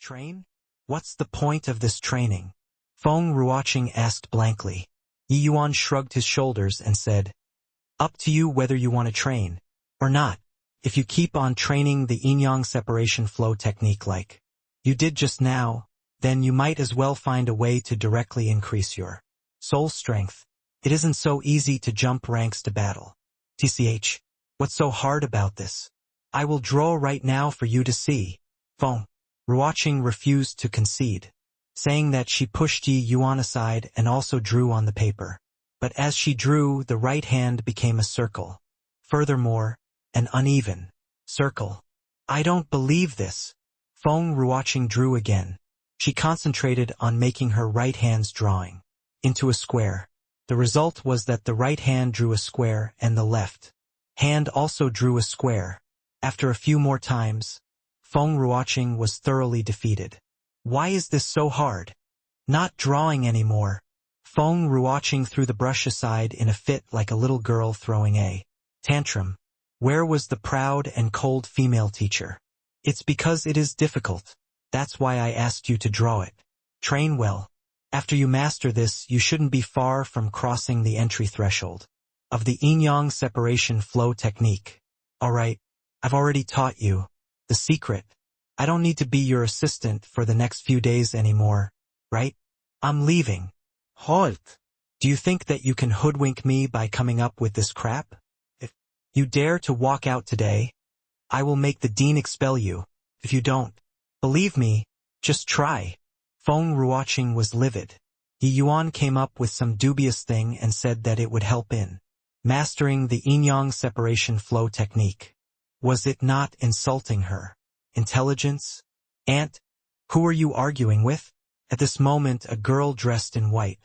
Train? What's the point of this training? Feng Ruoqing asked blankly. Yi Yuan shrugged his shoulders and said, up to you whether you want to train or not. If you keep on training the yin-yang separation flow technique like you did just now, then you might as well find a way to directly increase your soul strength. It isn't so easy to jump ranks to battle. TCH, what's so hard about this? I will draw right now for you to see. Feng Ruoqing refused to concede, saying that she pushed Yi Yuan aside and also drew on the paper. But as she drew, the right hand became a circle. Furthermore, an uneven circle. I don't believe this. Feng Ruoqing drew again. She concentrated on making her right hand's drawing into a square. The result was that the right hand drew a square and the left hand also drew a square. After a few more times, Feng Ruoqing was thoroughly defeated. Why is this so hard? Not drawing anymore. Feng Ruoqing threw the brush aside in a fit like a little girl throwing a tantrum. Where was the proud and cold female teacher? It's because it is difficult. That's why I asked you to draw it. Train well. After you master this, you shouldn't be far from crossing the entry threshold of the yin-yang separation flow technique. Alright, I've already taught you the secret. I don't need to be your assistant for the next few days anymore, right? I'm leaving. Halt! Do you think that you can hoodwink me by coming up with this crap? If you dare to walk out today, I will make the dean expel you. If you don't believe me, just try. Feng Ruoqing was livid. Yi Yuan came up with some dubious thing and said that it would help in mastering the yin-yang separation flow technique. Was it not insulting her intelligence? Aunt, who are you arguing with? At this moment, a girl dressed in white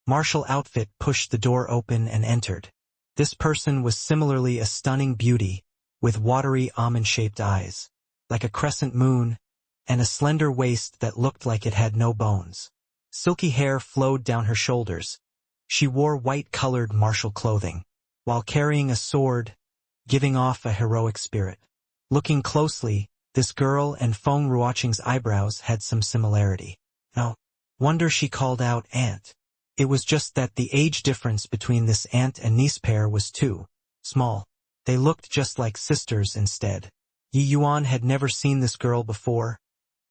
martial outfit pushed the door open and entered. This person was similarly a stunning beauty, with watery almond-shaped eyes, like a crescent moon, and a slender waist that looked like it had no bones. Silky hair flowed down her shoulders. She wore white-colored martial clothing, while carrying a sword, giving off a heroic spirit. Looking closely, this girl and Feng Ruoqing's eyebrows had some similarity. No wonder she called out aunt. It was just that the age difference between this aunt and niece pair was too small. They looked just like sisters instead. Yi Yuan had never seen this girl before,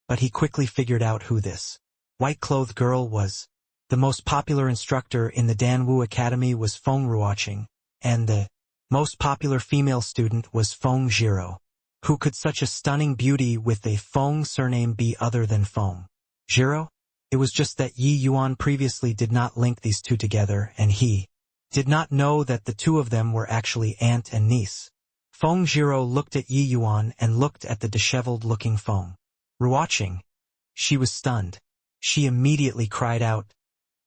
but he quickly figured out who this white-clothed girl was. The most popular instructor in the Danwu Academy was Feng Ruoqing, and the most popular female student was Feng Jiro. Who could such a stunning beauty with a Feng surname be other than Feng Jiro? It was just that Yi Yuan previously did not link these two together, and he did not know that the two of them were actually aunt and niece. Feng Jiro looked at Yi Yuan and looked at the disheveled-looking Feng Ruoqing. She was stunned. She immediately cried out,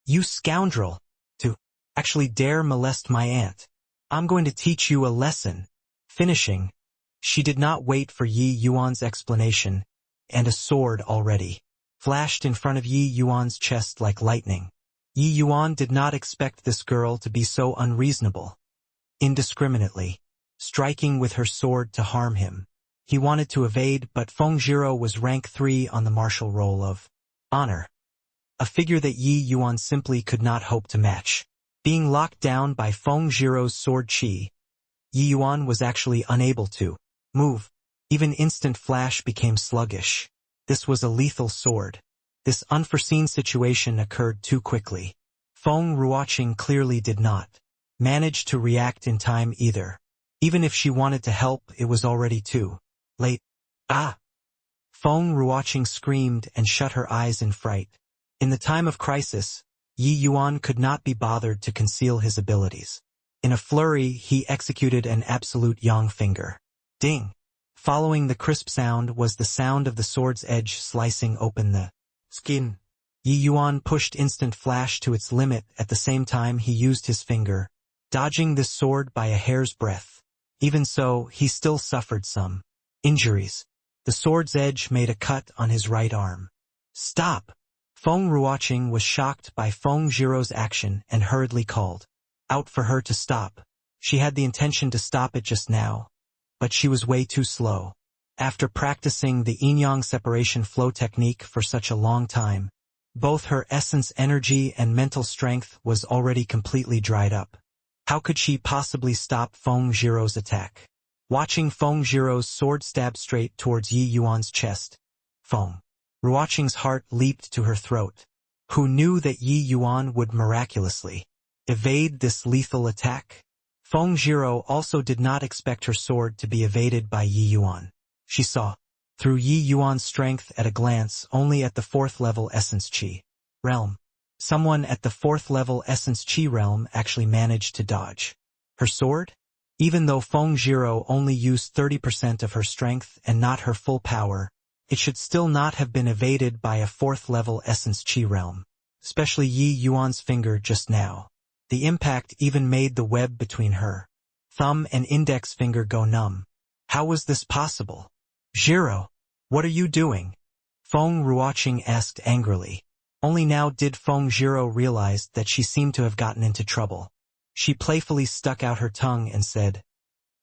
"You scoundrel! To actually dare molest my aunt! I'm going to teach you a lesson." Finishing, she did not wait for Yi Yuan's explanation, and a sword already flashed in front of Yi Yuan's chest like lightning. Yi Yuan did not expect this girl to be so unreasonable, indiscriminately striking with her sword to harm him. He wanted to evade, but Feng Jiro was rank 3 on the martial roll of honor, a figure that Yi Yuan simply could not hope to match. Being locked down by Feng Jiro's sword chi, Yi Yuan was actually unable to move. Even Instant Flash became sluggish. This was a lethal sword. This unforeseen situation occurred too quickly. Feng Ruoqing clearly did not manage to react in time either. Even if she wanted to help, it was already too late. Ah! Feng Ruoqing screamed and shut her eyes in fright. In the time of crisis, Yi Yuan could not be bothered to conceal his abilities. In a flurry, he executed an absolute yang finger. Ding! Following the crisp sound was the sound of the sword's edge slicing open the skin. Yi Yuan pushed Instant Flash to its limit. At the same time, he used his finger, dodging this sword by a hair's breadth. Even so, he still suffered some injuries. The sword's edge made a cut on his right arm. Stop! Feng Ruoqing was shocked by Feng Jiro's action and hurriedly called out for her to stop. She had the intention to stop it just now, but she was way too slow. After practicing the yin-yang separation flow technique for such a long time, both her essence energy and mental strength was already completely dried up. How could she possibly stop Feng Jiro's attack? Watching Feng Jiro's sword stab straight towards Yi Yuan's chest, Feng Ruoqing's heart leaped to her throat. Who knew that Yi Yuan would miraculously evade this lethal attack? Feng Jiro also did not expect her sword to be evaded by Yi Yuan. She saw through Yi Yuan's strength at a glance only at the 4th level Essence Qi realm. Someone at the 4th level Essence Qi realm actually managed to dodge her sword? Even though Feng Jiro only used 30% of her strength and not her full power, it should still not have been evaded by a 4th level Essence Qi realm. Especially Yi Yuan's finger just now. The impact even made the web between her thumb and index finger go numb. How was this possible? Jiro, what are you doing? Feng Ruoqing asked angrily. Only now did Feng Jiro realize that she seemed to have gotten into trouble. She playfully stuck out her tongue and said,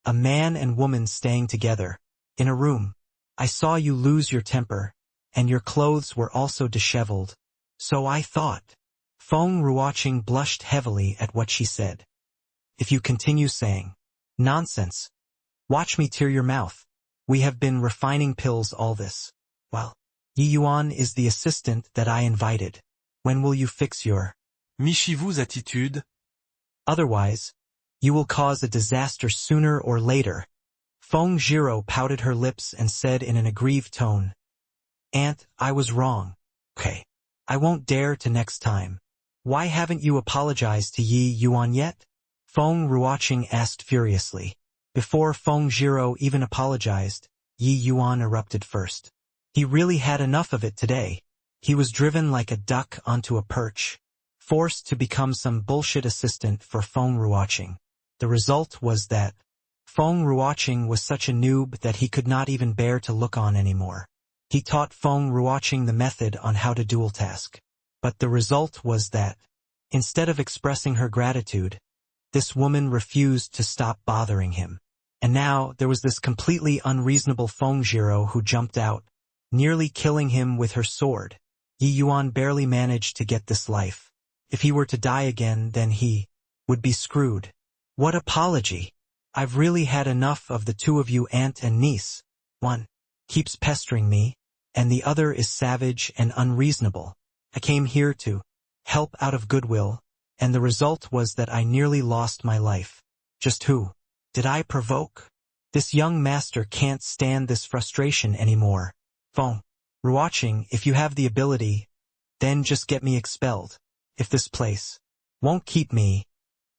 "A man and woman staying together, in a room. I saw you lose your temper, and your clothes were also disheveled. So I thought." Feng Ruoqing blushed heavily at what she said. "If you continue saying nonsense, watch me tear your mouth. We have been refining pills all this while. Yi Yuan is the assistant that I invited. When will you fix your Michez-vous attitude? Otherwise, you will cause a disaster sooner or later." Feng Jiro pouted her lips and said in an aggrieved tone, "Aunt, I was wrong. Okay. I won't dare to next time." "Why haven't you apologized to Yi Yuan yet?" Feng Ruoqing asked furiously. Before Feng Jiro even apologized, Yi Yuan erupted first. He really had enough of it today. He was driven like a duck onto a perch, forced to become some bullshit assistant for Feng Ruoqing. The result was that Feng Ruoqing was such a noob that he could not even bear to look on anymore. He taught Feng Ruoqing the method on how to dual task. But the result was that, instead of expressing her gratitude, this woman refused to stop bothering him. And now there was this completely unreasonable Feng Jiro who jumped out, nearly killing him with her sword. Yi Yuan barely managed to get this life. If he were to die again, then he would be screwed. What apology? I've really had enough of the two of you, aunt and niece. One keeps pestering me, and the other is savage and unreasonable. I came here to help out of goodwill, and the result was that I nearly lost my life. Just who did I provoke? This young master can't stand this frustration anymore. Feng Ruoqing, if you have the ability, then just get me expelled. If this place won't keep me,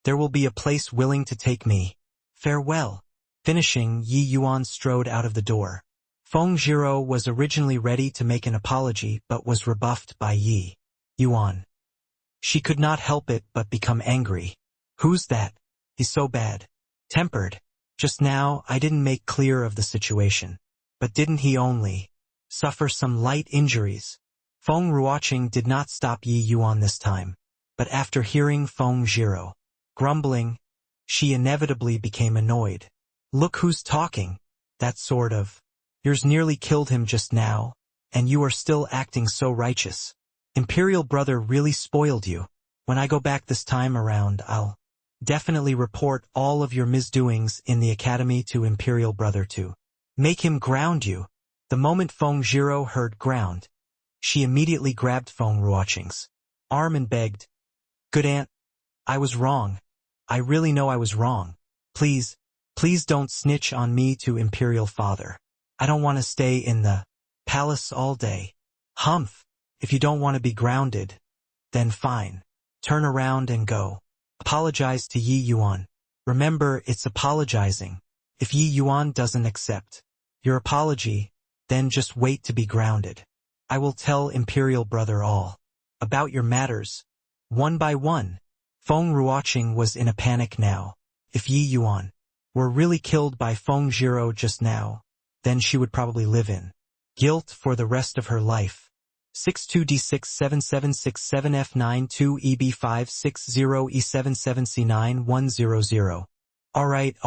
there will be a place willing to take me. Farewell." Finishing, Yi Yuan strode out of the door. Feng Jiro was originally ready to make an apology but was rebuffed by Yi Yuan. She could not help it but become angry. "Who's that? He's so bad-tempered. Just now I didn't make clear of the situation. But didn't he only suffer some light injuries?" Feng Ruoqing did not stop Yi Yuan this time. But after hearing Feng Jiro grumbling, she inevitably became annoyed. "Look who's talking. That sort of. Yours nearly killed him just now, and you are still acting so righteous. Imperial brother really spoiled you. When I go back this time around, I'll definitely report all of your misdoings in the academy to Imperial brother to make him ground you." The moment Feng Jiro heard ground, she immediately grabbed Feng Ruoqing's arm and begged, "Good aunt, I was wrong. I really know I was wrong. Please, please don't snitch on me to Imperial father. I don't want to stay in the palace all day." "Humph, if you don't want to be grounded, then fine. Turn around and go. Apologize to Yi Yuan. Remember, it's apologizing. If Yi Yuan doesn't accept your apology, then just wait to be grounded. I will tell Imperial brother all about your matters, one by one." Feng Ruoqing was in a panic now. If Yi Yuan were really killed by Feng Jiro just now, then she would probably live in guilt for the rest of her life. 62D67767F92EB560E77C9100. Alright,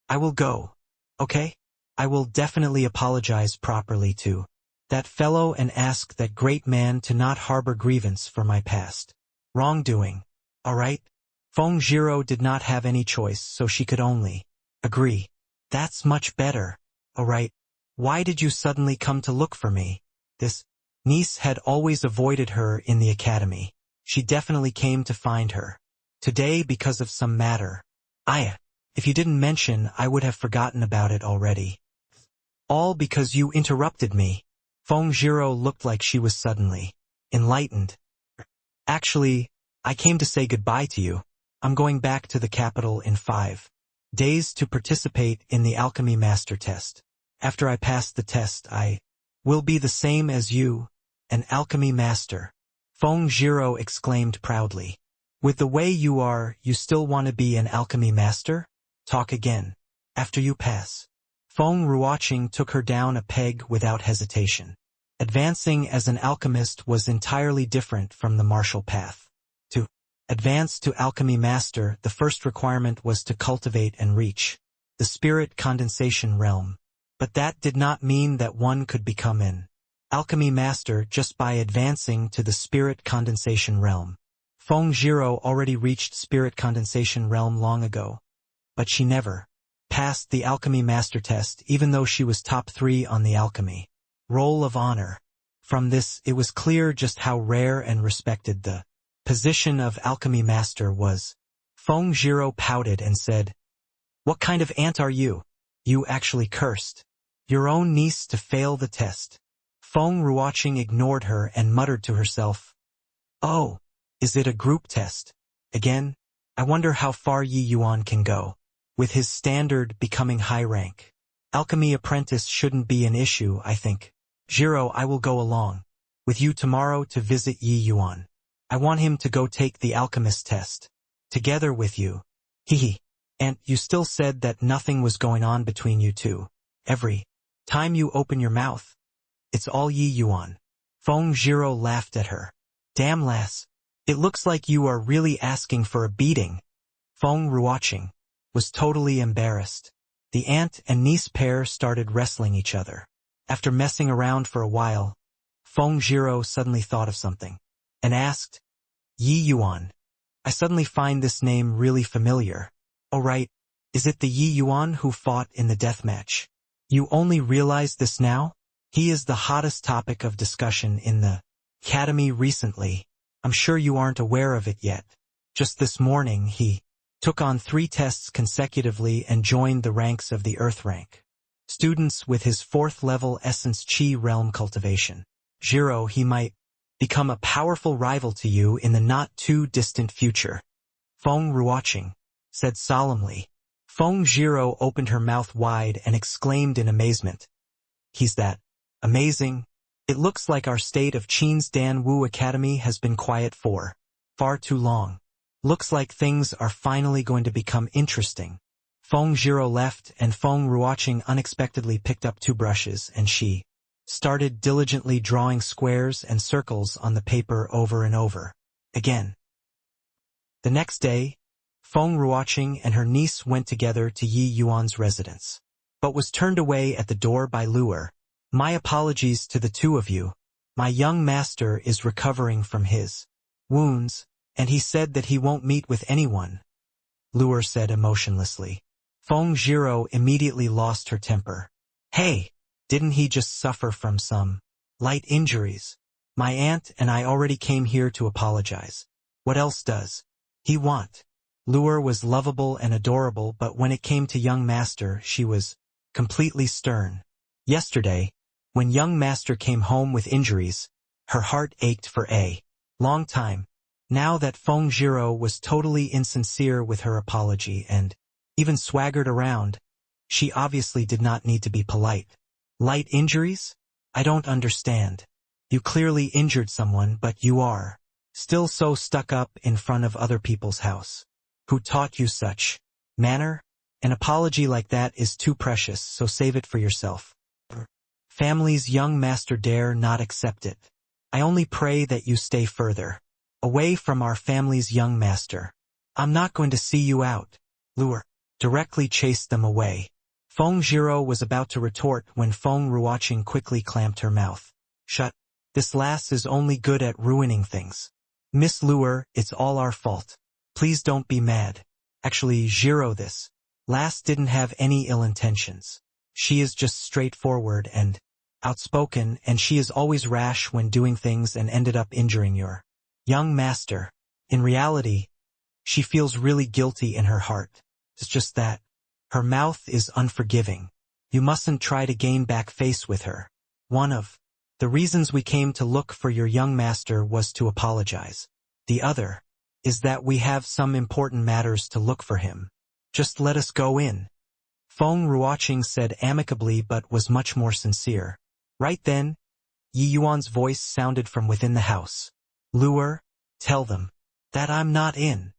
I will go. Okay? I will definitely apologize properly to that fellow and ask that great man to not harbor grievance for my past wrongdoing. Alright? Feng Jiro did not have any choice, so she could only agree. That's much better. Alright. Why did you suddenly come to look for me? This niece had always avoided her in the academy. She definitely came to find her today because of some matter. If you didn't mention, I would have forgotten about it already. All because you interrupted me. Feng Jiro looked like she was suddenly enlightened. Actually, I came to say goodbye to you. I'm going back to the capital in 5 days to participate in the alchemy master test. After I pass the test, I will be the same as you, an alchemy master. Feng Jiro exclaimed proudly. With the way you are, you still want to be an alchemy master? Talk again. After you pass. Feng Ruoqing took her down a peg without hesitation. Advancing as an alchemist was entirely different from the martial path. To advance to alchemy master, the first requirement was to cultivate and reach the spirit condensation realm. But that did not mean that one could become an alchemy master just by advancing to the spirit condensation realm. Feng Jiro already reached spirit condensation realm long ago, but she never passed the alchemy master test even though she was top 3 on the alchemy roll of honor. From this, it was clear just how rare and respected the position of alchemy master was. Feng Jiro pouted and said, "What kind of ant are you? You actually cursed your own niece to fail the test." Feng Ruoqing ignored her and muttered to herself, "Oh, is it a group test? Again? I wonder how far Yi Yuan can go. With his standard becoming high rank. Alchemy apprentice shouldn't be an issue, I think. Jiro, I will go along with you tomorrow to visit Yi Yuan. I want him to go take the alchemist test. Together with you. Hehe. And you still said that nothing was going on between you two. Every time you open your mouth, it's all Yi Yuan." Feng Jiro laughed at her. "Damn lass. It looks like you are really asking for a beating." Feng Ruoqing was totally embarrassed. The aunt and niece pair started wrestling each other. After messing around for a while, Feng Jiro suddenly thought of something and asked, "Yi Yuan. I suddenly find this name really familiar. Oh right, is it the Yi Yuan who fought in the deathmatch? You only realize this now? He is the hottest topic of discussion in the academy recently. I'm sure you aren't aware of it yet. Just this morning he took on 3 tests consecutively and joined the ranks of the Earth rank students with his 4th level Essence Chi realm cultivation. Jiro, he might become a powerful rival to you in the not-too-distant future." Feng Ruoqing said solemnly. Feng Jiro opened her mouth wide and exclaimed in amazement, "He's that amazing? It looks like our state of Qin's Dan Wu Academy has been quiet for far too long. Looks like things are finally going to become interesting." Feng Jiro left and Feng Ruoqing unexpectedly picked up 2 brushes and she started diligently drawing squares and circles on the paper over and over again. The next day, Feng Ruoqing and her niece went together to Yi Yuan's residence, but was turned away at the door by Luer. "My apologies to the 2 of you. My young master is recovering from his wounds, and he said that he won't meet with anyone," Luer said emotionlessly. Feng Jiro immediately lost her temper. "Hey, didn't he just suffer from some light injuries? My aunt and I already came here to apologize. What else does he want?" Luer was lovable and adorable, but when it came to young master, she was completely stern. Yesterday, when young master came home with injuries, her heart ached for a long time. Now that Feng Jiro was totally insincere with her apology and even swaggered around, she obviously did not need to be polite. "Light injuries? I don't understand. You clearly injured someone, but you are still so stuck up in front of other people's house. Who taught you such manner? An apology like that is too precious, so save it for yourself. Family's young master dare not accept it. I only pray that you stay further away from our family's young master. I'm not going to see you out." Luer directly chased them away. Feng Zhiro was about to retort when Feng Ruoqing quickly clamped her mouth. Shut. This lass is only good at ruining things. Miss Luer, it's all our fault. Please don't be mad. Actually, Zhiro, this lass didn't have any ill intentions. She is just straightforward and outspoken, and she is always rash when doing things and ended up injuring your young master. In reality, she feels really guilty in her heart. It's just that her mouth is unforgiving. You mustn't try to gain back face with her. One of the reasons we came to look for your young master was to apologize. The other is that we have some important matters to look for him. Just let us go in. Feng Ruoqing said amicably but was much more sincere. Right then, Yi Yuan's voice sounded from within the house. Luer, tell them that I'm not in.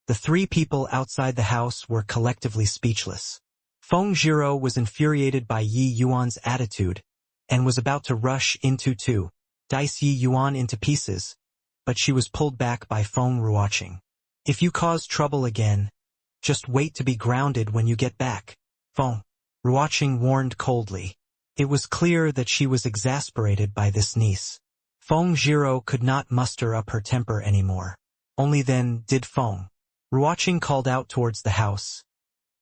The three people outside the house were collectively speechless. Feng Zhiro was infuriated by Yi Yuan's attitude and was about to rush into to dice Yi Yuan into pieces, but she was pulled back by Feng Ruoqing. If you cause trouble again, just wait to be grounded when you get back. Feng Ruoqing warned coldly. It was clear that she was exasperated by this niece. Feng Zhiro could not muster up her temper anymore. Only then did Feng Ruoqing called out towards the house.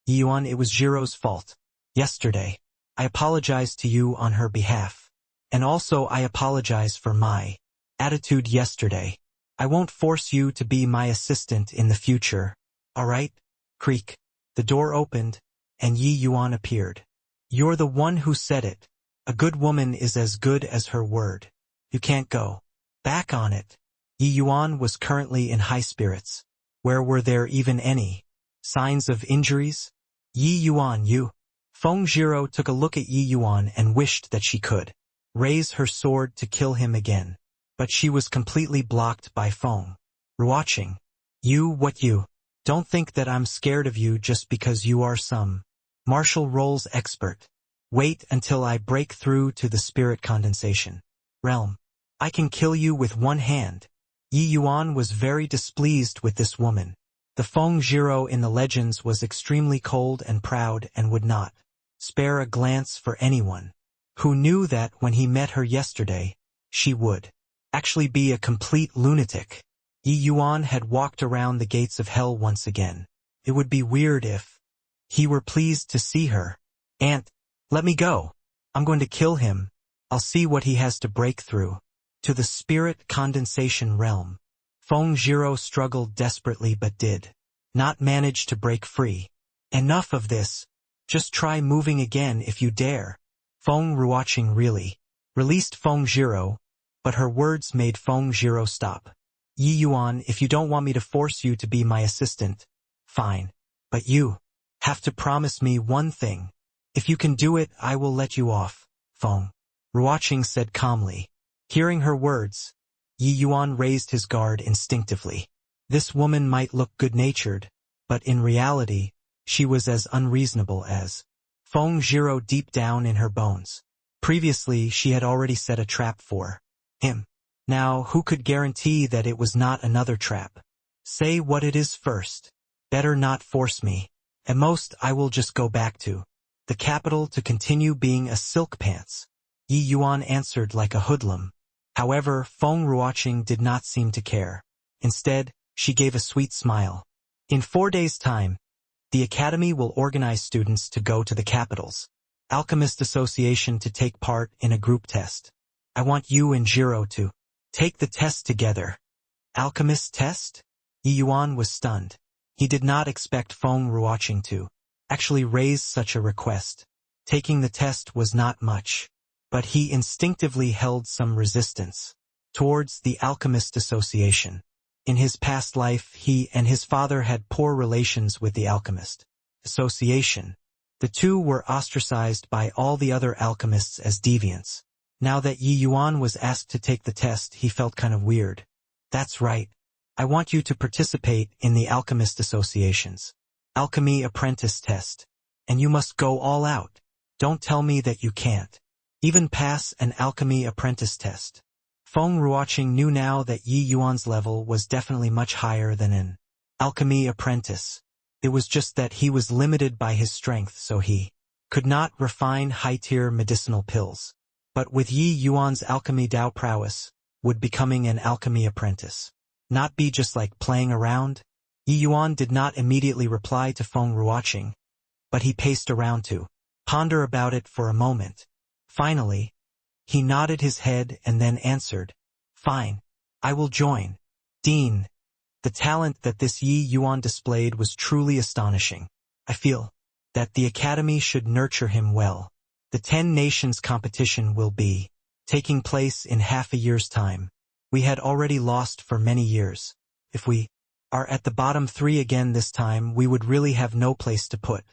Yi Yuan, it was Zhiro's fault. Yesterday, I apologize to you on her behalf. And also I apologize for my attitude yesterday. I won't force you to be my assistant in the future. Alright? Creak. The door opened, and Yi Yuan appeared. You're the one who said it. A good woman is as good as her word. You can't go back on it. Yi Yuan was currently in high spirits. Where were there even any signs of injuries? Yi Yuan, you. Feng Zhiro took a look at Yi Yuan and wished that she could raise her sword to kill him again. But she was completely blocked by Feng Ruoqing. You don't think that I'm scared of you just because you are some martial roles expert. Wait until I break through to the spirit condensation realm. I can kill you with one hand. Yi Yuan was very displeased with this woman. The Feng Zhiro in the legends was extremely cold and proud and would not spare a glance for anyone. Who knew that when he met her yesterday, she would actually be a complete lunatic. Yi Yuan had walked around the gates of hell once again. It would be weird if he were pleased to see her. Aunt, let me go. I'm going to kill him. I'll see what he has to break through. To the spirit condensation realm. Feng Zhiro struggled desperately but did not manage to break free. Enough of this. Just try moving again if you dare. Feng Ruoqing really released Feng Zhiro, but her words made Feng Zhiro stop. Yi Yuan, if you don't want me to force you to be my assistant, fine. But you have to promise me one thing. If you can do it, I will let you off, Feng Ruoqing said calmly. Hearing her words, Yi Yuan raised his guard instinctively. This woman might look good-natured, but in reality, she was as unreasonable as Feng Zhiro deep down in her bones. Previously, she had already set a trap for him. Now, who could guarantee that it was not another trap? Say what it is first. Better not force me. At most, I will just go back to the capital to continue being a silk pants. Yi Yuan answered like a hoodlum. However, Feng Ruoqing did not seem to care. Instead, she gave a sweet smile. In 4 days' time, the Academy will organize students to go to the capital's Alchemist Association to take part in a group test. I want you and Zhiro to take the test together. Alchemist test? Yi Yuan was stunned. He did not expect Feng Ruoqing to actually raise such a request. Taking the test was not much, but he instinctively held some resistance towards the Alchemist Association. In his past life, he and his father had poor relations with the Alchemist Association. The two were ostracized by all the other alchemists as deviants. Now that Yi Yuan was asked to take the test, he felt kind of weird. That's right. I want you to participate in the Alchemist Association's Alchemy Apprentice Test. And you must go all out. Don't tell me that you can't even pass an Alchemy Apprentice Test. Feng Ruoqing knew now that Yi Yuan's level was definitely much higher than an Alchemy Apprentice. It was just that he was limited by his strength, so he could not refine high-tier medicinal pills. But with Yi Yuan's alchemy Dao prowess, would becoming an alchemy apprentice not be just like playing around? Yi Yuan did not immediately reply to Feng Ruoqing, but he paced around to ponder about it for a moment. Finally, he nodded his head and then answered, "Fine, I will join." Dean, the talent that this Yi Yuan displayed was truly astonishing. I feel that the academy should nurture him well. The 10 nations competition will be taking place in half a year's time. We had already lost for many years. If we are at the bottom 3 again this time, we would really have no place to put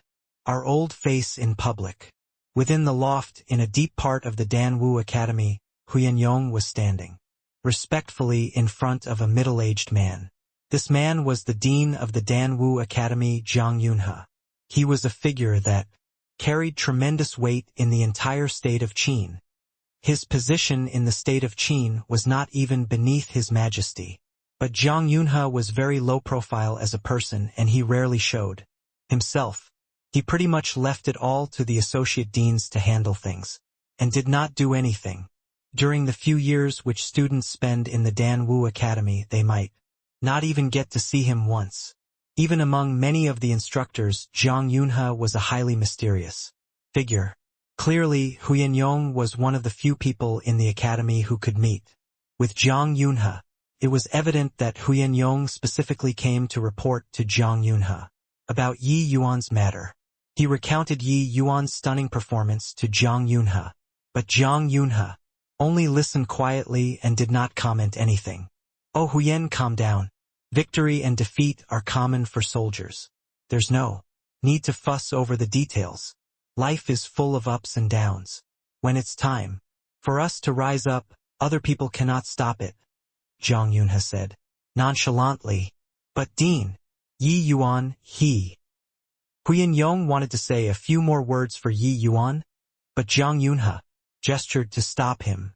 our old face in public. Within the loft, in a deep part of the Danwu Academy, Huyan Yong was standing respectfully in front of a middle-aged man. This man was the dean of the Danwu Academy, Zhang Yunhe. He was a figure that carried tremendous weight in the entire state of Qin. His position in the state of Qin was not even beneath His Majesty. But Zhang Yunhe was very low profile as a person, and he rarely showed himself. He pretty much left it all to the associate deans to handle things, and did not do anything. During the few years which students spend in the Danwu Academy, they might not even get to see him once. Even among many of the instructors, Zhang Yunhe was a highly mysterious figure. Clearly, Huyan Yong was one of the few people in the academy who could meet with Zhang Yunhe. It was evident that Huyan Yong specifically came to report to Zhang Yunhe about Yi Yuan's matter. He recounted Yi Yuan's stunning performance to Zhang Yunhe, but Zhang Yunhe only listened quietly and did not comment anything. "Oh Huyan, calm down. Victory and defeat are common for soldiers. There's no need to fuss over the details. Life is full of ups and downs. When it's time for us to rise up, other people cannot stop it," Zhang Yunhe said nonchalantly. "But Dean, Yi Yuan, Huyan Yong wanted to say a few more words for Yi Yuan, but Zhang Yunhe gestured to stop him.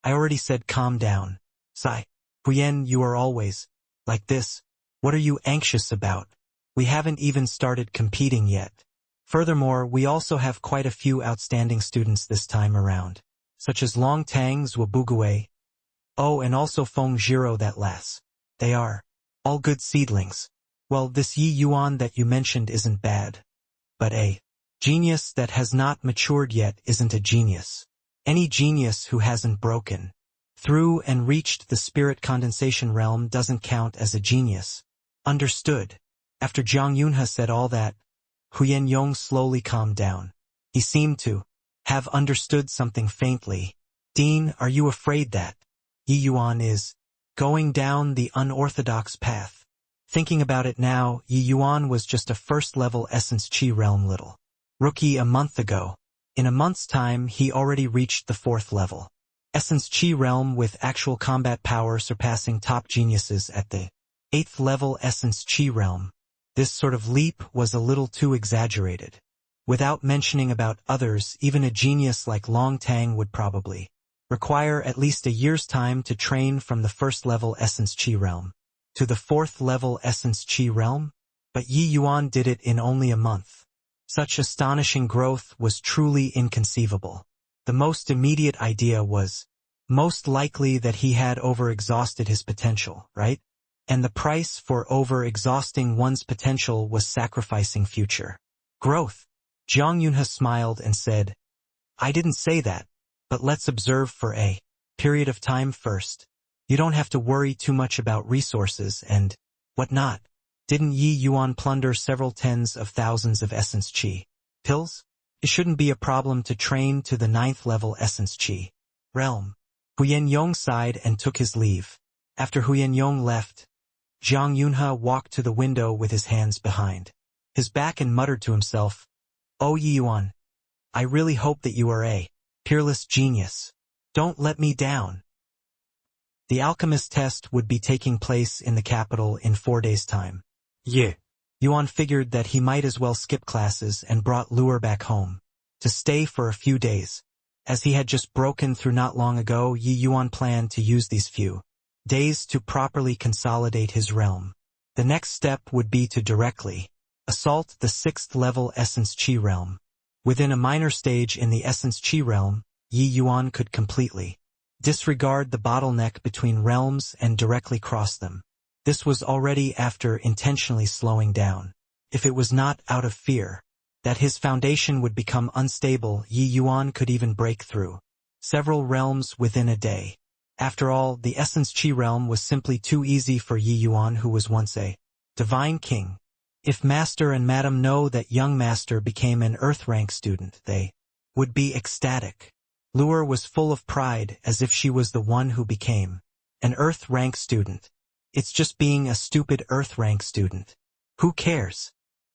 "I already said calm down. Sigh. Huyan, you are always like this. What are you anxious about? We haven't even started competing yet. Furthermore, we also have quite a few outstanding students this time around, such as Long Tang Zhuobugui. Oh, and also Feng Zhiro that lass. They are all good seedlings. Well, this Yi Yuan that you mentioned isn't bad. But a genius that has not matured yet isn't a genius. Any genius who hasn't broken through and reached the spirit condensation realm doesn't count as a genius. Understood." After Zhang Yunhe said all that, Huyan Yong slowly calmed down. He seemed to have understood something faintly. "Dean, are you afraid that Yi Yuan is going down the unorthodox path?" Thinking about it now, Yi Yuan was just a first-level Essence Qi realm little rookie a month ago. In a month's time, he already reached the 4th level Essence Qi realm with actual combat power surpassing top geniuses at the 8th level Essence Qi realm. This sort of leap was a little too exaggerated. Without mentioning about others, even a genius like Long Tang would probably require at least a year's time to train from the 1st level Essence Qi realm to the 4th level Essence Qi realm. But Yi Yuan did it in only a month. Such astonishing growth was truly inconceivable. The most immediate idea was most likely that he had overexhausted his potential, right? And the price for overexhausting one's potential was sacrificing future growth. Zhang Yunhe smiled and said, "I didn't say that, but let's observe for a period of time first. You don't have to worry too much about resources and whatnot. Didn't Yi Yuan plunder several tens of thousands of Essence Qi pills? It shouldn't be a problem to train to the 9th level Essence Qi realm." Huyan Yong sighed and took his leave. After Huyan Yong left, Zhang Yunhe walked to the window with his hands behind his back and muttered to himself, "Oh Yi Yuan, I really hope that you are a peerless genius. Don't let me down." The alchemist test would be taking place in the capital in 4 days' time. Yi Yuan figured that he might as well skip classes and brought Lure back home to stay for a few days. As he had just broken through not long ago, Yi Yuan planned to use these few days to properly consolidate his realm. The next step would be to directly Assault the 6th level Essence Chi realm. Within a minor stage in the Essence Chi realm, Yi Yuan could completely disregard the bottleneck between realms and directly cross them. This was already after intentionally slowing down. If it was not out of fear that his foundation would become unstable, Yi Yuan could even break through several realms within a day. After all, the Essence Chi realm was simply too easy for Yi Yuan, who was once a divine king. If Master and Madam know that young Master became an Earth rank student, they would be ecstatic. Luer was full of pride, as if she was the one who became an Earth rank student. It's just being a stupid Earth rank student. Who cares?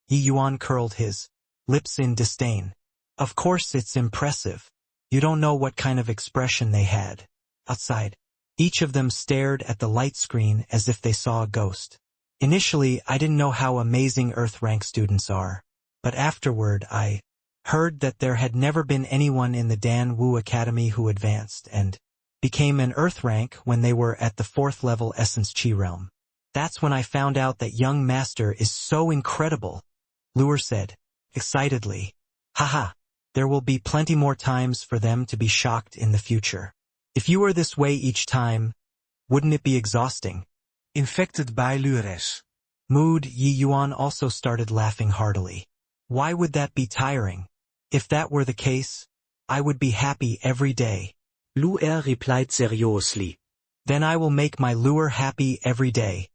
Yi Yuan curled his lips in disdain. Of course it's impressive. You don't know what kind of expression they had. Outside, each of them stared at the light screen as if they saw a ghost. Initially, I didn't know how amazing Earth rank students are, but afterward I heard that there had never been anyone in the Dan Wu Academy who advanced and became an Earth rank when they were at the 4th level Essence Chi realm. That's when I found out that young Master is so incredible, Luer said, excitedly. Haha, there will be plenty more times for them to be shocked in the future. If you were this way each time, wouldn't it be exhausting? Infected by Lueres. Mood. Yi Yuan also started laughing heartily. Why would that be tiring? If that were the case, I would be happy every day. Luer replied seriously. Then I will make my Luer happy every day.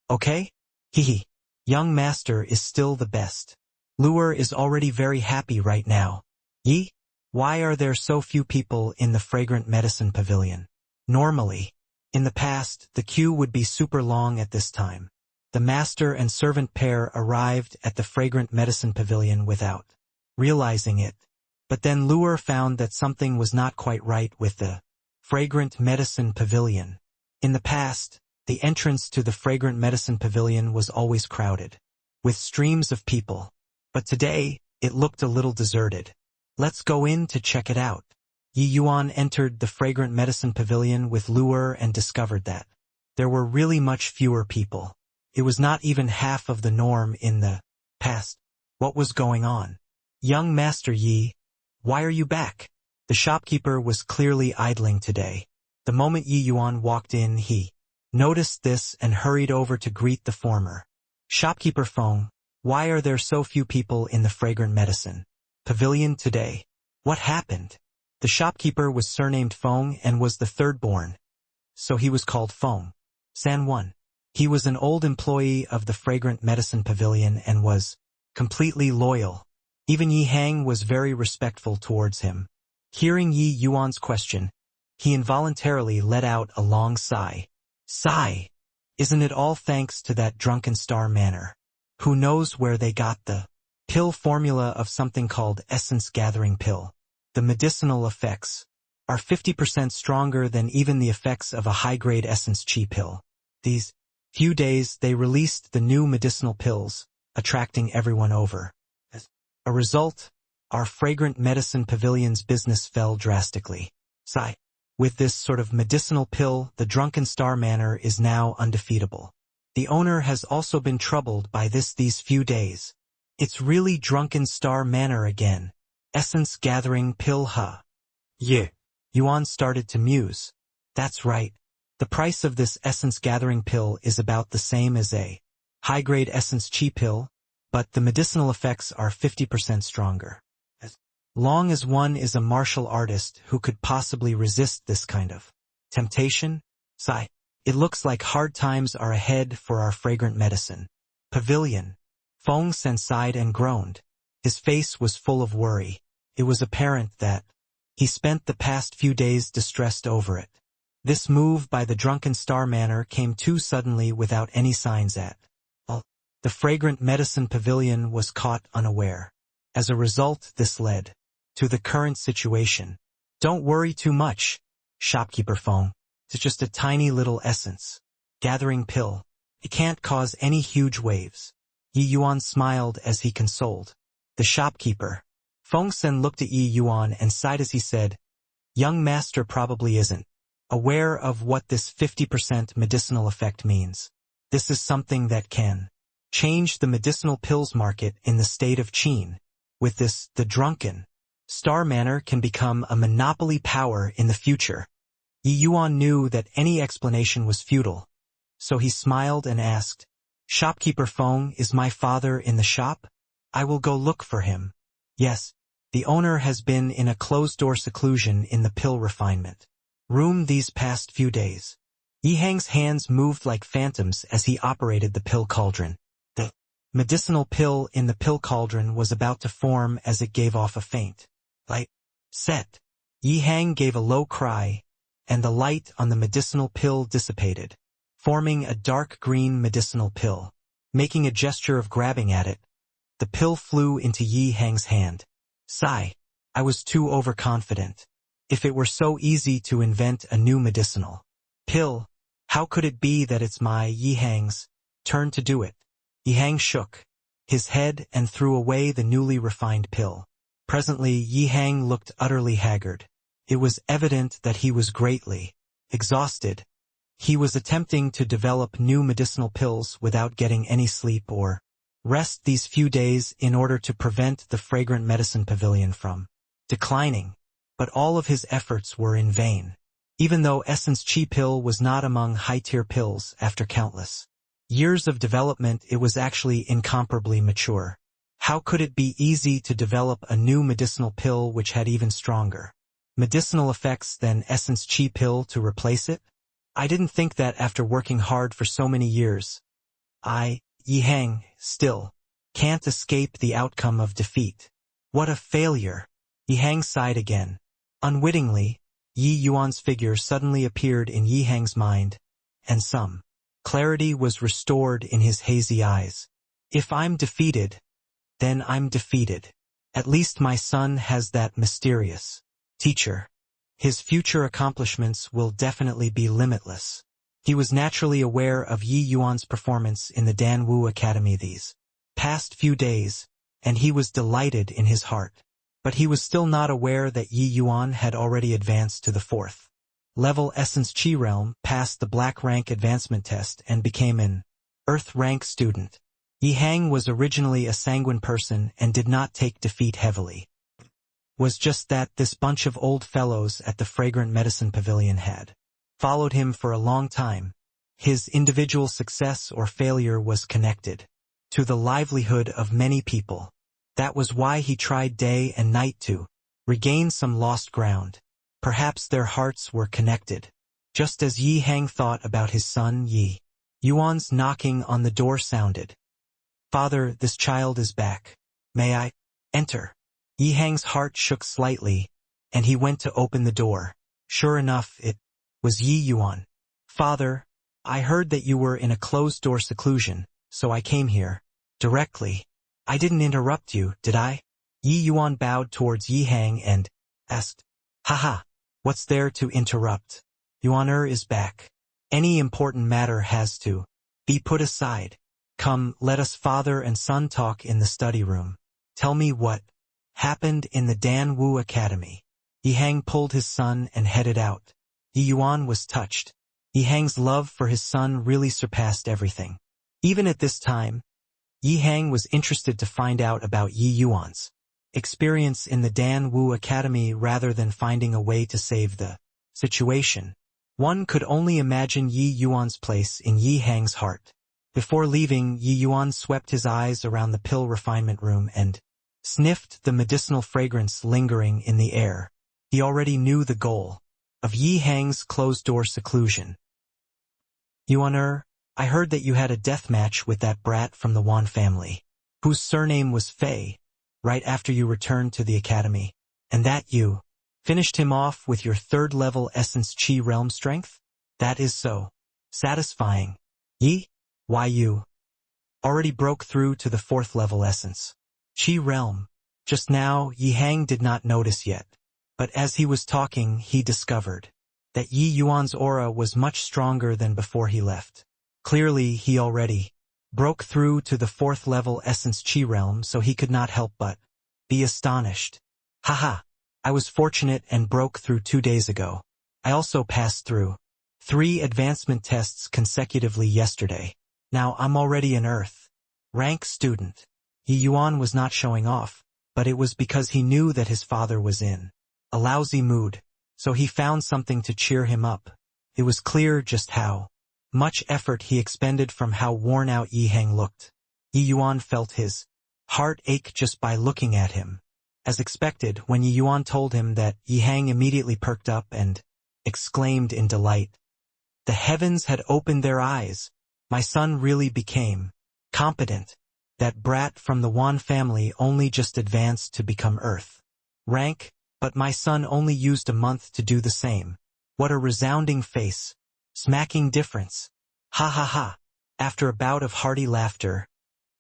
Okay? Hehe. Young Master is still the best. Luer is already very happy right now. Yi? Why are there so few people in the Fragrant Medicine Pavilion? Normally, in the past, the queue would be super long at this time. The master and servant pair arrived at the Fragrant Medicine Pavilion without realizing it. But then Luer found that something was not quite right with the Fragrant Medicine Pavilion. In the past, the entrance to the Fragrant Medicine Pavilion was always crowded, with streams of people. But today, it looked a little deserted. Let's go in to check it out. Yi Yuan entered the Fragrant Medicine Pavilion with Luer and discovered that there were really much fewer people. It was not even half of the norm in the past. What was going on? Young Master Yi, why are you back? The shopkeeper was clearly idling today. The moment Yi Yuan walked in, he noticed this and hurried over to greet the former. Shopkeeper Feng, why are there so few people in the Fragrant Medicine Pavilion today? What happened? The shopkeeper was surnamed Feng and was the third born, so he was called Feng San One. He was an old employee of the Fragrant Medicine Pavilion and was completely loyal. Even Yi Hang was very respectful towards him. Hearing Yi Yuan's question, he involuntarily let out a long sigh. Sigh! Isn't it all thanks to that drunken star manor? Who knows where they got the pill formula of something called Essence Gathering Pill? The medicinal effects are 50% stronger than even the effects of a high-grade Essence Chi pill. These few days they released the new medicinal pills, attracting everyone over. As a result, our Fragrant Medicine Pavilion's business fell drastically. Sigh. With this sort of medicinal pill, the Drunken Star Manor is now undefeatable. The owner has also been troubled by these few days. It's really Drunken Star Manor again. Essence Gathering Pill, huh? Yeah. Yuan started to muse. That's right. The price of this Essence Gathering Pill is about the same as a high-grade Essence Chi pill, but the medicinal effects are 50% stronger. As long as one is a martial artist, who could possibly resist this kind of temptation? Sigh. It looks like hard times are ahead for our Fragrant Medicine Pavilion. Feng Sen sighed and groaned. His face was full of worry. It was apparent that he spent the past few days distressed over it. This move by the Drunken Star Manor came too suddenly without any signs at all. The Fragrant Medicine Pavilion was caught unaware. As a result, this led to the current situation. Don't worry too much, shopkeeper Feng. It's just a tiny little essence gathering pill. It can't cause any huge waves. Yi Yuan smiled as he consoled the shopkeeper. Feng Sen looked at Yi Yuan and sighed as he said, Young Master probably isn't aware of what this 50% medicinal effect means. This is something that can changed the medicinal pills market in the state of Qin. With this, the drunken Star Manor can become a monopoly power in the future. Yi Yuan knew that any explanation was futile, so he smiled and asked, "Shopkeeper Feng, is my father in the shop? I will go look for him." "Yes, the owner has been in a closed-door seclusion in the pill refinement room these past few days." Yi Hang's hands moved like phantoms as he operated the pill cauldron. The medicinal pill in the pill cauldron was about to form as it gave off a faint light. Set. Yi Hang gave a low cry, and the light on the medicinal pill dissipated, forming a dark green medicinal pill. Making a gesture of grabbing at it, the pill flew into Yi Hang's hand. Sigh. I was too overconfident. If it were so easy to invent a new medicinal pill, how could it be that it's my Yi Hang's turn to do it? Yi Hang shook his head and threw away the newly refined pill. Presently, Yi Hang looked utterly haggard. It was evident that he was greatly exhausted. He was attempting to develop new medicinal pills without getting any sleep or rest these few days in order to prevent the fragrant medicine pavilion from declining. But all of his efforts were in vain. Even though Essence Chi pill was not among high-tier pills after countless years of development, it was actually incomparably mature. How could it be easy to develop a new medicinal pill which had even stronger medicinal effects than Essence Chi pill to replace it? I didn't think that after working hard for so many years. Yi Hang, still can't escape the outcome of defeat. What a failure. Yi Hang sighed again. Unwittingly, Yi Yuan's figure suddenly appeared in Yi Hang's mind, and some clarity was restored in his hazy eyes. If I'm defeated, then I'm defeated. At least my son has that mysterious teacher. His future accomplishments will definitely be limitless. He was naturally aware of Yi Yuan's performance in the Danwu Academy these past few days, and he was delighted in his heart. But he was still not aware that Yi Yuan had already advanced to the 4th level Essence Chi realm, passed the Black Rank advancement test, and became an Earth Rank student. Yi Hang was originally a sanguine person and did not take defeat heavily. Was just that this bunch of old fellows at the Fragrant Medicine Pavilion had followed him for a long time. His individual success or failure was connected to the livelihood of many people. That was why he tried day and night to regain some lost ground. Perhaps their hearts were connected. Just as Yi Hang thought about his son Yi Yuan's knocking on the door sounded. "Father, this child is back. May I enter?" Yi Hang's heart shook slightly, and he went to open the door. Sure enough, it was Yi Yuan. "Father, I heard that you were in a closed-door seclusion, so I came here directly. I didn't interrupt you, did I?" Yi Yuan bowed towards Yi Hang and asked, "Haha, what's there to interrupt? Yuan is back. Any important matter has to be put aside. Come, let us father and son talk in the study room. Tell me what happened in the Danwu Academy." Yi Hang pulled his son and headed out. Yi Yuan was touched. Yi Hang's love for his son really surpassed everything. Even at this time, Yi Hang was interested to find out about Yi Yuan's experience in the Danwu Academy rather than finding a way to save the situation. One could only imagine Yi Yuan's place in Yi Hang's heart. Before leaving, Yi Yuan swept his eyes around the pill refinement room and sniffed the medicinal fragrance lingering in the air. He already knew the goal of Yi Hang's closed-door seclusion. "Yuan, I heard that you had a death match with that brat from the Wan family, whose surname was Fei, right after you returned to the academy, and that you finished him off with your 3rd-level Essence Chi realm strength? That is so satisfying. Yi, why you already broke through to the 4th-level Essence Chi realm." Just now, Yi Hang did not notice yet, but as he was talking, he discovered that Yi Yuan's aura was much stronger than before he left. Clearly, he already broke through to the 4th-level Essence Chi realm, so he could not help but be astonished. "Haha, I was fortunate and broke through 2 days ago. I also passed through 3 advancement tests consecutively yesterday. Now I'm already an Earth Rank student. Yi Yuan was not showing off, but it was because he knew that his father was in a lousy mood, so he found something to cheer him up. It was clear just how much effort he expended from how worn out Yi Hang looked. Yi Yuan felt his heart ache just by looking at him. As expected, when Yi Yuan told him that, Yi Hang immediately perked up and exclaimed in delight. The heavens had opened their eyes. My son really became competent. That brat from the Wan family only just advanced to become Earth rank, but my son only used a month to do the same. What a resounding face. Smacking difference. Ha ha ha. After a bout of hearty laughter,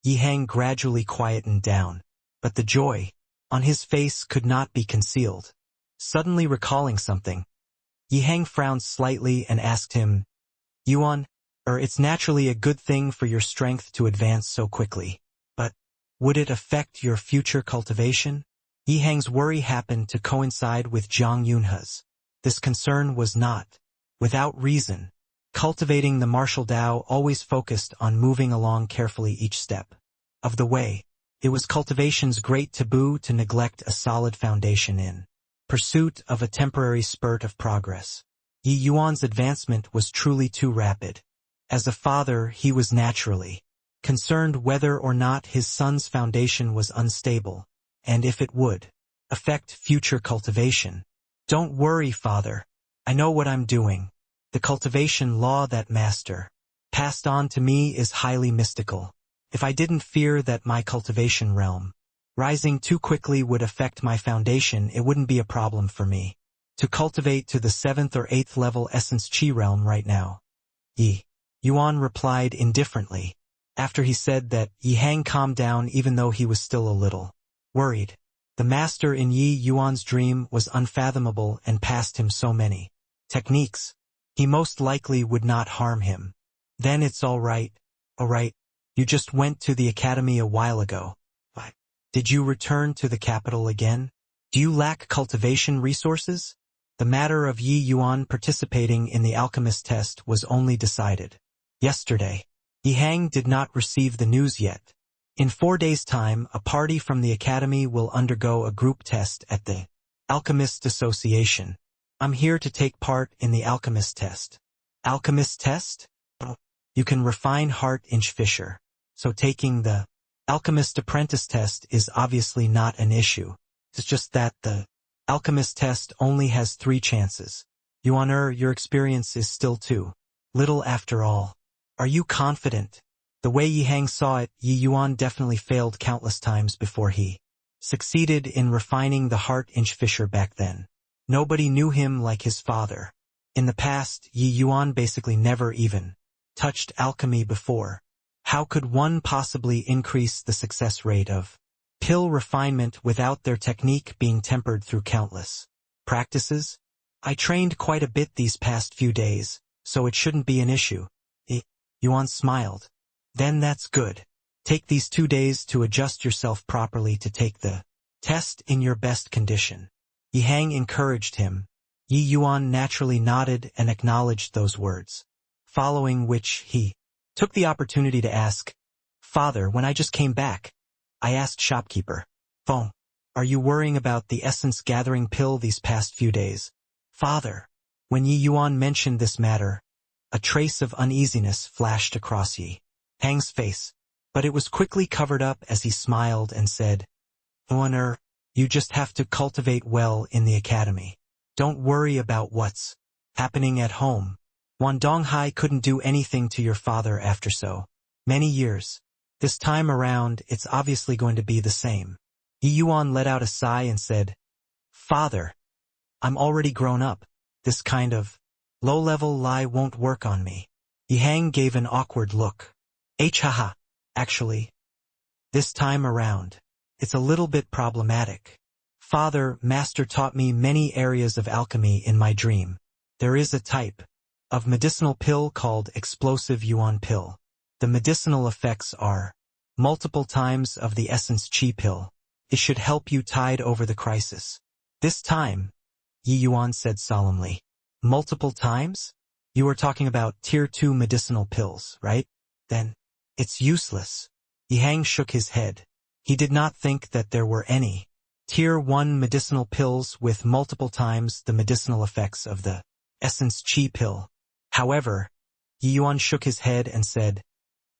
Yi Hang gradually quietened down, but the joy on his face could not be concealed. Suddenly recalling something, Yi Hang frowned slightly and asked him, Yuan, it's naturally a good thing for your strength to advance so quickly, but would it affect your future cultivation? Yi Hang's worry happened to coincide with Zhang Yunhe's. This concern was not without reason. Cultivating the martial Tao always focused on moving along carefully each step of the way. It was cultivation's great taboo to neglect a solid foundation in pursuit of a temporary spurt of progress. Yi Yuan's advancement was truly too rapid. As a father, he was naturally concerned whether or not his son's foundation was unstable, and if it would affect future cultivation. Don't worry, father. I know what I'm doing. The cultivation law that master passed on to me is highly mystical. If I didn't fear that my cultivation realm rising too quickly would affect my foundation, it wouldn't be a problem for me to cultivate to the 7th or 8th level essence chi realm right now. Yi Yuan replied indifferently. After he said that, Yi Hang calmed down even though he was still a little worried. The master in Yi Yuan's dream was unfathomable and passed him so many techniques. He most likely would not harm him. Then it's all right. You just went to the academy a while ago. But did you return to the capital again? Do you lack cultivation resources? The matter of Yi Yuan participating in the alchemist test was only decided yesterday. Yi Hang did not receive the news yet. In 4 days' time, a party from the academy will undergo a group test at the Alchemist Association. I'm here to take part in the alchemist test. Alchemist test? You can refine heart inch fisher. So taking the alchemist apprentice test is obviously not an issue. It's just that the alchemist test only has 3 chances. Yuan, your experience is still too little after all. Are you confident? The way Yi Hang saw it, Yi Yuan definitely failed countless times before he succeeded in refining the heart inch fisher back then. Nobody knew him like his father. In the past, Yi Yuan basically never even touched alchemy before. How could one possibly increase the success rate of pill refinement without their technique being tempered through countless practices? I trained quite a bit these past few days, so it shouldn't be an issue. Yuan smiled. Then that's good. Take these 2 days to adjust yourself properly to take the test in your best condition. Yi Hang encouraged him. Yi Yuan naturally nodded and acknowledged those words, following which he took the opportunity to ask, Father, when I just came back, I asked shopkeeper, Feng, are you worrying about the essence gathering pill these past few days? Father. When Yi Yuan mentioned this matter, a trace of uneasiness flashed across Yi Hang's face, but it was quickly covered up as he smiled and said, Yuan, you just have to cultivate well in the academy. Don't worry about what's happening at home. Wan Donghai couldn't do anything to your father after so many years. This time around, it's obviously going to be the same. Yi Yuan let out a sigh and said, Father, I'm already grown up. This kind of low-level lie won't work on me. Yi Hang gave an awkward look. Haha. Actually, this time around, it's a little bit problematic. Father, Master taught me many areas of alchemy in my dream. There is a type of medicinal pill called explosive Yuan pill. The medicinal effects are multiple times of the essence chi pill. It should help you tide over the crisis. This time, Yi Yuan said solemnly. Multiple times? You are talking about tier 2 medicinal pills, right? Then, it's useless. Hang shook his head. He did not think that there were any Tier 1 medicinal pills with multiple times the medicinal effects of the Essence Chi pill. However, Yuan shook his head and said,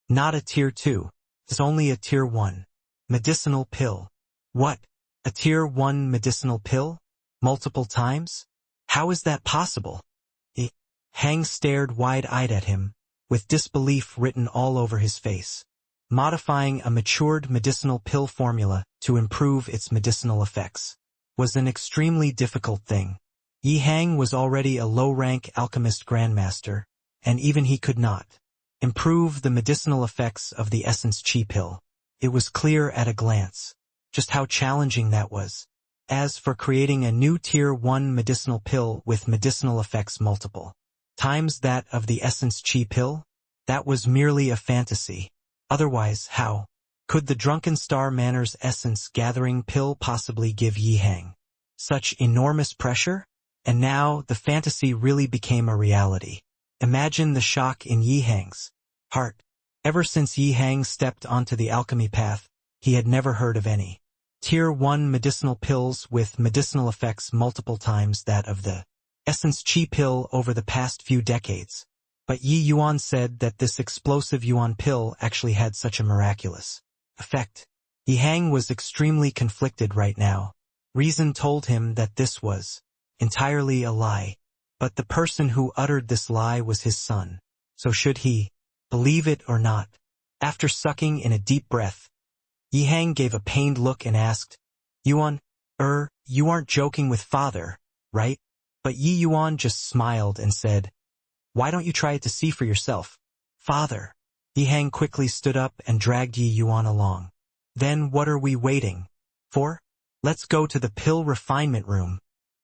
"Not a Tier 2, it's only a Tier 1 medicinal pill." "What? A Tier 1 medicinal pill? Multiple times? How is that possible?" Hang stared wide-eyed at him, with disbelief written all over his face. Modifying a matured medicinal pill formula to improve its medicinal effects was an extremely difficult thing. Hang was already a low-rank alchemist grandmaster, and even he could not improve the medicinal effects of the Essence Chi pill. It was clear at a glance just how challenging that was. As for creating a new Tier 1 medicinal pill with medicinal effects multiple times that of the Essence Chi pill, that was merely a fantasy. Otherwise, how could the Drunken Star Manor's essence gathering pill possibly give Hang such enormous pressure? And now the fantasy really became a reality. Imagine the shock in Hang's heart. Ever since Hang stepped onto the alchemy path, he had never heard of any Tier 1 medicinal pills with medicinal effects multiple times that of the Essence Chi pill over the past few decades. But Yuan said that this explosive Yuan pill actually had such a miraculous effect. Hang was extremely conflicted right now. Reason told him that this was entirely a lie, but the person who uttered this lie was his son. So should he believe it or not? After sucking in a deep breath, Hang gave a pained look and asked, "Yuan, you aren't joking with father, right?" But Yuan just smiled and said, "Why don't you try it to see for yourself, father?" Hang quickly stood up and dragged Yuan along. "Then what are we waiting for? Let's go to the pill refinement room."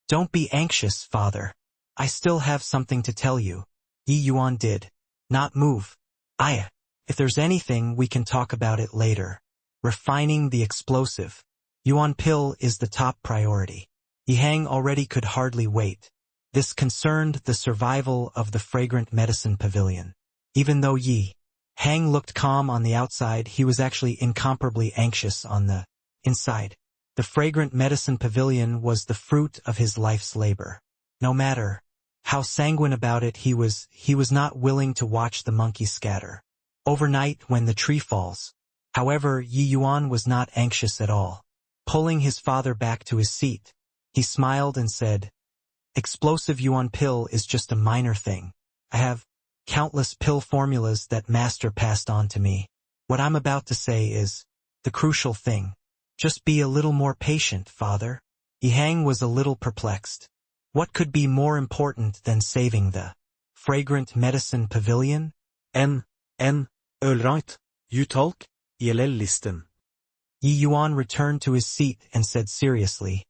"Don't be anxious, father. I still have something to tell you." Yuan did not move. If there's anything, we can talk about it later." Refining the explosive Yuan pill is the top priority. Hang already could hardly wait. This concerned the survival of the Fragrant Medicine Pavilion. Even though Hang looked calm on the outside, he was actually incomparably anxious on the inside. The Fragrant Medicine Pavilion was the fruit of his life's labor. No matter how sanguine about it he was not willing to watch the monkeys scatter overnight when the tree falls. However, Yuan was not anxious at all. Pulling his father back to his seat, he smiled and said, "Explosive Yuan pill is just a minor thing. I have countless pill formulas that Master passed on to me. What I'm about to say is the crucial thing. Just be a little more patient, father." Hang was a little perplexed. What could be more important than saving the Fragrant Medicine Pavilion? Alright, you talk, I'll listen. Yuan returned to his seat and said seriously,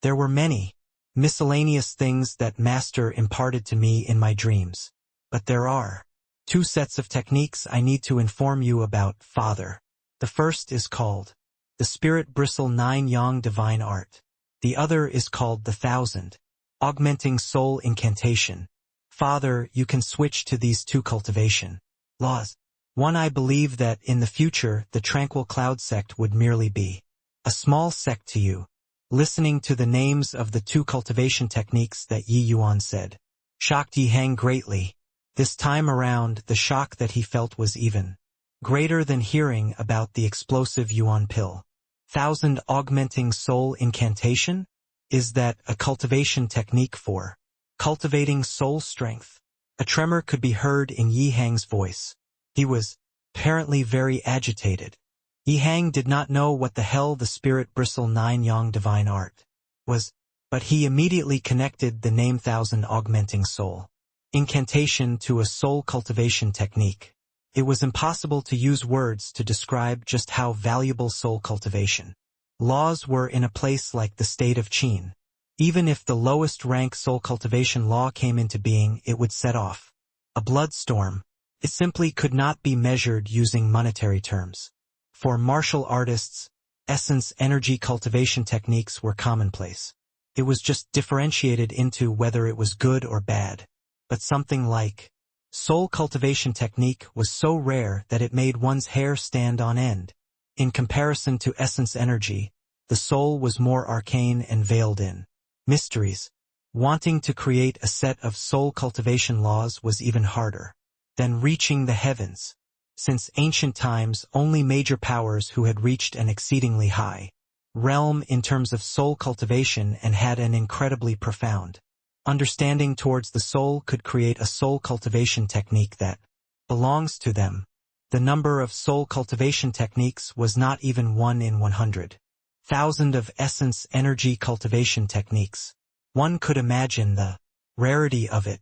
"There were many miscellaneous things that Master imparted to me in my dreams. But there are 2 sets of techniques I need to inform you about, father. The first is called the Spirit Bristle 9 Yang Divine Art. The other is called the 1000 Augmenting Soul Incantation. Father, you can switch to these 2 cultivation laws. One, I believe that in the future the Tranquil Cloud sect would merely be a small sect to you." Listening to the names of the 2 cultivation techniques that Yuan said shocked Hang greatly. This time around, the shock that he felt was even greater than hearing about the explosive Yuan pill. 1000 Augmenting Soul Incantation? Is that a cultivation technique for cultivating soul strength? A tremor could be heard in Hang's voice. He was apparently very agitated. Hang did not know what the hell the Spirit Bristle 9 Yang Divine Art was, but he immediately connected the name 1000 Augmenting Soul Incantation to a soul cultivation technique. It was impossible to use words to describe just how valuable soul cultivation laws were in a place like the state of Qin. Even if the lowest rank soul cultivation law came into being, it would set off a bloodstorm. It simply could not be measured using monetary terms. For martial artists, essence energy cultivation techniques were commonplace. It was just differentiated into whether it was good or bad. But something like Soul cultivation technique was so rare that it made one's hair stand on end. In comparison to essence energy, the soul was more arcane and veiled in mysteries. Wanting to create a set of soul cultivation laws was even harder than reaching the heavens. Since ancient times, only major powers who had reached an exceedingly high realm in terms of soul cultivation and had an incredibly profound understanding towards the soul could create a soul cultivation technique that belongs to them. The number of soul cultivation techniques was not even 1 in 100,000 of essence energy cultivation techniques. One could imagine the rarity of it.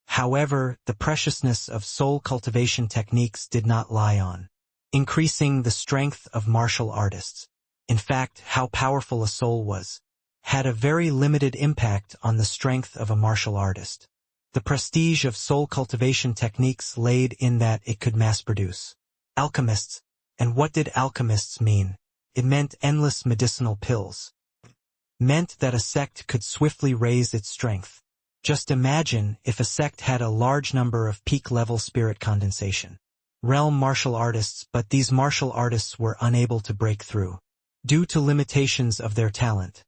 However, the preciousness of soul cultivation techniques did not lie on increasing the strength of martial artists. In fact, how powerful a soul was had a very limited impact on the strength of a martial artist. The prestige of soul cultivation techniques laid in that it could mass-produce alchemists. And what did alchemists mean? It meant endless medicinal pills. Meant that a sect could swiftly raise its strength. Just imagine if a sect had a large number of peak-level spirit condensation realm martial artists, but these martial artists were unable to break through due to limitations of their talent.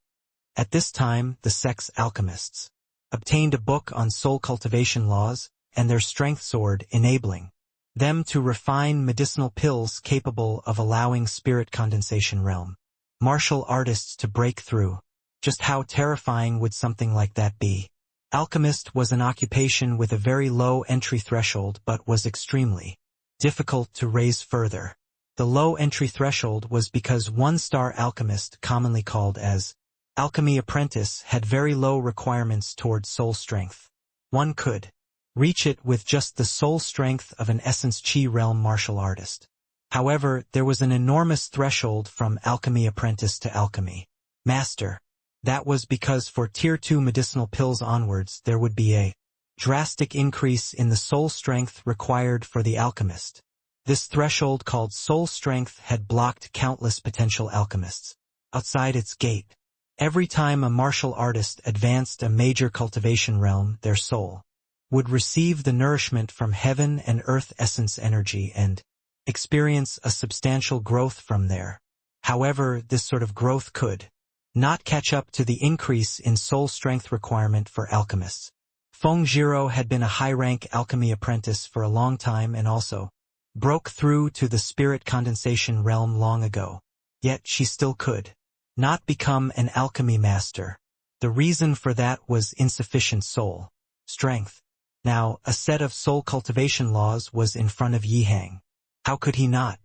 At this time, the sect's alchemists obtained a book on soul cultivation laws and their strength sword, enabling them to refine medicinal pills capable of allowing spirit condensation realm martial artists to break through. Just how terrifying would something like that be? Alchemist was an occupation with a very low entry threshold but was extremely difficult to raise further. The low entry threshold was because one-star alchemist, commonly called as alchemy apprentice, had very low requirements towards soul strength. One could reach it with just the soul strength of an essence chi realm martial artist. However, there was an enormous threshold from alchemy apprentice to alchemy master. That was because for tier 2 medicinal pills onwards there would be a drastic increase in the soul strength required for the alchemist. This threshold called soul strength had blocked countless potential alchemists outside its gate. Every time a martial artist advanced a major cultivation realm, their soul would receive the nourishment from heaven and earth essence energy and experience a substantial growth from there. However, this sort of growth could not catch up to the increase in soul strength requirement for alchemists. Feng Jiro had been a high-rank alchemy apprentice for a long time and also broke through to the spirit condensation realm long ago. Yet she still could not become an alchemy master. The reason for that was insufficient soul strength. Now, a set of soul cultivation laws was in front of Yi Hang. How could he not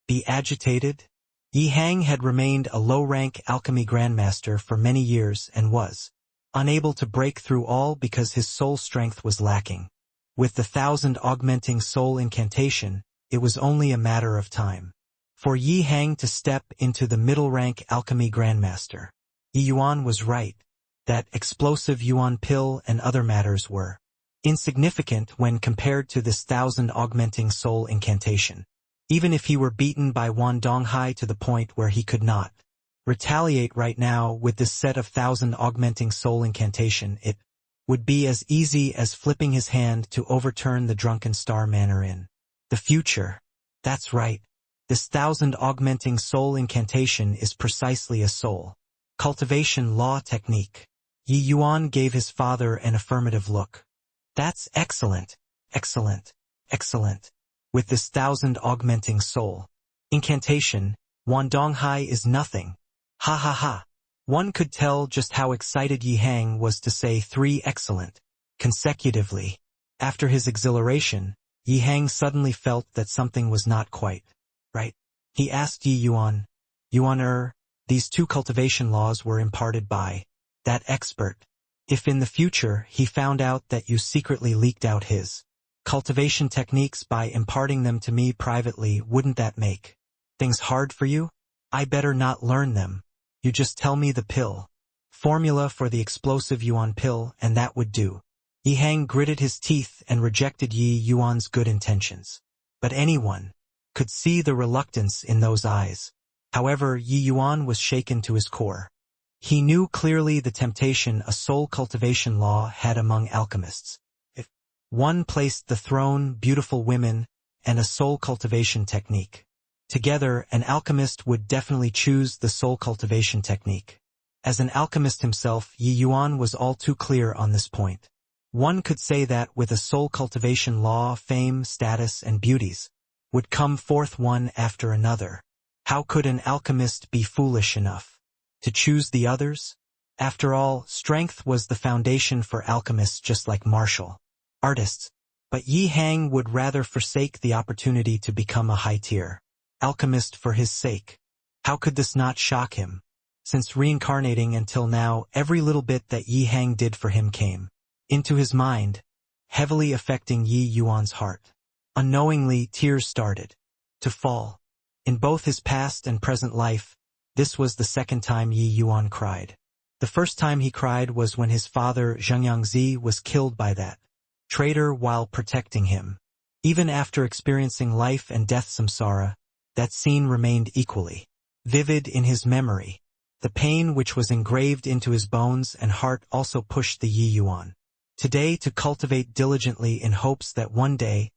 be agitated? Yi Hang had remained a low-rank alchemy grandmaster for many years and was unable to break through all because his soul strength was lacking. With the 1,000 augmenting soul incantation, it was only a matter of time for Yi Hang to step into the middle-rank alchemy grandmaster. Yi Yuan was right. That explosive Yuan pill and other matters were insignificant when compared to this 1,000 augmenting soul incantation. Even if he were beaten by Wan Donghai to the point where he could not retaliate right now with this set of 1,000 augmenting soul incantation, it would be as easy as flipping his hand to overturn the drunken star manor in the future. That's right. This 1,000 augmenting soul incantation is precisely a soul cultivation law technique. Yi Yuan gave his father an affirmative look. That's excellent, excellent, excellent. With this 1,000 augmenting soul incantation, Wan Donghai is nothing. Ha ha ha. One could tell just how excited Yi Hang was to say 3 excellent consecutively. After his exhilaration, Yi Hang suddenly felt that something was not quite right. He asked Yi Yuan, Yuan, these 2 cultivation laws were imparted by that expert. If in the future he found out that you secretly leaked out his cultivation techniques by imparting them to me privately, wouldn't that make things hard for you? I better not learn them. You just tell me the pill formula for the explosive Yuan pill and that would do. Yi Hang gritted his teeth and rejected Yi Yuan's good intentions. But anyone could see the reluctance in those eyes. However, Yi Yuan was shaken to his core. He knew clearly the temptation a soul cultivation law had among alchemists. One placed the throne, beautiful women, and a soul cultivation technique. Together, an alchemist would definitely choose the soul cultivation technique. As an alchemist himself, Yi Yuan was all too clear on this point. One could say that with a soul cultivation law, fame, status, and beauties would come forth one after another. How could an alchemist be foolish enough to choose the others? After all, strength was the foundation for alchemists just like martial artists. But Yi Hang would rather forsake the opportunity to become a high-tier alchemist for his sake. How could this not shock him? Since reincarnating until now, every little bit that Yi Hang did for him came into his mind, heavily affecting Yi Yuan's heart. Unknowingly, tears started to fall. In both his past and present life, this was the second time Yi Yuan cried. The first time he cried was when his father, Zhengyangzi, was killed by that traitor while protecting him. Even after experiencing life and death samsara, that scene remained equally vivid in his memory. The pain which was engraved into his bones and heart also pushed the Yi Yuan today to cultivate diligently in hopes that one day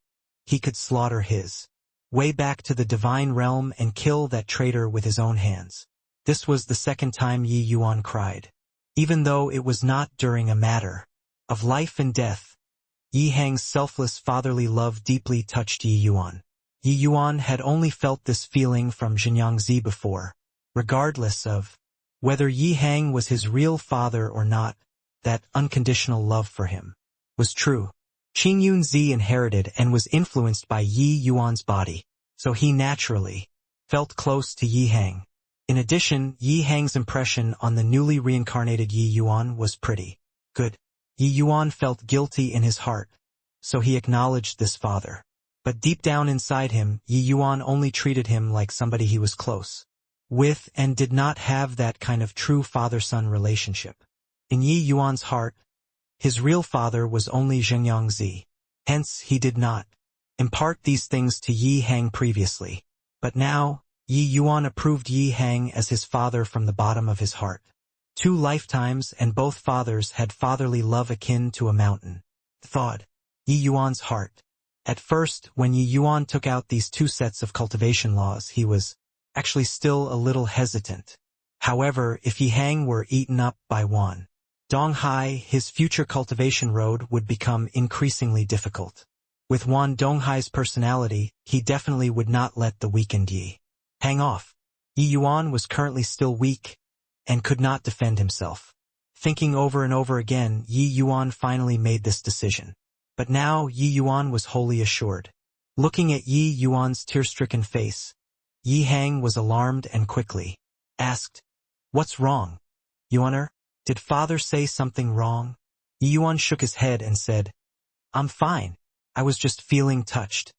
he could slaughter his way back to the divine realm and kill that traitor with his own hands. This was the second time Yi Yuan cried. Even though it was not during a matter of life and death, Yi Hang's selfless fatherly love deeply touched Yi Yuan. Yi Yuan had only felt this feeling from Zhengyangzi before. Regardless of whether Yi Hang was his real father or not, that unconditional love for him was true. Qin Yunzi inherited and was influenced by Yi Yuan's body, so he naturally felt close to Yi Hang. In addition, Yi Hang's impression on the newly reincarnated Yi Yuan was pretty good. Yi Yuan felt guilty in his heart, so he acknowledged this father. But deep down inside him, Yi Yuan only treated him like somebody he was close with and did not have that kind of true father-son relationship. In Yi Yuan's heart, his real father was only Zhengyangzi. Hence, he did not impart these things to Yi Hang previously. But now, Yi Yuan approved Yi Hang as his father from the bottom of his heart. 2 lifetimes and both fathers had fatherly love akin to a mountain. Thawed Yi Yuan's heart. At first, when Yi Yuan took out these 2 sets of cultivation laws, he was actually still a little hesitant. However, if Yi Hang were eaten up by Wan Donghai, his future cultivation road would become increasingly difficult. With Wan Donghai's personality, he definitely would not let the weakened Yi Hang off. Yi Yuan was currently still weak and could not defend himself. Thinking over and over again, Yi Yuan finally made this decision. But now Yi Yuan was wholly assured. Looking at Yi Yuan's tear-stricken face, Yi Hang was alarmed and quickly asked, "What's wrong, Yuaner? Did father say something wrong?" Yi Yuan shook his head and said, "I'm fine. I was just feeling touched.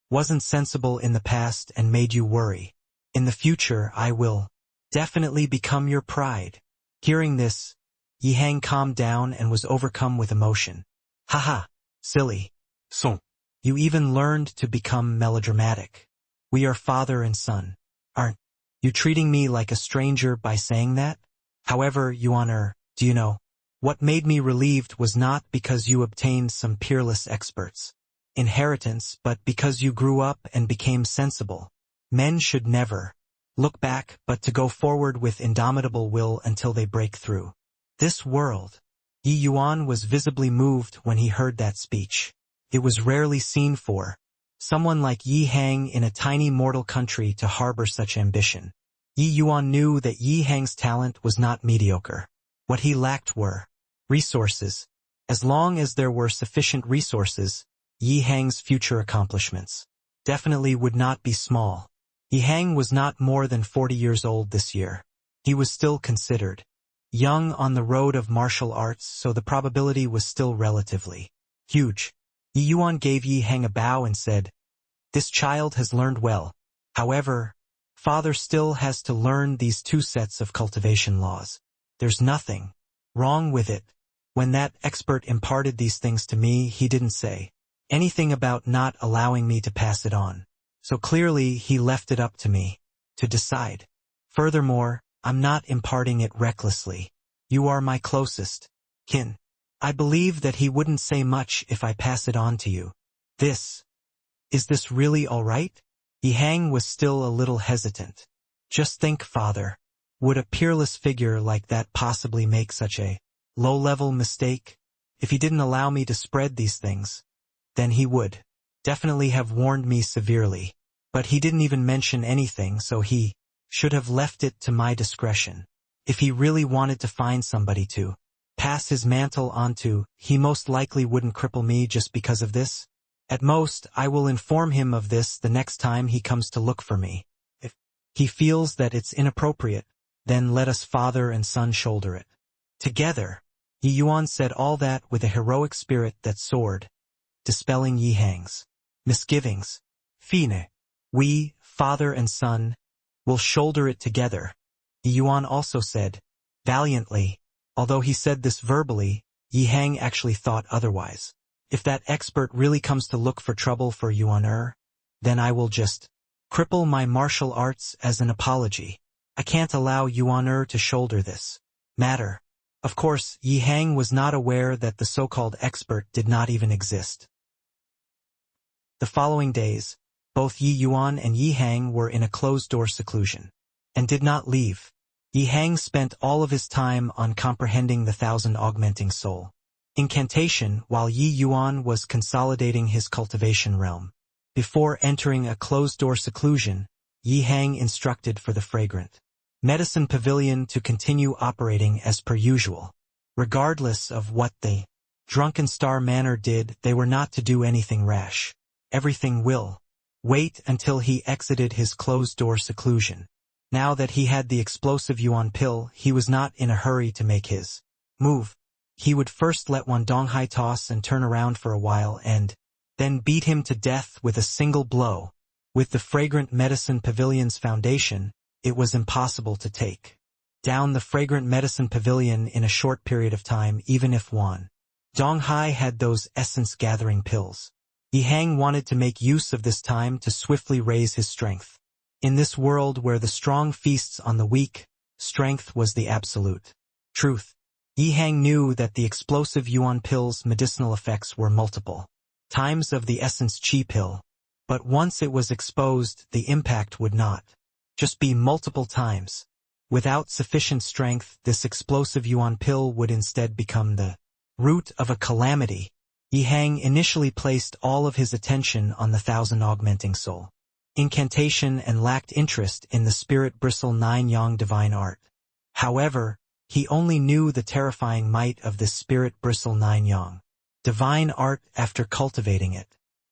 Wasn't sensible in the past and made you worry. In the future I will definitely become your pride." Hearing this, Yi Hang calmed down and was overcome with emotion. "Haha, silly. Son. You even learned to become melodramatic. We are father and son. Aren't you treating me like a stranger by saying that? However, Yuaner, do you know? What made me relieved was not because you obtained some peerless experts inheritance, but because you grew up and became sensible. Men should never look back, but to go forward with indomitable will until they break through this world." Yi Yuan was visibly moved when he heard that speech. It was rarely seen for someone like Yi Hang in a tiny mortal country to harbor such ambition. Yi Yuan knew that Yi Hang's talent was not mediocre. What he lacked were resources. As long as there were sufficient resources, Yi Hang's future accomplishments definitely would not be small. Yi Hang was not more than 40 years old this year. He was still considered young on the road of martial arts, so the probability was still relatively huge. Yi Yuan gave Yi Hang a bow and said, "This child has learned well. However, father still has to learn these 2 sets of cultivation laws. There's nothing wrong with it. When that expert imparted these things to me, he didn't say anything about not allowing me to pass it on. So clearly he left it up to me to decide. Furthermore, I'm not imparting it recklessly. You are my closest kin. I believe that he wouldn't say much if I pass it on to you. Is this really all right? Yihang was still a little hesitant. Just think, father. Would a peerless figure like that possibly make such a low-level mistake? If he didn't allow me to spread these things, then he would definitely have warned me severely. But he didn't even mention anything, so he should have left it to my discretion. If he really wanted to find somebody to pass his mantle on to, he most likely wouldn't cripple me just because of this. At most, I will inform him of this the next time he comes to look for me. If he feels that it's inappropriate, then let us father and son shoulder it together. Yi Yuan said all that with a heroic spirit that soared, dispelling Yihang's misgivings. Fine. We, father and son, will shoulder it together, Yi Yuan also said, valiantly. Although he said this verbally, Yihang actually thought otherwise. If that expert really comes to look for trouble for Yuan, then I will just cripple my martial arts as an apology. I can't allow Yuan to shoulder this matter. Of course, Yihang was not aware that the so-called expert did not even exist. The following days, both Yi Yuan and Yihang were in a closed-door seclusion, and did not leave. Yihang spent all of his time on comprehending the 1,000 augmenting soul incantation while Yi Yuan was consolidating his cultivation realm. Before entering a closed-door seclusion, Yihang instructed for the fragrant medicine pavilion to continue operating as per usual. Regardless of what the drunken star manor did, they were not to do anything rash. Everything will wait until he exited his closed-door seclusion. Now that he had the explosive Yuan pill, he was not in a hurry to make his move. He would first let Wan Donghai toss and turn around for a while and then beat him to death with a single blow. With the fragrant medicine pavilion's foundation, it was impossible to take down the fragrant medicine pavilion in a short period of time, even if Wan Donghai had those essence-gathering pills. Yihang wanted to make use of this time to swiftly raise his strength. In this world where the strong feasts on the weak, strength was the absolute truth. Yihang knew that the explosive Yuan pill's medicinal effects were multiple times of the essence chi pill, but once it was exposed, the impact would not just be multiple times. Without sufficient strength, this explosive Yuan pill would instead become the root of a calamity. Yihang initially placed all of his attention on the 1,000 augmenting soul incantation and lacked interest in the spirit bristle 9 yang divine art. However, he only knew the terrifying might of this spirit bristle 9 yang divine art after cultivating it.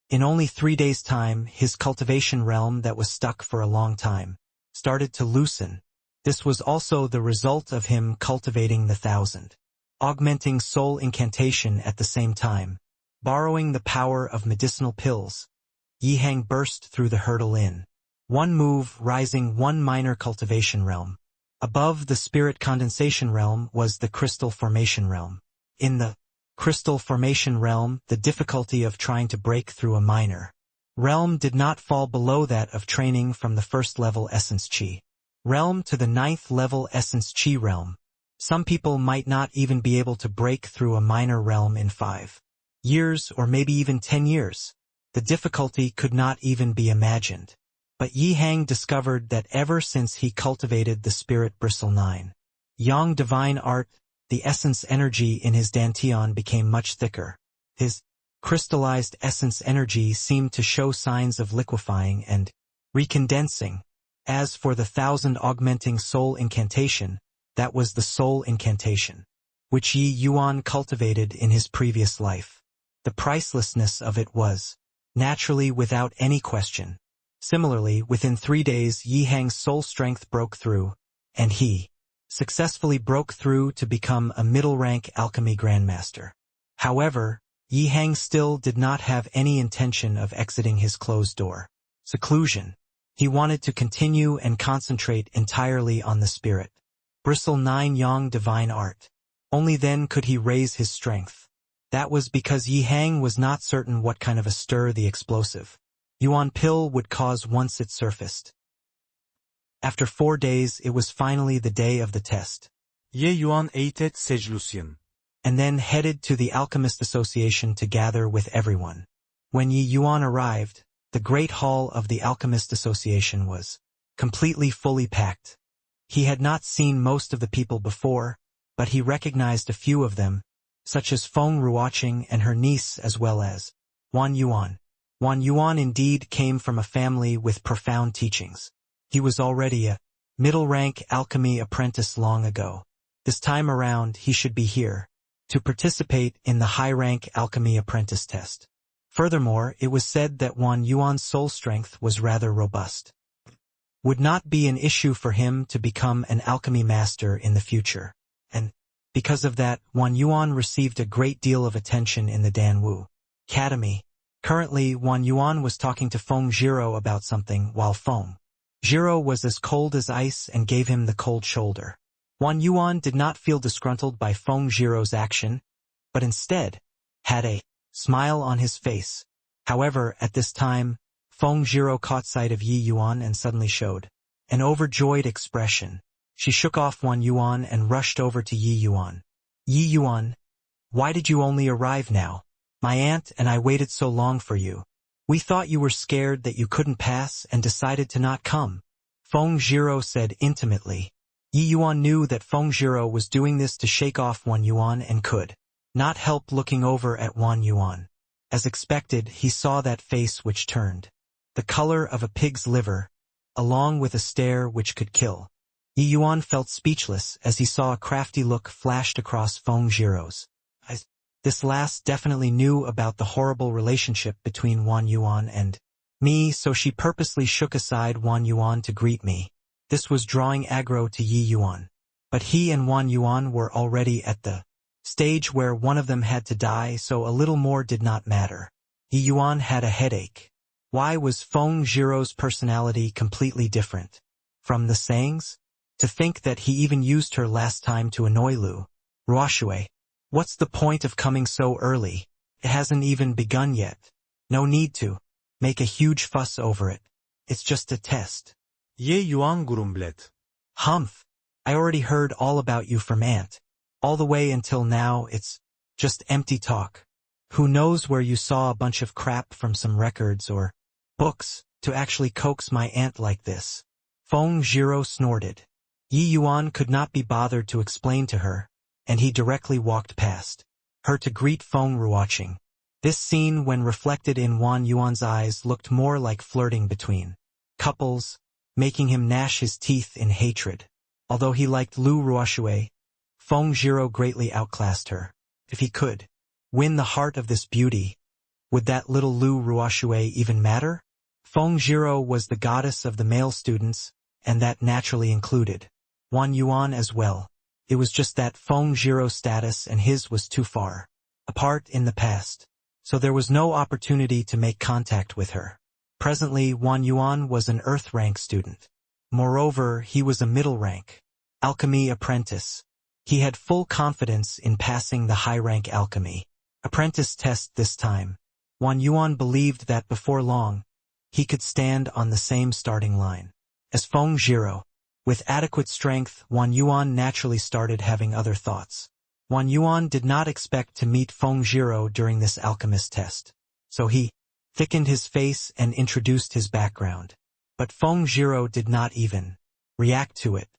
In only 3 days' time, his cultivation realm that was stuck for a long time started to loosen. This was also the result of him cultivating the 1,000 augmenting soul incantation at the same time. Borrowing the power of medicinal pills, Yihang burst through the hurdle in one move, rising 1 minor cultivation realm. Above the spirit condensation realm was the crystal formation realm. In the crystal formation realm, the difficulty of trying to break through a minor realm did not fall below that of training from the 1st level essence chi realm to the 9th level essence chi realm. Some people might not even be able to break through a minor realm in 5 years or maybe even 10 years. The difficulty could not even be imagined. But Yihang discovered that ever since he cultivated the spirit bristle 9 yang divine art, the essence energy in his dantian became much thicker. His crystallized essence energy seemed to show signs of liquefying and recondensing. As for the 1,000 augmenting soul incantation, that was the soul incantation, which Yi Yuan cultivated in his previous life. The pricelessness of it was naturally without any question. Similarly, within 3 days, Yihang's soul strength broke through, and he successfully broke through to become a middle-rank alchemy grandmaster. However, Yihang still did not have any intention of exiting his closed-door seclusion. He wanted to continue and concentrate entirely on the spirit bristle 9 yang divine art. Only then could he raise his strength. That was because Yihang was not certain what kind of a stir the explosive Yuan pill would cause once it surfaced. After 4 days, it was finally the day of the test. Ye Yuan eğitet seclusyen. and then headed to the Alchemist Association to gather with everyone. When Yi Yuan arrived, the Great Hall of the Alchemist Association was completely fully packed. He had not seen most of the people before, but he recognized a few of them, such as Feng Ruoqing and her niece as well as Wan Yuan. Wan Yuan indeed came from a family with profound teachings. He was already a middle-rank alchemy apprentice long ago. This time around he should be here to participate in the high-rank alchemy apprentice test. Furthermore, it was said that Wan Yuan's soul strength was rather robust. Would not be an issue for him to become an alchemy master in the future. And because of that, Wan Yuan received a great deal of attention in the Danwu Academy. Currently, Wan Yuan was talking to Feng Zhiro about something while Feng Zhiro was as cold as ice and gave him the cold shoulder. Wan Yuan did not feel disgruntled by Feng Zhiro's action, but instead had a smile on his face. However, at this time, Feng Zhiro caught sight of Yi Yuan and suddenly showed an overjoyed expression. She shook off Wan Yuan and rushed over to Yi Yuan. Yi Yuan, why did you only arrive now? My aunt and I waited so long for you. We thought you were scared that you couldn't pass and decided to not come. Feng Zhiro said intimately. Yi Yuan knew that Feng Zhiro was doing this to shake off Wan Yuan and could not help looking over at Wan Yuan. As expected, he saw that face which turned the color of a pig's liver, along with a stare which could kill. Yi Yuan felt speechless as he saw a crafty look flashed across Feng Zhiro's eyes. This last definitely knew about the horrible relationship between Wan Yuan and me, so she purposely shook aside Wan Yuan to greet me. This was drawing aggro to Yi Yuan. But he and Wan Yuan were already at the stage where one of them had to die, so a little more did not matter. Yi Yuan had a headache. Why was Feng Zhiro's personality completely different from the sayings? To think that he even used her last time to annoy Lu Ruoxue. What's the point of coming so early? It hasn't even begun yet. No need to make a huge fuss over it. It's just a test. Ye Yuan grumbled. Humph. I already heard all about you from Aunt. All the way until now it's just empty talk. Who knows where you saw a bunch of crap from some records or books to actually coax my aunt like this. Feng Zhiro snorted. Yi Yuan could not be bothered to explain to her, and he directly walked past her to greet Feng Ruoqing. This scene, when reflected in Wan Yuan's eyes, looked more like flirting between couples, making him gnash his teeth in hatred. Although he liked Lu Ruoxue, Feng Zhiro greatly outclassed her. If he could win the heart of this beauty, would that little Lu Ruoxue even matter? Feng Zhiro was the goddess of the male students, and that naturally included Wan Yuan as well. It was just that Feng Zhiro's status and his was too far apart in the past, so there was no opportunity to make contact with her. Presently, Wan Yuan was an earth-rank student. Moreover, he was a middle-rank alchemy apprentice. He had full confidence in passing the high-rank alchemy apprentice test this time. Wan Yuan believed that before long, he could stand on the same starting line as Feng Zhiro. With adequate strength, Wan Yuan naturally started having other thoughts. Wan Yuan did not expect to meet Feng Zhiro during this alchemist test, so he thickened his face and introduced his background. But Feng Zhiro did not even react to it.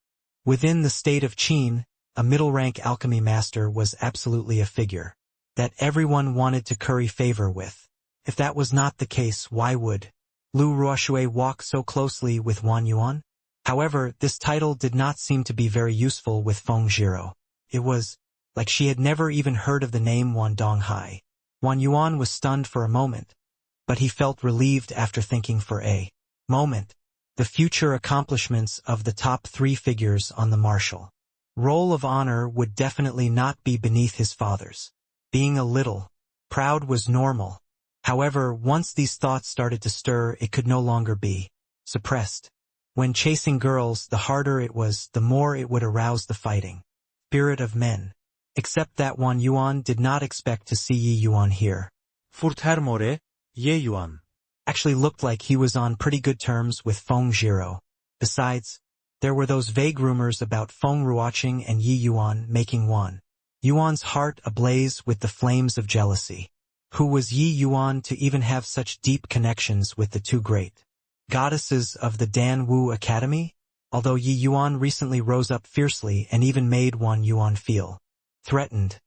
Within the state of Qin, a middle-rank alchemy master was absolutely a figure that everyone wanted to curry favor with. If that was not the case, why would Lu Ruoxue walk so closely with Wan Yuan? However, this title did not seem to be very useful with Feng Zhiro. It was like she had never even heard of the name Wan Donghai. Wan Yuan was stunned for a moment, but he felt relieved after thinking for a moment. The future accomplishments of the top 3 figures on the martial roll of honor would definitely not be beneath his father's. Being a little proud was normal. However, once these thoughts started to stir, it could no longer be suppressed. When chasing girls, the harder it was, the more it would arouse the fighting spirit of men. Except that Wan Yuan did not expect to see Yi Yuan here. Furt her more, Ye Yuan. Actually looked like he was on pretty good terms with Feng Zhiro. Besides, there were those vague rumors about Feng Ruoqing and Yi Yuan making Wan Yuan's heart ablaze with the flames of jealousy. Who was Yi Yuan to even have such deep connections with the two great goddesses of the Dan Wu Academy? Although Yi Yuan recently rose up fiercely and even made Wan Yuan feel threatened,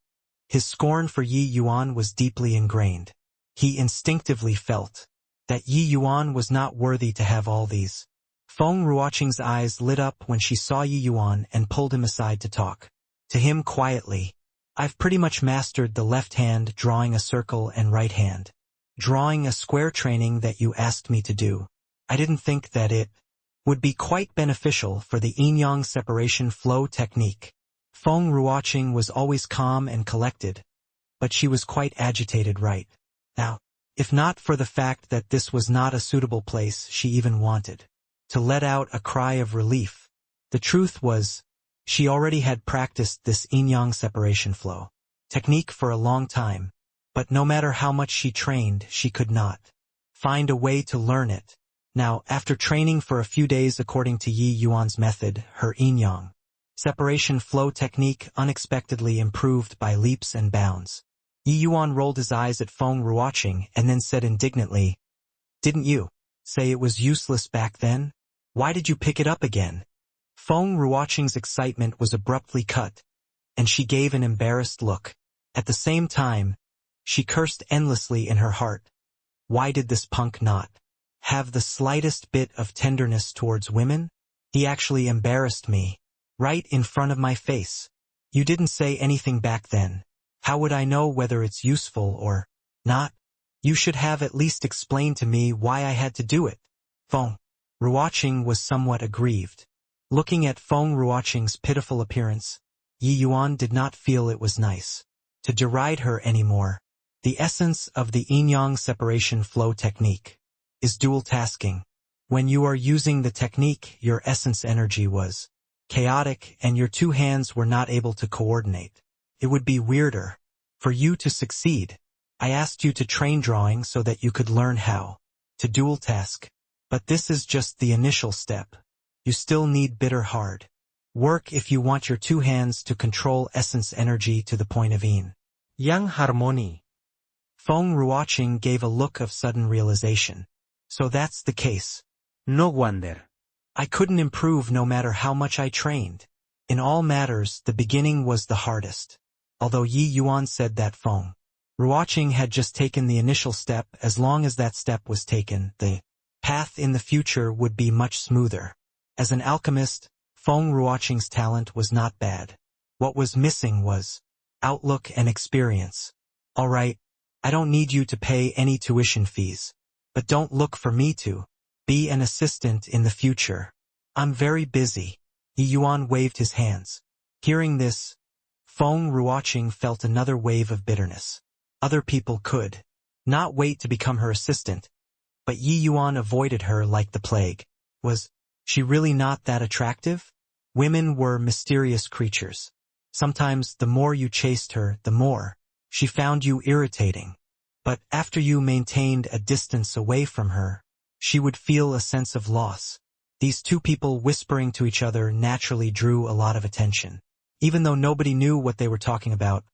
his scorn for Yi Yuan was deeply ingrained. He instinctively felt that Yi Yuan was not worthy to have all these. Feng Ruoqing's eyes lit up when she saw Yi Yuan and pulled him aside to talk to him quietly. I've pretty much mastered the left hand drawing a circle and right hand drawing a square training that you asked me to do. I didn't think that it would be quite beneficial for the yin-yang separation flow technique. Feng Ruoqing was always calm and collected, but she was quite agitated right now. If not for the fact that this was not a suitable place she even wanted to let out a cry of relief. The truth was, she already had practiced this yin-yang separation flow technique for a long time, but no matter how much she trained, she could not find a way to learn it. Now, after training for a few days according to Yi Yuan's method, her yin-yang separation flow technique unexpectedly improved by leaps and bounds. Yi Yuan rolled his eyes at Feng Ruoqing and then said indignantly, "Didn't you say it was useless back then? Why did you pick it up again?" Feng Ruoqing's excitement was abruptly cut, and she gave an embarrassed look. At the same time, she cursed endlessly in her heart. Why did this punk not have the slightest bit of tenderness towards women? He actually embarrassed me, right in front of my face. You didn't say anything back then. How would I know whether it's useful or not? You should have at least explained to me why I had to do it. Feng Ruoqing was somewhat aggrieved. Looking at Feng Ruoqing's pitiful appearance, Yi Yuan did not feel it was nice to deride her anymore. The essence of the yin-yang separation flow technique is dual tasking. When you are using the technique, your essence energy was chaotic and your two hands were not able to coordinate. It would be weirder for you to succeed. I asked you to train drawing so that you could learn how to dual task. But this is just the initial step. You still need bitter hard work if you want your two hands to control essence energy to the point of yin-yang harmony. Feng Ruoqing gave a look of sudden realization. So that's the case. No wonder. I couldn't improve no matter how much I trained. In all matters, the beginning was the hardest. Although Yi Yuan said that Feng Ruoqing had just taken the initial step, as long as that step was taken, the path in the future would be much smoother. As an alchemist, Feng Ruoqing's talent was not bad. What was missing was outlook and experience. All right, I don't need you to pay any tuition fees, but don't look for me to be an assistant in the future. I'm very busy. Yi Yuan waved his hands. Hearing this, Feng Ruoqing felt another wave of bitterness. Other people could not wait to become her assistant, but Yi Yuan avoided her like the plague. Was she really not that attractive? Women were mysterious creatures. Sometimes the more you chased her, the more she found you irritating. But after you maintained a distance away from her, she would feel a sense of loss. These two people whispering to each other naturally drew a lot of attention. Even though nobody knew what they were talking about,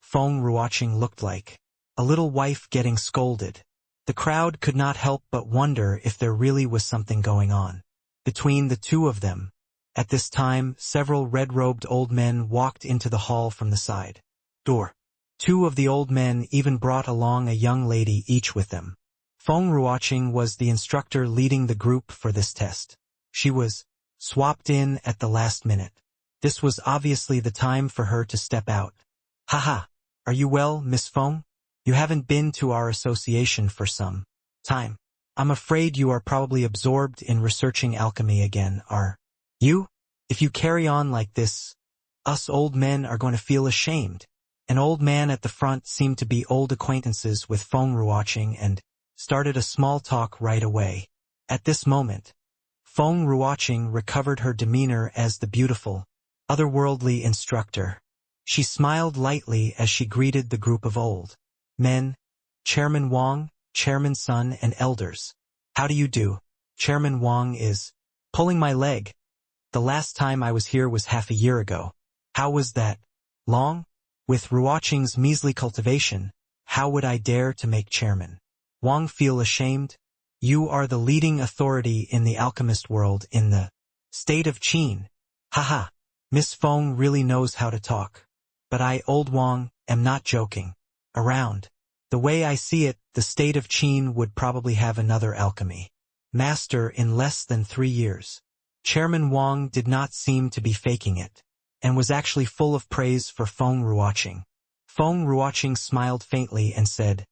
Feng Ruoqing looked like a little wife getting scolded. The crowd could not help but wonder if there really was something going on between the two of them. At this time, several red-robed old men walked into the hall from the side door. Two of the old men even brought along a young lady each with them. Feng Ruoqing was the instructor leading the group for this test. She was swapped in at the last minute. This was obviously the time for her to step out. Haha, are you well, Miss Feng? You haven't been to our association for some time. I'm afraid you are probably absorbed in researching alchemy again, are you? If you carry on like this, us old men are going to feel ashamed. An old man at the front seemed to be old acquaintances with Feng Ruoqing and started a small talk right away. At this moment, Feng Ruoqing recovered her demeanor as the beautiful, otherworldly instructor. She smiled lightly as she greeted the group of old men. Chairman Wang, Chairman Sun, and elders. How do you do? Chairman Wang is pulling my leg. The last time I was here was half a year ago. How was that? Long? With Ruoqing's measly cultivation, how would I dare to make chairman? Wang feel ashamed? You are the leading authority in the alchemist world in the state of Qin. Haha, Miss Feng really knows how to talk. But I, old Wang, am not joking. Around. The way I see it, the state of Qin would probably have another alchemy master in less than 3 years. Chairman Wang did not seem to be faking it, and was actually full of praise for Feng Ruoqing. Feng Ruoqing smiled faintly and said,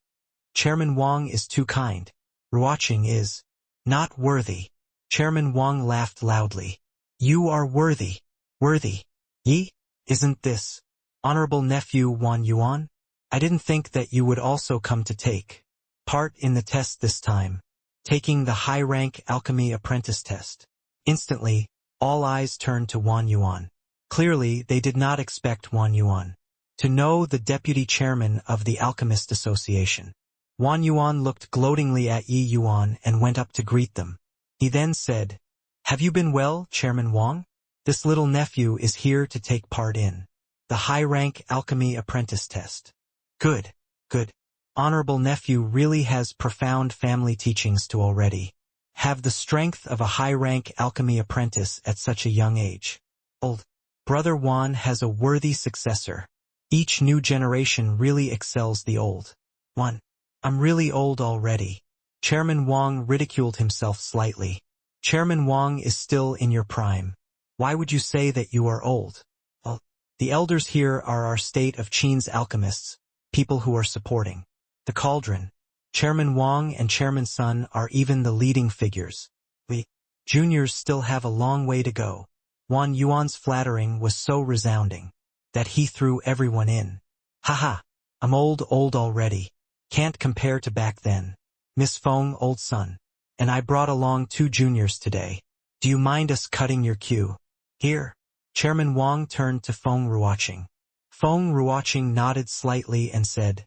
Chairman Wang is too kind. Ruoqing is not worthy. Chairman Wang laughed loudly. You are worthy. Worthy. Yi? Isn't this honorable nephew Wan Yuan? I didn't think that you would also come to take part in the test this time, taking the high-rank alchemy apprentice test. Instantly, all eyes turned to Wan Yuan. Clearly, they did not expect Wan Yuan to know the deputy chairman of the Alchemist Association. Wan Yuan looked gloatingly at Yi Yuan and went up to greet them. He then said, Have you been well, Chairman Wang? This little nephew is here to take part in the high-rank alchemy apprentice test. Good, good. Honorable nephew really has profound family teachings to already have the strength of a high-rank alchemy apprentice at such a young age. Old brother Wan has a worthy successor. Each new generation really excels the old one. I'm really old already. Chairman Wang ridiculed himself slightly. Chairman Wang is still in your prime. Why would you say that you are old? Well, the elders here are our state of Qin's alchemists, people who are supporting the cauldron. Chairman Wang and Chairman Sun are even the leading figures. We juniors still have a long way to go. Wan Yuan's flattering was so resounding that he threw everyone in. Haha, I'm old already. Can't compare to back then. Miss Feng, old son. And I brought along 2 juniors today. Do you mind us cutting your queue? Here. Chairman Wang turned to Feng Ruoqing. Feng Ruoqing nodded slightly and said,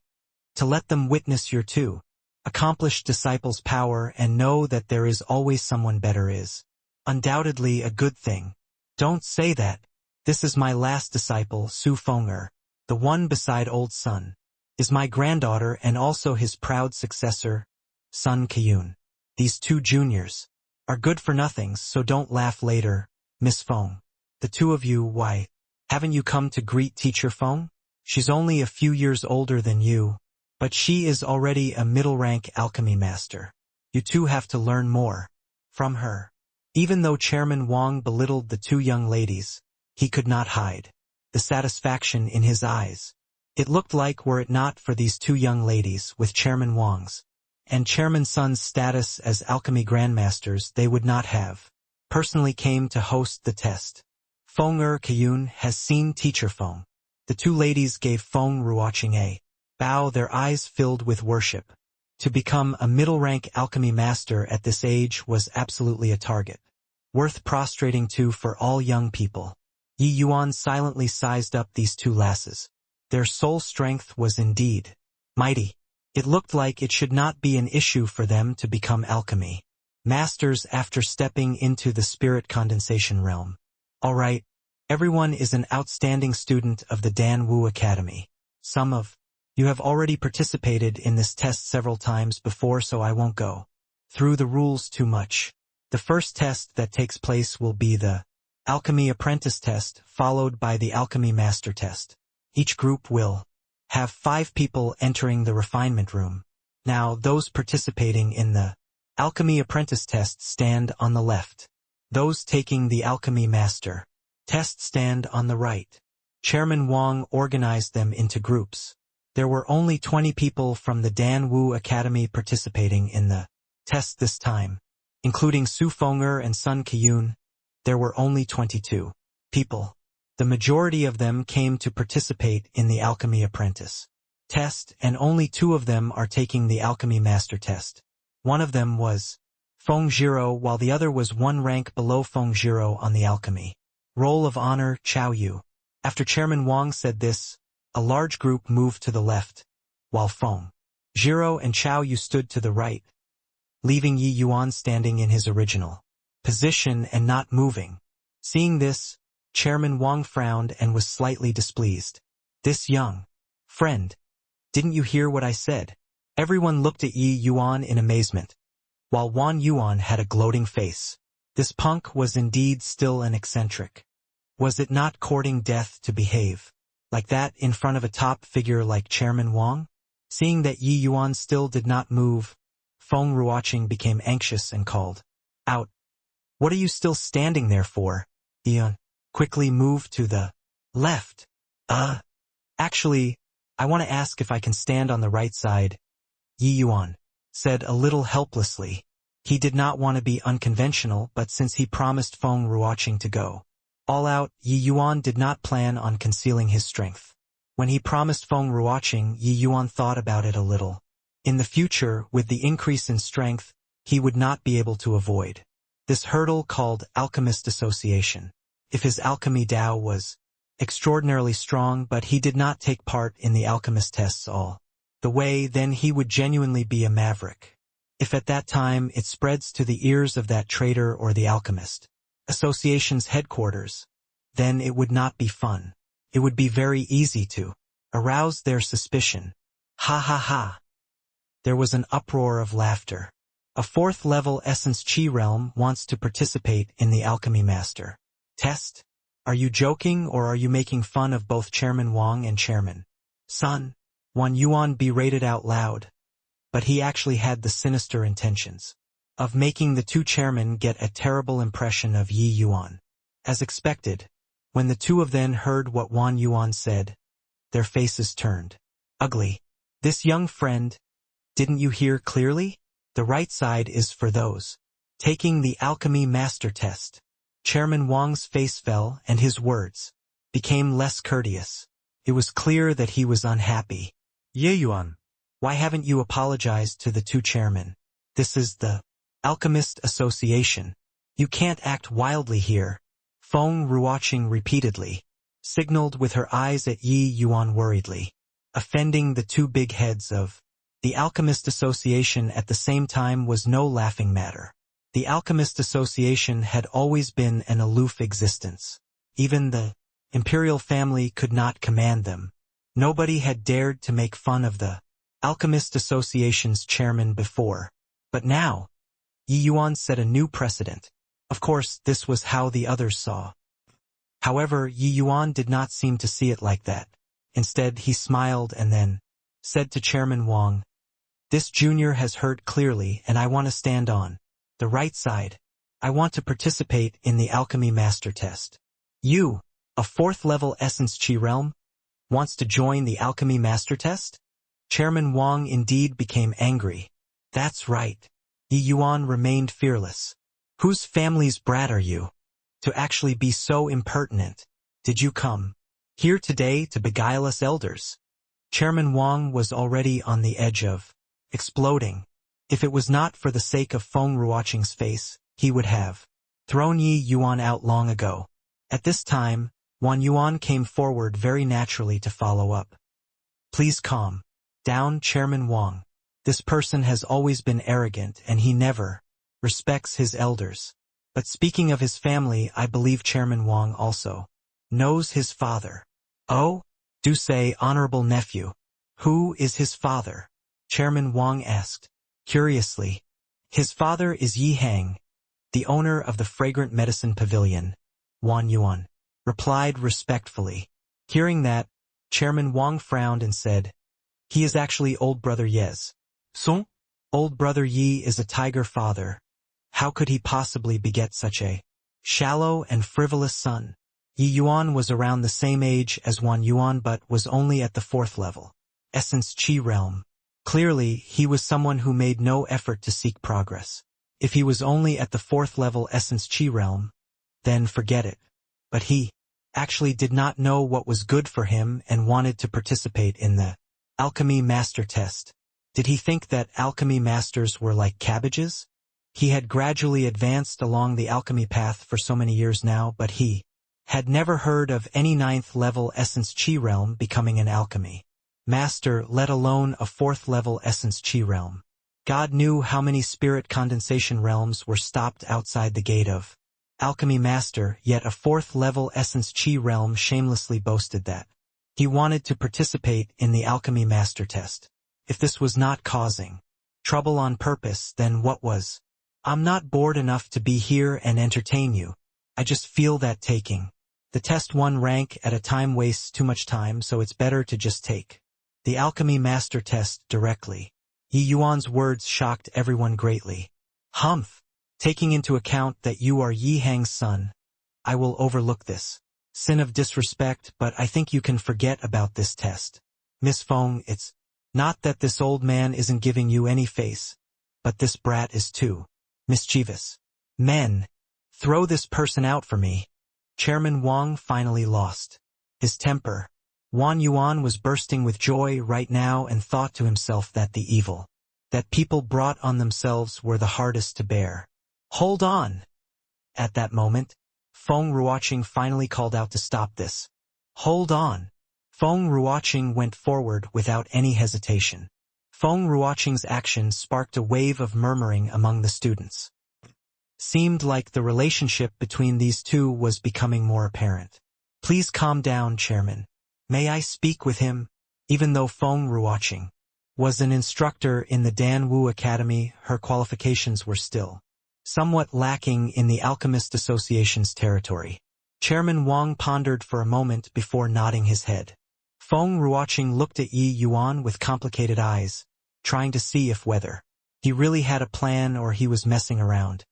To let them witness your 2 accomplished disciples' power and know that there is always someone better is undoubtedly a good thing. Don't say that. This is my last disciple, Su Fenger, the one beside old Sun, is my granddaughter and also his proud successor, Sun Keyun. These 2 juniors are good for nothings, so don't laugh later, Miss Feng. The 2 of you, why, haven't you come to greet Teacher Feng? She's only a few years older than you, but she is already a middle-rank alchemy master. You 2 have to learn more from her. Even though Chairman Wang belittled the 2 young ladies, he could not hide the satisfaction in his eyes. It looked like, were it not for these 2 young ladies with Chairman Wang's and Chairman Sun's status as alchemy grandmasters, they would not have personally came to host the test. Fenger Keyun has seen Teacher Feng. The 2 ladies gave Feng Ruoqing a bow, their eyes filled with worship. To become a middle-rank alchemy master at this age was absolutely a target worth prostrating to for all young people. Yi Yuan silently sized up these 2 lasses. Their soul strength was indeed mighty. It looked like it should not be an issue for them to become alchemy masters after stepping into the spirit condensation realm. All right, everyone is an outstanding student of the Dan Wu Academy. Some of you have already participated in this test several times before, so I won't go through the rules too much. The first test that takes place will be the Alchemy Apprentice Test, followed by the Alchemy Master Test. Each group will have 5 people entering the refinement room. Now, those participating in the Alchemy Apprentice Test stand on the left. Those taking the Alchemy Master Test stand on the right. Chairman Wang organized them into groups. There were only 20 people from the Dan Wu Academy participating in the test this time. Including Su Fenger and Sun Keyun, there were only 22 people. The majority of them came to participate in the Alchemy Apprentice Test, and only 2 of them are taking the Alchemy Master Test. One of them was Feng Zhiro, while the other was 1 rank below Feng Zhiro on the Alchemy Roll of Honor, Chao Yu. After Chairman Wang said this, a large group moved to the left, while Feng Zhiro and Chao Yu stood to the right, leaving Yi Yuan standing in his original position and not moving. Seeing this, Chairman Wang frowned and was slightly displeased. This young friend, didn't you hear what I said? Everyone looked at Yi Yuan in amazement, while Wan Yuan had a gloating face. This punk was indeed still an eccentric. Was it not courting death to behave like that in front of a top figure like Chairman Wang? Seeing that Yi Yuan still did not move, Feng Ruoqing became anxious and called out, "What are you still standing there for?" Yuan quickly moved to the left. Actually, I want to ask if I can stand on the right side," Yi Yuan said a little helplessly. He did not want to be unconventional, but since he promised Feng Ruoqing to go all out, Yi Yuan did not plan on concealing his strength. When he promised Feng Ruoqing, Yi Yuan thought about it a little. In the future, with the increase in strength, he would not be able to avoid this hurdle called Alchemist Association. If his alchemy Tao was extraordinarily strong, but he did not take part in the alchemist tests all the way, then he would genuinely be a maverick. If at that time it spreads to the ears of that traitor or the Alchemist Association's headquarters, then it would not be fun. It would be very easy to arouse their suspicion. Ha ha ha. There was an uproar of laughter. A fourth-level Essence Chi realm wants to participate in the Alchemy Master test? Are you joking, or are you making fun of both Chairman Wang and Chairman Sun? Wan Yuan berated out loud, but he actually had the sinister intentions of making the two chairmen get a terrible impression of Yi Yuan. As expected, when the two of them heard what Wan Yuan said, their faces turned ugly. "This young friend, didn't you hear clearly? The right side is for those taking the Alchemy Master test." Chairman Wang's face fell and his words became less courteous. It was clear that he was unhappy. Ye Yuan, "Why haven't you apologized to the two chairmen? This is the Alchemist Association. You can't act wildly here." Feng Ruoqing repeatedly signaled with her eyes at Yi Yuan worriedly. Offending the two big heads of the Alchemist Association at the same time was no laughing matter. The Alchemist Association had always been an aloof existence. Even the imperial family could not command them. Nobody had dared to make fun of the Alchemist Association's chairman before. But now, Yi Yuan set a new precedent. Of course, this was how the others saw. However, Yi Yuan did not seem to see it like that. Instead, he smiled and then said to Chairman Wang, "This junior has heard clearly, and I want to stand on the right side. I want to participate in the Alchemy Master test." "You, a fourth-level Essence Chi realm, wants to join the Alchemy Master test?" Chairman Wang indeed became angry. "That's right." Yi Yuan remained fearless. "Whose family's brat are you? To actually be so impertinent. Did you come here today to beguile us elders?" Chairman Wang was already on the edge of exploding. If it was not for the sake of Feng Ruoqing's face, he would have thrown Yi Yuan out long ago. At this time, Wan Yuan came forward very naturally to follow up. "Please calm down, Chairman Wang. This person has always been arrogant and he never respects his elders. But speaking of his family, I believe Chairman Wang also knows his father." "Oh? Do say, honorable nephew. Who is his father?" Chairman Wang asked curiously. "His father is Yi Hang, the owner of the Fragrant Medicine Pavilion," Wan Yuan replied respectfully. Hearing that, Chairman Wang frowned and said, "He is actually old brother Ye's son? Old brother Yi is a tiger father. How could he possibly beget such a shallow and frivolous son?" Yi Yuan was around the same age as Wan Yuan but was only at the fourth level Essence Chi realm. Clearly, he was someone who made no effort to seek progress. If he was only at the fourth level Essence Chi realm, then forget it. But he actually did not know what was good for him and wanted to participate in the Alchemy Master test. Did he think that alchemy masters were like cabbages? He had gradually advanced along the alchemy path for so many years now, but he had never heard of any ninth-level Essence Chi realm becoming an alchemy master, let alone a fourth-level Essence Chi realm. God knew how many spirit condensation realms were stopped outside the gate of Alchemy Master, yet a fourth-level Essence Chi realm shamelessly boasted that He wanted to participate in the alchemy master test. If this was not causing trouble on purpose, then what was? I'm not bored enough to be here and entertain you. I just feel that taking the test one rank at a time wastes too much time, so it's better to just take the alchemy master test directly. Yi Yuan's words shocked everyone greatly. Humph! Taking into account that you are Yi Hang's son, I will overlook this sin of disrespect, but I think you can forget about this test. Miss Feng, it's not that this old man isn't giving you any face, but this brat is too mischievous. Men, throw this person out for me. Chairman Wang finally lost his temper. Wan Yuan was bursting with joy right now and thought to himself that the evil that people brought on themselves were the hardest to bear. Hold on! At that moment, Feng Ruoqing finally called out to stop this. Hold on! Feng Ruoqing went forward without any hesitation. Feng Ruoqing's action sparked a wave of murmuring among the students. Seemed like the relationship between these two was becoming more apparent. Please calm down, Chairman. May I speak with him? Even though Feng Ruoqing was an instructor in the Dan Wu Academy, her qualifications were still somewhat lacking in the Alchemist Association's territory. Chairman Wang pondered for a moment before nodding his head. Feng Ruoqing looked at Yi Yuan with complicated eyes, trying to see if whether he really had a plan or he was messing around.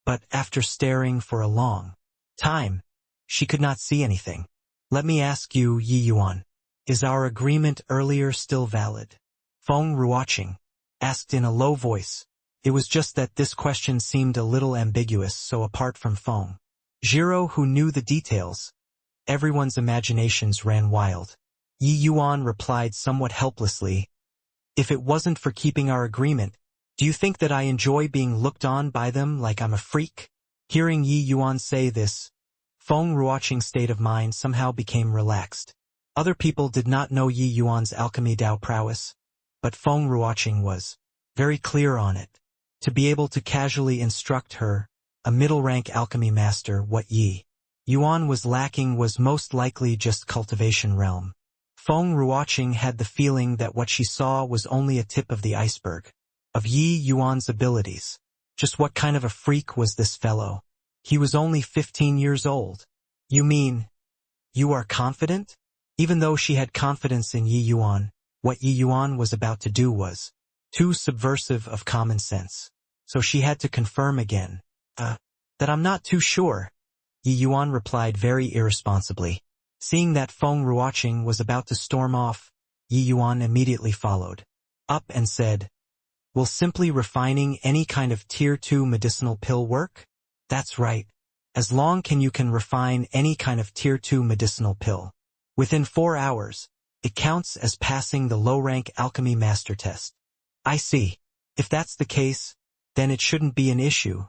But after staring for a long time, she could not see anything. Let me ask you, Yi Yuan, is our agreement earlier still valid? Feng Ruoqing asked in a low voice. It was just that this question seemed a little ambiguous, so apart from Feng Zhiro, who knew the details, everyone's imaginations ran wild. Yi Yuan replied somewhat helplessly, if it wasn't for keeping our agreement, do you think that I enjoy being looked on by them like I'm a freak? Hearing Yi Yuan say this, Feng Ruoqing's state of mind somehow became relaxed. Other people did not know Yi Yuan's alchemy Dao prowess, but Feng Ruoqing was very clear on it. To be able to casually instruct her, a middle-rank alchemy master, what Yi Yuan was lacking was most likely just cultivation realm. Feng Ruoqing had the feeling that what she saw was only a tip of the iceberg of Yi Yuan's abilities. Just what kind of a freak was this fellow? He was only 15 years old. You mean, you are confident? Even though she had confidence in Yi Yuan, what Yi Yuan was about to do was too subversive of common sense. So she had to confirm again. That I'm not too sure. Yi Yuan replied very irresponsibly. Seeing that Feng Ruoqing was about to storm off, Yi Yuan immediately followed up and said, will simply refining any kind of Tier 2 medicinal pill work? That's right. As long as you can refine any kind of Tier 2 medicinal pill within 4 hours, it counts as passing the low-rank alchemy master test. I see. If that's the case, then it shouldn't be an issue,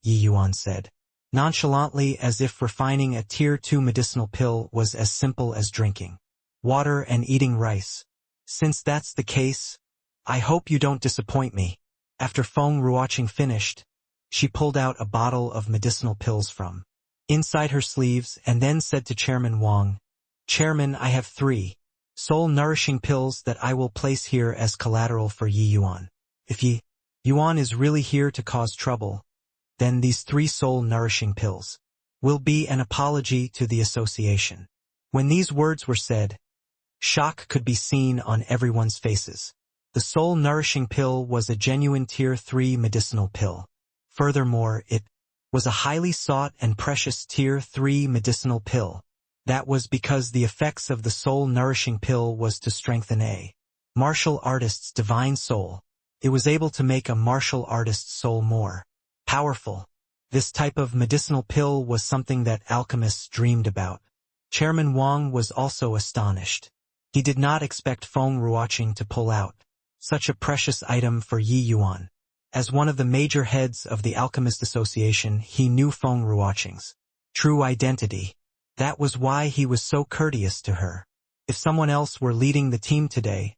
Yi Yuan said, nonchalantly, as if refining a Tier 2 medicinal pill was as simple as drinking water and eating rice. Since that's the case, I hope you don't disappoint me. After Feng Ruoqing finished, she pulled out a bottle of medicinal pills from inside her sleeves and then said to Chairman Wang, Chairman, I have 3 soul-nourishing pills that I will place here as collateral for Yi Yuan. If Yi Yuan is really here to cause trouble, then these 3 soul-nourishing pills will be an apology to the association. When these words were said, shock could be seen on everyone's faces. The soul-nourishing pill was a genuine Tier 3 medicinal pill. Furthermore, it was a highly sought and precious Tier 3 medicinal pill. That was because the effects of the soul-nourishing pill was to strengthen a martial artist's divine soul. It was able to make a martial artist's soul more powerful. This type of medicinal pill was something that alchemists dreamed about. Chairman Wang was also astonished. He did not expect Feng Ruoqing to pull out such a precious item for Yi Yuan. As one of the major heads of the Alchemist Association, he knew Feng Ruoqing's true identity. That was why he was so courteous to her. If someone else were leading the team today,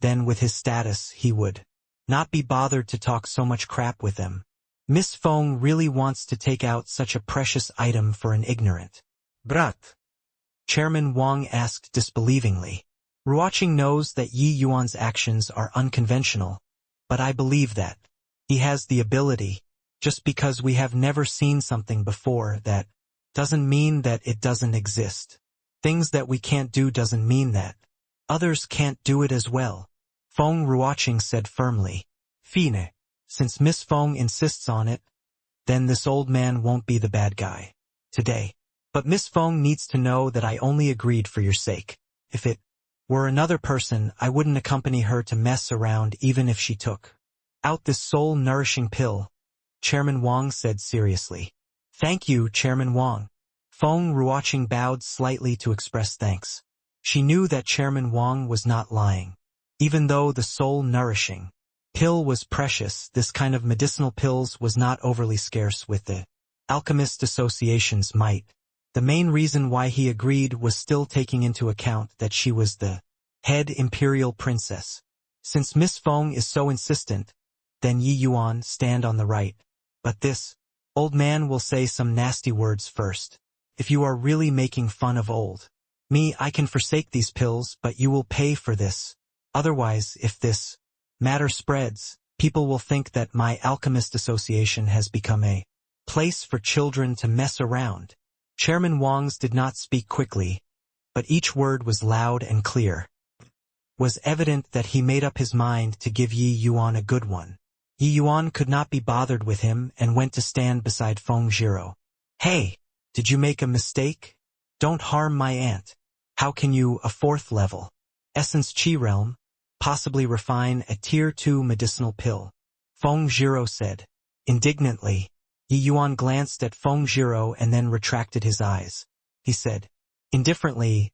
then with his status he would not be bothered to talk so much crap with them. Miss Feng really wants to take out such a precious item for an ignorant brat. Chairman Wang asked disbelievingly. Ruoqing knows that Yi Yuan's actions are unconventional, but I believe that he has the ability. Just because we have never seen something before, that doesn't mean that it doesn't exist. Things that we can't do doesn't mean that others can't do it as well. Feng Ruoqing said firmly. Fine. Since Miss Feng insists on it, then this old man won't be the bad guy today. But Miss Feng needs to know that I only agreed for your sake. If it were another person, I wouldn't accompany her to mess around even if she took out this soul-nourishing pill, Chairman Wang said seriously. Thank you, Chairman Wang. Feng Ruoqing bowed slightly to express thanks. She knew that Chairman Wang was not lying. Even though the soul-nourishing pill was precious, this kind of medicinal pills was not overly scarce with the Alchemist Association's might. The main reason why he agreed was still taking into account that she was the head imperial princess. Since Miss Feng is so insistent, then Yi Yuan stand on the right. But this old man will say some nasty words first. If you are really making fun of old me, I can forsake these pills, but you will pay for this. Otherwise, if this matter spreads, people will think that my Alchemist Association has become a place for children to mess around. Chairman Wang's did not speak quickly, but each word was loud and clear. It was evident that he made up his mind to give Yi Yuan a good one. Yi Yuan could not be bothered with him and went to stand beside Feng Zhiro. Hey, did you make a mistake? Don't harm my aunt. How can you, a 4th level Essence Qi realm, possibly refine a Tier 2 medicinal pill? Feng Zhiro said. Indignantly, Yi Yuan glanced at Feng Zhiro and then retracted his eyes. He said, indifferently,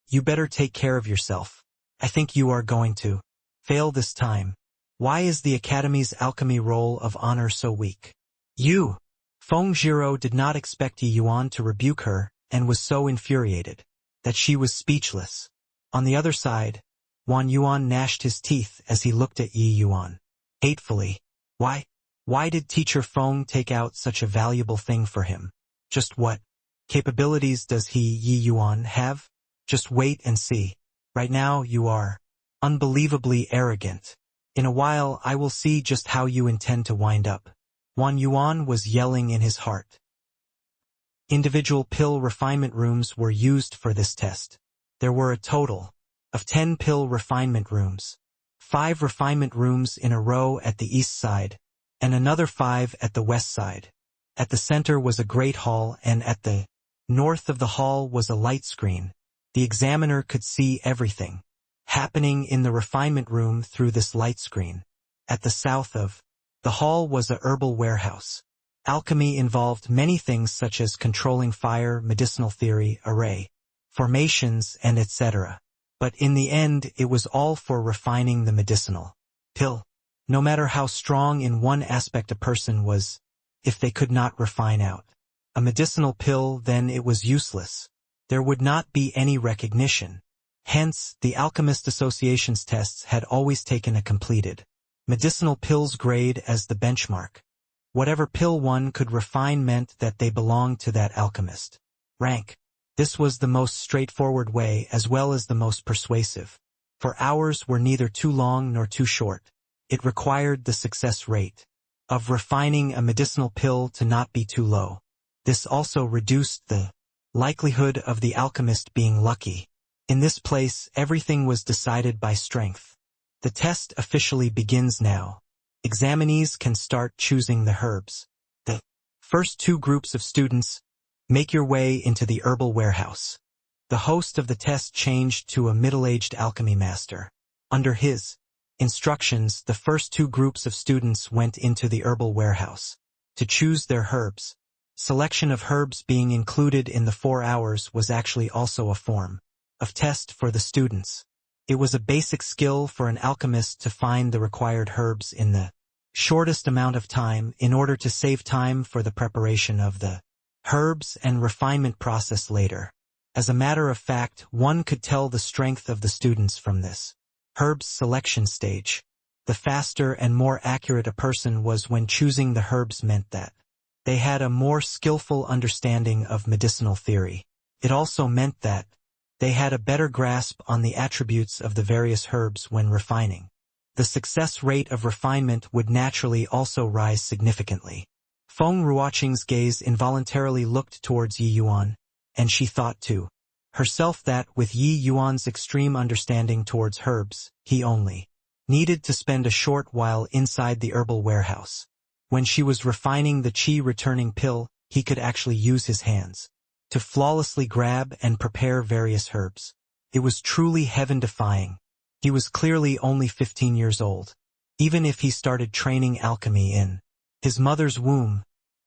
you better take care of yourself. I think you are going to fail this time. Why is the Academy's alchemy roll of honor so weak? Feng Zhiro did not expect Yi Yuan to rebuke her and was so infuriated that she was speechless. On the other side, Wan Yuan gnashed his teeth as he looked at Yi Yuan. Hatefully. Why did Teacher Feng take out such a valuable thing for him? Just what capabilities does Yi Yuan have? Just wait and see. Right now you are unbelievably arrogant. In a while I will see just how you intend to wind up. Wan Yuan was yelling in his heart. Individual pill refinement rooms were used for this test. There were a total of 10 pill refinement rooms. 5 refinement rooms in a row at the east side, and another 5 at the west side. At the center was a great hall, and at the north of the hall was a light screen. The examiner could see everything happening in the refinement room through this light screen. At the south of the hall was a herbal warehouse. Alchemy involved many things such as controlling fire, medicinal theory, array, formations, and etc. But in the end, it was all for refining the medicinal pill. No matter how strong in one aspect a person was, if they could not refine out a medicinal pill, then it was useless. There would not be any recognition. Hence, the Alchemist Association's tests had always taken a completed medicinal pills grade as the benchmark. Whatever pill one could refine meant that they belonged to that alchemist rank. This was the most straightforward way as well as the most persuasive. For hours were neither too long nor too short. It required the success rate of refining a medicinal pill to not be too low. This also reduced the likelihood of the alchemist being lucky. In this place, everything was decided by strength. The test officially begins now. Examinees can start choosing the herbs. The first 2 groups of students make your way into the herbal warehouse. The host of the test changed to a middle-aged alchemy master. Under his instructions, the first 2 groups of students went into the herbal warehouse to choose their herbs. Selection of herbs being included in the 4 hours was actually also a form of test for the students. It was a basic skill for an alchemist to find the required herbs in the shortest amount of time in order to save time for the preparation of the herbs and refinement process later. As a matter of fact, one could tell the strength of the students from this herbs selection stage. The faster and more accurate a person was when choosing the herbs meant that they had a more skillful understanding of medicinal theory. It also meant that They had a better grasp on the attributes of the various herbs when refining. The success rate of refinement would naturally also rise significantly. Feng Ruoqing's gaze involuntarily looked towards Yi Yuan, and she thought to herself that with Yi Yuan's extreme understanding towards herbs, he only needed to spend a short while inside the herbal warehouse. When she was refining the qi-returning pill, he could actually use his hands to flawlessly grab and prepare various herbs. It was truly heaven-defying. He was clearly only 15 years old. Even if he started training alchemy in his mother's womb,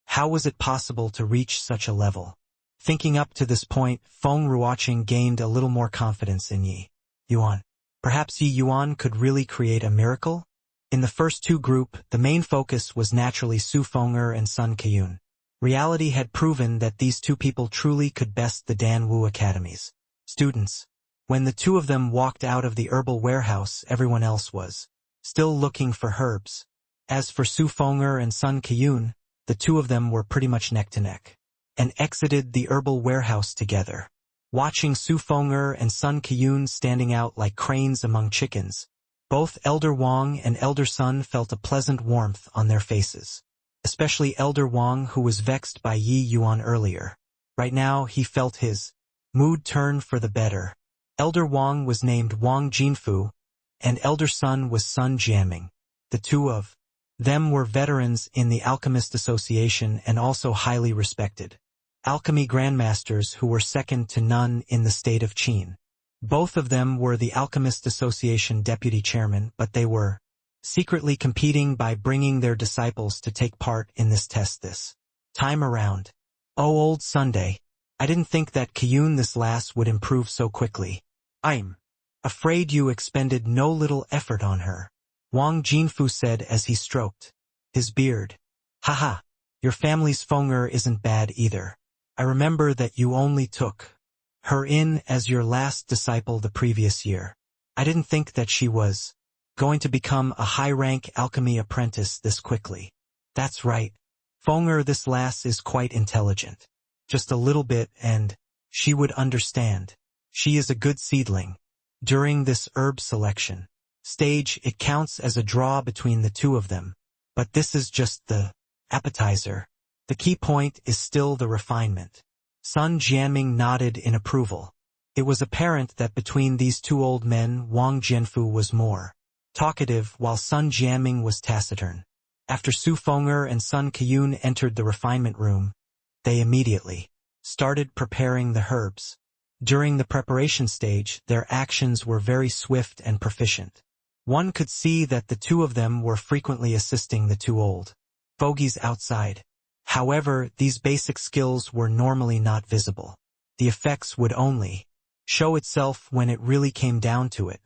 how was it possible to reach such a level? Thinking up to this point, Feng Ruoqing gained a little more confidence in Yi Yuan. Perhaps Yi Yuan could really create a miracle? In the first two group, the main focus was naturally Su Feng'er and Sun Keyun. Reality had proven that these two people truly could best the Dan Wu Academy's students. When the two of them walked out of the herbal warehouse, everyone else was still looking for herbs. As for Su Feng'er and Sun Keyun, the two of them were pretty much neck to neck, and exited the herbal warehouse together. Watching Su Feng'er and Sun Keyun standing out like cranes among chickens, both Elder Wang and Elder Sun felt a pleasant warmth on their faces. Especially Elder Wang, who was vexed by Yi Yuan earlier. Right now, he felt his mood turn for the better. Elder Wang was named Wang Jinfu, and Elder Sun was Sun Jiaming. The two of them were veterans in the Alchemist Association and also highly respected alchemy grandmasters who were second to none in the state of Qin. Both of them were the Alchemist Association deputy chairman, but they were secretly competing by bringing their disciples to take part in this test this time around. Oh, old Sunday, I didn't think that Keyun this last would improve so quickly. I'm afraid you expended no little effort on her, Wang Jinfu said as he stroked his beard. Haha, your family's Feng'er isn't bad either. I remember that you only took her in as your last disciple the previous year. I didn't think that she was going to become a high-rank alchemy apprentice this quickly. That's right. Feng'er this lass is quite intelligent. Just a little bit and she would understand. She is a good seedling. During this herb selection stage, it counts as a draw between the two of them. But this is just the appetizer. The key point is still the refinement. Sun Jianming nodded in approval. It was apparent that between these two old men, Wang Jianfu was more talkative while Sun Jianming was taciturn. After Su Feng'er and Sun Keyun entered the refinement room, they immediately started preparing the herbs. During the preparation stage, their actions were very swift and proficient. One could see that the two of them were frequently assisting the two old fogies outside. However, these basic skills were normally not visible. The effects would only show itself when it really came down to it.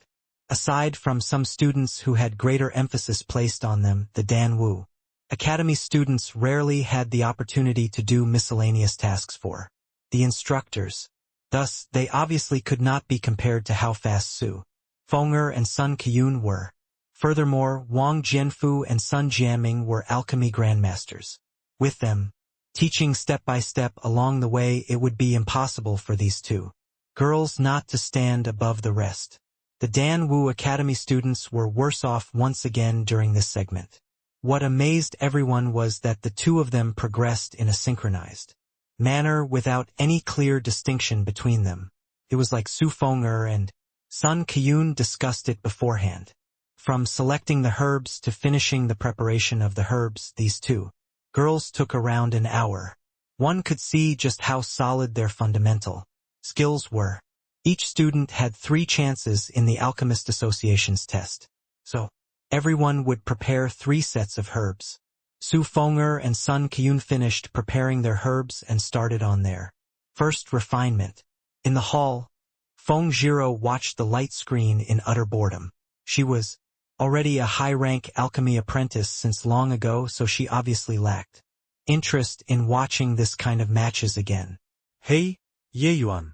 Aside from some students who had greater emphasis placed on them, the Dan Wu Academy students rarely had the opportunity to do miscellaneous tasks for the instructors. Thus, they obviously could not be compared to how fast Su Feng'er and Sun Keyun were. Furthermore, Wang Jianfu and Sun Jiaming were alchemy grandmasters. With them teaching step by step along the way, it would be impossible for these two girls not to stand above the rest. The Dan Wu Academy students were worse off once again during this segment. What amazed everyone was that the two of them progressed in a synchronized manner without any clear distinction between them. It was like Su Feng'er and Sun Keyun discussed it beforehand. From selecting the herbs to finishing the preparation of the herbs, these two girls took around an hour. One could see just how solid their fundamental skills were. Each student had 3 chances in the Alchemist Association's test. So, everyone would prepare 3 sets of herbs. Su Feng'er and Sun Keyun finished preparing their herbs and started on their first refinement. In the hall, Feng Jiro watched the light screen in utter boredom. She was already a high-rank alchemy apprentice since long ago, so she obviously lacked interest in watching this kind of matches again. Hey, Ye Yuan.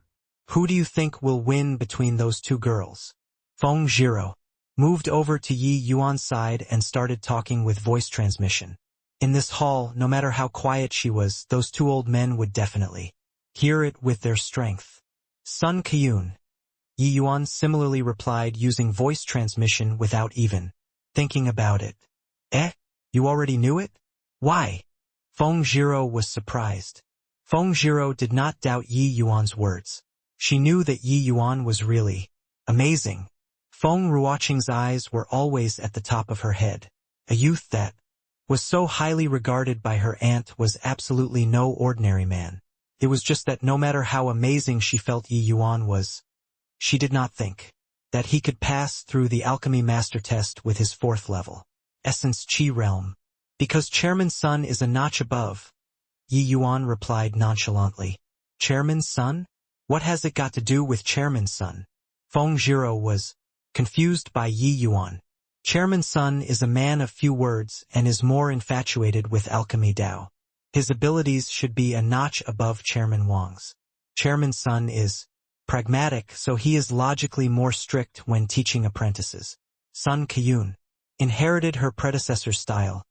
Who do you think will win between those two girls? Feng Jiro moved over to Yi Yuan's side and started talking with voice transmission. In this hall, no matter how quiet she was, those two old men would definitely hear it with their strength. Sun Keyun, Yi Yuan similarly replied using voice transmission without even thinking about it. Eh? You already knew it? Why? Feng Zhiro was surprised. Feng Zhiro did not doubt Yi Yuan's words. She knew that Yi Yuan was really amazing. Feng Ruoqing's eyes were always at the top of her head. A youth that was so highly regarded by her aunt was absolutely no ordinary man. It was just that no matter how amazing she felt Yi Yuan was, she did not think that he could pass through the alchemy master test with his 4th level essence Qi realm. Because Chairman's son is a notch above, Yi Yuan replied nonchalantly. Chairman's son? What has it got to do with Chairman's son? Feng Zhiro was confused by Yi Yuan. Chairman's son is a man of few words and is more infatuated with alchemy Dao. His abilities should be a notch above Chairman Wang's. Chairman's son is pragmatic, so he is logically more strict when teaching apprentices. Sun Kiyun inherited her predecessor's style,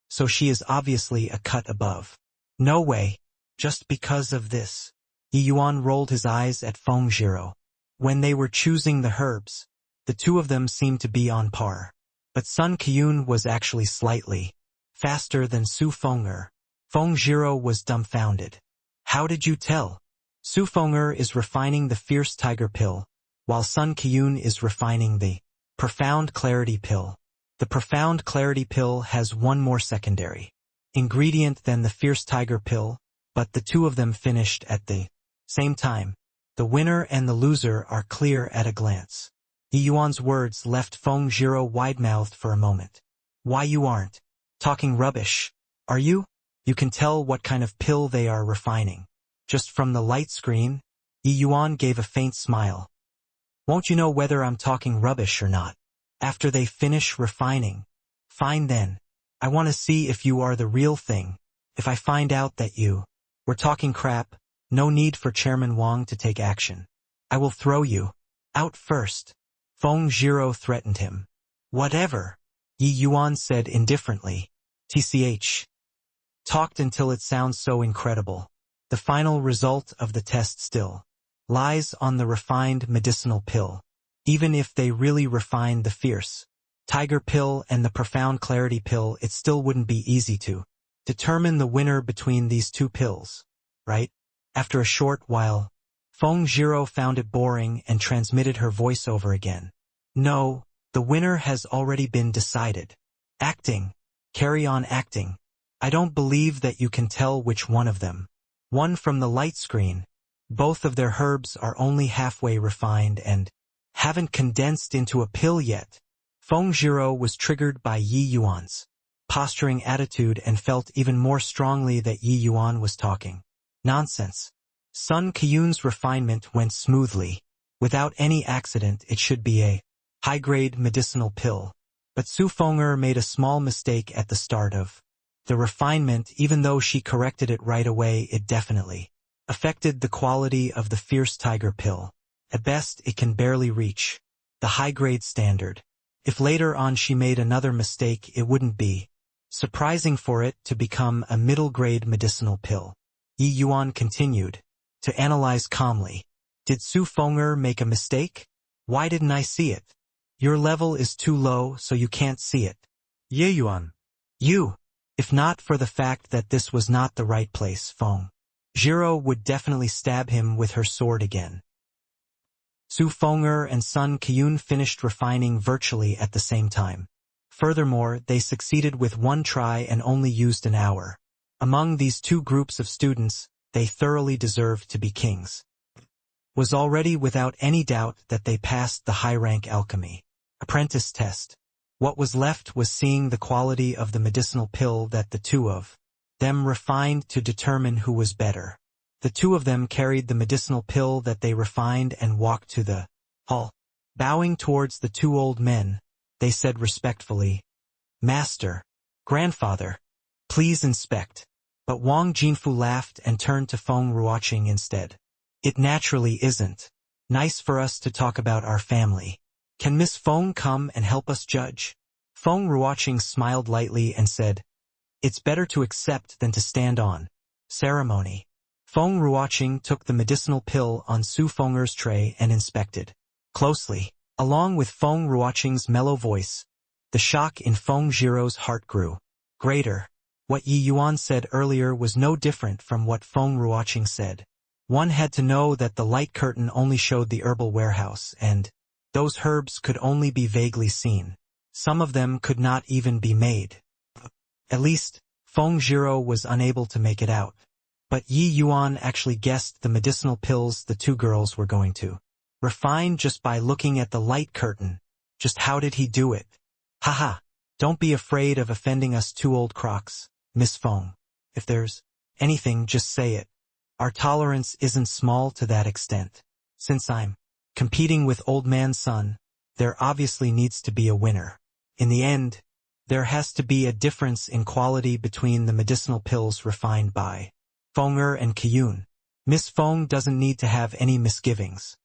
so she is obviously a cut above. No way. Just because of this. Yi Yuan rolled his eyes at Feng Zhiro. When they were choosing the herbs, the two of them seemed to be on par. But Sun Kiyun was actually slightly faster than Su Feng'er. Feng Zhiro was dumbfounded. How did you tell? Su Feng'er is refining the Fierce Tiger Pill, while Sun Kiyun is refining the Profound Clarity Pill. The Profound Clarity Pill has one more secondary ingredient than the Fierce Tiger Pill, but the two of them finished at the same time. The winner and the loser are clear at a glance. Yi Yuan's words left Feng Zhiro wide-mouthed for a moment. Why you aren't talking rubbish, are you? You can tell what kind of pill they are refining. Just from the light screen? Yi Yuan gave a faint smile. Won't you know whether I'm talking rubbish or not? After they finish refining. Fine then. I want to see if you are the real thing. If I find out that you were talking crap, no need for Chairman Wang to take action. I will throw you out first. Feng Zhiro threatened him. Whatever, Yi Yuan said indifferently. TCH. Talked until it sounds so incredible. The final result of the test still lies on the refined medicinal pill. Even if they really refined the Fierce Tiger Pill and the Profound Clarity Pill, it still wouldn't be easy to determine the winner between these two pills, right? After a short while, Feng Zhiro found it boring and transmitted her voiceover again. No, the winner has already been decided. Acting. Carry on acting. I don't believe that you can tell which one of them. One from the light screen. Both of their herbs are only halfway refined and haven't condensed into a pill yet. Feng Zhiro was triggered by Yi Yuan's posturing attitude and felt even more strongly that Yi Yuan was talking nonsense. Sun Kiyun's refinement went smoothly. Without any accident, it should be a high-grade medicinal pill. But Su Feng'er made a small mistake at the start of the refinement. Even though she corrected it right away, it definitely affected the quality of the Fierce Tiger Pill. At best, it can barely reach the high-grade standard. If later on she made another mistake, it wouldn't be surprising for it to become a middle-grade medicinal pill. Yi Yuan continued to analyze calmly. Did Su Feng'er make a mistake? Why didn't I see it? Your level is too low, so you can't see it. Ye Yuan. You. If not for the fact that this was not the right place, Feng Zhiro would definitely stab him with her sword again. Su Feng'er and Sun Kiyun finished refining virtually at the same time. Furthermore, they succeeded with one try and only used an hour. Among these two groups of students, they thoroughly deserved to be kings. Was already without any doubt that they passed the high-rank alchemy apprentice test. What was left was seeing the quality of the medicinal pill that the two of them refined to determine who was better. The two of them carried the medicinal pill that they refined and walked to the hall. Bowing towards the two old men, they said respectfully, Master, Grandfather, please inspect. But Wang Jinfu laughed and turned to Feng Ruoqing instead. It naturally isn't nice for us to talk about our family. Can Miss Feng come and help us judge? Feng Ruoqing smiled lightly and said, It's better to accept than to stand on ceremony. Feng Ruoqing took the medicinal pill on Su Feng'er's tray and inspected closely. Along with Feng Ruoqing's mellow voice, the shock in Feng Jiro's heart grew greater. What Yi Yuan said earlier was no different from what Feng Ruoqing said. One had to know that the light curtain only showed the herbal warehouse, and those herbs could only be vaguely seen. Some of them could not even be made. At least, Feng Jiro was unable to make it out. But Yi Yuan actually guessed the medicinal pills the two girls were going to refine just by looking at the light curtain. Just how did he do it? Haha, don't be afraid of offending us two old crocs, Miss Feng. If there's anything, just say it. Our tolerance isn't small to that extent. Since I'm competing with old man Sun, there obviously needs to be a winner. In the end, there has to be a difference in quality between the medicinal pills refined by Fenger and Qiyun. Miss Feng doesn't need to have any misgivings.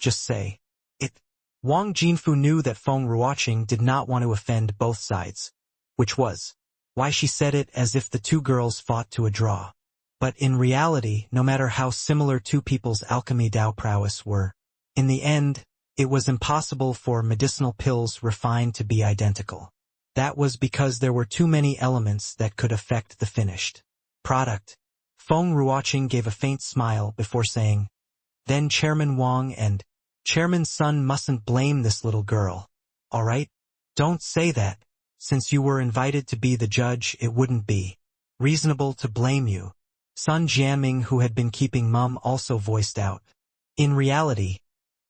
Just say it. Wang Jinfu knew that Feng Ruoqing did not want to offend both sides, which was why she said it as if the two girls fought to a draw. But in reality, no matter how similar two people's alchemy Dao prowess were, in the end, it was impossible for medicinal pills refined to be identical. That was because there were too many elements that could affect the finished product. Feng Ruoqing gave a faint smile before saying, "Then Chairman Wang and Chairman Sun mustn't blame this little girl. All right? Don't say that. Since you were invited to be the judge, it wouldn't be reasonable to blame you." Sun Jianming, who had been keeping mum, also voiced out. In reality,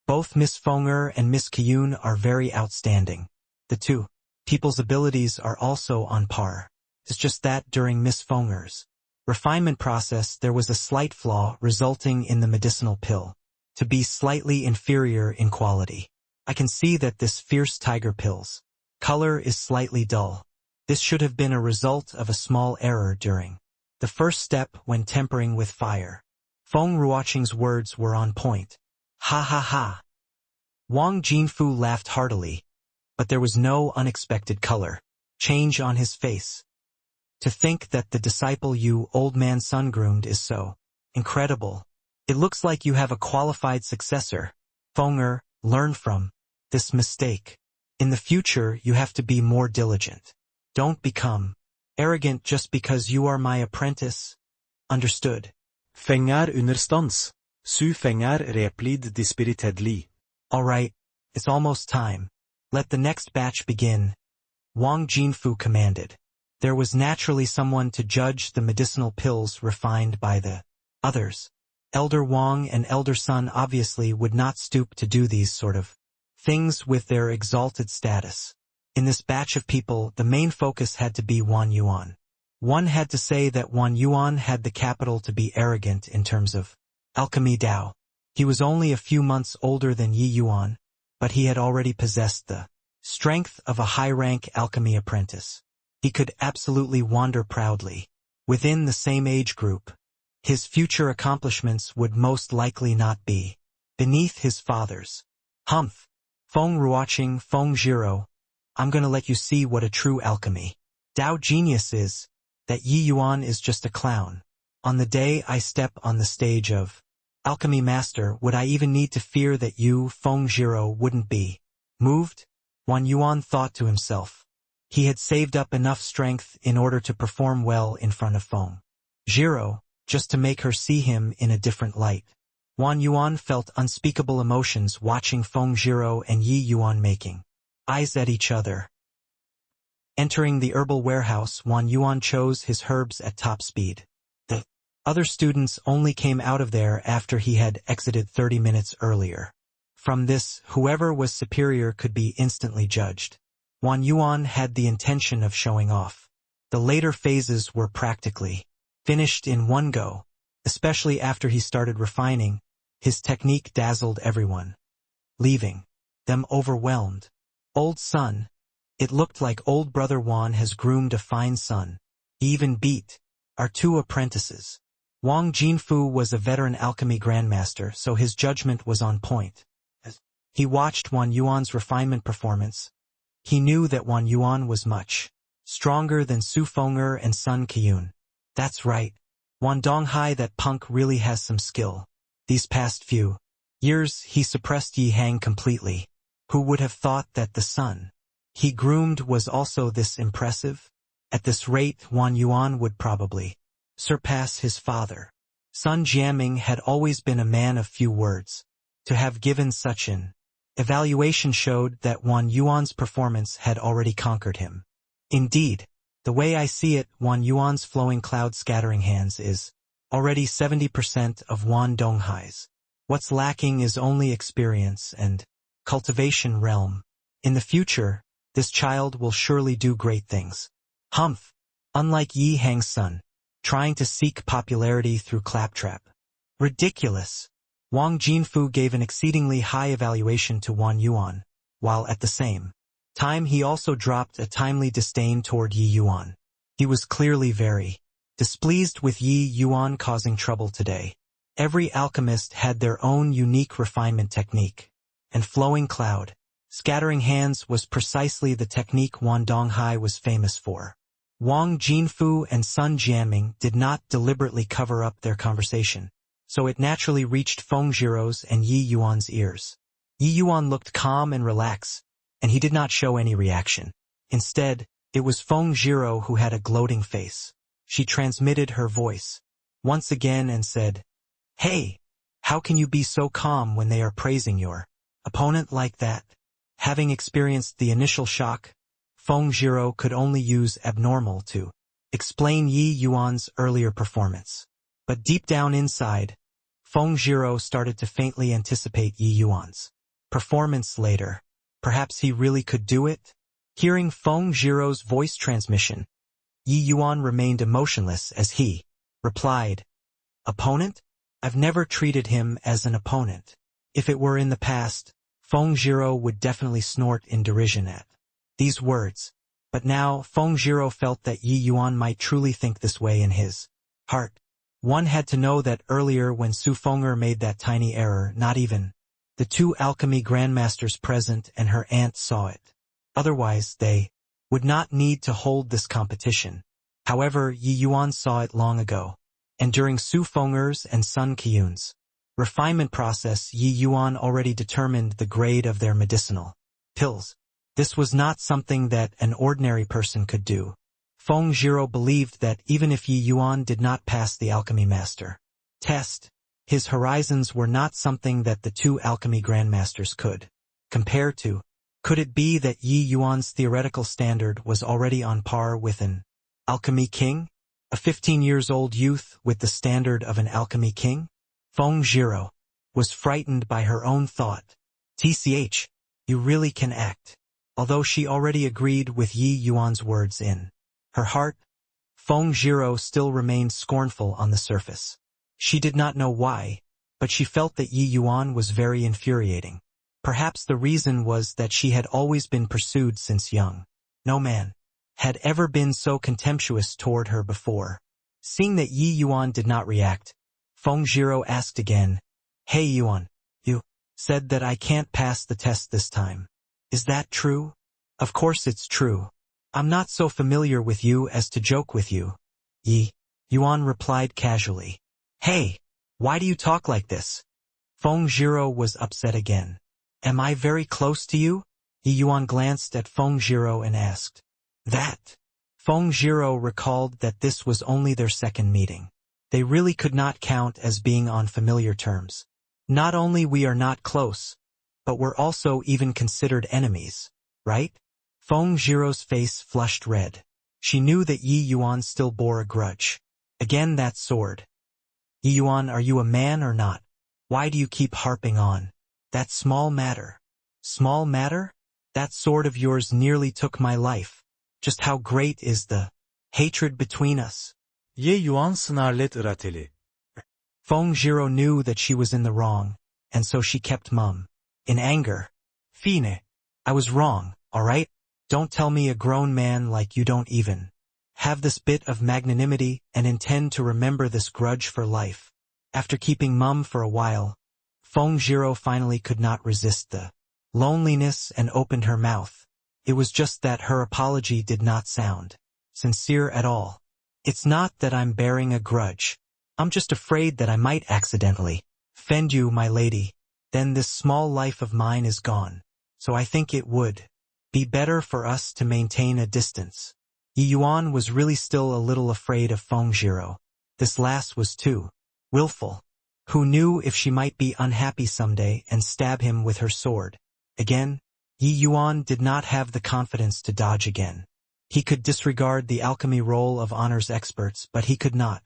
both Miss Fenger and Miss Qiyun are very outstanding. The two people's abilities are also on par. It's just that during Miss Fenger's refinement process there was a slight flaw resulting in the medicinal pill to be slightly inferior in quality. I can see that this fierce tiger pill's color is slightly dull. This should have been a result of a small error during the first step when tempering with fire. Feng Ruoqing's words were on point. Ha ha ha. Wang Jinfu laughed heartily, but there was no unexpected color change on his face. To think that the disciple you, old man Sun, groomed is so incredible. It looks like you have a qualified successor. Fenger, learn from this mistake. In the future, you have to be more diligent. Don't become arrogant just because you are my apprentice. Understood? Fenger understands. Su Fenger replid dispiritedly. All right, it's almost time. Let the next batch begin. Wang Jinfu commanded. There was naturally someone to judge the medicinal pills refined by the others. Elder Wang and Elder Sun obviously would not stoop to do these sort of things with their exalted status. In this batch of people, the main focus had to be Wan Yuan. One had to say that Wan Yuan had the capital to be arrogant in terms of alchemy Dao. He was only a few months older than Yi Yuan, but he had already possessed the strength of a high-rank alchemy apprentice. He could absolutely wander proudly. Within the same age group, his future accomplishments would most likely not be beneath his father's. Humph. Feng Ruoqing, Feng Jiro, I'm gonna let you see what a true alchemy Dao genius is, that Yi Yuan is just a clown. On the day I step on the stage of Alchemy Master, would I even need to fear that you, Feng Jiro, wouldn't be moved? Wan Yuan thought to himself. He had saved up enough strength in order to perform well in front of Feng Jiro, just to make her see him in a different light. Wan Yuan felt unspeakable emotions watching Feng Jiro and Yi Yuan making eyes at each other. Entering the herbal warehouse, Wan Yuan chose his herbs at top speed. The other students only came out of there after he had exited 30 minutes earlier. From this, whoever was superior could be instantly judged. Wan Yuan had the intention of showing off. The later phases were practically finished in one go, especially after he started refining. His technique dazzled everyone, leaving them overwhelmed. Old son. It looked like old brother Wan has groomed a fine son. He even beat our two apprentices. Wang Jinfu was a veteran alchemy grandmaster, so his judgment was on point. As he watched Wan Yuan's refinement performance, he knew that Wan Yuan was much stronger than Su Fenger and Sun Qiyun. That's right. Wan Donghai, that punk really has some skill. These past few years he suppressed Yi Hang completely. Who would have thought that the son he groomed was also this impressive? At this rate, Wan Yuan would probably surpass his father. Sun Jiaming had always been a man of few words. To have given such an evaluation showed that Wan Yuan's performance had already conquered him. Indeed, the way I see it, Wan Yuan's flowing cloud scattering hands is already 70% of Wan Donghai's. What's lacking is only experience and cultivation realm. In the future, this child will surely do great things. Humph! Unlike Yi Hang's son, trying to seek popularity through claptrap. Ridiculous! Wang Jinfu gave an exceedingly high evaluation to Wan Yuan, while at the same time he also dropped a timely disdain toward Yi Yuan. He was clearly very displeased with Yi Yuan causing trouble today. Every alchemist had their own unique refinement technique, and flowing cloud, scattering hands was precisely the technique Wan Donghai was famous for. Wang Jinfu and Sun Jiaming did not deliberately cover up their conversation, so it naturally reached Feng Jiro's and Yi Yuan's ears. Yi Yuan looked calm and relaxed, and he did not show any reaction. Instead, it was Feng Jiro who had a gloating face. She transmitted her voice once again and said, "Hey, how can you be so calm when they are praising your opponent like that?" Having experienced the initial shock, Feng Jiro could only use abnormal to explain Yi Yuan's earlier performance. But deep down inside, Feng Jiro started to faintly anticipate Yi Yuan's performance later. Perhaps he really could do it? Hearing Feng Jiro's voice transmission, Yi Yuan remained emotionless as he replied, "Opponent? I've never treated him as an opponent." If it were in the past, Feng Jiro would definitely snort in derision at these words. But now, Feng Jiro felt that Yi Yuan might truly think this way in his heart. One had to know that earlier when Su Fenger made that tiny error, not even the two alchemy grandmasters present and her aunt saw it. Otherwise, they would not need to hold this competition. However, Yi Yuan saw it long ago, and during Su Fenger's and Sun Qiyun's refinement process, Yi Yuan already determined the grade of their medicinal pills. This was not something that an ordinary person could do. Feng Jiro believed that even if Yi Yuan did not pass the alchemy master test, his horizons were not something that the two alchemy grandmasters could compare to. Could it be that Yi Yuan's theoretical standard was already on par with an alchemy king? A 15-year-old youth with the standard of an alchemy king? Feng Jiro was frightened by her own thought. "TCH, you really can act." Although she already agreed with Yi Yuan's words in her heart, Feng Jiro still remained scornful on the surface. She did not know why, but she felt that Yi Yuan was very infuriating. Perhaps the reason was that she had always been pursued since young. No man had ever been so contemptuous toward her before. Seeing that Yi Yuan did not react, Feng Jiro asked again, "Hey Yuan, you said that I can't pass the test this time. Is that true?" "Of course it's true. I'm not so familiar with you as to joke with you," Yi Yuan replied casually. "Hey, why do you talk like this?" Feng Jiro was upset again. "Am I very close to you?" Yi Yuan glanced at Feng Jiro and asked that. Feng Jiro recalled that this was only their second meeting. They really could not count as being on familiar terms. "Not only we are not close, but we're also even considered enemies, right?" Feng Jiro's face flushed red. She knew that Yi Yuan still bore a grudge. Again that sword. "Yi Yuan, are you a man or not? Why do you keep harping on that small matter?" "Small matter? That sword of yours nearly took my life. Just how great is the hatred between us?" Ye Yuan snarlet ırateli. Feng Jiro knew that she was in the wrong, and so she kept mum. In anger, "Fine, I was wrong, alright? Don't tell me a grown man like you don't even have this bit of magnanimity and intend to remember this grudge for life." After keeping mum for a while, Feng Jiro finally could not resist the loneliness and opened her mouth. It was just that her apology did not sound sincere at all. "It's not that I'm bearing a grudge. I'm just afraid that I might accidentally offend you, my lady. then this small life of mine is gone. So I think it would be better for us to maintain a distance. Yi Yuan was really still a little afraid of Feng Zhiro. This lass was too willful. Who knew if she might be unhappy someday and stab him with her sword? Again, Yi Yuan did not have the confidence to dodge again. He could disregard the alchemy roll of honor's experts, but he could not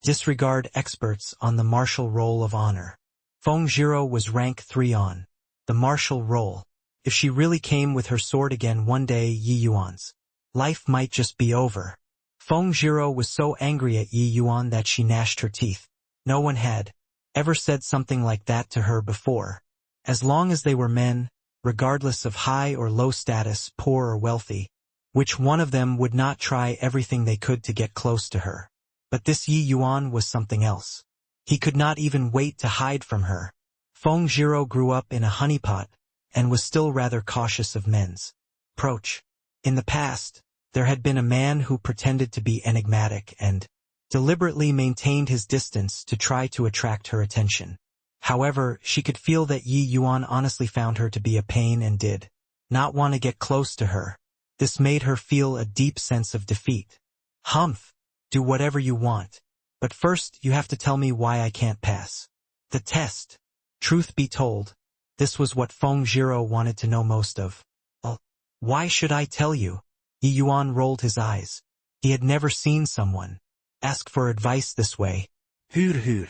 disregard experts on the martial roll of honor. Feng Zhiro was rank 3 on the martial roll. If she really came with her sword again one day, Yi Yuan's life might just be over. Feng Zhiro was so angry at Yi Yuan that she gnashed her teeth. No one had ever said something like that to her before. As long as they were men, regardless of high or low status, poor or wealthy, which one of them would not try everything they could to get close to her? But this Yi Yuan was something else. He could not even wait to hide from her. Feng Zhiro grew up in a honeypot and was still rather cautious of men's approach. In the past, there had been a man who pretended to be enigmatic and deliberately maintained his distance to try to attract her attention. However, she could feel that Yi Yuan honestly found her to be a pain and did not want to get close to her. This made her feel a deep sense of defeat. Humph, do whatever you want. But first you have to tell me why I can't pass the test. Truth be told, this was what Feng Zhiro wanted to know most of all. Why should I tell you? Yi Yuan rolled his eyes. He had never seen someone ask for advice this way. Huur.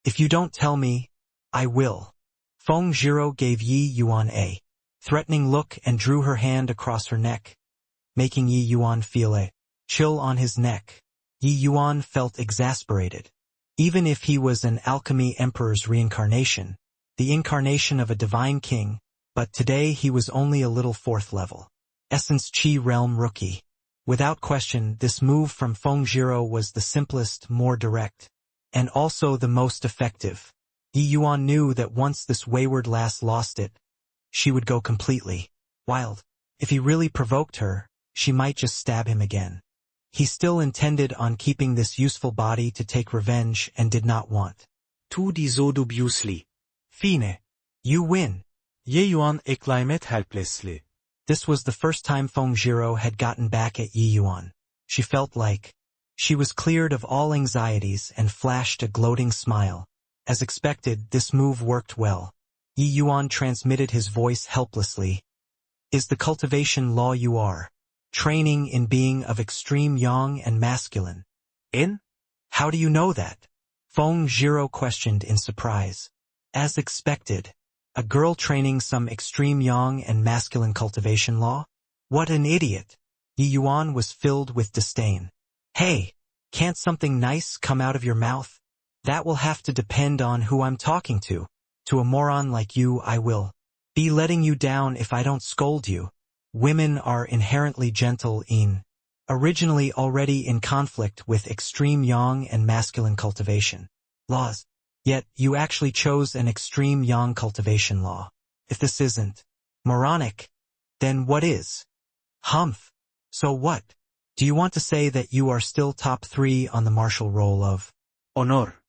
If you don't tell me, I will. Feng Zhiro gave Yi Yuan a threatening look and drew her hand across her neck, making Yi Yuan feel a chill on his neck. Yi Yuan felt exasperated. Even if he was an alchemy emperor's reincarnation, the incarnation of a divine king, but today he was only a little 4th level Essence Chi realm rookie. Without question, this move from Feng Zhiro was the simplest, more direct, and also the most effective. Yi Yuan knew that once this wayward lass lost it, she would go completely wild. If he really provoked her, she might just stab him again. He still intended on keeping this useful body to take revenge and did not want Tu di so dubiously. Fine. You win. Yi Yuan exclaimed helplessly. This was the first time Feng Zhiro had gotten back at Yi Yuan. She felt like she was cleared of all anxieties and flashed a gloating smile. As expected, this move worked well. Yi Yuan transmitted his voice helplessly. Is the cultivation law you are training in being of extreme yang and masculine? In? How do you know that? Feng Zhiro questioned in surprise. As expected. A girl training some extreme yang and masculine cultivation law? What an idiot. Yi Yuan was filled with disdain. Hey, can't something nice come out of your mouth? That will have to depend on who I'm talking to. To a moron like you, I will be letting you down if I don't scold you. Women are inherently gentle originally already in conflict with extreme yang and masculine cultivation laws. Yet, you actually chose an extreme yang cultivation law. If this isn't moronic, then what is? Humph. So what? Do you want to say that you are still top 3 on the martial roll of Honor?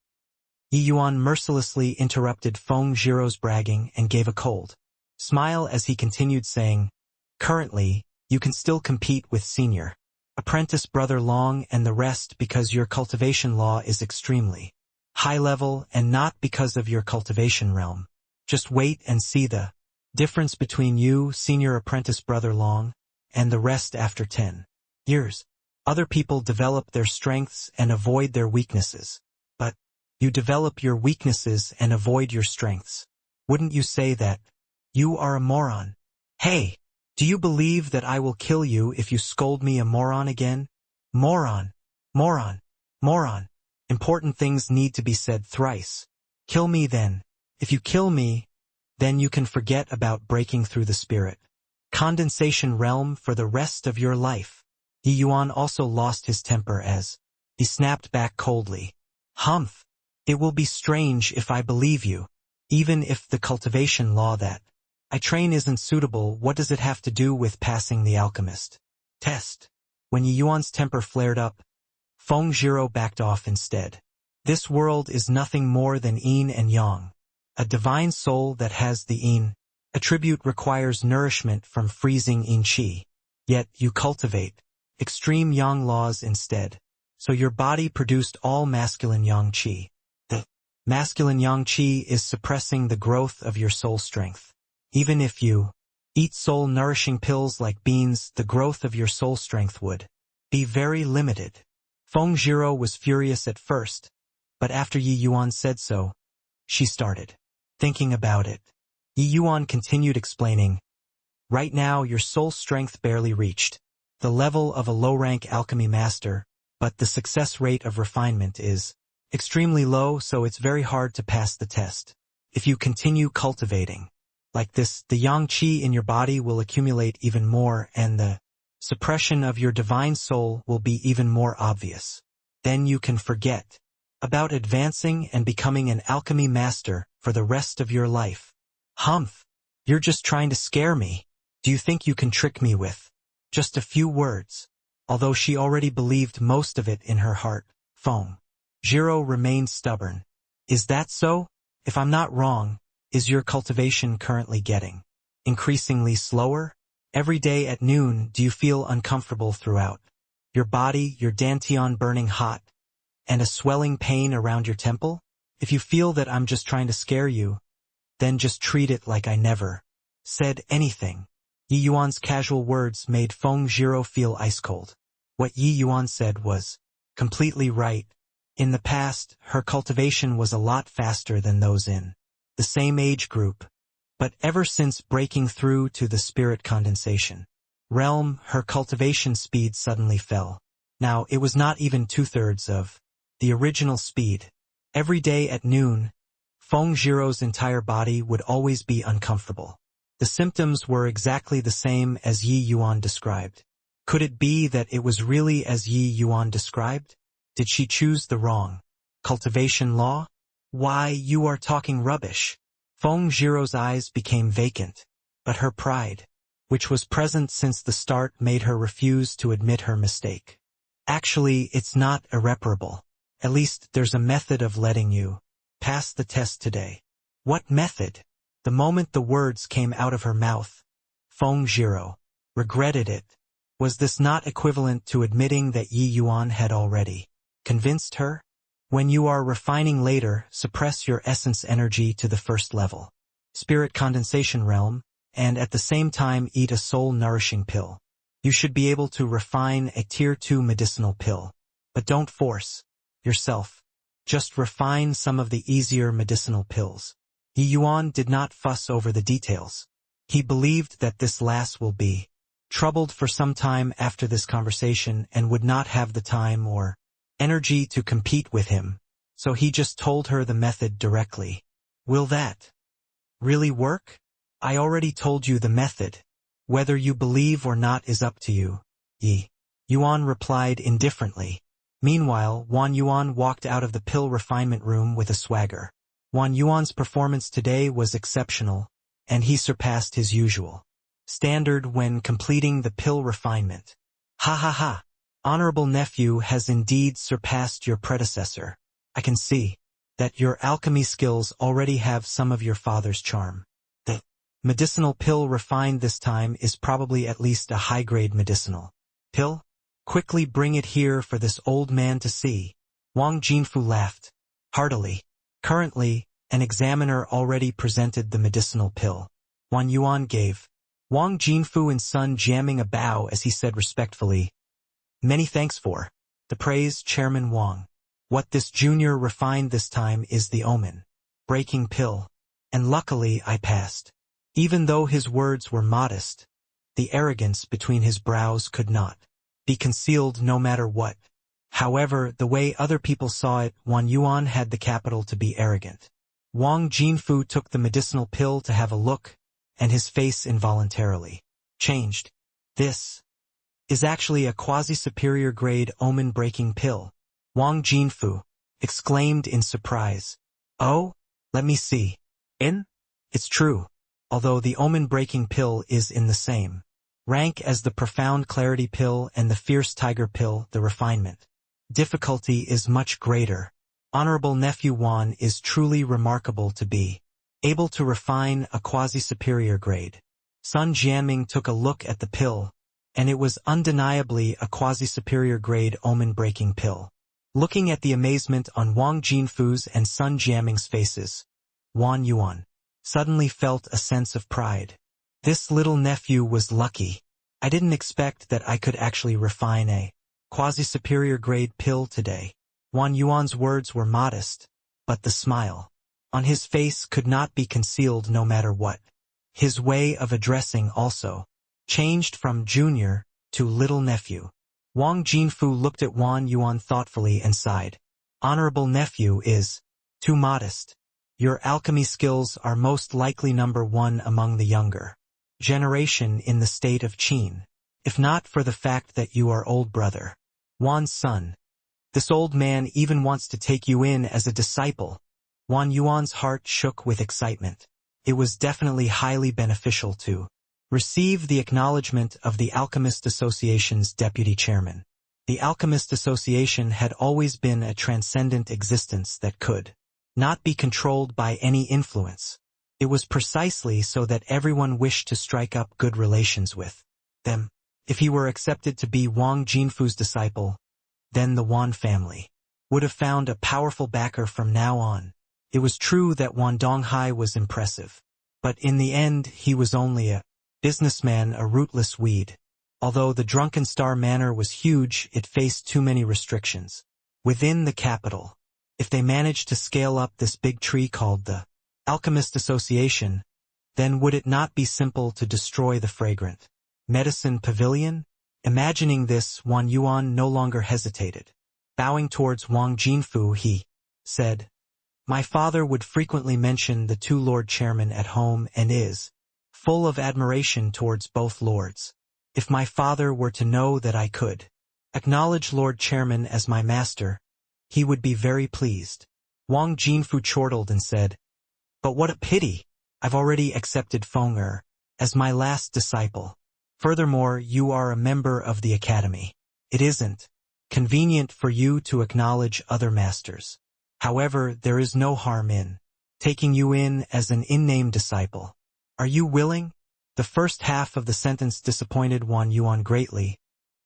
Yi Yuan mercilessly interrupted Feng Zhiro's bragging and gave a cold smile as he continued saying, currently, you can still compete with senior apprentice brother Long and the rest because your cultivation law is extremely high level and not because of your cultivation realm. Just wait and see the difference between you, senior apprentice brother Long, and the rest after 10 years. Other people develop their strengths and avoid their weaknesses. But you develop your weaknesses and avoid your strengths. Wouldn't you say that you are a moron? Hey, do you believe that I will kill you if you scold me a moron again? Moron, moron, moron. Important things need to be said thrice. Kill me then. If you kill me, then you can forget about breaking through the spirit condensation realm for the rest of your life. Yi Yuan also lost his temper as he snapped back coldly. Humph. It will be strange if I believe you. Even if the cultivation law that I train isn't suitable, what does it have to do with passing the alchemist test? When Yi Yuan's temper flared up, Feng Zhiro backed off instead. This world is nothing more than yin and yang. A divine soul that has the yin attribute requires nourishment from freezing yin qi. Yet you cultivate extreme yang laws instead. So your body produced all masculine yang qi. The masculine yang qi is suppressing the growth of your soul strength. Even if you eat soul-nourishing pills like beans, the growth of your soul strength would be very limited. Feng Zhiro was furious at first, but after Yi Yuan said so, she started thinking about it. Yi Yuan continued explaining, "Right now your soul strength barely reached the level of a low-rank alchemy master, but the success rate of refinement is extremely low, so it's very hard to pass the test. If you continue cultivating like this, the yang qi in your body will accumulate even more and the suppression of your divine soul will be even more obvious. Then you can forget about advancing and becoming an alchemy master for the rest of your life." "Humph, you're just trying to scare me. Do you think you can trick me with just a few words?" Although she already believed most of it in her heart, Feng Zhiro remained stubborn. "Is that so? If I'm not wrong, is your cultivation currently getting increasingly slower? Every day at noon do you feel uncomfortable throughout your body, your dantian burning hot, and a swelling pain around your temple? If you feel that I'm just trying to scare you, then just treat it like I never said anything." Yi Yuan's casual words made Feng Zhiro feel ice cold. What Yi Yuan said was completely right. In the past, her cultivation was a lot faster than those in the same age group, but ever since breaking through to the spirit condensation realm, her cultivation speed suddenly fell. Now, it was not even two-thirds of the original speed. Every day at noon, Feng Zhiro's entire body would always be uncomfortable. The symptoms were exactly the same as Yi Yuan described. Could it be that it was really as Yi Yuan described? Did she choose the wrong cultivation law? "Why, you are talking rubbish." Feng Zhiro's eyes became vacant, but her pride, which was present since the start, made her refuse to admit her mistake. "Actually, it's not irreparable. At least there's a method of letting you pass the test today." "What method?" The moment the words came out of her mouth, Feng Zhiro regretted it. Was this not equivalent to admitting that Yi Yuan had already convinced her? "When you are refining later, suppress your essence energy to the first level, spirit condensation realm, and at the same time eat a soul-nourishing pill. You should be able to refine a tier 2 medicinal pill. But don't force yourself. Just refine some of the easier medicinal pills." Yi Yuan did not fuss over the details. He believed that this lass will be troubled for some time after this conversation and would not have the time or energy to compete with him, so he just told her the method directly. "Will that really work?" "I already told you the method. Whether you believe or not is up to you," Yi Yuan replied indifferently. Meanwhile, Wan Yuan walked out of the pill refinement room with a swagger. Wan Yuan's performance today was exceptional, and he surpassed his usual standard when completing the pill refinement. "Ha ha ha! Honorable nephew has indeed surpassed your predecessor. I can see that your alchemy skills already have some of your father's charm. The medicinal pill refined this time is probably at least a high-grade medicinal pill. Quickly bring it here for this old man to see." Wang Jinfu laughed heartily. Currently, an examiner already presented the medicinal pill. Wan Yuan gave Wang Jinfu and son jamming a bow as he said respectfully, "Many thanks for the praise, Chairman Wang. What this junior refined this time is the omen breaking pill, and luckily I passed." Even though his words were modest, the arrogance between his brows could not be concealed no matter what. However, the way other people saw it, Wan Yuan had the capital to be arrogant. Wang Jinfu took the medicinal pill to have a look, and his face involuntarily changed. "This is actually a quasi-superior grade omen-breaking pill," Wang Jinfu exclaimed in surprise. "Oh, let me see. It's true. Although the omen-breaking pill is in the same rank as the profound clarity pill and the fierce tiger pill, the refinement difficulty is much greater. Honorable nephew Wan is truly remarkable to be able to refine a quasi-superior grade. Sun Jianming took a look at the pill, and it was undeniably a quasi-superior grade omen-breaking pill. Looking at the amazement on Wang Jinfu's and Sun Jianming's faces, Wan Yuan suddenly felt a sense of pride. This little nephew was lucky. I didn't expect that I could actually refine a quasi-superior grade pill today. Wan Yuan's words were modest, but the smile on his face could not be concealed no matter what. His way of addressing also changed from junior to little nephew. Wang Jinfu looked at Wan Yuan thoughtfully and sighed. Honorable nephew is too modest. Your alchemy skills are most likely number one among the younger generation in the state of Qin, if not for the fact that you are old brother Wan's son. This old man even wants to take you in as a disciple. Wan Yuan's heart shook with excitement. It was definitely highly beneficial to receive the acknowledgement of the Alchemist Association's deputy chairman. The Alchemist Association had always been a transcendent existence that could not be controlled by any influence. It was precisely so that everyone wished to strike up good relations with them. If he were accepted to be Wang Jinfu's disciple, then the Wan family would have found a powerful backer from now on. It was true that Wan Donghai was impressive, but in the end he was only a businessman, a rootless weed. Although the Drunken Star Manor was huge, it faced too many restrictions. Within the capital, if they managed to scale up this big tree called the Alchemist Association, then would it not be simple to destroy the fragrant Medicine Pavilion? Imagining this, Wan Yuan no longer hesitated. Bowing towards Wang Jinfu, he said, My father would frequently mention the two Lord Chairmen at home and is full of admiration towards both lords. If my father were to know that I could acknowledge Lord Chairman as my master, he would be very pleased. Wang Jinfu chortled and said, But what a pity! I've already accepted Feng Er as my last disciple. Furthermore, you are a member of the academy. It isn't convenient for you to acknowledge other masters. However, there is no harm in taking you in as an in-name disciple. Are you willing? The first half of the sentence disappointed Wan Yuan greatly,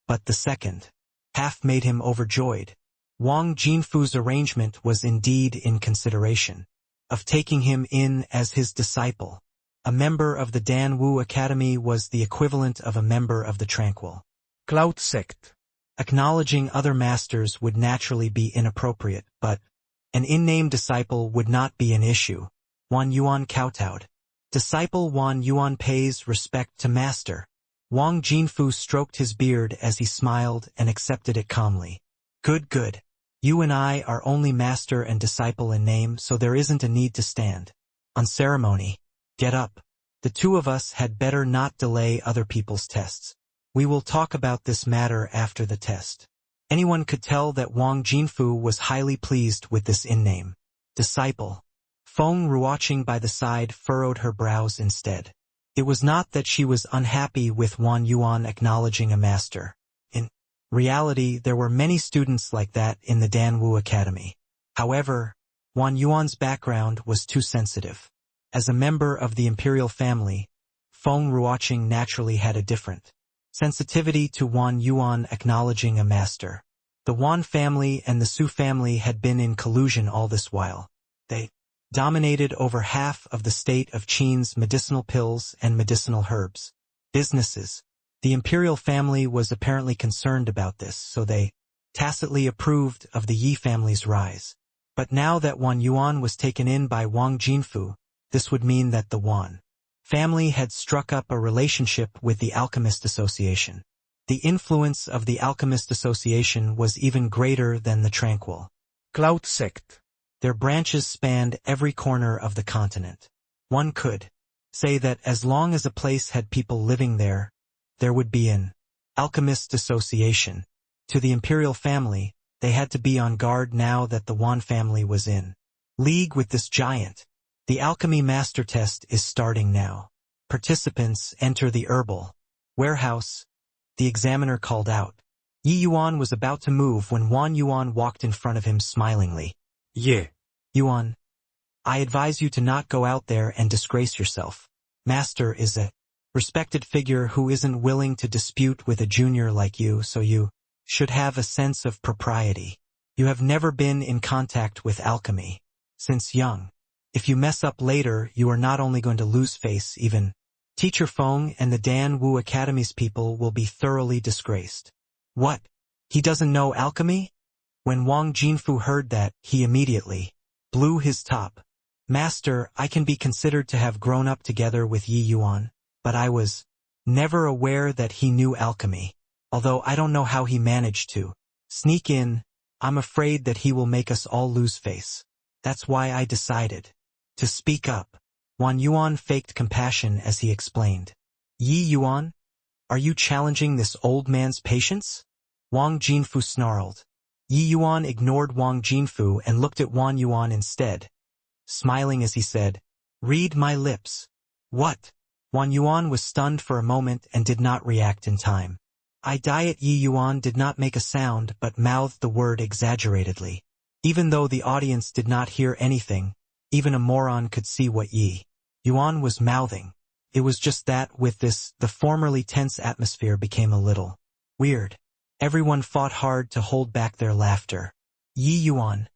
but the second half made him overjoyed. Wang Jinfu's arrangement was indeed in consideration of taking him in as his disciple. A member of the Dan Wu Academy was the equivalent of a member of the Tranquil Cloud sect. Acknowledging other masters would naturally be inappropriate, but an in-name disciple would not be an issue. Wan Yuan kowtowed. Disciple Wan Yuan pays respect to master. Wang Jinfu stroked his beard as he smiled and accepted it calmly. Good, good. You and I are only master and disciple in name, so there isn't a need to stand on ceremony. Get up. The two of us had better not delay other people's tests. We will talk about this matter after the test. Anyone could tell that Wang Jinfu was highly pleased with this in-name disciple. Feng Ruoqing by the side furrowed her brows instead. It was not that she was unhappy with Wan Yuan acknowledging a master. In reality, there were many students like that in the Dan Wu Academy. However, Wan Yuan's background was too sensitive. As a member of the imperial family, Feng Ruoqing naturally had a different sensitivity to Wan Yuan acknowledging a master. The Wan family and the Su family had been in collusion all this while. They dominated over half of the state of Qin's medicinal pills and medicinal herbs businesses. The imperial family was apparently concerned about this, so they tacitly approved of the Yi family's rise. But now that Wan Yuan was taken in by Wang Jinfu, this would mean that the Wan family had struck up a relationship with the Alchemist Association. The influence of the Alchemist Association was even greater than the Tranquil Cloud sect. Their branches spanned every corner of the continent. One could say that as long as a place had people living there, there would be an Alchemist Association. To the imperial family, they had to be on guard now that the Wan family was in league with this giant. The alchemy master test is starting now. Participants enter the herbal warehouse. The examiner called out. Yi Yuan was about to move when Wan Yuan walked in front of him smilingly. Yeah. Yuan, I advise you to not go out there and disgrace yourself. Master is a respected figure who isn't willing to dispute with a junior like you, so you should have a sense of propriety. You have never been in contact with alchemy since young. If you mess up later, you are not only going to lose face, even Teacher Feng and the Dan Wu Academy's people will be thoroughly disgraced. What? He doesn't know alchemy? When Wang Jinfu heard that, he immediately blew his top. Master, I can be considered to have grown up together with Yi Yuan, but I was never aware that he knew alchemy. Although I don't know how he managed to sneak in, I'm afraid that he will make us all lose face. That's why I decided to speak up. Wan Yuan faked compassion as he explained. Yi Yuan? Are you challenging this old man's patience? Wang Jinfu snarled. Yi Yuan ignored Wang Jinfu and looked at Wan Yuan instead, smiling as he said, "Read my lips." What? Wan Yuan was stunned for a moment and did not react in time. I diet Yi Yuan did not make a sound but mouthed the word exaggeratedly. Even though the audience did not hear anything, even a moron could see what Yi Yuan was mouthing. It was just that with this, the formerly tense atmosphere became a little weird. Everyone fought hard to hold back their laughter. Yi Yuan,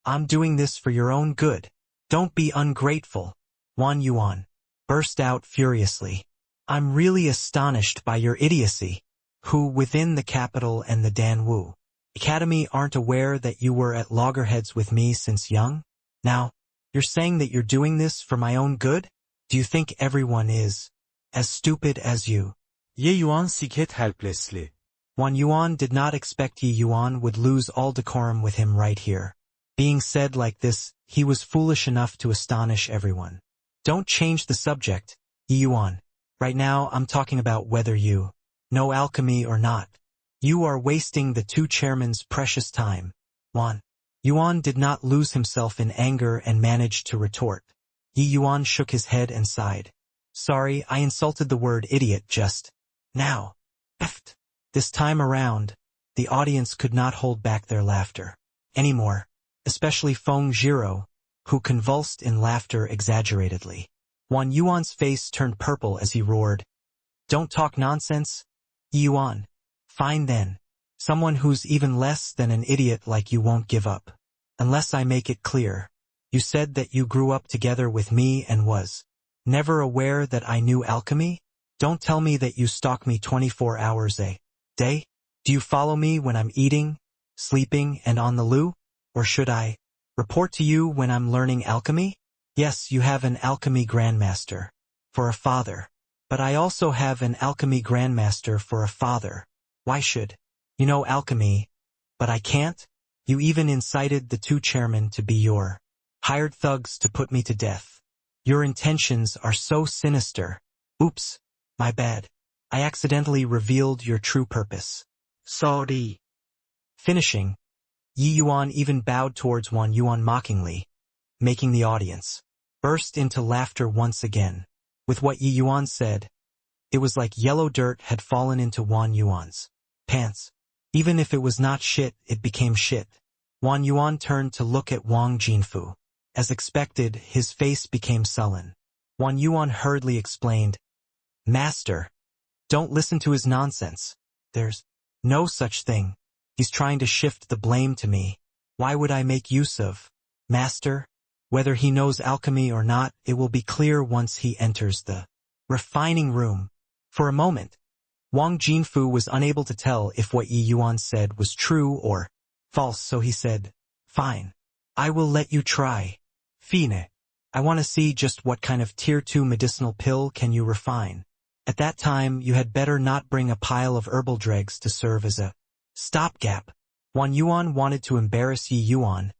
I'm doing this for your own good. Don't be ungrateful. Wan Yuan burst out furiously. I'm really astonished by your idiocy. Who within the capital and the Danwu Academy aren't aware that you were at loggerheads with me since young? Now, you're saying that you're doing this for my own good? Do you think everyone is as stupid as you? Ye Yuan sighed helplessly. Wan Yuan did not expect Yi Yuan would lose all decorum with him right here. Being said like this, he was foolish enough to astonish everyone. Don't change the subject, Yi Yuan. Right now I'm talking about whether you know alchemy or not. You are wasting the two chairmen's precious time. Wan Yuan did not lose himself in anger and managed to retort. Yi Yuan shook his head and sighed. Sorry, I insulted the word idiot just now. Effed. This time around, the audience could not hold back their laughter anymore, especially Feng Jiro, who convulsed in laughter exaggeratedly. Wan Yuan's face turned purple as he roared. Don't talk nonsense, Yi Yuan. Fine then. Someone who's even less than an idiot like you won't give up. Unless I make it clear. You said that you grew up together with me and was never aware that I knew alchemy? Don't tell me that you stalk me 24 hours a day? Do you follow me when I'm eating, sleeping, and on the loo? Or should I report to you when I'm learning alchemy? Yes, you have an alchemy grandmaster for a father. But I also have an alchemy grandmaster for a father. Why should you know alchemy, but I can't? You even incited the two chairmen to be your hired thugs to put me to death. Your intentions are so sinister. Oops, my bad. I accidentally revealed your true purpose. Sorry. Finishing, Yi Yuan even bowed towards Wan Yuan mockingly, making the audience burst into laughter once again. With what Yi Yuan said, it was like yellow dirt had fallen into Wan Yuan's pants. Even if it was not shit, it became shit. Wan Yuan turned to look at Wang Jinfu. As expected, his face became sullen. Wan Yuan hurriedly explained, Master, don't listen to his nonsense. There's no such thing. He's trying to shift the blame to me. Why would I make use of Master? Whether he knows alchemy or not, it will be clear once he enters the refining room. For a moment, Wang Jinfu was unable to tell if what Yi Yuan said was true or false, so he said, Fine. I will let you try. Fine. I want to see just what kind of tier 2 medicinal pill can you refine. At that time, you had better not bring a pile of herbal dregs to serve as a stopgap. Wan Yuan wanted to embarrass Yi Yuan,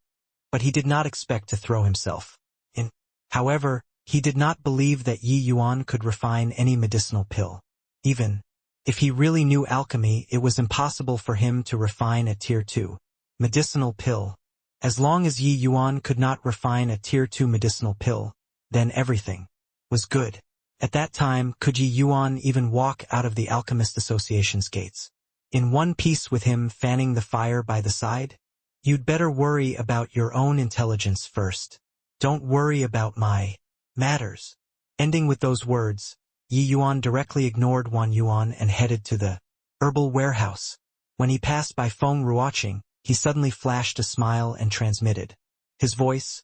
but he did not expect to throw himself in. However, he did not believe that Yi Yuan could refine any medicinal pill. Even if he really knew alchemy, it was impossible for him to refine a tier 2 medicinal pill. As long as Yi Yuan could not refine a tier 2 medicinal pill, then everything was good. At that time, could Yi Yuan even walk out of the Alchemist Association's gates in one piece with him fanning the fire by the side? You'd better worry about your own intelligence first. Don't worry about my matters. Ending with those words, Yi Yuan directly ignored Wang Yuan and headed to the herbal warehouse. When he passed by Feng Ruoqing, he suddenly flashed a smile and transmitted his voice.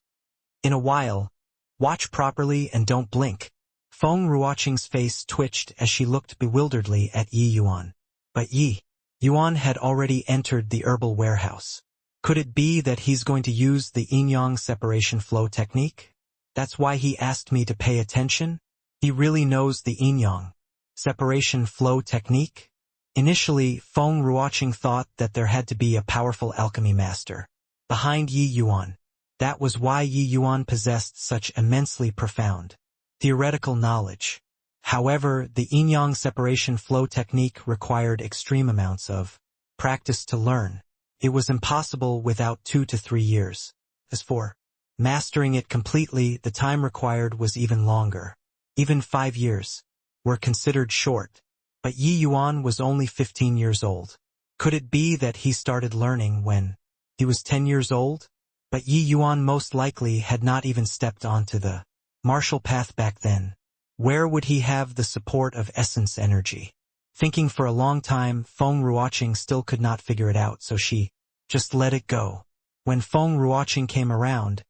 In a while, watch properly and don't blink. Feng Ruoqing's face twitched as she looked bewilderedly at Yi Yuan. But Yi Yuan had already entered the herbal warehouse. Could it be that he's going to use the yin-yang separation flow technique? That's why he asked me to pay attention? He really knows the yin-yang separation flow technique? Initially, Feng Ruoqing thought that there had to be a powerful alchemy master behind Yi Yuan. That was why Yi Yuan possessed such immensely profound theoretical knowledge. However, the yin-yang separation flow technique required extreme amounts of practice to learn. It was impossible without 2 to 3 years. As for mastering it completely, the time required was even longer. Even 5 years were considered short. But Yi Yuan was only 15 years old. Could it be that he started learning when he was 10 years old? But Yi Yuan most likely had not even stepped onto the martial path back then. Where would he have the support of essence energy? Thinking for a long time, Feng Ruoqing still could not figure it out, so she just let it go. When Feng Ruoqing came around,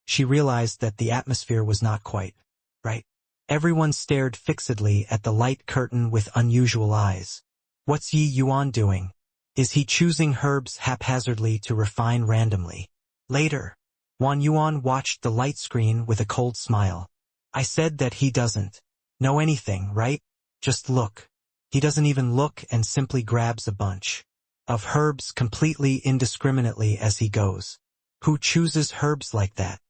she realized that the atmosphere was not quite right. Everyone stared fixedly at the light curtain with unusual eyes. What's Yi Yuan doing? Is he choosing herbs haphazardly to refine randomly? Later, Wang Yuan watched the light screen with a cold smile. I said that he doesn't know anything, right? Just look. He doesn't even look and simply grabs a bunch of herbs completely indiscriminately as he goes. Who chooses herbs like that?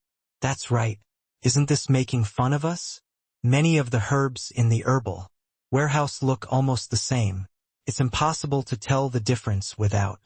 That's right. Isn't this making fun of us? Many of the herbs in the herbal warehouse look almost the same. It's impossible to tell the difference without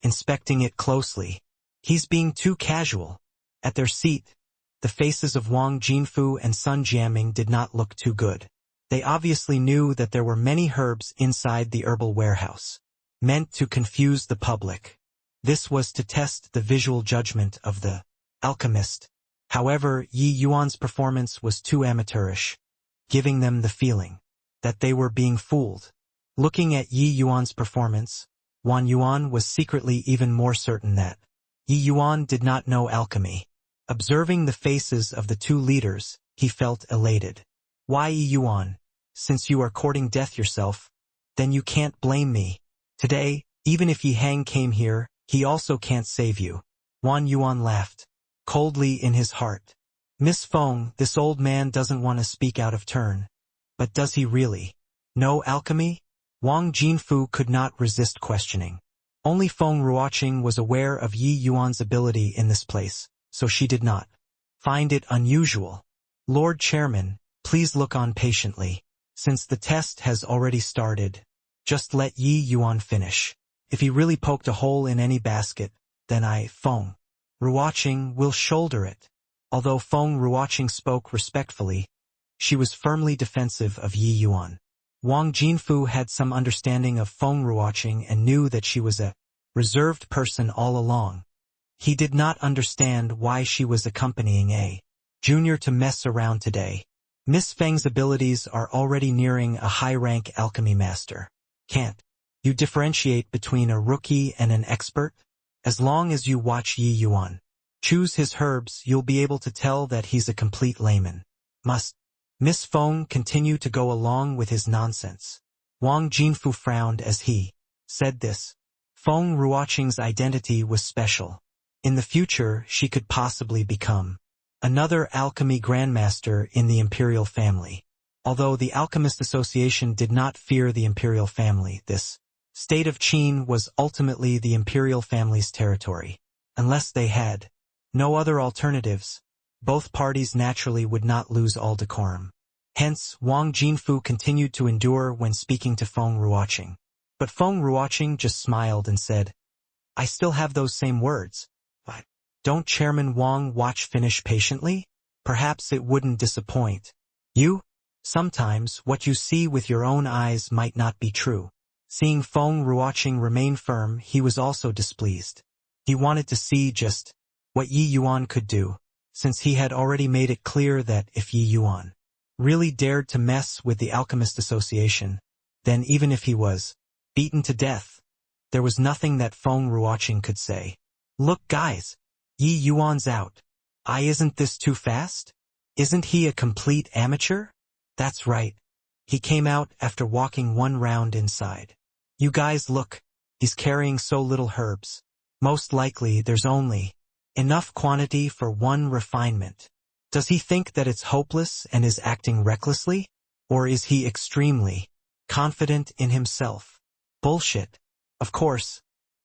inspecting it closely. He's being too casual. At their seat, the faces of Wang Jinfu and Sun Jiaming did not look too good. They obviously knew that there were many herbs inside the herbal warehouse, meant to confuse the public. This was to test the visual judgment of the alchemist. However, Yi Yuan's performance was too amateurish, giving them the feeling that they were being fooled. Looking at Yi Yuan's performance, Wang Yuan was secretly even more certain that Yi Yuan did not know alchemy. Observing the faces of the two leaders, he felt elated. Why, Yi Yuan? Since you are courting death yourself, then you can't blame me. Today, even if Yi Hang came here, he also can't save you. Wang Yuan laughed coldly in his heart. Miss Feng, this old man doesn't want to speak out of turn. But does he really know alchemy? Wang Jinfu could not resist questioning. Only Feng Ruoqing was aware of Yi Yuan's ability in this place, so she did not find it unusual. Lord Chairman, please look on patiently. Since the test has already started, just let Yi Yuan finish. If he really poked a hole in any basket, then Feng Ruoqing, will shoulder it. Although Feng Ruoqing spoke respectfully, she was firmly defensive of Yi Yuan. Wang Jinfu had some understanding of Feng Ruoqing and knew that she was a reserved person all along. He did not understand why she was accompanying a junior to mess around today. Miss Feng's abilities are already nearing a high-rank alchemy master. Can't you differentiate between a rookie and an expert? As long as you watch Yi Yuan choose his herbs, you'll be able to tell that he's a complete layman. Must Miss Feng continue to go along with his nonsense? Wang Jinfu frowned as he said this. Feng Ruoqing's identity was special. In the future, she could possibly become another alchemy grandmaster in the imperial family. Although the Alchemist Association did not fear the imperial family, this state of Qin was ultimately the imperial family's territory. Unless they had no other alternatives, both parties naturally would not lose all decorum. Hence, Wang Jinfu continued to endure when speaking to Feng Ruoqing. But Feng Ruoqing just smiled and said, I still have those same words. But don't Chairman Wang watch finish patiently? Perhaps it wouldn't disappoint you. Sometimes what you see with your own eyes might not be true. Seeing Feng Ruoqing remain firm, he was also displeased. He wanted to see just what Yi Yuan could do. since he had already made it clear that if Yi Yuan really dared to mess with the Alchemist Association, then even if he was beaten to death, there was nothing that Feng Ruoqing could say. Look guys, Yi Yuan's out. Isn't this too fast? Isn't he a complete amateur? That's right. He came out after walking one round inside. You guys look, he's carrying so little herbs. Most likely there's only enough quantity for one refinement. Does he think that it's hopeless and is acting recklessly? Or is he extremely confident in himself? Bullshit. Of course,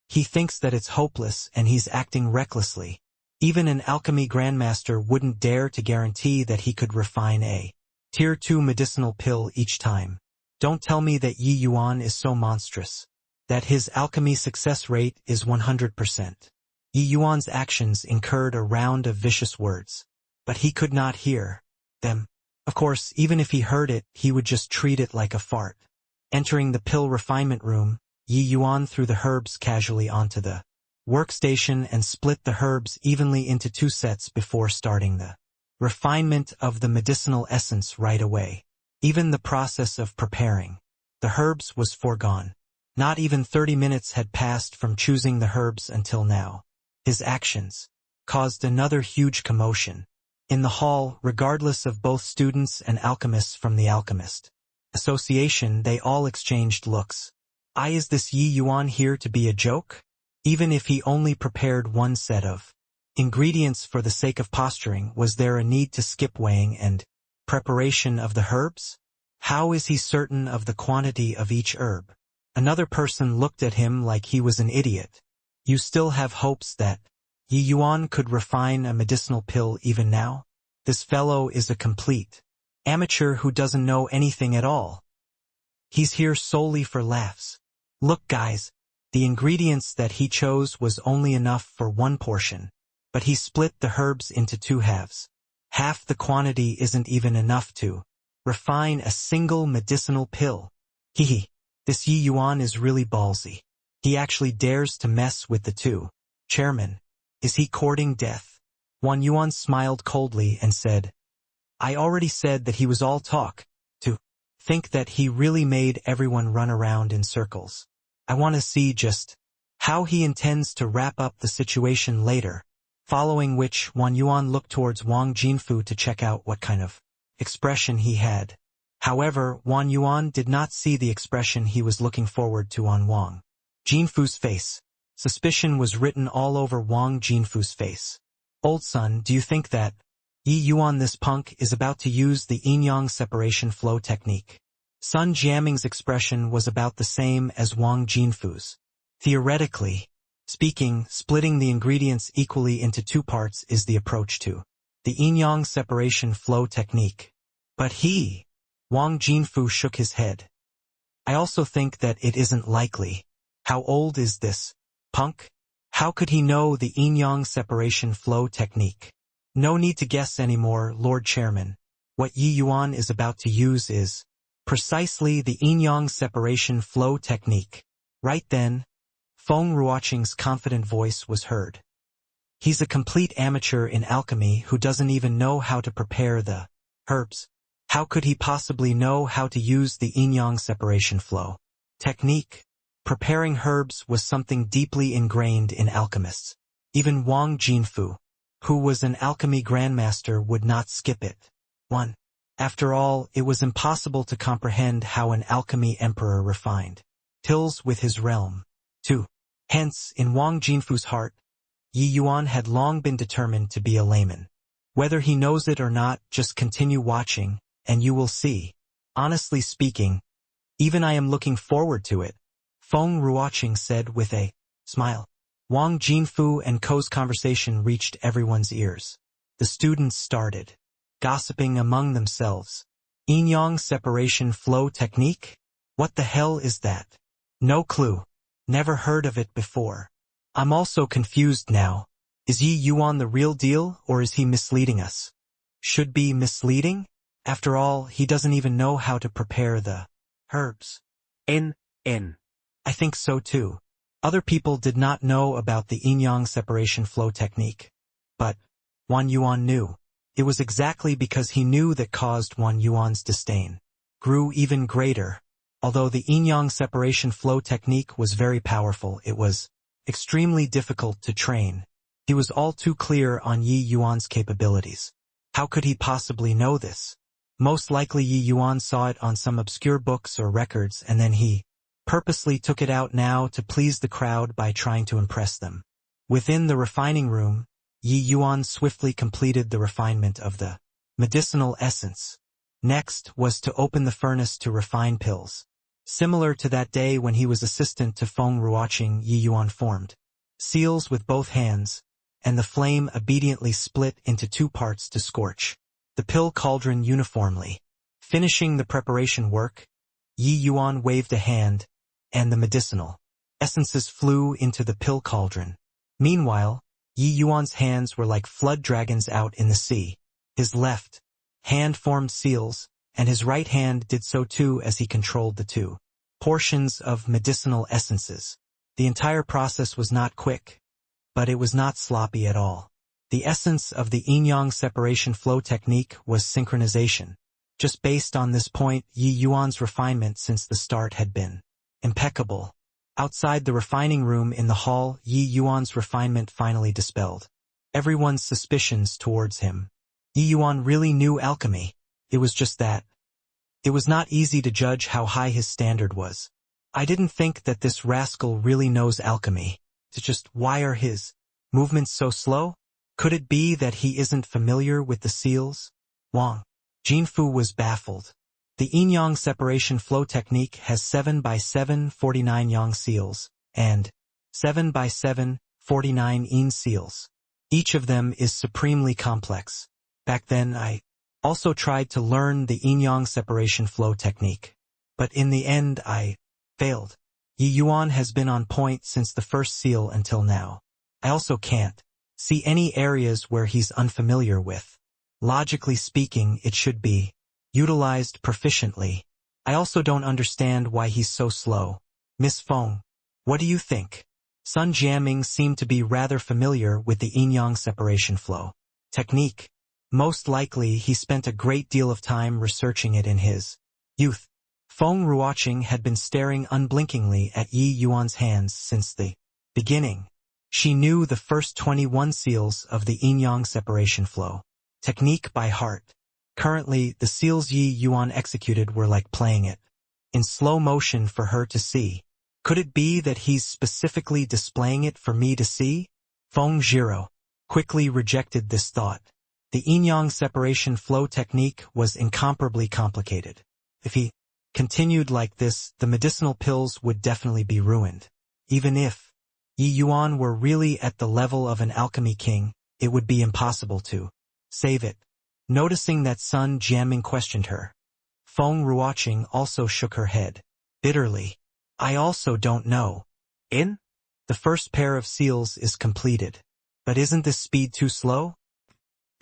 he thinks that it's hopeless and he's acting recklessly. Even an alchemy grandmaster wouldn't dare to guarantee that he could refine a Tier 2 medicinal pill each time. Don't tell me that Yi Yuan is so monstrous that his alchemy success rate is 100%. Yi Yuan's actions incurred a round of vicious words, but he could not hear them. Of course, even if he heard it, he would just treat it like a fart. Entering the pill refinement room, Yi Yuan threw the herbs casually onto the workstation and split the herbs evenly into 2 sets before starting the refinement of the medicinal essence right away. Even the process of preparing the herbs was foregone. Not even 30 minutes had passed from choosing the herbs until now. His actions caused another huge commotion in the hall, regardless of both students and alchemists from the Alchemist Association. They all exchanged looks. Is this Yi Yuan here to be a joke? Even if he only prepared 1 set of ingredients for the sake of posturing, was there a need to skip weighing and preparation of the herbs? How is he certain of the quantity of each herb? Another person looked at him like he was an idiot. You still have hopes that Yi Yuan could refine a medicinal pill even now? This fellow is a complete amateur who doesn't know anything at all. He's here solely for laughs. Look guys, the ingredients that he chose was only enough for 1 portion, but he split the herbs into 2 halves. Half the quantity isn't even enough to refine a single medicinal pill. Hehe, this Yi Yuan is really ballsy. He actually dares to mess with the 2. Chairman, is he courting death? Wang Yuan smiled coldly and said, I already said that he was all talk. To think that he really made everyone run around in circles. I want to see just how he intends to wrap up the situation later. Following which, Wang Yuan looked towards Wang Jinfu to check out what kind of expression he had. However, Wang Yuan did not see the expression he was looking forward to on Wang Jinfu's face. Suspicion was written all over Wang Jinfu's face. Old son, do you think that Yi Yuan, this punk, is about to use the yin-yang separation flow technique? Sun Jiaming's expression was about the same as Wang Jinfu's. Theoretically speaking, splitting the ingredients equally into 2 parts is the approach to the yin-yang separation flow technique. But Wang Jinfu shook his head. I also think that it isn't likely. How old is this punk? How could he know the yin-yang separation flow technique? No need to guess anymore, Lord Chairman. What Yi Yuan is about to use is precisely the yin-yang separation flow technique. Right then, Feng Ruoqing's confident voice was heard. He's a complete amateur in alchemy who doesn't even know how to prepare the herbs. How could he possibly know how to use the yin-yang separation flow technique? Preparing herbs was something deeply ingrained in alchemists. Even Wang Jinfu, who was an alchemy grandmaster, would not skip it. 1. After all, it was impossible to comprehend how an alchemy emperor refined pills with his realm. 2. Hence, in Wang Jinfu's heart, Yi Yuan had long been determined to be a layman. Whether he knows it or not, just continue watching, and you will see. Honestly speaking, even I am looking forward to it, Feng Ruoqing said with a smile. Wang Jinfu and Ko's conversation reached everyone's ears. The students started gossiping among themselves. Yin-yang separation flow technique? What the hell is that? No clue. Never heard of it before. I'm also confused now. Is Yi Yuan the real deal, or is he misleading us? Should be misleading? After all, he doesn't even know how to prepare the herbs. I think so too. Other people did not know about the yin-yang separation flow technique. But Wang Yuan knew. It was exactly because he knew that caused Wang Yuan's disdain grew even greater. Although the yin-yang separation flow technique was very powerful, it was extremely difficult to train. He was all too clear on Yi Yuan's capabilities. How could he possibly know this? Most likely Yi Yuan saw it on some obscure books or records, and then he purposely took it out now to please the crowd by trying to impress them. Within the refining room, Yi Yuan swiftly completed the refinement of the medicinal essence. Next was to open the furnace to refine pills. Similar to that day when he was assistant to Feng Ruoqing, Yi Yuan formed seals with both hands, and the flame obediently split into two parts to scorch the pill cauldron uniformly. Finishing the preparation work, Yi Yuan waved a hand, and the medicinal essences flew into the pill cauldron. Meanwhile, Yi Yuan's hands were like flood dragons out in the sea. His left hand formed seals, and his right hand did so too as he controlled the two portions of medicinal essences. The entire process was not quick, but it was not sloppy at all. The essence of the yin-yang separation flow technique was synchronization. Just based on this point, Yi Yuan's refinement since the start had been impeccable. Outside the refining room in the hall, Yi Yuan's refinement finally dispelled everyone's suspicions towards him. Yi Yuan really knew alchemy. It was just that it was not easy to judge how high his standard was. I didn't think that this rascal really knows alchemy. It's just, why are his movements so slow? Could it be that he isn't familiar with the seals? Wang Jinfu was baffled. The yin-yang separation flow technique has 7 by 7 49 yang seals, and 7 by 7 49 yin seals. Each of them is supremely complex. Back then I also tried to learn the yin-yang separation flow technique. But in the end I failed. Yi Yuan has been on point since the first seal until now. I also can't see any areas where he's unfamiliar with. Logically speaking, it should be utilized proficiently. I also don't understand why he's so slow. Miss Feng, what do you think? Sun Jiaming seemed to be rather familiar with the yin-yang separation flow technique. Most likely he spent a great deal of time researching it in his youth. Feng Ruoqing had been staring unblinkingly at Yi Yuan's hands since the beginning. She knew the first 21 seals of the yin-yang separation flow technique by heart. Currently, the seals Yi Yuan executed were like playing it in slow motion for her to see. Could it be that he's specifically displaying it for me to see? Feng Zhiro quickly rejected this thought. The yin-yang separation flow technique was incomparably complicated. If he continued like this, the medicinal pills would definitely be ruined. Even if Yi Yuan were really at the level of an alchemy king, it would be impossible to save it. Noticing that Sun Jiaming questioned her, Feng Ruoqing also shook her head bitterly. I also don't know. The first pair of seals is completed. But isn't this speed too slow?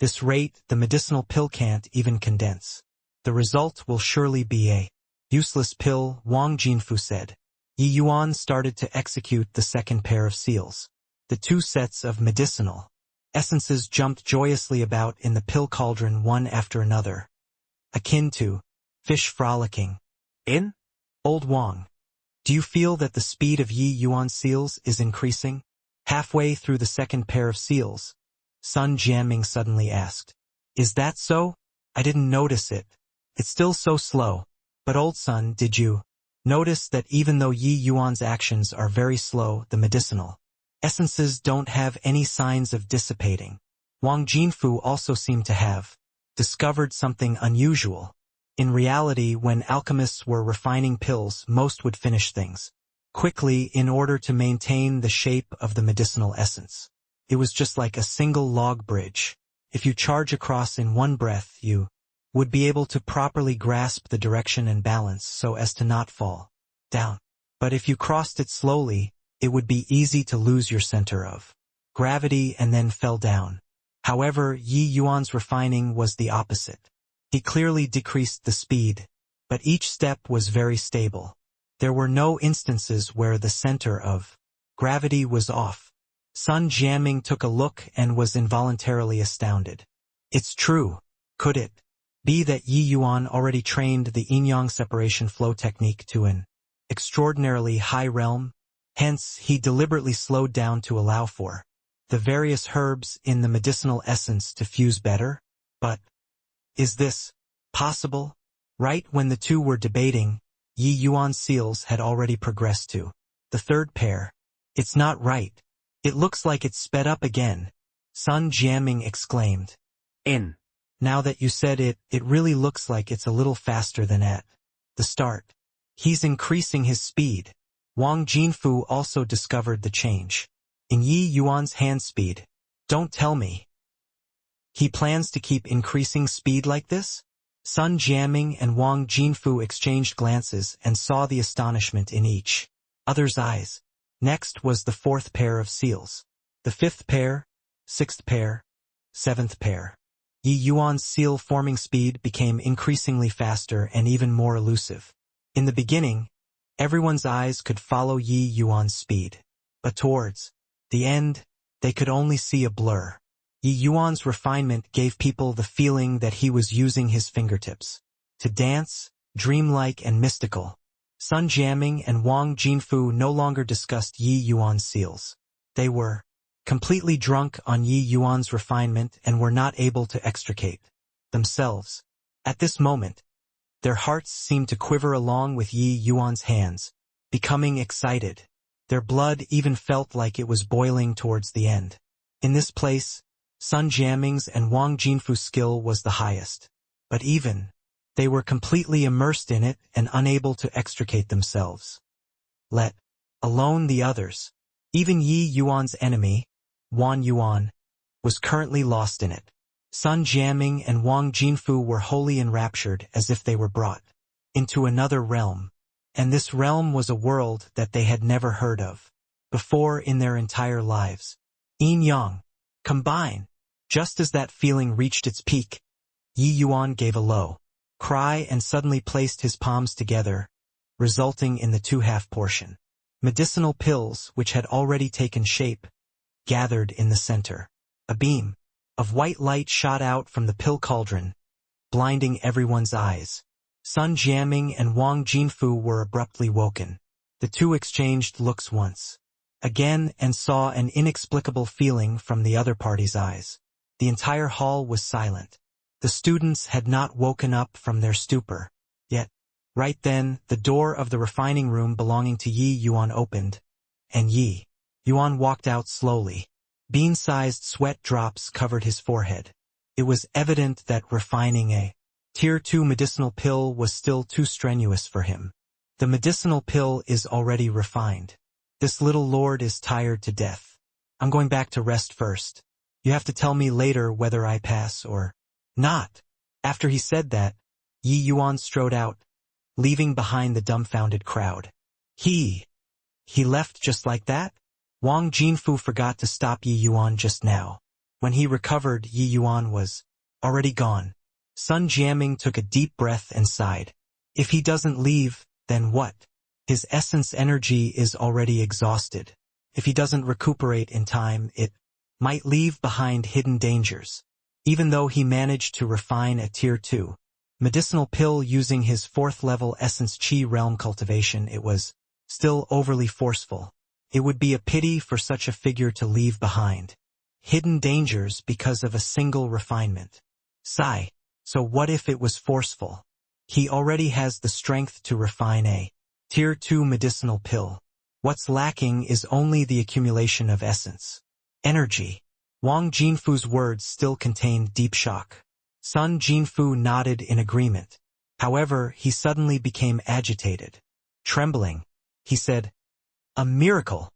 This rate, the medicinal pill can't even condense. The result will surely be a useless pill, Wang Jinfu said. Yi Yuan started to execute the second pair of seals. The two sets of medicinal essences jumped joyously about in the pill cauldron one after another, akin to fish frolicking. Old Wang, do you feel that the speed of Yi Yuan's seals is increasing? Halfway through the second pair of seals, Sun Jiaming suddenly asked. Is that so? I didn't notice it. It's still so slow. But old Sun, did you notice that even though Yi Yuan's actions are very slow, the medicinal essences don't have any signs of dissipating? Wang Jinfu also seemed to have discovered something unusual. In reality, when alchemists were refining pills, most would finish things quickly in order to maintain the shape of the medicinal essence. It was just like a single log bridge. If you charge across in one breath, you would be able to properly grasp the direction and balance so as to not fall down. But if you crossed it slowly, it would be easy to lose your center of gravity and then fell down. However, Yi Yuan's refining was the opposite. He clearly decreased the speed, but each step was very stable. There were no instances where the center of gravity was off. Sun Jiaming took a look and was involuntarily astounded. It's true. Could it be that Yi Yuan already trained the yin-yang separation flow technique to an extraordinarily high realm? Hence, he deliberately slowed down to allow for the various herbs in the medicinal essence to fuse better? But is this possible? Right when the two were debating, Yi Yuan's seals had already progressed to the third pair. It's not right. It looks like it's sped up again, Sun Jiaming exclaimed. Now that you said it, it really looks like it's a little faster than at the start. He's increasing his speed. Wang Jinfu also discovered the change in Yi Yuan's hand speed. Don't tell me he plans to keep increasing speed like this? Sun Jiaming and Wang Jinfu exchanged glances and saw the astonishment in each other's eyes. Next was the fourth pair of seals. The fifth pair, sixth pair, seventh pair. Yi Yuan's seal forming speed became increasingly faster and even more elusive. In the beginning, everyone's eyes could follow Yi Yuan's speed. But towards the end, they could only see a blur. Yi Yuan's refinement gave people the feeling that he was using his fingertips to dance, dreamlike and mystical. Sun Jiaming and Wang Jinfu no longer discussed Yi Yuan's seals. They were completely drunk on Yi Yuan's refinement and were not able to extricate themselves. At this moment, their hearts seemed to quiver along with Yi Yuan's hands, becoming excited. Their blood even felt like it was boiling towards the end. In this place, Sun Jiaming's and Wang Jinfu's skill was the highest. But even they were completely immersed in it and unable to extricate themselves. Let alone the others. Even Yi Yuan's enemy, Wan Yuan, was currently lost in it. Sun Jiaming and Wang Jinfu were wholly enraptured as if they were brought into another realm. And this realm was a world that they had never heard of before in their entire lives. Yin-yang, combine. Just as that feeling reached its peak, Yi Yuan gave a low cry and suddenly placed his palms together, resulting in the two-half portion. Medicinal pills, which had already taken shape, gathered in the center. A beam of white light shot out from the pill cauldron, blinding everyone's eyes. Sun Jiaming and Wang Jinfu were abruptly woken. The two exchanged looks once again and saw an inexplicable feeling from the other party's eyes. The entire hall was silent. The students had not woken up from their stupor. Yet, right then, the door of the refining room belonging to Yi Yuan opened, and Yi Yuan walked out slowly. Bean-sized sweat drops covered his forehead. It was evident that refining a Tier 2 medicinal pill was still too strenuous for him. The medicinal pill is already refined. This little lord is tired to death. I'm going back to rest first. You have to tell me later whether I pass or not. After he said that, Yi Yuan strode out, leaving behind the dumbfounded crowd. He left just like that? Wang Jinfu forgot to stop Yi Yuan just now. When he recovered, Yi Yuan was already gone. Sun Jiaming took a deep breath and sighed. If he doesn't leave, then what? His essence energy is already exhausted. If he doesn't recuperate in time, it might leave behind hidden dangers. Even though he managed to refine a Tier 2 medicinal pill using his 4th level essence chi realm cultivation, it was still overly forceful. It would be a pity for such a figure to leave behind hidden dangers because of a single refinement. Sigh. So what if it was forceful? He already has the strength to refine a Tier 2 medicinal pill. What's lacking is only the accumulation of essence energy. Wang Jinfu's words still contained deep shock. Sun Jinfu nodded in agreement. However, he suddenly became agitated. Trembling, he said, "A miracle!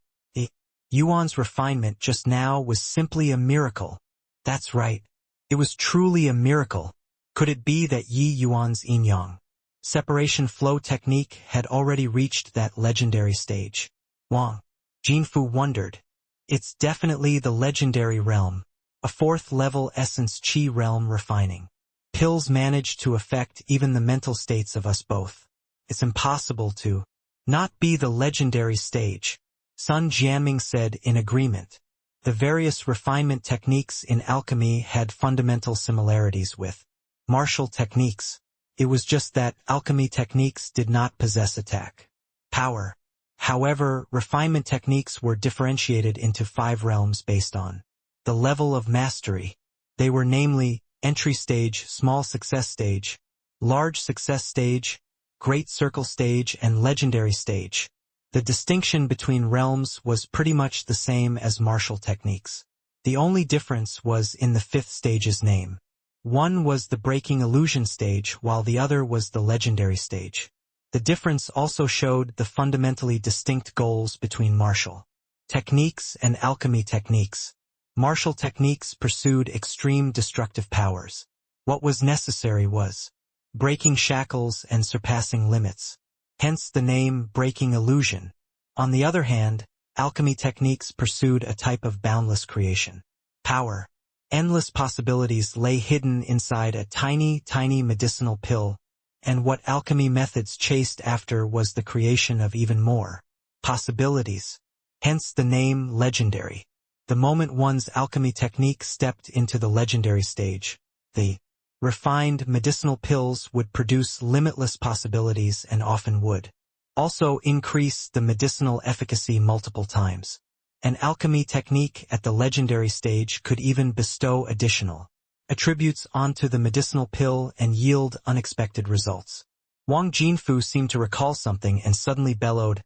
Yuan's refinement just now was simply a miracle." That's right. It was truly a miracle. Could it be that Yi Yuan's yin-yang separation flow technique had already reached that legendary stage? Wang Jinfu wondered. It's definitely the legendary realm, a 4th level essence chi realm refining. Pills manage to affect even the mental states of us both. It's impossible to not be the legendary stage, Sun Jiaming said in agreement. The various refinement techniques in alchemy had fundamental similarities with martial techniques. It was just that alchemy techniques did not possess attack power. However, refinement techniques were differentiated into 5 realms based on the level of mastery. They were namely entry stage, small success stage, large success stage, great circle stage, and legendary stage. The distinction between realms was pretty much the same as martial techniques. The only difference was in the 5th stage's name. One was the breaking illusion stage while the other was the legendary stage. The difference also showed the fundamentally distinct goals between martial techniques and alchemy techniques. Martial techniques pursued extreme destructive powers. What was necessary was breaking shackles and surpassing limits. Hence the name breaking illusion. On the other hand, alchemy techniques pursued a type of boundless creation. Power. Endless possibilities lay hidden inside a tiny, tiny medicinal pill, and what alchemy methods chased after was the creation of even more possibilities. Hence the name legendary. The moment one's alchemy technique stepped into the legendary stage, the refined medicinal pills would produce limitless possibilities and often would also increase the medicinal efficacy multiple times. An alchemy technique at the legendary stage could even bestow additional attributes onto the medicinal pill and yield unexpected results. Wang Jinfu seemed to recall something and suddenly bellowed,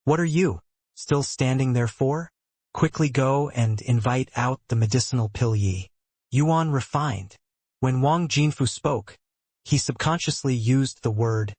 "What are you still standing there for? Quickly go and invite out the medicinal pill Yi Yuan refined." When Wang Jinfu spoke, he subconsciously used the word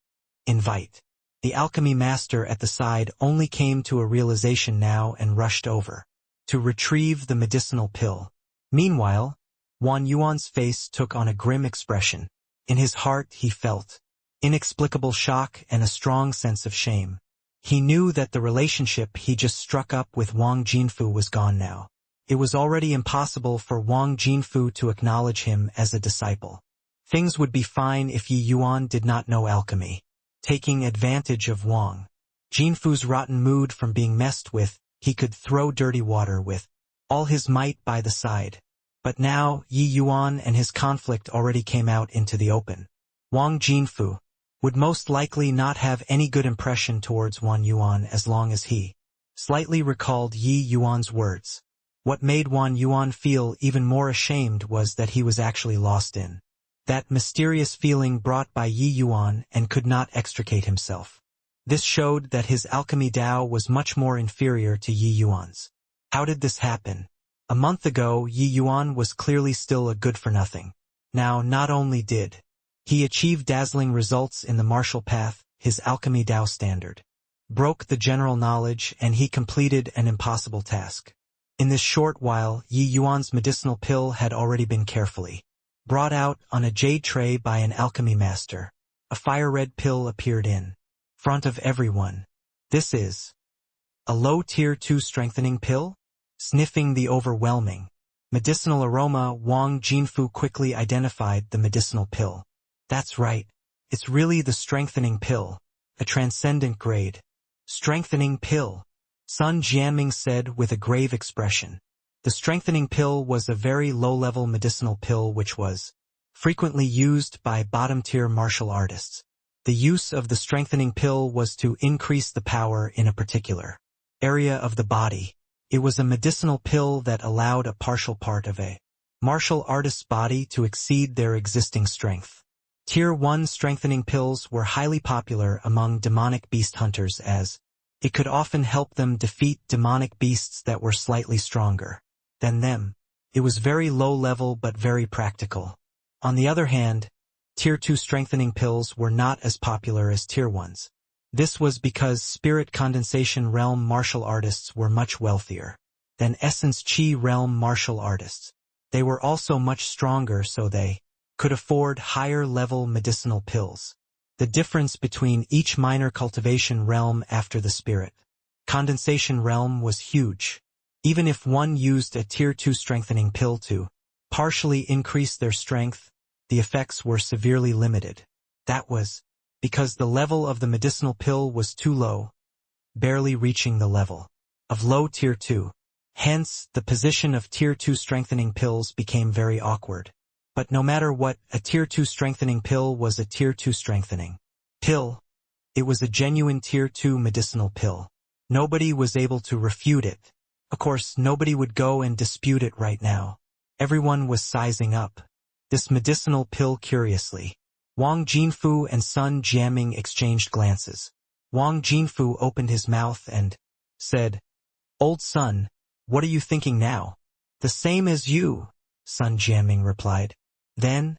invite. The alchemy master at the side only came to a realization now and rushed over to retrieve the medicinal pill. Meanwhile, Wan Yuan's face took on a grim expression. In his heart he felt inexplicable shock and a strong sense of shame. He knew that the relationship he just struck up with Wang Jinfu was gone now. It was already impossible for Wang Jinfu to acknowledge him as a disciple. Things would be fine if Yi Yuan did not know alchemy. Taking advantage of Wang Jinfu's rotten mood from being messed with, he could throw dirty water with all his might by the side. But now, Yi Yuan and his conflict already came out into the open. Wang Jinfu would most likely not have any good impression towards Wan Yuan as long as he slightly recalled Yi Yuan's words. What made Wan Yuan feel even more ashamed was that he was actually lost in that mysterious feeling brought by Yi Yuan and could not extricate himself. This showed that his alchemy Dao was much more inferior to Yi Yuan's. How did this happen? A month ago, Yi Yuan was clearly still a good-for-nothing. Now, not only did he achieve dazzling results in the martial path, his alchemy Dao standard broke the general knowledge and he completed an impossible task. In this short while, Yi Yuan's medicinal pill had already been carefully brought out on a jade tray by an alchemy master. A fire-red pill appeared in front of everyone. This is a low tier 2 strengthening pill? Sniffing the overwhelming medicinal aroma, Wang Jinfu quickly identified the medicinal pill. That's right. It's really the strengthening pill. A transcendent grade strengthening pill, Sun Jianming said with a grave expression. The strengthening pill was a very low-level medicinal pill which was frequently used by bottom-tier martial artists. The use of the strengthening pill was to increase the power in a particular area of the body. It was a medicinal pill that allowed a partial part of a martial artist's body to exceed their existing strength. Tier 1 strengthening pills were highly popular among demonic beast hunters as it could often help them defeat demonic beasts that were slightly stronger than them. It was very low-level but very practical. On the other hand, Tier 2 strengthening pills were not as popular as Tier 1s. This was because Spirit Condensation Realm martial artists were much wealthier than Essence Chi Realm martial artists. They were also much stronger so they could afford higher-level medicinal pills. The difference between each minor cultivation realm after the Spirit Condensation Realm was huge. Even if one used a Tier 2 strengthening pill to partially increase their strength, the effects were severely limited. That was because the level of the medicinal pill was too low, barely reaching the level of low Tier 2. Hence, the position of Tier 2 strengthening pills became very awkward. But no matter what, a Tier 2 strengthening pill was a Tier 2 strengthening pill. It was a genuine Tier 2 medicinal pill. Nobody was able to refute it. Of course, nobody would go and dispute it right now. Everyone was sizing up this medicinal pill curiously. Wang Jinfu and Sun Jiaming exchanged glances. Wang Jinfu opened his mouth and said, "Old Sun, what are you thinking now?" "The same as you," Sun Jiaming replied. "Then,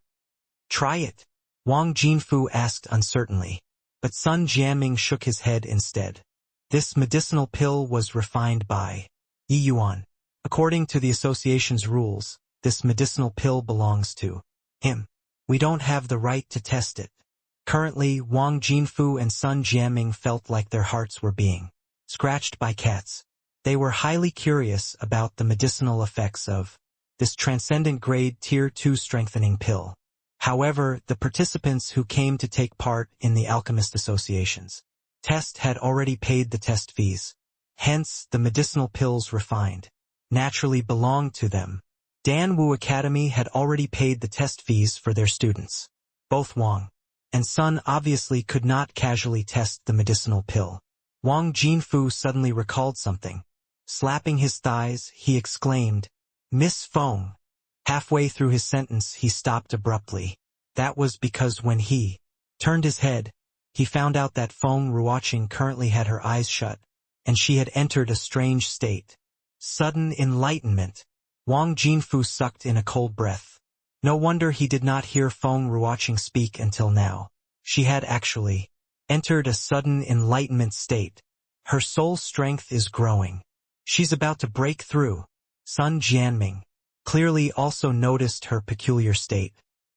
try it," Wang Jinfu asked uncertainly. But Sun Jiaming shook his head instead. This medicinal pill was refined by Yi Yuan. According to the association's rules, this medicinal pill belongs to him. We don't have the right to test it. Currently, Wang Jinfu and Sun Jiaming felt like their hearts were being scratched by cats. They were highly curious about the medicinal effects of this transcendent grade Tier 2 strengthening pill. However, the participants who came to take part in the Alchemist Association's test had already paid the test fees. Hence, the medicinal pills refined naturally belonged to them. Danwu Academy had already paid the test fees for their students. Both Wang and Sun obviously could not casually test the medicinal pill. Wang Jinfu suddenly recalled something. Slapping his thighs, he exclaimed, "Miss Feng." Halfway through his sentence, he stopped abruptly. That was because when he turned his head, he found out that Feng Ruoqing currently had her eyes shut, and she had entered a strange state. Sudden enlightenment. Wang Jinfu sucked in a cold breath. No wonder he did not hear Feng Ruoqing speak until now. She had actually entered a sudden enlightenment state. Her soul strength is growing. She's about to break through. Sun Jianming clearly also noticed her peculiar state.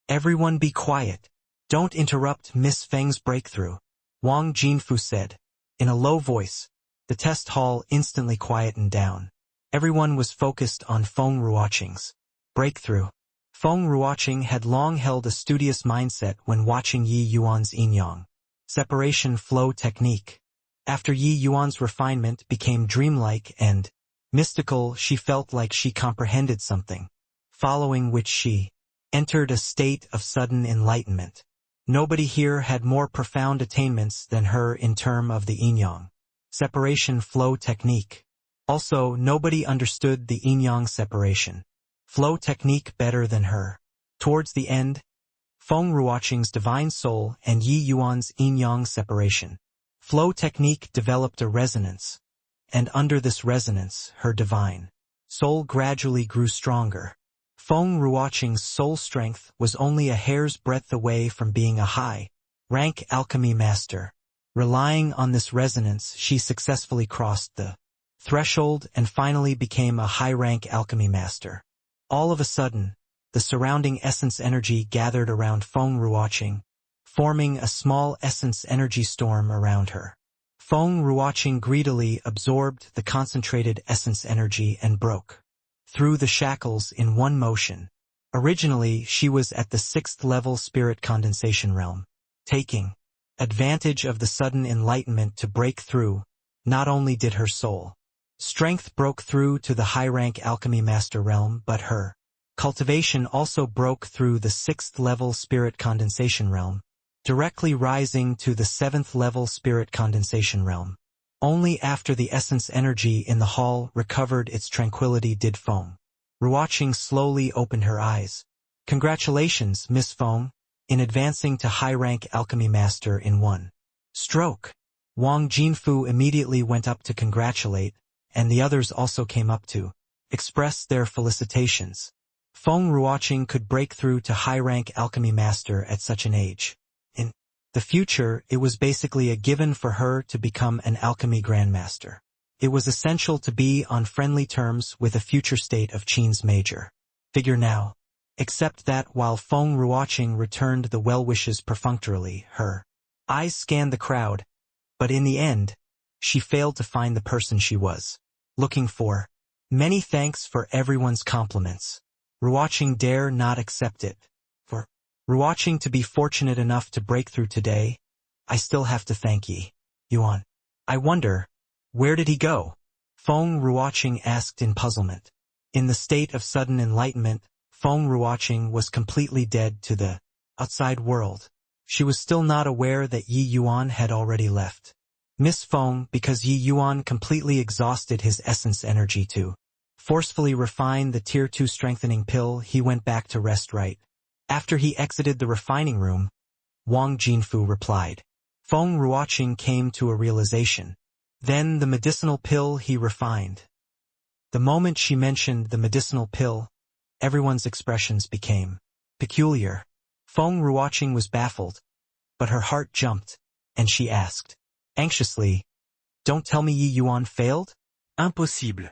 "Everyone be quiet. Don't interrupt Miss Feng's breakthrough," Wang Jinfu said. In a low voice, the test hall instantly quietened down. Everyone was focused on Feng Ruoqing's breakthrough. Feng Ruoqing had long held a studious mindset when watching Yi Yuan's yin-yang separation flow technique. After Yi Yuan's refinement became dreamlike and mystical, she felt like she comprehended something, following which she entered a state of sudden enlightenment. Nobody here had more profound attainments than her in terms of the yin-yang separation flow technique. Also, nobody understood the yin-yang separation flow technique better than her. Towards the end, Feng Ruoqing's divine soul and Yi Yuan's yin-yang separation flow technique developed a resonance, and under this resonance, her divine soul gradually grew stronger. Feng Ruoqing's soul strength was only a hair's breadth away from being a high-rank alchemy master. Relying on this resonance, she successfully crossed the threshold and finally became a high-rank alchemy master. All of a sudden, the surrounding essence energy gathered around Feng Ruoqing, forming a small essence energy storm around her. Feng Ruoqing greedily absorbed the concentrated essence energy and broke through the shackles in one motion. Originally, she was at the 6th level spirit condensation realm. Taking advantage of the sudden enlightenment to break through, not only did her soul strength broke through to the high-rank alchemy master realm, but her cultivation also broke through the 6th level spirit condensation realm, directly rising to the 7th level spirit condensation realm. Only after the essence energy in the hall recovered its tranquility did Feng Ruoqing slowly open her eyes. "Congratulations, Miss Feng, in advancing to high-rank alchemy master in one stroke." Wang Jinfu immediately went up to congratulate, and the others also came up to express their felicitations. Feng Ruoqing could break through to high-rank alchemy master at such an age. In the future, it was basically a given for her to become an alchemy grandmaster. It was essential to be on friendly terms with a future state of Qin's major figure now. Except that while Feng Ruoqing returned the well-wishes perfunctorily, her eyes scanned the crowd, but in the end, she failed to find the person she was looking for. "Many thanks for everyone's compliments. Ruoqing dare not accept it. For Ruoqing to be fortunate enough to break through today, I still have to thank Yi Yuan. I wonder, where did he go?" Feng Ruoqing asked in puzzlement. In the state of sudden enlightenment, Feng Ruoqing was completely dead to the outside world. She was still not aware that Yi Yuan had already left. Miss Feng, because Yi Yuan completely exhausted his essence energy to forcefully refine the Tier 2 strengthening pill, he went back to rest right. After he exited the refining room, Wang Jinfu replied. Feng Ruoqing came to a realization. Then the medicinal pill he refined. The moment she mentioned the medicinal pill, everyone's expressions became peculiar. Feng Ruoqing was baffled, but her heart jumped, and she asked, anxiously, "Don't tell me Yi Yuan failed?" Impossible.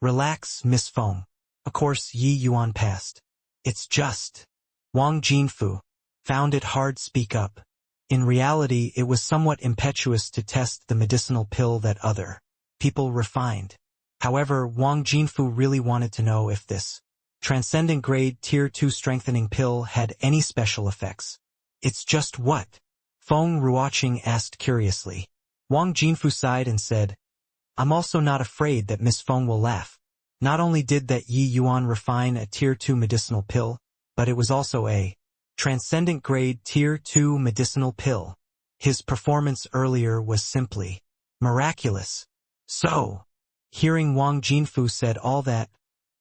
Relax, Miss Feng. Of course Yi Yuan passed. It's just. Wang Jinfu found it hard to speak up. In reality, it was somewhat impetuous to test the medicinal pill that other people refined. However, Wang Jinfu really wanted to know if this transcendent grade Tier 2 strengthening pill had any special effects. It's just what? Feng Ruoqing asked curiously. Wang Jinfu sighed and said, I'm also not afraid that Miss Feng will laugh. Not only did that Yi Yuan refine a Tier 2 medicinal pill, but it was also a transcendent grade Tier 2 medicinal pill. His performance earlier was simply miraculous. So, hearing Wang Jinfu said all that,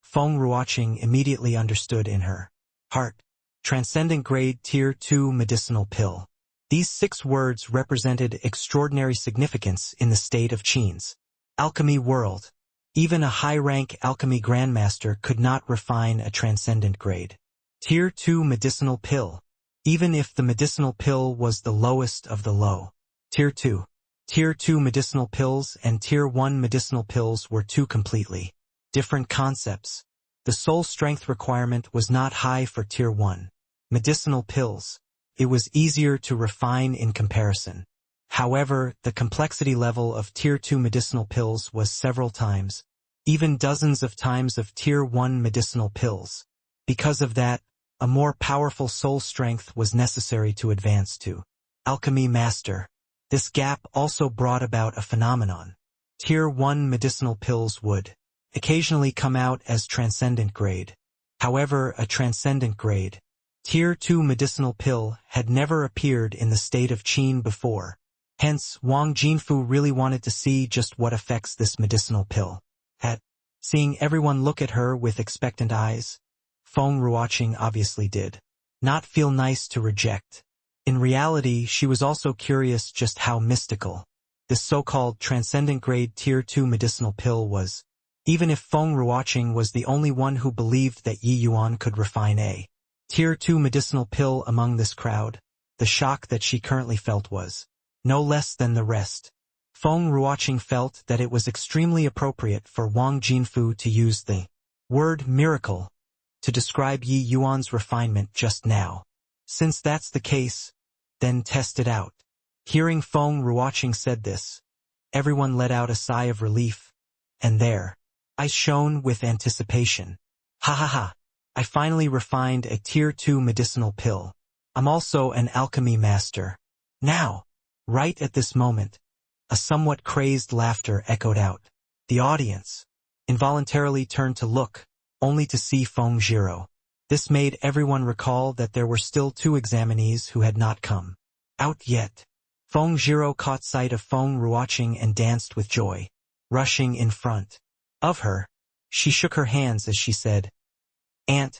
Feng Ruoqing immediately understood in her heart. Transcendent grade Tier 2 medicinal pill. These 6 words represented extraordinary significance in the state of Qin's alchemy world. Even a high-rank alchemy grandmaster could not refine a transcendent grade Tier 2 medicinal pill, even if the medicinal pill was the lowest of the low. Tier 2. Tier 2 medicinal pills and Tier 1 medicinal pills were two completely different concepts. The soul strength requirement was not high for Tier 1 medicinal pills. It was easier to refine in comparison. However, the complexity level of Tier 2 medicinal pills was several times, even dozens of times of Tier 1 medicinal pills. Because of that, a more powerful soul strength was necessary to advance to alchemy master. This gap also brought about a phenomenon. Tier 1 medicinal pills would occasionally come out as transcendent grade. However, a transcendent grade Tier 2 medicinal pill had never appeared in the state of Qin before. Hence, Wang Jinfu really wanted to see just what effects this medicinal pill had. Seeing everyone look at her with expectant eyes, Feng Ruoqing obviously did not feel nice to reject. In reality, she was also curious just how mystical this so-called transcendent grade Tier 2 medicinal pill was. Even if Feng Ruoqing was the only one who believed that Yi Yuan could refine a Tier 2 medicinal pill among this crowd, the shock that she currently felt was no less than the rest. Feng Ruoqing felt that it was extremely appropriate for Wang Jinfu to use the word miracle to describe Yi Yuan's refinement just now. Since that's the case, then test it out. Hearing Feng Ruoqing said this, everyone let out a sigh of relief, and their eyes shone with anticipation. Ha ha ha, I finally refined a Tier 2 medicinal pill. I'm also an alchemy master. Now, right at this moment, a somewhat crazed laughter echoed out. The audience involuntarily turned to look, only to see Feng Zhiro. This made everyone recall that there were still 2 examinees who had not come out yet. Feng Zhiro caught sight of Feng Ruoqing and danced with joy. Rushing in front of her, she shook her hands as she said, Aunt,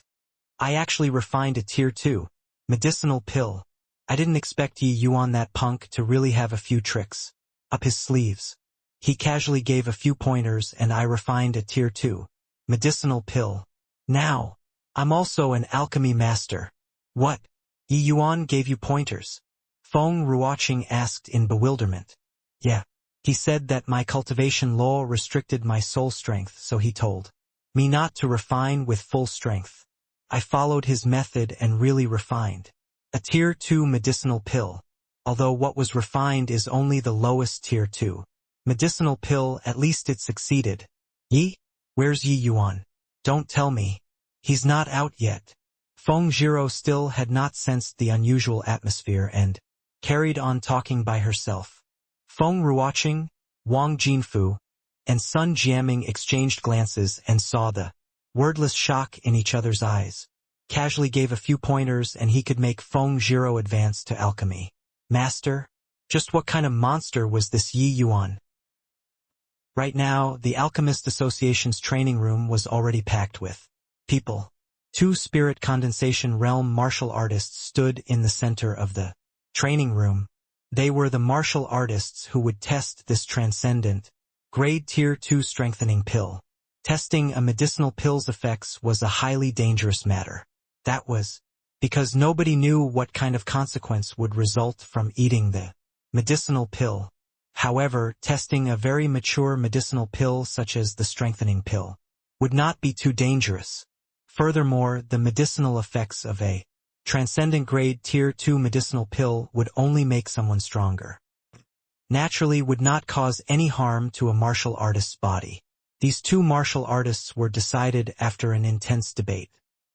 I actually refined a Tier 2 medicinal pill. I didn't expect Yi Yuan, that punk, to really have a few tricks up his sleeves. He casually gave a few pointers and I refined a Tier 2 medicinal pill. Now, I'm also an alchemy master. What? Yi Yuan gave you pointers? Feng Ruoqing asked in bewilderment. Yeah. He said that my cultivation law restricted my soul strength, so he told me not to refine with full strength. I followed his method and really refined a Tier 2 medicinal pill. Although what was refined is only the lowest Tier 2 medicinal pill, at least it succeeded. Yi? Where's Yi Yuan? Don't tell me he's not out yet. Feng Zhiro still had not sensed the unusual atmosphere and carried on talking by herself. Feng Ruoqing, Wang Jinfu, and Sun Jiaming exchanged glances and saw the wordless shock in each other's eyes. Casually gave a few pointers and he could make Feng Zhiro advance to alchemy. Master? Just what kind of monster was this Yi Yuan? Right now, the Alchemist Association's training room was already packed with people. 2 spirit condensation realm martial artists stood in the center of the training room. They were the martial artists who would test this transcendent, grade tier 2 strengthening pill. Testing a medicinal pill's effects was a highly dangerous matter. That was because nobody knew what kind of consequence would result from eating the medicinal pill. However, testing a very mature medicinal pill such as the strengthening pill would not be too dangerous. Furthermore, the medicinal effects of a transcendent grade tier 2 medicinal pill would only make someone stronger. Naturally would not cause any harm to a martial artist's body. These 2 martial artists were decided after an intense debate.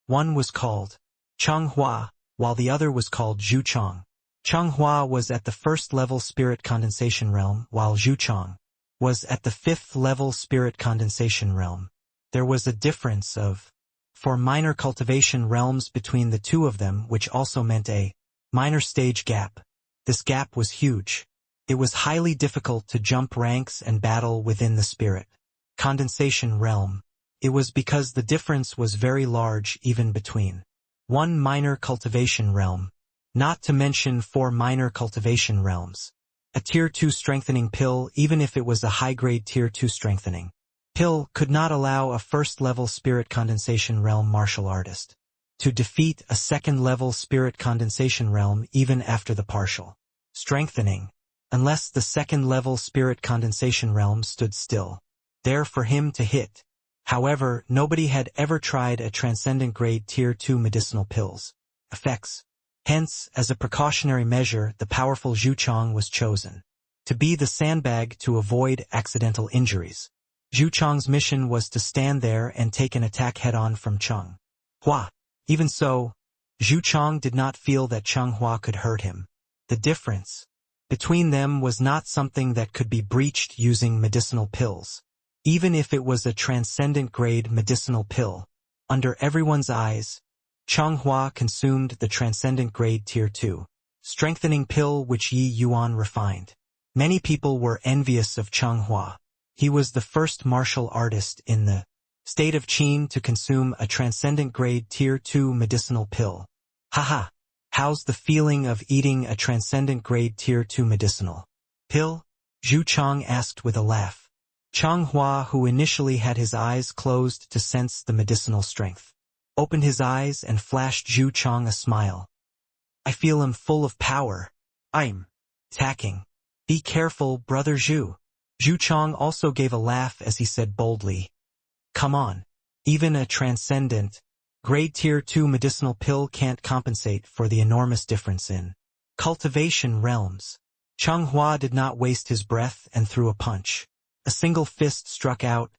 One was called Cheng Hua, while the other was called Zhu Chong. Cheng Hua was at the 1st level spirit condensation realm, while Zhu Chong was at the 5th level spirit condensation realm. There was a difference of 4 minor cultivation realms between the 2 of them, which also meant a minor stage gap. This gap was huge. It was highly difficult to jump ranks and battle within the spirit condensation realm. It was because the difference was very large even between 1 minor cultivation realm, not to mention 4 minor cultivation realms. A tier 2 strengthening pill, even if it was a high-grade tier 2 strengthening pill, could not allow a 1st level spirit condensation realm martial artist to defeat a 2nd level spirit condensation realm even after the partial strengthening, unless the 2nd level spirit condensation realm stood still there for him to hit. However, nobody had ever tried a transcendent grade tier 2 medicinal pill's effects. Hence, as a precautionary measure, the powerful Zhu Chong was chosen to be the sandbag to avoid accidental injuries. Zhu Chong's mission was to stand there and take an attack head-on from Cheng Hua. Even so, Zhu Chong did not feel that Cheng Hua could hurt him. The difference between them was not something that could be breached using medicinal pills. Even if it was a transcendent grade medicinal pill, under everyone's eyes, Cheng Hua consumed the transcendent grade tier 2 strengthening pill which Yi Yuan refined. Many people were envious of Cheng Hua. He was the first martial artist in the state of Qin to consume a transcendent grade tier 2 medicinal pill. Haha, how's the feeling of eating a transcendent grade tier 2 medicinal pill? Zhu Chong asked with a laugh. Cheng Hua, who initially had his eyes closed to sense the medicinal strength, opened his eyes and flashed Zhu Chong a smile. I feel him full of power. I'm attacking. Be careful, brother Zhu. Zhu Chong also gave a laugh as he said boldly, come on. Even a transcendent, grade tier 2 medicinal pill can't compensate for the enormous difference in cultivation realms. Cheng Hua did not waste his breath and threw a punch. A single fist struck out,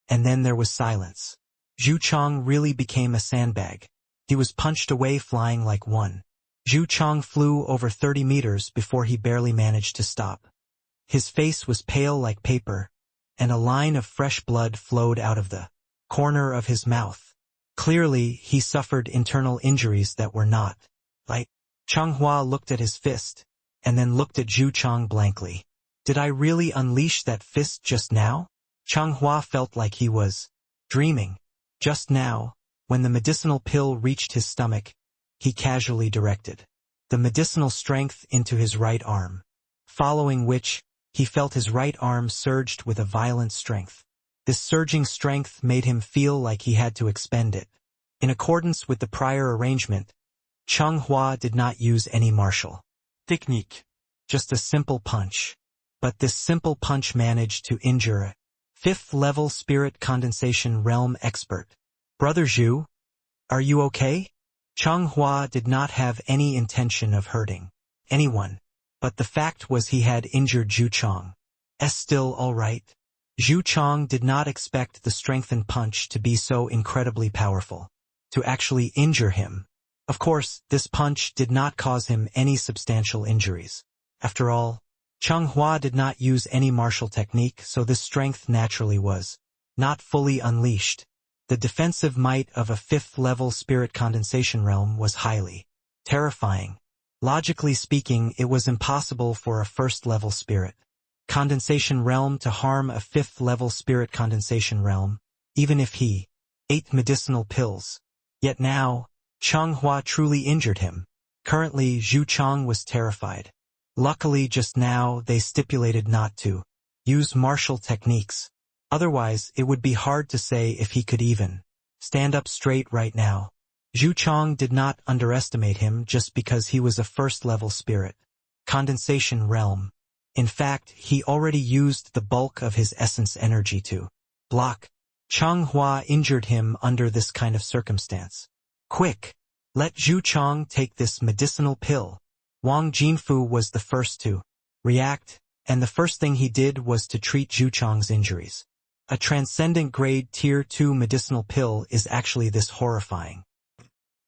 and then there was silence. Zhu Chong really became a sandbag. He was punched away flying like one. Zhu Chong flew over 30 meters before he barely managed to stop. His face was pale like paper, and a line of fresh blood flowed out of the corner of his mouth. Clearly, he suffered internal injuries that were not light. Cheng Hua looked at his fist, and then looked at Zhu Chong blankly. Did I really unleash that fist just now? Cheng Hua felt like he was dreaming. Just now, when the medicinal pill reached his stomach, he casually directed the medicinal strength into his right arm, following which, he felt his right arm surged with a violent strength. This surging strength made him feel like he had to expend it. In accordance with the prior arrangement, Cheng Hua did not use any martial technique, just a simple punch. But this simple punch managed to injure a 5th level spirit condensation realm expert. Brother Zhu, are you okay? Cheng Hua did not have any intention of hurting anyone, but the fact was he had injured Zhu Chong. Still all right? Zhu Chong did not expect the strengthened punch to be so incredibly powerful, to actually injure him. Of course, this punch did not cause him any substantial injuries. After all, Changhua did not use any martial technique, so this strength naturally was not fully unleashed. The defensive might of a 5th-level spirit condensation realm was highly terrifying. Logically speaking, it was impossible for a 1st-level spirit condensation realm to harm a 5th-level spirit condensation realm, even if he ate medicinal pills. Yet now, Changhua truly injured him. Currently, Zhu Chang was terrified. Luckily, just now, they stipulated not to use martial techniques. Otherwise, it would be hard to say if he could even stand up straight right now. Zhu Chang did not underestimate him just because he was a 1st-level spirit condensation realm. In fact, he already used the bulk of his essence energy to block. Changhua injured him under this kind of circumstance. Quick! Let Zhu Chang take this medicinal pill. Wang Jinfu was the first to react, and the first thing he did was to treat Zhu Chang's injuries. A transcendent grade tier 2 medicinal pill is actually this horrifying.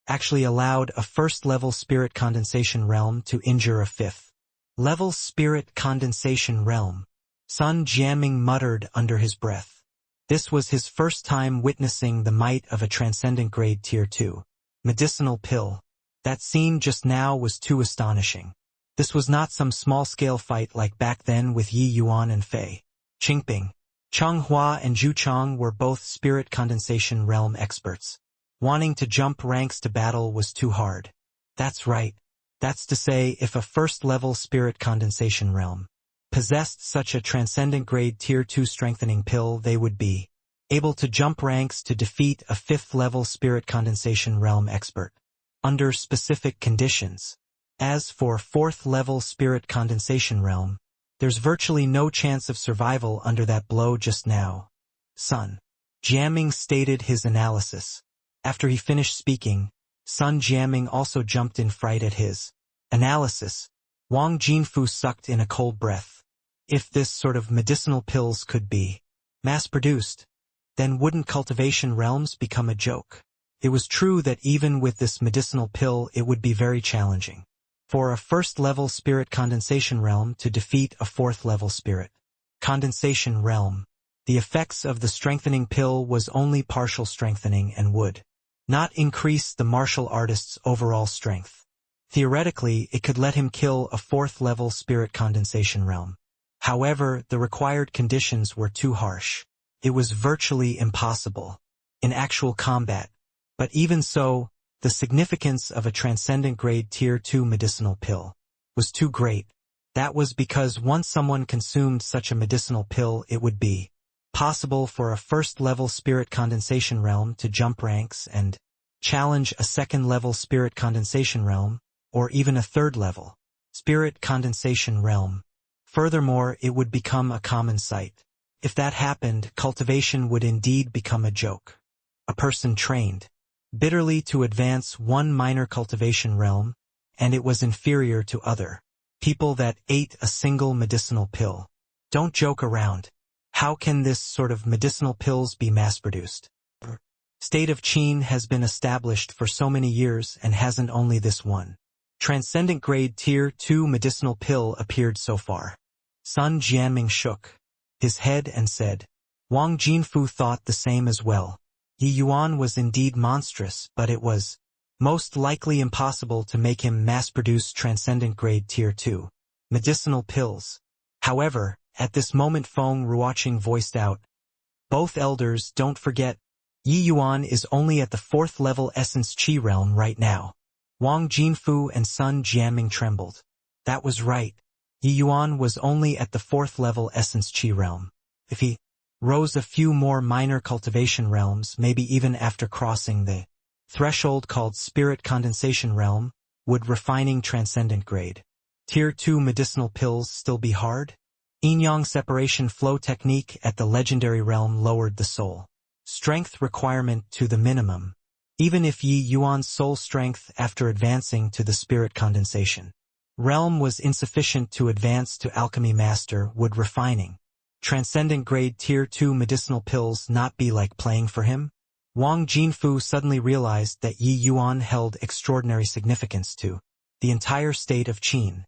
Actually allowed a 1st-level spirit condensation realm to injure a 5th-level spirit condensation realm. Sun Jiaming muttered under his breath. This was his first time witnessing the might of a transcendent grade tier 2 medicinal pill. That scene just now was too astonishing. This was not some small-scale fight like back then with Yi Yuan and Fei Qingping. Changhua and Zhu Chang were both spirit condensation realm experts. Wanting to jump ranks to battle was too hard. That's right. That's to say, if a 1st-level spirit condensation realm possessed such a transcendent grade tier 2 strengthening pill, they would be able to jump ranks to defeat a 5th-level spirit condensation realm expert under specific conditions. As for 4th-level spirit condensation realm, there's virtually no chance of survival under that blow just now. Sun Jiaming stated his analysis. After he finished speaking, Sun Jiaming also jumped in fright at his analysis. Wang Jinfu sucked in a cold breath. If this sort of medicinal pills could be mass-produced, then wouldn't cultivation realms become a joke? It was true that even with this medicinal pill it would be very challenging for a 1st-level spirit condensation realm to defeat a 4th-level spirit condensation realm. The effects of the strengthening pill was only partial strengthening and would not increase the martial artist's overall strength. Theoretically, it could let him kill a 4th-level spirit condensation realm. However, the required conditions were too harsh. It was virtually impossible in actual combat. But even so, the significance of a transcendent grade tier 2 medicinal pill was too great. That was because once someone consumed such a medicinal pill, it would be possible for a 1st-level spirit condensation realm to jump ranks and challenge a 2nd-level spirit condensation realm, or even a 3rd-level spirit condensation realm. Furthermore, it would become a common sight. If that happened, cultivation would indeed become a joke. A person trained bitterly to advance one minor cultivation realm, and it was inferior to other people that ate a single medicinal pill. Don't joke around. How can this sort of medicinal pills be mass-produced? State of Qin has been established for so many years and hasn't only this one transcendent grade tier 2 medicinal pill appeared so far. Sun Jianming shook his head and said. Wang Jinfu thought the same as well. Yi Yuan was indeed monstrous, but it was most likely impossible to make him mass-produce transcendent grade tier 2 medicinal pills. However, at this moment Feng Ruoqing voiced out, "Both elders, don't forget, Yi Yuan is only at the 4th-level essence Qi realm right now." Wang Jinfu and Sun Jianming trembled. That was right. Yi Yuan was only at the 4th-level essence Qi realm. If he rose a few more minor cultivation realms, maybe even after crossing the threshold called spirit condensation realm, would refining transcendent grade tier 2 medicinal pills still be hard? Yin-yang separation flow technique at the legendary realm lowered the soul strength requirement to the minimum. Even if Yi Yuan's soul strength after advancing to the spirit condensation realm was insufficient to advance to alchemy master, would refining transcendent grade tier 2 medicinal pills not be like playing for him? Wang Jinfu suddenly realized that Yi Yuan held extraordinary significance to the entire state of Qin.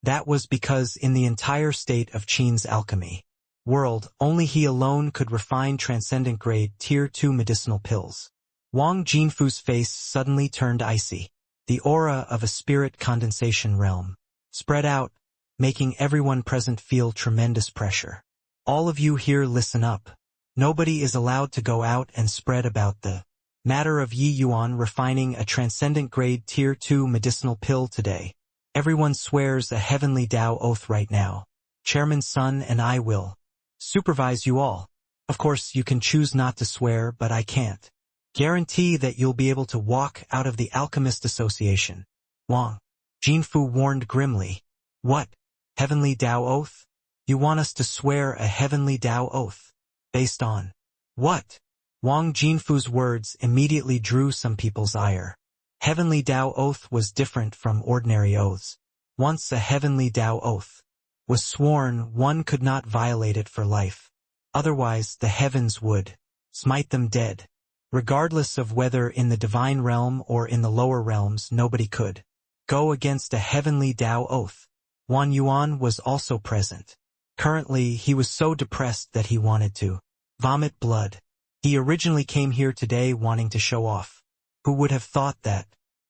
That was because in the entire state of Qin's alchemy world, only he alone could refine transcendent grade Tier 2 medicinal pills. Wang Jinfu's face suddenly turned icy. The aura of a spirit condensation realm spread out, making everyone present feel tremendous pressure. All of you here listen up. Nobody is allowed to go out and spread about the matter of Yi Yuan refining a transcendent grade Tier 2 medicinal pill today. Everyone swears a heavenly Tao oath right now. Chairman Sun and I will supervise you all. Of course, you can choose not to swear, but I can't guarantee that you'll be able to walk out of the Alchemist Association. Wang Jinfu warned grimly. What? Heavenly Tao oath? You want us to swear a heavenly Tao oath? Based on what? Wang Jinfu's words immediately drew some people's ire. Heavenly Tao oath was different from ordinary oaths. Once a heavenly Tao oath was sworn, one could not violate it for life. Otherwise, the heavens would smite them dead. Regardless of whether in the divine realm or in the lower realms, nobody could go against a heavenly Tao oath. Wan Yuan was also present. Currently, he was so depressed that he wanted to vomit blood. He originally came here today wanting to show off. Who would have thought that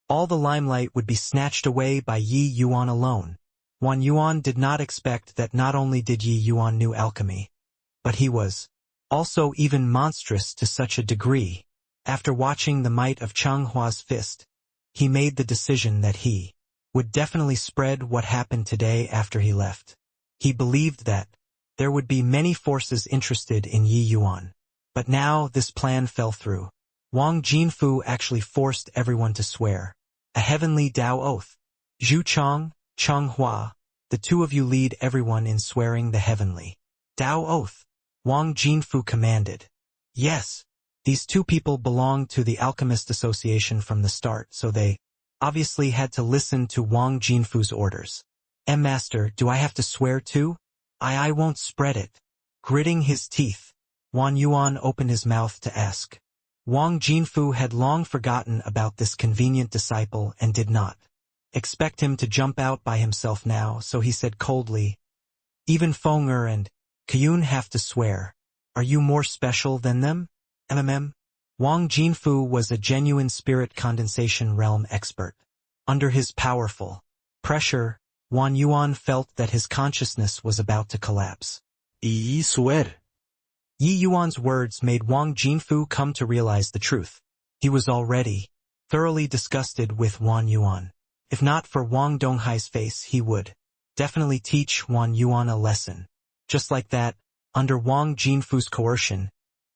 all the limelight would be snatched away by Yi Yuan alone? Wan Yuan did not expect that not only did Yi Yuan knew alchemy, but he was also even monstrous to such a degree. After watching the might of Changhua's fist, he made the decision that he would definitely spread what happened today after he left. He believed that there would be many forces interested in Yi Yuan. But now this plan fell through. Wang Jinfu actually forced everyone to swear a heavenly Tao oath. Zhu Chang, Changhua, the two of you lead everyone in swearing the heavenly Tao oath. Wang Jinfu commanded. Yes. These two people belonged to the Alchemist Association from the start, so they obviously had to listen to Wang Jinfu's orders. Master, do I have to swear too? I won't spread it. Gritting his teeth, Wan Yuan opened his mouth to ask. Wang Jinfu had long forgotten about this convenient disciple and did not expect him to jump out by himself now, so he said coldly, even Feng'er and Kiyun have to swear. Are you more special than them? Wang Jinfu was a genuine spirit condensation realm expert. Under his powerful pressure, Wan Yuan felt that his consciousness was about to collapse. I swear. Yi Yuan's words made Wang Jinfu come to realize the truth. He was already thoroughly disgusted with Wan Yuan. If not for Wang Donghai's face, he would definitely teach Wan Yuan a lesson. Just like that, under Wang Jinfu's coercion,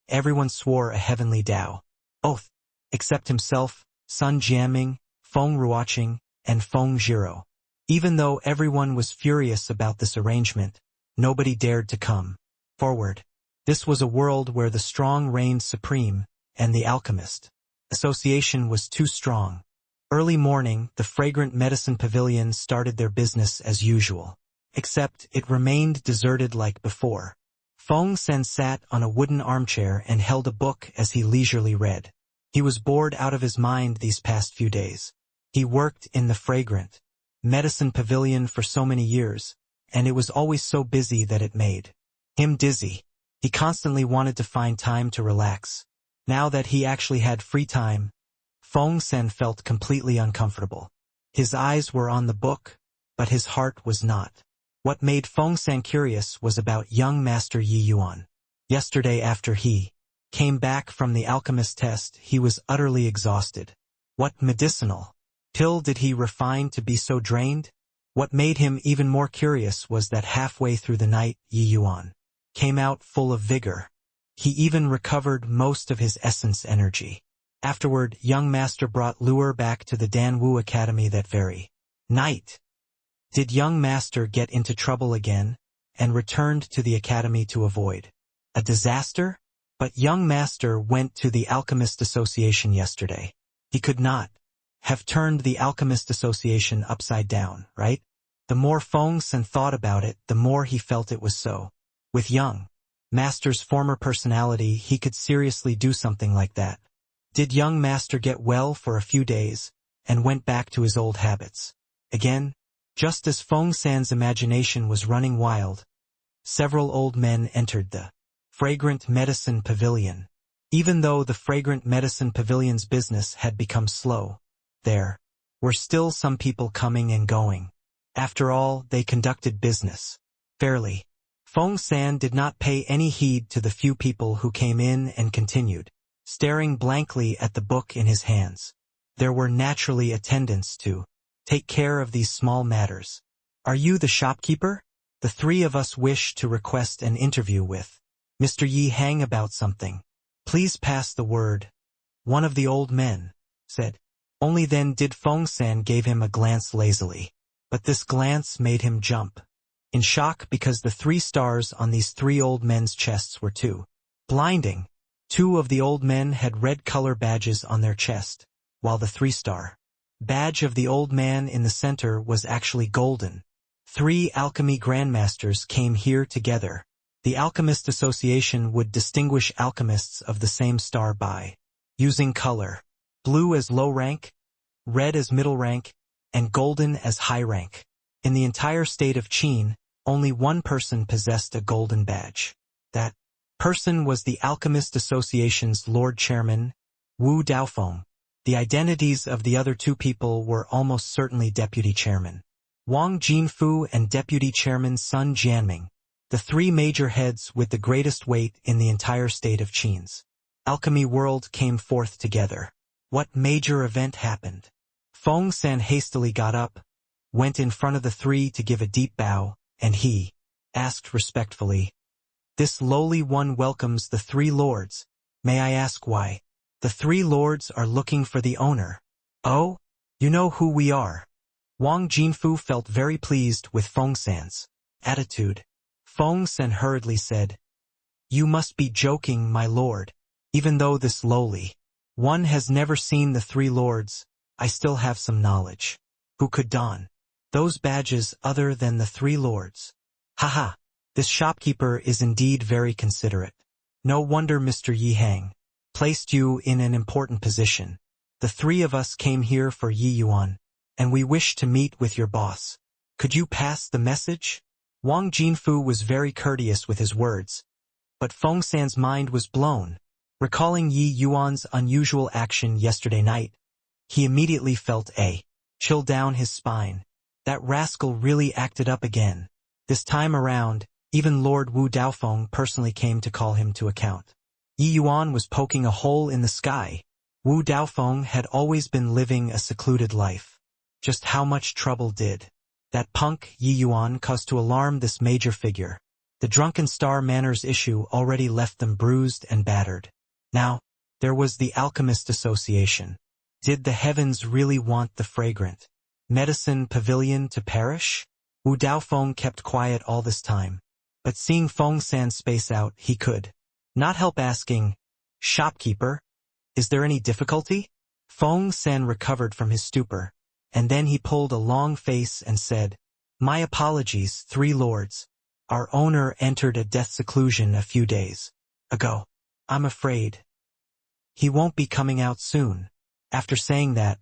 everyone swore a heavenly Tao oath, except himself, Sun Jiaming, Feng Ruoqing, and Feng Zhiro. Even though everyone was furious about this arrangement, nobody dared to come forward. This was a world where the strong reigned supreme, and the Alchemist Association was too strong. Early morning, the fragrant medicine pavilion started their business as usual. Except it remained deserted like before. Feng Sen sat on a wooden armchair and held a book as he leisurely read. He was bored out of his mind these past few days. He worked in the fragrant medicine pavilion for so many years, and it was always so busy that it made him dizzy. He constantly wanted to find time to relax. Now that he actually had free time, Feng Sen felt completely uncomfortable. His eyes were on the book, but his heart was not. What made Feng Sen curious was about young Master Yi Yuan. Yesterday after he came back from the alchemist test, he was utterly exhausted. What medicinal pill did he refine to be so drained? What made him even more curious was that halfway through the night, Yi Yuan came out full of vigor. He even recovered most of his essence energy. Afterward, young master brought Luer back to the Danwu Academy that very night. Did young master get into trouble again, and returned to the academy to avoid a disaster? But young master went to the Alchemist Association yesterday. He could not have turned the Alchemist Association upside down, right? The more Feng Sen thought about it, the more he felt it was so. With young master's former personality, he could seriously do something like that. Did young master get well for a few days, and went back to his old habits? Again, Just as Feng San's imagination was running wild, several old men entered the Fragrant Medicine Pavilion. Even though the Fragrant Medicine Pavilion's business had become slow, there were still some people coming and going. After all, they conducted business fairly. Feng San did not pay any heed to the few people who came in and continued, staring blankly at the book in his hands. There were naturally attendants to take care of these small matters. "Are you the shopkeeper? The three of us wish to request an interview with Mr. Yi Hang about something. Please pass the word," one of the old men said. Only then did Feng San give him a glance lazily. But this glance made him jump in shock because the 3 stars on these 3 old men's chests were too blinding. 2 of the old men had red color badges on their chest, while the 3-star badge of the old man in the center was actually golden. 3 alchemy grandmasters came here together. The Alchemist Association would distinguish alchemists of the same star by using color: blue as low rank, red as middle rank, and golden as high rank. In the entire state of Qin, only one person possessed a golden badge. That person was the Alchemist Association's Lord Chairman, Wu Daofeng. The identities of the other 2 people were almost certainly Deputy Chairman Wang Jinfu and Deputy Chairman Sun Jianming, the 3 major heads with the greatest weight in the entire state of Qin's alchemy world came forth together. What major event happened? Feng San hastily got up, went in front of the 3 to give a deep bow, and he asked respectfully, "This lowly one welcomes the 3 lords. May I ask why?" "The 3 lords are looking for the owner." "Oh, you know who we are." Wang Jinfu felt very pleased with Feng San's attitude. Feng San hurriedly said, "You must be joking, my lord. Even though this lowly one has never seen the 3 lords, I still have some knowledge. Who could don those badges other than the 3 lords?" "Haha, this shopkeeper is indeed very considerate. No wonder Mr. Yi Hang placed you in an important position. The 3 of us came here for Yi Yuan, and we wish to meet with your boss. Could you pass the message?" Wang Jinfu was very courteous with his words, but Feng San's mind was blown. Recalling Yi Yuan's unusual action yesterday night, he immediately felt a chill down his spine. That rascal really acted up again. This time around, even Lord Wu Daofeng personally came to call him to account. Yi Yuan was poking a hole in the sky. Wu Daofeng had always been living a secluded life. Just how much trouble did that punk Yi Yuan cause to alarm this major figure? The drunken star manners issue already left them bruised and battered. Now, there was the Alchemist Association. Did the heavens really want the Fragrant Medicine Pavilion to perish? Wu Daofeng kept quiet all this time, but seeing Feng San space out, he could not help asking, "Shopkeeper, is there any difficulty?" Feng San recovered from his stupor, and then he pulled a long face and said, "My apologies, 3 lords. Our owner entered a death seclusion a few days ago. I'm afraid he won't be coming out soon." After saying that,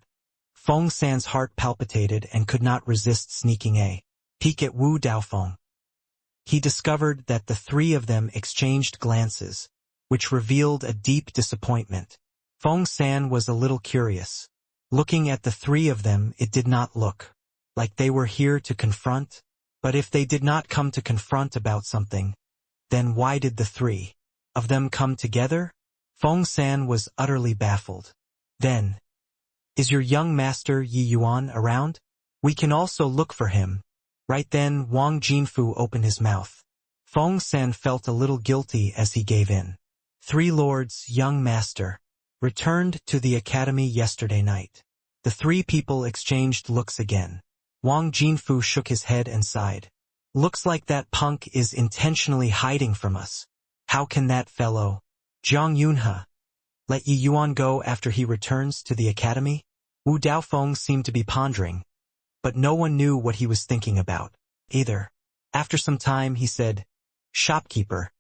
Feng San's heart palpitated and could not resist sneaking a peek at Wu Daofeng. He discovered that the 3 of them exchanged glances, which revealed a deep disappointment. Feng San was a little curious. Looking at the 3 of them, it did not look like they were here to confront. But if they did not come to confront about something, then why did the 3 of them come together? Feng San was utterly baffled. Then, "Is your young master Yi Yuan around? We can also look for him." Right then Wang Jinfu opened his mouth. Feng San felt a little guilty as he gave in. 3 lords, young master, returned to the academy yesterday night. The 3 people exchanged looks again. Wang Jinfu shook his head and sighed. "Looks like that punk is intentionally hiding from us. How can that fellow, Zhang Yunhe, let Yi Yuan go after he returns to the academy?" Wu Daofeng seemed to be pondering, but no one knew what he was thinking about either. After some time he said, "Shopkeeper,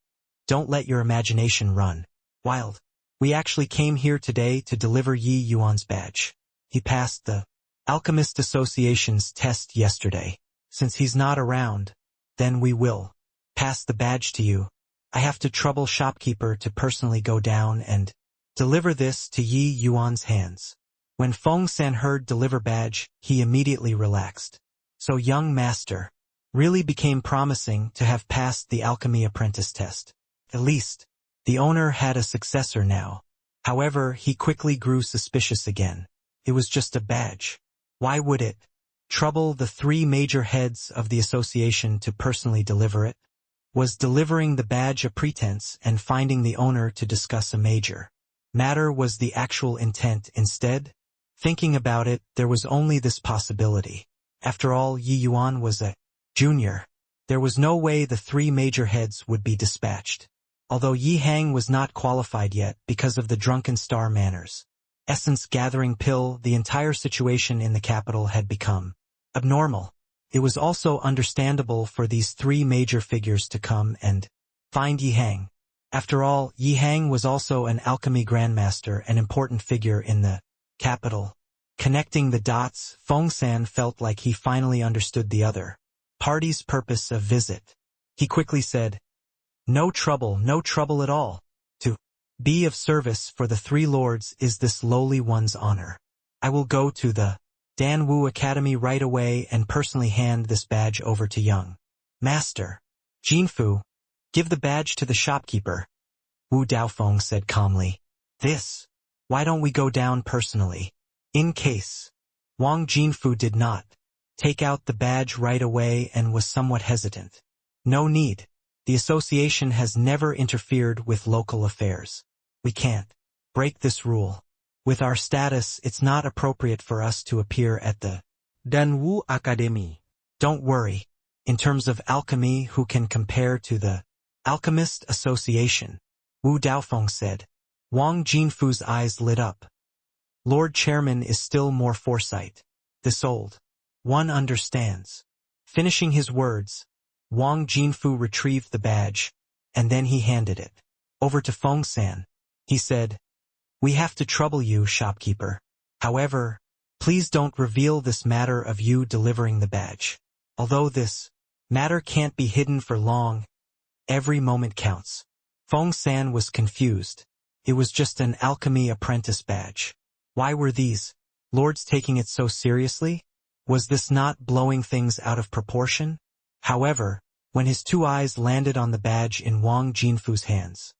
don't let your imagination run wild. We actually came here today to deliver Yi Yuan's badge." He passed the Alchemist Association's test yesterday. Since he's not around, then we will pass the badge to you. I have to trouble shopkeeper to personally go down and deliver this to Yi Yuan's hands. When Feng San heard deliver badge, he immediately relaxed. So young master really became promising to have passed the alchemy apprentice test. At least, the owner had a successor now. However, he quickly grew suspicious again. It was just a badge. Why would it trouble the three major heads of the association to personally deliver it? Was delivering the badge a pretense and finding the owner to discuss a major matter was the actual intent instead? Thinking about it, there was only this possibility. After all, Yi Yuan was a junior. There was no way the three major heads would be dispatched. Although Yi Hang was not qualified yet because of the drunken star manners. Essence gathering pill, the entire situation in the capital had become abnormal. It was also understandable for these three major figures to come and find Yi Hang. After all, Yi Hang was also an alchemy grandmaster, an important figure in the capital. Connecting the dots, Feng San felt like he finally understood the other party's purpose of visit. He quickly said, no trouble at all. To be of service for the three lords is this lowly one's honor. I will go to the Danwu Academy right away and personally hand this badge over to young master Jinfu. Give the badge to the shopkeeper. Wu Daofeng said calmly. Why don't we go down personally? In case Wang Jinfu did not take out the badge right away and was somewhat hesitant. No need. The association has never interfered with local affairs. We can't break this rule. With our status, it's not appropriate for us to appear at the Danwu Academy. Don't worry. In terms of alchemy, who can compare to the Alchemist Association? Wu Daofeng said. Wang Jinfu's eyes lit up. Lord Chairman is still more foresight. This old one understands. Finishing his words, Wang Jinfu retrieved the badge, and then he handed it over to Feng San. He said, we have to trouble you, shopkeeper. However, please don't reveal this matter of you delivering the badge. Although this matter can't be hidden for long, every moment counts. Feng San was confused. It was just an alchemy apprentice badge. Why were these lords taking it so seriously? Was this not blowing things out of proportion? However, when his two eyes landed on the badge in Wang Jinfu's hands,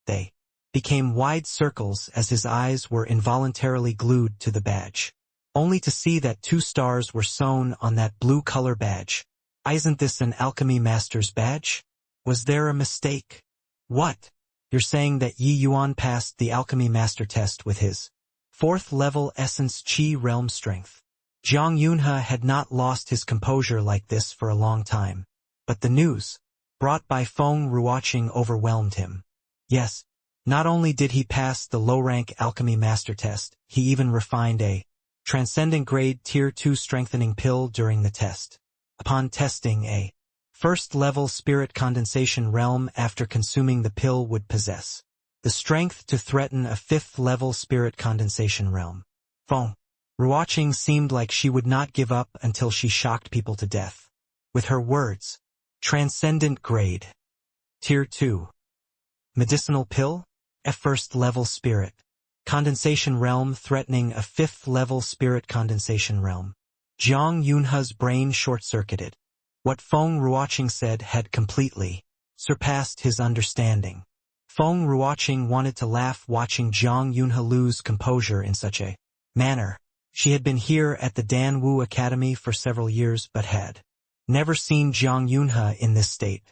they became wide circles as his eyes were involuntarily glued to the badge, only to see that two stars were sewn on that blue color badge. Isn't this an alchemy master's badge? Was there a mistake? What? You're saying that Yi Yuan passed the alchemy master test with his 4th level essence Qi realm strength. Jiang Yunhe had not lost his composure like this for a long time. But the news brought by Feng Ruoqing overwhelmed him. Yes, not only did he pass the low-rank alchemy master test, he even refined a transcendent grade tier 2 strengthening pill during the test. Upon testing, a 1st level spirit condensation realm after consuming the pill would possess the strength to threaten a 5th level spirit condensation realm. Feng Ruoqing seemed like she would not give up until she shocked people to death. With her words, transcendent grade. Tier 2. Medicinal pill? A 1st level spirit condensation realm threatening a 5th level spirit condensation realm. Jiang Yunhe's brain short-circuited. What Feng Ruoqing said had completely surpassed his understanding. Feng Ruoqing wanted to laugh watching Jiang Yunhe lose composure in such a manner. She had been here at the Danwu Academy for several years but had never seen Jiang Yunhe in this state.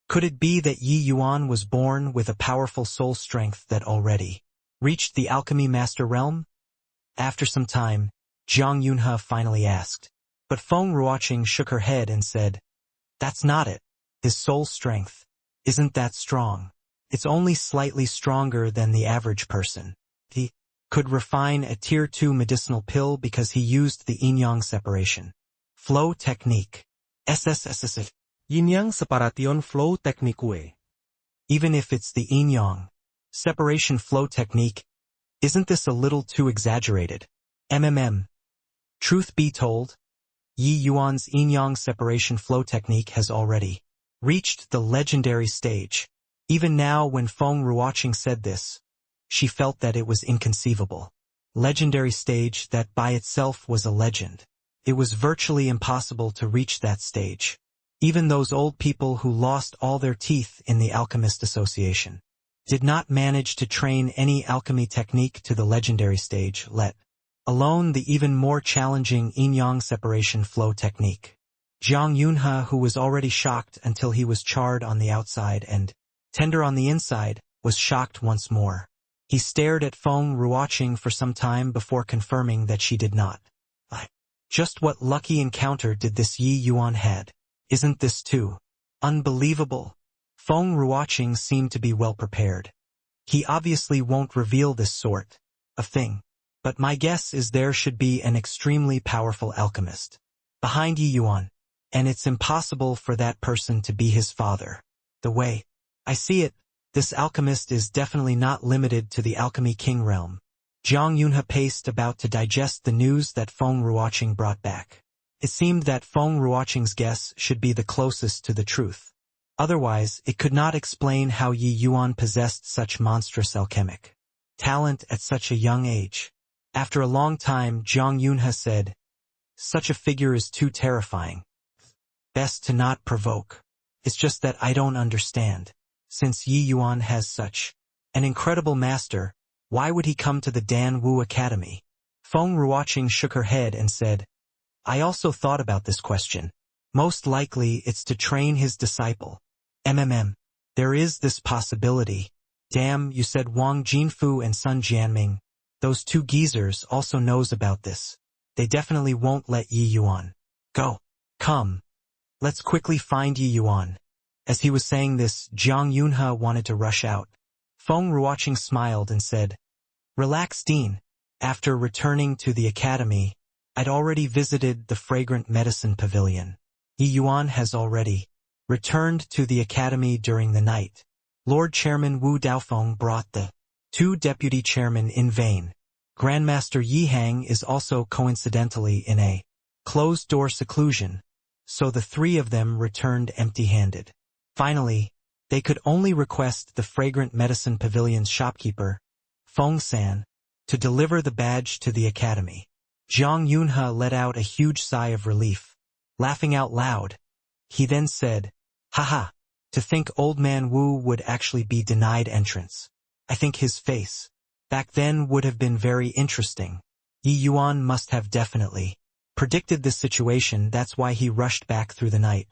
Could it be that Yi Yuan was born with a powerful soul strength that already reached the alchemy master realm? After some time, Jiang Yunhe finally asked. But Feng Ruoqing shook her head and said, that's not it. His soul strength isn't that strong. It's only slightly stronger than the average person. He could refine a tier 2 medicinal pill because he used the yin-yang separation flow technique. SSSS. Yin-yang separation flow technique. Even if it's the yin-yang separation flow technique, isn't this a little too exaggerated? Truth be told, Yi Yuan's yin-yang separation flow technique has already reached the legendary stage. Even now when Feng Ruoqing said this, she felt that it was inconceivable. Legendary stage that by itself was a legend. It was virtually impossible to reach that stage. Even those old people who lost all their teeth in the Alchemist Association did not manage to train any alchemy technique to the legendary stage, let alone the even more challenging yin-yang separation flow technique. Zhang Yunhe, who was already shocked until he was charred on the outside and tender on the inside, was shocked once more. He stared at Feng Ruoqing for some time before confirming that she did not. Just what lucky encounter did this Yi Yuan had? Isn't this too unbelievable? Feng Ruoqing seemed to be well prepared. He obviously won't reveal this sort of thing, but my guess is there should be an extremely powerful alchemist behind Yi Yuan, and it's impossible for that person to be his father. The way I see it, this alchemist is definitely not limited to the Alchemy King realm. Zhang Yunhe paced about to digest the news that Feng Ruoqing brought back. It seemed that Feng Ruoqing's guess should be the closest to the truth. Otherwise, it could not explain how Yi Yuan possessed such monstrous alchemic talent at such a young age. After a long time, Zhang Yunhe said, "Such a figure is too terrifying. Best to not provoke. It's just that I don't understand. Since Yi Yuan has such an incredible master, why would he come to the Dan Wu Academy?" Feng Ruoqing shook her head and said, "I also thought about this question. Most likely it's to train his disciple. There is this possibility. Damn, you said Wang Jinfu and Sun Jianming. Those two geezers also knows about this. They definitely won't let Yi Yuan go. Come. Let's quickly find Yi Yuan." As he was saying this, Zhang Yunhe wanted to rush out. Feng Ruoqing smiled and said, "Relax, Dean. After returning to the academy, I'd already visited the Fragrant Medicine Pavilion. Yi Yuan has already returned to the academy during the night. Lord Chairman Wu Daofeng brought the two deputy chairmen in vain. Grandmaster Yi Hang is also coincidentally in a closed-door seclusion, so the three of them returned empty-handed. Finally, they could only request the Fragrant Medicine Pavilion's shopkeeper, Feng San, to deliver the badge to the academy." Zhang Yunhe let out a huge sigh of relief, laughing out loud. He then said, "Haha, to think old man Wu would actually be denied entrance. I think his face back then would have been very interesting. Yi Yuan must have definitely predicted this situation, that's why he rushed back through the night.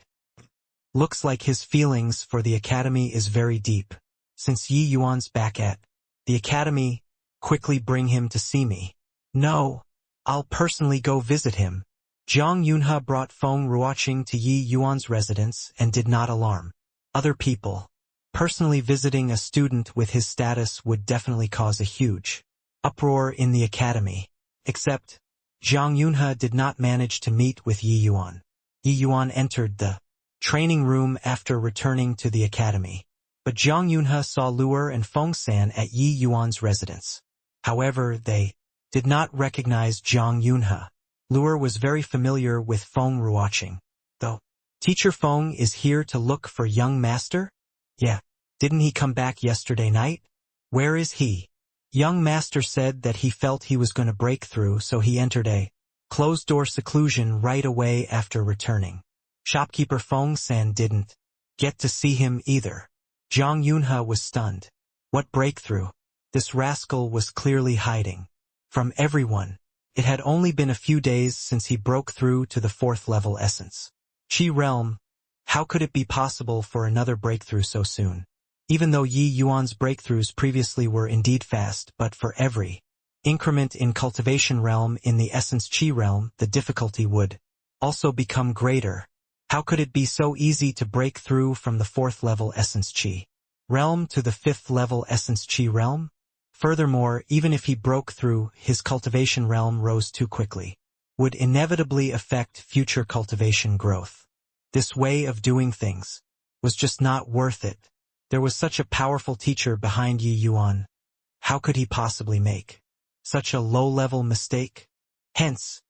Looks like his feelings for the academy is very deep. Since Yi Yuan's back at the academy, quickly bring him to see me." "No, I'll personally go visit him." Zhang Yunhe brought Feng Ruoqing to Yi Yuan's residence and did not alarm other people. Personally visiting a student with his status would definitely cause a huge uproar in the academy. Except, Zhang Yunhe did not manage to meet with Yi Yuan. Yi Yuan entered the training room after returning to the academy, but Zhang Yunhe saw Luer and Feng San at Yi Yuan's residence. However, they did not recognize Zhang Yunhe. Luer was very familiar with Feng Ruoqing, though. "Teacher Feng is here to look for young master?" "Yeah. Didn't he come back yesterday night?" "Where is he?" "Young master said that he felt he was going to break through, so he entered a closed-door seclusion right away after returning. Shopkeeper Feng San didn't get to see him either." Zhang Yunhe was stunned. What breakthrough? This rascal was clearly hiding from everyone. It had only been a few days since he broke through to the 4th level essence Qi realm. How could it be possible for another breakthrough so soon? Even though Yi Yuan's breakthroughs previously were indeed fast, but for every increment in cultivation realm in the essence Qi realm, the difficulty would also become greater. How could it be so easy to break through from the 4th level essence Qi realm to the 5th level essence Qi realm? Furthermore, even if he broke through, his cultivation realm rose too quickly, would inevitably affect future cultivation growth. This way of doing things was just not worth it. There was such a powerful teacher behind Yi Yuan. How could he possibly make such a low-level mistake? Hence,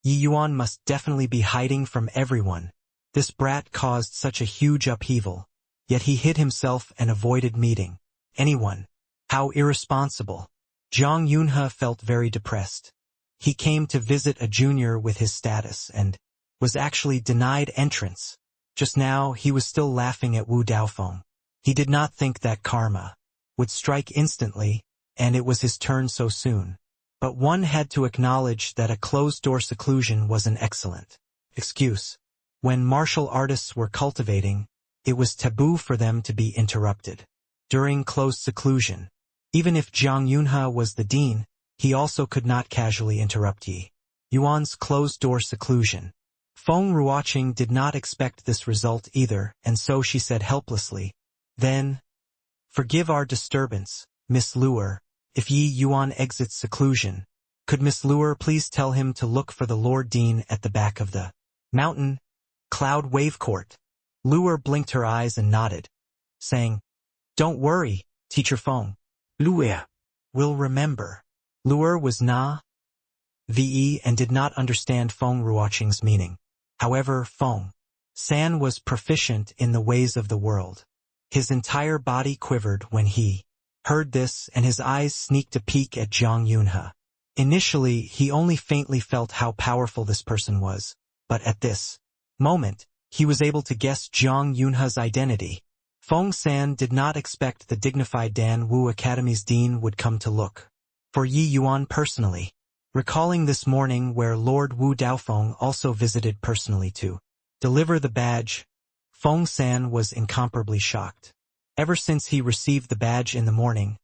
Yi Yuan must definitely be hiding from everyone. This brat caused such a huge upheaval, yet he hid himself and avoided meeting anyone. How irresponsible. Zhang Yunhe felt very depressed. He came to visit a junior with his status and was actually denied entrance. Just now he was still laughing at Wu Daofeng. He did not think that karma would strike instantly, and it was his turn so soon. But one had to acknowledge that a closed-door seclusion was an excellent excuse. When martial artists were cultivating, it was taboo for them to be interrupted. During closed seclusion, even if Zhang Yunhe was the dean, he also could not casually interrupt Yi Yuan's closed-door seclusion. Feng Ruoqing did not expect this result either, and so she said helplessly, "Then, forgive our disturbance, Miss Luer. If Yi Yuan exits seclusion, could Miss Luer please tell him to look for the Lord Dean at the back of the mountain cloud wave court?" Luer blinked her eyes and nodded, saying, "Don't worry, Teacher Feng. Luer will remember." Luer was Na-ve and did not understand Feng Ruoqing's meaning. However, Feng San was proficient in the ways of the world. His entire body quivered when he heard this, and his eyes sneaked a peek at Zhang Yunhe. Initially, he only faintly felt how powerful this person was, but at this moment, he was able to guess Zhang Yunhe's identity. Feng San did not expect the dignified Dan Wu Academy's dean would come to look for Yi Yuan personally, recalling this morning where Lord Wu Daofeng also visited personally to deliver the badge. Feng San was incomparably shocked. Ever since he received the badge in the morning,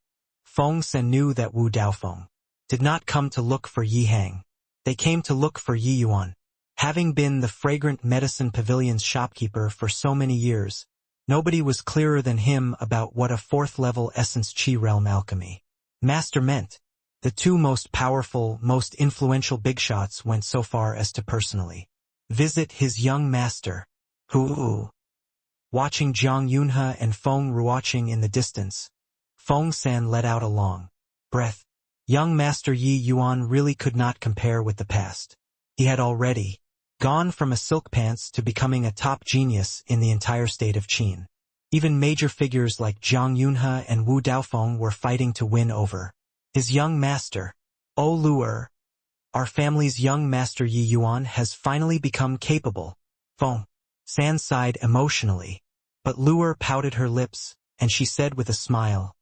Feng San knew that Wu Daofeng did not come to look for Yi Hang. They came to look for Yi Yuan. Having been the Fragrant Medicine Pavilion's shopkeeper for so many years, nobody was clearer than him about what a fourth-level Essence Chi Realm alchemy master meant. The two most powerful, most influential big shots went so far as to personally visit his young master, who watching Zhang Yunhe and Feng Ruoqing in the distance, Feng San let out a long breath. Young Master Yi Yuan really could not compare with the past. He had already gone from a silk pants to becoming a top genius in the entire state of Qin. Even major figures like Zhang Yunhe and Wu Daofeng were fighting to win over his young master. "Oh Luer, our family's young master Yi Yuan has finally become capable." Feng San sighed emotionally, but Luer pouted her lips, and she said with a smile,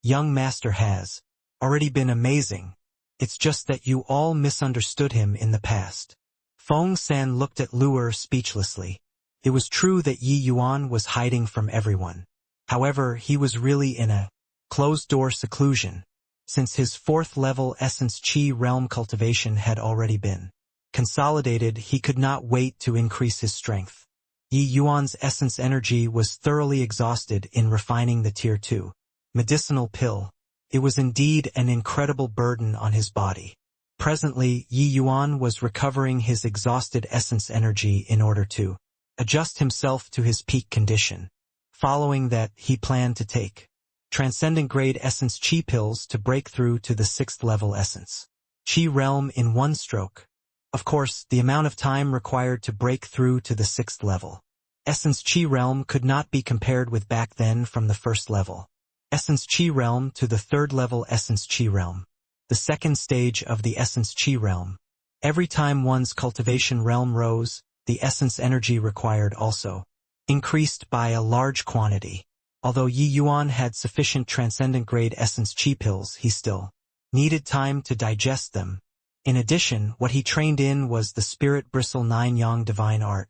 "Young master has already been amazing. It's just that you all misunderstood him in the past." Feng San looked at Luer speechlessly. It was true that Yi Yuan was hiding from everyone. However, he was really in a closed-door seclusion, since his fourth-level Essence Chi realm cultivation had already been consolidated. He could not wait to increase his strength. Yi Yuan's essence energy was thoroughly exhausted in refining the Tier 2 medicinal pill. It was indeed an incredible burden on his body. Presently, Yi Yuan was recovering his exhausted essence energy in order to adjust himself to his peak condition. Following that, he planned to take transcendent-grade essence Chi pills to break through to the 6th-level essence Chi realm in one stroke. Of course, the amount of time required to break through to the 6th level Essence Chi realm could not be compared with back then from the 1st level Essence Chi realm to the 3rd level Essence Chi realm, the 2nd stage of the Essence Chi realm. Every time one's cultivation realm rose, the essence energy required also increased by a large quantity. Although Yi Yuan had sufficient transcendent-grade essence Chi pills, he still needed time to digest them. In addition, what he trained in was the Spirit Bristle 9 Yang Divine Art,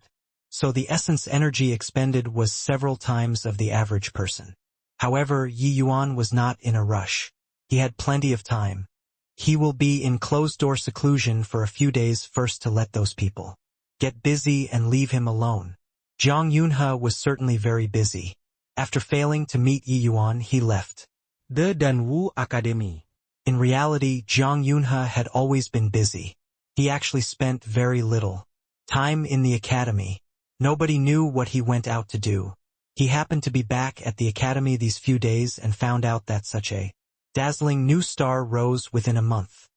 so the essence energy expended was several times of the average person. However, Yi Yuan was not in a rush. He had plenty of time. He will be in closed-door seclusion for a few days first to let those people get busy and leave him alone. Zhang Yunhe was certainly very busy. After failing to meet Yi Yuan, he left the Dan Wu Academy. In reality, Zhang Yunhe had always been busy. He actually spent very little time in the academy. Nobody knew what he went out to do. He happened to be back at the academy these few days and found out that such a dazzling new star rose within a month.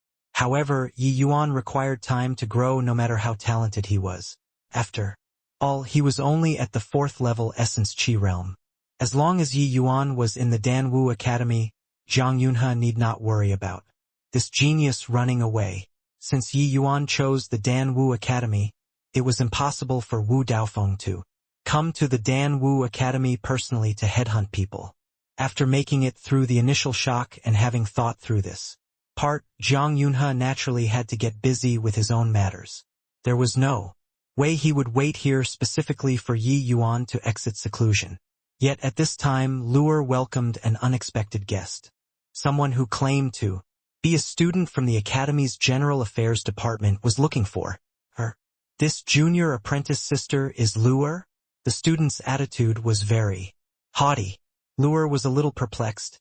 However, Yi Yuan required time to grow no matter how talented he was. After all, he was only at the 4th level Essence Qi realm. As long as Yi Yuan was in the Danwu Academy, Zhang Yunhe need not worry about this genius running away. Since Yi Yuan chose the Danwu Academy, it was impossible for Wu Daofeng to come to the Danwu Academy personally to headhunt people. After making it through the initial shock and having thought through this part, Zhang Yunhe naturally had to get busy with his own matters. There was no way he would wait here specifically for Yi Yuan to exit seclusion. Yet at this time, Luer welcomed an unexpected guest. Someone who claimed to be a student from the Academy's General Affairs Department was looking for her. This junior apprentice sister is Luer? The student's attitude was very haughty. Luer was a little perplexed,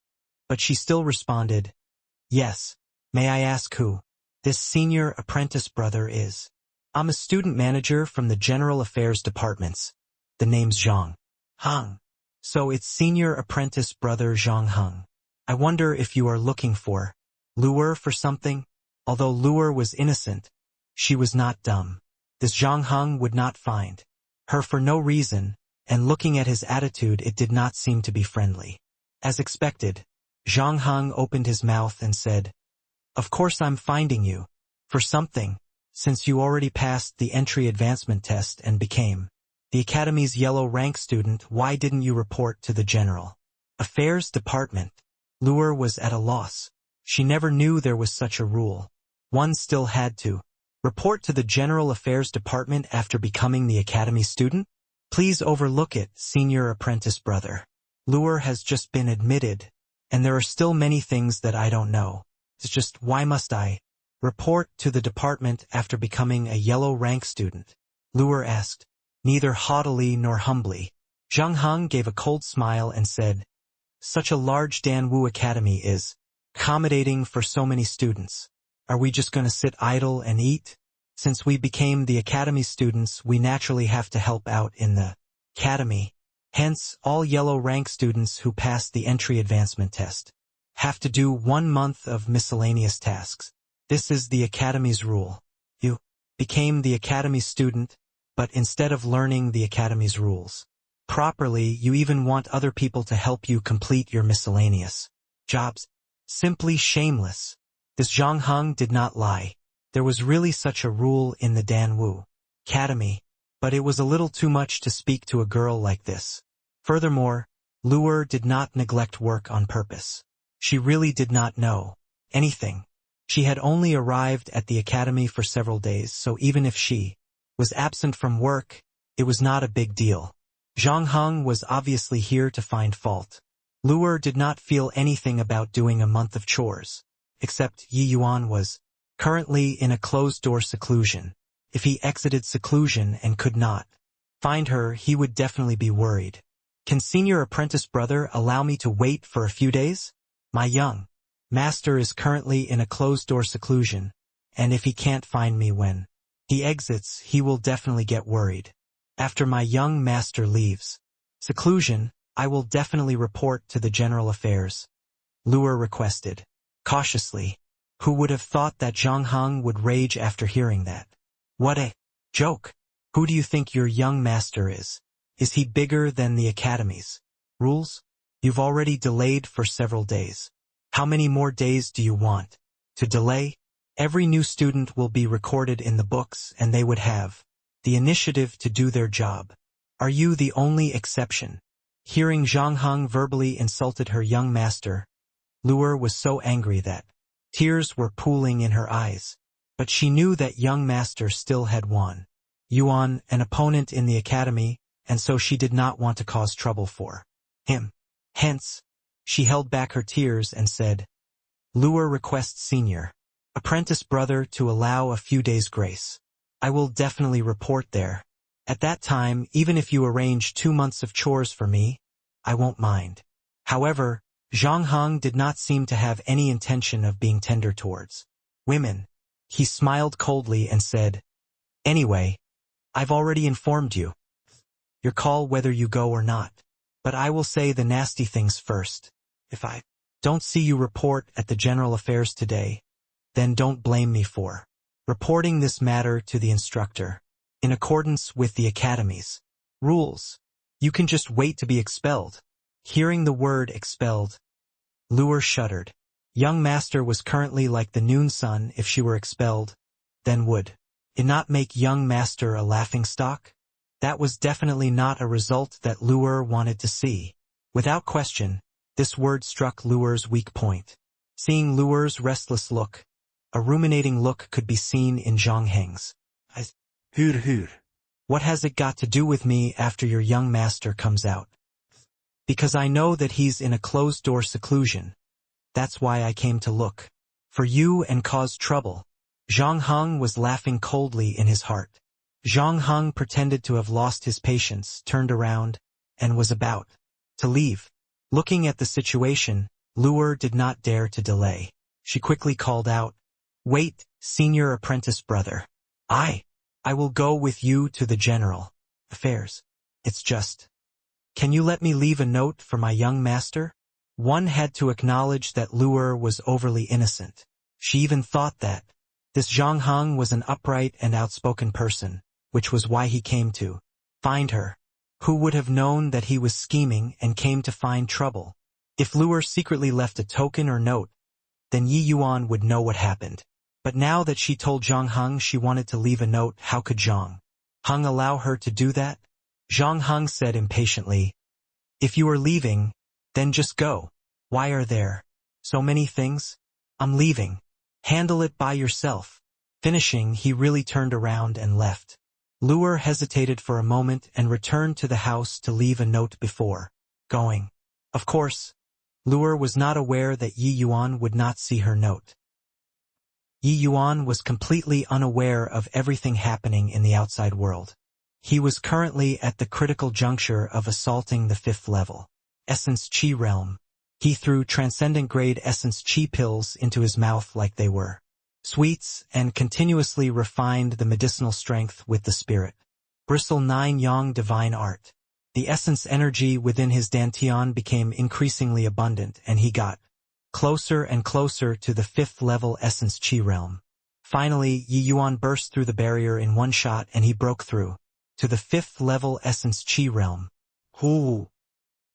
but she still responded, "Yes. May I ask who this senior apprentice brother is?" "I'm a student manager from the General Affairs Departments. The name's Zhang Heng." "So it's senior apprentice brother Zhang Heng. I wonder if you are looking for Luer for something?" Although Luer was innocent, she was not dumb. This Zhang Heng would not find her for no reason, and looking at his attitude it did not seem to be friendly. As expected, Zhang Heng opened his mouth and said, "Of course I'm finding you for something, since you already passed the entry advancement test and became the Academy's yellow rank student. Why didn't you report to the General Affairs Department?" Luer was at a loss. She never knew there was such a rule. One still had to report to the General Affairs Department after becoming the Academy student? "Please overlook it, senior apprentice brother. Luer has just been admitted, and there are still many things that I don't know. It's just, why must I report to the department after becoming a yellow rank student?" Luer asked, neither haughtily nor humbly. Zhang Heng gave a cold smile and said, "Such a large Danwu Academy is accommodating for so many students. Are we just going to sit idle and eat? Since we became the Academy students, we naturally have to help out in the Academy. Hence, all yellow rank students who pass the entry advancement test have to do 1 month of miscellaneous tasks. This is the Academy's rule. You became the Academy student, but instead of learning the Academy's rules properly, you even want other people to help you complete your miscellaneous jobs. Simply shameless." This Zhang Heng did not lie. There was really such a rule in the Danwu Academy, but it was a little too much to speak to a girl like this. Furthermore, Luer did not neglect work on purpose. She really did not know anything. She had only arrived at the Academy for several days, so even if she was absent from work, it was not a big deal. Zhang Heng was obviously here to find fault. Luer did not feel anything about doing a month of chores, except Yi Yuan was currently in a closed-door seclusion. If he exited seclusion and could not find her, he would definitely be worried. "Can senior apprentice brother allow me to wait for a few days? My young master is currently in a closed-door seclusion, and if he can't find me when he exits, he will definitely get worried. After my young master leaves seclusion, I will definitely report to the General Affairs," Luer requested cautiously. Who would have thought that Zhang Heng would rage after hearing that? What a joke! Who do you think your young master is? Is he bigger than the Academy's rules? You've already delayed for several days. How many more days do you want to delay? Every new student will be recorded in the books and they would have the initiative to do their job. Are you the only exception? Hearing Zhang Heng verbally insulted her young master, Luer was so angry that tears were pooling in her eyes. But she knew that young master still had won Yuan, an opponent in the Academy, and so she did not want to cause trouble for him. Hence, she held back her tears and said, "Luer requests senior apprentice brother to allow a few days' grace. I will definitely report there. At that time, even if you arrange 2 months of chores for me, I won't mind." However, Zhang Heng did not seem to have any intention of being tender towards women. He smiled coldly and said, "Anyway, I've already informed you. Your call whether you go or not. But I will say the nasty things first. If I don't see you report at the General Affairs today, then don't blame me for reporting this matter to the instructor. In accordance with the academy's rules, you can just wait to be expelled. Hearing the word expelled, Luer shuddered. Young master was currently like the noon sun. If she were expelled, then would it not make young master a laughingstock? That was definitely not a result that Luer wanted to see. Without question, this word struck Luer's weak point. Seeing Luer's restless look, a ruminating look could be seen in Zhang Heng's eyes. Hur. What has it got to do with me after your young master comes out? Because I know that he's in a closed-door seclusion. That's why I came to look for you and cause trouble. Zhang Heng was laughing coldly in his heart. Zhang Heng pretended to have lost his patience, turned around, and was about to leave. Looking at the situation, Luer did not dare to delay. She quickly called out, "Wait, senior apprentice brother. I will go with you to the general affairs. It's just, can you let me leave a note for my young master?" One had to acknowledge that Luer was overly innocent. She even thought that this Zhang Heng was an upright and outspoken person, which was why he came to find her. Who would have known that he was scheming and came to find trouble? If Luer secretly left a token or note, then Yi Yuan would know what happened. But now that she told Zhang Heng she wanted to leave a note, how could Zhang Heng allow her to do that? Zhang Heng said impatiently, "If you are leaving, then just go. Why are there so many things? I'm leaving. Handle it by yourself." Finishing, he really turned around and left. Luer hesitated for a moment and returned to the house to leave a note before going. Of course, Luer was not aware that Yi Yuan would not see her note. Yi Yuan was completely unaware of everything happening in the outside world. He was currently at the critical juncture of assaulting the 5th level Essence Chi realm. He threw transcendent-grade Essence Chi pills into his mouth like they were sweets and continuously refined the medicinal strength with the spirit bristle 9 Yang divine art. The essence energy within his dantian became increasingly abundant, and he got closer and closer to the 5th level Essence Chi realm. Finally, Yi Yuan burst through the barrier in one shot, and he broke through to the 5th level Essence Chi realm. Hoo!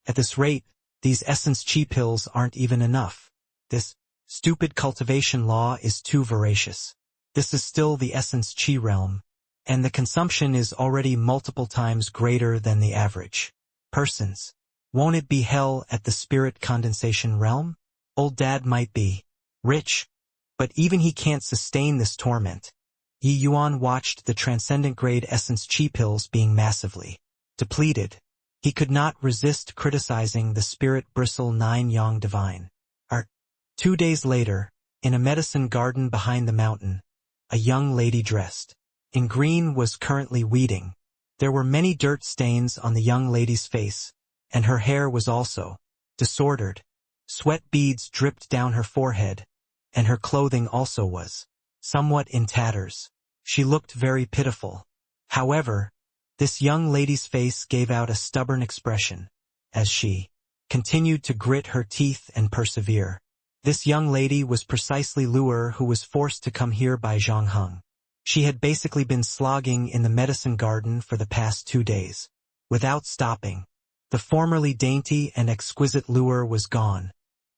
At this rate, these Essence Chi pills aren't even enough. This stupid cultivation law is too voracious. This is still the Essence Chi realm, and the consumption is already multiple times greater than the average person's. Won't it be hell at the spirit condensation realm? Old Dad might be rich, but even he can't sustain this torment. Yi Yuan watched the transcendent-grade Essence Chi pills being massively depleted. He could not resist criticizing the spirit bristle 9 Yang divine art. 2 days later, in a medicine garden behind the mountain, a young lady dressed in green was currently weeding. There were many dirt stains on the young lady's face, and her hair was also disordered. Sweat beads dripped down her forehead, and her clothing also was somewhat in tatters. She looked very pitiful. However, this young lady's face gave out a stubborn expression as she continued to grit her teeth and persevere. This young lady was precisely Luer, who was forced to come here by Zhang Heng. She had basically been slogging in the medicine garden for the past 2 days, without stopping. The formerly dainty and exquisite Luer was gone,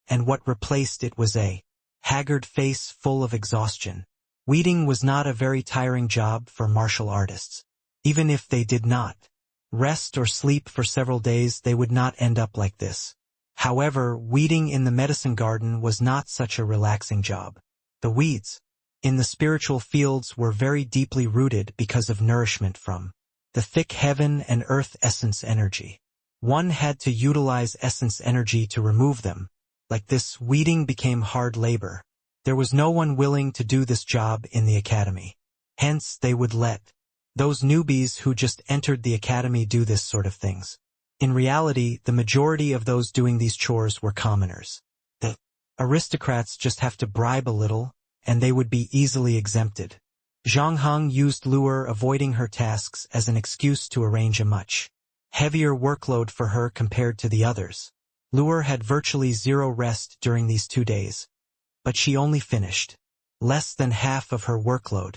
and what replaced it was a haggard face full of exhaustion. Weeding was not a very tiring job for martial artists. Even if they did not rest or sleep for several days, they would not end up like this. However, weeding in the medicine garden was not such a relaxing job. The weeds in the spiritual fields were very deeply rooted because of nourishment from the thick heaven and earth essence energy. One had to utilize essence energy to remove them. Like this, weeding became hard labor. There was no one willing to do this job in the academy. Hence, they would let those newbies who just entered the academy do this sort of things. In reality, the majority of those doing these chores were commoners. The aristocrats just have to bribe a little, and they would be easily exempted. Zhang Heng used Luer avoiding her tasks as an excuse to arrange a much heavier workload for her compared to the others. Luer had virtually zero rest during these 2 days, but she only finished less than half of her workload.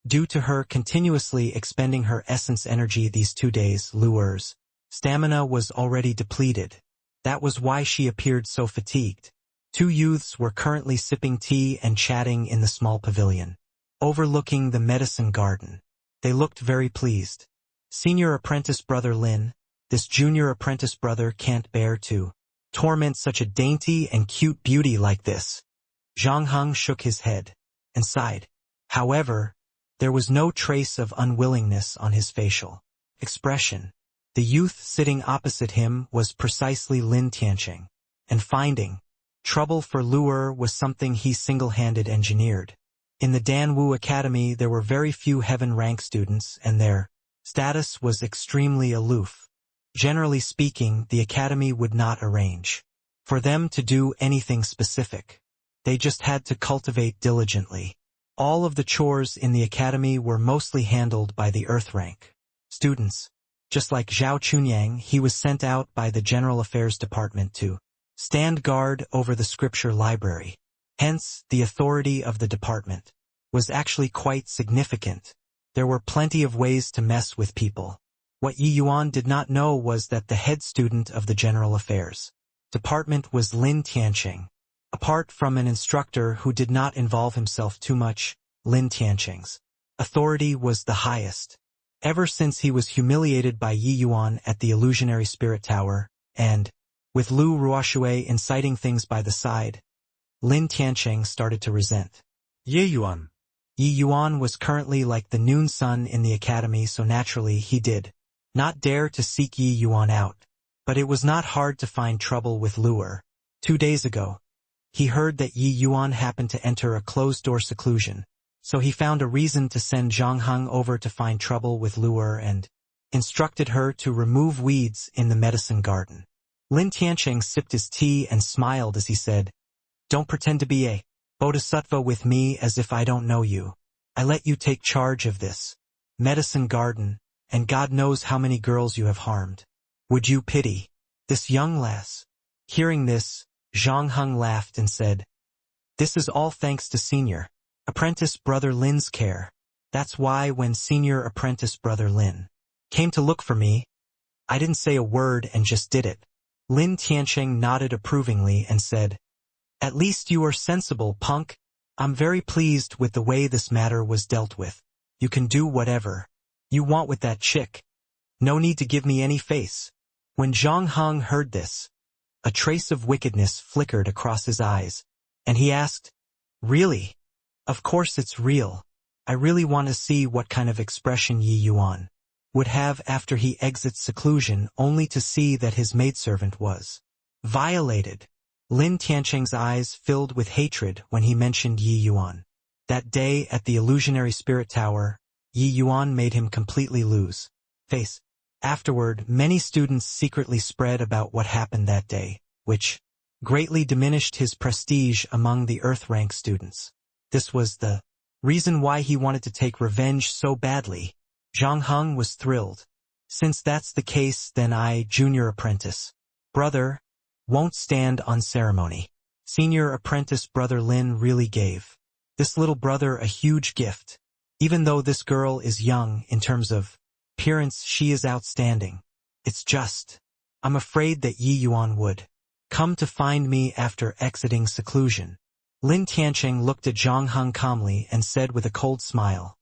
Due to her continuously expending her essence energy these 2 days, Luer's stamina was already depleted. That was why she appeared so fatigued. 2 youths were currently sipping tea and chatting in the small pavilion, overlooking the medicine garden. They looked very pleased. Senior apprentice brother Lin, this junior apprentice brother can't bear to torment such a dainty and cute beauty like this. Zhang Heng shook his head and sighed. However, there was no trace of unwillingness on his facial expression. The youth sitting opposite him was precisely Lin Tianqing, and finding trouble for Luer was something he single-handed engineered. In the Danwu Academy there were very few heaven rank students, and their status was extremely aloof. Generally speaking, the academy would not arrange for them to do anything specific. They just had to cultivate diligently. All of the chores in the academy were mostly handled by the earth rank students. Just like Zhao Chunyang, he was sent out by the General Affairs Department to stand guard over the scripture library. Hence, the authority of the department was actually quite significant. There were plenty of ways to mess with people. What Yi Yuan did not know was that the head student of the General Affairs Department was Lin Tianqing. Apart from an instructor who did not involve himself too much, Lin Tianqing's authority was the highest. Ever since he was humiliated by Yi Yuan at the illusionary spirit tower, and, with Lu Ruoxue inciting things by the side, Lin Tianqing started to resent Yi Yuan. Yi Yuan was currently like the noon sun in the academy, so naturally he did not dare to seek Yi Yuan out. But it was not hard to find trouble with Luer. 2 days ago, he heard that Yi Yuan happened to enter a closed-door seclusion, so he found a reason to send Zhang Heng over to find trouble with Luer and instructed her to remove weeds in the medicine garden. Lin Tianqing sipped his tea and smiled as he said, "Don't pretend to be a bodhisattva with me as if I don't know you. I let you take charge of this medicine garden, and God knows how many girls you have harmed. Would you pity this young lass?" Hearing this, Zhang Heng laughed and said, "This is all thanks to Senior Apprentice Brother Lin's care. That's why when Senior Apprentice Brother Lin came to look for me, I didn't say a word and just did it." Lin Tianqing nodded approvingly and said, "At least you are sensible, punk. I'm very pleased with the way this matter was dealt with. You can do whatever you want with that chick. No need to give me any face." When Zhang Heng heard this, a trace of wickedness flickered across his eyes, and he asked, "Really? Of course it's real. I really want to see what kind of expression Yi Yuan would have after he exits seclusion only to see that his maidservant was violated." Lin Tianqing's eyes filled with hatred when he mentioned Yi Yuan. That day at the illusionary spirit tower, Yi Yuan made him completely lose face. Afterward, many students secretly spread about what happened that day, which greatly diminished his prestige among the earth rank students. This was the reason why he wanted to take revenge so badly. Zhang Heng was thrilled. "Since that's the case, then I, junior apprentice brother, won't stand on ceremony." Senior apprentice brother Lin really gave this little brother a huge gift. Even though this girl is young in terms of appearance, she is outstanding. It's just, I'm afraid that Yi Yuan would come to find me after exiting seclusion. Lin Tianqing looked at Zhang Heng calmly and said with a cold smile,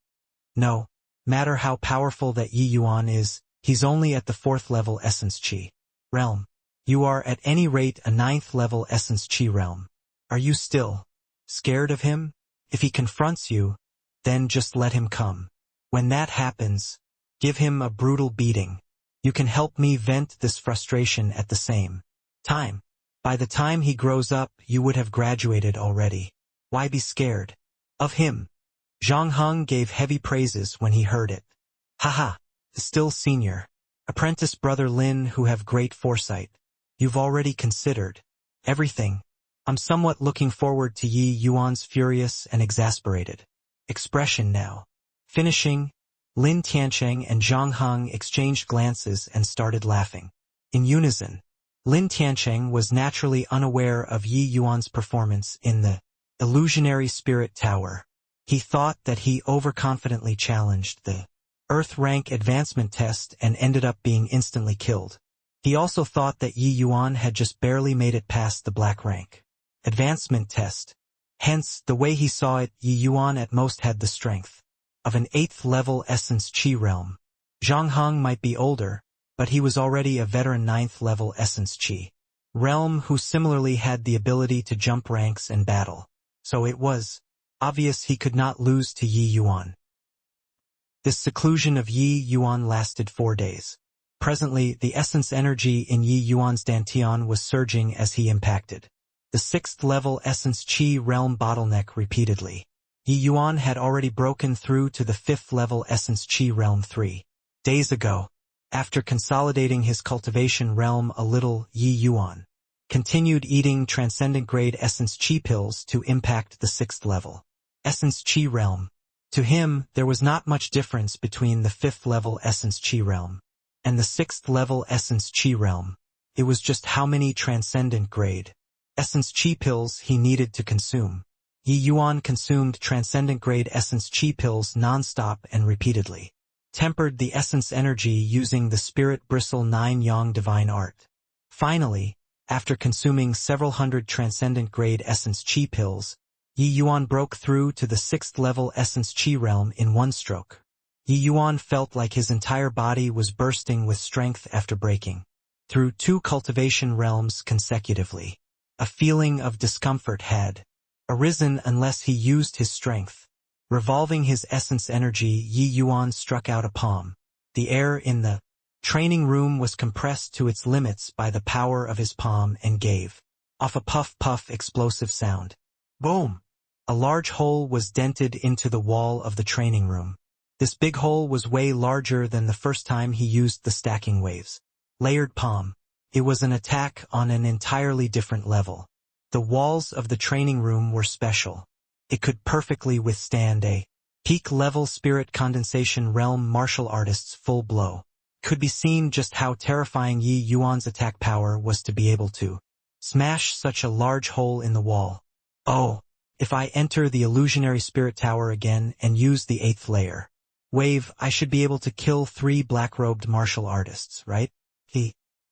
"No matter how powerful that Yi Yuan is, he's only at the 4th level essence chi realm. You are at any rate a 9th level essence chi realm. Are you still scared of him? If he confronts you, then just let him come. When that happens, give him a brutal beating. You can help me vent this frustration at the same time. By the time he grows up, you would have graduated already. Why be scared of him?" Zhang Heng gave heavy praises when he heard it. "Haha, still Senior Apprentice Brother Lin who have great foresight. You've already considered everything. I'm somewhat looking forward to Yi Yuan's furious and exasperated expression now." Finishing, Lin Tianqing and Zhang Heng exchanged glances and started laughing. In unison, Lin Tianqing was naturally unaware of Yi Yuan's performance in the Illusionary Spirit Tower. He thought that he overconfidently challenged the Earth rank advancement test and ended up being instantly killed. He also thought that Yi Yuan had just barely made it past the black rank advancement test. Hence, the way he saw it, Yi Yuan at most had the strength of an 8th level Essence Qi realm. Zhang Heng might be older, but he was already a veteran 9th level Essence Qi realm who similarly had the ability to jump ranks and battle. So it was obvious he could not lose to Yi Yuan. This seclusion of Yi Yuan lasted 4 days. Presently, the essence energy in Yi Yuan's dantian was surging as he impacted the 6th level Essence Qi realm bottleneck repeatedly. Yi Yuan had already broken through to the 5th level Essence Qi realm 3 days ago. After consolidating his cultivation realm a little, Yi Yuan continued eating transcendent grade Essence Qi pills to impact the 6th level Essence Qi realm. To him, there was not much difference between the 5th level Essence Qi realm and the 6th level Essence Qi realm. It was just how many transcendent grade Essence Qi pills he needed to consume. Yi Yuan consumed transcendent grade Essence Qi pills non-stop and repeatedly. Tempered the essence energy using the Spirit Bristle 9 Yang Divine Art. Finally, after consuming several hundred transcendent grade Essence Qi pills, Yi Yuan broke through to the 6th level Essence Qi realm in one stroke. Yi Yuan felt like his entire body was bursting with strength after breaking through 2 cultivation realms consecutively. A feeling of discomfort had arisen unless he used his strength. Revolving his essence energy, Yi Yuan struck out a palm. The air in the training room was compressed to its limits by the power of his palm and gave off a puff-puff explosive sound. Boom! A large hole was dented into the wall of the training room. This big hole was way larger than the first time he used the stacking waves. Layered palm. It was an attack on an entirely different level. The walls of the training room were special. It could perfectly withstand a peak-level spirit condensation realm martial artist's full blow. Could be seen just how terrifying Yi Yuan's attack power was to be able to smash such a large hole in the wall. Oh, if I enter the illusionary spirit tower again and use the 8th layer wave, I should be able to kill 3 black-robed martial artists, right?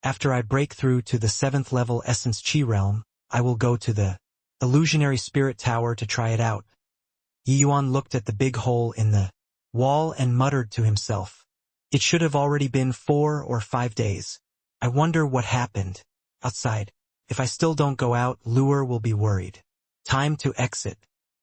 After I break through to the 7th level Essence Qi realm, I will go to the illusionary spirit tower to try it out. Yi Yuan looked at the big hole in the wall and muttered to himself. It should have already been 4 or 5 days. I wonder what happened outside. If I still don't go out, Luer will be worried. Time to exit.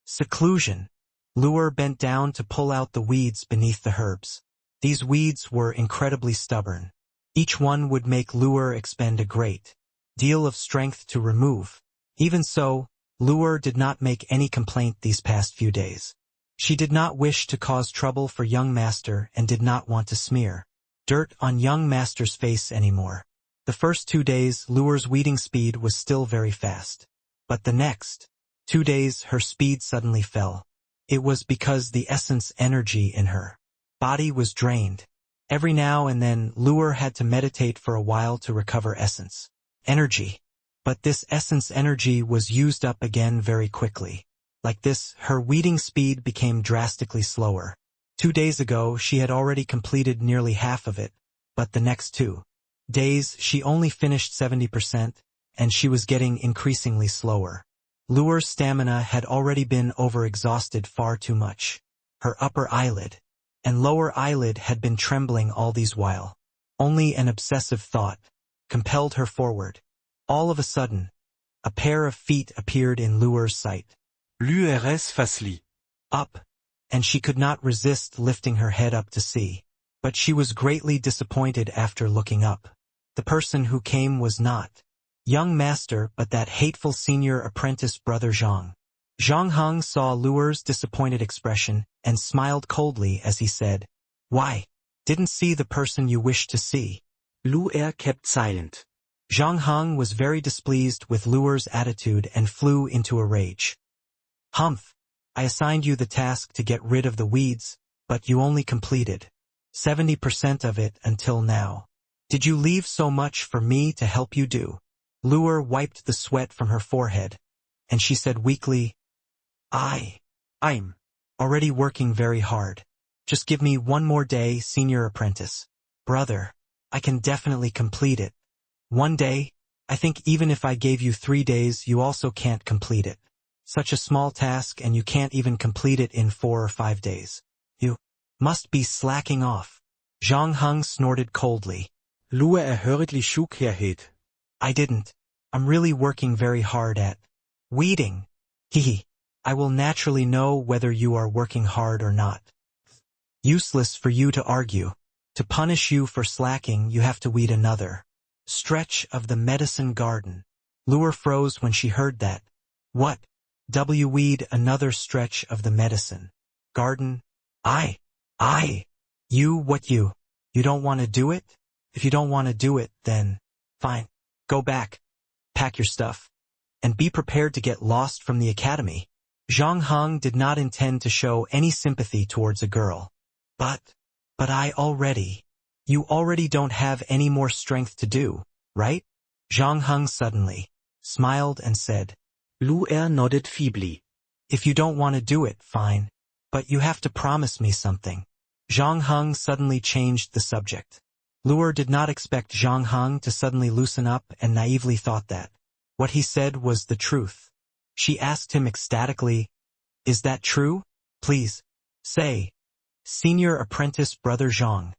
Seclusion. Luer bent down to pull out the weeds beneath the herbs. These weeds were incredibly stubborn. Each one would make Luer expend a great deal of strength to remove. Even so, Luer did not make any complaint these past few days. She did not wish to cause trouble for young master and did not want to smear dirt on young master's face anymore. The first 2 days, Luer's weeding speed was still very fast. But the next 2 days, her speed suddenly fell. It was because the essence energy in her body was drained. Every now and then, Luer had to meditate for a while to recover essence energy. But this essence energy was used up again very quickly. Like this, her weeding speed became drastically slower. 2 days ago, she had already completed nearly half of it, but the next 2 days, she only finished 70%, and she was getting increasingly slower. Luer's stamina had already been overexhausted far too much. Her upper eyelid and lower eyelid had been trembling all these while. Only an obsessive thought compelled her forward. All of a sudden, a pair of feet appeared in Luer's sight. L'URS Fasli. Up, and she could not resist lifting her head up to see. But she was greatly disappointed after looking up. The person who came was not young master but that hateful senior apprentice brother Zhang. Zhang Heng saw Luer's disappointed expression and smiled coldly as he said, "Why? Didn't see the person you wished to see." Luer kept silent. Zhang Heng was very displeased with Luer's attitude and flew into a rage. "Humph! I assigned you the task to get rid of the weeds, but you only completed 70% of it until now. Did you leave so much for me to help you do?" Luer wiped the sweat from her forehead, and she said weakly, I'm already working very hard. Just give me one more day, senior apprentice. Brother, I can definitely complete it. One day? I think even if I gave you 3 days, you also can't complete it. Such a small task and you can't even complete it in 4 or 5 days. You must be slacking off. Zhang Heng snorted coldly. Lua hurriedly shook her head. I didn't. I'm really working very hard at weeding. Hehe. I will naturally know whether you are working hard or not. Useless for you to argue. To punish you for slacking, you have to weed another stretch of the medicine garden. Lua froze when she heard that. What? Weed another stretch of the medicine garden? You don't want to do it? If you don't want to do it, then fine. Go back. Pack your stuff. And be prepared to get lost from the academy. Zhang Heng did not intend to show any sympathy towards a girl. But you already don't have any more strength to do, right? Zhang Heng suddenly smiled and said, Lua nodded feebly. If you don't want to do it, fine. But you have to promise me something. Zhang Heng suddenly changed the subject. Lua did not expect Zhang Heng to suddenly loosen up and naively thought that what he said was the truth. She asked him ecstatically, Is that true? Please, say. Senior apprentice brother Zhang.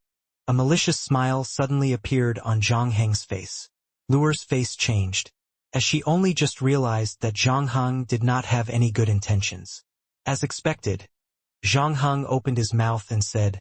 A malicious smile suddenly appeared on Zhang Heng's face. Lua's face changed, as she only just realized that Zhang Heng did not have any good intentions. As expected, Zhang Heng opened his mouth and said,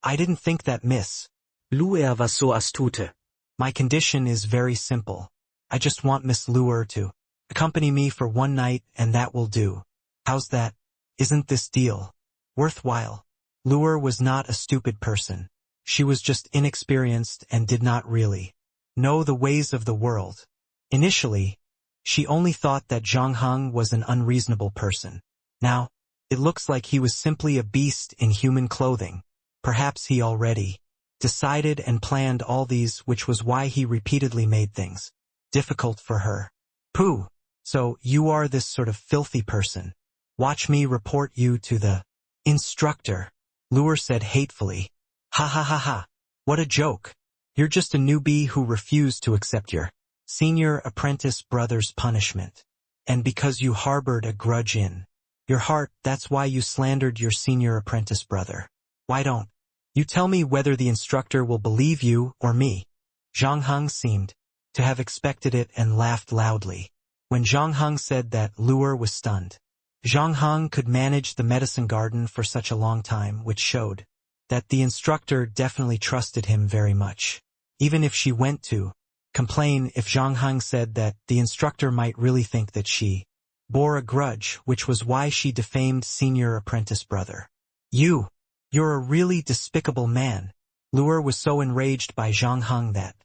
I didn't think that, miss. Lua was so astute. My condition is very simple. I just want Miss Lua to accompany me for one night and that will do. How's that? Isn't this deal worthwhile? Lua was not a stupid person. She was just inexperienced and did not really know the ways of the world. Initially, she only thought that Zhang Heng was an unreasonable person. Now, it looks like he was simply a beast in human clothing. Perhaps he already decided and planned all these, which was why he repeatedly made things difficult for her. Pooh! So you are this sort of filthy person. Watch me report you to the instructor. Lua said hatefully. Ha ha ha ha. What a joke. You're just a newbie who refused to accept your senior apprentice brother's punishment. And because you harbored a grudge in your heart, that's why you slandered your senior apprentice brother. Why don't you tell me whether the instructor will believe you or me? Zhang Heng seemed to have expected it and laughed loudly. When Zhang Heng said that, Lua was stunned. Zhang Heng could manage the medicine garden for such a long time, which showed that the instructor definitely trusted him very much. Even if she went to complain, if Zhang Heng said that, the instructor might really think that she bore a grudge, which was why she defamed senior apprentice brother. You're a really despicable man. Lua was so enraged by Zhang Heng that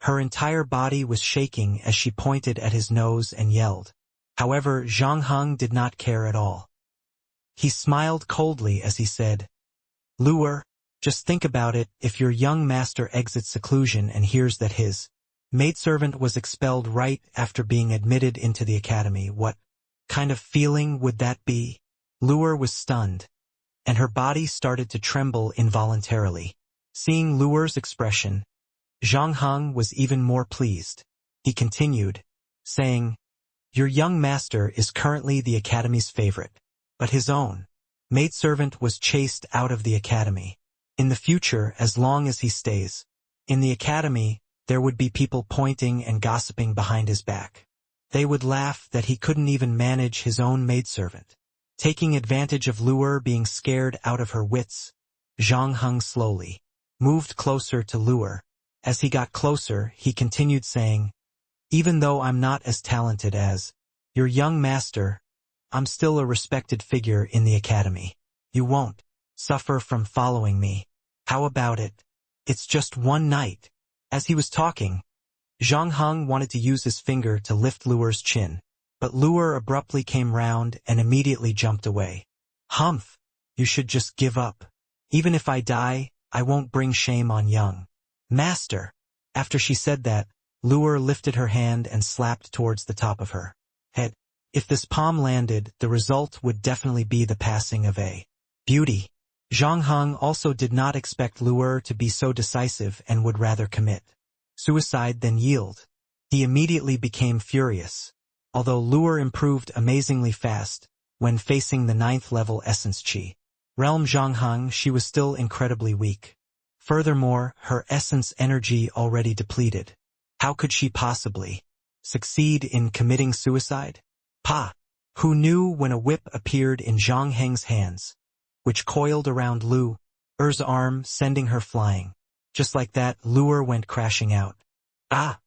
her entire body was shaking as she pointed at his nose and yelled. However, Zhang Heng did not care at all. He smiled coldly as he said, Lua, just think about it. If your young master exits seclusion and hears that his maidservant was expelled right after being admitted into the academy, what kind of feeling would that be? Lua was stunned, and her body started to tremble involuntarily. Seeing Lua's expression, Zhang Heng was even more pleased. He continued, saying, Your young master is currently the academy's favorite, but his own maidservant was chased out of the academy. In the future, as long as he stays in the academy, there would be people pointing and gossiping behind his back. They would laugh that he couldn't even manage his own maidservant. Taking advantage of Lua being scared out of her wits, Zhang Heng slowly moved closer to Lua. As he got closer, he continued saying, Even though I'm not as talented as your young master, I'm still a respected figure in the academy. You won't suffer from following me. How about it? It's just one night. As he was talking, Zhang Heng wanted to use his finger to lift Lua's chin, but Lua abruptly came round and immediately jumped away. Humph! You should just give up. Even if I die, I won't bring shame on young master. After she said that, Lua lifted her hand and slapped towards the top of her head. If this palm landed, the result would definitely be the passing of a beauty. Zhang Heng also did not expect Lu'er to be so decisive and would rather commit suicide than yield. He immediately became furious. Although Lu'er improved amazingly fast, when facing the 9th level Essence Chi realm Zhang Heng, she was still incredibly weak. Furthermore, her essence energy already depleted. How could she possibly succeed in committing suicide? Pa! Who knew when a whip appeared in Zhang Heng's hands, which coiled around Lu'er's arm, sending her flying. Just like that, Lu'er went crashing out. Ah!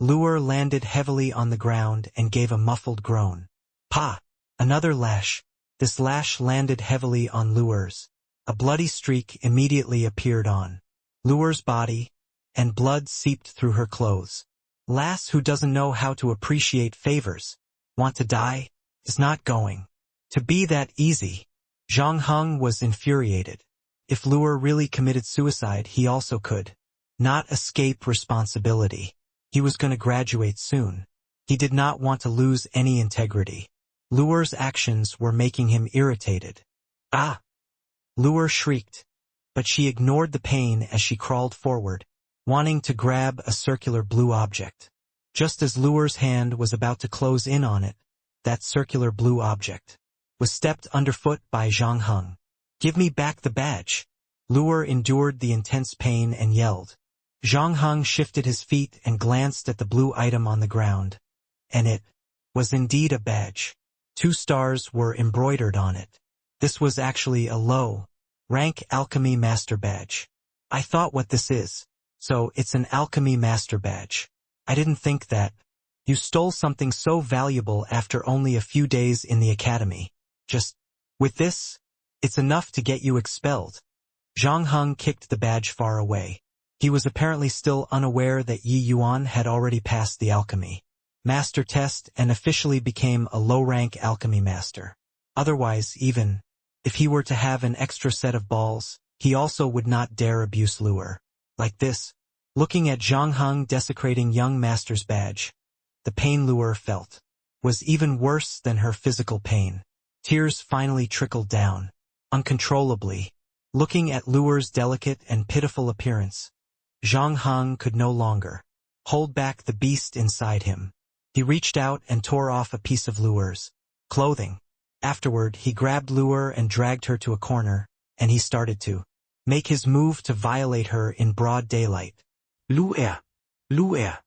Lu'er landed heavily on the ground and gave a muffled groan. Pa! Another lash. This lash landed heavily on Lu'er's. A bloody streak immediately appeared on Lu'er's body, and blood seeped through her clothes. Lass who doesn't know how to appreciate favors, want to die, is not going to be that easy. Zhang Heng was infuriated. If Lu'er really committed suicide, he also could not escape responsibility. He was going to graduate soon. He did not want to lose any integrity. Lu'er's actions were making him irritated. Ah! Lu'er shrieked, but she ignored the pain as she crawled forward, wanting to grab a circular blue object. Just as Lu'er's hand was about to close in on it, that circular blue object was stepped underfoot by Zhang Heng. Give me back the badge. Lu'er endured the intense pain and yelled. Zhang Heng shifted his feet and glanced at the blue item on the ground. And it was indeed a badge. 2 stars were embroidered on it. This was actually a low-rank alchemy master badge. I thought what this is. So it's an alchemy master badge. I didn't think that. You stole something so valuable after only a few days in the academy. Just with this, it's enough to get you expelled. Zhang Heng kicked the badge far away. He was apparently still unaware that Yi Yuan had already passed the alchemy master test and officially became a low-rank alchemy master. Otherwise, even if he were to have an extra set of balls, he also would not dare abuse Lu'er like this. Looking at Zhang Heng desecrating young master's badge, the pain Lu'er felt was even worse than her physical pain. Tears finally trickled down, uncontrollably. Looking at Lu'er's delicate and pitiful appearance, Zhang Heng could no longer hold back the beast inside him. He reached out and tore off a piece of Lu'er's clothing. Afterward, he grabbed Lu'er and dragged her to a corner, and he started to make his move to violate her in broad daylight. Lu'er! Lu'er!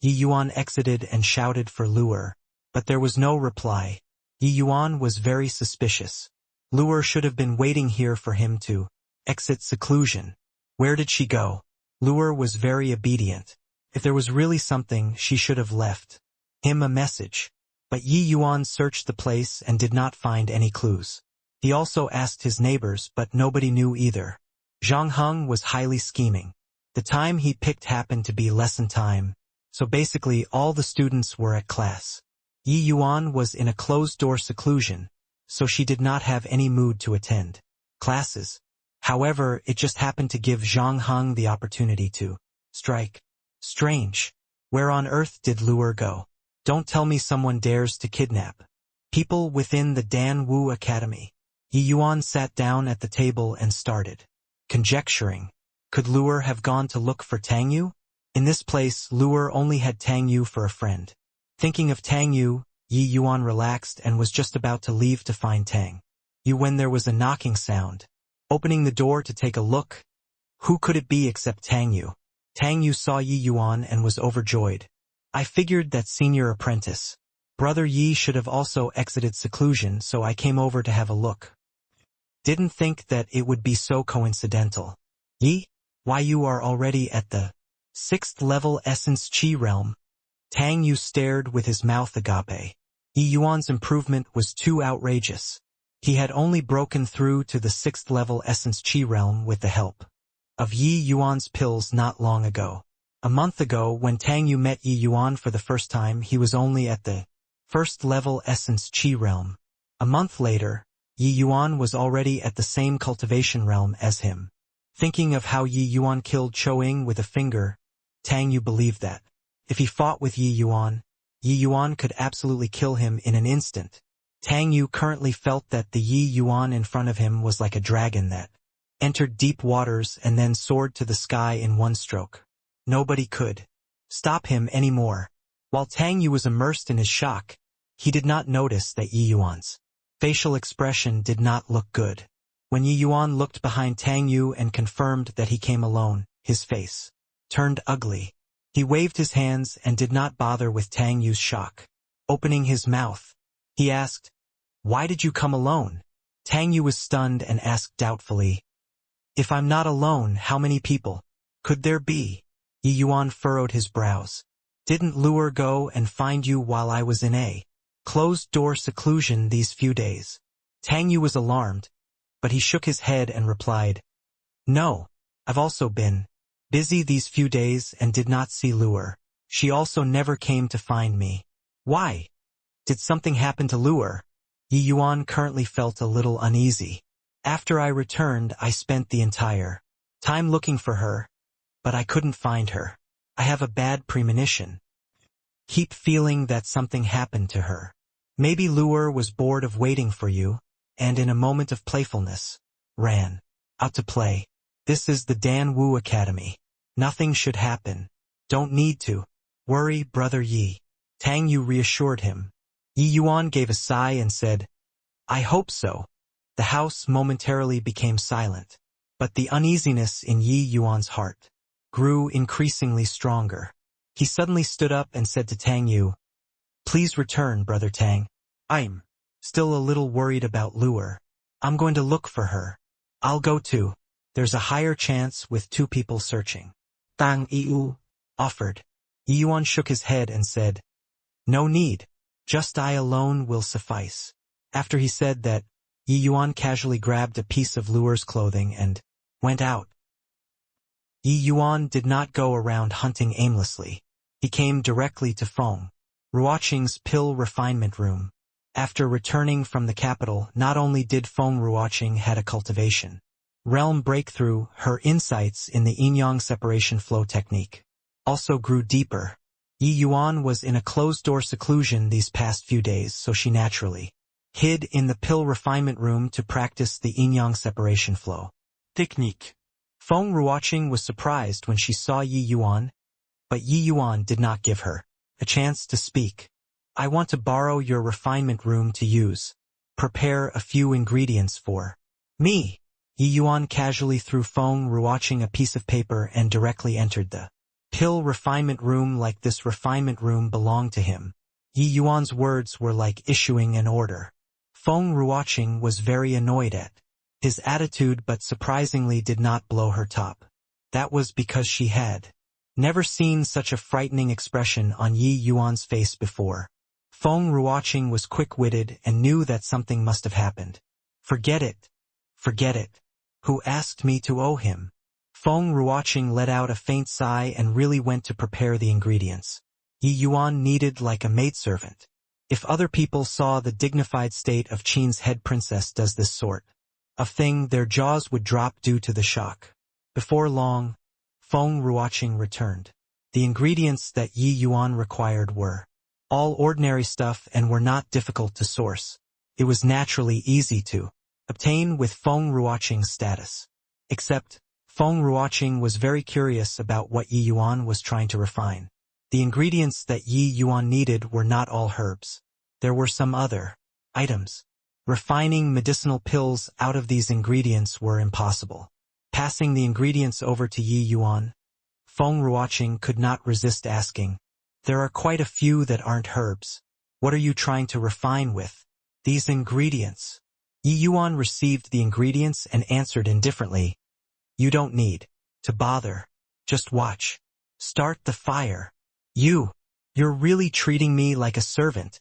Yi Yuan exited and shouted for Lu'er, but there was no reply. Yi Yuan was very suspicious. Lu'er should have been waiting here for him to exit seclusion. Where did she go? Lu'er was very obedient. If there was really something, she should have left him a message. But Yi Yuan searched the place and did not find any clues. He also asked his neighbors, but nobody knew either. Zhang Heng was highly scheming. The time he picked happened to be lesson time, so basically all the students were at class. Yi Yuan was in a closed-door seclusion, so she did not have any mood to attend classes. However, it just happened to give Zhang Heng the opportunity to strike. Strange. Where on earth did Lu'er go? Don't tell me someone dares to kidnap people within the Dan Wu Academy. Yi Yuan sat down at the table and started conjecturing. Could Lu'er have gone to look for Tang Yu? In this place, Lu'er only had Tang Yu for a friend. Thinking of Tang Yu, Yi Yuan relaxed and was just about to leave to find Tang Yu when there was a knocking sound. Opening the door to take a look, who could it be except Tang Yu? Tang Yu saw Yi Yuan and was overjoyed. I figured that senior apprentice, Brother Yi, should have also exited seclusion, so I came over to have a look. Didn't think that it would be so coincidental. Yi, why you are already at the 6th level Essence Chi realm? Tang Yu stared with his mouth agape. Yi Yuan's improvement was too outrageous. He had only broken through to the 6th level Essence Chi realm with the help of Yi Yuan's pills not long ago. A month ago, when Tang Yu met Yi Yuan for the first time, he was only at the 1st level Essence Chi realm. A month later, Yi Yuan was already at the same cultivation realm as him. Thinking of how Yi Yuan killed Chou Ying with a finger, Tang Yu believed that if he fought with Yi Yuan, Yi Yuan could absolutely kill him in an instant. Tang Yu currently felt that the Yi Yuan in front of him was like a dragon that entered deep waters and then soared to the sky in one stroke. Nobody could stop him anymore. While Tang Yu was immersed in his shock, he did not notice that Yi Yuan's facial expression did not look good. When Yi Yuan looked behind Tang Yu and confirmed that he came alone, his face turned ugly. He waved his hands and did not bother with Tang Yu's shock. Opening his mouth, he asked, "Why did you come alone?" Tang Yu was stunned and asked doubtfully, "If I'm not alone, how many people could there be?" Yi Yuan furrowed his brows. "Didn't Luer go and find you while I was in a closed-door seclusion these few days?" Tang Yu was alarmed, but he shook his head and replied, "No, I've also been busy these few days and did not see Luer. She also never came to find me." "Why? Did something happen to Luer?" Yi Yuan currently felt a little uneasy. "After I returned, I spent the entire time looking for her, but I couldn't find her. I have a bad premonition. Keep feeling that something happened to her. Maybe Luer was bored of waiting for you, and in a moment of playfulness, ran out to play. This is the Dan Wu Academy. Nothing should happen. Don't need to worry, Brother Yi." Tang Yu reassured him. Yi Yuan gave a sigh and said, "I hope so." The house momentarily became silent, but the uneasiness in Yi Yuan's heart grew increasingly stronger. He suddenly stood up and said to Tang Yu, "Please return, Brother Tang. I'm still a little worried about Luer. I'm going to look for her. I'll go too. There's a higher chance with two people searching." Tang Yu offered. Yi Yuan shook his head and said, "No need. Just I alone will suffice." After he said that, Yi Yuan casually grabbed a piece of Luer's clothing and went out. Yi Yuan did not go around hunting aimlessly. He came directly to Feng Ruoqing's pill refinement room. After returning from the capital, not only did Feng Ruoqing had a cultivation realm breakthrough, her insights in the yin-yang separation flow technique also grew deeper. Yi Yuan was in a closed-door seclusion these past few days, so she naturally hid in the pill refinement room to practice the yin-yang separation flow technique. Feng Ruoqing was surprised when she saw Yi Yuan, but Yi Yuan did not give her a chance to speak. "I want to borrow your refinement room to use. Prepare a few ingredients for me." Yi Yuan casually threw Feng Ruoqing a piece of paper and directly entered the pill refinement room like this refinement room belonged to him. Yi Yuan's words were like issuing an order. Feng Ruoqing was very annoyed at his attitude, but surprisingly did not blow her top. That was because she had never seen such a frightening expression on Yi Yuan's face before. Feng Ruoqing was quick-witted and knew that something must have happened. "Forget it. Forget it. Who asked me to owe him?" Feng Ruoqing let out a faint sigh and really went to prepare the ingredients. Yi Yuan needed like a maidservant. If other people saw the dignified state of Qin's head princess does this sort of thing, their jaws would drop due to the shock. Before long, Feng Ruoqing returned. The ingredients that Yi Yuan required were all ordinary stuff and were not difficult to source. It was naturally easy to obtain with Feng Ruoqing's status. Except, Feng Ruoqing was very curious about what Yi Yuan was trying to refine. The ingredients that Yi Yuan needed were not all herbs. There were some other items. Refining medicinal pills out of these ingredients were impossible. Passing the ingredients over to Yi Yuan, Feng Ruoqing could not resist asking, "There are quite a few that aren't herbs. What are you trying to refine with these ingredients?" Yi Yuan received the ingredients and answered indifferently, "You don't need to bother. Just watch. Start the fire." You're really treating me like a servant."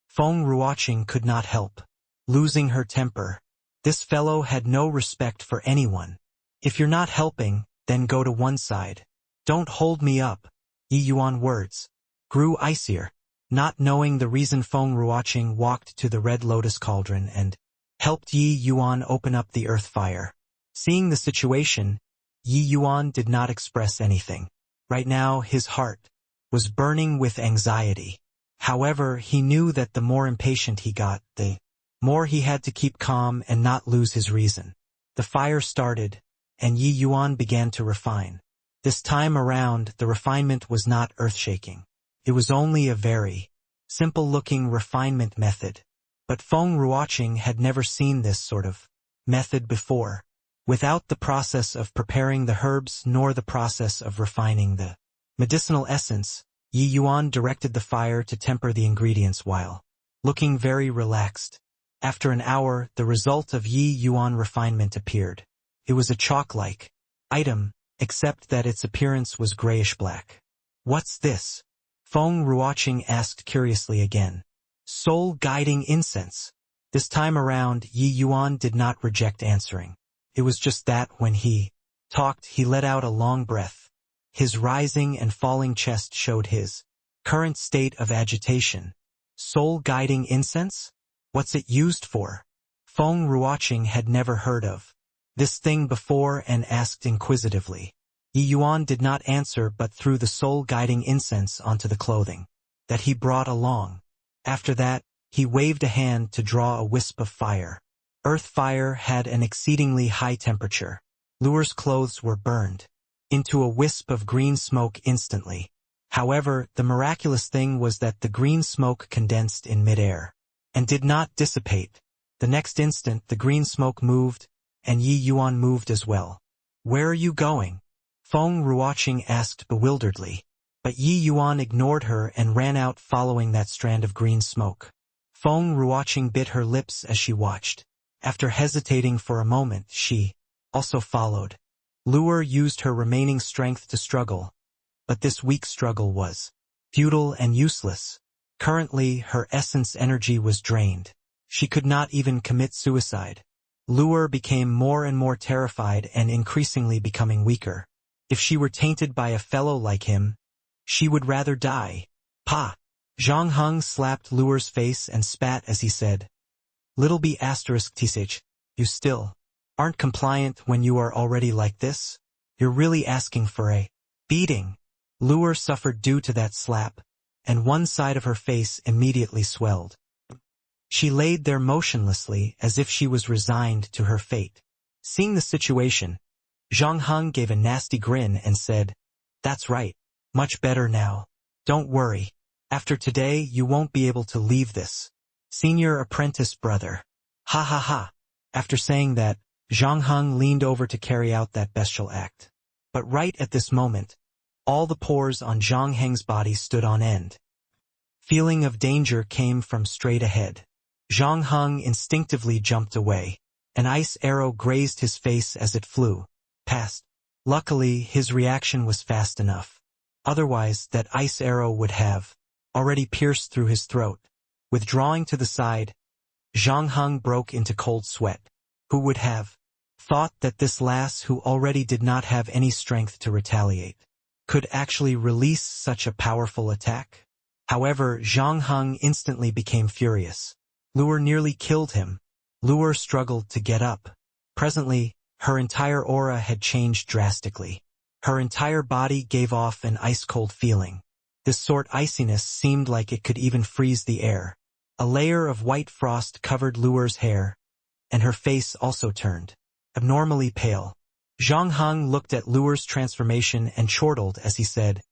Feng Ruoqing could not help losing her temper. This fellow had no respect for anyone. "If you're not helping, then go to one side. Don't hold me up." Yi Yuan's words grew icier. Not knowing the reason, Feng Ruoqing walked to the Red Lotus cauldron and helped Yi Yuan open up the earth fire. Seeing the situation, Yi Yuan did not express anything. Right now, his heart was burning with anxiety. However, he knew that the more impatient he got, the more he had to keep calm and not lose his reason. The fire started, and Yi Yuan began to refine. This time around, the refinement was not earth-shaking. It was only a very simple-looking refinement method. But Feng Ruoqing had never seen this sort of method before. Without the process of preparing the herbs nor the process of refining the medicinal essence, Yi Yuan directed the fire to temper the ingredients while looking very relaxed. After an hour, the result of Yi Yuan refinement appeared. It was a chalk-like item, except that its appearance was grayish-black. "What's this?" Feng Ruoqing asked curiously again. "Soul-guiding incense." This time around, Yi Yuan did not reject answering. It was just that when he talked, he let out a long breath. His rising and falling chest showed his current state of agitation. Soul-guiding incense? What's it used for? Feng Ruoqing had never heard of this thing before and asked inquisitively. Yi Yuan did not answer but threw the soul-guiding incense onto the clothing that he brought along. After that, he waved a hand to draw a wisp of fire. Earth fire had an exceedingly high temperature. Luer's clothes were burned into a wisp of green smoke instantly. However, the miraculous thing was that the green smoke condensed in midair and did not dissipate. The next instant, the green smoke moved, and Yi Yuan moved as well. "Where are you going?" Feng Ruoqing asked bewilderedly. But Yi Yuan ignored her and ran out following that strand of green smoke. Feng Ruoqing bit her lips as she watched. After hesitating for a moment, she also followed. Luer used her remaining strength to struggle, but this weak struggle was futile and useless. Currently, her essence energy was drained. She could not even commit suicide. Luer became more and more terrified and increasingly becoming weaker. If she were tainted by a fellow like him, she would rather die. "Pa!" Zhang Heng slapped Luer's face and spat as he said, "Little b****, you still aren't compliant when you are already like this? You're really asking for a beating." Luer suffered due to that slap, and one side of her face immediately swelled. She laid there motionlessly as if she was resigned to her fate. Seeing the situation, Zhang Heng gave a nasty grin and said, "That's right. Much better now. Don't worry. After today, you won't be able to leave this. Senior apprentice brother. Ha ha ha." After saying that, Zhang Heng leaned over to carry out that bestial act. But right at this moment, all the pores on Zhang Heng's body stood on end. Feeling of danger came from straight ahead. Zhang Heng instinctively jumped away. An ice arrow grazed his face as it flew past. Luckily, his reaction was fast enough. Otherwise, that ice arrow would have already pierced through his throat. Withdrawing to the side, Zhang Heng broke into cold sweat. Who would have thought that this lass, who already did not have any strength to retaliate, could actually release such a powerful attack? However, Zhang Heng instantly became furious. Luer nearly killed him. Luer struggled to get up. Presently, her entire aura had changed drastically. Her entire body gave off an ice-cold feeling. This sort iciness seemed like it could even freeze the air. A layer of white frost covered Luer's hair, and her face also turned abnormally pale. Zhang Heng looked at Luer's transformation and chortled as he said,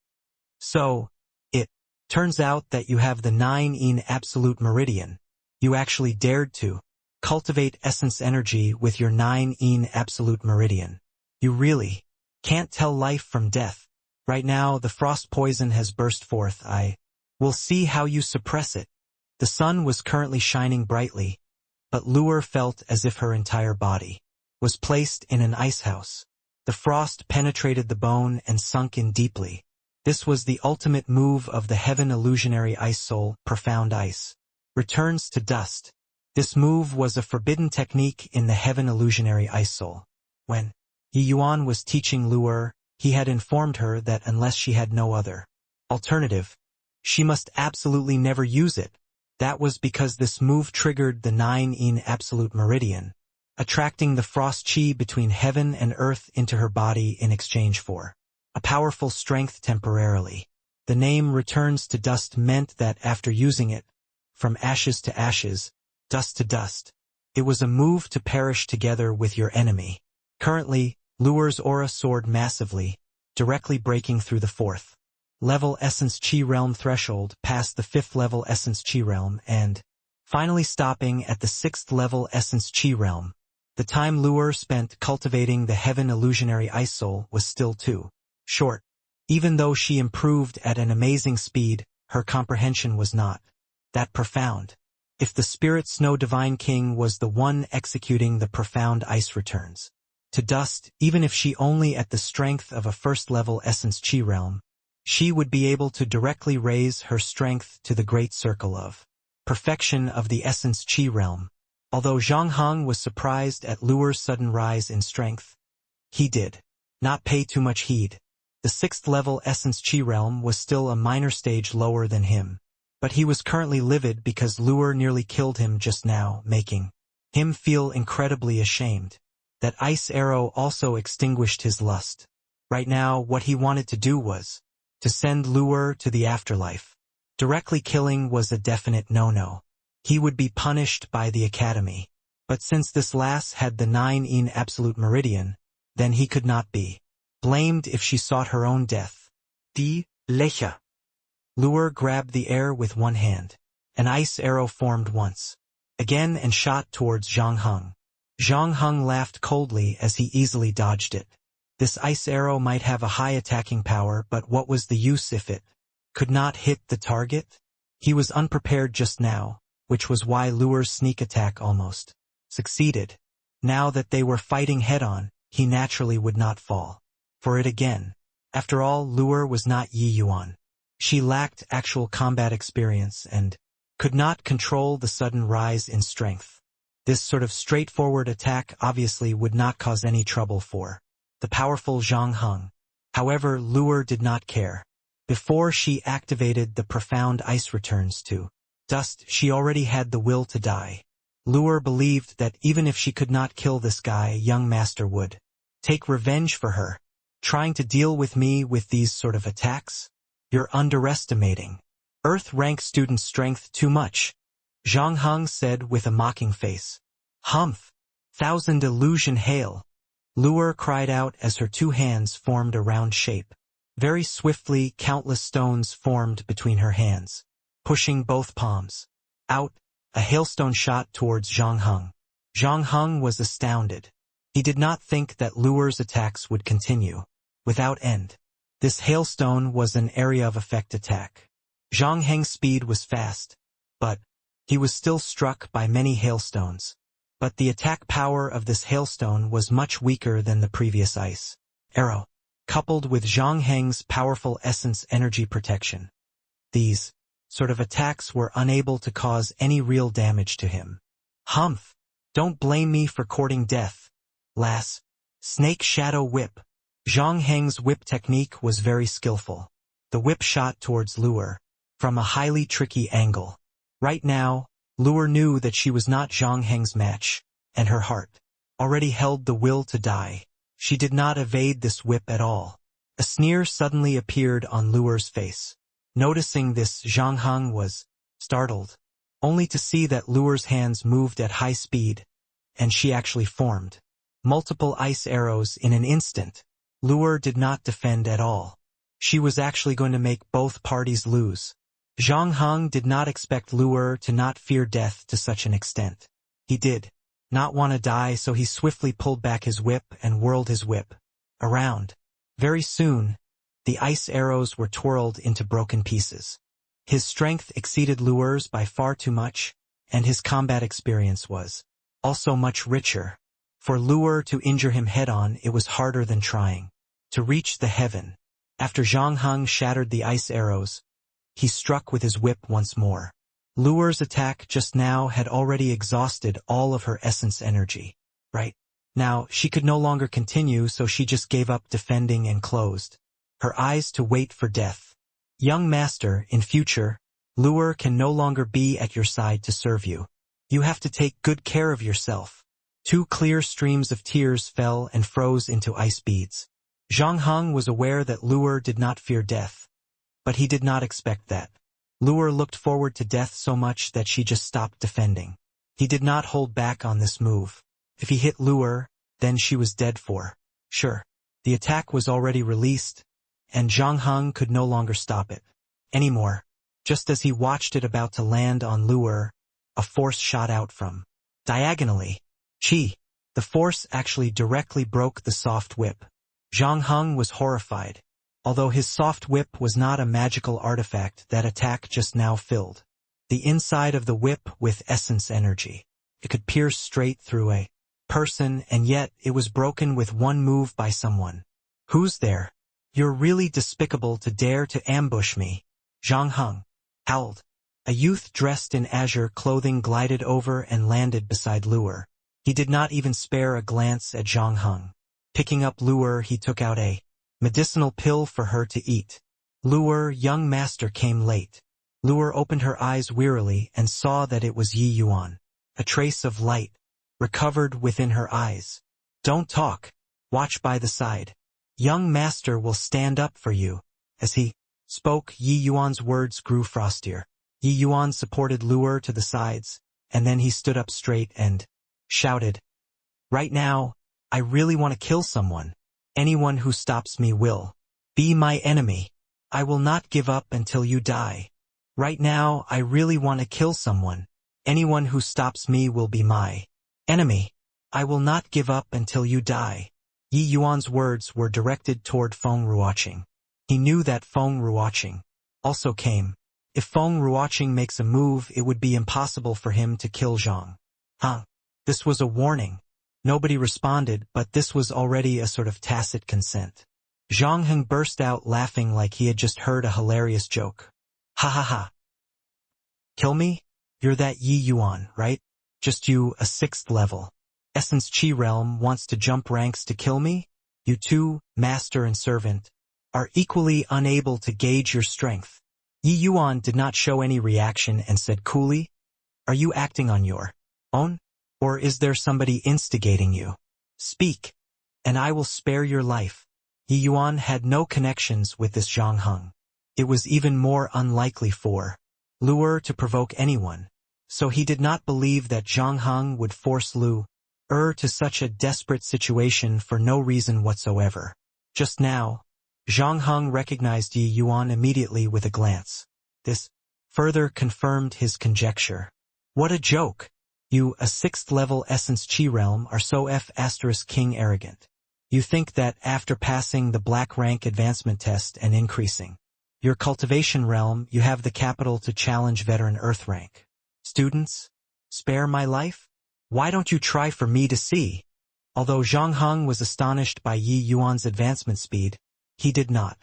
"So, it turns out that you have the 9-in absolute meridian. You actually dared to cultivate essence energy with your 9-in absolute meridian. You really can't tell life from death. Right now, the frost poison has burst forth. I will see how you suppress it." The sun was currently shining brightly, but Luer felt as if her entire body was placed in an icehouse. The frost penetrated the bone and sunk in deeply. This was the ultimate move of the Heaven Illusionary Ice Soul, Profound Ice. Returns to dust. This move was a forbidden technique in the Heaven Illusionary Ice Soul. When Yi Yuan was teaching Luer, he had informed her that unless she had no other alternative, she must absolutely never use it. That was because this move triggered the 9-in absolute meridian, attracting the frost chi between heaven and earth into her body in exchange for a powerful strength temporarily. The name returns to dust meant that after using it, from ashes to ashes, dust to dust, it was a move to perish together with your enemy. Currently, Luer's aura soared massively, directly breaking through the 4th level Essence Chi Realm threshold past the 5th level Essence Chi Realm and, finally stopping at the 6th level Essence Chi Realm. The time Luer spent cultivating the Heaven Illusionary Ice Soul was still too short. Even though she improved at an amazing speed, her comprehension was not that profound. If the Spirit Snow Divine King was the one executing the profound ice returns to dust, even if she only at the strength of a 1st level Essence Chi Realm, she would be able to directly raise her strength to the great circle of perfection of the Essence Chi Realm. Although Zhang Heng was surprised at Luer's sudden rise in strength, he did not pay too much heed. The 6th level Essence Chi Realm was still a minor stage lower than him, but he was currently livid because Luer nearly killed him just now, making him feel incredibly ashamed. That ice arrow also extinguished his lust. Right now, what he wanted to do was to send Luer to the afterlife. Directly killing was a definite no-no. He would be punished by the academy. But since this lass had the 9 absolute meridian, then he could not be blamed if she sought her own death. Die Lächer. Luer grabbed the air with one hand. An ice arrow formed once again and shot towards Zhang Heng. Zhang Heng laughed coldly as he easily dodged it. This ice arrow might have a high attacking power, but what was the use if it could not hit the target? He was unprepared just now, which was why Luer's sneak attack almost succeeded. Now that they were fighting head-on, he naturally would not fall for it again. After all, Luer was not Yi Yuan. She lacked actual combat experience and could not control the sudden rise in strength. This sort of straightforward attack obviously would not cause any trouble for the powerful Zhang Heng. However, Luer did not care. Before she activated the profound ice returns to dust, she already had the will to die. Luer believed that even if she could not kill this guy, young master would take revenge for her. Trying to deal with me with these sort of attacks? You're underestimating Earth rank student strength too much, Zhang Heng said with a mocking face. Humph! 1,000 illusion hail! Luer cried out as her 2 hands formed a round shape. Very swiftly, countless stones formed between her hands. Pushing both palms out, a hailstone shot towards Zhang Heng. Zhang Heng was astounded. He did not think that Luer's attacks would continue without end. This hailstone was an area of effect attack. Zhang Heng's speed was fast, but he was still struck by many hailstones. But the attack power of this hailstone was much weaker than the previous ice arrow, coupled with Zhang Heng's powerful essence energy protection. These sort of attacks were unable to cause any real damage to him. Humph! Don't blame me for courting death, lass. Snake Shadow Whip. Zhang Heng's whip technique was very skillful. The whip shot towards Luer from a highly tricky angle. Right now, Luer knew that she was not Zhang Heng's match, and her heart already held the will to die. She did not evade this whip at all. A sneer suddenly appeared on Luer's face. Noticing this, Zhang Heng was startled, only to see that Luer's hands moved at high speed, and she actually formed multiple ice arrows in an instant. Luer did not defend at all. She was actually going to make both parties lose. Zhang Heng did not expect Luer to not fear death to such an extent. He did not want to die, so he swiftly pulled back his whip and whirled his whip around. Very soon, the ice arrows were twirled into broken pieces. His strength exceeded Luer's by far too much, and his combat experience was also much richer. For Luer to injure him head-on, it was harder than trying to reach the heaven. After Zhang Heng shattered the ice arrows, he struck with his whip once more. Luer's attack just now had already exhausted all of her essence energy. Right now, she could no longer continue, so she just gave up defending and closed her eyes to wait for death. Young master, in future, Luer can no longer be at your side to serve you. You have to take good care of yourself. 2 clear streams of tears fell and froze into ice beads. Zhang Heng was aware that Luer did not fear death, But he did not expect that. Luer looked forward to death so much that she just stopped defending. He did not hold back on this move. If he hit Luer, then she was dead for sure. The attack was already released, and Zhang Heng could no longer stop it anymore. Just as he watched it about to land on Luer, a force shot out from diagonally. The force actually directly broke the soft whip. Zhang Heng was horrified. Although his soft whip was not a magical artifact, that attack just now filled the inside of the whip with essence energy. It could pierce straight through a person, and yet it was broken with one move by someone. Who's there? You're really despicable to dare to ambush me. Zhang Heng howled. A youth dressed in azure clothing glided over and landed beside Luer. He did not even spare a glance at Zhang Heng. Picking up Luer, he took out a medicinal pill for her to eat. Luer, young master, came late. Luer opened her eyes wearily and saw that it was Yi Yuan. A trace of light recovered within her eyes. Don't talk. Watch by the side. Young master will stand up for you. As he spoke, Yi Yuan's words grew frostier. Yi Yuan supported Luer to the sides, and then he stood up straight and shouted, "Right now, I really want to kill someone. Anyone who stops me will be my enemy. I will not give up until you die. Right now, I really want to kill someone. Anyone who stops me will be my enemy. I will not give up until you die." Yi Yuan's words were directed toward Feng Ruoqing. He knew that Feng Ruoqing also came. If Feng Ruoqing makes a move, it would be impossible for him to kill Zhang Heng. This was a warning. Nobody responded, but this was already a sort of tacit consent. Zhang Heng burst out laughing like he had just heard a hilarious joke. "Ha ha ha. Kill me? You're that Yi Yuan, right? Just you, a 6th level. Essence Chi Realm wants to jump ranks to kill me? You two, master and servant, are equally unable to gauge your strength." Yi Yuan did not show any reaction and said coolly, "Are you acting on your own? Or is there somebody instigating you? Speak, and I will spare your life." Yi Yuan had no connections with this Zhang Heng. It was even more unlikely for Luer to provoke anyone, so he did not believe that Zhang Heng would force Luer to such a desperate situation for no reason whatsoever. Just now, Zhang Heng recognized Yi Yuan immediately with a glance. This further confirmed his conjecture. What a joke! You, a 6th-level Essence Chi Realm, are so F***king arrogant. You think that after passing the Black Rank advancement test and increasing your cultivation realm, you have the capital to challenge Veteran Earth rank. Students, spare my life? Why don't you try for me to see? Although Zhang Heng was astonished by Yi Yuan's advancement speed, he did not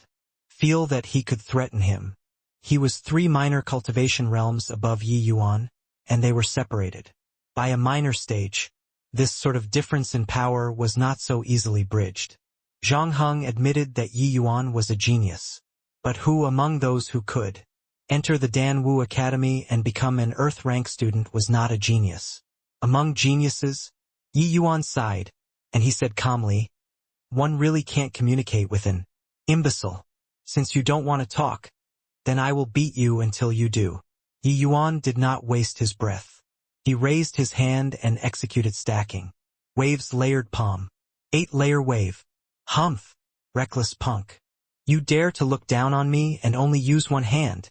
feel that he could threaten him. He was 3 minor cultivation realms above Yi Yuan, and they were separated by a minor stage. This sort of difference in power was not so easily bridged. Zhang Heng admitted that Yi Yuan was a genius. But who among those who could enter the Dan Wu Academy and become an Earth rank student was not a genius? Among geniuses, Yi Yuan sighed, and he said calmly, "One really can't communicate with an imbecile. Since you don't want to talk, then I will beat you until you do." Yi Yuan did not waste his breath. He raised his hand and executed stacking. Waves layered palm. 8-layer wave. Humph! Reckless punk. You dare to look down on me and only use one hand?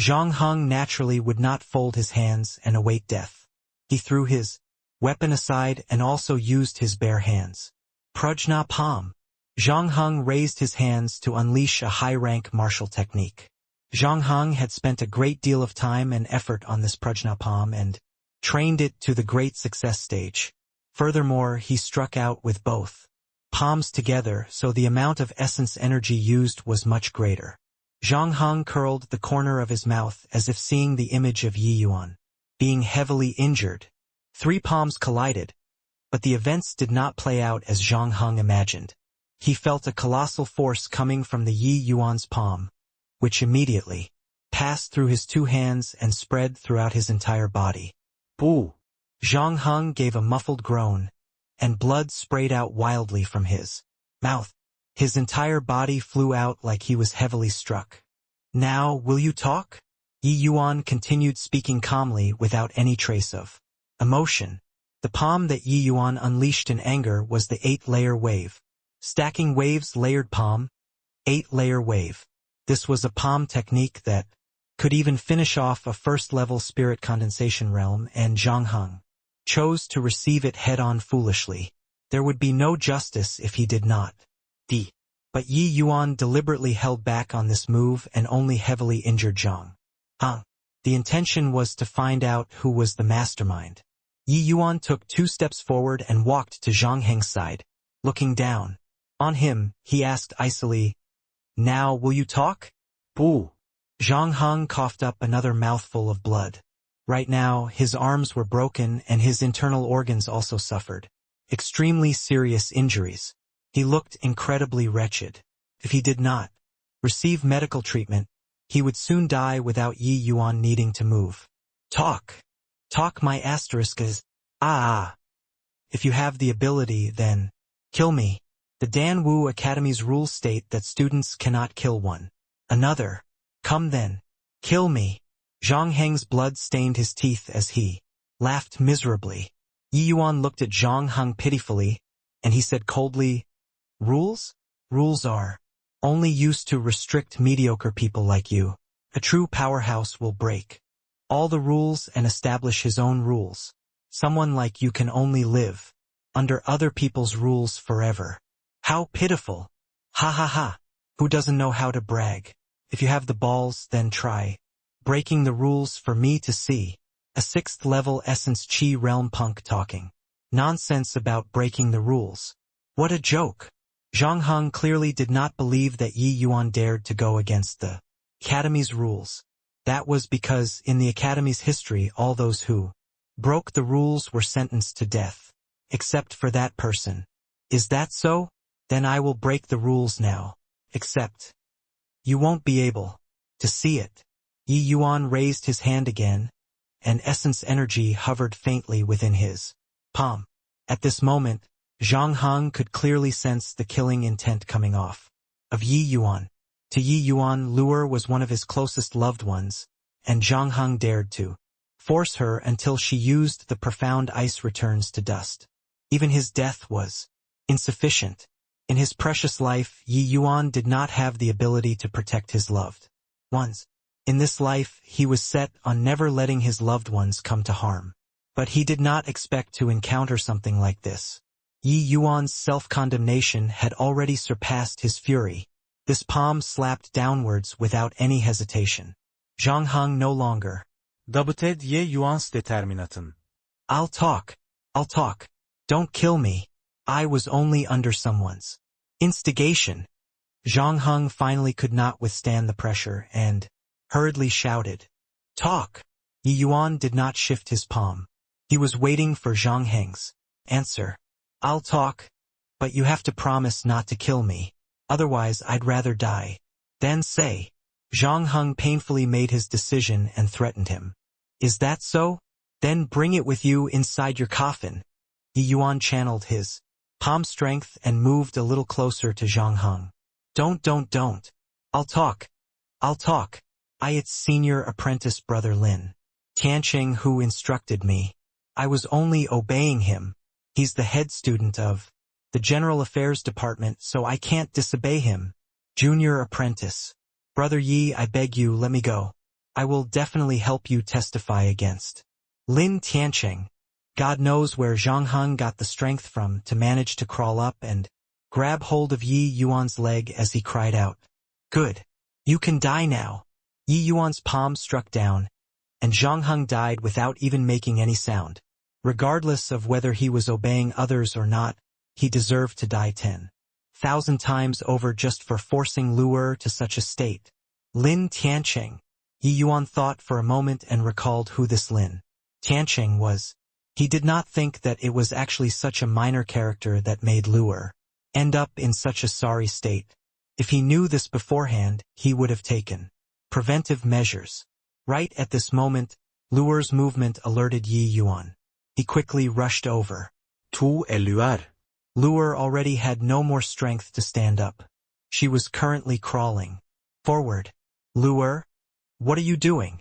Zhang Heng naturally would not fold his hands and await death. He threw his weapon aside and also used his bare hands. Prajna Palm. Zhang Heng raised his hands to unleash a high-rank martial technique. Zhang Heng had spent a great deal of time and effort on this Prajna Palm and trained it to the great success stage. Furthermore, he struck out with both palms together, so the amount of essence energy used was much greater. Zhang Heng curled the corner of his mouth as if seeing the image of Yi Yuan being heavily injured. 3 palms collided, but the events did not play out as Zhang Heng imagined. He felt a colossal force coming from the Yi Yuan's palm, which immediately passed through his 2 hands and spread throughout his entire body. Boo! Zhang Heng gave a muffled groan, and blood sprayed out wildly from his mouth. His entire body flew out like he was heavily struck. Now, will you talk? Yi Yuan continued speaking calmly without any trace of emotion. The palm that Yi Yuan unleashed in anger was the 8-layer wave. Stacking waves layered palm, 8-layer wave. This was a palm technique that could even finish off a first-level spirit condensation realm, and Zhang Heng chose to receive it head-on foolishly. There would be no justice if he did not. But Yi Yuan deliberately held back on this move and only heavily injured Zhang Heng. The intention was to find out who was the mastermind. Yi Yuan took 2 steps forward and walked to Zhang Heng's side. Looking down on him, he asked icily, "Now will you talk?" Boo. Zhang Heng coughed up another mouthful of blood. Right now, his arms were broken and his internal organs also suffered extremely serious injuries. He looked incredibly wretched. If he did not receive medical treatment, he would soon die without Yi Yuan needing to move. Talk my asterisk is, If you have the ability, then kill me. The Danwu Academy's rules state that students cannot kill one another. Come then, kill me. Zhang Heng's blood stained his teeth as he laughed miserably. Yi Yuan looked at Zhang Heng pitifully, and he said coldly, "Rules? Rules are only used to restrict mediocre people like you. A true powerhouse will break all the rules and establish his own rules. Someone like you can only live under other people's rules forever." How pitiful. Ha ha ha. Who doesn't know how to brag? If you have the balls, then try breaking the rules for me to see. A 6th-level Essence Chi realm punk talking nonsense about breaking the rules. What a joke. Zhang Heng clearly did not believe that Yi Yuan dared to go against the Academy's rules. That was because in the Academy's history all those who broke the rules were sentenced to death. Except for that person. Is that so? Then I will break the rules now. Except you won't be able to see it. Yi Yuan raised his hand again, and essence energy hovered faintly within his palm. At this moment, Zhang Heng could clearly sense the killing intent coming off of Yi Yuan. To Yi Yuan, Luer was one of his closest loved ones, and Zhang Heng dared to force her until she used the profound ice returns to dust. Even his death was insufficient. In his precious life, Yi Yuan did not have the ability to protect his loved ones. In this life, he was set on never letting his loved ones come to harm. But he did not expect to encounter something like this. Yi Yuan's self-condemnation had already surpassed his fury. This palm slapped downwards without any hesitation. Zhang Heng no longer Dabuted Ye Yuan's determinatın. I'll talk. Don't kill me. I was only under someone's instigation. Zhang Heng finally could not withstand the pressure and hurriedly shouted, "Talk." Yi Yuan did not shift his palm. He was waiting for Zhang Heng's answer. "I'll talk, but you have to promise not to kill me. Otherwise I'd rather die." "Then say." Zhang Heng painfully made his decision and threatened him. "Is that so? Then bring it with you inside your coffin." Yi Yuan channeled his palm strength and moved a little closer to Zhang Heng. Don't. I'll talk. It's senior apprentice brother Lin Tianqing who instructed me. I was only obeying him. He's the head student of the General Affairs Department, so I can't disobey him. Junior apprentice. Brother Yi, I beg you, let me go. I will definitely help you testify against Lin Tianqing. God knows where Zhang Heng got the strength from to manage to crawl up and grab hold of Yi Yuan's leg as he cried out, "Good. You can die now." Yi Yuan's palm struck down, and Zhang Heng died without even making any sound. Regardless of whether he was obeying others or not, he deserved to die 10,000 times over just for forcing Luer to such a state. Lin Tianqing. Yi Yuan thought for a moment and recalled who this Lin Tianqing was. He did not think that it was actually such a minor character that made Luer end up in such a sorry state. If he knew this beforehand, he would have taken preventive measures. Right at this moment, Luer's movement alerted Yi Yuan. He quickly rushed over. Tu es Luer. Luer already had no more strength to stand up. She was currently crawling forward. Luer, what are you doing?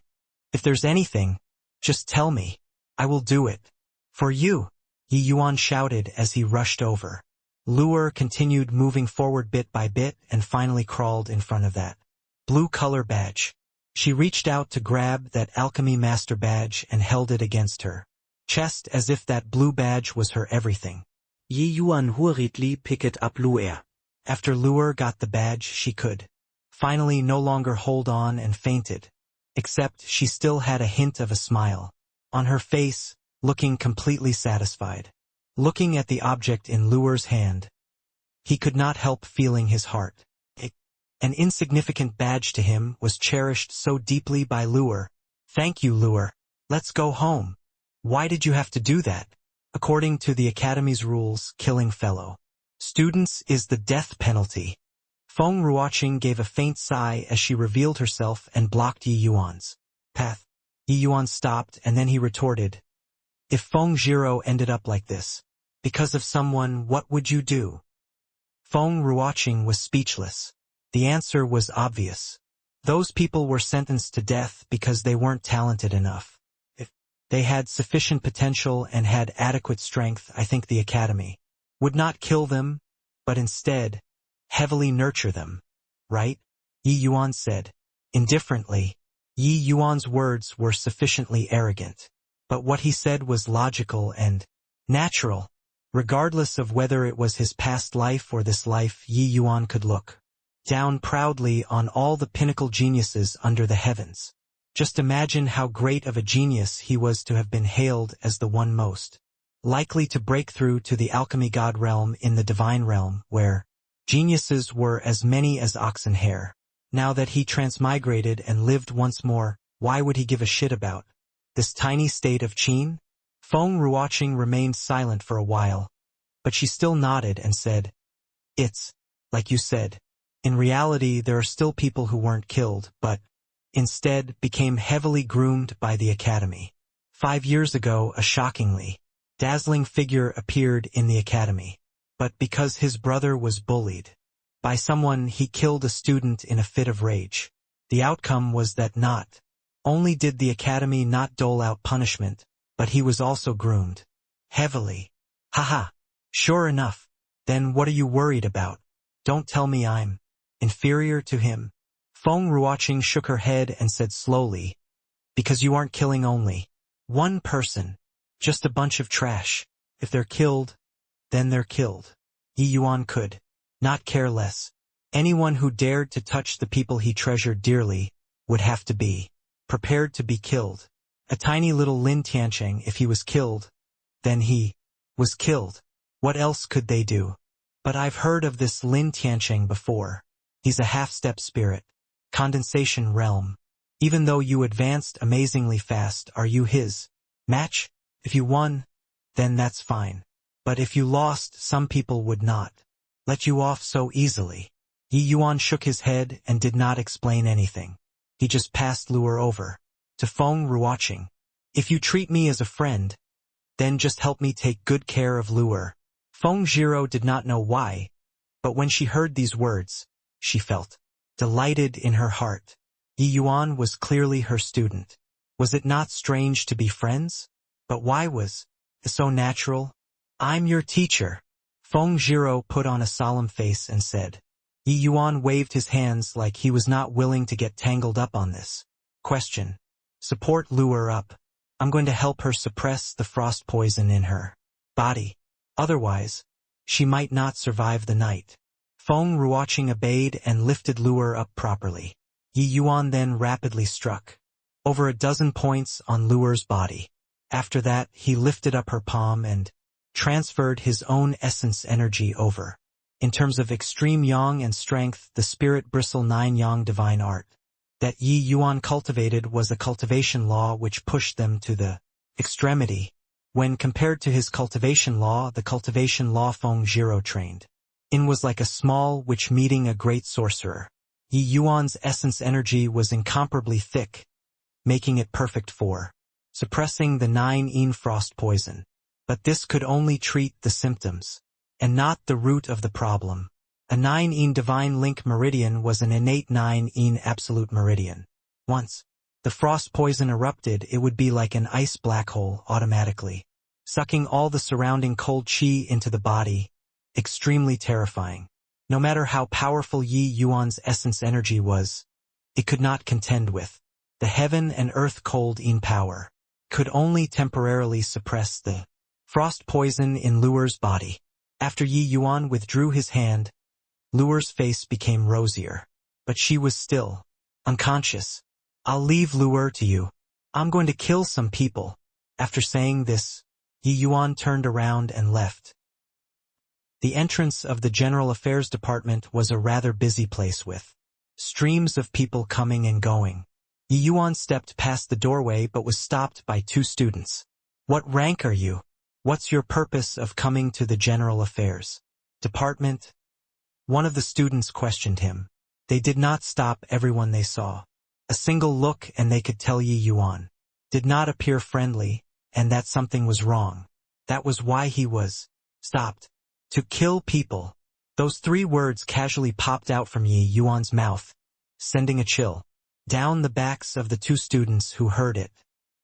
If there's anything, just tell me. I will do it. For you, Yi Yuan shouted as he rushed over. Luer continued moving forward bit by bit and finally crawled in front of that blue color badge. She reached out to grab that alchemy master badge and held it against her chest as if that blue badge was her everything. Yi Yuan hurriedly picked up Luer. After Luer got the badge, she could finally no longer hold on and fainted, except she still had a hint of a smile on her face, looking completely satisfied. Looking at the object in Luer's hand, he could not help feeling his heart. An insignificant badge to him was cherished so deeply by Luer. Thank you, Luer. Let's go home. Why did you have to do that? According to the Academy's rules, killing fellow students is the death penalty. Feng Ruoqing gave a faint sigh as she revealed herself and blocked Yi Yuan's path. Yi Yuan stopped and then he retorted, if Feng Zhiro ended up like this, because of someone, what would you do? Feng Ruoqing was speechless. The answer was obvious. Those people were sentenced to death because they weren't talented enough. If they had sufficient potential and had adequate strength, I think the Academy would not kill them, but instead, heavily nurture them. Right? Yi Yuan said. Indifferently, Yi Yuan's words were sufficiently arrogant. But what he said was logical and natural. Regardless of whether it was his past life or this life, Yi Yuan could look down proudly on all the pinnacle geniuses under the heavens. Just imagine how great of a genius he was to have been hailed as the one most likely to break through to the alchemy god realm in the divine realm, where geniuses were as many as oxen hair. Now that he transmigrated and lived once more, why would he give a shit about this tiny state of Qin? Feng Ruoqing remained silent for a while, but she still nodded and said, it's like you said. In reality, there are still people who weren't killed, but instead became heavily groomed by the Academy. 5 years ago, a shockingly dazzling figure appeared in the Academy. But because his brother was bullied by someone, he killed a student in a fit of rage. The outcome was that not only did the Academy not dole out punishment, but he was also groomed heavily. Haha. Sure enough. Then what are you worried about? Don't tell me I'm inferior to him. Feng Ruoqing shook her head and said slowly, because you aren't killing only one person, just a bunch of trash. If they're killed, then they're killed. Yi Yuan could not care less. Anyone who dared to touch the people he treasured dearly would have to be prepared to be killed. A tiny little Lin Tiancheng, if he was killed, then he was killed. What else could they do? But I've heard of this Lin Tiancheng before. He's a half-step spirit. Condensation realm. Even though you advanced amazingly fast, are you his match? If you won, then that's fine. But if you lost, some people would not let you off so easily. Yi Yuan shook his head and did not explain anything. He just passed Luer over to Feng Ruoqing. If you treat me as a friend, then just help me take good care of Luer. Feng Zhiro did not know why, but when she heard these words, she felt delighted in her heart. Yi Yuan was clearly her student. Was it not strange to be friends? But why was it so natural? I'm your teacher. Feng Zhiro put on a solemn face and said. Yi Yuan waved his hands like he was not willing to get tangled up on this question. Support Luer up. I'm going to help her suppress the frost poison in her body. Otherwise, she might not survive the night. Feng Ruoqing obeyed and lifted Luer up properly. Yi Yuan then rapidly struck over a dozen points on Luer's body. After that, he lifted up her palm and transferred his own essence energy over. In terms of extreme yang and strength, the spirit bristle 9 yang divine art that Yi Yuan cultivated was a cultivation law which pushed them to the extremity. When compared to his cultivation law, the cultivation law Feng Zhiro trained in was like a small witch meeting a great sorcerer. Yi Yuan's essence energy was incomparably thick, making it perfect for suppressing the 9 yin frost poison. But this could only treat the symptoms, and not the root of the problem. A 9-in divine link meridian was an innate 9-in absolute meridian. Once the frost poison erupted, it would be like an ice black hole automatically, sucking all the surrounding cold chi into the body, extremely terrifying. No matter how powerful Yi Yuan's essence energy was, it could not contend with the heaven and earth cold in power, could only temporarily suppress the frost poison in Luer's body. After Yi Yuan withdrew his hand, Luer's face became rosier, but she was still unconscious. I'll leave Luer to you. I'm going to kill some people. After saying this, Yi Yuan turned around and left. The entrance of the General Affairs Department was a rather busy place with streams of people coming and going. Yi Yuan stepped past the doorway but was stopped by 2 students. What rank are you? What's your purpose of coming to the General Affairs Department? One of the students questioned him. They did not stop everyone they saw. A single look and they could tell Yi Yuan did not appear friendly, and that something was wrong. That was why he was stopped. To kill people. Those 3 words casually popped out from Yi Yuan's mouth, sending a chill down the backs of the 2 students who heard it.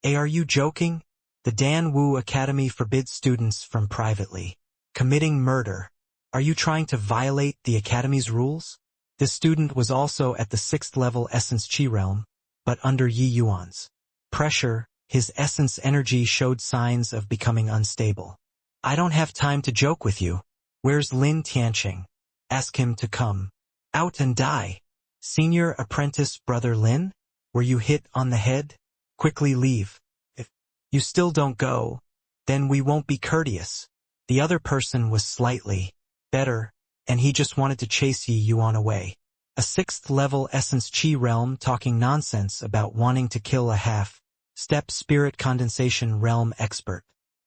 Are you joking? The Dan Wu Academy forbids students from privately committing murder. Are you trying to violate the Academy's rules? This student was also at the 6th level Essence Chi realm, but under Yi Yuan's pressure, his essence energy showed signs of becoming unstable. I don't have time to joke with you. Where's Lin Tianqing? Ask him to come out and die. Senior apprentice brother Lin? Were you hit on the head? Quickly leave. If you still don't go, then we won't be courteous. The other person was slightly better, and he just wanted to chase Yi Yuan away. A 6th level Essence Chi realm talking nonsense about wanting to kill a half-step spirit condensation realm expert.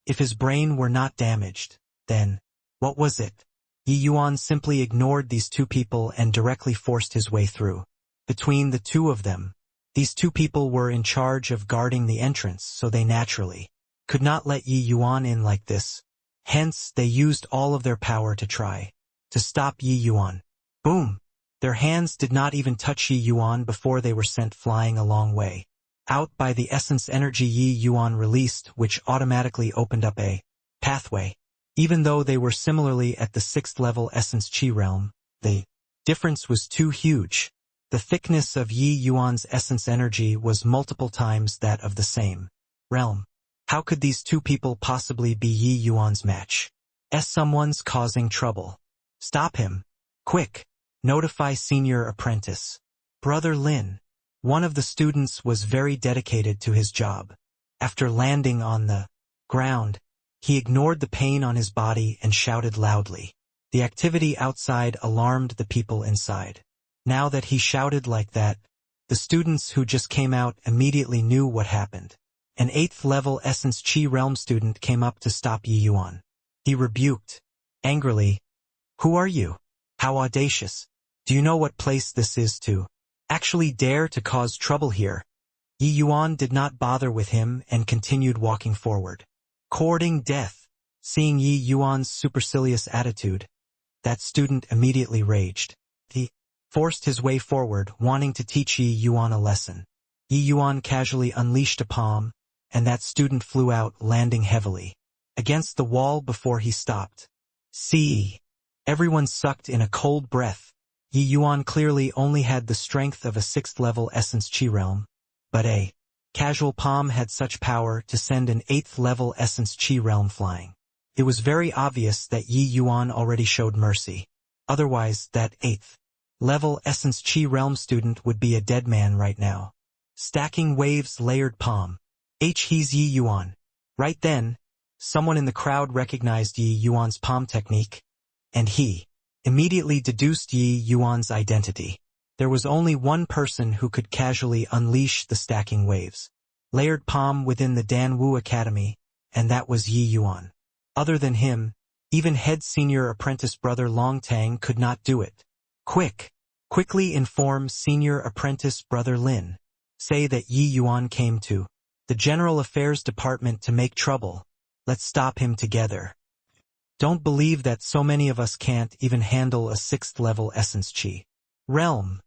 If his brain were not damaged, then what was it? Yi Yuan simply ignored these 2 people and directly forced his way through. Between the 2 of them, these 2 people were in charge of guarding the entrance, so they naturally could not let Yi Yuan in like this. Hence, they used all of their power to try to stop Yi Yuan. Boom! Their hands did not even touch Yi Yuan before they were sent flying a long way out by the essence energy Yi Yuan released, which automatically opened up a pathway. Even though they were similarly at the 6th level Essence Chi realm, the difference was too huge. The thickness of Yi Yuan's essence energy was multiple times that of the same realm. How could these 2 people possibly be Yi Yuan's match? Someone's causing trouble. Stop him. Quick. Notify senior apprentice brother Lin. One of the students was very dedicated to his job. After landing on the ground, he ignored the pain on his body and shouted loudly. The activity outside alarmed the people inside. Now that he shouted like that, the students who just came out immediately knew what happened. An 8th level Essence Chi realm student came up to stop Yi Yuan. He rebuked angrily, "Who are you? How audacious. Do you know what place this is to actually dare to cause trouble here?" Yi Yuan did not bother with him and continued walking forward. Courting death. Seeing Yi Yuan's supercilious attitude, that student immediately raged. He forced his way forward, wanting to teach Yi Yuan a lesson. Yi Yuan casually unleashed a palm, and that student flew out, landing heavily against the wall before he stopped. See? Everyone sucked in a cold breath. Yi Yuan clearly only had the strength of a 6th level Essence Chi realm, but a casual palm had such power to send an 8th level Essence Chi realm flying. It was very obvious that Yi Yuan already showed mercy. Otherwise, that 8th level Essence Chi realm student would be a dead man right now. Stacking waves layered palm. He's Yi Yuan. Right then, someone in the crowd recognized Yi Yuan's palm technique, and he immediately deduced Yi Yuan's identity. There was only one person who could casually unleash the stacking waves. Layered palm within the Dan Wu Academy, and that was Yi Yuan. Other than him, even head senior apprentice brother Long Tang could not do it. Quickly inform senior apprentice brother Lin. Say that Yi Yuan came to the General Affairs Department to make trouble. Let's stop him together. Don't believe that so many of us can't even handle a 6th level essence chi realm.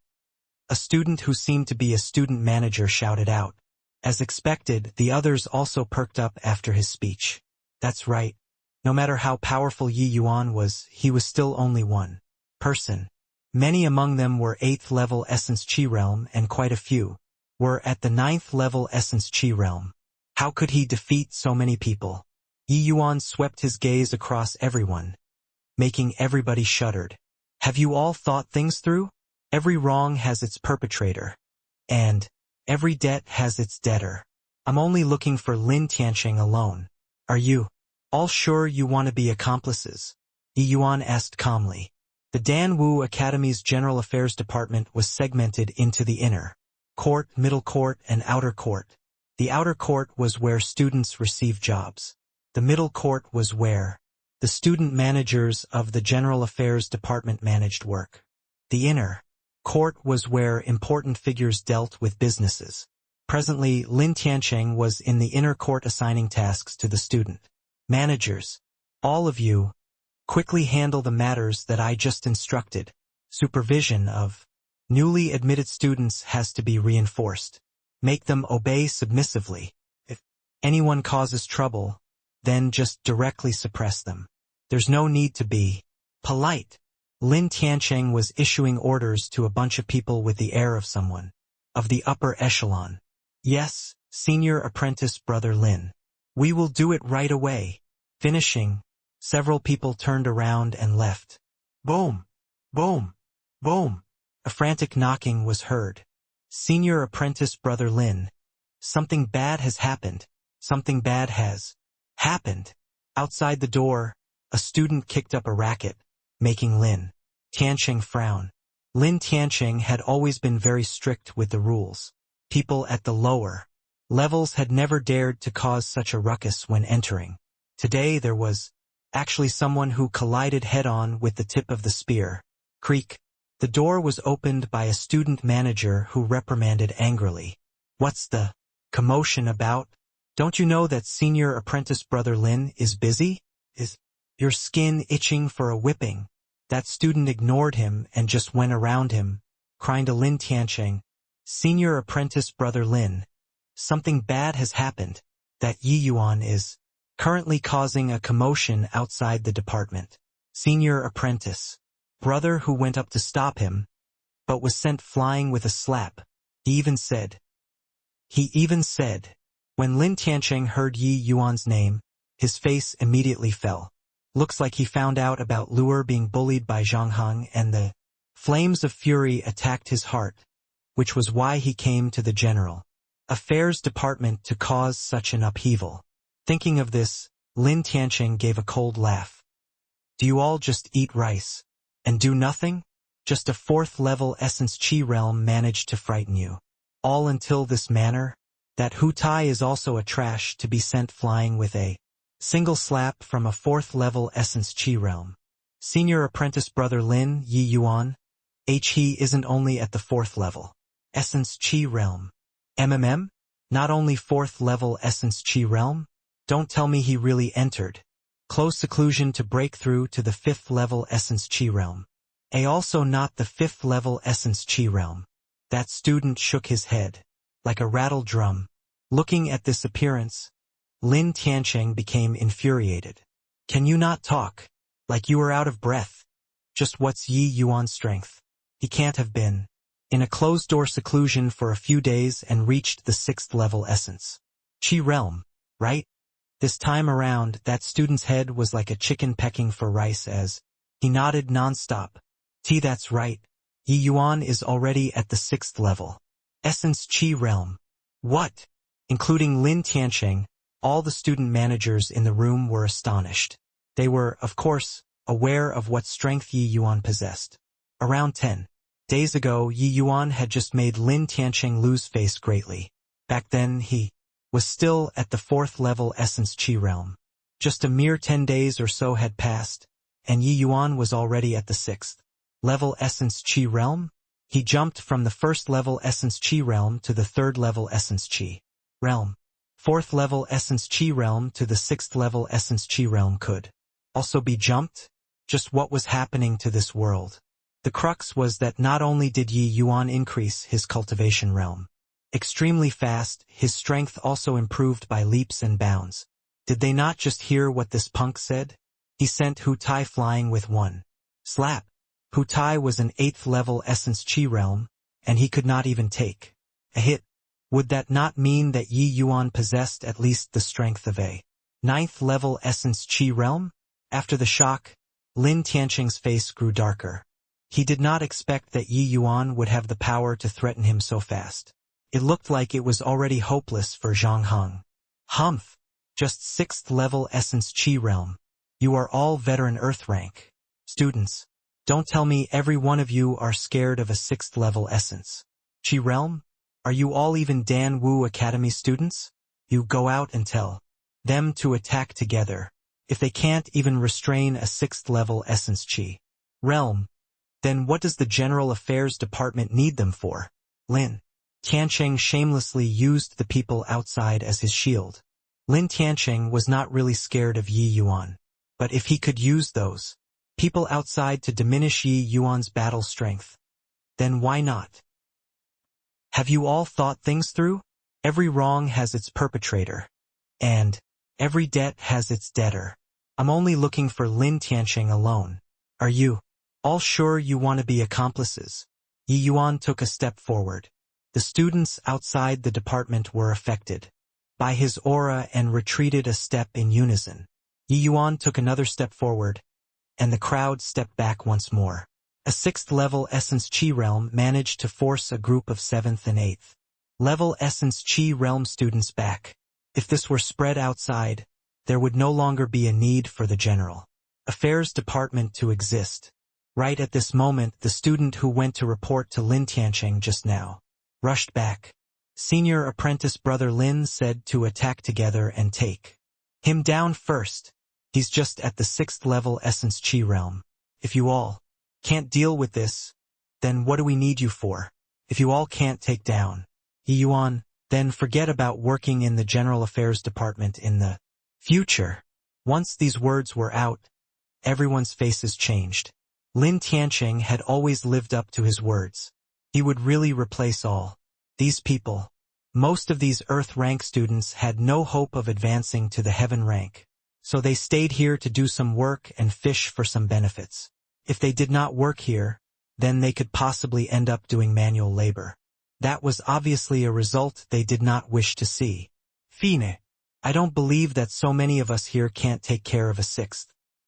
A student who seemed to be a student manager shouted out. As expected, the others also perked up after his speech. That's right. No matter how powerful Yi Yuan was, he was still only one person. Many among them were 8th level essence chi realm and quite a few were at the 9th level essence chi realm. How could he defeat so many people? Yi Yuan swept his gaze across everyone, making everybody shuddered. Have you all thought things through? Every wrong has its perpetrator, and every debt has its debtor. I'm only looking for Lin Tianqing alone. Are you all sure you want to be accomplices? Yi Yuan asked calmly. The Danwu Academy's General Affairs Department was segmented into the inner court, middle court, and outer court. The outer court was where students receive jobs. The middle court was where the student managers of the General Affairs Department managed work. The inner court was where important figures dealt with businesses. Presently, Lin Tianqing was in the inner court assigning tasks to the student managers. All of you, quickly handle the matters that I just instructed. Supervision of newly admitted students has to be reinforced. Make them obey submissively. If anyone causes trouble, then just directly suppress them. There's no need to be polite. Lin Tianqing was issuing orders to a bunch of people with the air of someone of the upper echelon. Yes, senior apprentice brother Lin. We will do it right away. Finishing, several people turned around and left. Boom! Boom! Boom! A frantic knocking was heard. Senior apprentice brother Lin. Something bad has happened. Something bad has happened. Outside the door, a student kicked up a racket, making Lin Tianqing frown. Lin Tianqing had always been very strict with the rules. People at the lower levels had never dared to cause such a ruckus when entering. Today there was actually someone who collided head-on with the tip of the spear. Creak. The door was opened by a student manager who reprimanded angrily. What's the commotion about? Don't you know that senior apprentice brother Lin is busy? Is your skin itching for a whipping? That student ignored him and just went around him, crying to Lin Tianqing. Senior apprentice brother Lin. Something bad has happened. That Yi Yuan is currently causing a commotion outside the department. Senior apprentice brother who went up to stop him, but was sent flying with a slap. He even said, when Lin Tianqing heard Yi Yuan's name, his face immediately fell. Looks like he found out about Luer being bullied by Zhang Heng, and the flames of fury attacked his heart, which was why he came to the General Affairs Department to cause such an upheaval. Thinking of this, Lin Tianqing gave a cold laugh. Do you all just eat rice and do nothing? Just a 4th level essence chi realm managed to frighten you. All until this manner? That Hu Tai is also a trash to be sent flying with a single slap from a 4th level essence chi realm. Senior apprentice brother Lin Yi Yuan. He isn't only at the 4th level essence chi realm. Not only 4th level essence chi realm? Don't tell me he really entered close seclusion to break through to the 5th level essence chi realm. Also not the 5th level essence chi realm. That student shook his head like a rattled drum. Looking at this appearance, Lin Tianqing became infuriated. Can you not talk? Like you are out of breath. Just what's Yi Yuan's strength? He can't have been in a closed-door seclusion for a few days and reached the 6th level essence chi realm, right? This time around, that student's head was like a chicken pecking for rice as he nodded non-stop. That's right. Yi Yuan is already at the 6th level essence chi realm. What? Including Lin Tianqing, all the student managers in the room were astonished. They were, of course, aware of what strength Yi Yuan possessed. Around 10 days ago, Yi Yuan had just made Lin Tianqing lose face greatly. Back then, he was still at the 4th level essence chi realm. Just a mere 10 days or so had passed, and Yi Yuan was already at the 6th level essence chi realm. He jumped from the 1st level essence chi realm to the 3rd level essence chi realm. 4th level essence chi realm to the 6th level essence chi realm could also be jumped? Just what was happening to this world? The crux was that not only did Yi Yuan increase his cultivation realm extremely fast, his strength also improved by leaps and bounds. Did they not just hear what this punk said? He sent Hu Tai flying with one slap. Hu Tai was an 8th level essence chi realm, and he could not even take a hit. Would that not mean that Yi Yuan possessed at least the strength of a 9th level essence chi realm? After the shock, Lin Tianqing's face grew darker. He did not expect that Yi Yuan would have the power to threaten him so fast. It looked like it was already hopeless for Zhang Heng. Humph! Just 6th level essence chi realm. You are all veteran earth rank. Students, don't tell me every one of you are scared of a 6th level essence chi realm? Are you all even Dan Wu Academy students? You go out and tell them to attack together. If they can't even restrain a 6th level essence chi realm, then what does the General Affairs Department need them for? Lin Tianqing shamelessly used the people outside as his shield. Lin Tianqing was not really scared of Yi Yuan, but if he could use those people outside to diminish Yi Yuan's battle strength, then why not? Have you all thought things through? Every wrong has its perpetrator, and every debt has its debtor. I'm only looking for Lin Tianqing alone. Are you all sure you want to be accomplices? Yi Yuan took a step forward. The students outside the department were affected by his aura and retreated a step in unison. Yi Yuan took another step forward, and the crowd stepped back once more. A 6th level essence chi realm managed to force a group of 7th and 8th level essence chi realm students back. If this were spread outside, there would no longer be a need for the General Affairs Department to exist. Right at this moment, the student who went to report to Lin Tianqing just now rushed back. Senior apprentice brother Lin said to attack together and take him down first. He's just at the 6th level essence chi realm. If you all can't deal with this, then what do we need you for? If you all can't take down Yi Yuan, then forget about working in the General Affairs Department in the future. Once these words were out, everyone's faces changed. Lin Tianqing had always lived up to his words. He would really replace all these people. Most of these Earth rank students had no hope of advancing to the Heaven rank, so they stayed here to do some work and fish for some benefits. If they did not work here, then they could possibly end up doing manual labor. That was obviously a result they did not wish to see. Fine. I don't believe that so many of us here can't take care of a 6th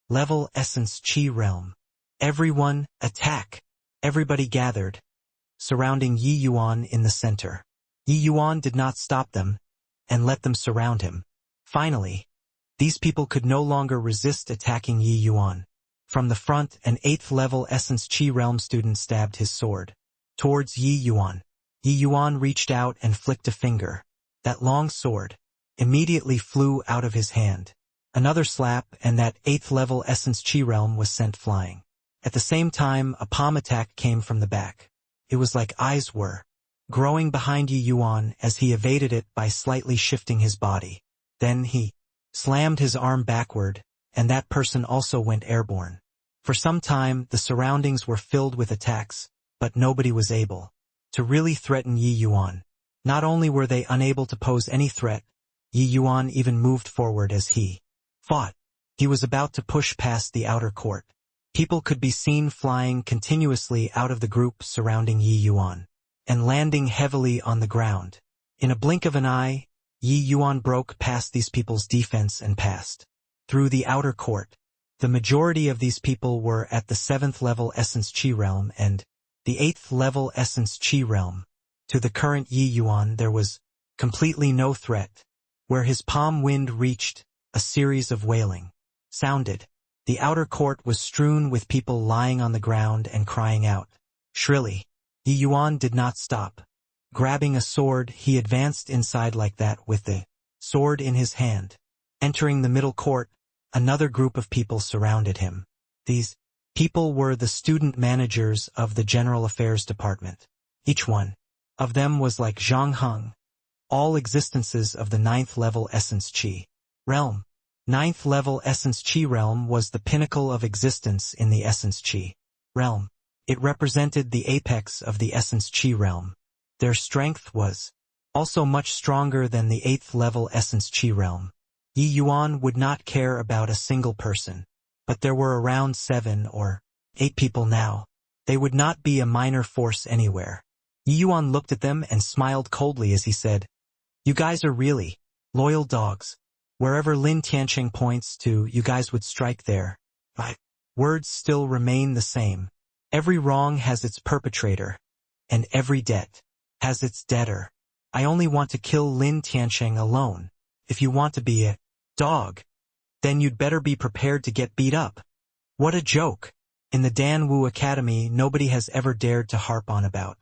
level essence chi realm. Everyone, attack! Everybody gathered, surrounding Yi Yuan in the center. Yi Yuan did not stop them, and let them surround him. Finally, these people could no longer resist attacking Yi Yuan. From the front, an 8th level essence chi realm student stabbed his sword towards Yi Yuan. Yi Yuan reached out and flicked a finger. That long sword immediately flew out of his hand. Another slap, and that 8th level essence chi realm was sent flying. At the same time, a palm attack came from the back. It was like eyes were growing behind Yi Yuan as he evaded it by slightly shifting his body. Then he slammed his arm backward, and that person also went airborne. For some time, the surroundings were filled with attacks, but nobody was able to really threaten Yi Yuan. Not only were they unable to pose any threat, Yi Yuan even moved forward as he fought. He was about to push past the outer court. People could be seen flying continuously out of the group surrounding Yi Yuan, and landing heavily on the ground. In a blink of an eye, Yi Yuan broke past these people's defense and passed through the outer court. The majority of these people were at the 7th level essence chi realm and the 8th level essence chi realm. To the current Yi Yuan there was completely no threat. Where his palm wind reached, a series of wailing sounded. The outer court was strewn with people lying on the ground and crying out shrilly. Yi Yuan did not stop. Grabbing a sword, he advanced inside like that with the sword in his hand. Entering the middle court, another group of people surrounded him. These people were the student managers of the General Affairs Department. Each one of them was like Zhang Heng, all existences of the 9th level essence chi realm. Ninth level Essence Chi realm was the pinnacle of existence in the Essence Chi realm. It represented the apex of the Essence Chi realm. Their strength was also much stronger than the 8th level Essence Chi realm. Yi Yuan would not care about a single person, but there were around 7 or 8 people now. They would not be a minor force anywhere. Yi Yuan looked at them and smiled coldly as he said, "You guys are really loyal dogs. Wherever Lin Tianqing points to, you guys would strike there." My words still remain the same. Every wrong has its perpetrator, and every debt has its debtor. I only want to kill Lin Tianqing alone. If you want to be a dog, then you'd better be prepared to get beat up. What a joke. In the Dan Wu Academy, nobody has ever dared to harp on about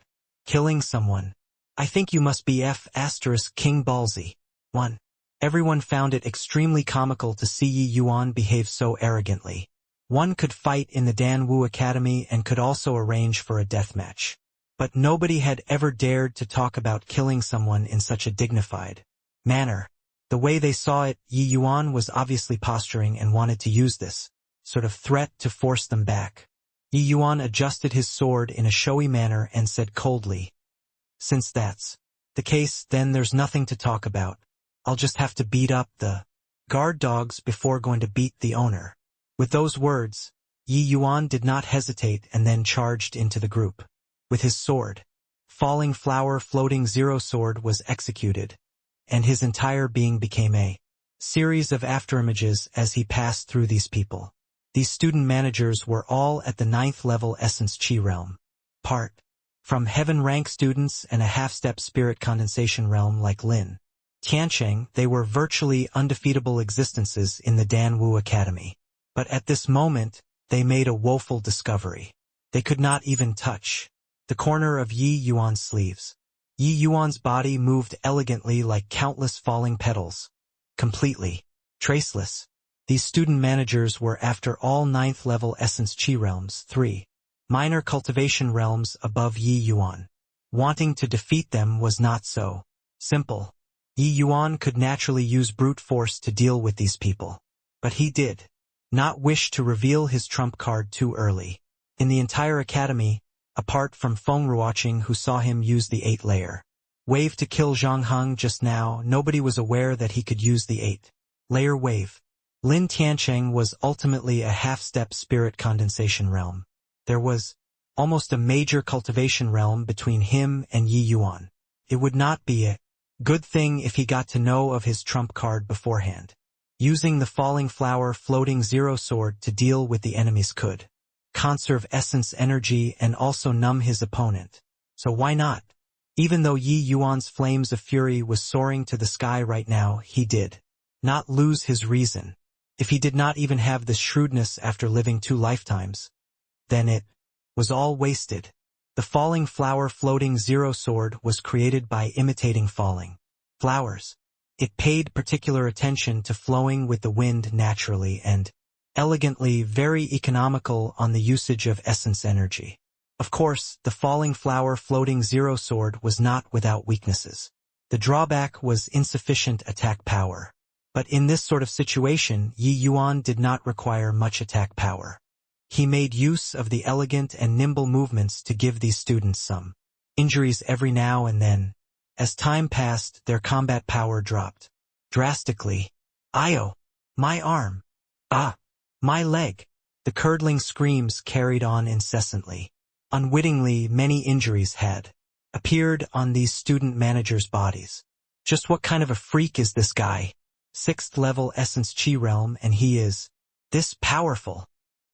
killing someone. I think you must be King Ballsy. 1. Everyone found it extremely comical to see Yi Yuan behave so arrogantly. One could fight in the Dan Wu Academy and could also arrange for a deathmatch. But nobody had ever dared to talk about killing someone in such a dignified manner. The way they saw it, Yi Yuan was obviously posturing and wanted to use this sort of threat to force them back. Yi Yuan adjusted his sword in a showy manner and said coldly, "Since that's the case, then there's nothing to talk about. I'll just have to beat up the guard dogs before going to beat the owner." With those words, Yi Yuan did not hesitate and then charged into the group. With his sword, Falling Flower Floating Zero Sword was executed, and his entire being became a series of afterimages as he passed through these people. These student managers were all at the 9th level Essence Chi realm. Part from heaven rank students and a half-step spirit condensation realm like Lin Tianqing, they were virtually undefeatable existences in the Dan Wu Academy. But at this moment, they made a woeful discovery. They could not even touch the corner of Yi Yuan's sleeves. Yi Yuan's body moved elegantly like countless falling petals, completely traceless. These student managers were after all 9th level Essence Chi realms, 3 minor cultivation realms above Yi Yuan. Wanting to defeat them was not so simple. Yi Yuan could naturally use brute force to deal with these people. But he did not wish to reveal his trump card too early. In the entire academy, apart from Feng Ruoqing who saw him use the 8-layer wave to kill Zhang Heng just now, nobody was aware that he could use the 8-layer wave. Lin Tianqing was ultimately a half-step spirit condensation realm. There was almost a major cultivation realm between him and Yi Yuan. It would not be a good thing if he got to know of his trump card beforehand. Using the Falling Flower Floating Zero Sword to deal with the enemies could conserve essence energy and also numb his opponent. So why not? Even though Yi Yuan's flames of fury was soaring to the sky right now, he did not lose his reason. If he did not even have this shrewdness after living 2 lifetimes, then it was all wasted. The Falling Flower Floating Zero Sword was created by imitating falling flowers. It paid particular attention to flowing with the wind naturally and elegantly, very economical on the usage of essence energy. Of course, the Falling Flower Floating Zero Sword was not without weaknesses. The drawback was insufficient attack power. But in this sort of situation, Yi Yuan did not require much attack power. He made use of the elegant and nimble movements to give these students some injuries every now and then. As time passed, their combat power dropped drastically. "Io! My arm! Ah! My leg!" The curdling screams carried on incessantly. Unwittingly, many injuries had appeared on these student managers' bodies. Just what kind of a freak is this guy? 6th level Essence Chi realm, and he is this powerful.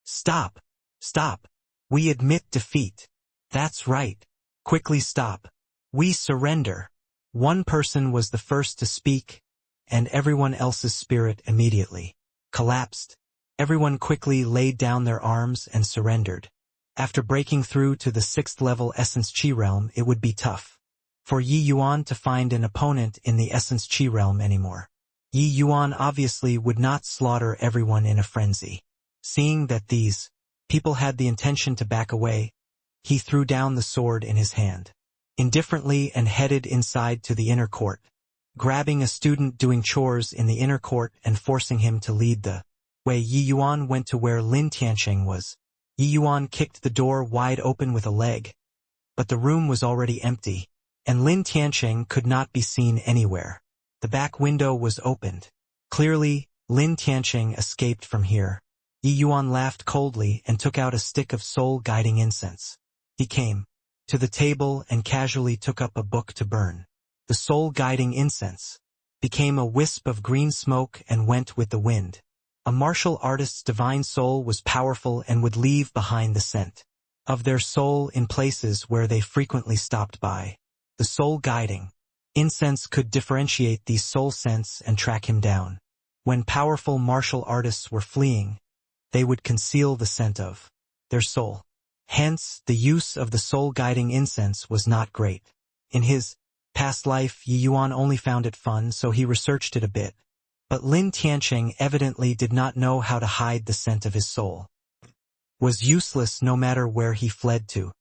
Stop! Stop! We admit defeat. That's right. Quickly stop. We surrender. One person was the first to speak, and everyone else's spirit immediately collapsed. Everyone quickly laid down their arms and surrendered. After breaking through to the 6th level Essence Chi realm, it would be tough for Yi Yuan to find an opponent in the Essence Chi realm anymore. Yi Yuan obviously would not slaughter everyone in a frenzy. Seeing that these people had the intention to back away, he threw down the sword in his hand indifferently and headed inside to the inner court. grabbing a student doing chores in the inner court and forcing him to lead the way. Yi Yuan went to where Lin Tianqing was. Yi Yuan kicked the door wide open with a leg, but the room was already empty, and Lin Tianqing could not be seen anywhere. The back window was opened. Clearly, Lin Tianqing escaped from here. Yi Yuan laughed coldly and took out a stick of soul-guiding incense. He came to the table and casually took up a book to burn. The soul-guiding incense became a wisp of green smoke and went with the wind. A martial artist's divine soul was powerful and would leave behind the scent of their soul in places where they frequently stopped by. The soul-guiding incense could differentiate these soul scents and track him down. When powerful martial artists were fleeing, they would conceal the scent of their soul. Hence, the use of the soul-guiding incense was not great. In his past life, Yi Yuan only found it fun, so he researched it a bit. But Lin Tianqing evidently did not know how to hide the scent of his soul. Was useless no matter where he fled to.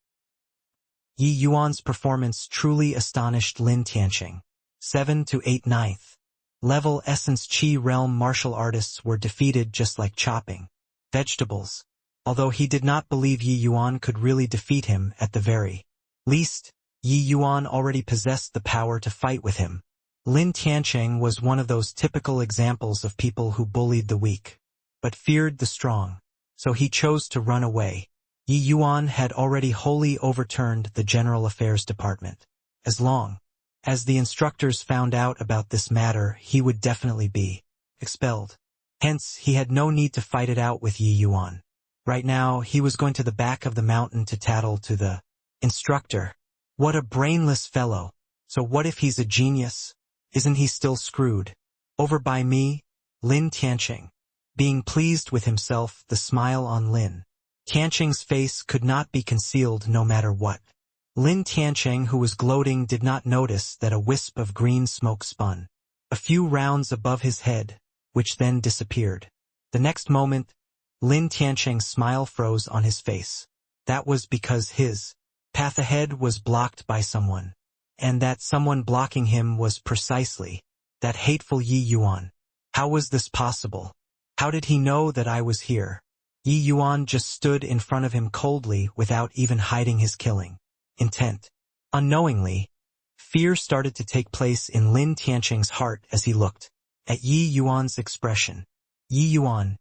Yi Yuan's performance truly astonished Lin Tianqing. 7 to 8 9th level Essence Qi Realm martial artists were defeated just like chopping vegetables. Although he did not believe Yi Yuan could really defeat him at the very least, Yi Yuan already possessed the power to fight with him. Lin Tianqing was one of those typical examples of people who bullied the weak, but feared the strong, so he chose to run away. Yi Yuan had already wholly overturned the General Affairs Department. As long as the instructors found out about this matter, he would definitely be expelled. Hence, he had no need to fight it out with Yi Yuan. Right now, he was going to the back of the mountain to tattle to the instructor. What a brainless fellow. So what if he's a genius? Isn't he still screwed? Over by me, Lin Tianqing. Being pleased with himself, the smile on Lin Tianqing's face could not be concealed no matter what. Lin Tianqing, who was gloating, did not notice that a wisp of green smoke spun a few rounds above his head, which then disappeared. The next moment, Lin Tianqing's smile froze on his face. That was because his path ahead was blocked by someone. And that someone blocking him was precisely that hateful Yi Yuan. How was this possible? How did he know that I was here? Yi Yuan just stood in front of him coldly without even hiding his killing intent. Unknowingly, fear started to take place in Lin Tianqing's heart as he looked at Yi Yuan's expression. Yi Yuan,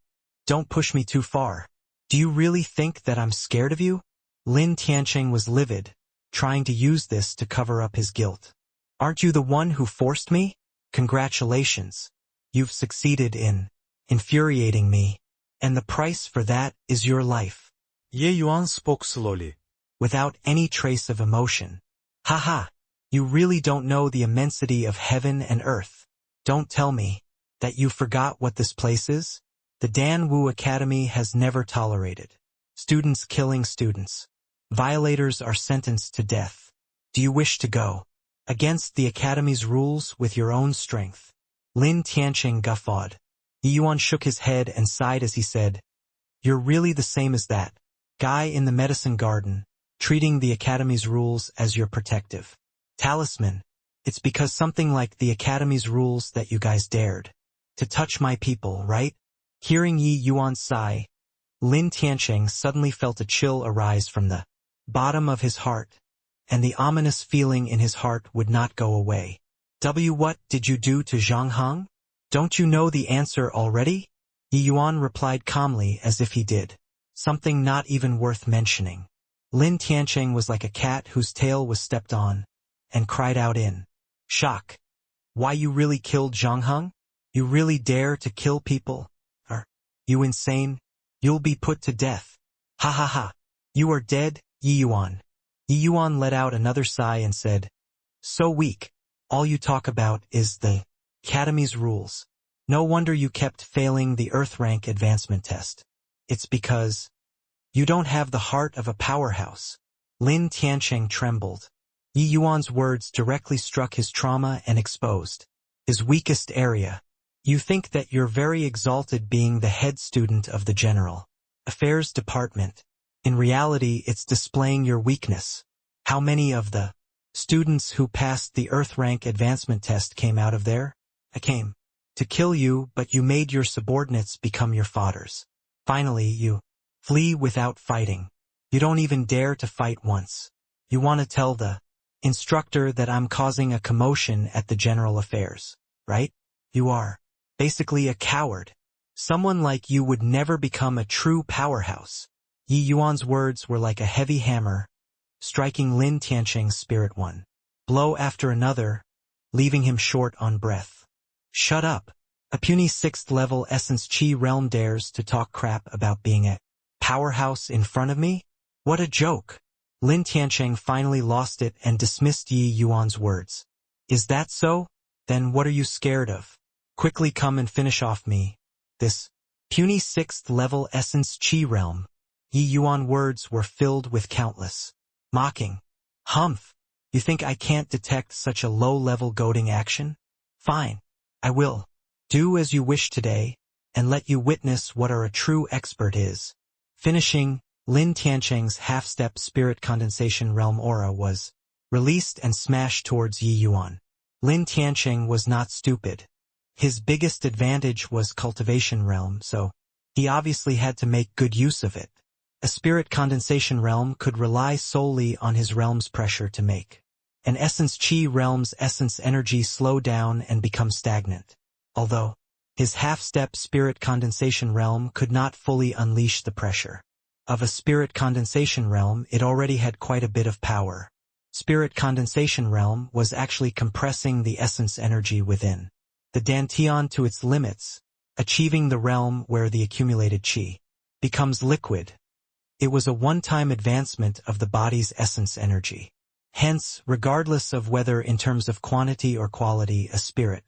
don't push me too far. Do you really think that I'm scared of you? Lin Tianqing was livid, trying to use this to cover up his guilt. Aren't you the one who forced me? Congratulations. You've succeeded in infuriating me, and the price for that is your life. Ye Yuan spoke slowly. Without any trace of emotion. Haha, you really don't know the immensity of heaven and earth. Don't tell me that you forgot what this place is? The Dan Wu Academy has never tolerated students killing students. Violators are sentenced to death. Do you wish to go against the Academy's rules with your own strength? Lin Tianqing guffawed. Yi Yuan shook his head and sighed as he said, You're really the same as that guy in the medicine garden, treating the Academy's rules as your protective talisman. It's because something like the Academy's rules that you guys dared to touch my people, right? Hearing Yi Yuan's sigh, Lin Tianqing suddenly felt a chill arise from the bottom of his heart, and the ominous feeling in his heart would not go away. What did you do to Zhang Heng? Don't you know the answer already? Yi Yuan replied calmly as if he did something not even worth mentioning. Lin Tianqing was like a cat whose tail was stepped on, and cried out in shock. Why, you really killed Zhang Heng? You really dare to kill people? Are you insane? You'll be put to death. Ha ha ha. You are dead, Yi Yuan. Yi Yuan let out another sigh and said, So weak. All you talk about is the Academy's rules. No wonder you kept failing the Earth rank advancement test. It's because you don't have the heart of a powerhouse. Lin Tianqing trembled. Yi Yuan's words directly struck his trauma and exposed his weakest area. You think that you're very exalted being the head student of the General Affairs Department. In reality, it's displaying your weakness. How many of the Students who passed the Earth rank advancement test came out of there. I came to kill you, but you made your subordinates become your fodders. Finally, you flee without fighting. You don't even dare to fight once. You want to tell the instructor that I'm causing a commotion at the general affairs, right? You are basically a coward. Someone like you would never become a true powerhouse. Yi Yuan's words were like a heavy hammer, striking Lin Tianqing's spirit one blow after another, leaving him short on breath. Shut up. A puny 6th level Essence Chi realm dares to talk crap about being a powerhouse in front of me? What a joke. Lin Tianqing finally lost it and dismissed Yi Yuan's words. Is that so? Then what are you scared of? Quickly come and finish off me. This puny 6th level Essence Chi realm. Yi Yuan words were filled with countless mocking. Humph. You think I can't detect such a low-level goading action? Fine. I will do as you wish today, and let you witness what a true expert is. Finishing, Lin Tianqing's half-step spirit condensation realm aura was released and smashed towards Yi Yuan. Lin Tianqing was not stupid. His biggest advantage was cultivation realm, so he obviously had to make good use of it. A spirit condensation realm could rely solely on his realm's pressure to make an Essence Chi realm's essence energy slow down and become stagnant. Although his half-step spirit condensation realm could not fully unleash the pressure of a spirit condensation realm, it already had quite a bit of power. Spirit condensation realm was actually compressing the essence energy within the Dantian to its limits, achieving the realm where the accumulated Qi becomes liquid. It was a one-time advancement of the body's essence energy. Hence, regardless of whether in terms of quantity or quality a spirit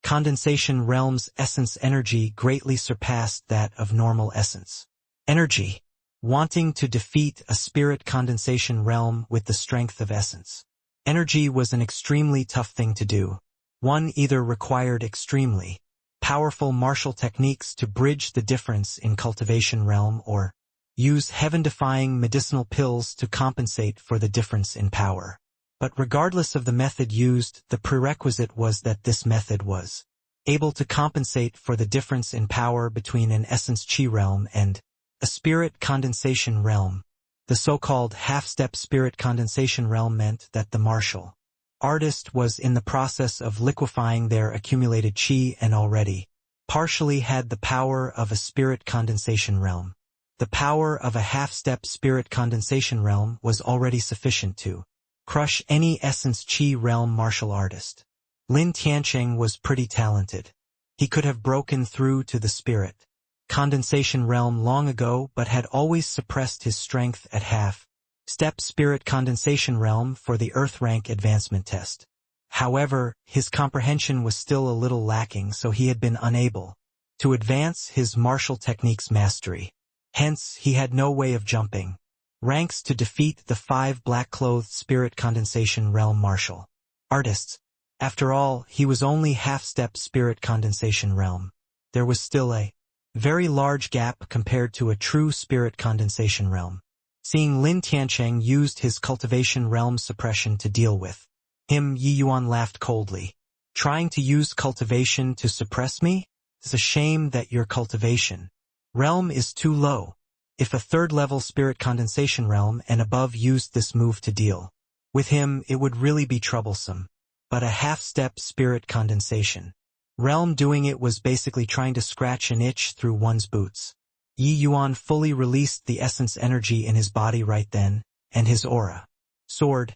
condensation realm's essence energy greatly surpassed that of normal essence energy. Wanting to defeat a spirit condensation realm with the strength of essence energy was an extremely tough thing to do. One either required extremely powerful martial techniques to bridge the difference in cultivation realm or use heaven-defying medicinal pills to compensate for the difference in power. But regardless of the method used, the prerequisite was that this method was able to compensate for the difference in power between an Essence Chi realm and a spirit condensation realm. The so-called half-step spirit condensation realm meant that the martial artist was in the process of liquefying their accumulated Qi and already partially had the power of a spirit condensation realm. The power of a half-step spirit condensation realm was already sufficient to crush any Essence Chi realm martial artist. Lin Tianqing was pretty talented. He could have broken through to the spirit condensation realm long ago but had always suppressed his strength at half-step spirit condensation realm for the Earth rank advancement test. However, his comprehension was still a little lacking, so he had been unable to advance his martial techniques mastery. Hence, he had no way of jumping ranks to defeat the 5 black-clothed spirit condensation realm martial artists. After all, he was only half-step spirit condensation realm. There was still a very large gap compared to a true spirit condensation realm. Seeing Lin Tianqing used his cultivation realm suppression to deal with him, Yi Yuan laughed coldly. Trying to use cultivation to suppress me? It's a shame that your cultivation realm is too low. If a 3rd-level spirit condensation realm and above used this move to deal with him, it would really be troublesome. But a half-step spirit condensation realm doing it was basically trying to scratch an itch through one's boots. Yi Yuan fully released the essence energy in his body right then, and his aura soared,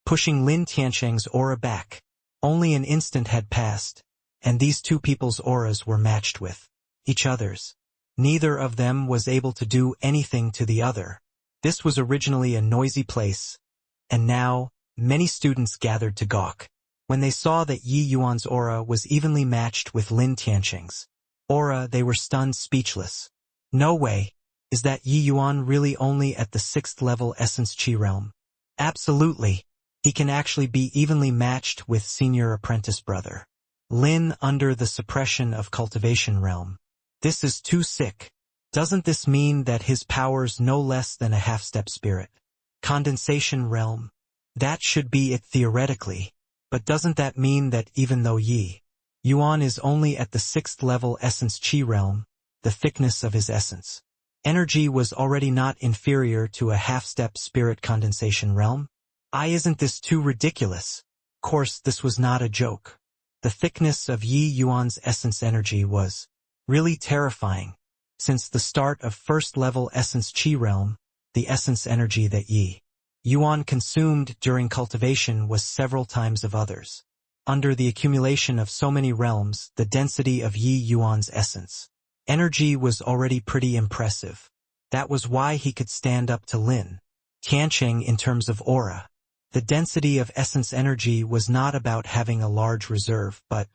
pushing Lin Tianqing's aura back. Only an instant had passed, and these two people's auras were matched with each other's. Neither of them was able to do anything to the other. This was originally a noisy place, and now, many students gathered to gawk. When they saw that Yi Yuan's aura was evenly matched with Lin Tianqing's aura, they were stunned speechless. No way. Is that Yi Yuan really only at the 6th level Essence Chi realm? Absolutely. He can actually be evenly matched with senior apprentice brother Lin under the suppression of cultivation realm. This is too sick. Doesn't this mean that his power's no less than a half-step spirit condensation realm? That should be it theoretically. But doesn't that mean that even though Yi Yuan is only at the 6th level essence Qi realm, the thickness of his essence energy was already not inferior to a half-step spirit condensation realm? Isn't this too ridiculous? Of course, this was not a joke. The thickness of Yi Yuan's essence energy was really terrifying. Since the start of first-level essence Qi realm, the essence energy that Yi Yuan consumed during cultivation was several times of others. Under the accumulation of so many realms, the density of Yi Yuan's essence energy was already pretty impressive. That was why he could stand up to Lin Tianqing in terms of aura. The density of essence energy was not about having a large reserve, but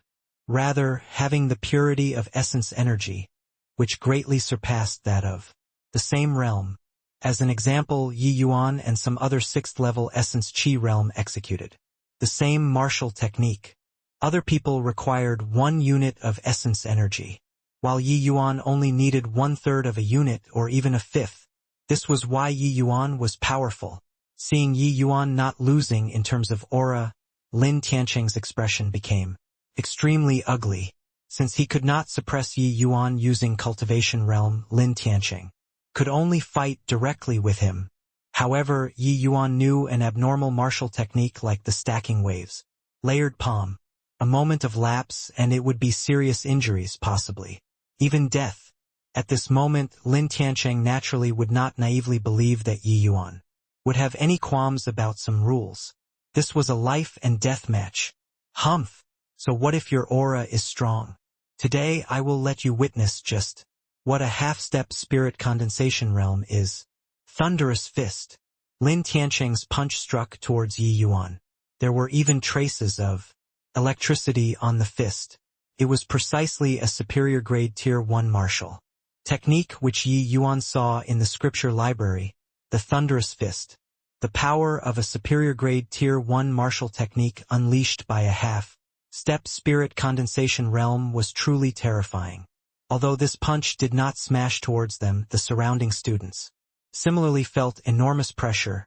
rather having the purity of essence energy, which greatly surpassed that of the same realm. As an example, Yi Yuan and some other 6th-level essence Qi realm executed the same martial technique. Other people required 1 unit of essence energy, while Yi Yuan only needed 1/3 of a unit or even a 5th. This was why Yi Yuan was powerful. Seeing Yi Yuan not losing in terms of aura, Lin Tianqing's expression became extremely ugly. Since he could not suppress Yi Yuan using cultivation realm, Lin Tianqing could only fight directly with him. However, Yi Yuan knew an abnormal martial technique like the stacking waves, layered palm. A moment of lapse and it would be serious injuries, possibly even death. At this moment, Lin Tianqing naturally would not naively believe that Yi Yuan would have any qualms about some rules. This was a life and death match. Humph! So what if your aura is strong? Today I will let you witness just what a half-step spirit condensation realm is. Thunderous fist. Lin Tianqing's punch struck towards Yi Yuan. There were even traces of electricity on the fist. It was precisely a superior grade Tier 1 martial technique which Yi Yuan saw in the scripture library, the thunderous fist. The power of a superior grade Tier 1 martial technique unleashed by a half-step spirit condensation realm was truly terrifying. Although this punch did not smash towards them, the surrounding students similarly felt enormous pressure,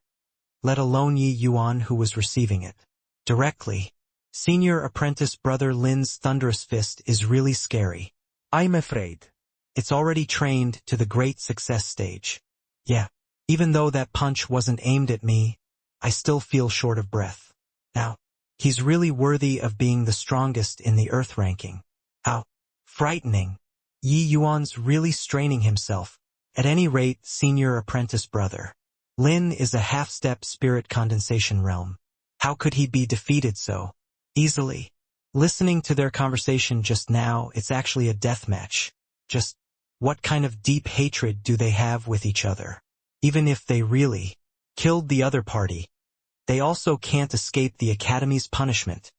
let alone Yi Yuan who was receiving it directly. Senior apprentice brother Lin's thunderous fist is really scary. I'm afraid. It's already trained to the great success stage. Yeah, even though that punch wasn't aimed at me, I still feel short of breath. Now, he's really worthy of being the strongest in the Earth ranking. How frightening. Yi Yuan's really straining himself. At any rate, senior apprentice brother Lin is a half-step spirit condensation realm. How could he be defeated so easily? Listening to their conversation just now, it's actually a death match. Just what kind of deep hatred do they have with each other? Even if they really killed the other party, they also can't escape the Academy's punishment.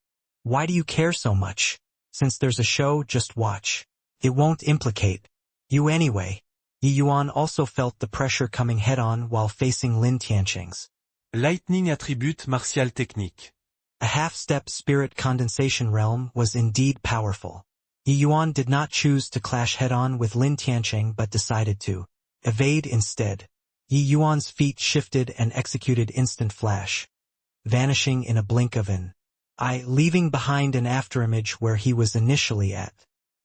Why do you care so much? Since there's a show, just watch. It won't implicate you anyway. Yi Yuan also felt the pressure coming head-on while facing Lin Tianqing's Lightning attribute martial technique. a half-step spirit condensation realm was indeed powerful. Yi Yuan did not choose to clash head-on with Lin Tianqing but decided to evade instead. Yi Yuan's feet shifted and executed instant flash, vanishing in a blink of an eye, leaving behind an afterimage where he was initially at.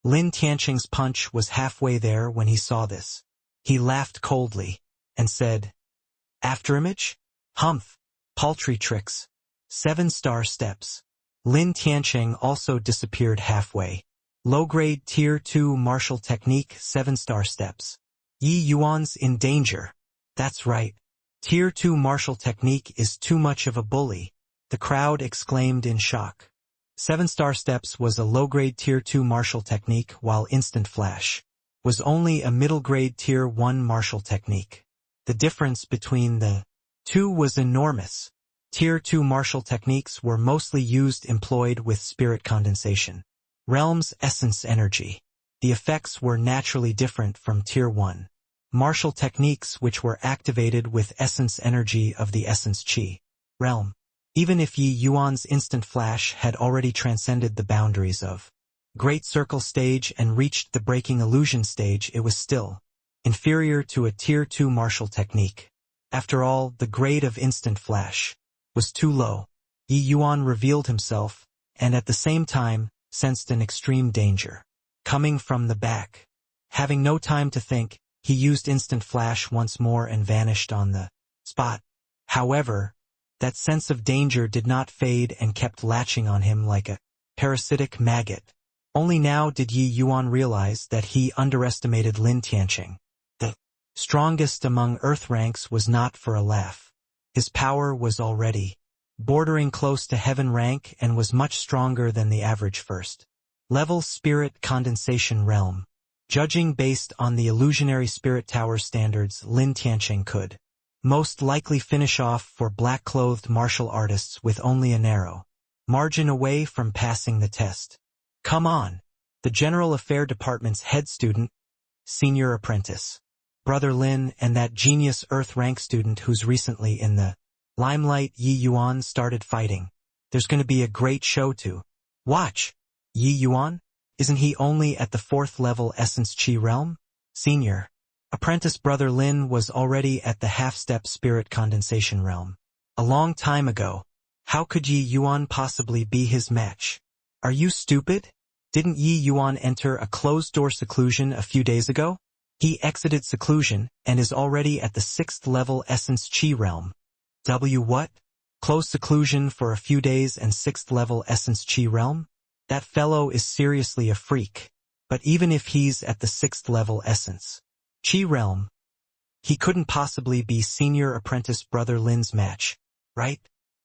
Lin Tianqing's punch was halfway there when he saw this. He laughed coldly and said, "Afterimage? Humph! Paltry tricks. 7-star steps." Lin Tianqing also disappeared halfway. Low-grade Tier 2 martial technique, 7-star steps. Yi Yuan's in danger. That's right. Tier 2 martial technique is too much of a bully. The crowd exclaimed in shock. 7-star steps was a low-grade Tier 2 martial technique, while instant flash was only a middle-grade Tier 1 martial technique. The difference between the two was enormous. Tier 2 martial techniques were mostly employed with spirit condensation realm's essence energy. The effects were naturally different from Tier 1 martial techniques which were activated with essence energy of the essence Qi realm. Even if Yi Yuan's instant flash had already transcended the boundaries of Great Circle stage and reached the breaking illusion stage, it was still inferior to a Tier 2 martial technique. After all, the grade of instant flash was too low. Yi Yuan revealed himself, and at the same time, sensed an extreme danger. Coming from the back. Having no time to think, he used instant flash once more and vanished on the spot. However, that sense of danger did not fade and kept latching on him like a parasitic maggot. Only now did Yi Yuan realize that he underestimated Lin Tianqing. The strongest among Earth ranks was not for a laugh. His power was already bordering close to heaven rank and was much stronger than the average first level spirit condensation realm. Judging based on the illusionary spirit tower standards, Lin Tianqing could most likely finish off for black-clothed martial artists with only a narrow margin away from passing the test. Come on! The General Affair Department's head student, senior apprentice, Brother Lin, and that genius Earth rank student who's recently in the limelight, Yi Yuan, started fighting. There's going to be a great show to watch. Yi Yuan? Isn't he only at the 4th level Essence Chi realm? Senior apprentice Brother Lin was already at the half-step spirit condensation realm. A long time ago. How could Yi Yuan possibly be his match? Are you stupid? Didn't Yi Yuan enter a closed-door seclusion a few days ago? He exited seclusion and is already at the 6th level Essence Chi realm. What? Closed seclusion for a few days and 6th level Essence Chi realm? That fellow is seriously a freak. But even if he's at the 6th level Essence Chi realm, he couldn't possibly be senior apprentice Brother Lin's match, right?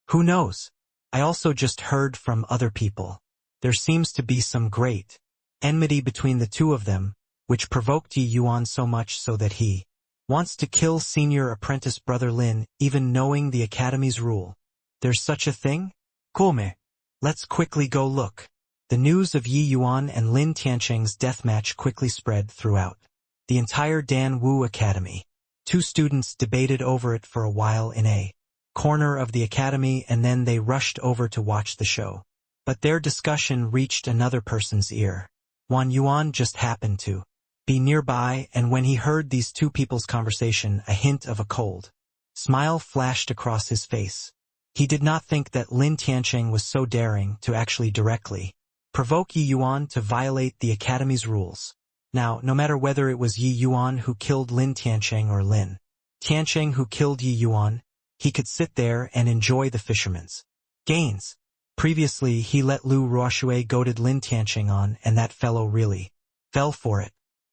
Who knows? I also just heard from other people. There seems to be some great enmity between the two of them, which provoked Yi Yuan so much so that he wants to kill senior apprentice Brother Lin, even knowing the Academy's rule. There's such a thing? Come. Let's quickly go look. The news of Yi Yuan and Lin Tianqing's deathmatch quickly spread throughout the entire Dan Wu Academy. Two students debated over it for a while in a corner of the academy, and then they rushed over to watch the show. But their discussion reached another person's ear. Wan Yuan just happened to be nearby, and when he heard these two people's conversation, a hint of a cold smile flashed across his face. He did not think that Lin Tianqing was so daring to actually directly provoke Yi Yuan to violate the Academy's rules. Now, no matter whether it was Yi Yuan who killed Lin Tianqing or Lin Tianqing who killed Yi Yuan, he could sit there and enjoy the fisherman's gains. Previously, he let Lu Ruoxue goaded Lin Tianqing on, and that fellow really fell for it.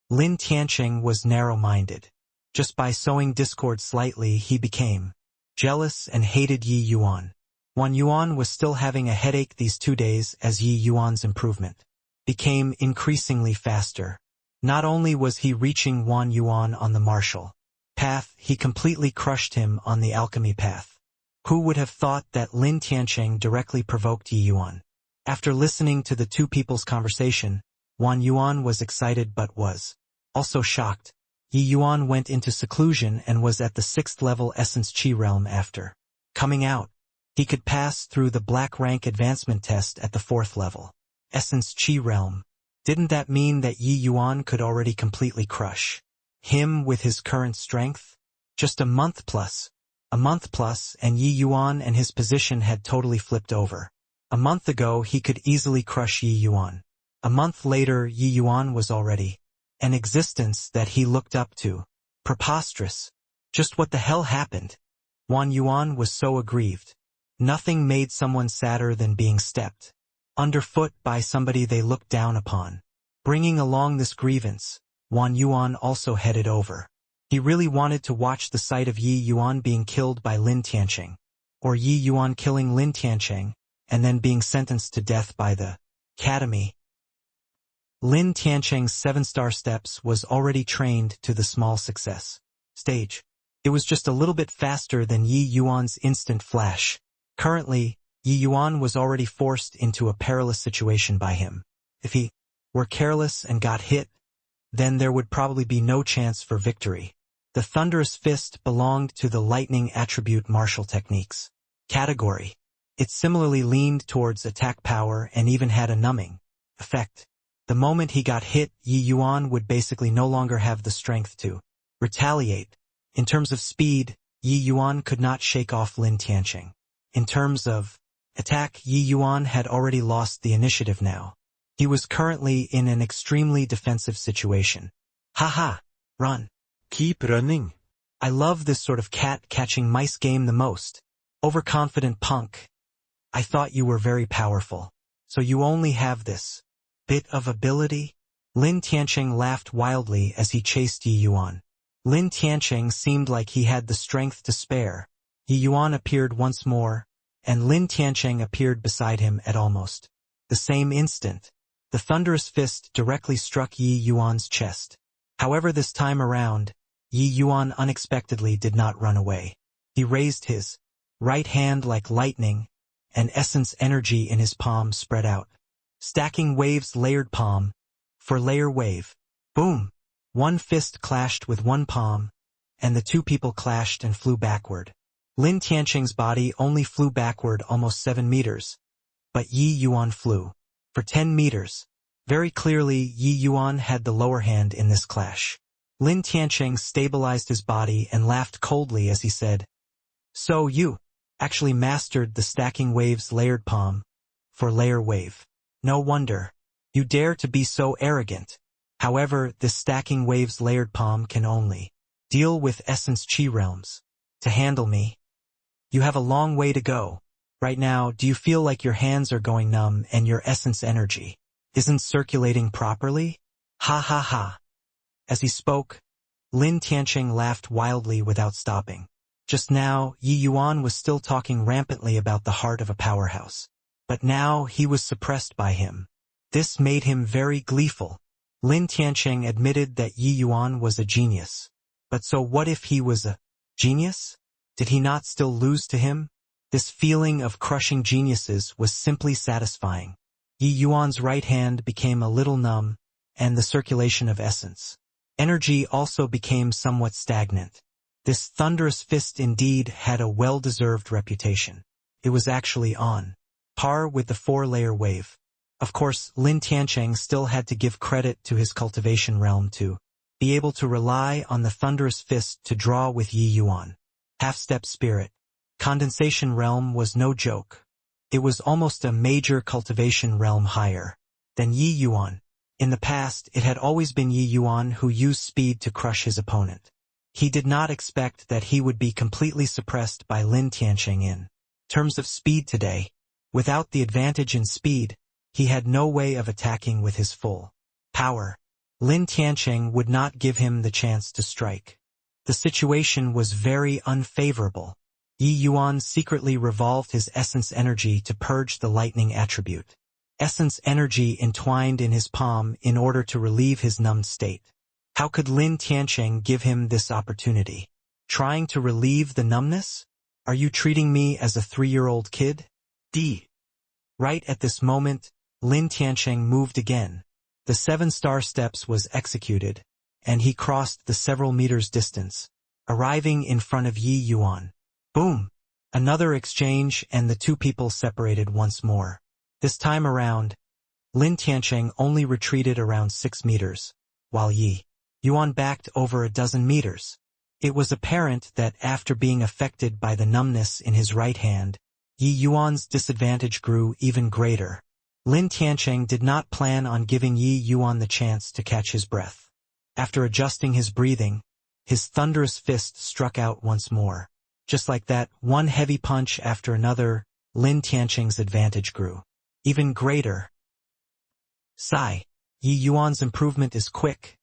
Lin Tianqing was narrow-minded. Just by sowing discord slightly, he became jealous and hated Yi Yuan. Wan Yuan was still having a headache these 2 days as Yi Yuan's improvement became increasingly faster. Not only was he reaching Wan Yuan on the martial path, he completely crushed him on the alchemy path. Who would have thought that Lin Tianqing directly provoked Yi Yuan? After listening to the two people's conversation, Wan Yuan was excited but was also shocked. Yi Yuan went into seclusion and was at the 6th level Essence Chi realm after coming out. He could pass through the black rank advancement test at the 4th level Essence Chi realm. Didn't that mean that Yi Yuan could already completely crush him with his current strength? Just a month plus, and Yi Yuan and his position had totally flipped over. A month ago he could easily crush Yi Yuan. A month later Yi Yuan was already an existence that he looked up to. Preposterous. Just what the hell happened? Wan Yuan was so aggrieved. Nothing made someone sadder than being stepped underfoot by somebody they looked down upon. Bringing along this grievance, Wan Yuan also headed over. He really wanted to watch the sight of Yi Yuan being killed by Lin Tianqing, or Yi Yuan killing Lin Tianqing, and then being sentenced to death by the Academy. Lin Tianqing's 7-star steps was already trained to the small success stage. It was just a little bit faster than Yi Yuan's instant flash. Currently, Yi Yuan was already forced into a perilous situation by him. If he were careless and got hit, then there would probably be no chance for victory. The Thunderous Fist belonged to the Lightning Attribute martial techniques category. It similarly leaned towards attack power and even had a numbing effect. The moment he got hit, Yi Yuan would basically no longer have the strength to retaliate. In terms of speed, Yi Yuan could not shake off Lin Tianqing. In terms of attack, Yi Yuan had already lost the initiative now. He was currently in an extremely defensive situation. Haha, run. Keep running. I love this sort of cat-catching mice game the most. Overconfident punk. I thought you were very powerful. So you only have this bit of ability? Lin Tianqing laughed wildly as he chased Yi Yuan. Lin Tianqing seemed like he had the strength to spare. Yi Yuan appeared once more, and Lin Tianqing appeared beside him at almost the same instant. The thunderous fist directly struck Yi Yuan's chest. However, this time around, Yi Yuan unexpectedly did not run away. He raised his right hand like lightning, and essence energy in his palm spread out. Stacking waves layered palm, for layer wave. Boom! One fist clashed with one palm, and the two people clashed and flew backward. Lin Tianqing's body only flew backward almost 7 meters, but Yi Yuan flew for 10 meters. Very clearly, Yi Yuan had the lower hand in this clash. Lin Tianqing stabilized his body and laughed coldly as he said, "So you actually mastered the stacking waves layered palm for layer wave. No wonder. You dare to be so arrogant. However, this stacking waves layered palm can only deal with essence chi realms. To handle me, you have a long way to go. Right now, do you feel like your hands are going numb and your essence energy isn't circulating properly? Ha ha ha." As he spoke, Lin Tianqing laughed wildly without stopping. Just now, Yi Yuan was still talking rampantly about the heart of a powerhouse. But now he was suppressed by him. This made him very gleeful. Lin Tianqing admitted that Yi Yuan was a genius. But so what if he was a genius? Did he not still lose to him? This feeling of crushing geniuses was simply satisfying. Yi Yuan's right hand became a little numb, and the circulation of essence energy also became somewhat stagnant. This thunderous fist indeed had a well-deserved reputation. It was actually on par with the 4-layer wave. Of course, Lin Tianqing still had to give credit to his cultivation realm to be able to rely on the thunderous fist to draw with Yi Yuan. Half-step spirit. Condensation realm was no joke. It was almost a major cultivation realm higher than Yi Yuan. In the past, it had always been Yi Yuan who used speed to crush his opponent. He did not expect that he would be completely suppressed by Lin Tianqing in terms of speed today. Without the advantage in speed, he had no way of attacking with his full power. Lin Tianqing would not give him the chance to strike. The situation was very unfavorable. Yi Yuan secretly revolved his essence energy to purge the lightning attribute. Essence energy entwined in his palm in order to relieve his numbed state. How could Lin Tianqing give him this opportunity? Trying to relieve the numbness? Are you treating me as a 3-year-old kid? Right at this moment, Lin Tianqing moved again. The 7-star steps was executed, and he crossed the several meters distance, arriving in front of Yi Yuan. Boom! Another exchange and the two people separated once more. This time around, Lin Tianqing only retreated around 6 meters, while Yi Yuan backed over a dozen meters. It was apparent that after being affected by the numbness in his right hand, Yi Yuan's disadvantage grew even greater. Lin Tianqing did not plan on giving Yi Yuan the chance to catch his breath. After adjusting his breathing, his thunderous fist struck out once more. Just like that, one heavy punch after another, Lin Tianqing's advantage grew even greater. Sigh. Yi Yuan's improvement is quick,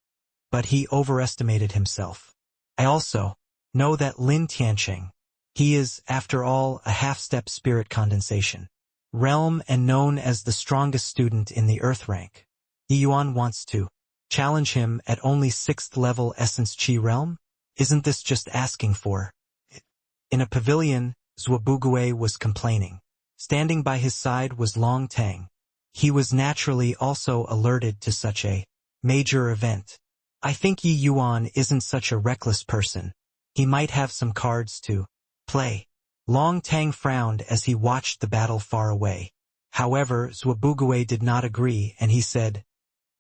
but he overestimated himself. I also know that Lin Tianqing, he is, after all, a half-step spirit condensation realm and known as the strongest student in the Earth rank. Yi Yuan wants to challenge him at only 6th level Essence Chi realm? Isn't this just asking for it? In a pavilion, Zhuobugue was complaining. Standing by his side was Long Tang. He was naturally also alerted to such a major event. I think Yi Yuan isn't such a reckless person. He might have some cards to play. Long Tang frowned as he watched the battle far away. However, Zhuobugue did not agree, and he said,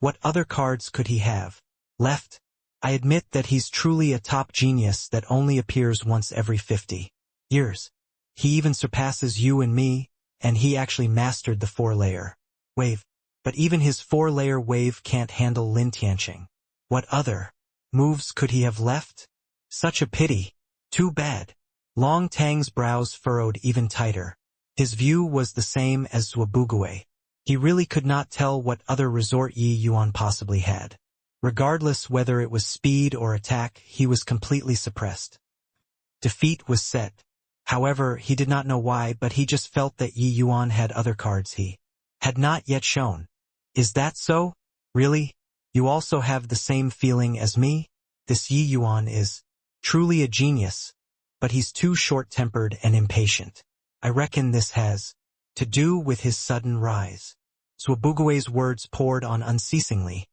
"What other cards could he have left? I admit that he's truly a top genius that only appears once every 50 years. He even surpasses you and me, and he actually mastered the 4-layer wave. But even his 4-layer wave can't handle Lin Tianqing. What other moves could he have left? Such a pity. Too bad. Long Tang's brows furrowed even tighter. His view was the same as Zhuobuguay. He really could not tell what other resort Yi Yuan possibly had. Regardless whether it was speed or attack, he was completely suppressed. Defeat was set. However, he did not know why, but he just felt that Yi Yuan had other cards he had not yet shown. Is that so? Really? You also have the same feeling as me? This Yi Yuan is truly a genius, but he's too short-tempered and impatient. I reckon this has to do with his sudden rise. Zhuobuguay's words poured on unceasingly,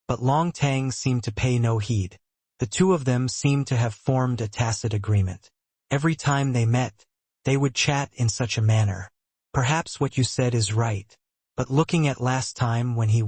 but Long Tang seemed to pay no heed. The two of them seemed to have formed a tacit agreement. Every time they met, they would chat in such a manner. Perhaps what you said is right, but looking at last time when he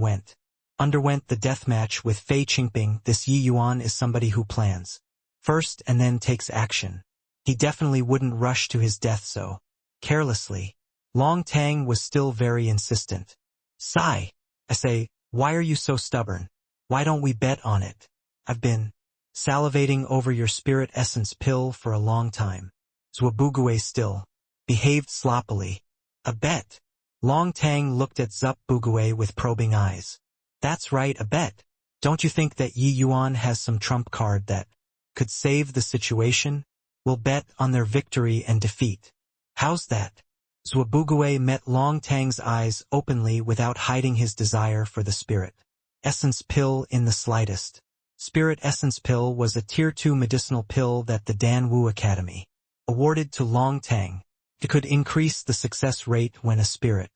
underwent the deathmatch with Fei Qingping, this Yi Yuan is somebody who plans first and then takes action. He definitely wouldn't rush to his death so carelessly. Long Tang was still very insistent. Sigh. I say, why are you so stubborn? Why don't we bet on it? I've been salivating over your spirit essence pill for a long time. Zhuobuguay still behaved sloppily. A bet? Long Tang looked at Zhuobuguay with probing eyes. That's right, a bet. Don't you think that Yi Yuan has some trump card that could save the situation? We'll bet on their victory and defeat. How's that? Zhuobuguay met Long Tang's eyes openly without hiding his desire for the spirit essence pill in the slightest. Spirit essence pill was a tier 2 medicinal pill that the Danwu Academy awarded to Long Tang. It could increase the success rate when a spirit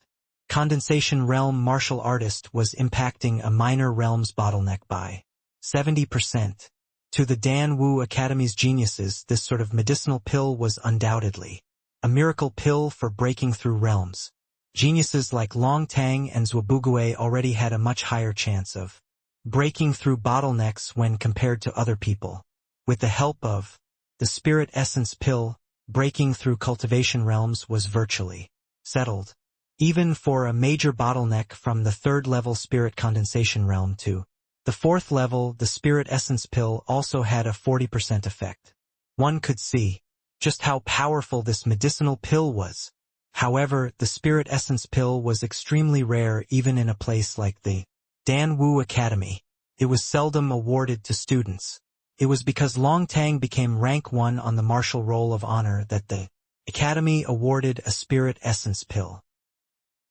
condensation realm martial artist was impacting a minor realm's bottleneck by 70%. To the Danwu Academy's geniuses, this sort of medicinal pill was undoubtedly a miracle pill for breaking through realms. Geniuses like Long Tang and Zhuobuguay already had a much higher chance of breaking through bottlenecks when compared to other people. With the help of the spirit essence pill, breaking through cultivation realms was virtually settled. Even for a major bottleneck from the 3rd level spirit condensation realm to the 4th level, the spirit essence pill also had a 40% effect. One could see just how powerful this medicinal pill was. However, the spirit essence pill was extremely rare even in a place like the Danwu Academy. It was seldom awarded to students. It was because Long Tang became rank 1 on the martial roll of honor that the Academy awarded a spirit essence pill.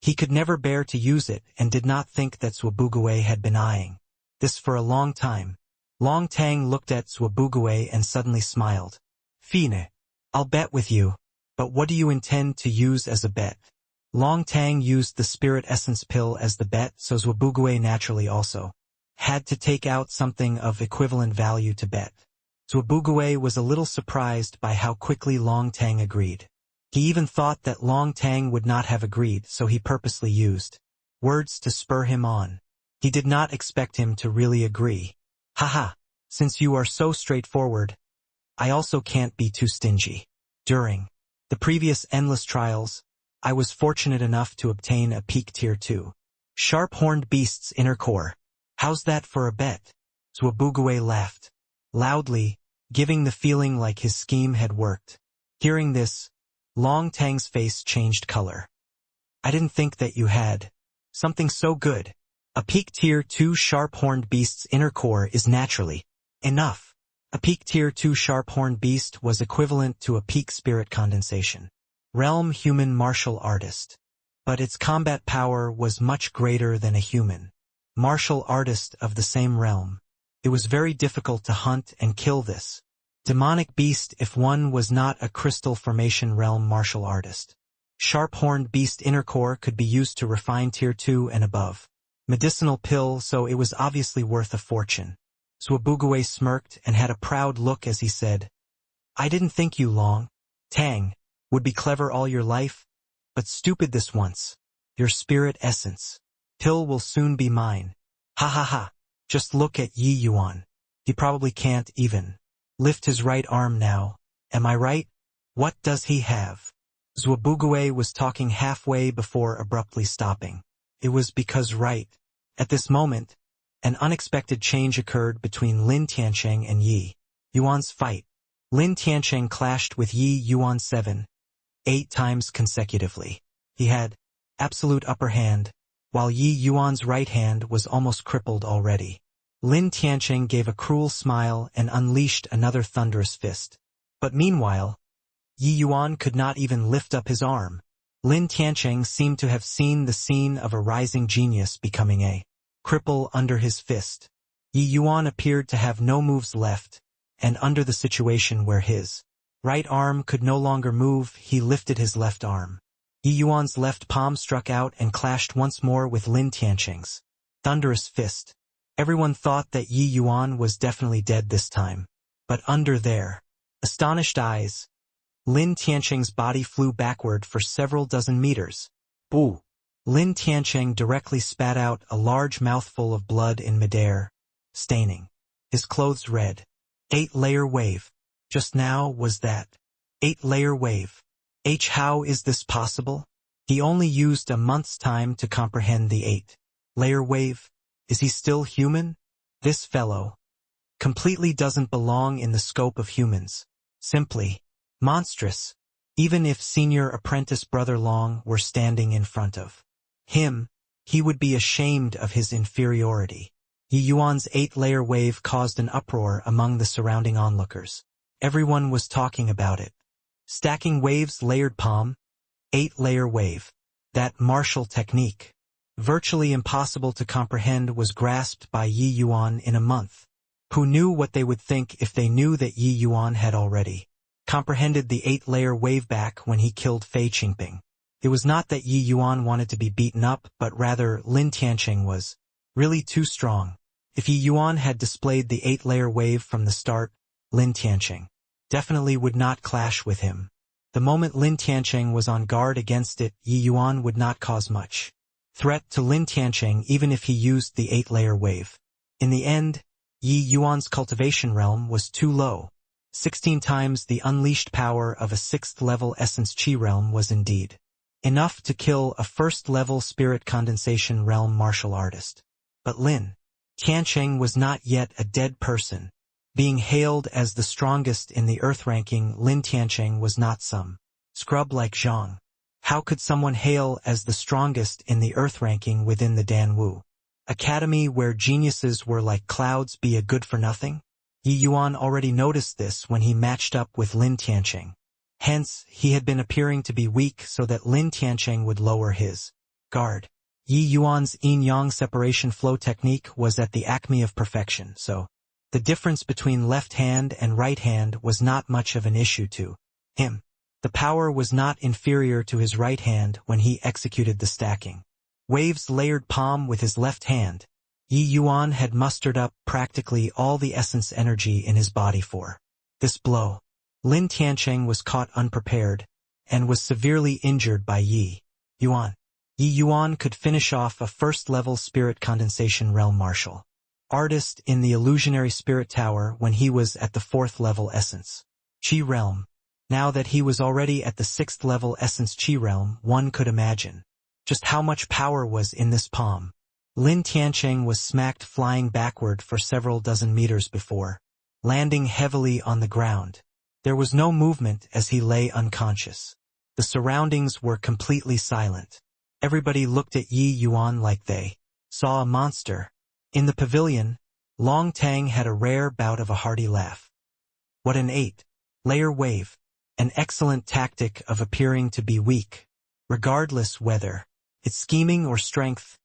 He could never bear to use it and did not think that Zhuobuguay had been eyeing this for a long time. Long Tang looked at Zhuobuguay and suddenly smiled. Fine. I'll bet with you. But what do you intend to use as a bet? Long Tang used the spirit essence pill as the bet, so Zhuobuguay naturally also had to take out something of equivalent value to bet. Zhuobuguay was a little surprised by how quickly Long Tang agreed. He even thought that Long Tang would not have agreed, so he purposely used words to spur him on. He did not expect him to really agree. Haha, since you are so straightforward, I also can't be too stingy. During the previous endless trials, I was fortunate enough to obtain a peak tier 2 sharp-horned beast's inner core. How's that for a bet? Zhuobuguay laughed loudly, giving the feeling like his scheme had worked. Hearing this, Long Tang's face changed color. I didn't think that you had something so good. A peak tier 2 sharp-horned beast's inner core is naturally enough. A peak tier 2 sharp-horned beast was equivalent to a peak spirit condensation realm human martial artist. But its combat power was much greater than a human martial artist of the same realm. It was very difficult to hunt and kill this demonic beast if one was not a crystal formation realm martial artist. Sharp-horned beast inner core could be used to refine tier 2 and above medicinal pill, so it was obviously worth a fortune. Zhuobuguay smirked and had a proud look as he said, I didn't think you Long Tang would be clever all your life, but stupid this once. Your spirit essence pill will soon be mine. Ha ha ha. Just look at Yi Yuan. He probably can't even lift his right arm now. Am I right? What does he have? Zhuobugue was talking halfway before abruptly stopping. It was because right at this moment, an unexpected change occurred between Lin Tiancheng and Yi Yuan's fight. Lin Tiancheng clashed with Yi Yuan 7-8 times consecutively. He had absolute upper hand, while Yi Yuan's right hand was almost crippled already. Lin Tiancheng gave a cruel smile and unleashed another thunderous fist. But meanwhile, Yi Yuan could not even lift up his arm. Lin Tiancheng seemed to have seen the scene of a rising genius becoming a cripple under his fist. Yi Yuan appeared to have no moves left, and under the situation where his right arm could no longer move, he lifted his left arm. Yi Yuan's left palm struck out and clashed once more with Lin Tiancheng's thunderous fist. Everyone thought that Yi Yuan was definitely dead this time. But under their astonished eyes, Lin Tiancheng's body flew backward for several dozen meters. Boo! Lin Tiancheng directly spat out a large mouthful of blood in midair, staining his clothes red. 8-layer wave. Just now was that 8-layer wave. How is this possible? He only used a month's time to comprehend the 8-layer wave. Is he still human? This fellow completely doesn't belong in the scope of humans. Simply monstrous. Even if senior apprentice Brother Long were standing in front of him, he would be ashamed of his inferiority. Yi Yuan's 8-layer wave caused an uproar among the surrounding onlookers. Everyone was talking about it. Stacking waves layered palm, 8-layer wave. That martial technique, virtually impossible to comprehend, was grasped by Yi Yuan in a month. Who knew what they would think if they knew that Yi Yuan had already comprehended the 8-layer wave back when he killed Fei Qingping? It was not that Yi Yuan wanted to be beaten up, but rather Lin Tiancheng was really too strong. If Yi Yuan had displayed the 8-layer wave from the start, Lin Tiancheng definitely would not clash with him. The moment Lin Tiancheng was on guard against it, Yi Yuan would not cause much threat to Lin Tiancheng even if he used the 8-layer wave. In the end, Yi Yuan's cultivation realm was too low. 16 times the unleashed power of a 6th-level essence chi realm was indeed enough to kill a 1st-level spirit condensation realm martial artist. But Lin Tiancheng was not yet a dead person. Being hailed as the strongest in the Earth ranking, Lin Tiancheng was not some scrub like Zhang. How could someone hail as the strongest in the Earth ranking within the Danwu Academy where geniuses were like clouds be a good-for-nothing? Yi Yuan already noticed this when he matched up with Lin Tiancheng. Hence, he had been appearing to be weak so that Lin Tiancheng would lower his guard. Yi Yuan's yin-yang separation flow technique was at the acme of perfection, so the difference between left hand and right hand was not much of an issue to him. The power was not inferior to his right hand when he executed the stacking waves layered palm with his left hand. Yi Yuan had mustered up practically all the essence energy in his body for this blow. Lin Tiancheng was caught unprepared and was severely injured by Yi Yuan. Yi Yuan could finish off a 1st-level spirit condensation realm martial artist in the illusionary spirit tower when he was at the 4th-level essence chi realm. Now that he was already at the 6th-level essence chi realm, one could imagine just how much power was in this palm. Lin Tiancheng was smacked flying backward for several dozen meters before landing heavily on the ground. There was no movement as he lay unconscious. The surroundings were completely silent. Everybody looked at Yi Yuan like they saw a monster. In the pavilion, Long Tang had a rare bout of a hearty laugh. What an 8-layer wave! An excellent tactic of appearing to be weak, regardless whether it's scheming or strength.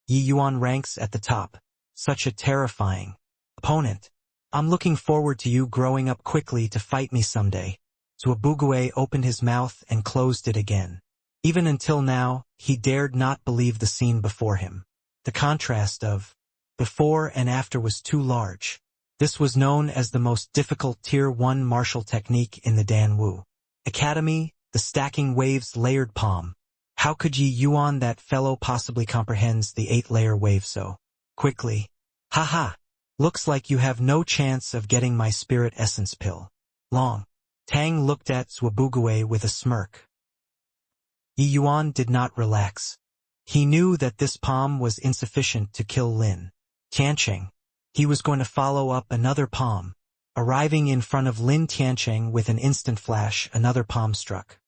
Yi Yuan ranks at the top. Such a terrifying opponent. I'm looking forward to you growing up quickly to fight me someday. Zhuobugue opened his mouth and closed it again. Even until now, he dared not believe the scene before him. The contrast of before and after was too large. This was known as the most difficult Tier 1 martial technique in the Danwu Academy, the stacking waves layered palm. How could Yi Yuan, that fellow, possibly comprehends the 8-layer wave so quickly? Haha! Looks like you have no chance of getting my spirit essence pill. Long Tang looked at Zhuobugue with a smirk. Yi Yuan did not relax. He knew that this palm was insufficient to kill Lin Tiancheng. He was going to follow up another palm. Arriving in front of Lin Tiancheng with an instant flash, another palm struck.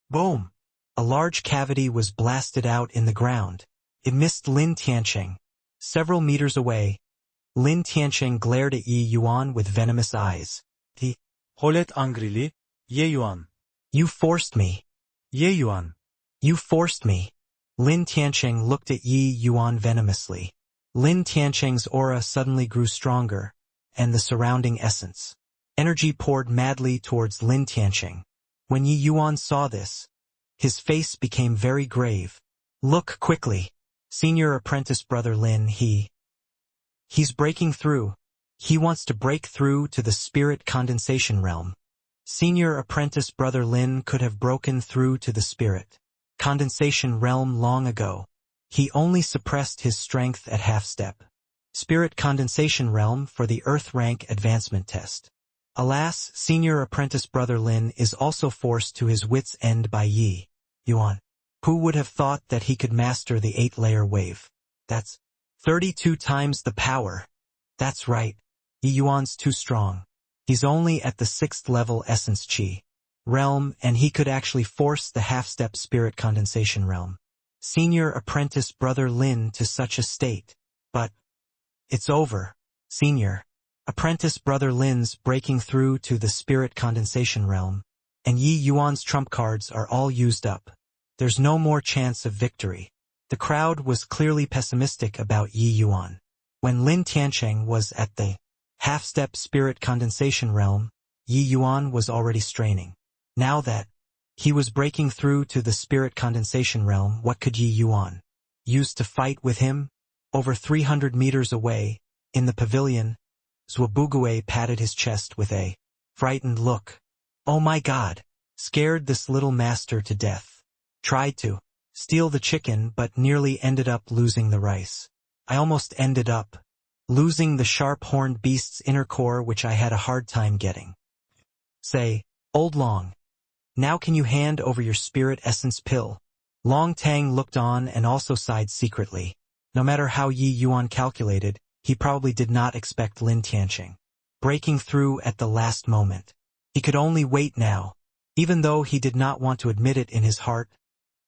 Boom! A large cavity was blasted out in the ground. It missed Lin Tiancheng. Several meters away, Lin Tiancheng glared at Yi Yuan with venomous eyes. He Holet angrily, Ye Yuan. You forced me. Ye Yuan. You forced me. Lin Tiancheng looked at Yi Yuan venomously. Lin Tiancheng's aura suddenly grew stronger, and the surrounding essence. Energy poured madly towards Lin Tiancheng. When Yi Yuan saw this, his face became very grave. Look quickly. Senior apprentice brother Lin, he's breaking through. He wants to break through to the spirit condensation realm. Senior apprentice brother Lin could have broken through to the spirit condensation realm long ago. He only suppressed his strength at half step. Spirit condensation realm for the Earth rank advancement test. Alas, senior apprentice brother Lin is also forced to his wits' end by Yi Yuan. Who would have thought that he could master the 8-layer wave? That's 32 times the power. That's right. Yi Yuan's too strong. He's only at the 6th level essence chi realm, and he could actually force the half-step spirit condensation realm. Senior apprentice brother Lin to such a state. But it's over. Senior apprentice brother Lin's breaking through to the spirit condensation realm, and Yi Yuan's trump cards are all used up. There's no more chance of victory. The crowd was clearly pessimistic about Yi Yuan. When Lin Tiancheng was at the half-step spirit condensation realm, Yi Yuan was already straining. Now that he was breaking through to the spirit condensation realm, what could Yi Yuan use to fight with him? Over 300 meters away, in the pavilion, Zhuobuguai patted his chest with a frightened look. Oh my God! Scared this little master to death. Tried to steal the chicken but nearly ended up losing the rice. I almost ended up losing the sharp-horned beast's inner core, which I had a hard time getting. Say, Old Long, now can you hand over your spirit essence pill? Long Tang looked on and also sighed secretly. No matter how Yi Yuan calculated, he probably did not expect Lin Tiancheng breaking through at the last moment. He could only wait now. Even though he did not want to admit it in his heart,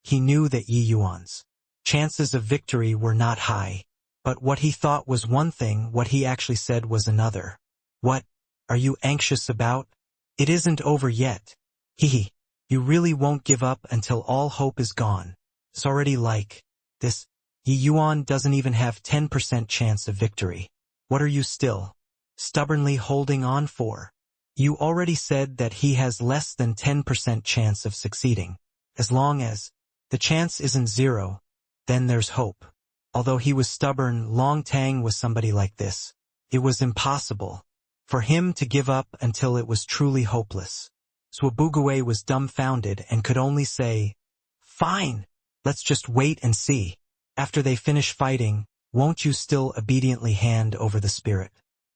he knew that Yi Yuan's chances of victory were not high. But what he thought was one thing, what he actually said was another. What are you anxious about? It isn't over yet. Hee. You really won't give up until all hope is gone. It's already like this. Yi Yuan doesn't even have 10% chance of victory. What are you still stubbornly holding on for? You already said that he has less than 10% chance of succeeding. As long as the chance isn't zero, then there's hope. Although he was stubborn, Long Tang was somebody like this. It was impossible for him to give up until it was truly hopeless. Zhuobuguai was dumbfounded and could only say, Fine, let's just wait and see. After they finish fighting, won't you still obediently hand over the spirit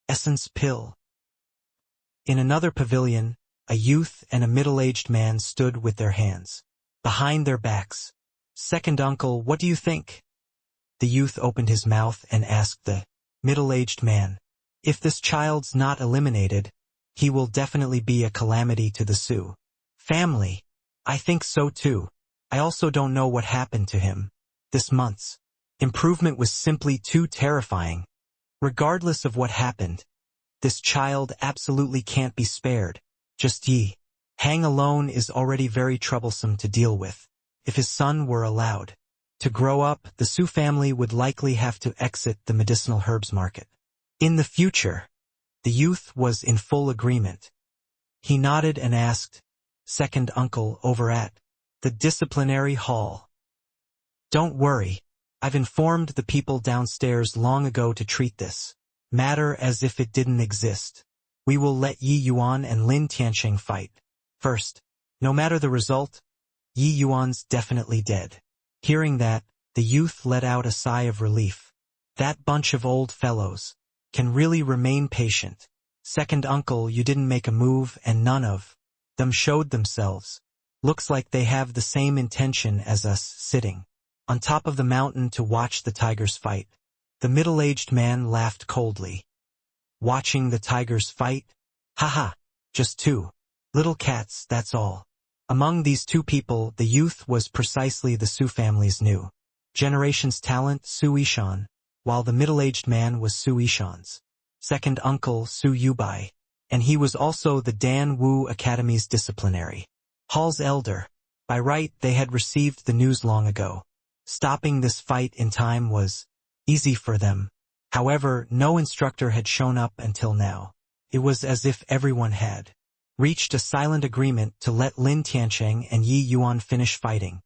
essence pill? In another pavilion, a youth and a middle-aged man stood with their hands behind their backs. Second uncle, what do you think? The youth opened his mouth and asked the middle-aged man, if this child's not eliminated, he will definitely be a calamity to the Sioux family. I think so too. I also don't know what happened to him. This month's improvement was simply too terrifying. Regardless of what happened, this child absolutely can't be spared. Just Yi Hang alone is already very troublesome to deal with. If his son were allowed to grow up, the Sioux family would likely have to exit the medicinal herbs market. In the future, the youth was in full agreement. He nodded and asked, Second uncle over at the disciplinary hall. Don't worry, I've informed the people downstairs long ago to treat this matter as if it didn't exist. We will let Yi Yuan and Lin Tiancheng fight first. No matter the result, Yi Yuan's definitely dead. Hearing that, the youth let out a sigh of relief. That bunch of old fellows can really remain patient. Second uncle, you didn't make a move and none of them showed themselves. Looks like they have the same intention as us, sitting on top of the mountain to watch the tigers fight. The middle-aged man laughed coldly. Watching the tigers fight? Haha, just two little cats, that's all. Among these two people, the youth was precisely the Su family's new generation's talent, Su Yishan, while the middle-aged man was Su Yishan's second uncle, Su Yubai, and he was also the Dan Wu Academy's disciplinary hall's elder. By right, they had received the news long ago. Stopping this fight in time was easy for them. However, no instructor had shown up until now. It was as if everyone had reached a silent agreement to let Lin Tiancheng and Yi Yuan finish fighting.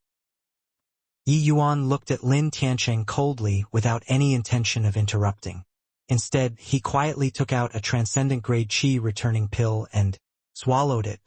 Yi Yuan looked at Lin Tiancheng coldly without any intention of interrupting. Instead, he quietly took out a transcendent-grade qi returning pill and swallowed it.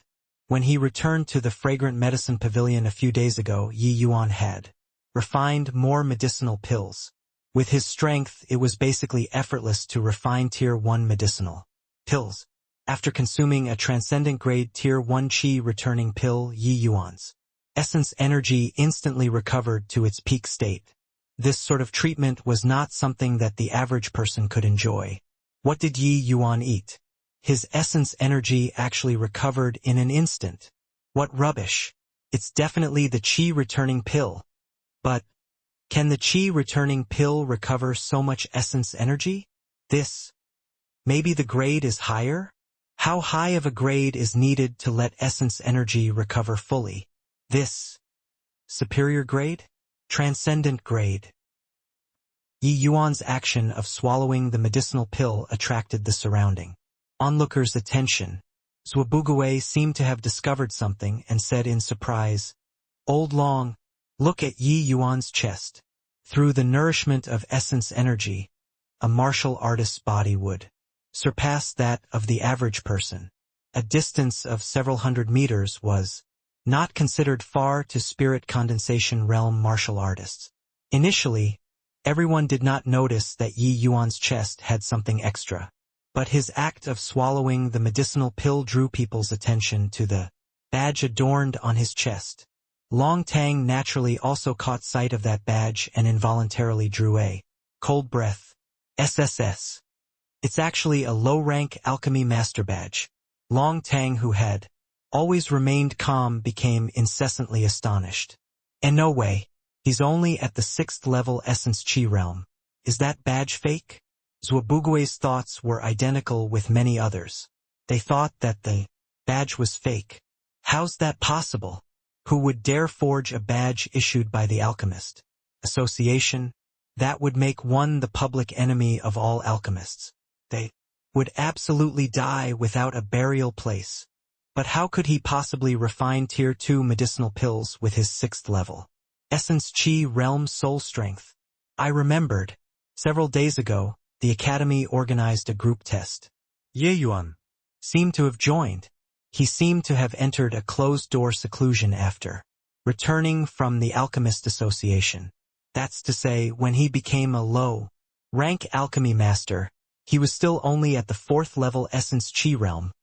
When he returned to the fragrant medicine pavilion a few days ago, Yi Yuan had refined more medicinal pills. With his strength, it was basically effortless to refine Tier 1 medicinal pills. After consuming a transcendent-grade Tier 1 qi returning pill, Yi Yuan's essence energy instantly recovered to its peak state. This sort of treatment was not something that the average person could enjoy. What did Yi Yuan eat? His essence energy actually recovered in an instant. What rubbish. It's definitely the qi returning pill. But can the qi returning pill recover so much essence energy? Maybe the grade is higher? How high of a grade is needed to let essence energy recover fully? Superior grade? Transcendent grade. Yi Yuan's action of swallowing the medicinal pill attracted the surrounding onlookers' attention. Zhuobuguwei seemed to have discovered something and said in surprise, "Old Long, look at Yi Yuan's chest. Through the nourishment of essence energy, a martial artist's body would surpass that of the average person." A distance of several hundred meters was not considered far to spirit condensation realm martial artists. Initially, everyone did not notice that Yi Yuan's chest had something extra. But his act of swallowing the medicinal pill drew people's attention to the badge adorned on his chest. Long Tang naturally also caught sight of that badge and involuntarily drew a cold breath. SSS. It's actually a low-rank alchemy master badge. Long Tang, who had always remained calm, became incessantly astonished. And no way. He's only at the 6th level essence chi realm. Is that badge fake? Zhuobugui's thoughts were identical with many others. They thought that the badge was fake. How's that possible? Who would dare forge a badge issued by the Alchemist Association? That would make one the public enemy of all alchemists. They would absolutely die without a burial place. But how could he possibly refine Tier 2 medicinal pills with his 6th level essence chi realm soul strength? I remembered. Several days ago, the Academy organized a group test. Ye Yuan Seemed to have joined. He seemed to have entered a closed-door seclusion after returning from the Alchemist Association. That's to say, when he became a low-rank alchemy master, he was still only at the 4th level essence chi realm.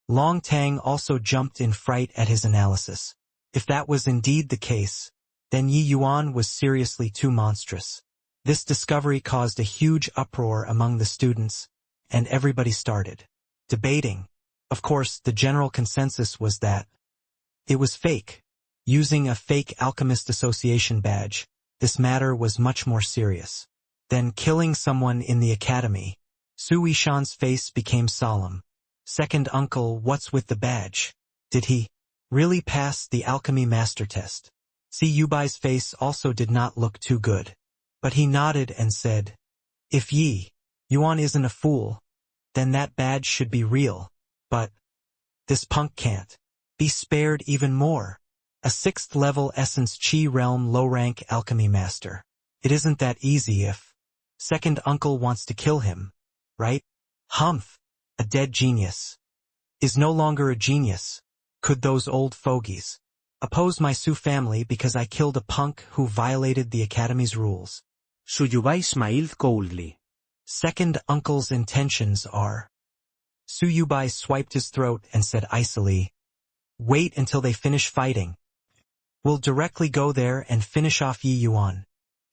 Long Tang also jumped in fright at his analysis. If that was indeed the case, then Yi Yuan was seriously too monstrous. This discovery caused a huge uproar among the students, and everybody started debating. Of course, the general consensus was that it was fake. Using a fake Alchemist Association badge, this matter was much more serious than killing someone in the academy. Su Yishan's face became solemn. Second uncle, what's with the badge? Did he really pass the alchemy master test? Si Yubai's face also did not look too good. But he nodded and said, if Yi Yuan isn't a fool, then that badge should be real. But this punk can't be spared even more. A 6th level essence chi realm low-rank alchemy master. It isn't that easy if second uncle wants to kill him, right? Humph, a dead genius is no longer a genius. Could those old fogies oppose my Su family because I killed a punk who violated the academy's rules? Su Yubai smiled coldly. Second uncle's intentions are... Su Yubai swiped his throat and said icily, wait until they finish fighting. We'll directly go there and finish off Yi Yuan.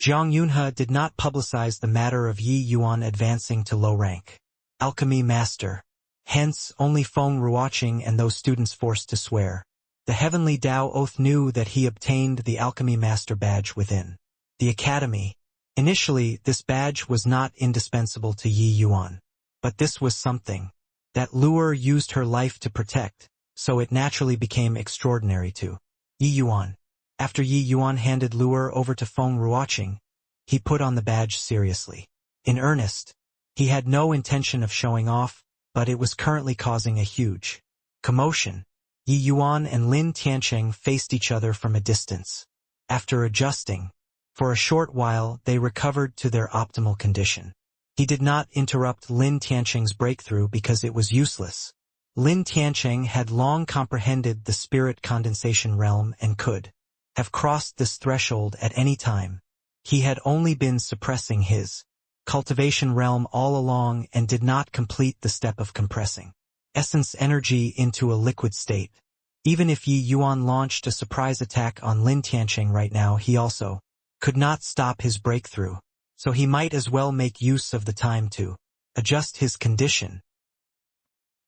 Jiang Yunhe did not publicize the matter of Yi Yuan advancing to low rank alchemy master. Hence, only Feng Ruoqing and those students forced to swear. The Heavenly Tao Oath knew that he obtained the alchemy master badge within the academy. Initially, this badge was not indispensable to Yi Yuan. But this was something that Luer used her life to protect, so it naturally became extraordinary to Yi Yuan. After Yi Yuan handed Luer over to Feng Ruoqing, he put on the badge seriously. In earnest, he had no intention of showing off, but it was currently causing a huge commotion. Yi Yuan and Lin Tiancheng faced each other from a distance. After adjusting, for a short while they recovered to their optimal condition. He did not interrupt Lin Tiancheng's breakthrough because it was useless. Lin Tiancheng had long comprehended the spirit condensation realm and could have crossed this threshold at any time. He had only been suppressing his cultivation realm all along and did not complete the step of compressing essence energy into a liquid state. Even if Yi Yuan launched a surprise attack on Lin Tiancheng right now, he also could not stop his breakthrough, so he might as well make use of the time to adjust his condition.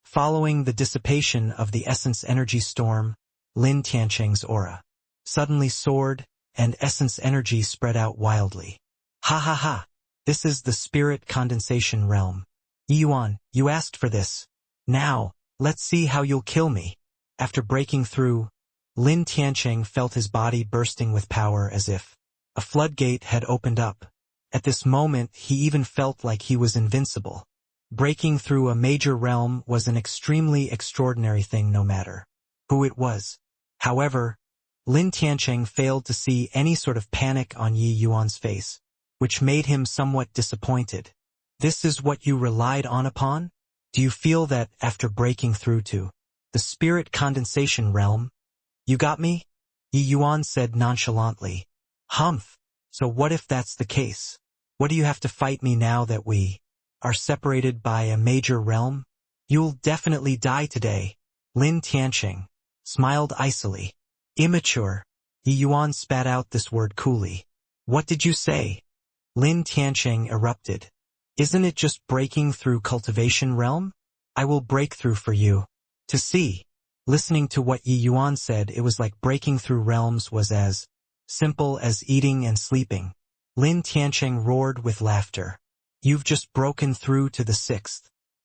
Following the dissipation of the essence energy storm, Lin Tiancheng's aura suddenly soared, and essence energy spread out wildly. Ha ha ha! This is the spirit condensation realm. Yi Yuan, you asked for this. Now, let's see how you'll kill me. After breaking through, Lin Tiancheng felt his body bursting with power as if a floodgate had opened up. At this moment, he even felt like he was invincible. Breaking through a major realm was an extremely extraordinary thing no matter who it was. However, Lin Tiancheng failed to see any sort of panic on Yi Yuan's face, which made him somewhat disappointed. This is what you relied on upon? Do you feel that after breaking through to the spirit condensation realm, you got me? Yi Yuan said nonchalantly. Humph. So what if that's the case? What do you have to fight me now that we are separated by a major realm? You'll definitely die today. Lin Tiancheng smiled icily. Immature. Yi Yuan spat out this word coolly. What did you say? Lin Tiancheng erupted. Isn't it just breaking through cultivation realm? I will break through for you. To see. Listening to what Yi Yuan said, it was like breaking through realms was as simple as eating and sleeping. Lin Tiancheng roared with laughter. You've just broken through to the 6th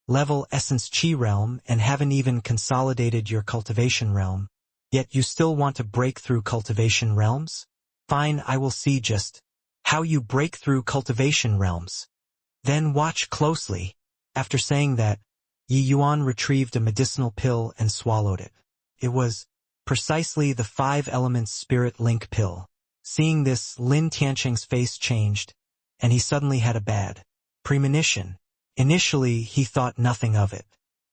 level essence chi realm and haven't even consolidated your cultivation realm. Yet you still want to break through cultivation realms? Fine, I will see just how you break through cultivation realms. Then watch closely. After saying that, Yi Yuan retrieved a medicinal pill and swallowed it. It was precisely the 5 elements spirit link pill. Seeing this, Lin Tiancheng's face changed, and he suddenly had a bad premonition. Initially, he thought nothing of it.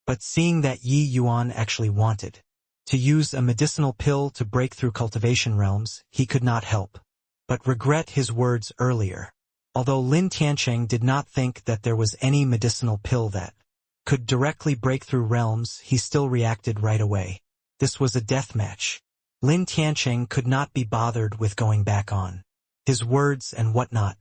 But seeing that Yi Yuan actually wanted to use a medicinal pill to break through cultivation realms, he could not help but regret his words earlier. Although Lin Tiancheng did not think that there was any medicinal pill that could directly break through realms, he still reacted right away. This was a death match. Lin Tiancheng could not be bothered with going back on his words and whatnot.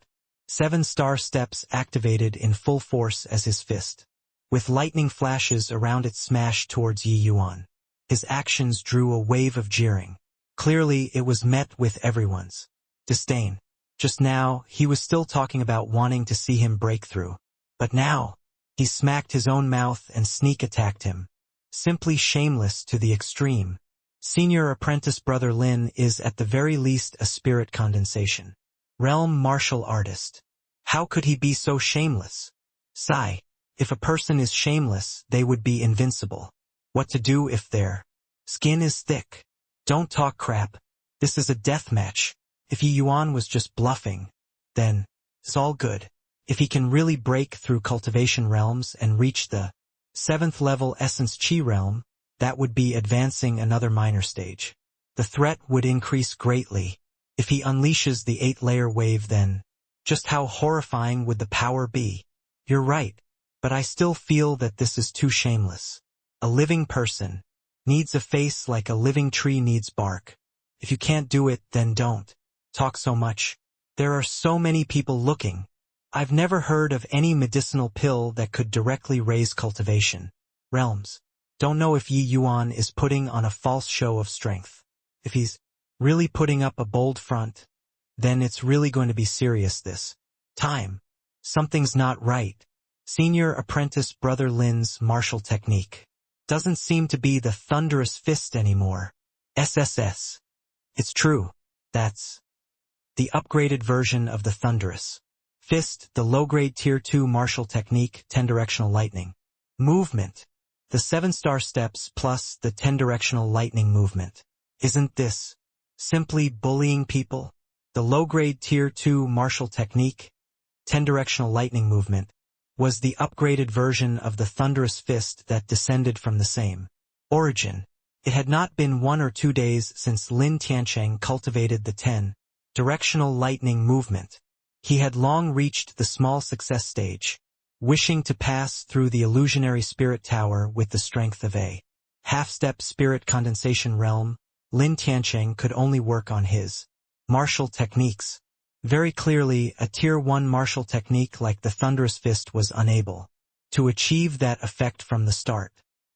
7-star steps activated in full force as his fist, with lightning flashes around it, smashed towards Yi Yuan. His actions drew a wave of jeering. Clearly, it was met with everyone's disdain. Just now, he was still talking about wanting to see him break through. But now, he smacked his own mouth and sneak attacked him. Simply shameless to the extreme. Senior apprentice brother Lin is at the very least a spirit condensation realm martial artist. How could he be so shameless? Sigh. If a person is shameless, they would be invincible. What to do if their skin is thick? Don't talk crap. This is a death match. If Yi Yuan was just bluffing, then it's all good. If he can really break through cultivation realms and reach the 7th level essence chi realm, that would be advancing another minor stage. The threat would increase greatly. If he unleashes the 8-layer wave, then just how horrifying would the power be? You're right, but I still feel that this is too shameless. A living person needs a face like a living tree needs bark. If you can't do it, then don't talk so much. There are so many people looking. I've never heard of any medicinal pill that could directly raise cultivation. Realms. Don't know if Yi Yuan is putting on a false show of strength. If he's really putting up a bold front, then it's really going to be serious this time. Something's not right. Senior apprentice Brother Lin's martial technique doesn't seem to be the thunderous fist anymore. SSS. It's true. That's the upgraded version of the thunderous fist, the low-grade Tier 2 martial technique, 10-directional lightning movement. The 7-star steps plus the 10-directional lightning movement. Isn't this simply bullying people? The low-grade Tier 2 martial technique, 10-directional lightning movement, was the upgraded version of the thunderous fist that descended from the same origin. It had not been 1 or 2 days since Lin Tiancheng cultivated the 10-directional lightning movement. He had long reached the small success stage, wishing to pass through the illusionary spirit tower with the strength of a half-step spirit condensation realm. Lin Tiancheng could only work on his martial techniques. Very clearly, a Tier 1 martial technique like the Thunderous Fist was unable to achieve that effect from the start,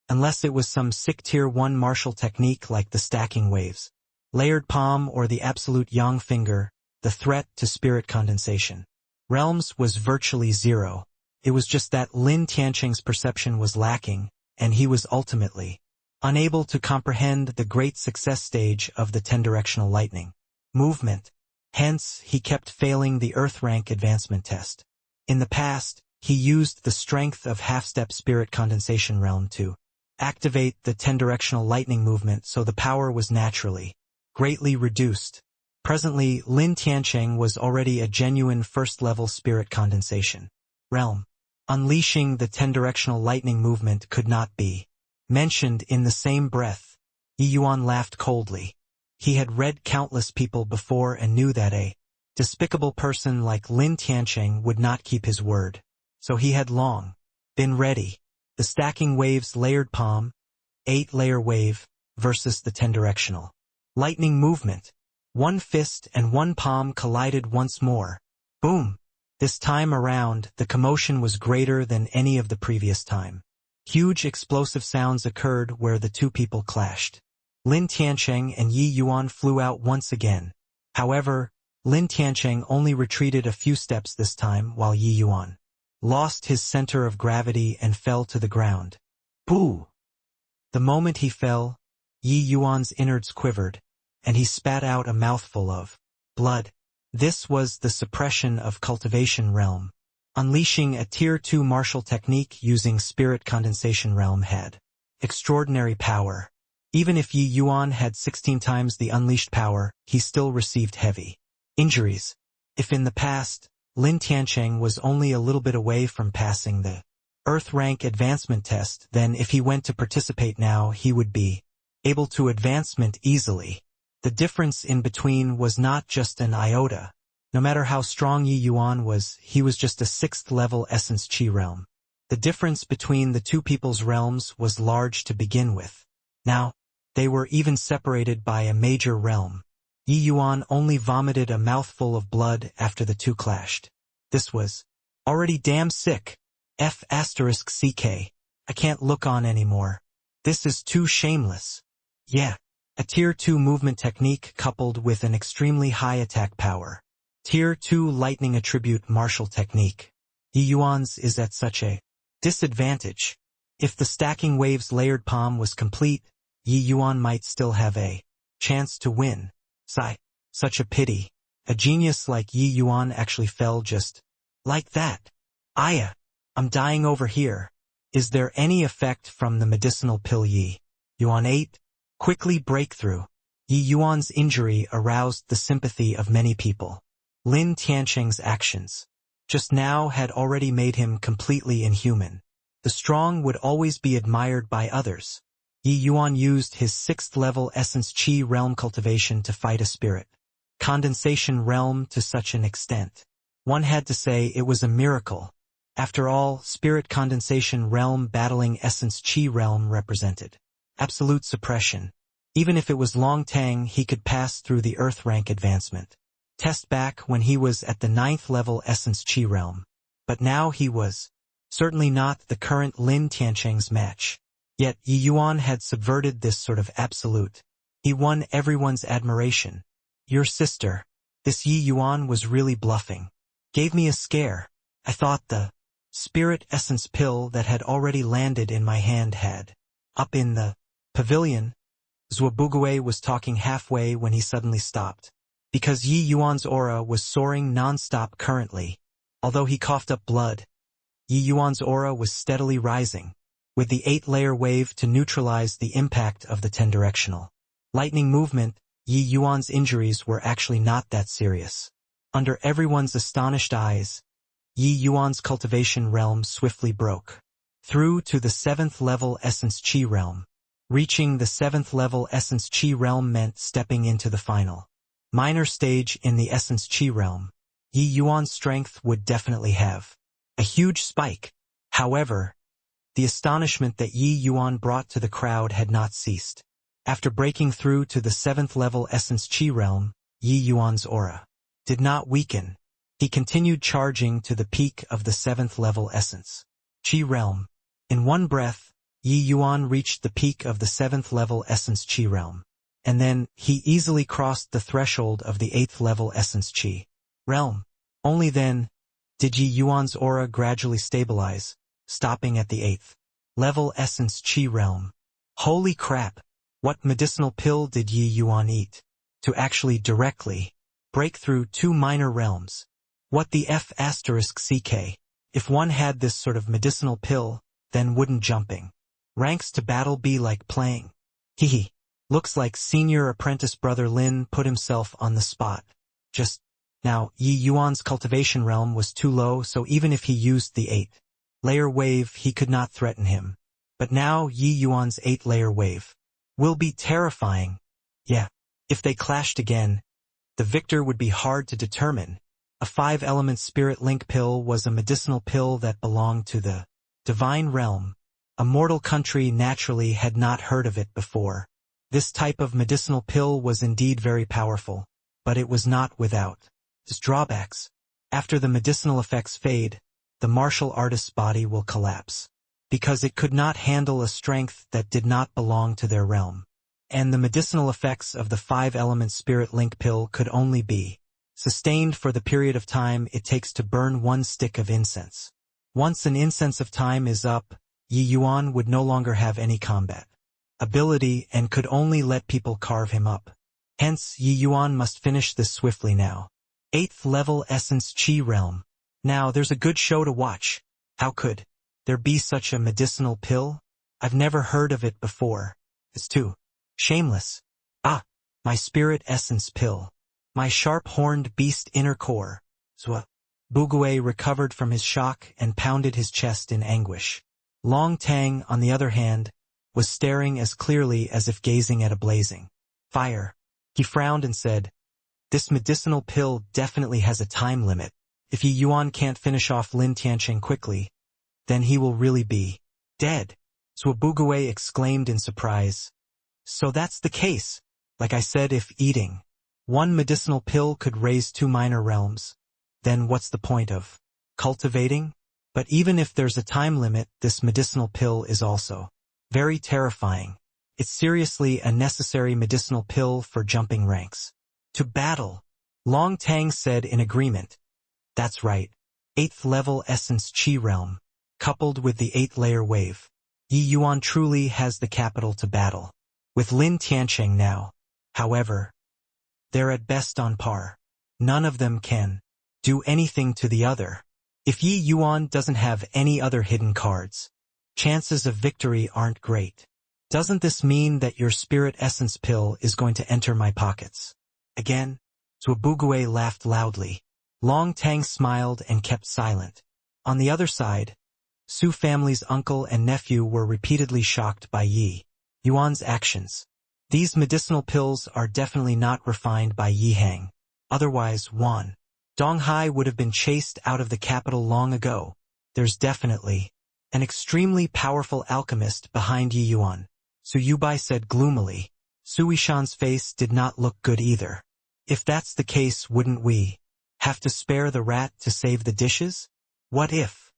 unless it was some sick Tier 1 martial technique like the Stacking Waves, Layered Palm, or the Absolute Yang Finger. The threat to spirit condensation realms was virtually zero. It was just that Lin Tiancheng's perception was lacking, and he was ultimately unable to comprehend the great success stage of the 10-directional lightning movement. Hence, he kept failing the Earth rank advancement test. In the past, he used the strength of half-step spirit condensation realm to activate the 10-directional lightning movement, so the power was naturally greatly reduced. Presently, Lin Tiancheng was already a genuine first-level spirit condensation realm. Unleashing the 10-directional lightning movement could not be mentioned in the same breath. Yi Yuan laughed coldly. He had read countless people before and knew that a despicable person like Lin Tiancheng would not keep his word. So he had long been ready. The Stacking Waves Layered Palm, 8-layer wave, versus the 10-directional lightning movement. One fist and one palm collided once more. Boom! This time around, the commotion was greater than any of the previous time. Huge explosive sounds occurred where the two people clashed. Lin Tiancheng and Yi Yuan flew out once again. However, Lin Tiancheng only retreated a few steps this time, while Yi Yuan lost his center of gravity and fell to the ground. Boo! The moment he fell, Yi Yuan's innards quivered, and he spat out a mouthful of blood. This was the suppression of cultivation realm. Unleashing a Tier 2 martial technique using spirit condensation realm had extraordinary power. Even if Yi Yuan had 16 times the unleashed power, he still received heavy injuries. If in the past, Lin Tiancheng was only a little bit away from passing the Earth rank advancement test, then if he went to participate now, he would be able to advancement easily. The difference in between was not just an iota. No matter how strong Yi Yuan was, he was just a 6th-level essence chi realm. The difference between the two people's realms was large to begin with. Now, they were even separated by a major realm. Yi Yuan only vomited a mouthful of blood after the two clashed. This was already damn sick. F***CK. I can't look on anymore. This is too shameless. Yeah. A Tier 2 movement technique coupled with an extremely high attack power. Tier 2 lightning attribute martial technique. Yi Yuan's is at such a disadvantage. If the Stacking Waves Layered Palm was complete, Yi Yuan might still have a chance to win. Sigh. Such a pity. A genius like Yi Yuan actually fell just like that. Aya. I'm dying over here. Is there any effect from the medicinal pill Yi Yuan ate? Quickly breakthrough. Yi Yuan's injury aroused the sympathy of many people. Lin Tiancheng's actions just now had already made him completely inhuman. The strong would always be admired by others. Yi Yuan used his 6th-level essence chi realm cultivation to fight a spirit condensation realm to such an extent. One had to say it was a miracle. After all, spirit condensation realm battling essence chi realm represented absolute suppression. Even if it was Long Tang, he could pass through the Earth rank advancement test back when he was at the 9th level Essence Chi realm. But now he was certainly not the current Lin Tiancheng's match. Yet Yi Yuan had subverted this sort of absolute. He won everyone's admiration. Your sister, this Yi Yuan was really bluffing. Gave me a scare. I thought the spirit essence pill that had already landed in my hand had. Up in the pavilion, Zhuobuguei was talking halfway when he suddenly stopped. Because Yi Yuan's aura was soaring non-stop currently. Although he coughed up blood, Yi Yuan's aura was steadily rising, with the 8-layer wave to neutralize the impact of the 10-directional lightning movement. Yi Yuan's injuries were actually not that serious. Under everyone's astonished eyes, Yi Yuan's cultivation realm swiftly broke through to the 7th level Essence Chi realm. Reaching the 7th level Essence Chi realm meant stepping into the final minor stage in the Essence Chi realm. Yi Yuan's strength would definitely have a huge spike. However, the astonishment that Yi Yuan brought to the crowd had not ceased. After breaking through to the 7th level Essence Chi realm, Yi Yuan's aura did not weaken. He continued charging to the peak of the 7th level Essence Chi realm. In one breath, Yi Yuan reached the peak of the 7th level Essence Chi realm. And then, he easily crossed the threshold of the 8th level Essence Chi realm. Only then did Yi Yuan's aura gradually stabilize, stopping at the 8th level Essence Chi realm. Holy crap! What medicinal pill did Yi Yuan eat to actually directly break through 2 minor realms? What the F***CK? If one had this sort of medicinal pill, then wouldn't jumping ranks to battle be like playing? Hehe. Looks like senior apprentice brother Lin put himself on the spot. Just now, Yi Yuan's cultivation realm was too low, so even if he used the 8-layer wave, he could not threaten him. But now Yi Yuan's 8-layer wave will be terrifying. Yeah, if they clashed again, the victor would be hard to determine. A 5-element spirit link pill was a medicinal pill that belonged to the divine realm. A mortal country naturally had not heard of it before. This type of medicinal pill was indeed very powerful, but it was not without its drawbacks. After the medicinal effects fade, the martial artist's body will collapse, because it could not handle a strength that did not belong to their realm. And the medicinal effects of the 5-element spirit link pill could only be sustained for the period of time it takes to burn 1 stick of incense. Once an incense of time is up, Yi Yuan would no longer have any combat ability and could only let people carve him up. Hence, Yi Yuan must finish this swiftly now. 8th level Essence Chi realm. Now there's a good show to watch. How could there be such a medicinal pill? I've never heard of it before. It's too shameless. Ah, my spirit essence pill. My sharp-horned beast inner core. Zhuobuguei recovered from his shock and pounded his chest in anguish. Long Tang, on the other hand, was staring as clearly as if gazing at a blazing fire. He frowned and said, "This medicinal pill definitely has a time limit. If Yi Yuan can't finish off Lin Tiancheng quickly, then he will really be dead." Zhuobuguei exclaimed in surprise. So that's the case. Like I said, if eating 1 medicinal pill could raise 2 minor realms, then what's the point of cultivating? But even if there's a time limit, this medicinal pill is also very terrifying. It's seriously a necessary medicinal pill for jumping ranks. To battle, Long Tang said in agreement. That's right. 8th level Essence Chi realm, coupled with the 8-layer wave. Yi Yuan truly has the capital to battle. With Lin Tiancheng now, however, they're at best on par. None of them can do anything to the other. If Yi Yuan doesn't have any other hidden cards, chances of victory aren't great. Doesn't this mean that your spirit essence pill is going to enter my pockets again? Zhuobuguei laughed loudly. Long Tang smiled and kept silent. On the other side, Su family's uncle and nephew were repeatedly shocked by Yi Yuan's actions. These medicinal pills are definitely not refined by Yi Hang. Otherwise, Wan Donghai would have been chased out of the capital long ago. There's definitely an extremely powerful alchemist behind Yi Yuan, Su Yubai said gloomily. Suishan's face did not look good either. If that's the case, wouldn't we have to spare the rat to save the dishes? What if?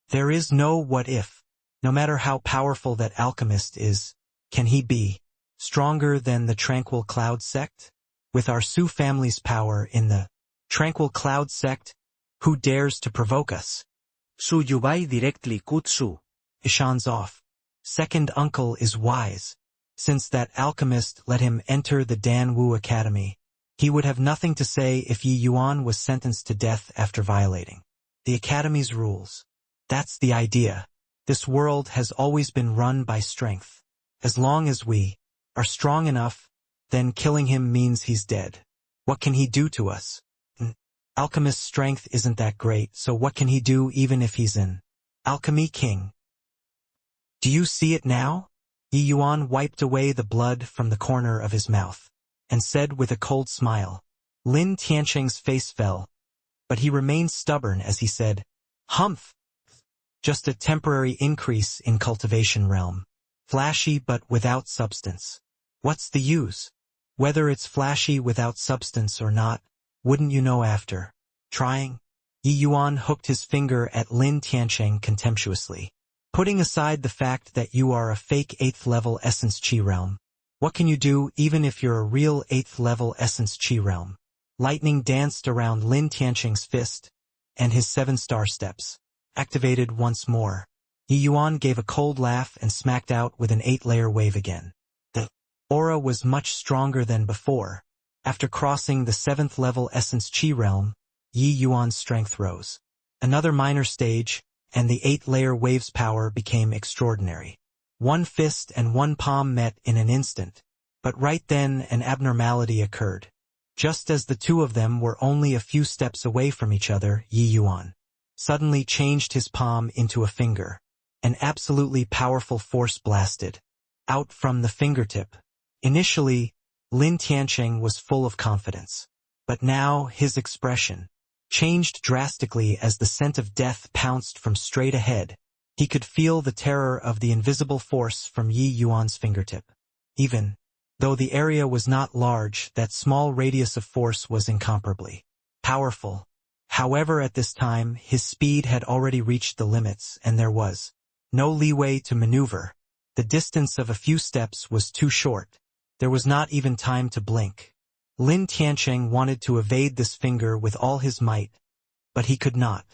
There is no what if. No matter how powerful that alchemist is, can he be stronger than the Tranquil Cloud sect? With our Su family's power in the Tranquil Cloud sect, who dares to provoke us? Su Yubai directly Kutsu. Ishan's off. Second uncle is wise. Since that alchemist let him enter the Dan Wu Academy, he would have nothing to say if Yi Yuan was sentenced to death after violating the Academy's rules. That's the idea. This world has always been run by strength. As long as we are strong enough, then killing him means he's dead. What can he do to us? Alchemist's strength isn't that great, so what can he do even if he's an alchemy king? Do you see it now? Yi Yuan wiped away the blood from the corner of his mouth, and said with a cold smile. Lin Tiancheng's face fell, but he remained stubborn as he said, Humph! Just a temporary increase in cultivation realm. Flashy but without substance. What's the use? Whether it's flashy without substance or not, wouldn't you know after trying? Yi Yuan hooked his finger at Lin Tiancheng contemptuously. Putting aside the fact that you are a fake 8th level essence chi realm, what can you do even if you're a real 8th level essence chi realm? Lightning danced around Lin Tiancheng's fist, and his 7-star steps activated once more. Yi Yuan gave a cold laugh and smacked out with an 8-layer wave again. The aura was much stronger than before. After crossing the 7th level essence chi realm, Yi Yuan's strength rose. Another minor stage, and the 8-layer wave's power became extraordinary. One fist and one palm met in an instant, but right then an abnormality occurred. Just as the two of them were only a few steps away from each other, Yi Yuan suddenly changed his palm into a finger. An absolutely powerful force blasted out from the fingertip. Initially, Lin Tiancheng was full of confidence, but now his expression changed drastically as the scent of death pounced from straight ahead. He could feel the terror of the invisible force from Yi Yuan's fingertip. Even though the area was not large, that small radius of force was incomparably powerful. However, at this time, his speed had already reached the limits, and there was no leeway to maneuver. The distance of a few steps was too short. There was not even time to blink. Lin Tiancheng wanted to evade this finger with all his might, but he could not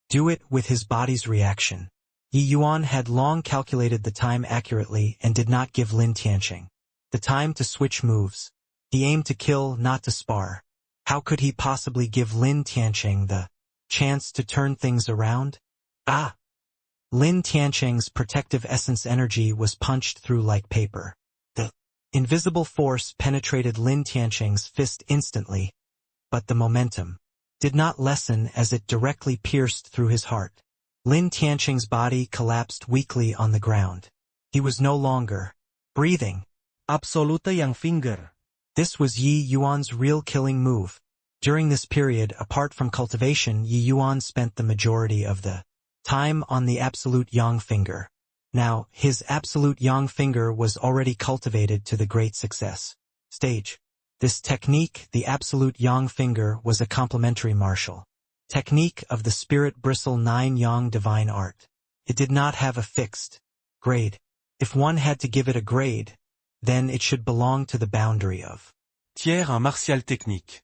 do it with his body's reaction. Yi Yuan had long calculated the time accurately and did not give Lin Tiancheng the time to switch moves. He aimed to kill, not to spar. How could he possibly give Lin Tiancheng the chance to turn things around? Ah! Lin Tiancheng's protective essence energy was punched through like paper. The invisible force penetrated Lin Tiancheng's fist instantly, but the momentum did not lessen as it directly pierced through his heart. Lin Tiancheng's body collapsed weakly on the ground. He was no longer breathing. Absolute yang finger. This was Yi Yuan's real killing move. During this period, apart from cultivation, Yi Yuan spent the majority of the time on the absolute yang finger. Now, his absolute yang finger was already cultivated to the great success stage. This technique, the absolute yang finger, was a complementary martial technique of the spirit bristle 9 yang divine art. It did not have a fixed grade. If one had to give it a grade, then it should belong to the boundary of Tiers en martial technique.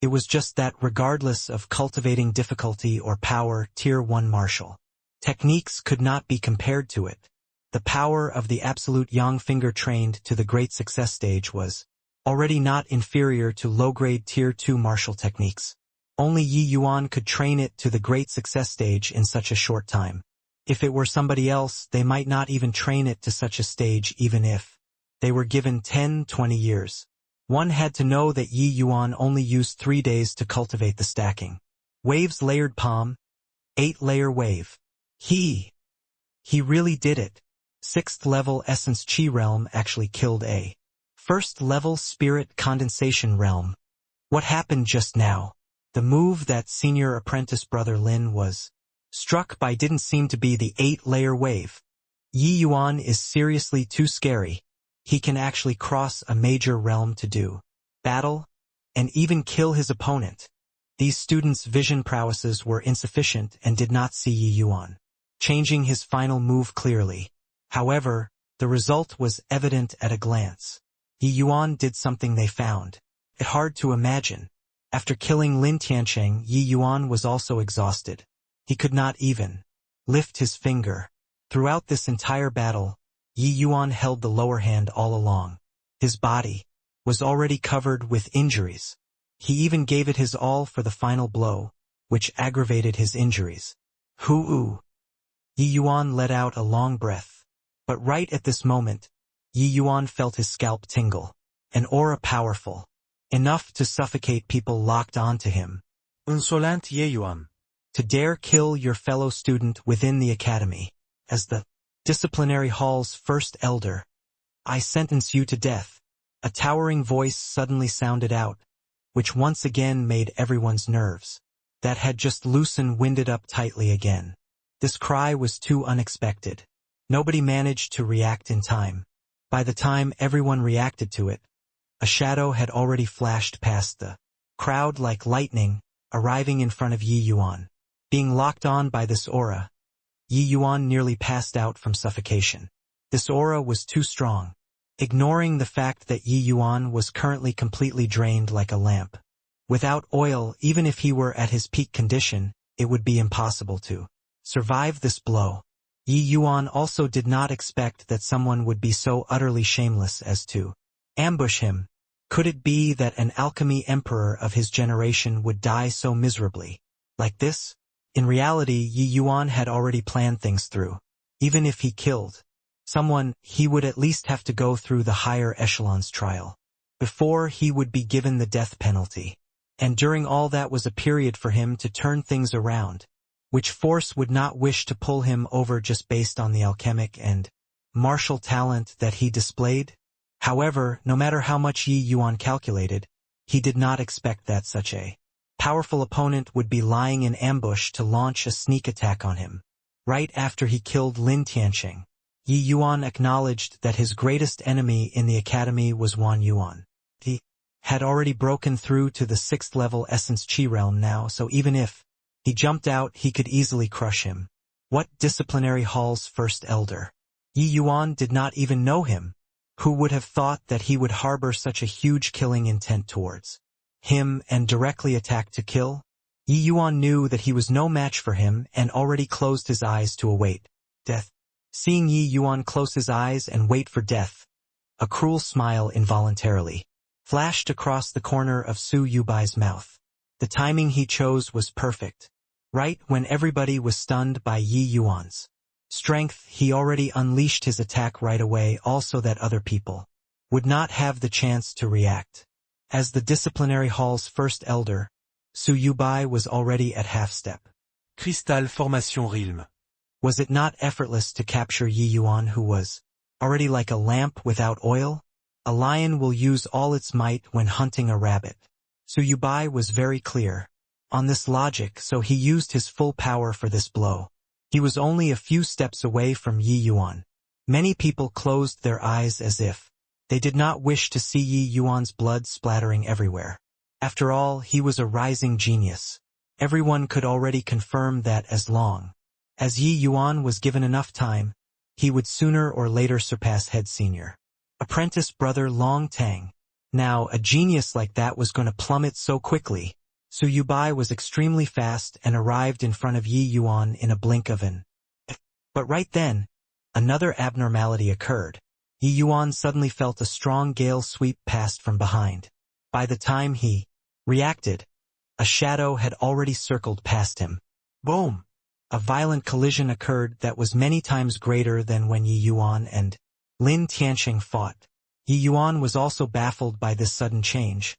It was just that regardless of cultivating difficulty or power, Tier 1 martial techniques could not be compared to it. The power of the absolute yang finger trained to the great success stage was already not inferior to low-grade Tier 2 martial techniques. Only Yi Yuan could train it to the great success stage in such a short time. If it were somebody else, they might not even train it to such a stage even if they were given 10-20 years. One had to know that Yi Yuan only used 3 days to cultivate the stacking waves layered palm, 8-layer wave. He really did it. 6th level essence chi realm actually killed a 1st level spirit condensation realm. What happened just now? The move that senior apprentice brother Lin was struck by didn't seem to be the 8-layer wave. Yi Yuan is seriously too scary. he can actually cross a major realm to do battle, and even kill his opponent. These students' vision prowesses were insufficient and did not see Yi Yuan changing his final move clearly. However, the result was evident at a glance. Yi Yuan did something they found it hard to imagine. After killing Lin Tiancheng, Yi Yuan was also exhausted. He could not even lift his finger. Throughout this entire battle, Yi Yuan held the lower hand all along. His body was already covered with injuries. He even gave it his all for the final blow, which aggravated his injuries. Hoo-oo! Yi Yuan let out a long breath. But right at this moment, Yi Yuan felt his scalp tingle. An aura powerful enough to suffocate people locked onto him. Insolent Yi Yuan. To dare kill your fellow student within the academy. As the disciplinary hall's first elder, I sentence you to death. A towering voice suddenly sounded out, which once again made everyone's nerves that had just loosened winded up tightly again. This cry was too unexpected. Nobody managed to react in time. By the time everyone reacted to it, a shadow had already flashed past the crowd like lightning, arriving in front of Yi Yuan. Being locked on by this aura, Yi Yuan nearly passed out from suffocation. This aura was too strong. Ignoring the fact that Yi Yuan was currently completely drained like a lamp. Without oil, even if he were at his peak condition, it would be impossible to survive this blow. Yi Yuan also did not expect that someone would be so utterly shameless as to ambush him. Could it be that an alchemy emperor of his generation would die so miserably? Like this? In reality, Yi Yuan had already planned things through. Even if he killed someone, he would at least have to go through the higher echelons trial before he would be given the death penalty. And during all that was a period for him to turn things around, which force would not wish to pull him over just based on the alchemic and martial talent that he displayed? However, no matter how much Yi Yuan calculated, he did not expect that such a powerful opponent would be lying in ambush to launch a sneak attack on him. Right after he killed Lin Tiancheng, Yi Yuan acknowledged that his greatest enemy in the academy was Wan Yuan. He had already broken through to the 6th level Essence Qi realm now, so even if he jumped out, he could easily crush him. What disciplinary hall's first elder? Yi Yuan did not even know him. Who would have thought that he would harbor such a huge killing intent towards him and directly attack to kill? Yi Yuan knew that he was no match for him and already closed his eyes to await death. Seeing Yi Yuan close his eyes and wait for death, a cruel smile involuntarily flashed across the corner of Su Yubai's mouth. The timing he chose was perfect. Right when everybody was stunned by Yi Yuan's strength, he already unleashed his attack right away, also that other people would not have the chance to react. As the disciplinary hall's first elder, Su Yubai was already at half-step. Cristal Formation Realm. Was it not effortless to capture Yi Yuan, who was already like a lamp without oil? A lion will use all its might when hunting a rabbit. Su Yubai was very clear on this logic, so he used his full power for this blow. He was only a few steps away from Yi Yuan. Many people closed their eyes as if they did not wish to see Yi Yuan's blood splattering everywhere. After all, he was a rising genius. Everyone could already confirm that as long as Yi Yuan was given enough time, he would sooner or later surpass head senior apprentice brother Long Tang. Now, a genius like that was going to plummet so quickly. Su Yubai was extremely fast and arrived in front of Yi Yuan in a blink of an eye. But right then, another abnormality occurred. Yi Yuan suddenly felt a strong gale sweep past from behind. By the time he reacted, a shadow had already circled past him. Boom! A violent collision occurred that was many times greater than when Yi Yuan and Lin Tiancheng fought. Yi Yuan was also baffled by this sudden change,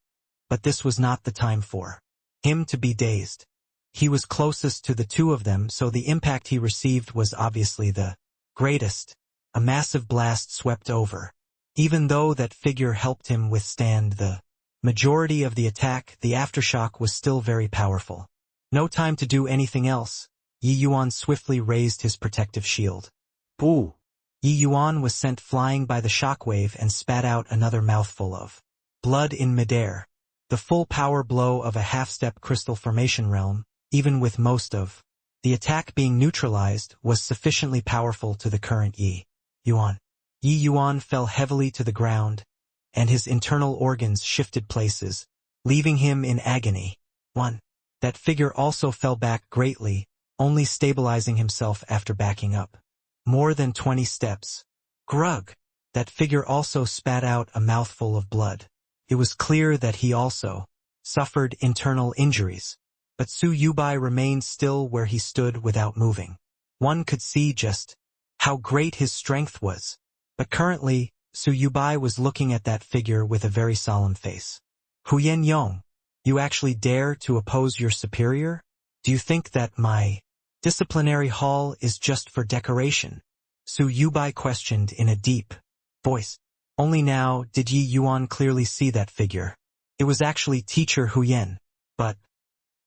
but this was not the time for him to be dazed. He was closest to the two of them, so the impact he received was obviously the greatest. A massive blast swept over. Even though that figure helped him withstand the majority of the attack, the aftershock was still very powerful. No time to do anything else. Yi Yuan swiftly raised his protective shield. Boo! Yi Yuan was sent flying by the shockwave and spat out another mouthful of blood in midair. The full power blow of a half-step crystal formation realm, even with most of the attack being neutralized, was sufficiently powerful to the current Yi Yuan. Yi Yuan fell heavily to the ground, and his internal organs shifted places, leaving him in agony. 1. That figure also fell back greatly, only stabilizing himself after backing up more than 20 steps. Grug! That figure also spat out a mouthful of blood. It was clear that he also suffered internal injuries, but Su Yubai remained still where he stood without moving. One could see just how great his strength was, but currently, Su Yubai was looking at that figure with a very solemn face. Huyen Yong, you actually dare to oppose your superior? Do you think that my disciplinary hall is just for decoration? Su Yubai questioned in a deep voice. Only now did Yi Yuan clearly see that figure. It was actually Teacher Huyen. But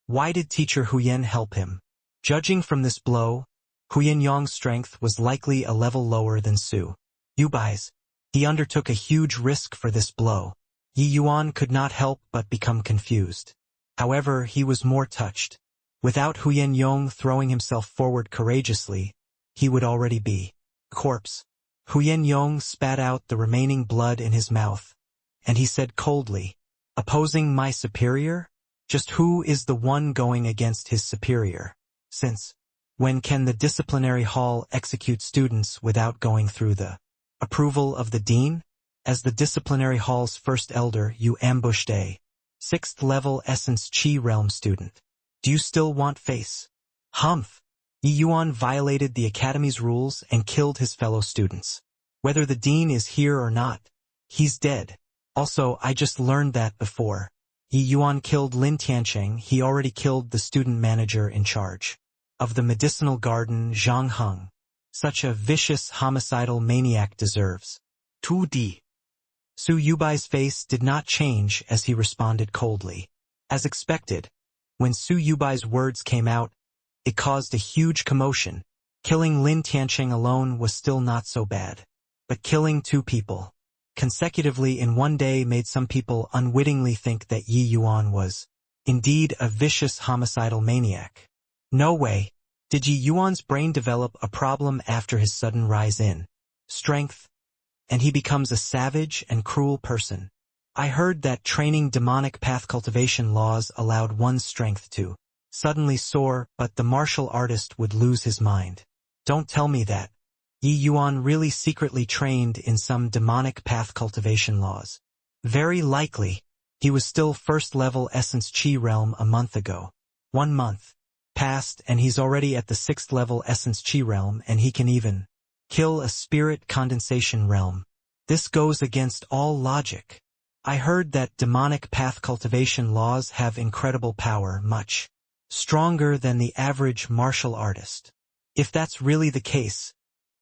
why did Teacher Huyen help him? Judging from this blow, Huyen Yong's strength was likely a level lower than Su Yubai's. He undertook a huge risk for this blow. Yi Yuan could not help but become confused. However, he was more touched. Without Huyen Yong throwing himself forward courageously, he would already be corpse. Huyen Yong spat out the remaining blood in his mouth, and he said coldly, "Opposing my superior? Just who is the one going against his superior? Since when can the disciplinary hall execute students without going through the approval of the dean? As the disciplinary hall's first elder, you ambushed a 6th level Essence Chi Realm student. Do you still want face? Humph! Yi Yuan violated the academy's rules and killed his fellow students. Whether the dean is here or not, he's dead. Also, I just learned that before Yi Yuan killed Lin Tiancheng, he already killed the student manager in charge of the medicinal garden, Zhang Heng. Such a vicious homicidal maniac deserves 2D. Su Yubai's face did not change as he responded coldly. As expected, when Su Yubai's words came out, it caused a huge commotion. Killing Lin Tiancheng alone was still not so bad. But killing 2 people consecutively in one day made some people unwittingly think that Yi Yuan was indeed a vicious homicidal maniac. No way did Yi Yuan's brain develop a problem after his sudden rise in strength, and he becomes a savage and cruel person. I heard that training demonic path cultivation laws allowed one's strength to suddenly soar, but the martial artist would lose his mind. Don't tell me that Yi Yuan really secretly trained in some demonic path cultivation laws. Very likely, he was still first level Essence Chi Realm a month ago. 1 month passed and he's already at the 6th level Essence Chi Realm, and he can even kill a spirit condensation realm. This goes against all logic. I heard that demonic path cultivation laws have incredible power, much stronger than the average martial artist. If that's really the case,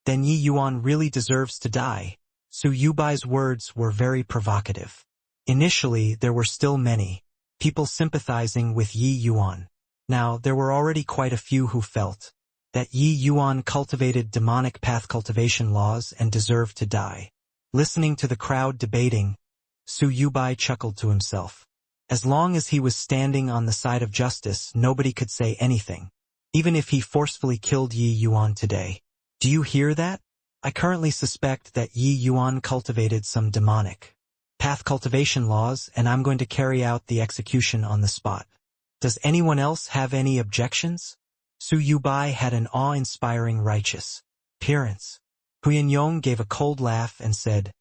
then Yi Yuan really deserves to die. Su Yubai's words were very provocative. Initially, there were still many people sympathizing with Yi Yuan. Now, there were already quite a few who felt that Yi Yuan cultivated demonic path cultivation laws and deserved to die. Listening to the crowd debating, Su Yubai chuckled to himself. As long as he was standing on the side of justice, nobody could say anything, even if he forcefully killed Yi Yuan today. Do you hear that? I currently suspect that Yi Yuan cultivated some demonic path cultivation laws, and I'm going to carry out the execution on the spot. Does anyone else have any objections? Su Yubai had an awe-inspiring righteous appearance. Huyen Yong gave a cold laugh and said,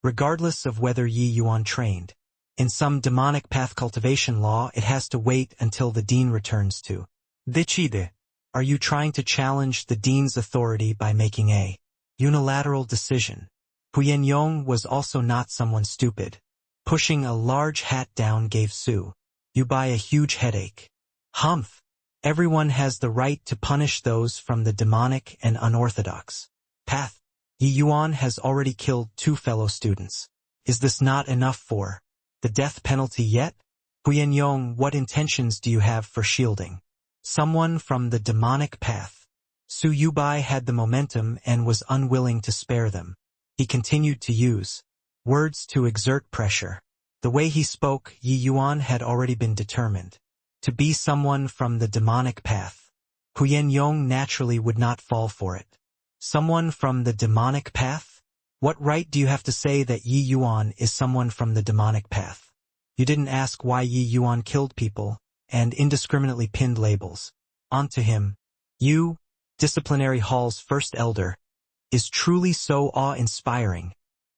regardless of whether Yi Yuan trained in some demonic path cultivation law, it has to wait until the dean returns to Decide. Are you trying to challenge the dean's authority by making a unilateral decision? Huyen Yong was also not someone stupid. Pushing a large hat down gave Su Yubai a huge headache. Humph! Everyone has the right to punish those from the demonic and unorthodox path. Yi Yuan has already killed 2 fellow students. Is this not enough for the death penalty yet? Huyen Yong, what intentions do you have for shielding someone from the demonic path? Su Yubai had the momentum and was unwilling to spare them. He continued to use words to exert pressure. The way he spoke, Yi Yuan had already been determined to be someone from the demonic path. Huyen Yong naturally would not fall for it. Someone from the demonic path? What right do you have to say that Yi Yuan is someone from the demonic path? You didn't ask why Yi Yuan killed people and indiscriminately pinned labels onto him. You, Disciplinary Hall's first elder, is truly so awe-inspiring.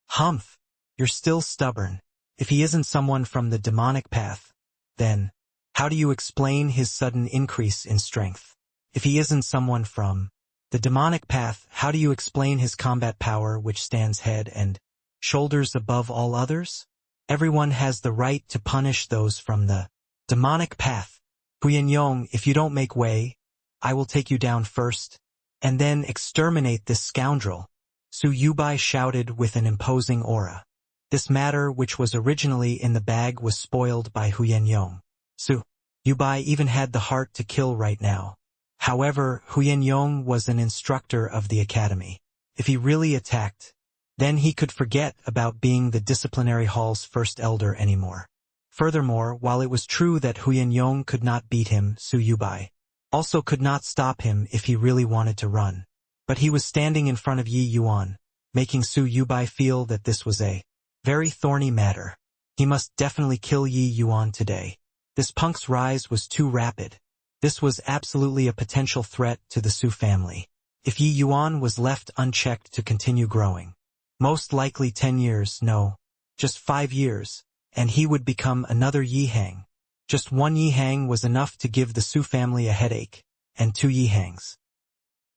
Humph, you're still stubborn. If he isn't someone from the demonic path, then how do you explain his sudden increase in strength? If he isn't someone from the demonic path, how do you explain his combat power which stands head and shoulders above all others? Everyone has the right to punish those from the demonic path. Huyen Yong, if you don't make way, I will take you down first, and then exterminate this scoundrel. Su Yubai shouted with an imposing aura. This matter which was originally in the bag was spoiled by Huyen Yong. Su Yubai even had the heart to kill right now. However, Huyen Yong was an instructor of the academy. If he really attacked, then he could forget about being the disciplinary hall's first elder anymore. Furthermore, while it was true that Huyen Yong could not beat him, Su Yubai also could not stop him if he really wanted to run. But he was standing in front of Yi Yuan, making Su Yubai feel that this was a very thorny matter. He must definitely kill Yi Yuan today. This punk's rise was too rapid. This was absolutely a potential threat to the Su family. If Yi Yuan was left unchecked to continue growing, most likely 10 years, no, just 5 years, and he would become another Yi Hang. Just one Yi Hang was enough to give the Su family a headache, and 2 Yi Hangs.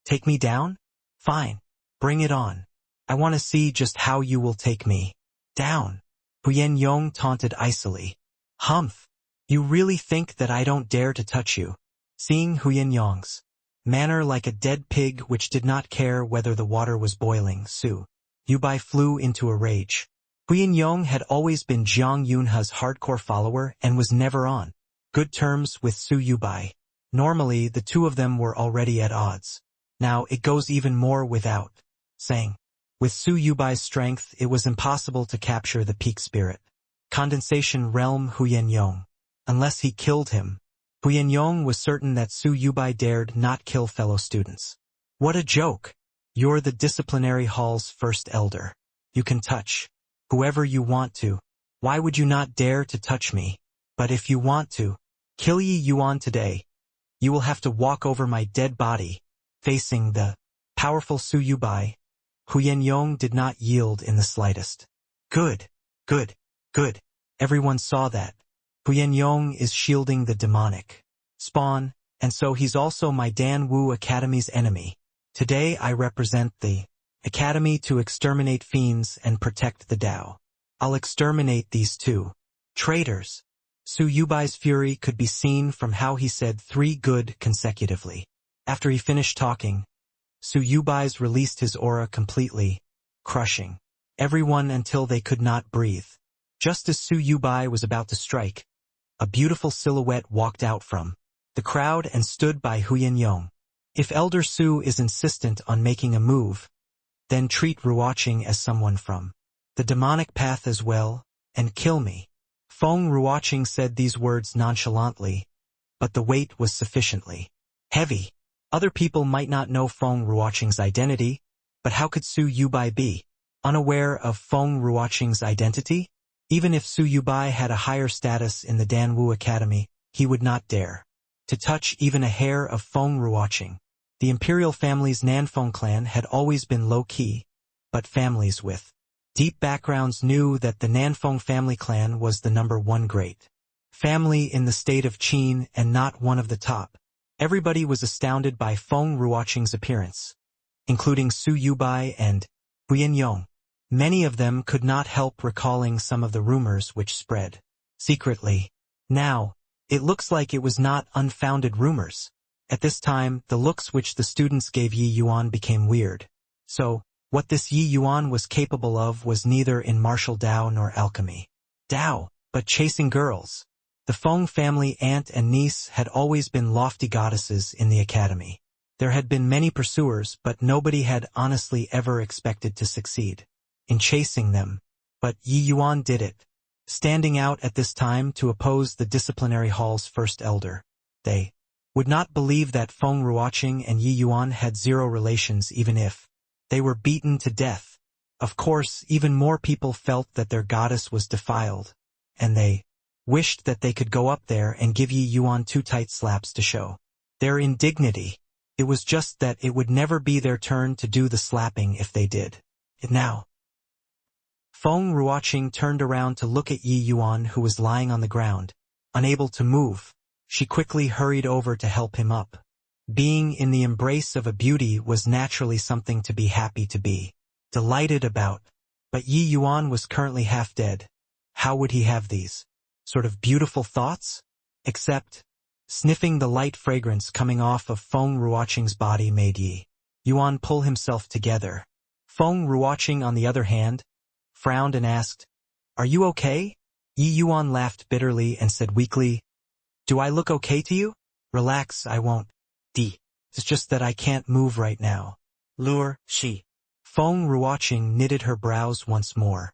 Take me down? Fine. Bring it on. I want to see just how you will take me down. Huyen Yong taunted icily. Humph. You really think that I don't dare to touch you? Seeing Huyen Yong's manner like a dead pig which did not care whether the water was boiling, Su Yubai flew into a rage. Huyen Yong had always been Jiang Yunhe's hardcore follower and was never on good terms with Su Yubai. Normally, the two of them were already at odds. Now it goes even more without saying. With Su Yubai's strength, it was impossible to capture the peak spirit. Condensation realm Huyen Yong. Unless he killed him, Huyen Yong was certain that Su Yubai dared not kill fellow students. What a joke! You're the disciplinary hall's first elder. You can touch whoever you want to. Why would you not dare to touch me? But if you want to kill Yi Yuan today, you will have to walk over my dead body. Facing the powerful Su Yubai, Huyen Yong did not yield in the slightest. Good, good, good. Everyone saw that. Huyen Yong is shielding the demonic spawn, and so he's also my Dan Wu Academy's enemy. Today I represent the Academy to exterminate fiends and protect the Tao. I'll exterminate these two traitors. Su Yubai's fury could be seen from how he said 3 good consecutively. After he finished talking, Su Yubai's released his aura completely, crushing everyone until they could not breathe. Just as Su Yubai was about to strike, a beautiful silhouette walked out from the crowd and stood by Huyen Yong. If Elder Su is insistent on making a move, then treat Ruoqing as someone from the demonic path as well, and kill me. Feng Ruoqing said these words nonchalantly, but the weight was sufficiently heavy. Other people might not know Feng Ruoqing's identity, but how could Su Yubai be unaware of Feng Ruoqing's identity? Even if Su Yubai had a higher status in the Danwu Academy, he would not dare to touch even a hair of Feng Ruoqing. The imperial family's Nanfeng clan had always been low-key, but families with deep backgrounds knew that the Nanfeng family clan was the #1 great family in the state of Qin and not one of the top. Everybody was astounded by Feng Ruoqing's appearance, including Su Yubai and Huyen Yong. Many of them could not help recalling some of the rumors which spread secretly. Now, it looks like it was not unfounded rumors. At this time, the looks which the students gave Yi Yuan became weird. So, what this Yi Yuan was capable of was neither in martial Dao nor alchemy Dao, but chasing girls. The Feng family aunt and niece had always been lofty goddesses in the academy. There had been many pursuers, but nobody had honestly ever expected to succeed in chasing them. But Yi Yuan did it, standing out at this time to oppose the disciplinary hall's first elder. They would not believe that Feng Ruoqing and Yi Yuan had zero relations even if they were beaten to death. Of course, even more people felt that their goddess was defiled, and they wished that they could go up there and give Yi Yuan 2 tight slaps to show their indignity. It was just that it would never be their turn to do the slapping if they did it now. Feng Ruoqing turned around to look at Yi Yuan, who was lying on the ground, unable to move. She quickly hurried over to help him up. Being in the embrace of a beauty was naturally something to be happy to be delighted about. But Yi Yuan was currently half dead. How would he have these sort of beautiful thoughts? Except, sniffing the light fragrance coming off of Feng Ruoqing's body made Yi Yuan pull himself together. Feng Ruoqing, on the other hand, frowned and asked, "Are you okay?" Yi Yuan laughed bitterly and said weakly, "Do I look okay to you? Relax, I won't. It's just that I can't move right now." Lure, she. Feng Ruoqing knitted her brows once more.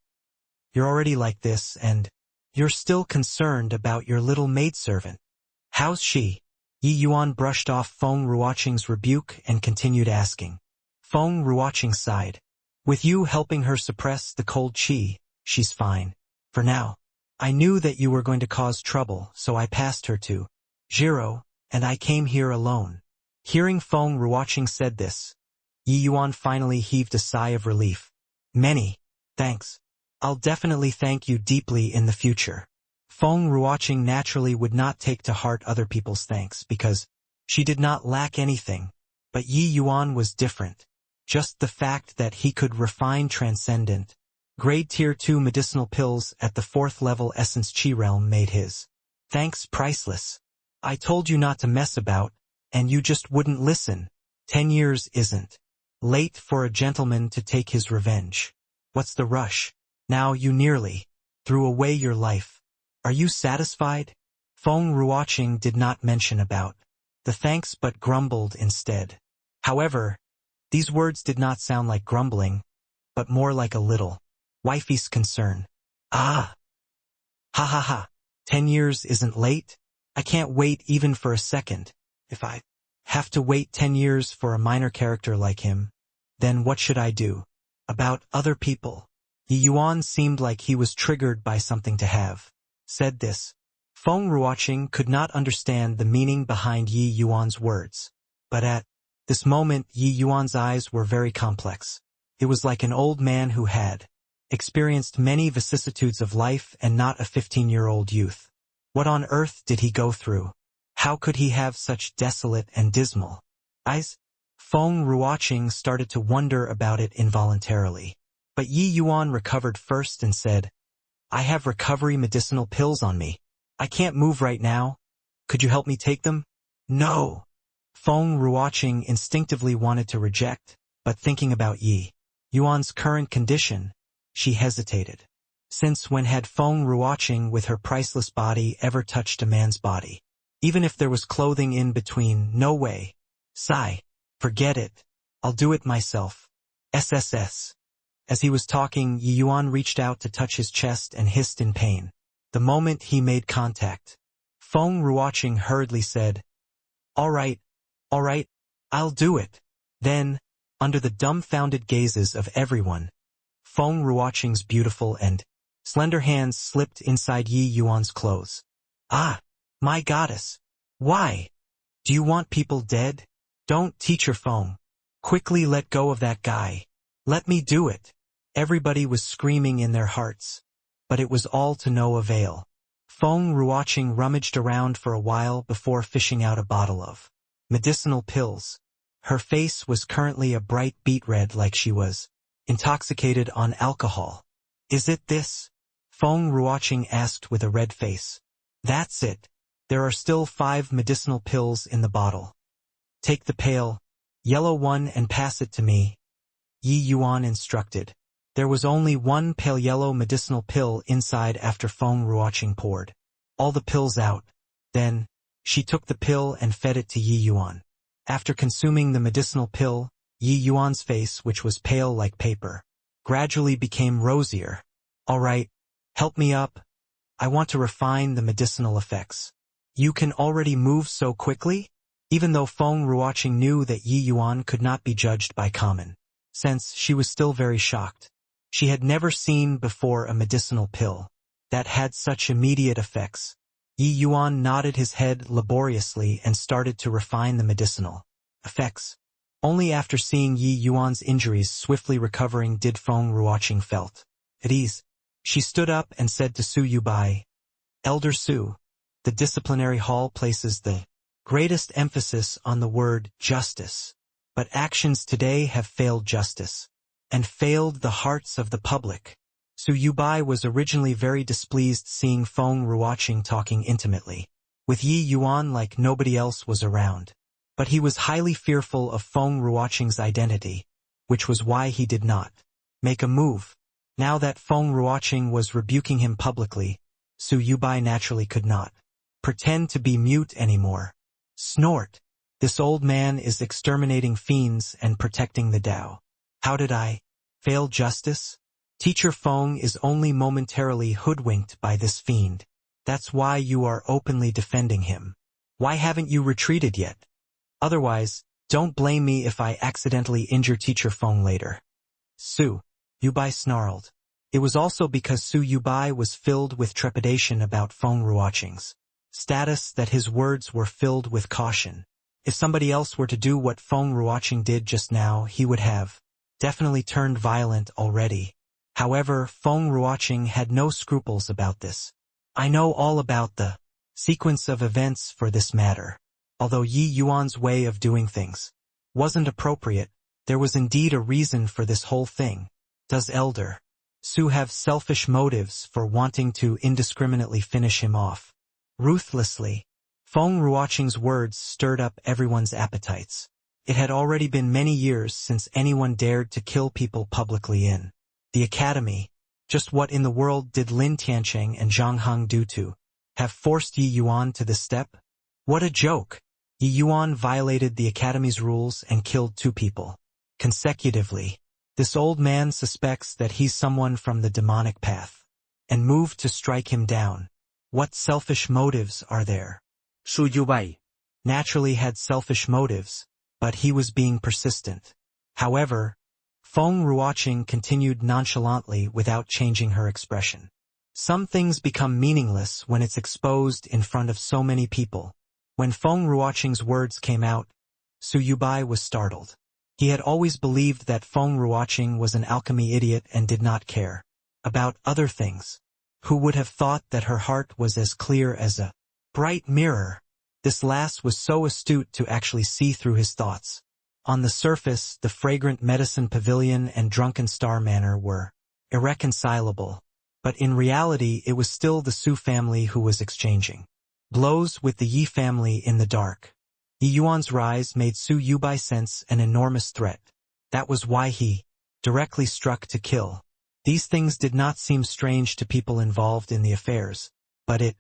"You're already like this, and you're still concerned about your little maidservant. How's she?" Yi Yuan brushed off Feng Ruoqing's rebuke and continued asking. Feng Ruoqing sighed. "With you helping her suppress the cold qi, she's fine. For now. I knew that you were going to cause trouble, so I passed her to Jiro, and I came here alone." Hearing Feng Ruoqing said this, Yi Yuan finally heaved a sigh of relief. "Many thanks. I'll definitely thank you deeply in the future." Feng Ruoqing naturally would not take to heart other people's thanks because she did not lack anything. But Yi Yuan was different. Just the fact that he could refine transcendent, grade tier 2 medicinal pills at the 4th level essence chi realm made his thanks priceless. "I told you not to mess about, and you just wouldn't listen. 10 years isn't late for a gentleman to take his revenge. What's the rush? Now you nearly threw away your life. Are you satisfied?" Feng Ruoqing did not mention about the thanks but grumbled instead. However, these words did not sound like grumbling, but more like a little wifey's concern. "Ah! Ha ha ha! 10 years isn't late? I can't wait even for a second. If I have to wait 10 years for a minor character like him, then what should I do? About other people?" Yi Yuan seemed like he was triggered by something to have said this. Feng Ruoqing could not understand the meaning behind Yi Yuan's words. But at this moment Yi Yuan's eyes were very complex. It was like an old man who had experienced many vicissitudes of life and not a 15-year-old youth. What on earth did he go through? How could he have such desolate and dismal eyes? Feng Ruoqing started to wonder about it involuntarily. But Yi Yuan recovered first and said, "I have recovery medicinal pills on me. I can't move right now. Could you help me take them?" "No." Feng Ruoqing instinctively wanted to reject, but thinking about Yi Yuan's current condition, she hesitated. Since when had Feng Ruoqing with her priceless body ever touched a man's body? Even if there was clothing in between, no way. Sigh. "Forget it. I'll do it myself. SSS." As he was talking, Yi Yuan reached out to touch his chest and hissed in pain. The moment he made contact, Feng Ruoqing hurriedly said, all right, I'll do it." Then, under the dumbfounded gazes of everyone, Feng Ruoqing's beautiful and slender hands slipped inside Yi Yuan's clothes. "Ah, my goddess. Why? Do you want people dead? Don't, teacher Feng. Quickly let go of that guy. Let me do it." Everybody was screaming in their hearts. But it was all to no avail. Feng Ruoqing rummaged around for a while before fishing out a bottle of medicinal pills. Her face was currently a bright beet red, like she was intoxicated on alcohol. "Is it this?" Feng Ruoqing asked with a red face. "That's it. There are still 5 medicinal pills in the bottle. Take the pale yellow one and pass it to me," Yi Yuan instructed. There was only one pale yellow medicinal pill inside after Feng Ruoqing poured all the pills out. Then, she took the pill and fed it to Yi Yuan. After consuming the medicinal pill, Yi Yuan's face, which was pale like paper, gradually became rosier. All right, help me up. I want to refine the medicinal effects. You can already move so quickly? Even though Feng Ruoqing knew that Yi Yuan could not be judged by common sense, she was still very shocked. She had never seen before a medicinal pill that had such immediate effects. Yi Yuan nodded his head laboriously and started to refine the medicinal effects. Only after seeing Yi Yuan's injuries swiftly recovering did Feng Ruoqing felt at ease. She stood up and said to Su Yubai, "Elder Su, the disciplinary hall places the greatest emphasis on the word justice, but actions today have failed justice and failed the hearts of the public." Su Yubai was originally very displeased seeing Feng Ruoqing talking intimately with Yi Yuan like nobody else was around. But he was highly fearful of Feng Ruoqing's identity, which was why he did not make a move. Now that Feng Ruoqing was rebuking him publicly, Su Yubai naturally could not pretend to be mute anymore. Snort. This old man is exterminating fiends and protecting the Tao. How did I fail justice? Teacher Feng is only momentarily hoodwinked by this fiend. That's why you are openly defending him. Why haven't you retreated yet? Otherwise, don't blame me if I accidentally injure Teacher Feng later. Su Yubai snarled. It was also because Su Yubai was filled with trepidation about Feng Ruoqing's status that his words were filled with caution. If somebody else were to do what Feng Ruoqing did just now, he would have definitely turned violent already. However, Feng Ruoqing had no scruples about this. I know all about the sequence of events for this matter. Although Yi Yuan's way of doing things wasn't appropriate, there was indeed a reason for this whole thing. Does Elder Su have selfish motives for wanting to indiscriminately finish him off ruthlessly? Feng Ruoqing's words stirred up everyone's appetites. It had already been many years since anyone dared to kill people publicly in the academy. Just what in the world did Lin Tiancheng and Zhang Heng do to have forced Yi Yuan to this step? What a joke! Yi Yuan violated the academy's rules and killed 2 people consecutively. This old man suspects that he's someone from the demonic path and moved to strike him down. What selfish motives are there? Su Yubai Naturally had selfish motives, but he was being persistent. However, Feng Ruoqing continued nonchalantly without changing her expression. Some things become meaningless when it's exposed in front of so many people. When Feng Ruoqing's words came out, Su Yubai was startled. He had always believed that Feng Ruoqing was an alchemy idiot and did not care about other things. Who would have thought that her heart was as clear as a bright mirror? This lass was so astute to actually see through his thoughts. On the surface, the fragrant medicine pavilion and drunken star manor were irreconcilable, but in reality it was still the Su family who was exchanging blows with the Yi family in the dark. Yi Yuan's rise made Su Yubai sense an enormous threat. That was why he directly struck to kill. These things did not seem strange to people involved in the affairs, but it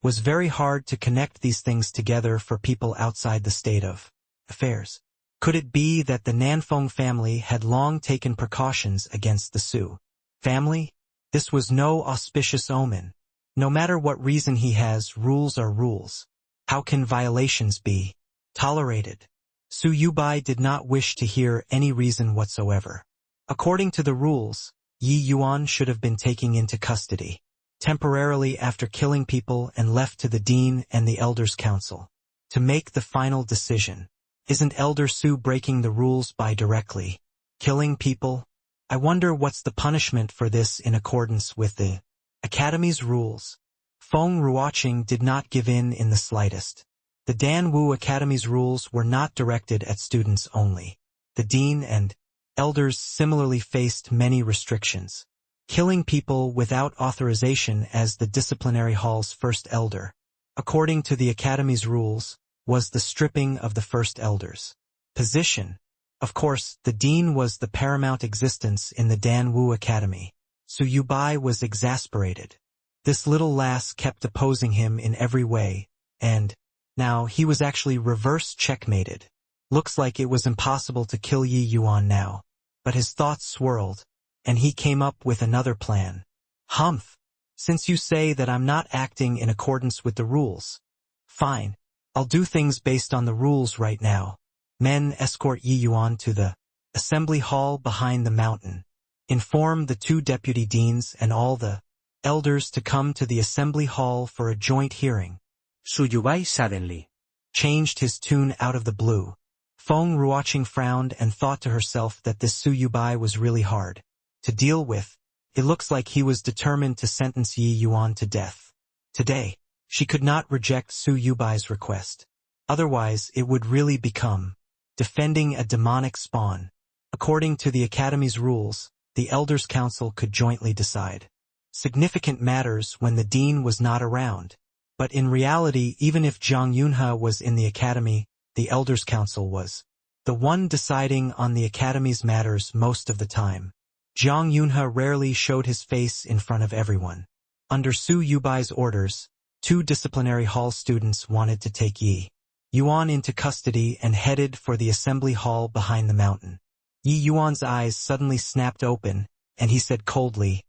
was very hard to connect these things together for people outside the state of affairs. Could it be that the Nanfeng family had long taken precautions against the Su family? This was no auspicious omen. No matter what reason he has, rules are rules. How can violations be tolerated? Su Yubai did not wish to hear any reason whatsoever. According to the rules, Yi Yuan should have been taken into custody temporarily after killing people and left to the dean and the elders' council to make the final decision. Isn't Elder Su breaking the rules by directly killing people? I wonder what's the punishment for this in accordance with the Academy's rules. Feng Ruoqing did not give in the slightest. The Dan Wu Academy's rules were not directed at students only. The dean and elders similarly faced many restrictions. Killing people without authorization as the disciplinary hall's first elder, according to the Academy's rules, was the stripping of the first elder's position. Of course, the dean was the paramount existence in the Dan Wu Academy. Su Yubai was exasperated. This little lass kept opposing him in every way, and now he was actually reverse checkmated. Looks like it was impossible to kill Yi Yuan now. But his thoughts swirled, and he came up with another plan. Humph! Since you say that I'm not acting in accordance with the rules. Fine. I'll do things based on the rules right now. Men escort Yi Yuan to the assembly hall behind the mountain. Inform the 2 deputy deans and all the elders to come to the assembly hall for a joint hearing. Su Yubai suddenly Changed his tune out of the blue. Feng Ruoqing frowned and thought to herself that this Su Yubai was really hard to deal with. It looks like he was determined to sentence Yi Yuan to death. Today, she could not reject Su Yubai's request. Otherwise, it would really become defending a demonic spawn. According to the Academy's rules, the Elders' Council could jointly decide significant matters when the dean was not around. But in reality, even if Zhang Yunhe was in the Academy, the Elders' Council was the one deciding on the Academy's matters most of the time. Zhang Yunhe rarely showed his face in front of everyone. Under Su Yubai's orders, 2 disciplinary hall students wanted to take Yi Yuan into custody and headed for the assembly hall behind the mountain. Yi Yuan's eyes suddenly snapped open, and he said coldly,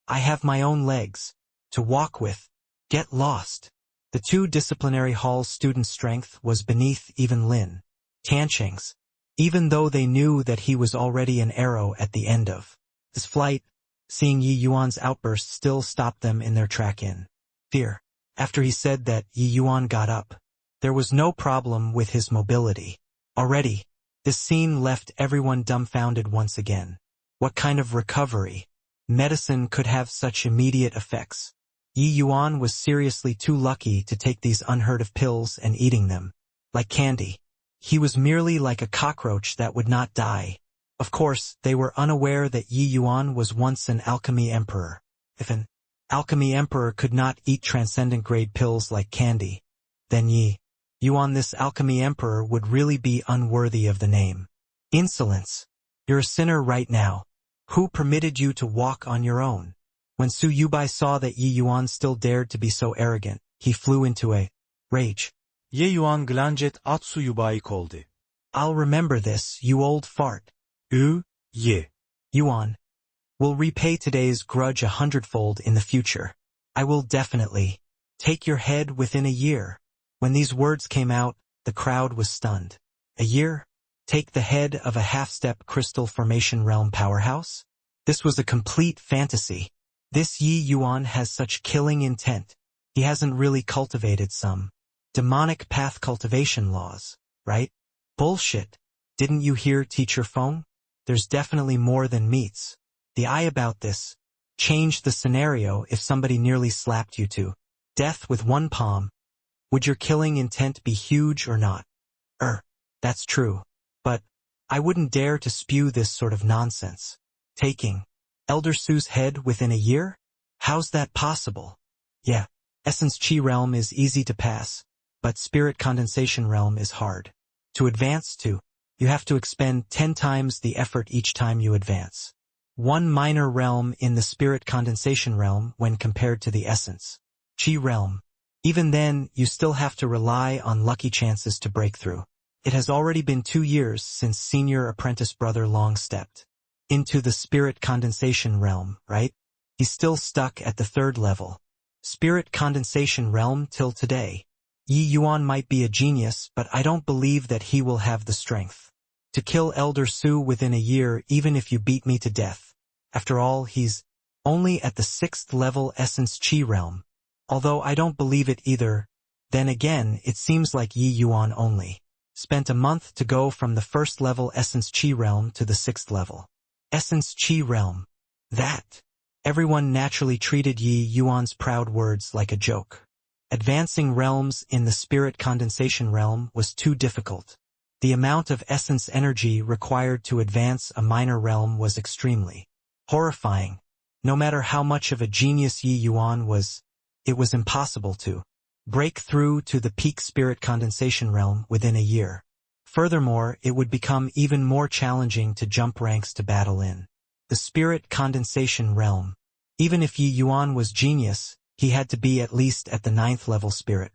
"I have my own legs to walk with. Get lost." The 2 disciplinary hall students' strength was beneath even Lin Tianqing's, even though they knew that he was already an arrow at the end of his flight. Seeing Yi Yuan's outburst still stopped them in their track in fear. After he said that, Yi Yuan got up. There was no problem with his mobility. Already, this scene left everyone dumbfounded once again. What kind of recovery medicine could have such immediate effects? Yi Yuan was seriously too lucky to take these unheard-of pills and eating them like candy. He was merely like a cockroach that would not die. Of course, they were unaware that Yi Yuan was once an alchemy emperor. If an alchemy emperor could not eat transcendent-grade pills like candy, then Yi Yuan, this alchemy emperor, would really be unworthy of the name. Insolence! You're a sinner right now. Who permitted you to walk on your own? When Su Yubai saw that Yi Yuan still dared to be so arrogant, he flew into a rage. Yi Yuan glancet at Su Yubai koldu. I'll remember this, you old fart. Yi Yuan will repay today's grudge 100-fold in the future. I will definitely take your head within a year. When these words came out, the crowd was stunned. A year? Take the head of a half-step crystal formation realm powerhouse? This was a complete fantasy. This Yi Yuan has such killing intent. He hasn't really cultivated some demonic path cultivation laws, right? Bullshit. Didn't you hear Teacher Feng? There's definitely more than meets the eye about this. Change the scenario if somebody nearly slapped you to death with one palm. Would your killing intent be huge or not? That's true. But I wouldn't dare to spew this sort of nonsense. Taking Elder Su's head within a year? How's that possible? Yeah, Essence Chi realm is easy to pass, but Spirit Condensation realm is hard to advance to. You have to expend 10 times the effort each time you advance. One minor realm in the Spirit Condensation realm when compared to the Essence Chi realm. Even then, you still have to rely on lucky chances to break through. It has already been 2 years since senior apprentice brother Long stepped into the Spirit Condensation realm, right? He's still stuck at the 3rd level. Spirit Condensation realm till today. Yi Yuan might be a genius, but I don't believe that he will have the strength to kill Elder Su within a year even if you beat me to death. After all, he's only at the 6th level Essence Chi realm. Although I don't believe it either. Then again, it seems like Yi Yuan only spent a month to go from the 1st level Essence Chi realm to the 6th level Essence Chi realm. That everyone naturally treated Yi Yuan's proud words like a joke. Advancing realms in the Spirit Condensation realm was too difficult. The amount of essence energy required to advance a minor realm was extremely horrifying. No matter how much of a genius Yi Yuan was, it was impossible to break through to the peak Spirit Condensation realm within a year. Furthermore, it would become even more challenging to jump ranks to battle in the Spirit Condensation realm. Even if Yi Yuan was genius, he had to be at least at the 9th level Spirit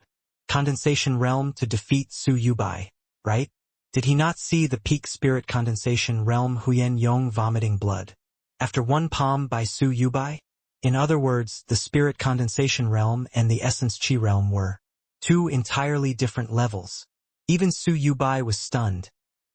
Condensation realm to defeat Su Yubai, right? Did he not see the peak spirit condensation realm Huyen Yong vomiting blood? After one palm by Su Yubai? In other words, the spirit condensation realm and the essence chi realm were two entirely different levels. Even Su Yubai was stunned,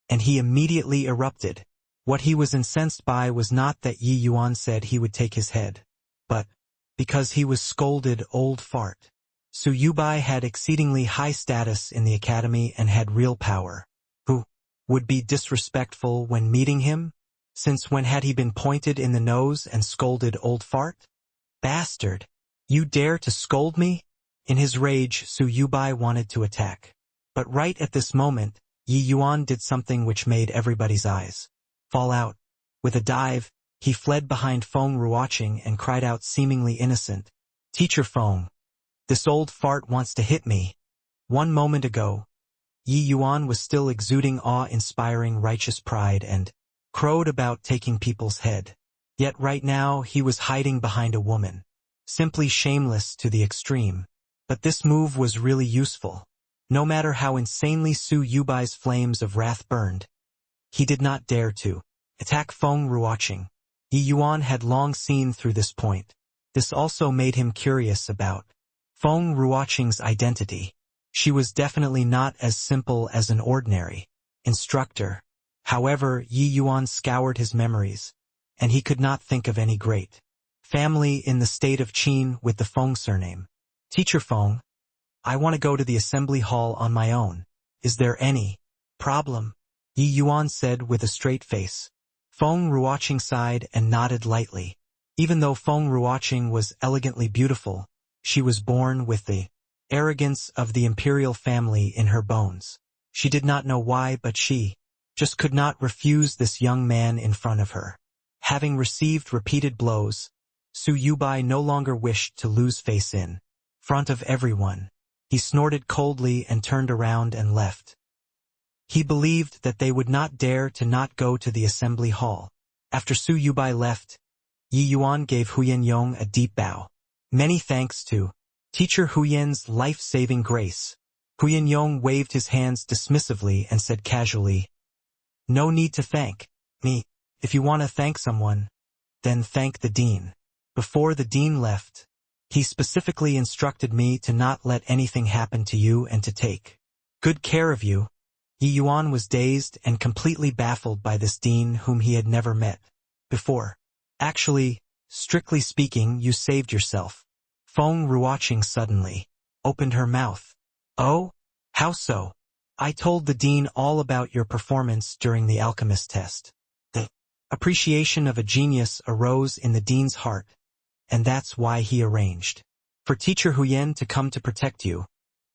and he immediately erupted. What he was incensed by was not that Yi Yuan said he would take his head, but because he was scolded old fart. Su Yubai had exceedingly high status in the academy and had real power. Who would be disrespectful when meeting him? Since when had he been pointed in the nose and scolded old fart? Bastard! You dare to scold me? In his rage, Su Yubai wanted to attack. But right at this moment, Yi Yuan did something which made everybody's eyes fall out. With a dive, he fled behind Feng Ruoqing and cried out seemingly innocent, "Teacher Feng, this old fart wants to hit me." 1 moment ago, Yi Yuan was still exuding awe-inspiring righteous pride and crowed about taking people's head. Yet right now he was hiding behind a woman, simply shameless to the extreme. But this move was really useful. No matter how insanely Su Yubai's flames of wrath burned, he did not dare to attack Feng Ruoqing. Yi Yuan had long seen through this point. This also made him curious about Feng Ruoqing's identity. She was definitely not as simple as an ordinary instructor. However, Yi Yuan scoured his memories, and he could not think of any great family in the state of Qin with the Feng surname. "Teacher Feng, I want to go to the assembly hall on my own. Is there any problem?" Yi Yuan said with a straight face. Feng Ruoqing sighed and nodded lightly. Even though Feng Ruoqing was elegantly beautiful, she was born with the arrogance of the imperial family in her bones. She did not know why, but she just could not refuse this young man in front of her. Having received repeated blows, Su Yubai no longer wished to lose face in front of everyone. He snorted coldly and turned around and left. He believed that they would not dare to not go to the assembly hall. After Su Yubai left, Yi Yuan gave Huyen Yong a deep bow. "Many thanks to Teacher Huyen's life-saving grace." Huyen Yong waved his hands dismissively and said casually, "No need to thank me. If you want to thank someone, then thank the dean." Before the dean left, he specifically instructed me to not let anything happen to you and to take good care of you. Yi Yuan was dazed and completely baffled by this dean whom he had never met before. "Actually, strictly speaking, you saved yourself." Feng Ruoqing suddenly opened her mouth. "Oh? How so?" "I told the dean all about your performance during the alchemist test." The appreciation of a genius arose in the dean's heart, and that's why he arranged for Teacher Huyen to come to protect you,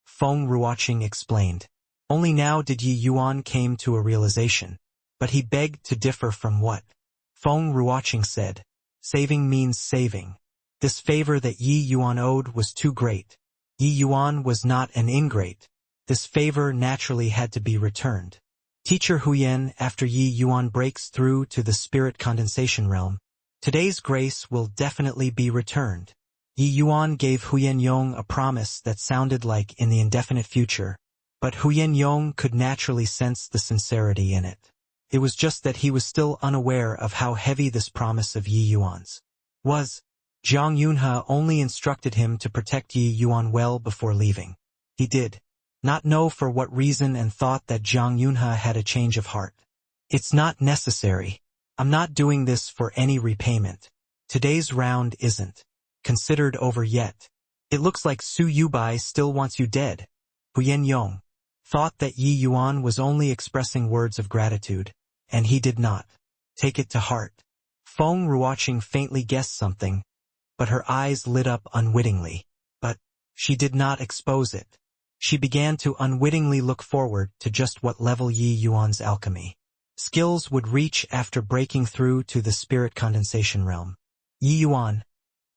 Feng Ruoqing explained. Only now did Yi Yuan came to a realization, but he begged to differ from what Feng Ruoqing said. Saving means saving. This favor that Yi Yuan owed was too great. Yi Yuan was not an ingrate. This favor naturally had to be returned. Teacher Huyen, after Yi Yuan breaks through to the spirit condensation realm, today's grace will definitely be returned. Yi Yuan gave Huyen Yong a promise that sounded like in the indefinite future, but Huyen Yong could naturally sense the sincerity in it. It was just that he was still unaware of how heavy this promise of Yi Yuan's was. Zhang Yunhe only instructed him to protect Yi Yuan well before leaving. He did not know for what reason and thought that Zhang Yunhe had a change of heart. "It's not necessary. I'm not doing this for any repayment. Today's round isn't considered over yet. It looks like Su Yubai still wants you dead." Huyen Yong thought that Yi Yuan was only expressing words of gratitude, and he did not take it to heart. Feng Ruoqing faintly guessed something, but her eyes lit up unwittingly. But she did not expose it. She began to unwittingly look forward to just what level Yi Yuan's alchemy skills would reach after breaking through to the spirit condensation realm. "Yi Yuan,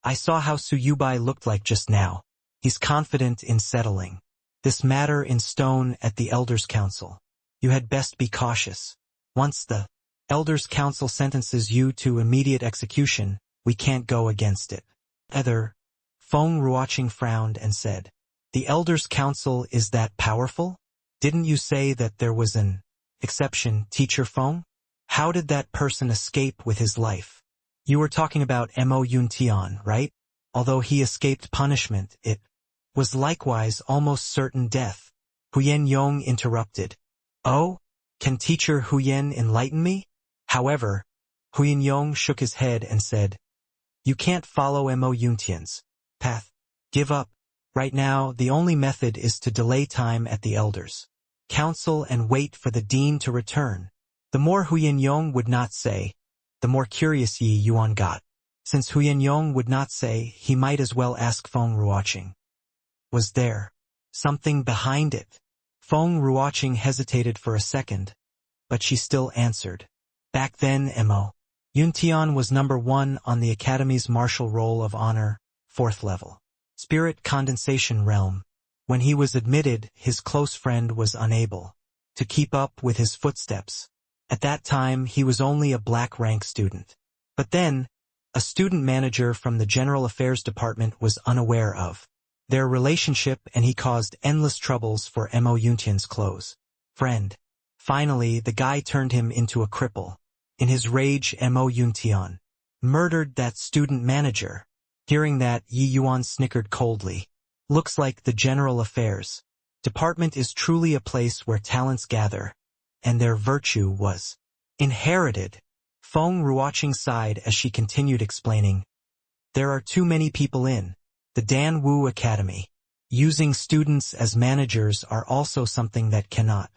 I saw how Su Yubai looked like just now. He's confident in settling this matter in stone at the Elders' Council. You had best be cautious. Once the Elders' Council sentences you to immediate execution, we can't go against it." Feng Ruoqing frowned and said, "The Elders' Council is that powerful? Didn't you say that there was an Exception, Teacher Feng? How did that person escape with his life? You were talking about Mo Yuntian, right? Although he escaped punishment, it was likewise almost certain death. Huyen Yong interrupted. Oh? Can Teacher Huyen enlighten me? However, Huyen Yong shook his head and said, You can't follow Mo Yuntian's path. Give up. Right now, the only method is to delay time at the elders' council and wait for the dean to return. The more Huyen Yong would not say, the more curious Yi Yuan got. Since Huyen Yong would not say, he might as well ask Feng Ruoqing. Was there something behind it? Feng Ruoqing hesitated for a second, but she still answered. Back then, Mo Yuntian was number 1 on the Academy's Martial Roll of Honor, 4th level. Spirit Condensation Realm. When he was admitted, his close friend was unable to keep up with his footsteps. At that time, he was only a black rank student. But then, a student manager from the General Affairs Department was unaware of their relationship, and he caused endless troubles for Mo Yuntian's close friend. Finally, the guy turned him into a cripple. In his rage, Mo Yuntian murdered that student manager. Hearing that, Yi Yuan snickered coldly. Looks like the General Affairs Department is truly a place where talents gather, and their virtue was inherited. Feng Ruoqing sighed as she continued explaining. There are too many people in the Dan Wu Academy. Using students as managers are also something that cannot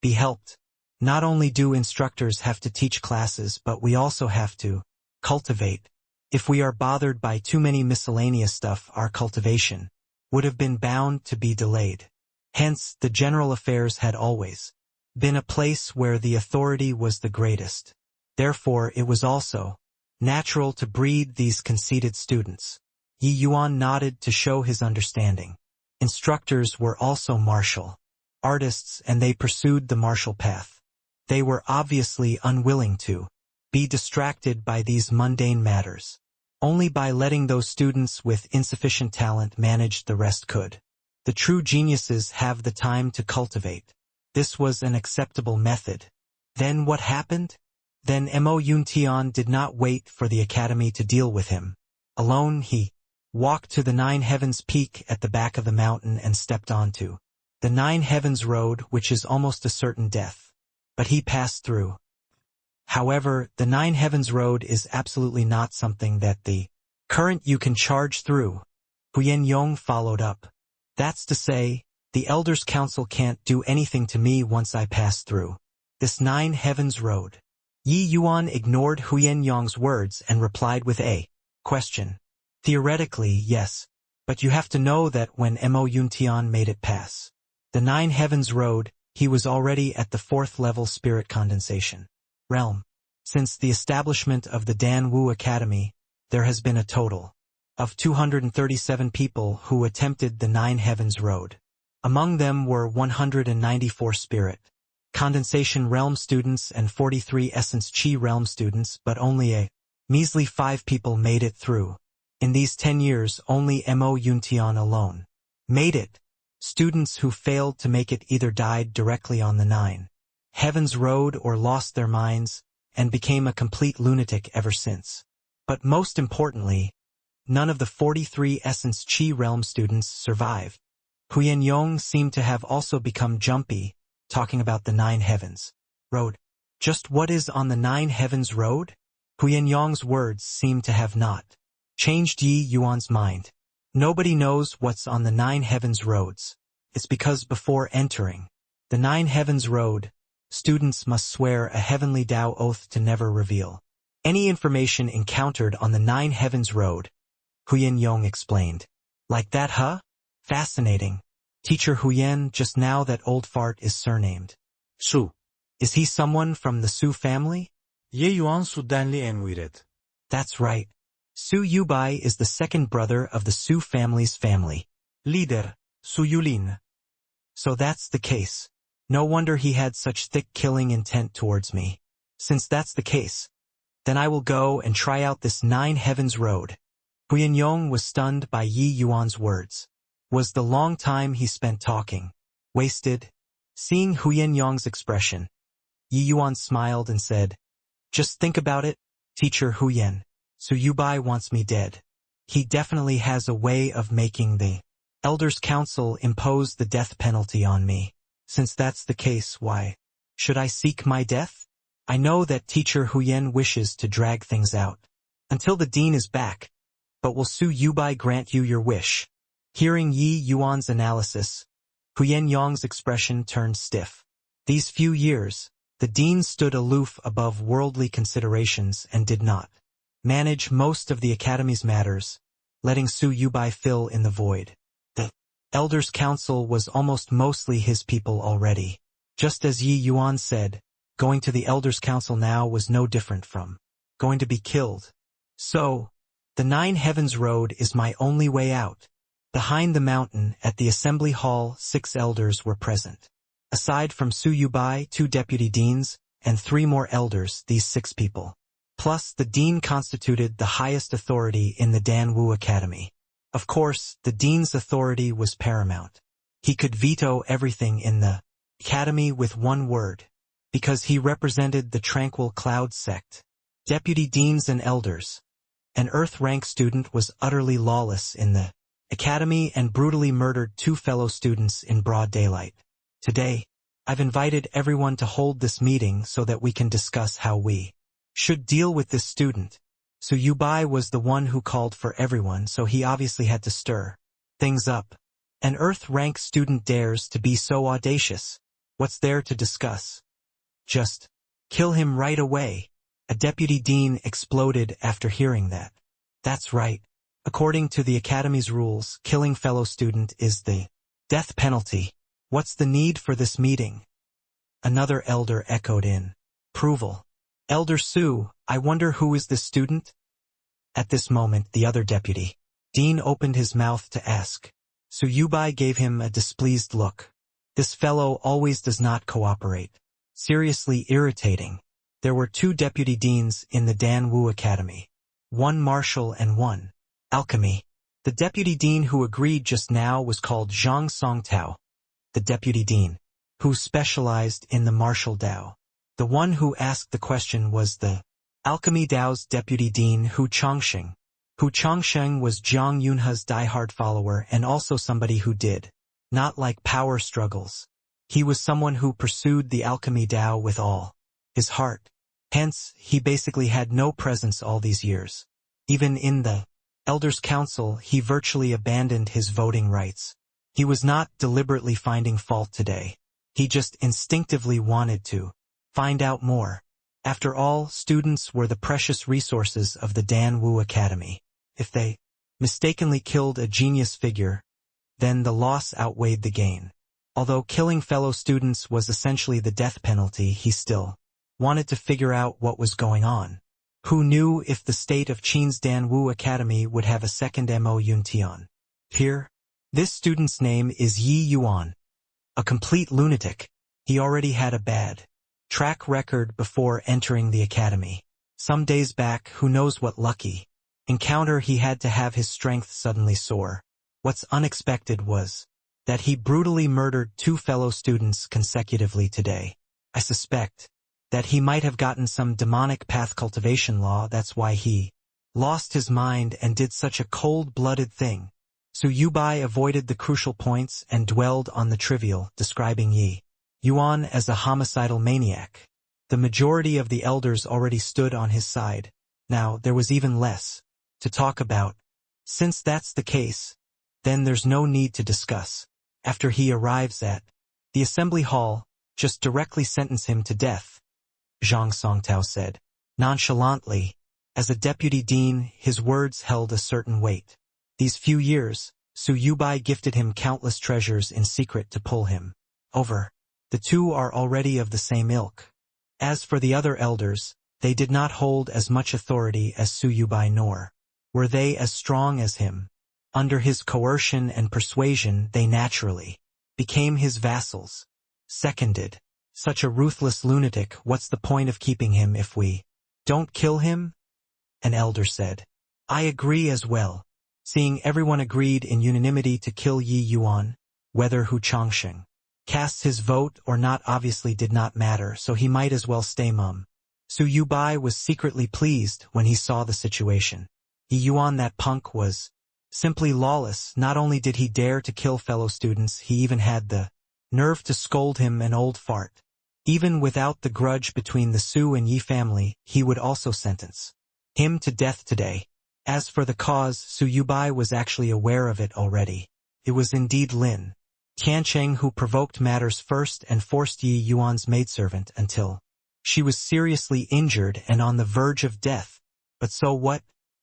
be helped. Not only do instructors have to teach classes, but we also have to cultivate. If we are bothered by too many miscellaneous stuff, our cultivation would have been bound to be delayed. Hence, the General Affairs had always been a place where the authority was the greatest. Therefore, it was also natural to breed these conceited students. Yi Yuan nodded to show his understanding. Instructors were also martial artists, and they pursued the martial path. They were obviously unwilling to be distracted by these mundane matters. Only by letting those students with insufficient talent manage, the rest could. The true geniuses have the time to cultivate. This was an acceptable method. Then what happened? Then Mo Yuntian did not wait for the academy to deal with him. Alone, he walked to the Nine Heavens peak at the back of the mountain and stepped onto the Nine Heavens road, which is almost a certain death. But he passed through. However, the Nine Heavens road is absolutely not something that the current you can charge through. Huyen Yong followed up. That's to say, the Elders' Council can't do anything to me once I pass through this Nine Heavens road. Yi Yuan ignored Huyen Yong's words and replied with a question. Theoretically, yes, but you have to know that when Mo Yuntian made it pass the Nine Heavens road, he was already at the 4th level Spirit Condensation Realm. Since the establishment of the Dan Wu Academy, there has been a total of 237 people who attempted the Nine Heavens road. Among them were 194 Spirit Condensation Realm students and 43 Essence Chi Realm students, but only a measly 5 people made it through. In these 10 years, only Mo Yuntian alone made it. Students who failed to make it either died directly on the Nine Heavens road or lost their minds and became a complete lunatic ever since. But most importantly, none of the 43 Essence Chi Realm students survived. Huyen Yong seemed to have also become jumpy, talking about the Nine Heavens road. Just what is on the Nine Heavens road? Huyen Yong's words seemed to have not changed Yi Yuan's mind. Nobody knows what's on the Nine Heavens roads. It's because before entering the Nine Heavens road, students must swear a heavenly Tao oath to never reveal any information encountered on the Nine Heavens road. Huyen Yong explained. Like that, huh? Fascinating. Teacher Huyen, just now that old fart is surnamed Su. Is he someone from the Su family? Ye Yuan Su denli emwiret. That's right. Su Yubai is the second brother of the Su family's family leader, Su Yulin. So that's the case. No wonder he had such thick killing intent towards me. Since that's the case, then I will go and try out this Nine Heavens road. Huyen Yong was stunned by Yi Yuan's words. Was the long time he spent talking wasted? Seeing Huyen Yong's expression, Yi Yuan smiled and said, "Just think about it, Teacher Huyen. Su Yubai wants me dead. He definitely has a way of making the Elders' Council impose the death penalty on me. Since that's the case, why should I seek my death? I know that Teacher Huyen wishes to drag things out until the dean is back, but will Su Yubai grant you your wish?" Hearing Yi Yuan's analysis, Huyen Yong's expression turned stiff. These few years, the dean stood aloof above worldly considerations and did not manage most of the academy's matters, letting Su Yubai fill in the void. The Elders' Council was almost mostly his people already. Just as Yi Yuan said, going to the Elders' Council now was no different from going to be killed. So, the Nine Heavens Road is my only way out. Behind the mountain, at the assembly hall, 6 elders were present. Aside from Su Yubai, 2 deputy deans, and 3 more elders, these 6 people. Plus, the dean constituted the highest authority in the Danwu Academy. Of course, the dean's authority was paramount. He could veto everything in the academy with one word, because he represented the tranquil cloud sect. Deputy deans and elders. An Earth rank student was utterly lawless in the academy and brutally murdered 2 fellow students in broad daylight. Today, I've invited everyone to hold this meeting so that we can discuss how we should deal with this student. Su Yubai was the one who called for everyone, so he obviously had to stir things up. An Earth rank student dares to be so audacious. What's there to discuss? Just kill him right away. A deputy dean exploded after hearing that. That's right. According to the Academy's rules, killing fellow student is the death penalty. What's the need for this meeting? Another elder echoed in approval. Elder Su, I wonder who is this student? At this moment, the other deputy dean opened his mouth to ask. Su Yubai gave him a displeased look. This fellow always does not cooperate. Seriously irritating. There were 2 deputy deans in the Danwu Academy. 1 martial and 1 alchemy. The deputy dean who agreed just now was called Zhang Songtao, the deputy dean, who specialized in the martial Dao. The one who asked the question was the alchemy Dao's deputy dean Hu Chongsheng. Hu Chongsheng was Jiang Yunhe's diehard follower and also somebody who did not like power struggles. He was someone who pursued the alchemy Dao with all his heart. Hence, he basically had no presence all these years. Even in the Elders' Council, he virtually abandoned his voting rights. He was not deliberately finding fault today. He just instinctively wanted to find out more. After all, students were the precious resources of the Danwu Academy. If they mistakenly killed a genius figure, then the loss outweighed the gain. Although killing fellow students was essentially the death penalty, he still wanted to figure out what was going on. Who knew if the state of Qin's Danwu Academy would have a second Mo Yuntian? Here, this student's name is Yi Yuan. A complete lunatic. He already had a bad track record before entering the academy. Some days back, who knows what lucky encounter he had to have his strength suddenly soar. What's unexpected was that he brutally murdered 2 fellow students consecutively today. I suspect that he might have gotten some demonic path cultivation law. That's why he lost his mind and did such a cold-blooded thing. Su Yubai avoided the crucial points and dwelled on the trivial, describing Yi Yuan as a homicidal maniac. The majority of the elders already stood on his side. Now, there was even less to talk about. Since that's the case, then there's no need to discuss. After he arrives at the assembly hall, just directly sentence him to death, Zhang Songtao said. Nonchalantly, as a deputy dean, his words held a certain weight. These few years, Su Yubai gifted him countless treasures in secret to pull him over. The 2 are already of the same ilk. As for the other elders, they did not hold as much authority as Su Yubai, nor were they as strong as him. Under his coercion and persuasion, they naturally became his vassals. Seconded. Such a ruthless lunatic, what's the point of keeping him if we don't kill him? An elder said. I agree as well. Seeing everyone agreed in unanimity to kill Yi Yuan, whether Hu Chongsheng Cast his vote or not obviously did not matter, so he might as well stay mum. Su Yubai was secretly pleased when he saw the situation. Yi Yuan, that punk, was simply lawless. Not only did he dare to kill fellow students, he even had the nerve to scold him an old fart. Even without the grudge between the Su and Yi family, he would also sentence him to death today. As for the cause, Su Yubai was actually aware of it already. It was indeed Lin Tiancheng who provoked matters first and forced Yi Yuan's maidservant until she was seriously injured and on the verge of death. But so what?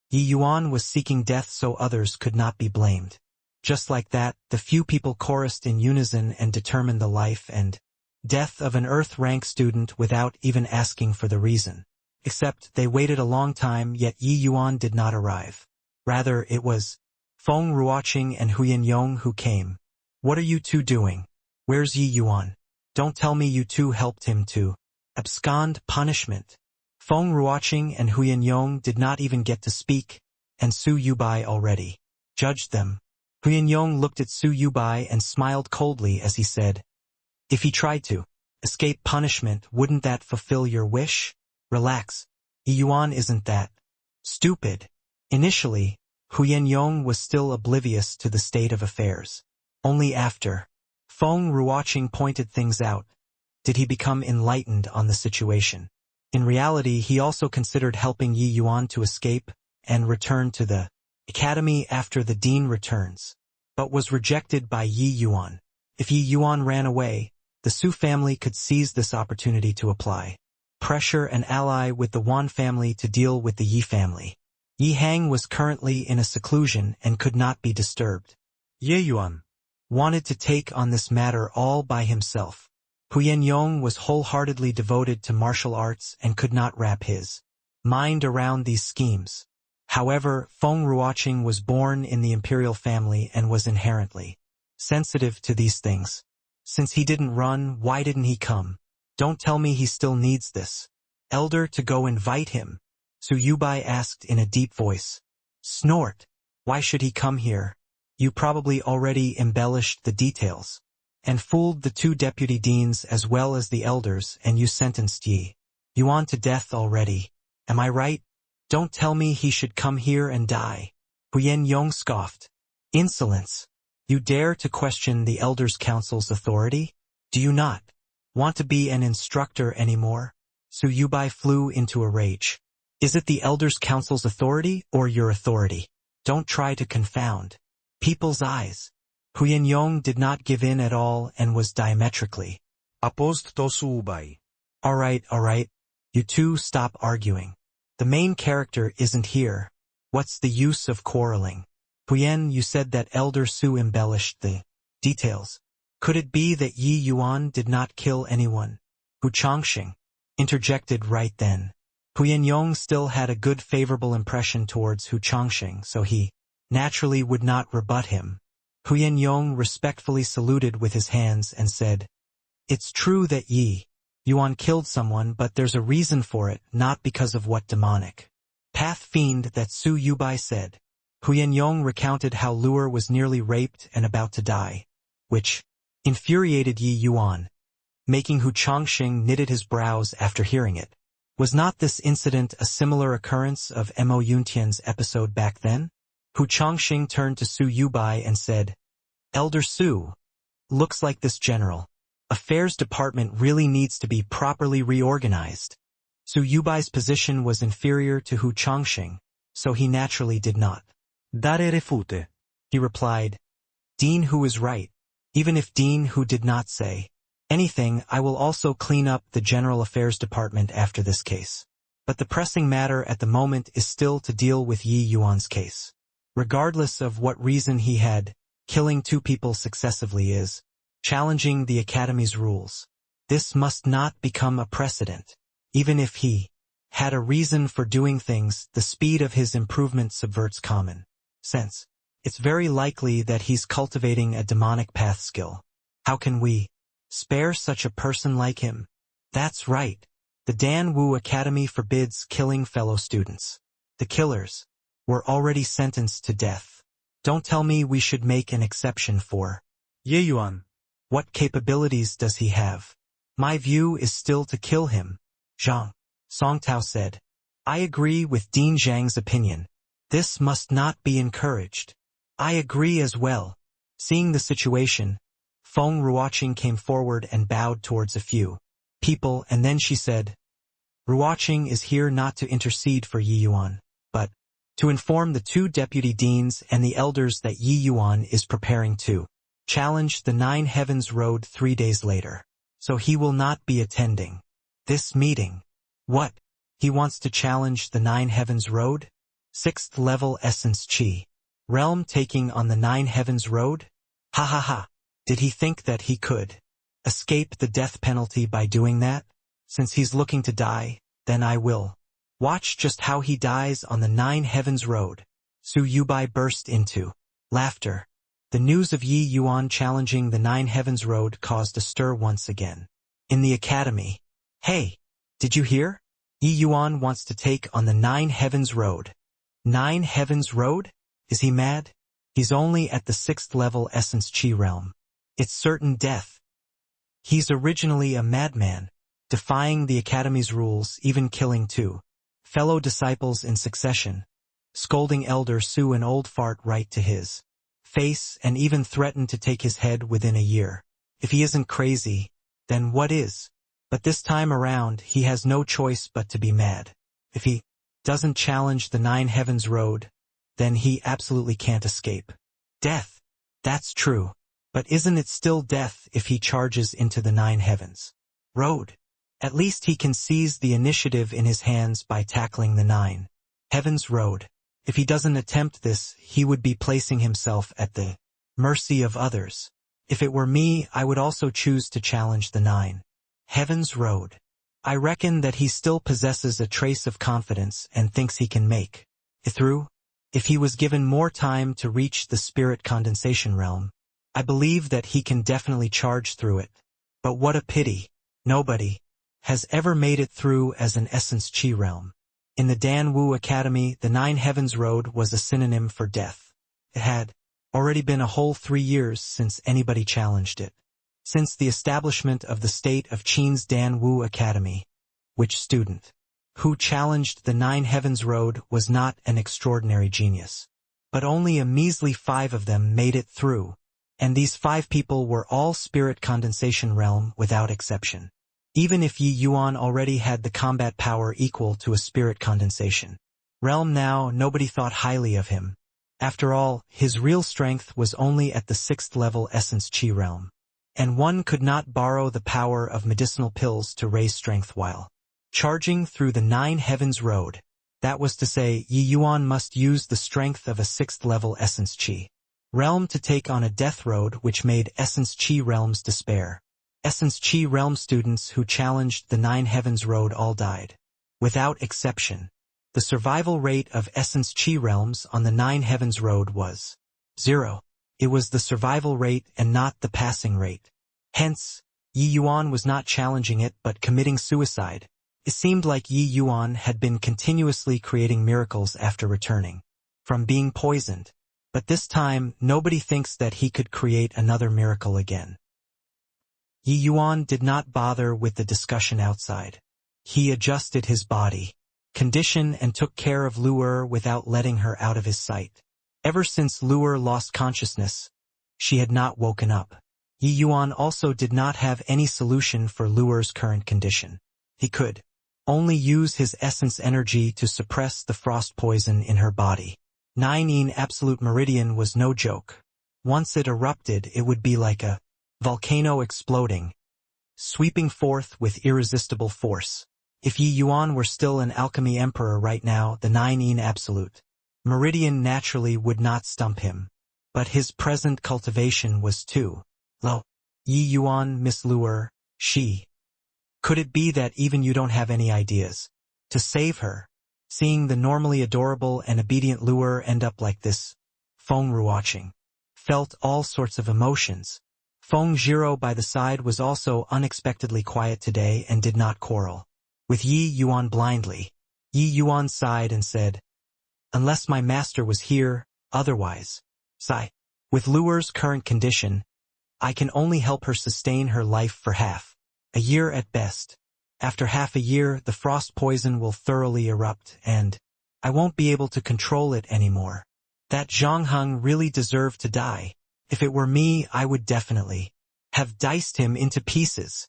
Yi Yuan was seeking death so others could not be blamed. Just like that, the few people chorused in unison and determined the life and death of an Earth-rank student without even asking for the reason. Except they waited a long time, yet Yi Yuan did not arrive. Rather, it was Feng Ruoqing and Huyan Yong who came. What are you two doing? Where's Yi Yuan? Don't tell me you two helped him to abscond. Punishment. Feng Ruoqing and Huyan Yong did not even get to speak, and Su Yubai already judged them. Huyan Yong looked at Su Yubai and smiled coldly as he said, "If he tried to escape punishment, wouldn't that fulfill your wish? Relax. Yi Yuan isn't that stupid." Initially, Huyan Yong was still oblivious to the state of affairs. Only after Feng Ruoqing pointed things out did he become enlightened on the situation. In reality, he also considered helping Yi Yuan to escape and return to the academy after the dean returns, but was rejected by Yi Yuan. If Yi Yuan ran away, the Su family could seize this opportunity to apply pressure and ally with the Wan family to deal with the Yi family. Yi Hang was currently in a seclusion and could not be disturbed. Ye Yuan wanted to take on this matter all by himself. Huyan Yong was wholeheartedly devoted to martial arts and could not wrap his mind around these schemes. However, Feng Ruoqing was born in the imperial family and was inherently sensitive to these things. Since he didn't run, why didn't he come? Don't tell me he still needs this elder to go invite him. Su Yubai asked in a deep voice. Snort. Why should he come here? You probably already embellished the details and fooled the two deputy deans as well as the elders, and you sentenced Yi Yuan to death already. Am I right? Don't tell me he should come here and die. Huyan Yong scoffed. Insolence. You dare to question the elders' council's authority? Do you not want to be an instructor anymore? Su Yubai flew into a rage. Is it the elders' council's authority or your authority? Don't try to confound people's eyes. Huyan Yong did not give in at all and was diametrically opposed to Su Yubai. All right. You two stop arguing. The main character isn't here. What's the use of quarreling? Huyan, you said that Elder Su embellished the details. Could it be that Yi Yuan did not kill anyone? Hu Chongqing interjected right then. Huyan Yong still had a good favorable impression towards Hu Chongqing, so he naturally would not rebut him. Huyan Yong respectfully saluted with his hands and said, It's true that Yi Yuan killed someone, but there's a reason for it, not because of what demonic path fiend that Su Yubai said. Huyan Yong recounted how Luer was nearly raped and about to die, which infuriated Yi Yuan, making Hu Chongqing knitted his brows after hearing it. Was not this incident a similar occurrence of Mo Yuntian's episode back then? Hu Chongqing turned to Su Yubai and said, Elder Su, looks like this general affairs department really needs to be properly reorganized. Su Yubai's position was inferior to Hu Chongqing, so he naturally did not dare refute. He replied, Dean Hu is right. Even if Dean Hu did not say anything, I will also clean up the general affairs department after this case. But the pressing matter at the moment is still to deal with Yi Yuan's case. Regardless of what reason he had, killing two people successively is challenging the Academy's rules. This must not become a precedent. Even if he had a reason for doing things, the speed of his improvement subverts common sense. It's very likely that he's cultivating a demonic path skill. How can we spare such a person like him? That's right. The Dan Wu Academy forbids killing fellow students. The killers were already sentenced to death. Don't tell me we should make an exception for Ye Yuan. What capabilities does he have? My view is still to kill him. Zhang Songtao said. I agree with Dean Zhang's opinion. This must not be encouraged. I agree as well. Seeing the situation, Feng Ruoqing came forward and bowed towards a few people, and then she said, Ruoqing is here not to intercede for Yi Yuan, but to inform the 2 deputy deans and the elders that Yi Yuan is preparing to challenge the 9 Heavens Road 3 days later. So he will not be attending this meeting. What? He wants to challenge the 9 Heavens Road? 6th level Essence Chi. Realm taking on the 9 Heavens Road? Ha ha ha. Did he think that he could escape the death penalty by doing that? Since he's looking to die, then I will. Watch just how he dies on the 9 Heavens Road. Su Yubai burst into laughter. The news of Yi Yuan challenging the 9 Heavens Road caused a stir once again. In the academy. Hey, did you hear? Yi Yuan wants to take on the 9 Heavens Road. 9 Heavens Road? Is he mad? He's only at the 6th level Essence Chi realm. It's certain death. He's originally a madman, defying the academy's rules, even killing 2 fellow disciples in succession, scolding Elder Su an old fart right to his face, and even threatened to take his head within a year. If he isn't crazy, then what is? But this time around, he has no choice but to be mad. If he doesn't challenge the 9 Heavens Road, then he absolutely can't escape death. That's true. But isn't it still death if he charges into the 9 Heavens Road? At least he can seize the initiative in his hands by tackling the 9 Heavens Road. If he doesn't attempt this, he would be placing himself at the mercy of others. If it were me, I would also choose to challenge the 9 Heavens Road. I reckon that he still possesses a trace of confidence and thinks he can make it through. If he was given more time to reach the spirit condensation realm, I believe that he can definitely charge through it. But what a pity. Nobody has ever made it through as an Essence Chi realm. In the Dan Wu Academy, the 9 Heavens Road was a synonym for death. It had already been a whole 3 years since anybody challenged it. Since the establishment of the state of Qin's Dan Wu Academy, which student who challenged the 9 Heavens Road was not an extraordinary genius. But only a measly 5 of them made it through, and these 5 people were all spirit condensation realm without exception. Even if Yi Yuan already had the combat power equal to a spirit condensation realm now, nobody thought highly of him. After all, his real strength was only at the 6th level Essence Chi realm. And one could not borrow the power of medicinal pills to raise strength while charging through the 9 Heavens Road. That was to say, Yi Yuan must use the strength of a 6th level Essence Chi realm to take on a death road which made Essence Chi realms despair. Essence Chi realm students who challenged the 9 Heavens Road all died. Without exception. The survival rate of Essence Chi realms on the 9 Heavens Road was 0. It was the survival rate and not the passing rate. Hence, Yi Yuan was not challenging it but committing suicide. It seemed like Yi Yuan had been continuously creating miracles after returning from being poisoned. But this time, nobody thinks that he could create another miracle again. Yi Yuan did not bother with the discussion outside. He adjusted his body condition and took care of Lu'er without letting her out of his sight. Ever since Lu'er lost consciousness, she had not woken up. Yi Yuan also did not have any solution for Lu'er's current condition. He could only use his essence energy to suppress the frost poison in her body. 9 Absolute Meridian was no joke. Once it erupted, it would be like a volcano exploding, sweeping forth with irresistible force. If Yi Yuan were still an alchemy emperor right now, the 9 Absolute Meridian naturally would not stump him. But his present cultivation was too low. Yi Yuan, Miss Lu'er, she. Could it be that even you don't have any ideas to save her? Seeing the normally adorable and obedient Lu'er end up like this, Feng Ruoqing felt all sorts of emotions. Feng Zhiro by the side was also unexpectedly quiet today and did not quarrel with Yi Yuan blindly. Yi Yuan sighed and said, "Unless my master was here, otherwise." Sigh. With Lu'er's current condition, I can only help her sustain her life for half a year at best. After half a year, the frost poison will thoroughly erupt, and I won't be able to control it anymore. That Zhang Heng really deserved to die. If it were me, I would definitely have diced him into pieces.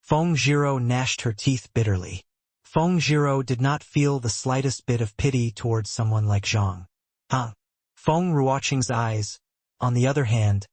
Feng Zhiro gnashed her teeth bitterly. Feng Zhiro did not feel the slightest bit of pity towards someone like Zhang. Feng Ruoqing's eyes, on the other hand,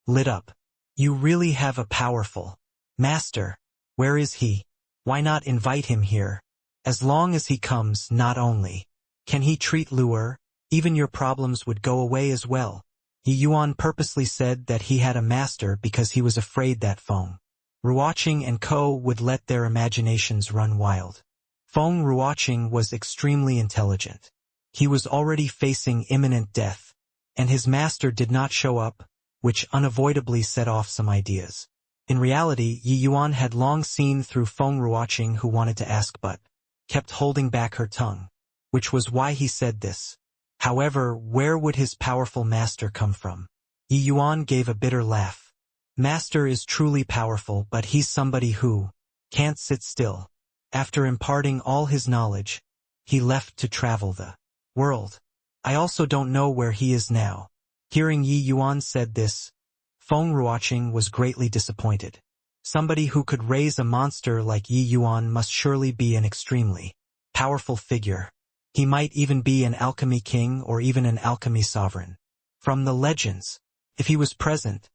lit up. You really have a powerful master. Where is he? Why not invite him here? As long as he comes, not only can he treat Luer, even your problems would go away as well. Yi Yuan purposely said that he had a master because he was afraid that Feng Ruoqing and Co. would let their imaginations run wild. Feng Ruoqing was extremely intelligent. He was already facing imminent death, and his master did not show up, which unavoidably set off some ideas. In reality, Yi Yuan had long seen through Feng Ruoqing, who wanted to ask but kept holding back her tongue, which was why he said this. However, where would his powerful master come from? Yi Yuan gave a bitter laugh. Master is truly powerful, but he's somebody who can't sit still. After imparting all his knowledge, he left to travel the world. I also don't know where he is now. Hearing Yi Yuan said this, Feng Ruoqing was greatly disappointed. Somebody who could raise a monster like Yi Yuan must surely be an extremely powerful figure. He might even be an alchemy king or even an alchemy sovereign. From the legends, if he was present,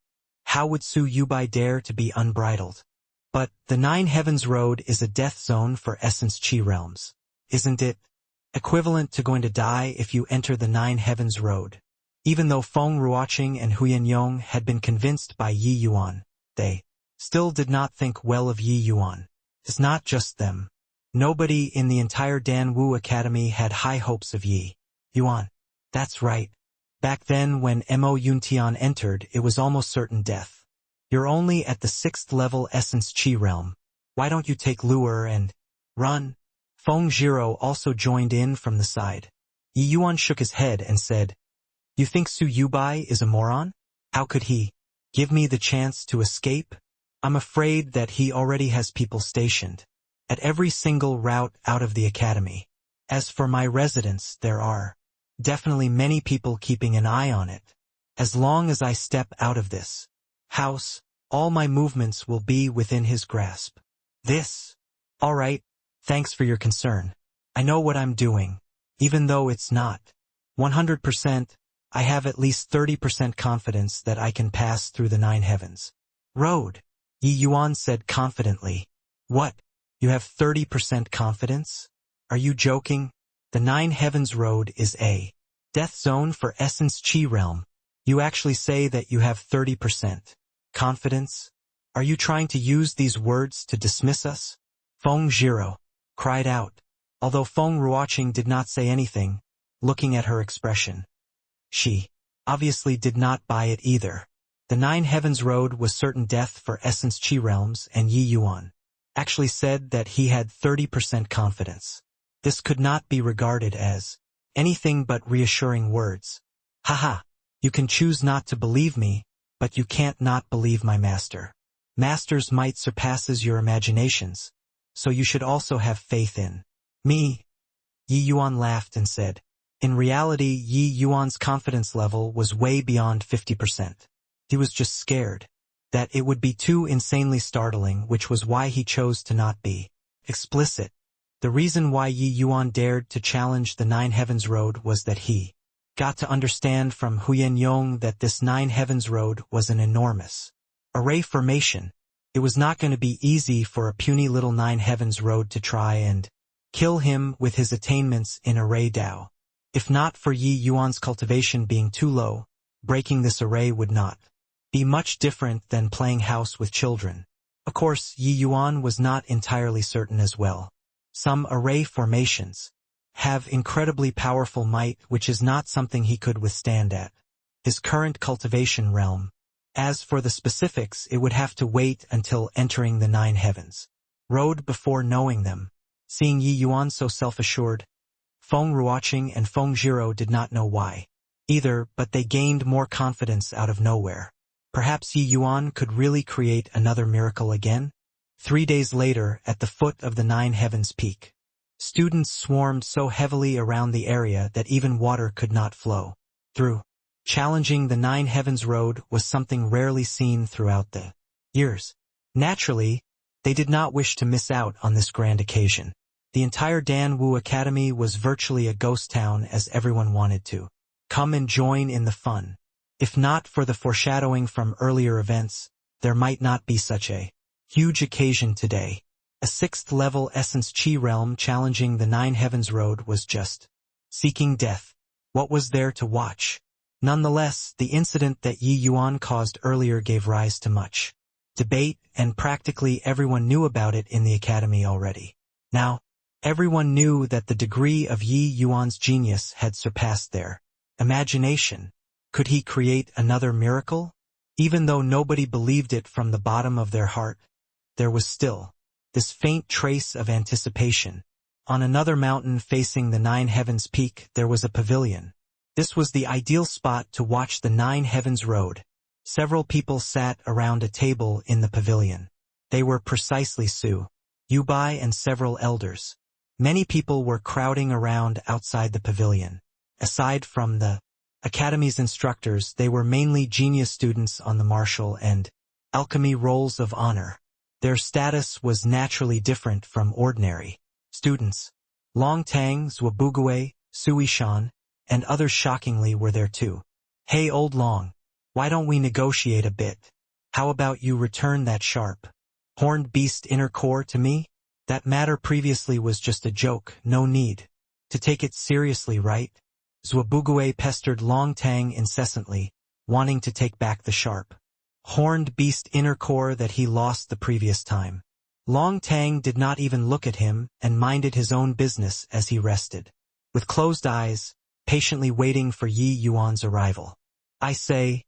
how would Su Yubai dare to be unbridled? But the Nine Heavens Road is a death zone for Essence Chi realms, isn't it? Equivalent to going to die if you enter the Nine Heavens Road. Even though Feng Ruoqing and Huyan Yong had been convinced by Yi Yuan, they still did not think well of Yi Yuan. It's not just them. Nobody in the entire Dan Wu Academy had high hopes of Yi Yuan. That's right. Back then when Mo Yuntian entered, it was almost certain death. You're only at the 6th level Essence Chi realm. Why don't you take Luer and run? Feng Zhiro also joined in from the side. Yi Yuan shook his head and said, You think Su Yubai is a moron? How could he give me the chance to escape? I'm afraid that he already has people stationed at every single route out of the academy. As for my residence, there are definitely many people keeping an eye on it. As long as I step out of this house, all my movements will be within his grasp. All right, thanks for your concern. I know what I'm doing. Even though it's not 100%, I have at least 30% confidence that I can pass through the Nine Heavens Road. Yi Yuan said confidently. What? You have 30% confidence? Are you joking? The Nine Heavens Road is a death zone for Essence Chi realm. You actually say that you have 30% confidence? Are you trying to use these words to dismiss us? Feng Zhiro cried out. Although Feng Ruoqing did not say anything, looking at her expression, she obviously did not buy it either. The Nine Heavens Road was certain death for Essence Chi realms, and Yi Yuan actually said that he had 30% confidence. This could not be regarded as anything but reassuring words. Haha, you can choose not to believe me, but you can't not believe my master. Master's might surpasses your imaginations, so you should also have faith in me. Yi Yuan laughed and said, in reality, Yi Yuan's confidence level was way beyond 50%. He was just scared that it would be too insanely startling, which was why he chose to not be explicit. The reason why Yi Yuan dared to challenge the Nine Heavens Road was that he got to understand from Huyan Yong that this Nine Heavens Road was an enormous array formation. It was not going to be easy for a puny little Nine Heavens Road to try and kill him with his attainments in array Dao. If not for Yi Yuan's cultivation being too low, breaking this array would not be much different than playing house with children. Of course, Yi Yuan was not entirely certain as well. Some array formations have incredibly powerful might, which is not something he could withstand at his current cultivation realm. As for the specifics, it would have to wait until entering the Nine Heavens Road before knowing them. Seeing Yi Yuan so self-assured, Feng Ruoqing and Feng Zhiro did not know why either, but they gained more confidence out of nowhere. Perhaps Yi Yuan could really create another miracle again? 3 days later, at the foot of the Nine Heavens Peak, students swarmed so heavily around the area that even water could not flow through. Challenging the Nine Heavens Road was something rarely seen throughout the years. Naturally, they did not wish to miss out on this grand occasion. The entire Dan Wu Academy was virtually a ghost town as everyone wanted to come and join in the fun. If not for the foreshadowing from earlier events, there might not be such a huge occasion today. A 6th-level Essence Chi realm challenging the Nine Heavens Road was just seeking death. What was there to watch? Nonetheless, the incident that Yi Yuan caused earlier gave rise to much debate, and practically everyone knew about it in the academy already. Now, everyone knew that the degree of Yi Yuan's genius had surpassed their imagination. Could he create another miracle? Even though nobody believed it from the bottom of their heart, there was still this faint trace of anticipation. On another mountain facing the Nine Heavens Peak, there was a pavilion. This was the ideal spot to watch the Nine Heavens Road. Several people sat around a table in the pavilion. They were precisely Su Yubai and several elders. Many people were crowding around outside the pavilion. Aside from the Academy's instructors, they were mainly genius students on the martial and alchemy rolls of honor. Their status was naturally different from ordinary students. Long Tang, Zhuobugue, Sui Shan, and others shockingly were there too. Hey old Long, why don't we negotiate a bit? How about you return that sharp, horned beast inner core to me? That matter previously was just a joke, no need to take it seriously, right? Zhuobugue pestered Long Tang incessantly, wanting to take back the sharp, horned beast inner core that he lost the previous time. Long Tang did not even look at him and minded his own business as he rested, with closed eyes, patiently waiting for Yi Yuan's arrival. I say,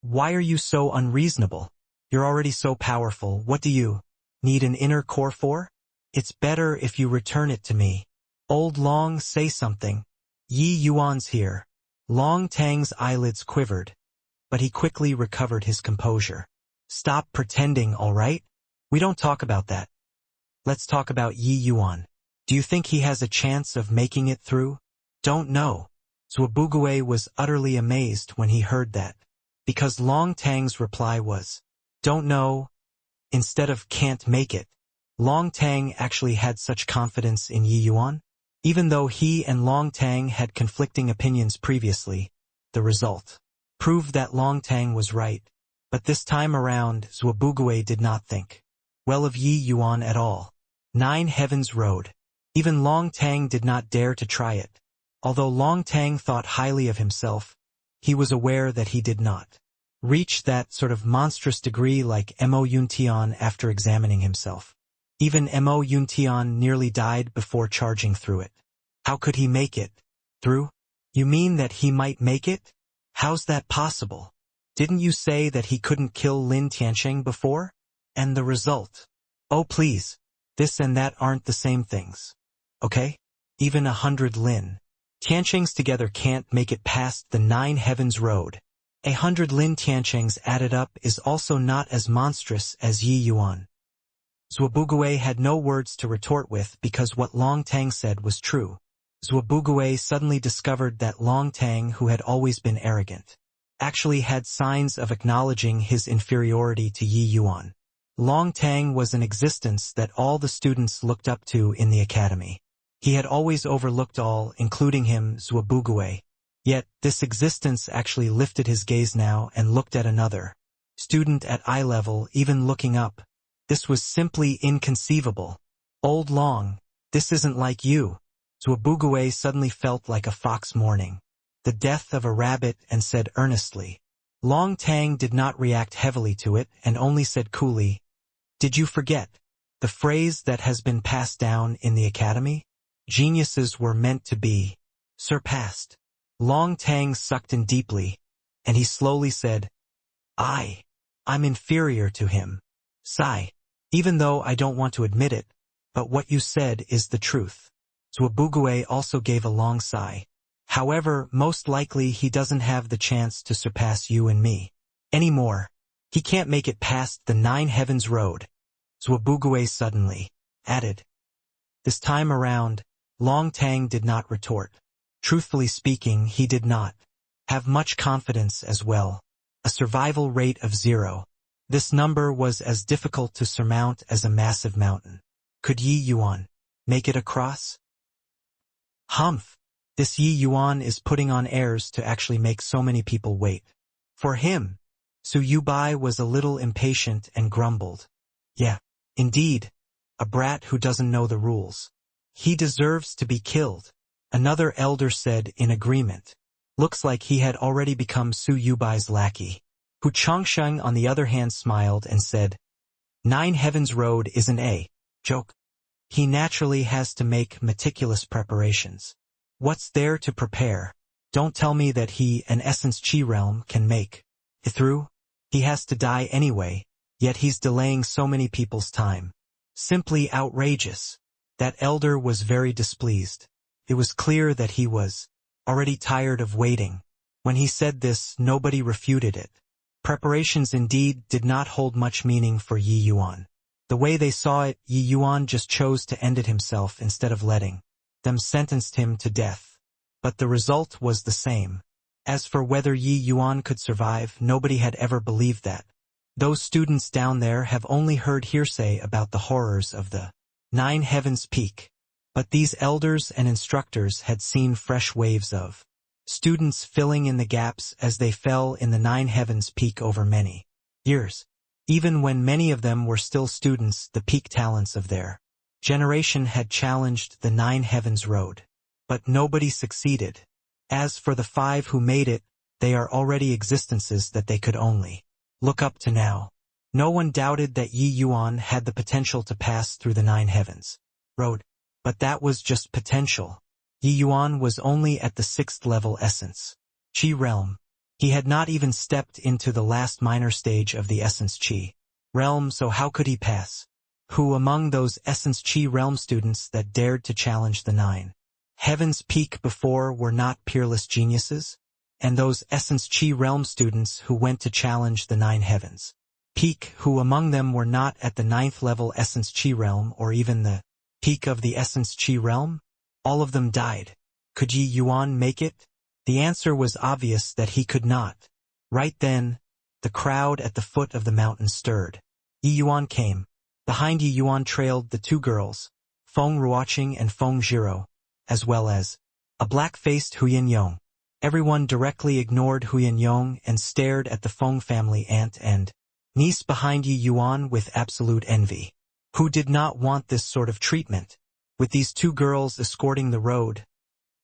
why are you so unreasonable? You're already so powerful, what do you need an inner core for? It's better if you return it to me. Old Long, say something. Yi Yuan's here. Long Tang's eyelids quivered, but he quickly recovered his composure. Stop pretending, all right? We don't talk about that. Let's talk about Yi Yuan. Do you think he has a chance of making it through? Don't know. Zhuobugue was utterly amazed when he heard that, because Long Tang's reply was, don't know, instead of can't make it. Long Tang actually had such confidence in Yi Yuan? Even though he and Long Tang had conflicting opinions previously, the result proved that Long Tang was right. But this time around, Zhuobugue did not think well of Yi Yuan at all. Nine Heavens Road. Even Long Tang did not dare to try it. Although Long Tang thought highly of himself, he was aware that he did not reach that sort of monstrous degree like Mo Yuntian after examining himself. Even Mo Yuntian nearly died before charging through it. How could he make it through? You mean that he might make it? How's that possible? Didn't you say that he couldn't kill Lin Tiansheng before? And the result? Oh please, this and that aren't the same things. Okay? Even 100 Lin Tianshengs together can't make it past the Nine Heavens Road. 100 Lin Tianshengs added up is also not as monstrous as Yi Yuan. Zhuobugue had no words to retort with because what Long Tang said was true. Zhuobugue suddenly discovered that Long Tang, who had always been arrogant, actually had signs of acknowledging his inferiority to Yi Yuan. Long Tang was an existence that all the students looked up to in the academy. He had always overlooked all, including him, Zhuobugue. Yet, this existence actually lifted his gaze now and looked at another student at eye level, even looking up. This was simply inconceivable. Old Long, this isn't like you. Zhuobugue suddenly felt like a fox mourning the death of a rabbit and said earnestly. Long Tang did not react heavily to it and only said coolly, did you forget the phrase that has been passed down in the academy? Geniuses were meant to be surpassed. Long Tang sucked in deeply, and he slowly said, I'm inferior to him. Sigh. Even though I don't want to admit it, but what you said is the truth. Zhuobugue also gave a long sigh. However, most likely he doesn't have the chance to surpass you and me anymore. He can't make it past the 9 heavens road. Zhuabugui suddenly added. This time around, Long Tang did not retort. Truthfully speaking, he did not have much confidence as well. A survival rate of 0. This number was as difficult to surmount as a massive mountain. Could Yi Yuan make it across? Humph! This Yi Yuan is putting on airs to actually make so many people wait. For him, Su Yubai was a little impatient and grumbled. Yeah, indeed, a brat who doesn't know the rules. He deserves to be killed. Another elder said in agreement. Looks like he had already become Su Yubai's lackey. Hu Chongsheng on the other hand smiled and said, 9 heavens road isn't a joke. He naturally has to make meticulous preparations. What's there to prepare? Don't tell me that he, an Essence Chi realm, can make it through. He has to die anyway, yet he's delaying so many people's time. Simply outrageous. That elder was very displeased. It was clear that he was already tired of waiting. When he said this, nobody refuted it. Preparations indeed did not hold much meaning for Yi Yuan. The way they saw it, Yi Yuan just chose to end it himself instead of letting them sentenced him to death. But the result was the same. As for whether Yi Yuan could survive, nobody had ever believed that. Those students down there have only heard hearsay about the horrors of the 9 heavens peak. But these elders and instructors had seen fresh waves of students filling in the gaps as they fell in the 9 heavens peak over many years. Even when many of them were still students, the peak talents of their generation had challenged the 9 heavens road. But nobody succeeded. As for the 5 who made it, they are already existences that they could only look up to now. No one doubted that Yi Yuan had the potential to pass through the 9 heavens road. But that was just potential. Yi Yuan was only at the 6th level essence Chi realm. He had not even stepped into the last minor stage of the essence Chi realm, so how could he pass? Who among those essence Chi realm students that dared to challenge the 9 heavens peak before were not peerless geniuses? And those essence Chi realm students who went to challenge the 9 heavens peak, who among them were not at the 9th level essence Chi realm or even the peak of the essence Chi realm? All of them died. Could Yi Yuan make it? The answer was obvious that he could not. Right then, the crowd at the foot of the mountain stirred. Yi Yuan came. Behind Yi Yuan trailed the 2 girls, Feng Ruoqing and Feng Zhiro, as well as a black-faced Huyan Yong. Everyone directly ignored Huyan Yong and stared at the Feng family aunt and niece behind Yi Yuan with absolute envy. Who did not want this sort of treatment? With these 2 girls escorting the road,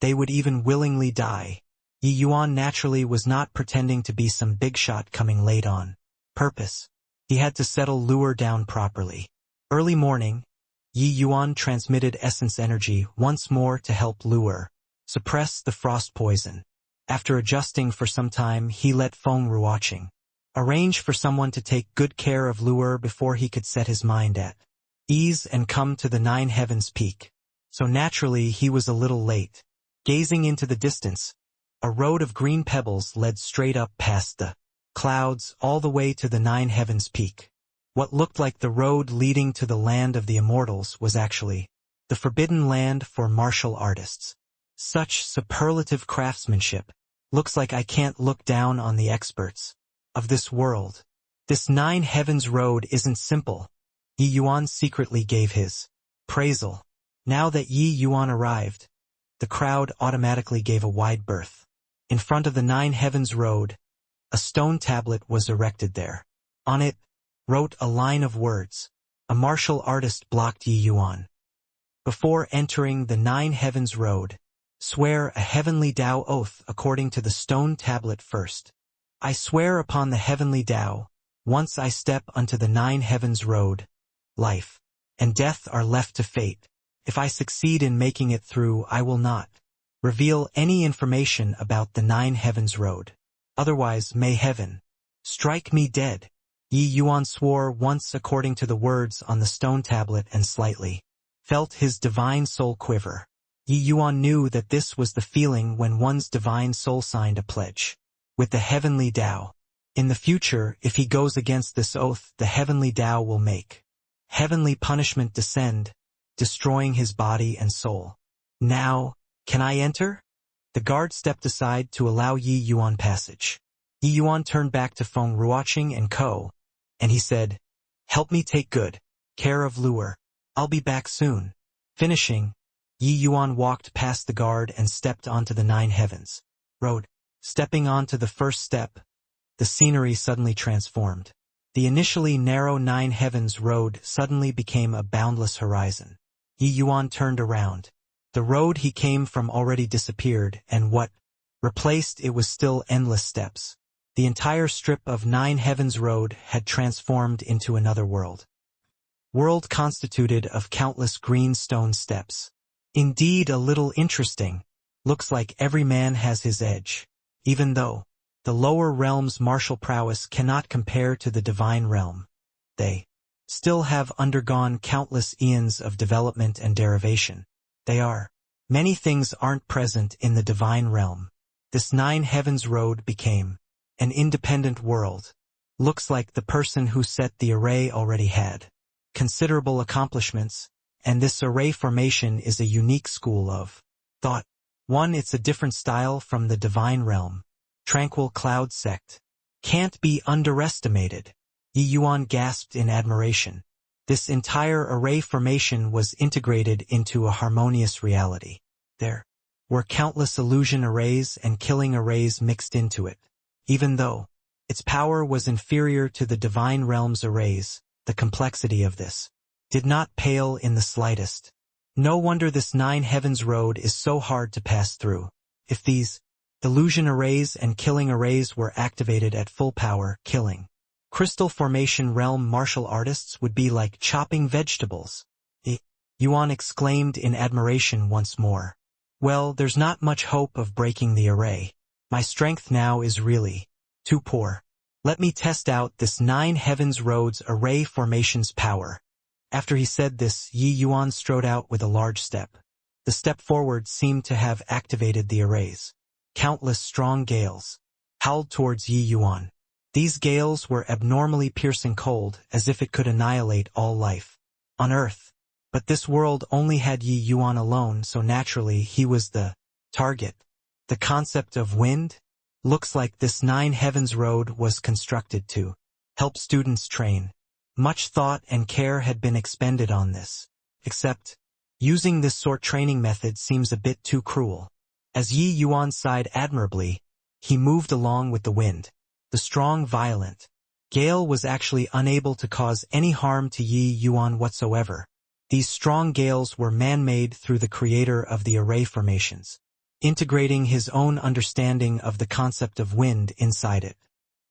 they would even willingly die. Yi Yuan naturally was not pretending to be some big shot coming late on purpose. He had to settle Lure down properly. Early morning, Yi Yuan transmitted essence energy once more to help Lure suppress the frost poison. After adjusting for some time, he let Feng Ruoqing arrange for someone to take good care of Lure before he could set his mind at ease and come to the 9 heavens peak. So naturally he was a little late. Gazing into the distance, a road of green pebbles led straight up past the clouds all the way to the 9 heavens peak. What looked like the road leading to the land of the immortals was actually the forbidden land for martial artists. Such superlative craftsmanship. Looks like I can't look down on the experts of this world. This 9 heavens road isn't simple. Yi Yuan secretly gave his praisal. Now that Yi Yuan arrived, the crowd automatically gave a wide berth. In front of the 9 heavens road, a stone tablet was erected there. On it, wrote a line of words. A martial artist blocked Yi Yuan. Before entering the 9 heavens road, swear a heavenly Tao oath according to the stone tablet first. I swear upon the heavenly Tao, once I step unto the 9 heavens road, life and death are left to fate. If I succeed in making it through, I will not reveal any information about the 9 heavens road. Otherwise, may heaven strike me dead. Yi Yuan swore once according to the words on the stone tablet and slightly felt his divine soul quiver. Yi Yuan knew that this was the feeling when one's divine soul signed a pledge with the heavenly Tao. In the future, if he goes against this oath, the heavenly Tao will make heavenly punishment descend, destroying his body and soul. Now, can I enter? The guard stepped aside to allow Yi Yuan passage. Yi Yuan turned back to Feng Ruoqing and Co., and he said, "Help me take good care of Luer. I'll be back soon." Finishing, Yi Yuan walked past the guard and stepped onto the 9 heavens road. Stepping onto the first step, the scenery suddenly transformed. The initially narrow 9 heavens road suddenly became a boundless horizon. Yi Yuan turned around. The road he came from already disappeared, and what replaced it was still endless steps. The entire strip of 9 heavens road had transformed into another world. World constituted of countless green stone steps. Indeed, a little interesting. Looks like every man has his edge. Even though the lower realm's martial prowess cannot compare to the divine realm, they still have undergone countless eons of development and derivation. Many things aren't present in the divine realm. This 9 heavens road became an independent world. Looks like the person who set the array already had considerable accomplishments, and this array formation is a unique school of thought. One, it's a different style from the divine realm. Tranquil Cloud Sect. Can't be underestimated. Yi Yuan gasped in admiration. This entire array formation was integrated into a harmonious reality. There were countless illusion arrays and killing arrays mixed into it. Even though its power was inferior to the divine realm's arrays, the complexity of this did not pale in the slightest. No wonder this 9 heavens road is so hard to pass through. If these illusion arrays and killing arrays were activated at full power, killing crystal formation realm martial artists would be like chopping vegetables. Yuan exclaimed in admiration once more. Well, there's not much hope of breaking the array. My strength now is really too poor. Let me test out this 9 heavens road's array formation's power. After he said this, Yi Yuan strode out with a large step. The step forward seemed to have activated the arrays. Countless strong gales howled towards Yi Yuan. These gales were abnormally piercing cold, as if it could annihilate all life on Earth. But this world only had Yi Yuan alone, so naturally he was the target. The concept of wind? Looks like this 9 heavens road was constructed to help students train. Much thought and care had been expended on this. Except, using this sort training method seems a bit too cruel. As Yi Yuan sighed admirably, he moved along with the wind. The strong, violent gale was actually unable to cause any harm to Yi Yuan whatsoever. These strong gales were man-made through the creator of the array formations, integrating his own understanding of the concept of wind inside it.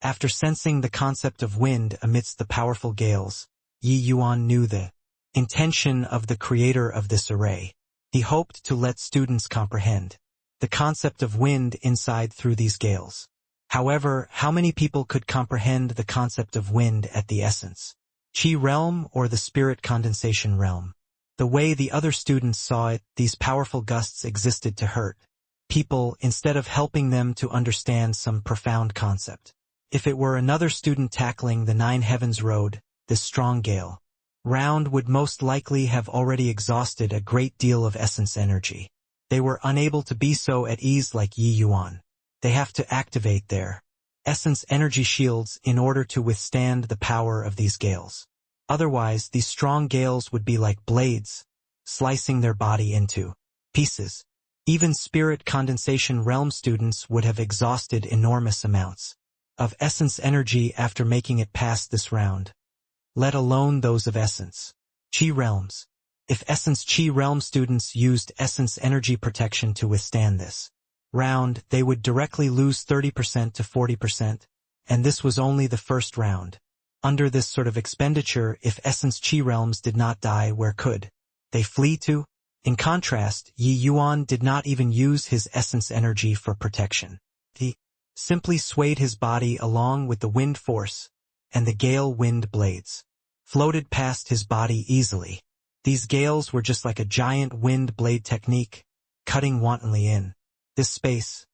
After sensing the concept of wind amidst the powerful gales, Yi Yuan knew the intention of the creator of this array. He hoped to let students comprehend the concept of wind inside through these gales. However, how many people could comprehend the concept of wind at the essence Qi realm or the spirit condensation realm? The way the other students saw it, these powerful gusts existed to hurt people instead of helping them to understand some profound concept. If it were another student tackling the 9 heavens road, this strong gale round would most likely have already exhausted a great deal of essence energy. They were unable to be so at ease like Yi Yuan. They have to activate their essence energy shields in order to withstand the power of these gales. Otherwise, these strong gales would be like blades, slicing their body into pieces. Even spirit condensation realm students would have exhausted enormous amounts of essence energy after making it past this round, let alone those of essence Qi realms. If essence Qi realm students used essence energy protection to withstand this round, they would directly lose 30% to 40%, and this was only the first round. Under this sort of expenditure, if essence Qi realms did not die, where could they flee to? In contrast, Yi Yuan did not even use his essence energy for protection. He simply swayed his body along with the wind force, and the gale wind blades floated past his body easily. These gales were just like a giant wind blade technique, cutting wantonly in this space,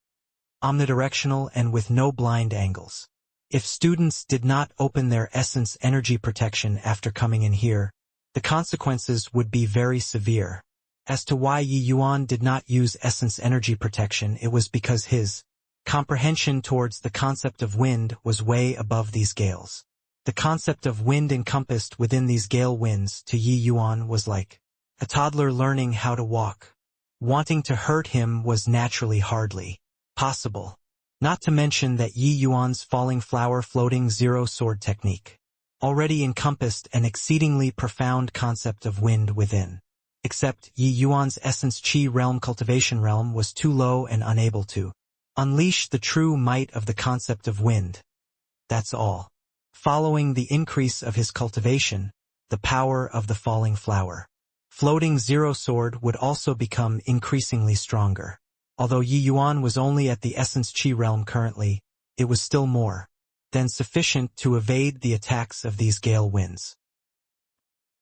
omnidirectional and with no blind angles. If students did not open their essence energy protection after coming in here, the consequences would be very severe. As to why Yi Yuan did not use essence energy protection, it was because his comprehension towards the concept of wind was way above these gales. The concept of wind encompassed within these gale winds to Yi Yuan was like a toddler learning how to walk. Wanting to hurt him was naturally hardly possible. Not to mention that Yi Yuan's falling flower floating zero sword technique already encompassed an exceedingly profound concept of wind within. Except Yi Yuan's essence chi realm cultivation realm was too low and unable to unleash the true might of the concept of wind. That's all. Following the increase of his cultivation, the power of the falling flower floating zero sword would also become increasingly stronger. Although Yi Yuan was only at the essence chi realm currently, it was still more than sufficient to evade the attacks of these gale winds.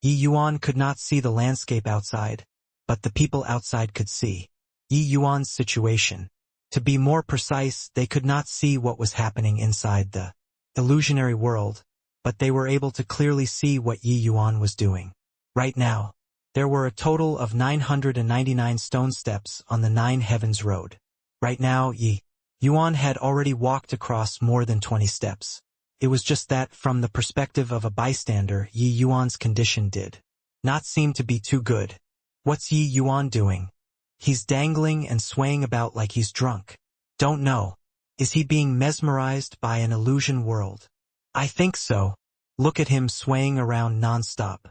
Yi Yuan could not see the landscape outside, but the people outside could see Yi Yuan's situation. To be more precise, they could not see what was happening inside the illusionary world, but they were able to clearly see what Yi Yuan was doing. Right now, there were a total of 999 stone steps on the Nine Heavens Road. Right now, Yi Yuan had already walked across more than 20 steps. It was just that, from the perspective of a bystander, Yi Yuan's condition did not seem to be too good. What's Yi Yuan doing? He's dangling and swaying about like he's drunk. Don't know. Is he being mesmerized by an illusion world? I think so. Look at him swaying around non-stop.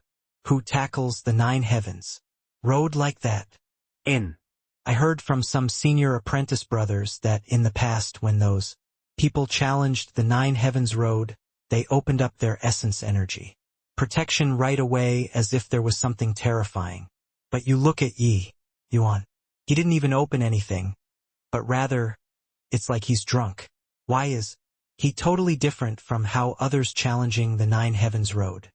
Who tackles the Nine Heavens Road like that? I heard from some senior apprentice brothers that in the past, when those people challenged the Nine Heavens Road, they opened up their essence energy protection right away as if there was something terrifying. But you look at Yi Yuan. He didn't even open anything, but rather, it's like he's drunk. Why is he totally different from how others challenging the Nine Heavens Road?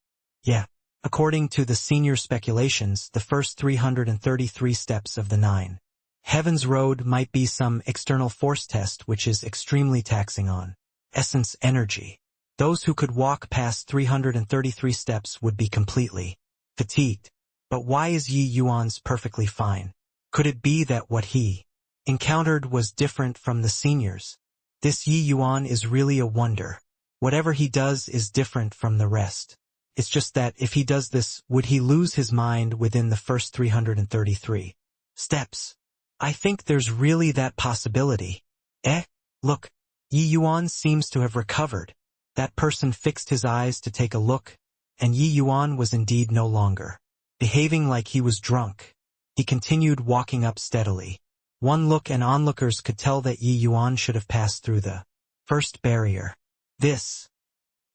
Yeah. According to the senior speculations, the first 333 steps of the Nine Heavens Road might be some external force test which is extremely taxing on essence energy. Those who could walk past 333 steps would be completely fatigued. But why is Yi Yuan's perfectly fine? Could it be that what he encountered was different from the seniors? This Yi Yuan is really a wonder. Whatever he does is different from the rest. It's just that if he does this, would he lose his mind within the first 333 steps? I think there's really that possibility. Look, Yi Yuan seems to have recovered. That person fixed his eyes to take a look, and Yi Yuan was indeed no longer behaving like he was drunk. He continued walking up steadily. One look and onlookers could tell that Yi Yuan should have passed through the first barrier.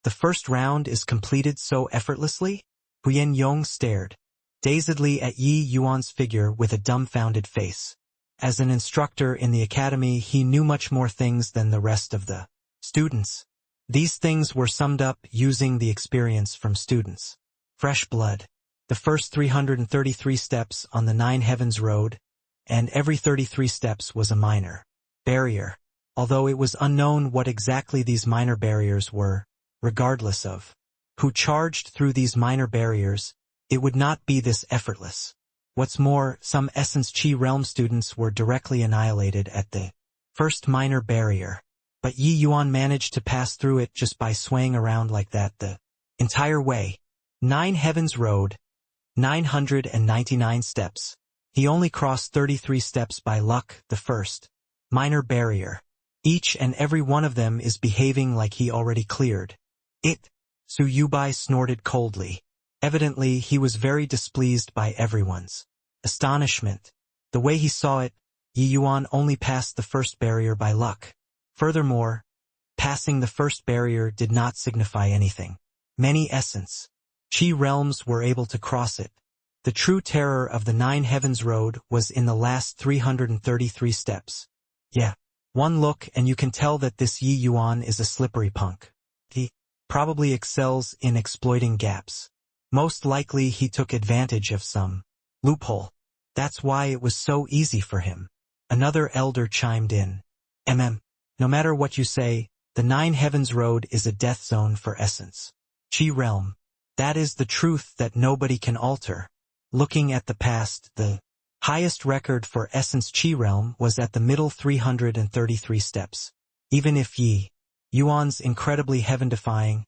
The first round is completed so effortlessly? Huyen Yong stared dazedly at Yi Yuan's figure with a dumbfounded face. As an instructor in the academy, he knew much more things than the rest of the students. These things were summed up using the experience from students. Fresh blood. The first 333 steps on the Nine Heavens Road, and every 33 steps was a minor barrier. Although it was unknown what exactly these minor barriers were, regardless of who charged through these minor barriers, it would not be this effortless. What's more, some Essence Chi Realm students were directly annihilated at the first minor barrier. But Yi Yuan managed to pass through it just by swaying around like that the entire way. Nine Heavens Road, 999 steps. He only crossed 33 steps by luck, the first minor barrier. Each and every one of them is behaving like he already cleared it. Su Yubai snorted coldly. Evidently, he was very displeased by everyone's astonishment. The way he saw it, Yi Yuan only passed the first barrier by luck. Furthermore, passing the first barrier did not signify anything. Many Essence Chi realms were able to cross it. The true terror of the Nine Heavens Road was in the last 333 steps. Yeah. One look and you can tell that this Yi Yuan is a slippery punk. He probably excels in exploiting gaps. Most likely he took advantage of some loophole. That's why it was so easy for him. Another elder chimed in. No matter what you say, The Nine Heavens Road is a death zone for essence. Chi realm. That is the truth that nobody can alter. Looking at the past, the highest record for essence Chi realm was at the middle 333 steps. Even if Yi Yuan's incredibly heaven-defying,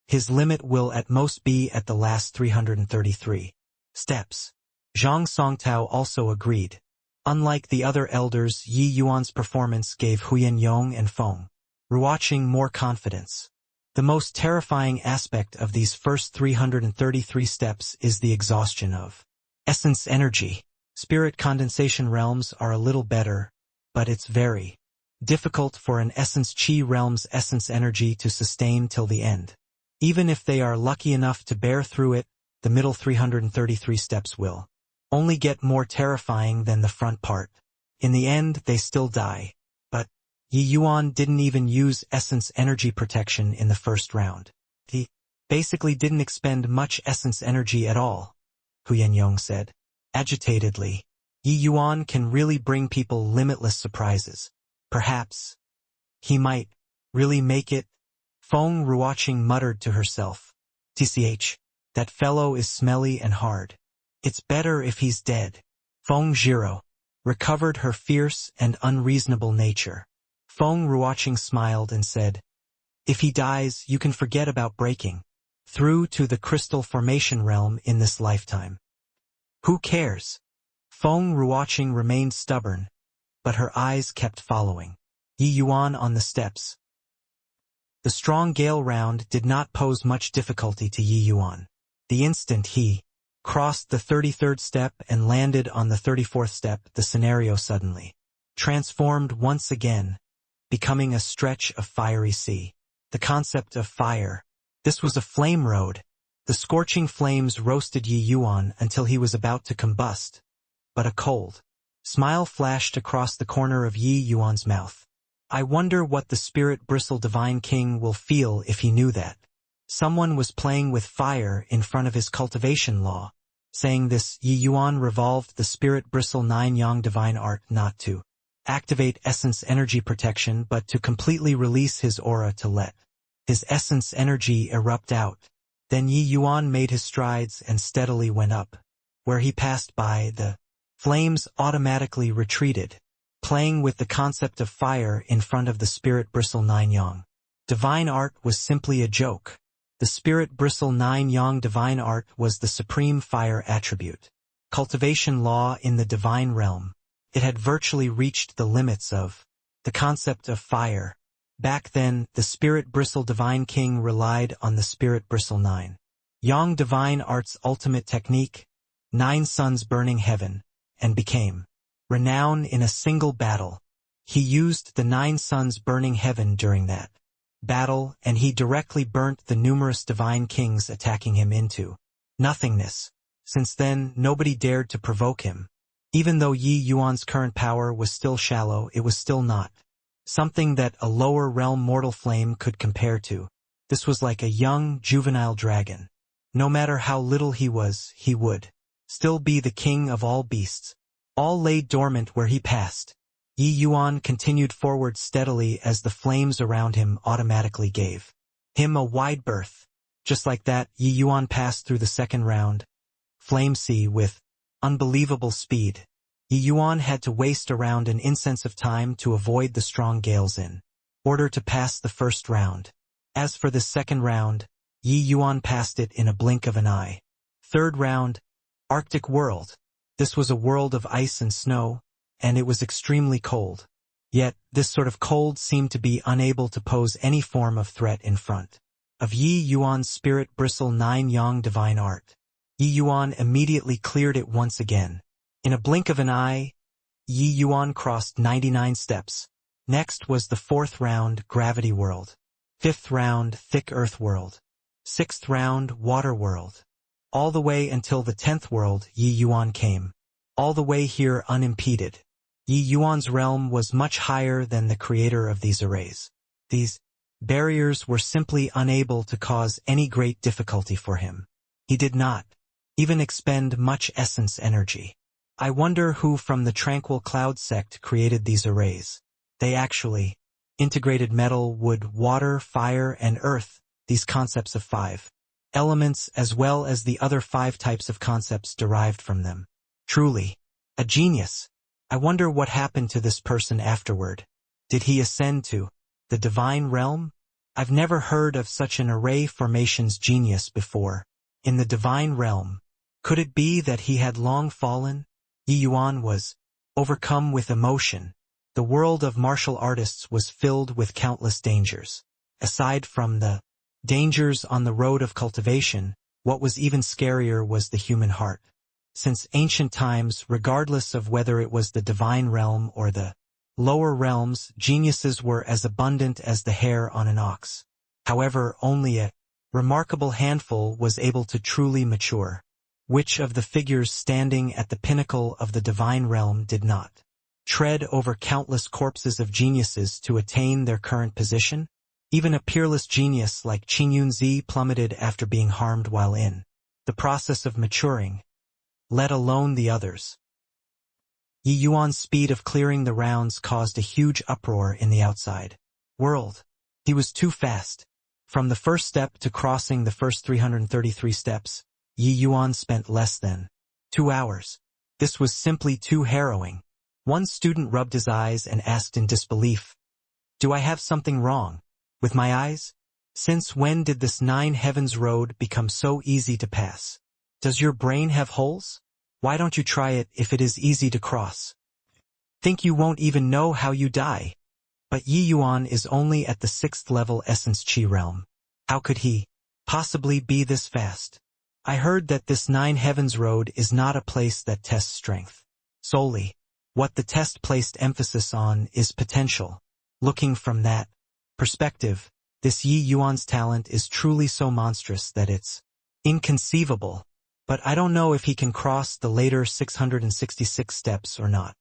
his limit will at most be at the last 333 steps. Zhang Songtao also agreed. Unlike the other elders, Yi Yuan's performance gave Huyan Yong and Feng Ruoqing more confidence. The most terrifying aspect of these first 333 steps is the exhaustion of essence energy. Spirit condensation realms are a little better, but it's very difficult for an essence Chi realm's essence energy to sustain till the end. Even if they are lucky enough to bear through it, the middle 333 steps will only get more terrifying than the front part. In the end, they still die. But Yi Yuan didn't even use essence energy protection in the first round. He basically didn't expend much essence energy at all, Hu Yong said. Agitatedly, Yi Yuan can really bring people limitless surprises. Perhaps he might really make it. Feng Ruoqing muttered to herself. TCH, that fellow is smelly and hard. It's better if he's dead. Feng Zhiro recovered her fierce and unreasonable nature. Feng Ruoqing smiled and said, if he dies, you can forget about breaking through to the crystal formation realm in this lifetime. Who cares? Feng Ruoqing remained stubborn, but her eyes kept following Yi Yuan on the steps. The strong gale round did not pose much difficulty to Yi Yuan. The instant he crossed the 33rd step and landed on the 34th step, the scenario suddenly transformed once again, becoming a stretch of fiery sea. The concept of fire. This was a flame road. The scorching flames roasted Yi Yuan until he was about to combust. But a cold smile flashed across the corner of Yi Yuan's mouth. I wonder what the Spirit Bristle Divine King will feel if he knew that someone was playing with fire in front of his cultivation law. Saying this, Yi Yuan revolved the Spirit Bristle Nine Yang Divine Art not to activate essence energy protection but to completely release his aura to let his essence energy erupt out. Then Yi Yuan made his strides and steadily went up. Where he passed by, the flames automatically retreated, playing with the concept of fire in front of the Spirit Bristle Nine Yang Divine Art was simply a joke. The Spirit Bristle Nine Yang Divine Art was the supreme fire attribute. Cultivation law in the divine realm. It had virtually reached the limits of the concept of fire. Back then, the Spirit Bristle Divine King relied on the Spirit Bristle Nine Yang Divine Art's ultimate technique, Nine Suns Burning Heaven, and became renowned in a single battle. He used the Nine Suns Burning Heaven during that battle, and he directly burnt the numerous divine kings attacking him into nothingness. Since then, nobody dared to provoke him. Even though Yi Yuan's current power was still shallow, it was still not something that a lower realm mortal flame could compare to. This was like a young, juvenile dragon. No matter how little he was, he would still be the king of all beasts. All lay dormant where he passed. Yi Yuan continued forward steadily as the flames around him automatically gave him a wide berth. Just like that, Yi Yuan passed through the second round, Flame Sea, with unbelievable speed. Yi Yuan had to waste around an incense of time to avoid the strong gales in order to pass the first round. As for the second round, Yi Yuan passed it in a blink of an eye. Third round, Arctic World. This was a world of ice and snow, and it was extremely cold. Yet, this sort of cold seemed to be unable to pose any form of threat in front of Yi Yuan's Spirit Bristle Nine Yang Divine Art. Yi Yuan immediately cleared it once again. In a blink of an eye, Yi Yuan crossed 99 steps. Next was the fourth round, Gravity World. Fifth round, Thick Earth World. Sixth round, Water World. All the way until the 10th world, Yi Yuan came. All the way here unimpeded. Yi Yuan's realm was much higher than the creator of these arrays. These barriers were simply unable to cause any great difficulty for him. He did not even expend much essence energy. I wonder who from the Tranquil Cloud sect created these arrays. They actually integrated metal, wood, water, fire, and earth, these concepts of 5 elements as well as the other 5 types of concepts derived from them. Truly, a genius. I wonder what happened to this person afterward. Did he ascend to the divine realm? I've never heard of such an array formations genius before. In the divine realm, could it be that he had long fallen? Yi Yuan was overcome with emotion. The world of martial artists was filled with countless dangers. Aside from the dangers on the road of cultivation, what was even scarier was the human heart. Since ancient times, regardless of whether it was the divine realm or the lower realms, geniuses were as abundant as the hair on an ox. However, only a remarkable handful was able to truly mature. Which of the figures standing at the pinnacle of the divine realm did not tread over countless corpses of geniuses to attain their current position? Even a peerless genius like Qin Yunzi plummeted after being harmed while in the process of maturing, let alone the others. Yi Yuan's speed of clearing the rounds caused a huge uproar in the outside world. He was too fast. From the first step to crossing the first 333 steps, Yi Yuan spent less than 2 hours. This was simply too harrowing. One student rubbed his eyes and asked in disbelief, "Do I have something wrong with my eyes? Since when did this 9 heavens road become so easy to pass? Does your brain have holes? Why don't you try it if it is easy to cross? Think you won't even know how you die?" But Yi Yuan is only at the 6th level essence chi realm. How could he possibly be this fast? I heard that this 9 heavens road is not a place that tests strength solely. What the test placed emphasis on is potential. Looking from that perspective, this Yi Yuan's talent is truly so monstrous that it's inconceivable. But I don't know if he can cross the later 666 steps or not.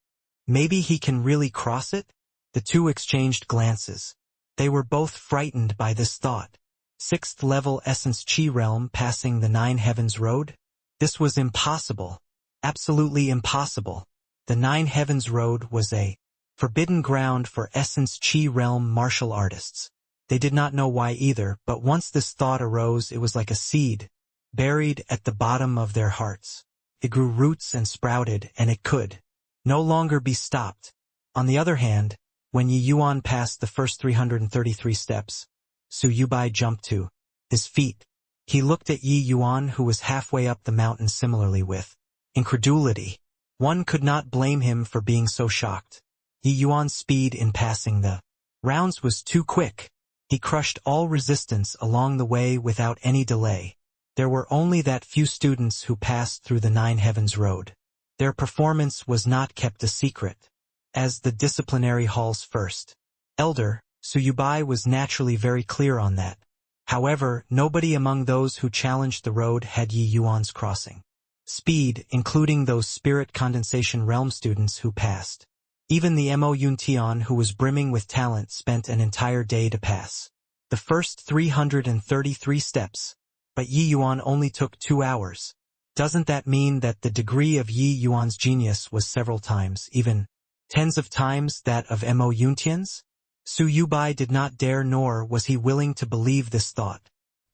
Maybe he can really cross it? The two exchanged glances. They were both frightened by this thought. 6th level essence chi realm passing the 9 heavens road? This was impossible. Absolutely impossible. The 9 heavens road was a forbidden ground for essence chi realm martial artists. They did not know why either, but once this thought arose, it was like a seed buried at the bottom of their hearts. It grew roots and sprouted, and it could no longer be stopped. On the other hand, when Yi Yuan passed the first 333 steps, Su Yubai jumped to his feet. He looked at Yi Yuan, who was halfway up the mountain, similarly with incredulity. One could not blame him for being so shocked. Yi Yuan's speed in passing the rounds was too quick. He crushed all resistance along the way without any delay. There were only that few students who passed through the 9 heavens road. Their performance was not kept a secret. As the disciplinary hall's first elder, Su Yubai was naturally very clear on that. However, nobody among those who challenged the road had Yi Yuan's crossing speed, including those spirit condensation realm students who passed. Even the Mo Yuntian, who was brimming with talent, spent an entire day to pass the first 333 steps. But Yi Yuan only took 2 hours. Doesn't that mean that the degree of Yi Yuan's genius was several times, even tens of times, that of Mo Yuntian's? Su Yubai did not dare, nor was he willing to believe this thought.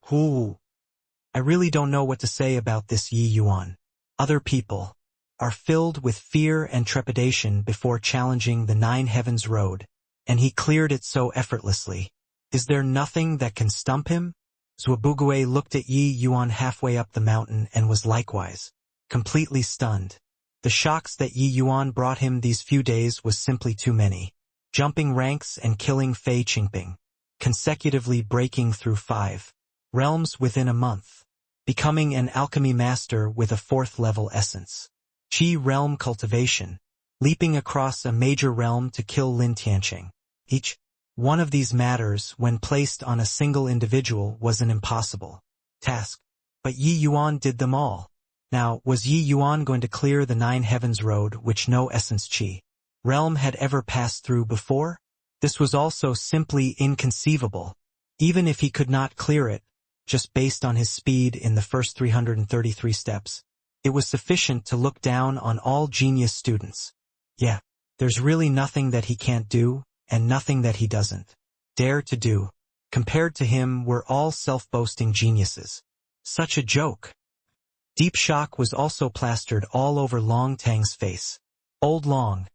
I really don't know what to say about this Yi Yuan. Other people are filled with fear and trepidation before challenging the 9 heavens road, and he cleared it so effortlessly. Is there nothing that can stump him? Zhuobugue looked at Yi Yuan halfway up the mountain and was likewise completely stunned. The shocks that Yi Yuan brought him these few days was simply too many. Jumping ranks and killing Fei Qingping, consecutively breaking through 5 realms within a month, becoming an alchemy master with a 4th level essence Qi realm cultivation, leaping across a major realm to kill Lin Tianqing. Each one of these matters, when placed on a single individual, was an impossible task. But Yi Yuan did them all. Now, was Yi Yuan going to clear the 9 heavens road which no essence Qi realm had ever passed through before? This was also simply inconceivable. Even if he could not clear it, just based on his speed in the first 333 steps, it was sufficient to look down on all genius students. Yeah, there's really nothing that he can't do, and nothing that he doesn't dare to do. Compared to him, we're all self-boasting geniuses. Such a joke. Deep shock was also plastered all over Long Tang's face. Old Long,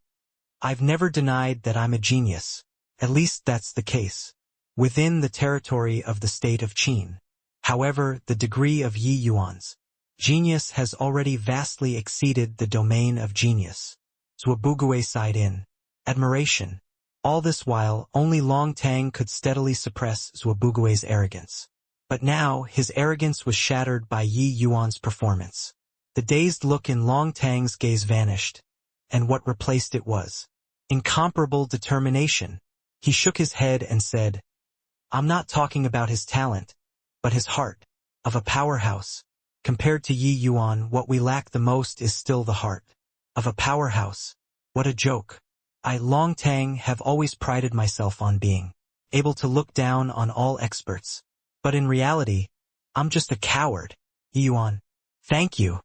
I've never denied that I'm a genius. At least that's the case. Within the territory of the state of Qin. However, the degree of Yi Yuan's genius has already vastly exceeded the domain of genius. Zhuobuguay sighed in admiration. All this while, only Long Tang could steadily suppress Zhuobuguay's arrogance. But now, his arrogance was shattered by Yi Yuan's performance. The dazed look in Long Tang's gaze vanished, and what replaced it was incomparable determination. He shook his head and said, I'm not talking about his talent, but his heart, of a powerhouse. Compared to Yi Yuan, what we lack the most is still the heart of a powerhouse. What a joke. I, Long Tang, have always prided myself on being able to look down on all experts. But in reality, I'm just a coward. Yi Yuan. Thank you.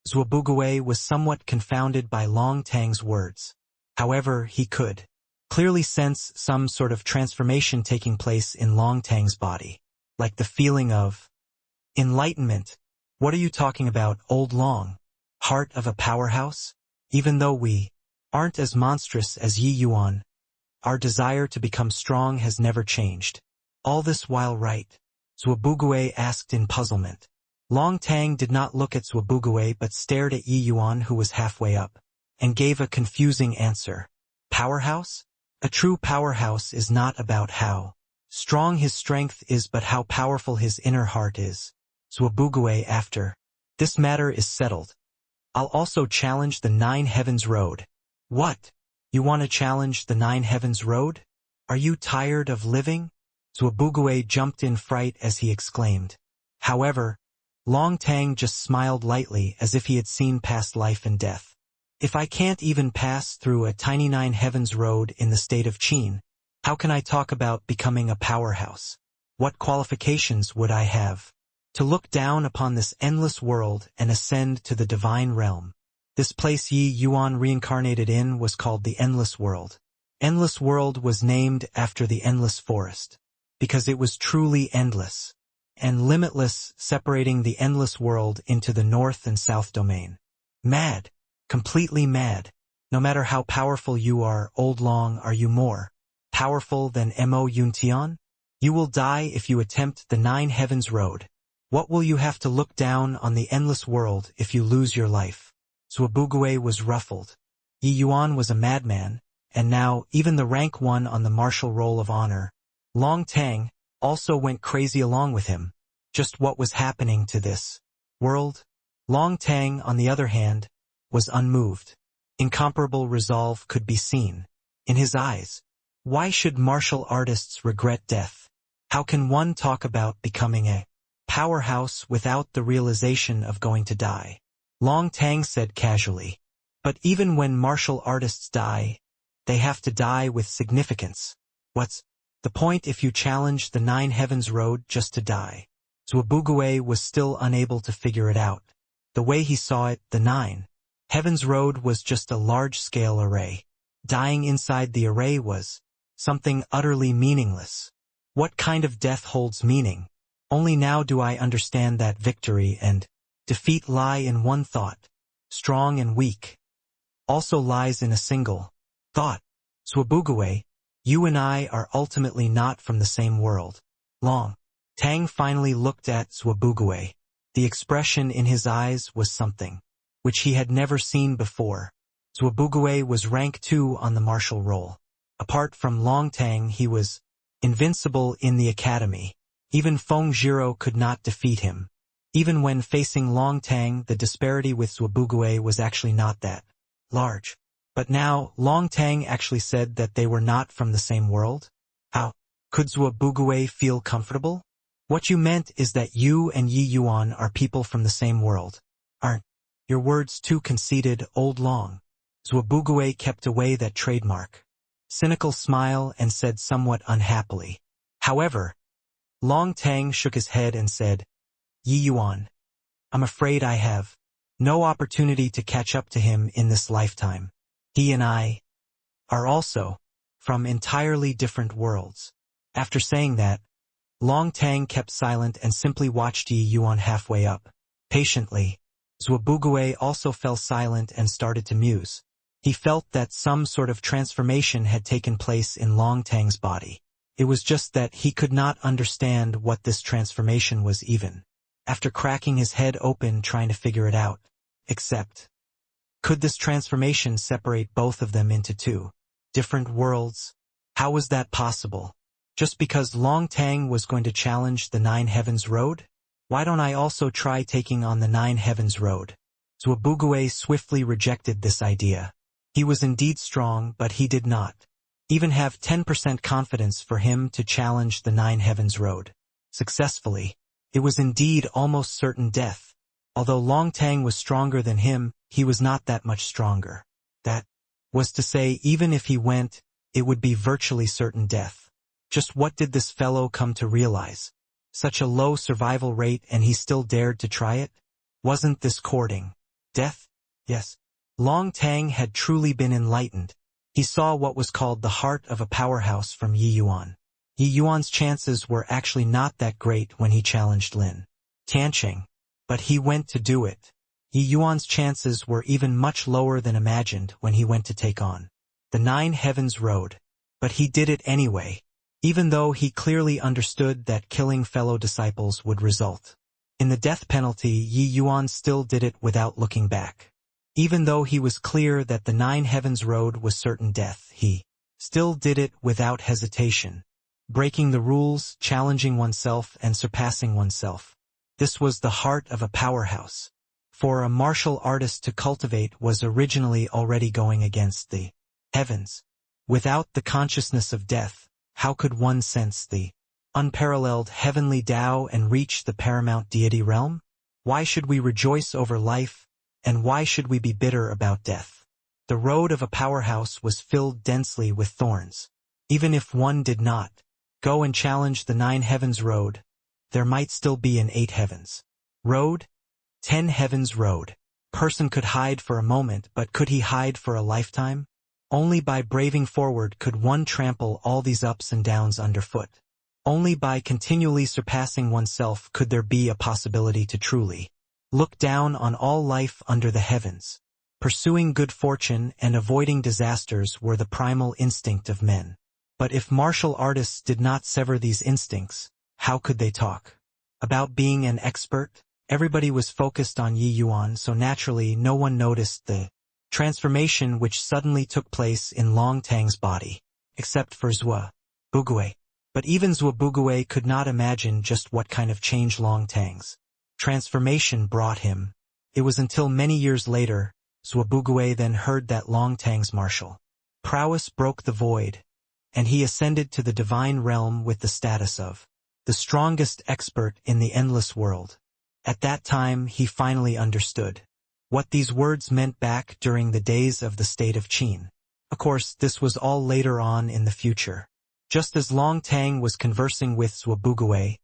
Zhuobuguay was somewhat confounded by Long Tang's words. However, he could clearly sense some sort of transformation taking place in Long Tang's body, like the feeling of enlightenment. What are you talking about, old Long? Heart of a powerhouse? Even though we aren't as monstrous as Yi Yuan, our desire to become strong has never changed. All this while, right? Zhuobuguay asked in puzzlement. Long Tang did not look at Zhuobuguay but stared at Yi Yuan, who was halfway up, and gave a confusing answer. Powerhouse? A true powerhouse is not about how strong his strength is but how powerful his inner heart is. Zhuobuguay, after this matter is settled, I'll also challenge the Nine Heavens Road. What? You want to challenge the Nine Heavens Road? Are you tired of living? Zhuobuguay jumped in fright as he exclaimed. However, Long Tang just smiled lightly as if he had seen past life and death. If I can't even pass through a tiny Nine Heavens Road in the state of Qin, how can I talk about becoming a powerhouse? What qualifications would I have to look down upon this endless world and ascend to the divine realm? This place Yi Yuan reincarnated in was called the Endless World. Endless World was named after the endless forest, because it was truly endless and limitless, separating the endless world into the north and south domain. Mad. Completely mad. No matter how powerful you are, old Long, are you more powerful than Mo Yuntian? You will die if you attempt the Nine Heavens Road. What will you have to look down on the endless world if you lose your life? Zhuobuguay was ruffled. Yi Yuan was a madman, and now even the rank one on the martial roll of honor, Long Tang, also went crazy along with him. Just what was happening to this world? Long Tang, on the other hand, was unmoved. Incomparable resolve could be seen in his eyes. Why should martial artists regret death? How can one talk about becoming a powerhouse without the realization of going to die? Long Tang said casually. But even when martial artists die, they have to die with significance. What's the point if you challenge the Nine Heavens Road just to die? Zhuobuguay was still unable to figure it out. The way he saw it, the Nine Heavens Road was just a large-scale array. Dying inside the array was something utterly meaningless. What kind of death holds meaning? Only now do I understand that victory and defeat lie in one thought. Strong and weak also lies in a single thought. Zhuobuguay, you and I are ultimately not from the same world. Long Tang finally looked at Zhuobuguay. The expression in his eyes was something which he had never seen before. Zhuobuguay was rank 2 on the martial roll. Apart from Long Tang, he was invincible in the academy. Even Feng Zhiro could not defeat him. Even when facing Long Tang, the disparity with Zhuobuguay was actually not that large. But now, Long Tang actually said that they were not from the same world? How could Zhuobuguay feel comfortable? What you meant is that you and Yi Yuan are people from the same world. Aren't your words too conceited, old Long? Zhuobuguay kept away that trademark cynical smile and said somewhat unhappily. However, Long Tang shook his head and said, Yi Yuan, I'm afraid I have no opportunity to catch up to him in this lifetime. He and I are also from entirely different worlds. After saying that, Long Tang kept silent and simply watched Yi Yuan halfway up. Patiently, Zhuobuguo also fell silent and started to muse. He felt that some sort of transformation had taken place in Long Tang's body. It was just that he could not understand what this transformation was even. After cracking his head open trying to figure it out. Except, could this transformation separate both of them into two different worlds? How was that possible? Just because Long Tang was going to challenge the Nine Heavens Road? Why don't I also try taking on the Nine Heavens Road? Zhuobuguo swiftly rejected this idea. He was indeed strong, but he did not even have 10% confidence for him to challenge the Nine Heavens Road successfully. It was indeed almost certain death. Although Long Tang was stronger than him, he was not that much stronger. That was to say, even if he went, it would be virtually certain death. Just what did this fellow come to realize? Such a low survival rate and he still dared to try it? Wasn't this courting death? Yes. Long Tang had truly been enlightened. He saw what was called the heart of a powerhouse from Yi Yuan. Yi Yuan's chances were actually not that great when he challenged Lin Tianqing. But he went to do it. Yi Yuan's chances were even much lower than imagined when he went to take on the Nine Heavens Road. But he did it anyway, even though he clearly understood that killing fellow disciples would result in the death penalty. Yi Yuan still did it without looking back. Even though he was clear that the Nine Heavens Road was certain death, he still did it without hesitation, breaking the rules, challenging oneself, and surpassing oneself. This was the heart of a powerhouse. For a martial artist to cultivate was originally already going against the heavens. Without the consciousness of death, how could one sense the unparalleled heavenly Tao and reach the paramount deity realm? Why should we rejoice over life, and why should we be bitter about death? The road of a powerhouse was filled densely with thorns. Even if one did not go and challenge the Nine Heavens Road, there might still be an 8 Heavens Road, 10 Heavens Road. Person could hide for a moment, but could he hide for a lifetime? Only by braving forward could one trample all these ups and downs underfoot. Only by continually surpassing oneself could there be a possibility to truly look down on all life under the heavens. Pursuing good fortune and avoiding disasters were the primal instinct of men. But if martial artists did not sever these instincts, how could they talk about being an expert? Everybody was focused on Yi Yuan, so naturally no one noticed the transformation which suddenly took place in Long Tang's body, except for Zhuobuguo. But even Zhuobuguo could not imagine just what kind of change Long Tang's transformation brought him. It was until many years later, Zhuobuguo then heard that Long Tang's martial prowess broke the void, and he ascended to the divine realm with the status of the strongest expert in the endless world. At that time he finally understood what these words meant back during the days of the state of Qin. Of course, this was all later on in the future. Just as Long Tang was conversing with Zhuobuguo,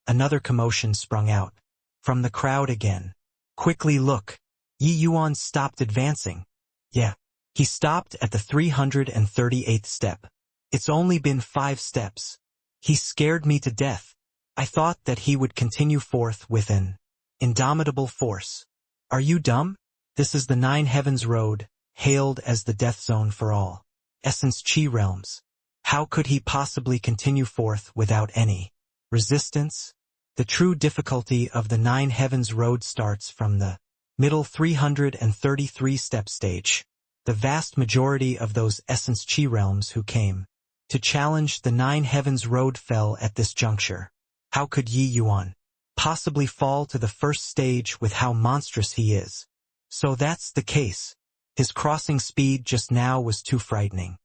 another commotion sprung out from the crowd again. Quickly look! Yi Yuan stopped advancing. Yeah, he stopped at the 338th step. It's only been 5 steps. He scared me to death. I thought that he would continue forth with an indomitable force. Are you dumb? This is the Nine Heavens Road, hailed as the death zone for all Essence Qi realms. How could he possibly continue forth without any resistance? The true difficulty of the Nine Heavens Road starts from the middle 333-step stage. The vast majority of those Essence Qi realms who came to challenge the Nine Heavens Road fell at this juncture. How could Yi Yuan possibly fall to the first stage with how monstrous he is? So that's the case. His crossing speed just now was too frightening.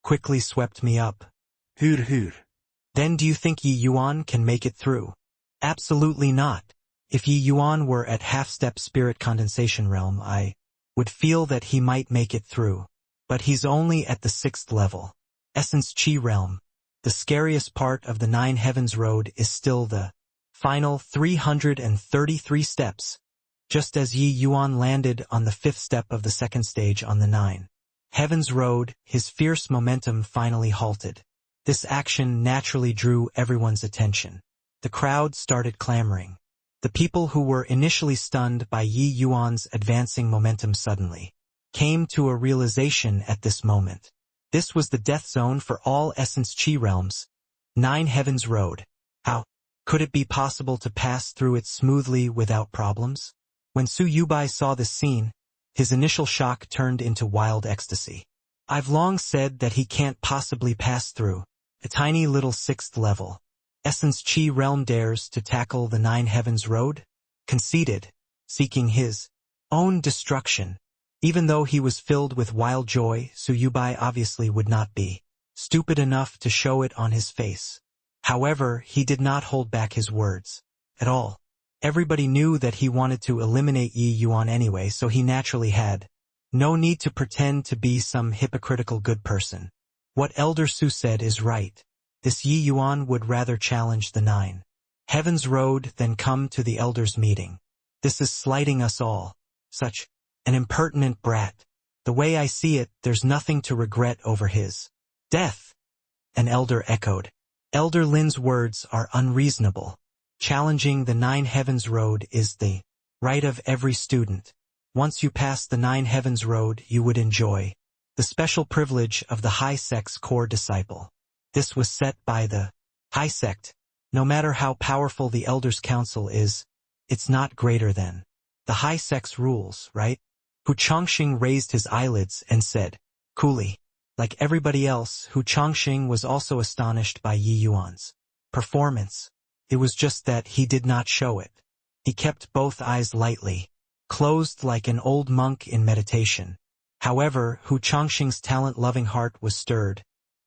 Quickly swept me up. Hur. Then do you think Yi Yuan can make it through? Absolutely not. If Yi Yuan were at half-step spirit condensation realm, I would feel that he might make it through. But he's only at the 6th level. Essence Qi realm. The scariest part of the Nine Heavens Road is still the final 333 steps. Just as Yi Yuan landed on the 5th step of the 2nd stage on the Nine heaven's road, his fierce momentum finally halted. This action naturally drew everyone's attention. The crowd started clamoring. The people who were initially stunned by Yi Yuan's advancing momentum suddenly came to a realization at this moment. This was the death zone for all Essence Chi realms. 9 Heavens Road. How could it be possible to pass through it smoothly without problems? When Su Yubai saw this scene, his initial shock turned into wild ecstasy. I've long said that he can't possibly pass through a tiny little 6th level. Essence Chi realm dares to tackle the 9 Heavens Road? Conceited, seeking his own destruction. Even though he was filled with wild joy, Su Yubai obviously would not be stupid enough to show it on his face. However, he did not hold back his words at all. Everybody knew that he wanted to eliminate Yi Yuan anyway, so he naturally had no need to pretend to be some hypocritical good person. What Elder Su said is right. This Yi Yuan would rather challenge the 9 Heavens Road than come to the elders' meeting. This is slighting us all. Such an impertinent brat. The way I see it, there's nothing to regret over his death. An elder echoed. Elder Lin's words are unreasonable. Challenging the 9 Heavens Road is the right of every student. Once you pass the 9 Heavens Road, you would enjoy the special privilege of the high sect's core disciple. This was set by the high sect. No matter how powerful the Elders' Council is, it's not greater than the high sect's rules, right? Hu Chongqing raised his eyelids and said, coolly. Like everybody else, Hu Chongqing was also astonished by Yi Yuan's performance. It was just that he did not show it. He kept both eyes lightly closed like an old monk in meditation. However, Hu Chongqing's talent-loving heart was stirred,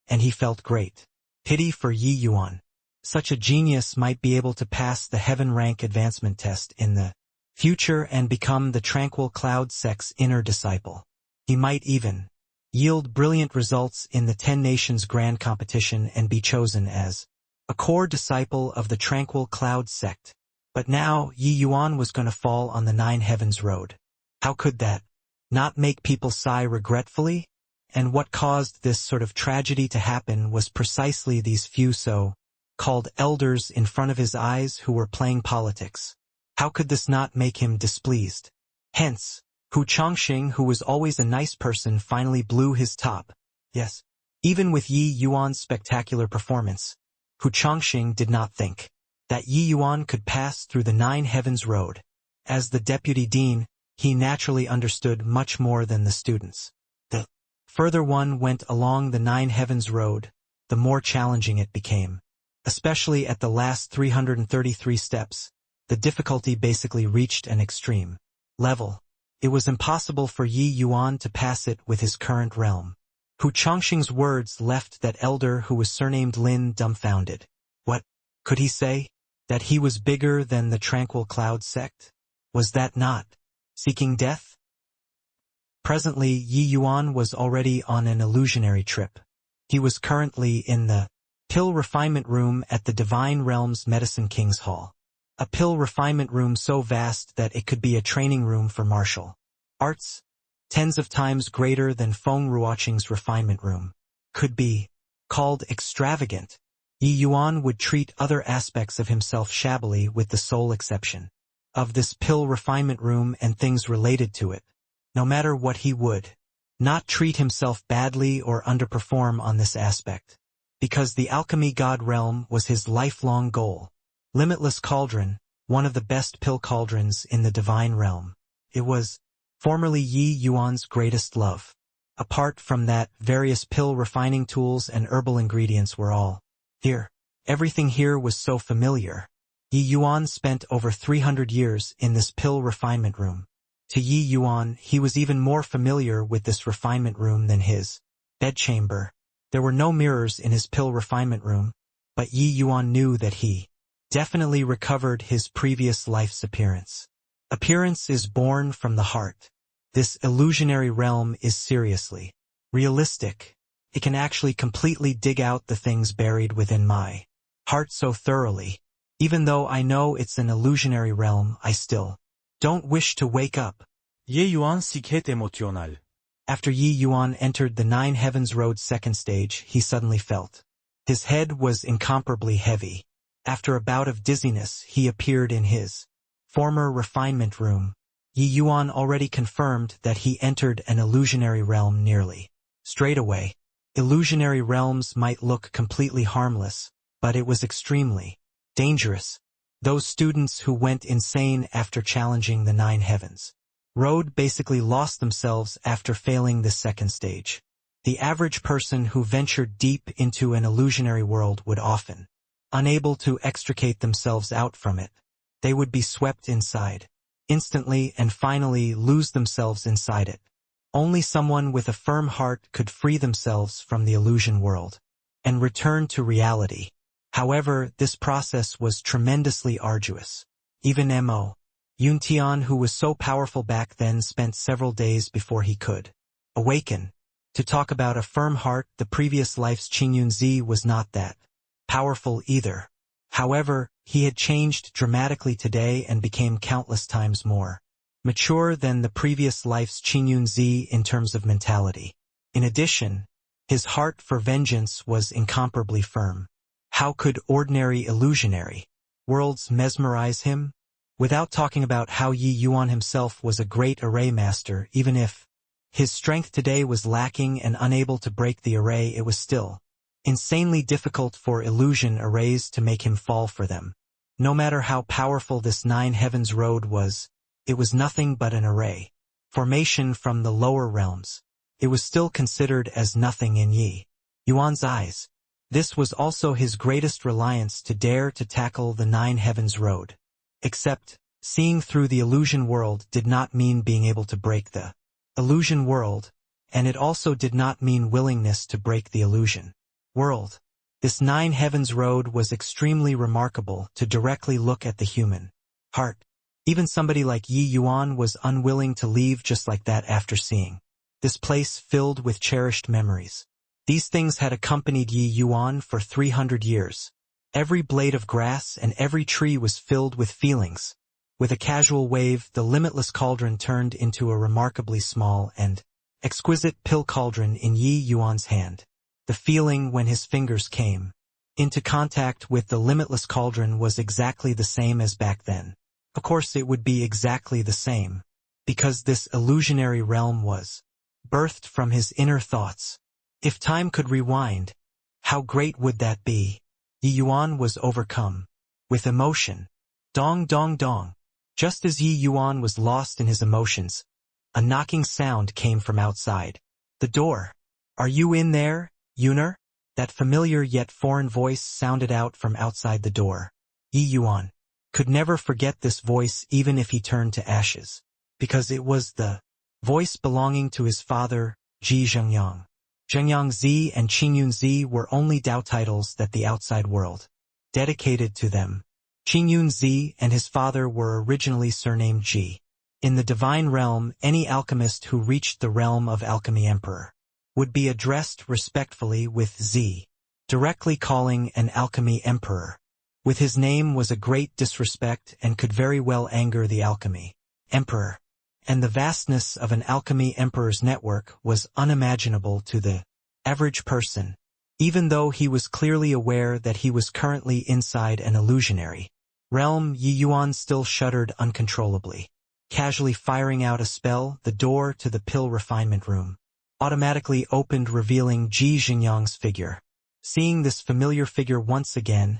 and he felt great pity for Yi Yuan. Such a genius might be able to pass the heaven rank advancement test in the future and become the tranquil cloud sect's inner disciple. He might even yield brilliant results in the 10 Nations Grand Competition and be chosen as a core disciple of the tranquil cloud sect. But now, Yi Yuan was going to fall on the 9 Heavens Road. How could that not make people sigh regretfully? And what caused this sort of tragedy to happen was precisely these few so-called elders in front of his eyes who were playing politics. How could this not make him displeased? Hence, Hu Chongqing, who was always a nice person, finally blew his top. Yes, even with Yi Yuan's spectacular performance, Hu Chongqing did not think that Yi Yuan could pass through the 9 Heavens Road. As the deputy dean, he naturally understood much more than the students. The further one went along the 9 Heavens Road, the more challenging it became. Especially at the last 333 steps, the difficulty basically reached an extreme level. It was impossible for Yi Yuan to pass it with his current realm. Hu Chongqing's words left that elder who was surnamed Lin dumbfounded. What could he say? That he was bigger than the tranquil cloud sect? Was that not seeking death? Presently, Yi Yuan was already on an illusionary trip. He was currently in the pill refinement room at the Divine Realms Medicine King's Hall. A pill refinement room so vast that it could be a training room for martial arts, tens of times greater than Feng Ruoqing's refinement room. Could be called extravagant. Yi Yuan would treat other aspects of himself shabbily with the sole exception of this pill refinement room and things related to it. No matter what, he would not treat himself badly or underperform on this aspect. Because the alchemy god realm was his lifelong goal. Limitless Cauldron, one of the best pill cauldrons in the divine realm. It was formerly Yi Yuan's greatest love. Apart from that, various pill refining tools and herbal ingredients were all here. Everything here was so familiar. Yi Yuan spent over 300 years in this pill refinement room. To Yi Yuan, he was even more familiar with this refinement room than his bedchamber. There were no mirrors in his pill refinement room, but Yi Yuan knew that he definitely recovered his previous life's appearance. Appearance is born from the heart. This illusionary realm is seriously realistic. It can actually completely dig out the things buried within my heart so thoroughly. Even though I know it's an illusionary realm, I still don't wish to wake up. Ye Yuan sikhet emosyonal. After Yi Yuan entered the Nine Heavens Road's second stage, he suddenly felt. His head was incomparably heavy. After a bout of dizziness, he appeared in his former refinement room. Yi Yuan already confirmed that he entered an illusionary realm nearly straight away. Illusionary realms might look completely harmless, but it was extremely dangerous. Those students who went insane after challenging the Nine Heavens Road basically lost themselves after failing this second stage. The average person who ventured deep into an illusionary world would often, unable to extricate themselves out from it, they would be swept inside, instantly and finally lose themselves inside it. Only someone with a firm heart could free themselves from the illusion world and return to reality. However, this process was tremendously arduous. Even Mo. Yuntian, who was so powerful back then, spent several days before he could awaken. To talk about a firm heart, the previous life's Qingyunzi was not that powerful either. However, he had changed dramatically today and became countless times more mature than the previous life's Qingyunzi in terms of mentality. In addition, his heart for vengeance was incomparably firm. How could ordinary illusionary worlds mesmerize him? Without talking about how Yi Yuan himself was a great array master, even if his strength today was lacking and unable to break the array, it was still insanely difficult for illusion arrays to make him fall for them. No matter how powerful this Nine Heavens Road was, it was nothing but an array formation from the lower realms. It was still considered as nothing in Yi Yuan's eyes. This was also his greatest reliance to dare to tackle the Nine Heavens Road. Except, seeing through the illusion world did not mean being able to break the illusion world, and it also did not mean willingness to break the illusion world. This Nine Heavens Road was extremely remarkable to directly look at the human heart. Even somebody like Yi Yuan was unwilling to leave just like that after seeing this place filled with cherished memories. These things had accompanied Yi Yuan for 300 years. Every blade of grass and every tree was filled with feelings. With a casual wave, the limitless cauldron turned into a remarkably small and exquisite pill cauldron in Yi Yuan's hand. The feeling when his fingers came into contact with the limitless cauldron was exactly the same as back then. Of course it would be exactly the same, because this illusionary realm was birthed from his inner thoughts. If time could rewind, how great would that be? Yi Yuan was overcome with emotion. Dong dong dong. Just as Yi Yuan was lost in his emotions, a knocking sound came from outside the door. "Are you in there, Yuner?" That familiar yet foreign voice sounded out from outside the door. Yi Yuan could never forget this voice even if he turned to ashes, because it was the voice belonging to his father, Ji Zhengyang. Zhengyang Zi and Qingyun Zi were only Dao titles that the outside world dedicated to them. Qingyun Zi and his father were originally surnamed Ji. In the divine realm, any alchemist who reached the realm of alchemy emperor would be addressed respectfully with Zi, directly calling an alchemy emperor with his name was a great disrespect and could very well anger the alchemy emperor. And the vastness of an alchemy emperor's network was unimaginable to the average person, even though he was clearly aware that he was currently inside an illusionary realm. Yi Yuan still shuddered uncontrollably. Casually firing out a spell, the door to the pill refinement room automatically opened, revealing Ji Xingyang's figure. Seeing this familiar figure once again,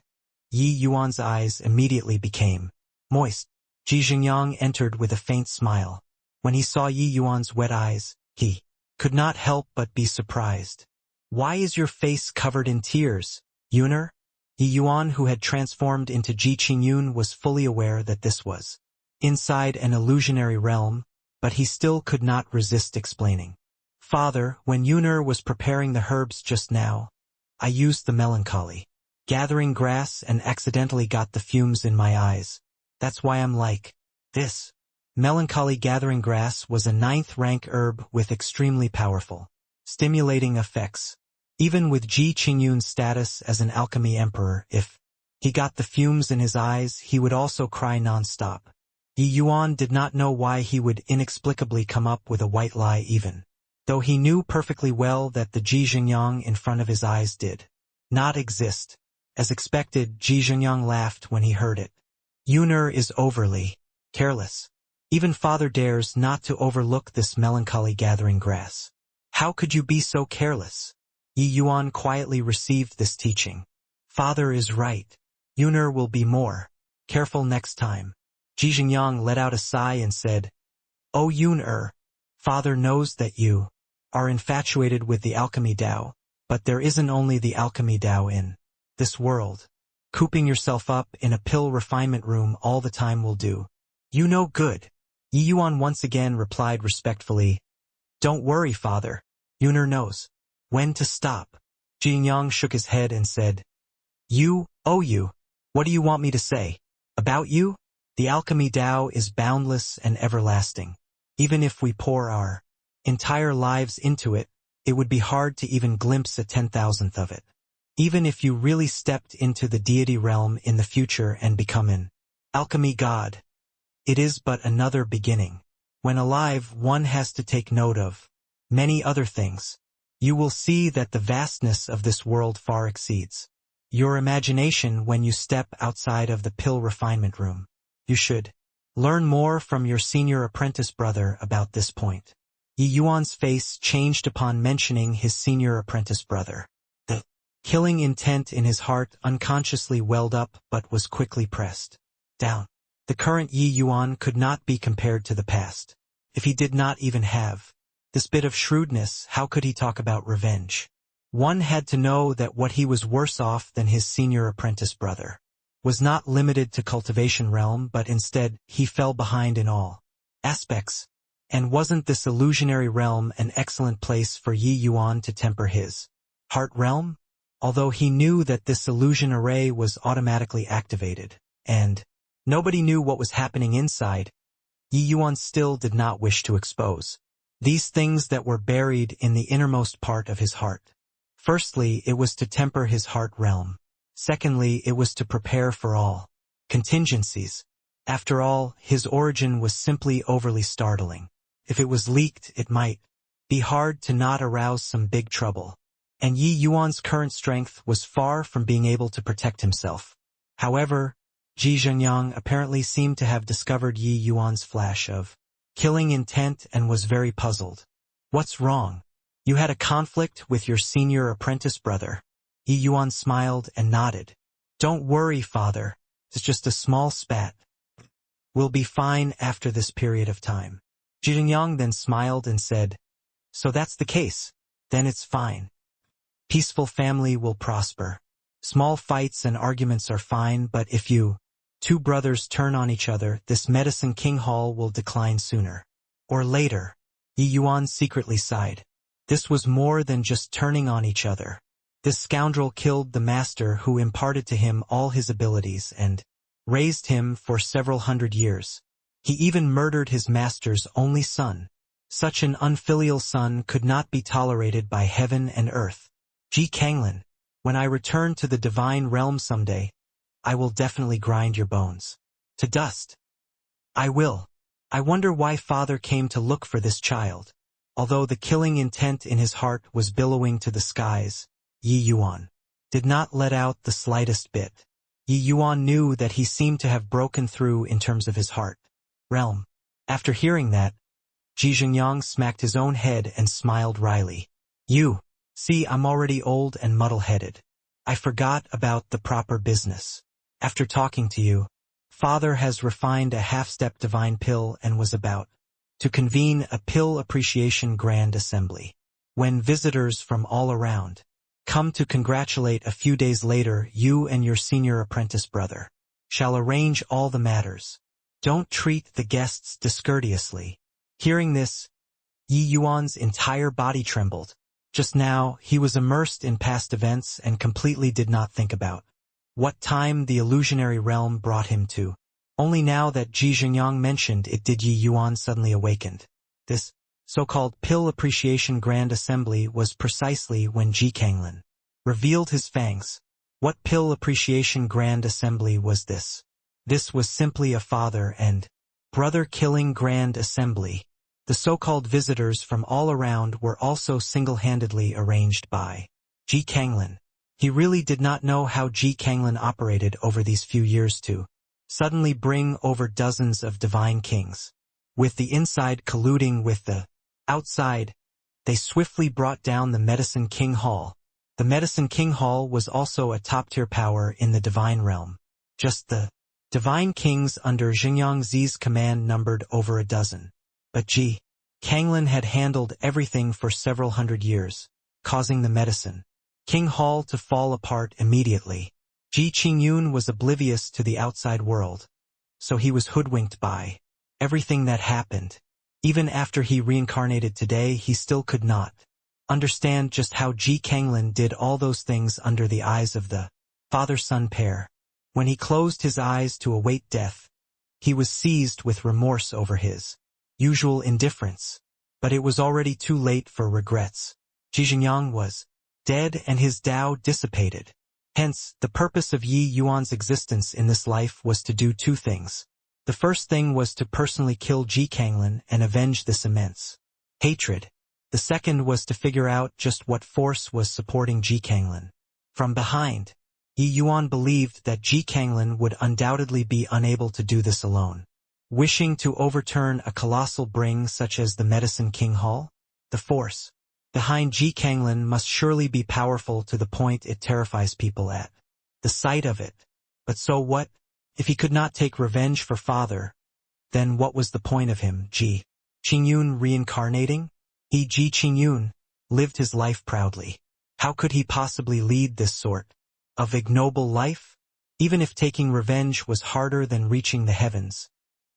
Yi Yuan's eyes immediately became moist. Ji Xingyang entered with a faint smile. When he saw Yi Yuan's wet eyes, he could not help but be surprised. "Why is your face covered in tears, Yuner?" Yi Yuan, who had transformed into Ji Qingyun, was fully aware that this was inside an illusionary realm, but he still could not resist explaining. "Father, when Yuner was preparing the herbs just now, I used the melancholy gathering grass and accidentally got the fumes in my eyes. That's why I'm like this." Melancholy gathering grass was a 9th rank herb with extremely powerful stimulating effects. Even with Ji Qingyun's status as an alchemy emperor, if he got the fumes in his eyes, he would also cry non-stop. Yi Yuan did not know why he would inexplicably come up with a white lie even though he knew perfectly well that the Ji Xingyang in front of his eyes did not exist. As expected, Ji Xingyang laughed when he heard it. Yuner is overly careless. Even father dares not to overlook this melancholy gathering grass. How could you be so careless? Yi Yuan quietly received this teaching. Father is right. Yuner will be more careful next time. Ji Xingyang let out a sigh and said, "Oh Yuner, father knows that you are infatuated with the alchemy Dao, but there isn't only the alchemy Dao in this world. Cooping yourself up in a pill refinement room all the time will do you no good." Yi Yuan once again replied respectfully, "Don't worry, father. Yuner knows when to stop." Ji Xingyang shook his head and said, "You, oh you, what do you want me to say? About you? The alchemy Dao is boundless and everlasting. Even if we pour our entire lives into it, it would be hard to even glimpse a 10,000th of it. Even if you really stepped into the deity realm in the future and become an alchemy god, it is but another beginning. When alive, one has to take note of many other things. You will see that the vastness of this world far exceeds your imagination when you step outside of the pill refinement room. You should learn more from your senior apprentice brother about this point." Yi Yuan's face changed upon mentioning his senior apprentice brother. The killing intent in his heart unconsciously welled up but was quickly pressed down. The current Yi Yuan could not be compared to the past. If he did not even have this bit of shrewdness, how could he talk about revenge? One had to know that what he was worse off than his senior apprentice brother was not limited to cultivation realm, but instead he fell behind in all aspects. And wasn't this illusionary realm an excellent place for Yi Yuan to temper his heart realm? Although he knew that this illusion array was automatically activated, and nobody knew what was happening inside, Yi Yuan still did not wish to expose these things that were buried in the innermost part of his heart. Firstly, it was to temper his heart realm. Secondly, it was to prepare for all contingencies. After all, his origin was simply overly startling. If it was leaked, it might be hard to not arouse some big trouble. And Yi Yuan's current strength was far from being able to protect himself. However, Ji Xingyang apparently seemed to have discovered Yi Yuan's flash of killing intent and was very puzzled. "What's wrong? You had a conflict with your senior apprentice brother?" Yi Yuan smiled and nodded. "Don't worry, father. It's just a small spat. We'll be fine after this period of time." Ji Xingyang then smiled and said, "So that's the case. Then it's fine. Peaceful family will prosper. Small fights and arguments are fine, but if you two brothers turn on each other, this Medicine King Hall will decline sooner or later." Yi Yuan secretly sighed. This was more than just turning on each other. This scoundrel killed the master who imparted to him all his abilities and raised him for several hundred years. He even murdered his master's only son. Such an unfilial son could not be tolerated by heaven and earth. Ji Kanglin, when I return to the divine realm someday, I will definitely grind your bones to dust. I will. I wonder why father came to look for this child. Although the killing intent in his heart was billowing to the skies, Yi Yuan did not let out the slightest bit. Yi Yuan knew that he seemed to have broken through in terms of his heart realm. After hearing that, Ji Xingyang smacked his own head and smiled wryly. "You, see, I'm already old and muddle-headed. I forgot about the proper business. After talking to you, father has refined a half-step divine pill and was about to convene a pill appreciation grand assembly. When visitors from all around come to congratulate a few days later, you and your senior apprentice brother shall arrange all the matters. Don't treat the guests discourteously." Hearing this, Yi Yuan's entire body trembled. Just now, he was immersed in past events and completely did not think about what time the illusionary realm brought him to. Only now that Ji Xingyang mentioned it did Yi Yuan suddenly awakened. This so-called Pill Appreciation Grand Assembly was precisely when Ji Kanglin revealed his fangs. What Pill Appreciation Grand Assembly was this? This was simply a father and brother killing Grand Assembly. The so-called visitors from all around were also single-handedly arranged by Ji Kanglin. He really did not know how Ji Kanglin operated over these few years to suddenly bring over dozens of divine kings. With the inside colluding with the outside, they swiftly brought down the Medicine King Hall. The Medicine King Hall was also a top-tier power in the divine realm. Just the divine kings under Xingyang Zi's command numbered over a dozen. But Ji Kanglin had handled everything for several hundred years, causing the Medicine King Hall to fall apart immediately. Ji Qingyun was oblivious to the outside world, so he was hoodwinked by everything that happened. Even after he reincarnated today, he still could not understand just how Ji Kanglin did all those things under the eyes of the father-son pair. When he closed his eyes to await death, he was seized with remorse over his usual indifference. But it was already too late for regrets. Ji Xingyang was dead and his Tao dissipated. Hence, the purpose of Yi Yuan's existence in this life was to do two things. The first thing was to personally kill Ji Kanglin and avenge this immense hatred. The second was to figure out just what force was supporting Ji Kanglin. From behind, Yi Yuan believed that Ji Kanglin would undoubtedly be unable to do this alone. Wishing to overturn a colossal bring such as the Medicine King Hall, the force behind Ji Kanglin must surely be powerful to the point it terrifies people at the sight of it. But so what? If he could not take revenge for father, then what was the point of him, Ji Qingyun, reincarnating? He, Ji Qingyun, lived his life proudly. How could he possibly lead this sort of ignoble life? Even if taking revenge was harder than reaching the heavens,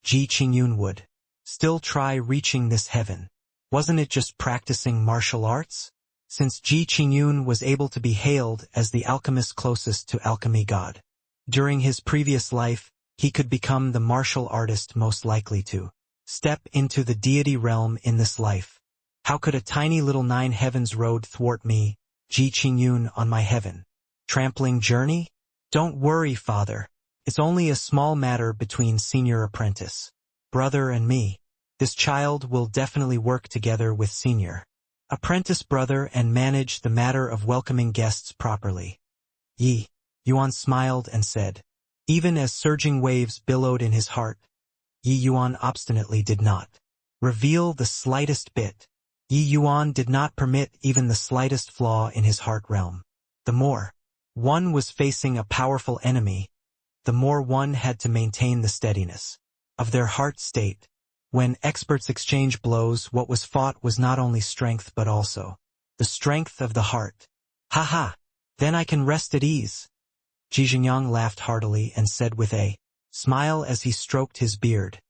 Ji Qingyun would still try reaching this heaven. Wasn't it just practicing martial arts? Since Ji Qingyun was able to be hailed as the alchemist closest to alchemy god, during his previous life, he could become the martial artist most likely to step into the deity realm in this life. How could a tiny little nine heavens road thwart me, Ji Qingyun, on my heaven trampling journey? Don't worry, father. It's only a small matter between senior apprentice brother and me. This child will definitely work together with senior apprentice brother and manage the matter of welcoming guests properly. Yi Yuan smiled and said. Even as surging waves billowed in his heart, Yi Yuan obstinately did not reveal the slightest bit. Yi Yuan did not permit even the slightest flaw in his heart realm. The more one was facing a powerful enemy, the more one had to maintain the steadiness of their heart state. When experts exchange blows, what was fought was not only strength but also the strength of the heart. Ha ha! Then I can rest at ease. Ji Xingyang laughed heartily and said with a smile as he stroked his beard.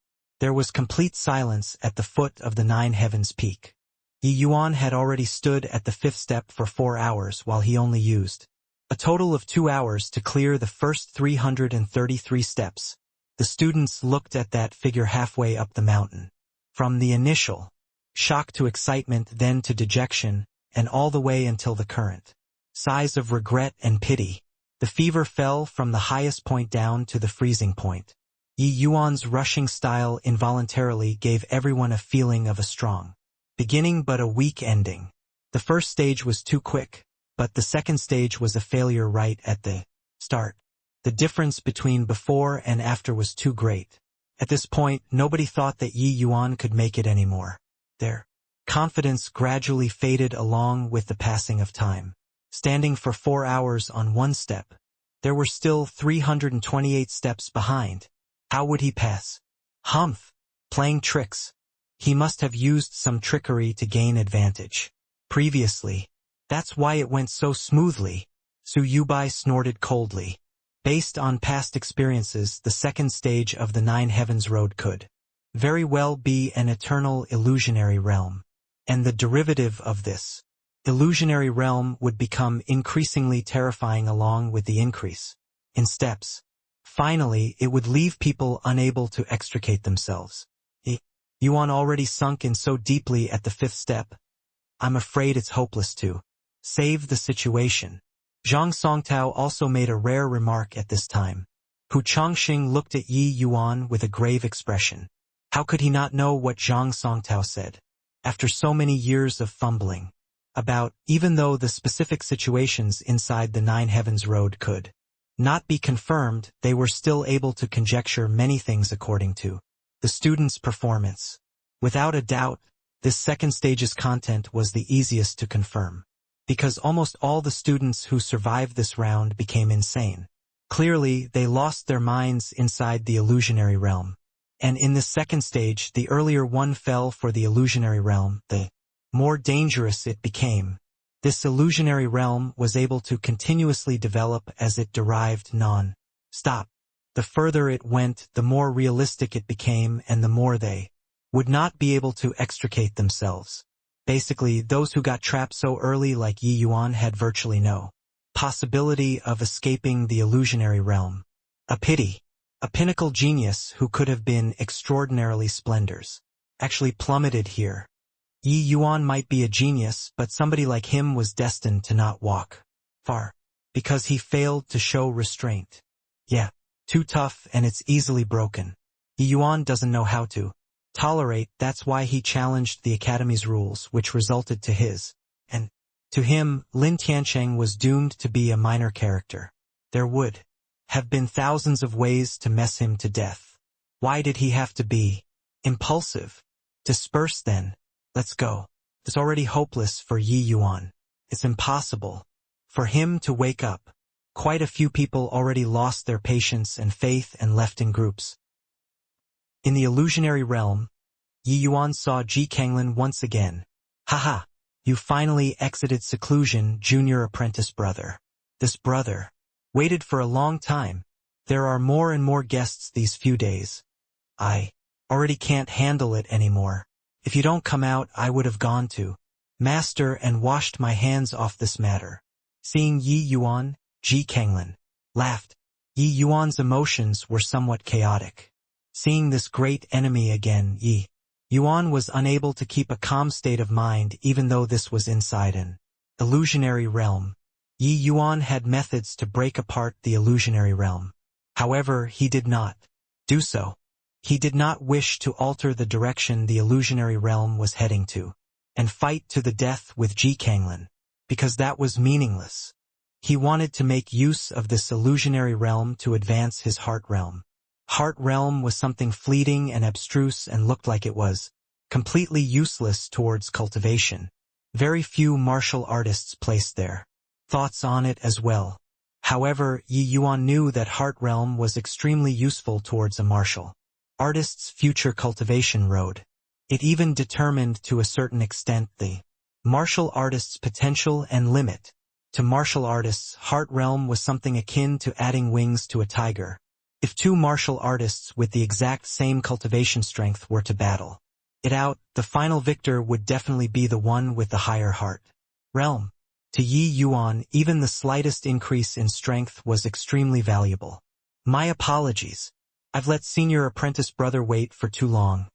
There was complete silence at the foot of the nine heavens peak. Yi Yuan had already stood at the fifth step for 4 hours while he only used a total of 2 hours to clear the first 333 steps. The students looked at that figure halfway up the mountain. From the initial shock to excitement, then to dejection, and all the way until the current sighs of regret and pity. The fever fell from the highest point down to the freezing point. Yi Yuan's rushing style involuntarily gave everyone a feeling of a strong beginning but a weak ending. The first stage was too quick, but the second stage was a failure right at the start. The difference between before and after was too great. At this point, nobody thought that Yi Yuan could make it anymore. Their confidence gradually faded along with the passing of time. Standing for 4 hours on one step, there were still 328 steps behind. How would he pass? Humph! Playing tricks. He must have used some trickery to gain advantage previously. That's why it went so smoothly. Su Yubai snorted coldly. Based on past experiences, the second stage of the Nine Heavens Road could very well be an eternal illusionary realm. And the derivative of this illusionary realm would become increasingly terrifying along with the increase in steps. Finally, it would leave people unable to extricate themselves. Yuan already sunk in so deeply at the fifth step. I'm afraid it's hopeless to save the situation. Zhang Songtao also made a rare remark at this time. Hu Chongxing looked at Yi Yuan with a grave expression. How could he not know what Zhang Songtao said, after so many years of fumbling, about, even though the specific situations inside the Nine Heavens Road could not be confirmed, they were still able to conjecture many things according to the student's performance. Without a doubt, this second stage's content was the easiest to confirm, because almost all the students who survived this round became insane. Clearly, they lost their minds inside the illusionary realm. And in this second stage, the earlier one fell for the illusionary realm, the more dangerous it became. This illusionary realm was able to continuously develop as it derived non-stop. The further it went, the more realistic it became and the more they would not be able to extricate themselves. Basically, those who got trapped so early like Yi Yuan had virtually no possibility of escaping the illusionary realm. A pity. A pinnacle genius who could have been extraordinarily splendors actually plummeted here. Yi Yuan might be a genius, but somebody like him was destined to not walk far, because he failed to show restraint. Yeah, too tough and it's easily broken. Yi Yuan doesn't know how to tolerate, that's why he challenged the Academy's rules, which resulted to his, and to him, Lin Tiancheng was doomed to be a minor character. There would have been thousands of ways to mess him to death. Why did he have to be impulsive? Disperse then. Let's go. It's already hopeless for Yi Yuan. It's impossible for him to wake up. Quite a few people already lost their patience and faith and left in groups. In the illusionary realm, Yi Yuan saw Ji Kanglin once again. Haha, you finally exited seclusion, junior apprentice brother. This brother waited for a long time. There are more and more guests these few days. I already can't handle it anymore. If you don't come out, I would have gone to master and washed my hands off this matter. Seeing Yi Yuan, Ji Kanglin laughed. Yi Yuan's emotions were somewhat chaotic. Seeing this great enemy again, Yi Yuan was unable to keep a calm state of mind even though this was inside an illusionary realm. Yi Yuan had methods to break apart the illusionary realm. However, he did not do so. He did not wish to alter the direction the illusionary realm was heading to, and fight to the death with Ji Kanglin, because that was meaningless. He wanted to make use of this illusionary realm to advance his heart realm. Heart realm was something fleeting and abstruse and looked like it was completely useless towards cultivation. Very few martial artists placed their thoughts on it as well. However, Yi Yuan knew that heart realm was extremely useful towards a martial artist's future cultivation road. It even determined to a certain extent the martial artist's potential and limit. To martial artists, heart realm was something akin to adding wings to a tiger. If two martial artists with the exact same cultivation strength were to battle it out, the final victor would definitely be the one with the higher heart realm. To Yi Yuan, even the slightest increase in strength was extremely valuable. My apologies. I've let senior apprentice brother wait for too long.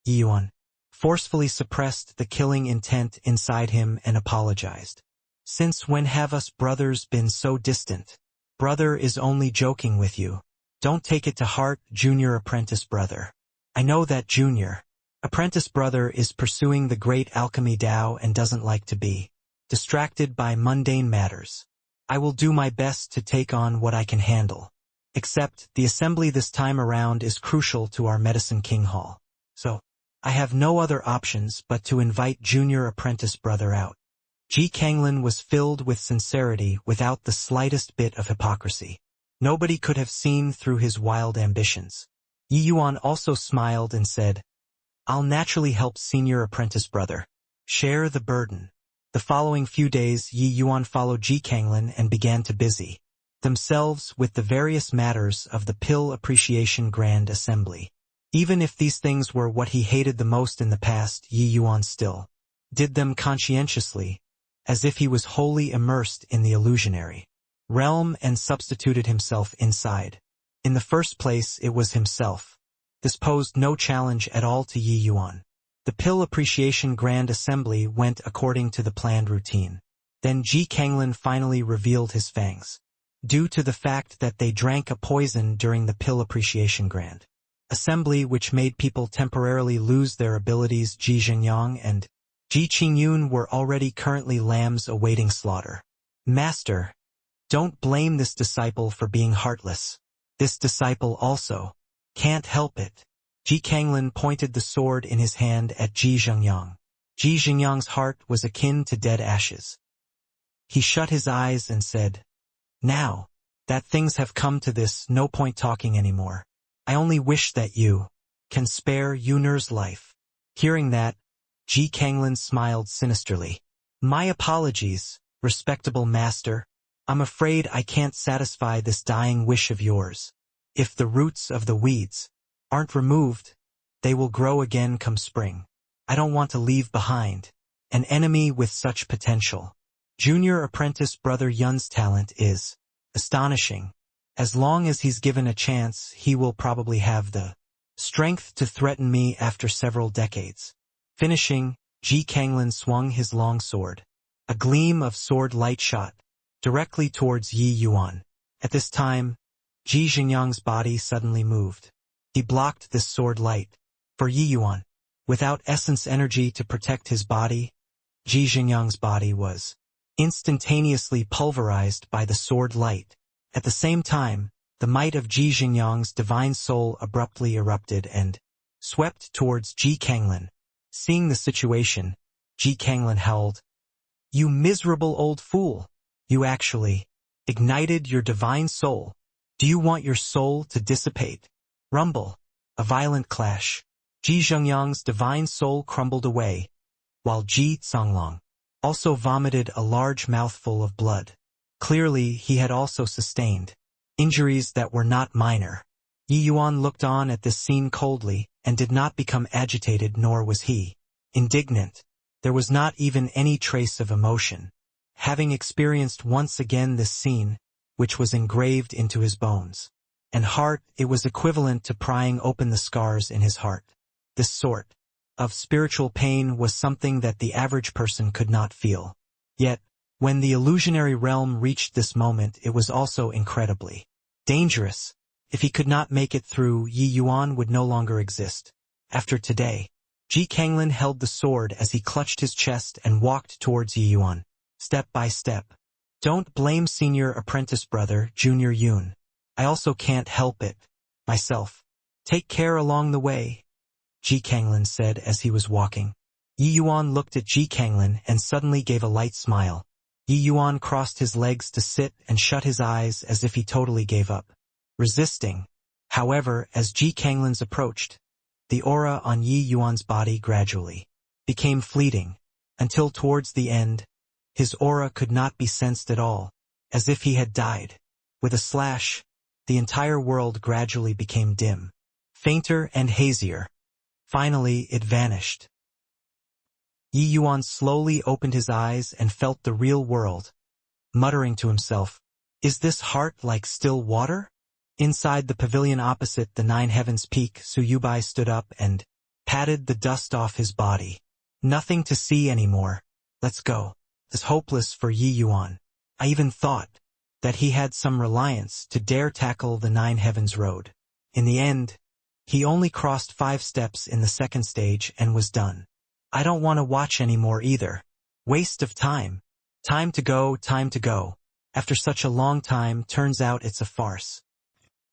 Yi Yuan forcefully suppressed the killing intent inside him and apologized. Since when have us brothers been so distant? Brother is only joking with you. Don't take it to heart, junior apprentice brother. I know that junior apprentice brother is pursuing the great alchemy Tao and doesn't like to be distracted by mundane matters. I will do my best to take on what I can handle. Except, the assembly this time around is crucial to our Medicine King Hall. So, I have no other options but to invite junior apprentice brother out. Ji Kanglin was filled with sincerity without the slightest bit of hypocrisy. Nobody could have seen through his wild ambitions. Yi Yuan also smiled and said, I'll naturally help senior apprentice brother share the burden. The following few days Yi Yuan followed Ji Kanglin and began to busy themselves with the various matters of the Pill Appreciation Grand Assembly. Even if these things were what he hated the most in the past, Yi Yuan still did them conscientiously, as if he was wholly immersed in the illusionary realm and substituted himself inside. In the first place, it was himself. This posed no challenge at all to Yi Yuan. The Pill Appreciation Grand Assembly went according to the planned routine. Then Ji Kanglin finally revealed his fangs, due to the fact that they drank a poison during the Pill Appreciation Grand assembly which made people temporarily lose their abilities. Ji Zhengyang and Ji Qingyun were already currently lambs awaiting slaughter. Master, don't blame this disciple for being heartless. This disciple also can't help it. Ji Kanglin pointed the sword in his hand at Ji Zhengyang. Ji Zhengyang's heart was akin to dead ashes. He shut his eyes and said, "Now that things have come to this, no point talking anymore. I only wish that you can spare Yun'er's life." Hearing that, Ji Kanglin smiled sinisterly. "My apologies, respectable master. I'm afraid I can't satisfy this dying wish of yours. If the roots of the weeds aren't removed, they will grow again come spring. I don't want to leave behind an enemy with such potential. Junior apprentice brother Yun's talent is astonishing. As long as he's given a chance, he will probably have the strength to threaten me after several decades." Finishing, Ji Kanglin swung his long sword. A gleam of sword light shot directly towards Yi Yuan. At this time, Ji Zhengyang's body suddenly moved. He blocked this sword light. For Yi Yuan, without essence energy to protect his body, Ji Zhengyang's body was instantaneously pulverized by the sword light. At the same time, the might of Ji Zhengyang's divine soul abruptly erupted and swept towards Ji Kanglin. Seeing the situation, Ji Kanglin howled, "You miserable old fool! You actually ignited your divine soul. Do you want your soul to dissipate?" Rumble. A violent clash. Ji Zhengyang's divine soul crumbled away, while Ji Zonglong also vomited a large mouthful of blood. Clearly, he had also sustained injuries that were not minor. Yi Yuan looked on at this scene coldly and did not become agitated, nor was he indignant. There was not even any trace of emotion. Having experienced once again this scene, which was engraved into his bones and heart, it was equivalent to prying open the scars in his heart. This sort of spiritual pain was something that the average person could not feel. Yet, when the illusionary realm reached this moment, it was also incredibly dangerous. If he could not make it through, Yi Yuan would no longer exist. After today, Ji Kanglin held the sword as he clutched his chest and walked towards Yi Yuan, step by step. "Don't blame senior apprentice brother, Junior Yun. I also can't help it myself. Take care along the way," Ji Kanglin said as he was walking. Yi Yuan looked at Ji Kanglin and suddenly gave a light smile. Yi Yuan crossed his legs to sit and shut his eyes as if he totally gave up resisting. However, as Ji Kanglin's approached, the aura on Yi Yuan's body gradually became fleeting, until towards the end, his aura could not be sensed at all, as if he had died. With a slash, the entire world gradually became dim, fainter and hazier. Finally, it vanished. Yi Yuan slowly opened his eyes and felt the real world, muttering to himself, "Is this heart like still water?" Inside the pavilion opposite the Nine Heavens Peak, Su Yubai stood up and patted the dust off his body. "Nothing to see anymore. Let's go." It's hopeless for Yi Yuan. I even thought that he had some reliance to dare tackle the Nine Heavens Road. In the end, he only crossed 5 steps in the second stage and was done. I don't want to watch anymore either. Waste of time. Time to go, time to go. After such a long time, turns out it's a farce.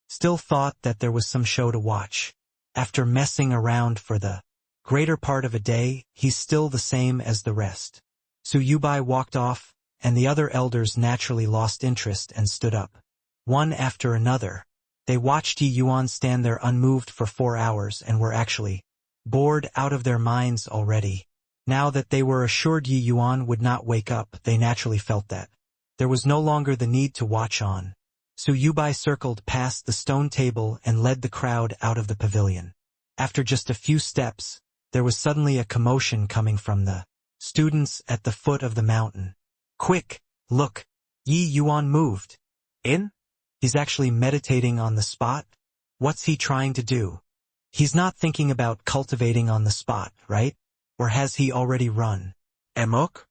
Still thought that there was some show to watch. After messing around for the greater part of a day, he's still the same as the rest. Su Yubai walked off, and the other elders naturally lost interest and stood up. One after another, they watched Yi Yuan stand there unmoved for 4 hours and were actually bored out of their minds already. Now that they were assured Yi Yuan would not wake up, they naturally felt that there was no longer the need to watch on. Su Yubai circled past the stone table and led the crowd out of the pavilion. After just a few steps, there was suddenly a commotion coming from the students at the foot of the mountain. "Quick, look, Yi Yuan moved." "In?" "He's actually meditating on the spot." "What's he trying to do?" "He's not thinking about cultivating on the spot, right? Or has he already run amok?"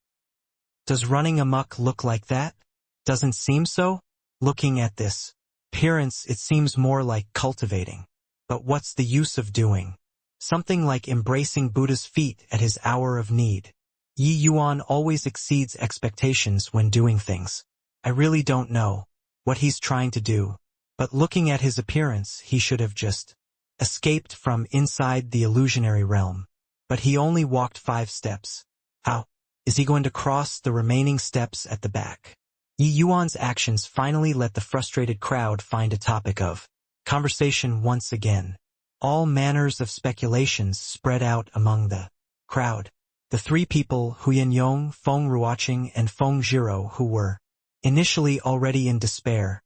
"Does running amok look like that?" "Doesn't seem so. Looking at this appearance, it seems more like cultivating." But what's the use of doing something like embracing Buddha's feet at his hour of need? Yi Yuan always exceeds expectations when doing things. I really don't know what he's trying to do, but looking at his appearance, he should have just escaped from inside the illusionary realm. But he only walked 5 steps. How is he going to cross the remaining steps at the back? Yi Yuan's actions finally let the frustrated crowd find a topic of conversation once again. All manners of speculations spread out among the crowd. The 3 people, Huyan Yong, Feng Ruoqing, and Feng Zhiro, who were initially already in despair,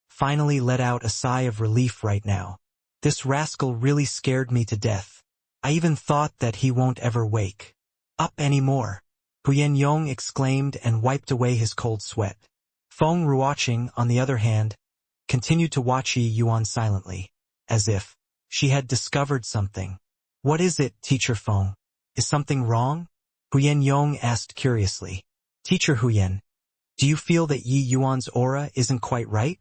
finally let out a sigh of relief right now. This rascal really scared me to death. I even thought that he won't ever wake up anymore. Huyan Yong exclaimed and wiped away his cold sweat. Feng Ruoqing, on the other hand, continued to watch Yi Yuan silently, as if she had discovered something. What is it, Teacher Feng? Is something wrong? Huyan Yong asked curiously. Teacher Huyan, do you feel that Yi Yuan's aura isn't quite right?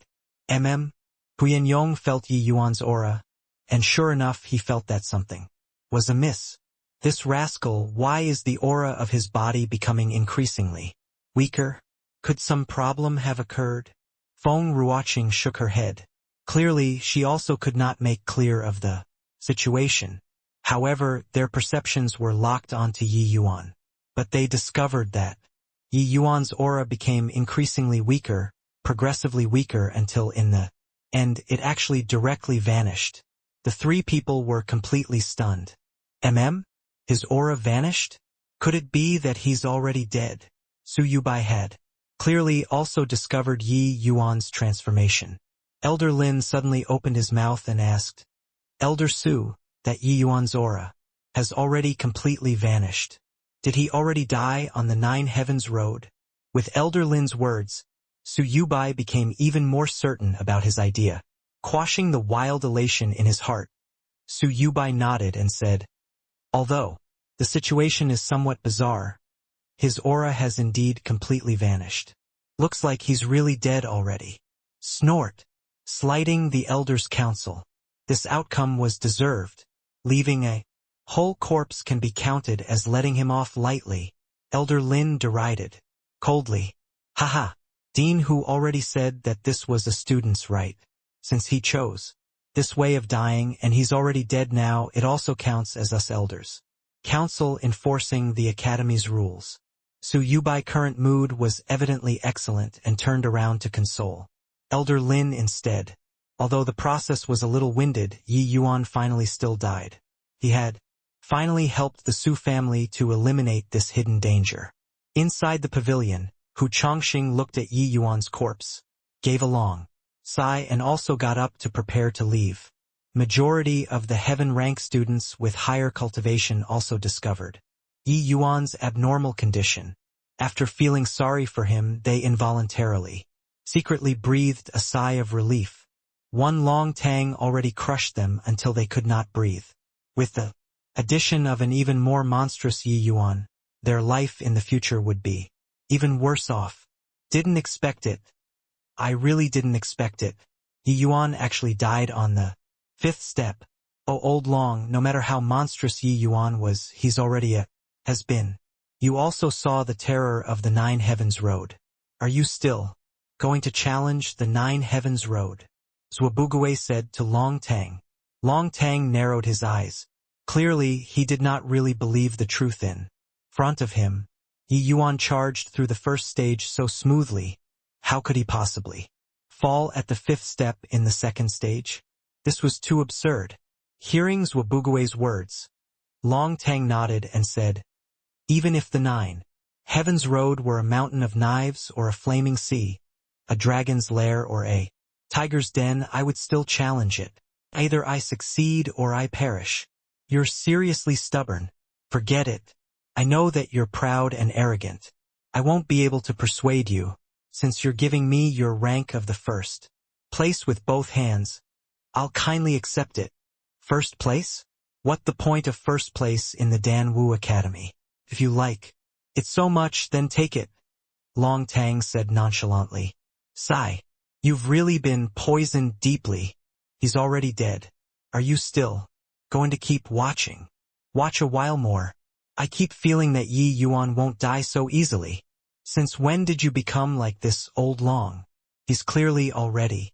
Huyan Yong felt Yi Yuan's aura, and sure enough he felt that something was amiss. This rascal, why is the aura of his body becoming increasingly weaker? Could some problem have occurred? Feng Ruoqing shook her head. Clearly, she also could not make clear of the situation. However, their perceptions were locked onto Yi Yuan. But they discovered that Yi Yuan's aura became increasingly weaker, progressively weaker until in the end it actually directly vanished. The 3 people were completely stunned. His aura vanished? Could it be that he's already dead? Su Yubai had clearly also discovered Yi Yuan's transformation. Elder Lin suddenly opened his mouth and asked, Elder Su, that Yi Yuan's aura has already completely vanished. Did he already die on the 9 Heavens Road? With Elder Lin's words, Su Yubai became even more certain about his idea. Quashing the wild elation in his heart, Su Yubai nodded and said, although the situation is somewhat bizarre, his aura has indeed completely vanished. Looks like he's really dead already. Snort. Slighting the Elder's counsel. This outcome was deserved. Leaving a whole corpse can be counted as letting him off lightly. Elder Lin derided coldly. Haha. Dean, who already said that this was a student's right. Since he chose this way of dying and he's already dead now, it also counts as us elders. Council enforcing the academy's rules. Su Yubai's current mood was evidently excellent and turned around to console Elder Lin instead. Although the process was a little winded, Yi Yuan finally still died. He had finally helped the Su family to eliminate this hidden danger. Inside the pavilion, Hu Chongxing looked at Yi Yuan's corpse, gave a long sigh and also got up to prepare to leave. Majority of the heaven rank students with higher cultivation also discovered Yi Yuan's abnormal condition. After feeling sorry for him, they involuntarily, secretly breathed a sigh of relief. One long tang already crushed them until they could not breathe. With the addition of an even more monstrous Yi Yuan, their life in the future would be even worse off. Didn't expect it. I really didn't expect it. Yi Yuan actually died on the 5th step. Oh, old long, no matter how monstrous Yi Yuan was, he's already has been. You also saw the terror of the 9 Heavens Road. Are you still going to challenge the 9 Heavens Road? Zhuobuguwei said to Long Tang. Long Tang narrowed his eyes. Clearly, he did not really believe the truth in front of him. Yi Yuan charged through the 1st stage so smoothly. How could he possibly fall at the 5th step in the 2nd stage? This was too absurd. Hearing Zhuobuguwei's words, Long Tang nodded and said, even if the 9 Heavens Road were a mountain of knives or a flaming sea, a dragon's lair or a tiger's den, I would still challenge it. Either I succeed or I perish. You're seriously stubborn. Forget it. I know that you're proud and arrogant. I won't be able to persuade you, since you're giving me your rank of the 1st place with both hands. I'll kindly accept it. 1st place? What the point of 1st place in the Dan Wu Academy? If you like it so much, then take it. Long Tang said nonchalantly. Sigh. You've really been poisoned deeply. He's already dead. Are you still going to keep watching? Watch a while more. I keep feeling that Yi Yuan won't die so easily. Since when did you become like this, old long? He's clearly already.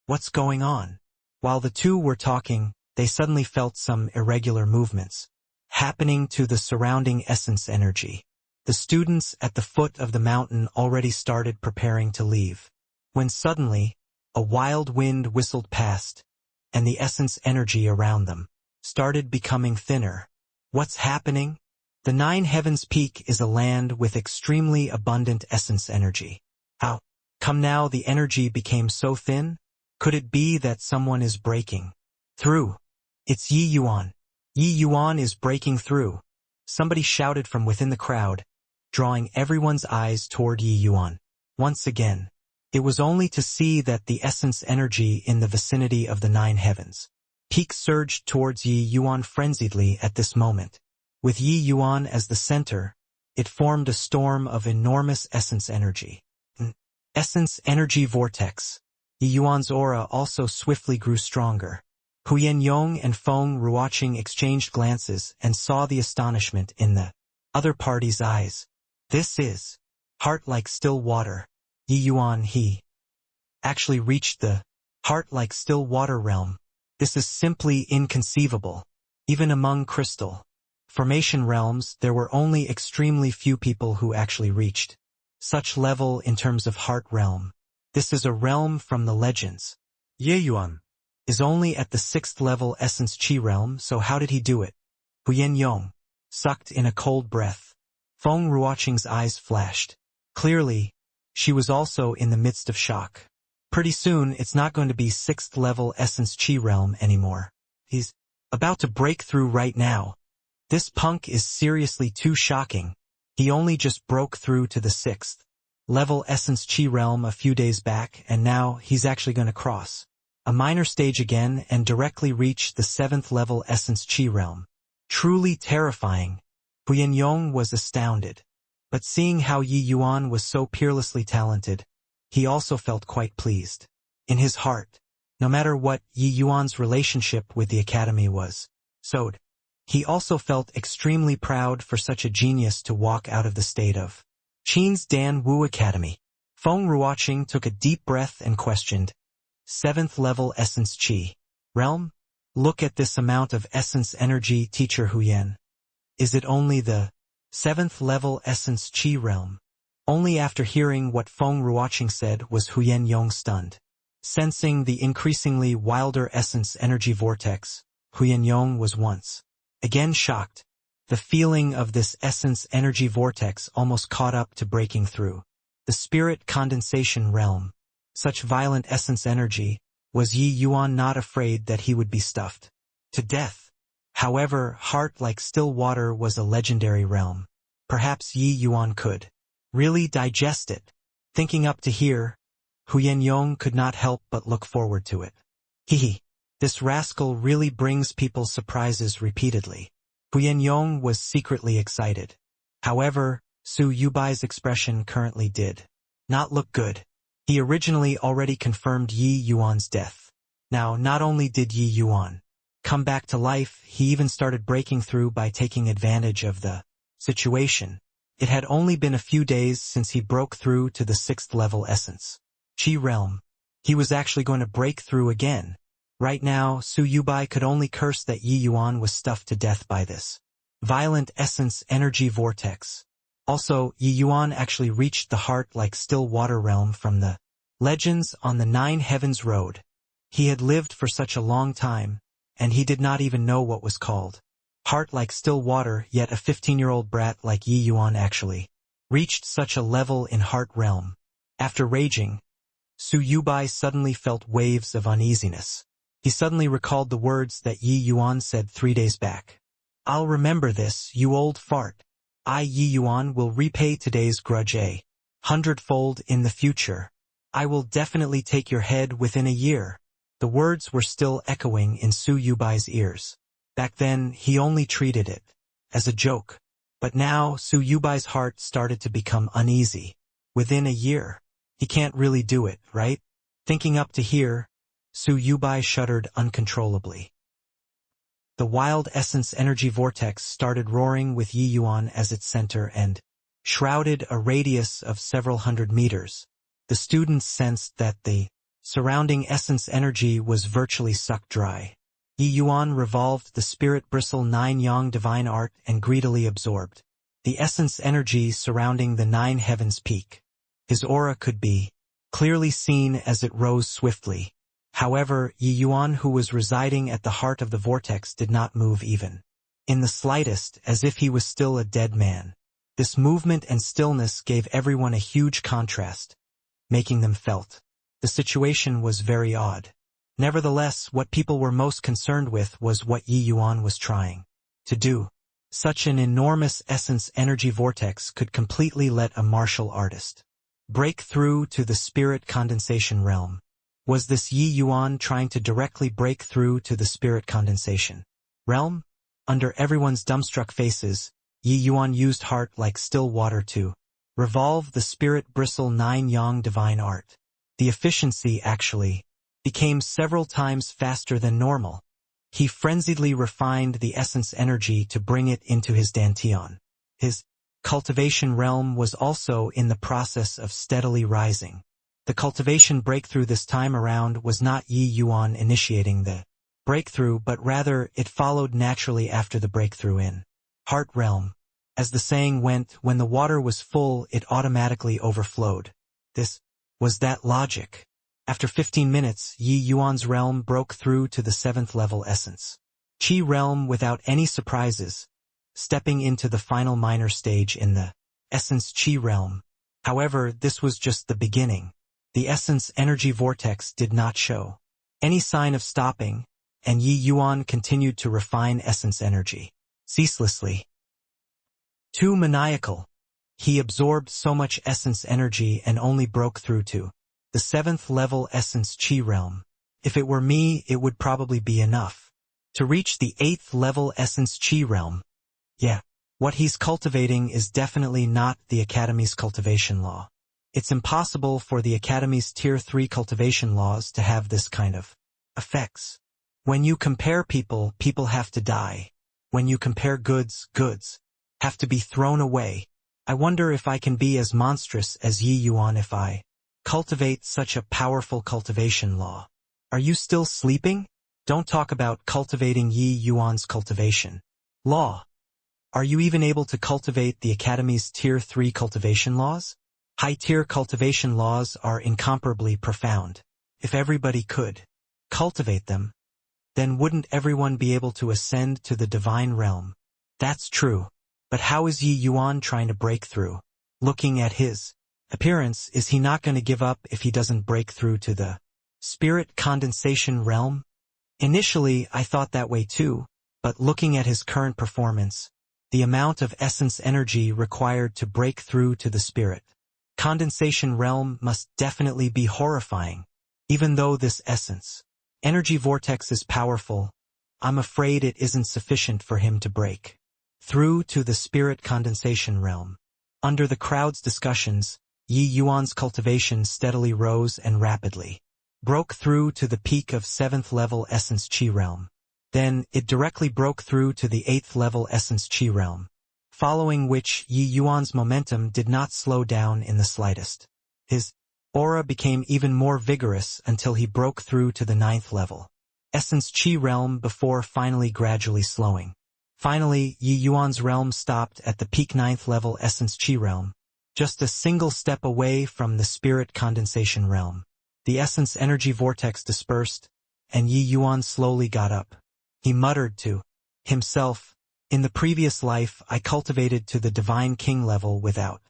What's going on? While the two were talking, they suddenly felt some irregular movements happening to the surrounding essence energy. The students at the foot of the mountain already started preparing to leave, when suddenly, a wild wind whistled past, and the essence energy around them started becoming thinner. What's happening? The Nine Heavens Peak is a land with extremely abundant essence energy. How come now the energy became so thin? Could it be that someone is breaking through? It's Yi Yuan. Yi Yuan is breaking through. Somebody shouted from within the crowd, drawing everyone's eyes toward Yi Yuan. Once again, it was only to see that the essence energy in the vicinity of the Nine Heavens Peak surged towards Yi Yuan frenziedly at this moment. With Yi Yuan as the center, it formed a storm of enormous essence energy. An essence energy vortex. Yi Yuan's aura also swiftly grew stronger. Huyen Yong and Feng Ruoqing exchanged glances and saw the astonishment in the other party's eyes. This is heart like still water. Yi Yuan, he actually reached the heart like still water realm. This is simply inconceivable. Even among crystal formation realms, there were only extremely few people who actually reached such level in terms of heart realm. This is a realm from the legends. Ye Yuan Is only at the 6th level essence chi realm, so how did he do it? Huyen Yong sucked in a cold breath. Feng Ruoqing's eyes flashed. Clearly, she was also in the midst of shock. Pretty soon, it's not going to be 6th level essence chi realm anymore. He's about to break through right now. This punk is seriously too shocking. He only just broke through to the 6th level essence chi realm a few days back, and now he's actually going to cross a minor stage again and directly reach the 7th level essence chi realm. Truly terrifying. Huyen Yong was astounded. But seeing how Yi Yuan was so peerlessly talented, he also felt quite pleased. In his heart, no matter what Yi Yuan's relationship with the academy was, he also felt extremely proud for such a genius to walk out of the state of Qin's Dan Wu Academy. Feng Ruoqing took a deep breath and questioned, 7th level essence chi realm? Look at this amount of essence energy, Teacher Huyen. Is it only the 7th level essence chi realm? Only after hearing what Feng Ruoqing said was Huyen Yong stunned. Sensing the increasingly wilder essence energy vortex, Huyen Yong was once again shocked. The feeling of this essence energy vortex almost caught up to breaking through the spirit condensation realm. Such violent essence energy, was Yi Yuan not afraid that he would be stuffed to death? However, heart like still water was a legendary realm. Perhaps Yi Yuan could really digest it. Thinking up to here, Huyen Yong could not help but look forward to it. This rascal really brings people surprises repeatedly. Huyen Yong was secretly excited. However, Su Yubai's expression currently did not look good. He originally already confirmed Yi Yuan's death. Now, not only did Yi Yuan come back to life, he even started breaking through by taking advantage of the situation. It had only been a few days since he broke through to the 6th level essence chi realm. He was actually going to break through again. Right now, Su Yubai could only curse that Yi Yuan was stuffed to death by this violent essence energy vortex. Also, Yi Yuan actually reached the heart like still water realm from the legends on the Nine Heavens Road. He had lived for such a long time, and he did not even know what was called heart like still water, yet a 15-year-old brat like Yi Yuan actually reached such a level in heart realm. After raging, Su Yubai suddenly felt waves of uneasiness. He suddenly recalled the words that Yi Yuan said 3 days back. I'll remember this, you old fart. Yi Yuan will repay today's grudge 100-fold in the future. I will definitely take your head within a year. The words were still echoing in Su Yubai's ears. Back then, he only treated it as a joke. But now, Su Yubai's heart started to become uneasy. Within a year. He can't really do it, right? Thinking up to here, Su Yubai shuddered uncontrollably. The wild essence energy vortex started roaring with Yi Yuan as its center and shrouded a radius of several hundred meters. The students sensed that the surrounding essence energy was virtually sucked dry. Yi Yuan revolved the spirit bristle 9 yang divine art and greedily absorbed the essence energy surrounding the 9 heavens peak. His aura could be clearly seen as it rose swiftly. However, Yi Yuan, who was residing at the heart of the vortex, did not move even in the slightest, as if he was still a dead man. This movement and stillness gave everyone a huge contrast, making them felt the situation was very odd. Nevertheless, what people were most concerned with was what Yi Yuan was trying to do. Such an enormous essence energy vortex could completely let a martial artist break through to the spirit condensation realm. Was this Yi Yuan trying to directly break through to the spirit condensation realm? Under everyone's dumbstruck faces, Yi Yuan used heart like still water to revolve the spirit bristle 9 yang divine art. The efficiency actually became several times faster than normal. He frenziedly refined the essence energy to bring it into his dantian. His cultivation realm was also in the process of steadily rising. The cultivation breakthrough this time around was not Yi Yuan initiating the breakthrough, but rather it followed naturally after the breakthrough in heart realm. As the saying went, when the water was full, it automatically overflowed. This was that logic. After 15 minutes, Yi Yuan's realm broke through to the 7th level essence Qi realm without any surprises, stepping into the final minor stage in the essence Qi realm. However, this was just the beginning. The essence energy vortex did not show any sign of stopping, and Yi Yuan continued to refine essence energy ceaselessly. Too maniacal. He absorbed so much essence energy and only broke through to the 7th level essence Qi realm. If it were me, it would probably be enough to reach the 8th level essence Qi realm. Yeah, what he's cultivating is definitely not the Academy's cultivation law. It's impossible for the Academy's Tier 3 cultivation laws to have this kind of effects. When you compare people, people have to die. When you compare goods, goods have to be thrown away. I wonder if I can be as monstrous as Yi Yuan if I cultivate such a powerful cultivation law. Are you still sleeping? Don't talk about cultivating Yi Yuan's cultivation law. Are you even able to cultivate the Academy's Tier 3 cultivation laws? High-tier cultivation laws are incomparably profound. If everybody could cultivate them, then wouldn't everyone be able to ascend to the divine realm? That's true. But how is Yi Yuan trying to break through? Looking at his appearance, is he not going to give up if he doesn't break through to the spirit condensation realm? Initially, I thought that way too, but looking at his current performance, the amount of essence energy required to break through to the spirit condensation realm must definitely be horrifying. Even though this essence energy vortex is powerful, I'm afraid it isn't sufficient for him to break through to the spirit condensation realm. Under the crowd's discussions, Yi Yuan's cultivation steadily rose and rapidly broke through to the peak of 7th level essence Qi realm. Then, it directly broke through to the 8th level essence Qi realm, following which Yi Yuan's momentum did not slow down in the slightest. His aura became even more vigorous until he broke through to the 9th level essence Qi realm before finally gradually slowing. Finally, Yi Yuan's realm stopped at the peak 9th level essence Qi realm, just a single step away from the spirit condensation realm. The essence energy vortex dispersed, and Yi Yuan slowly got up. He muttered to himself, "In the previous life, I cultivated to the divine king level without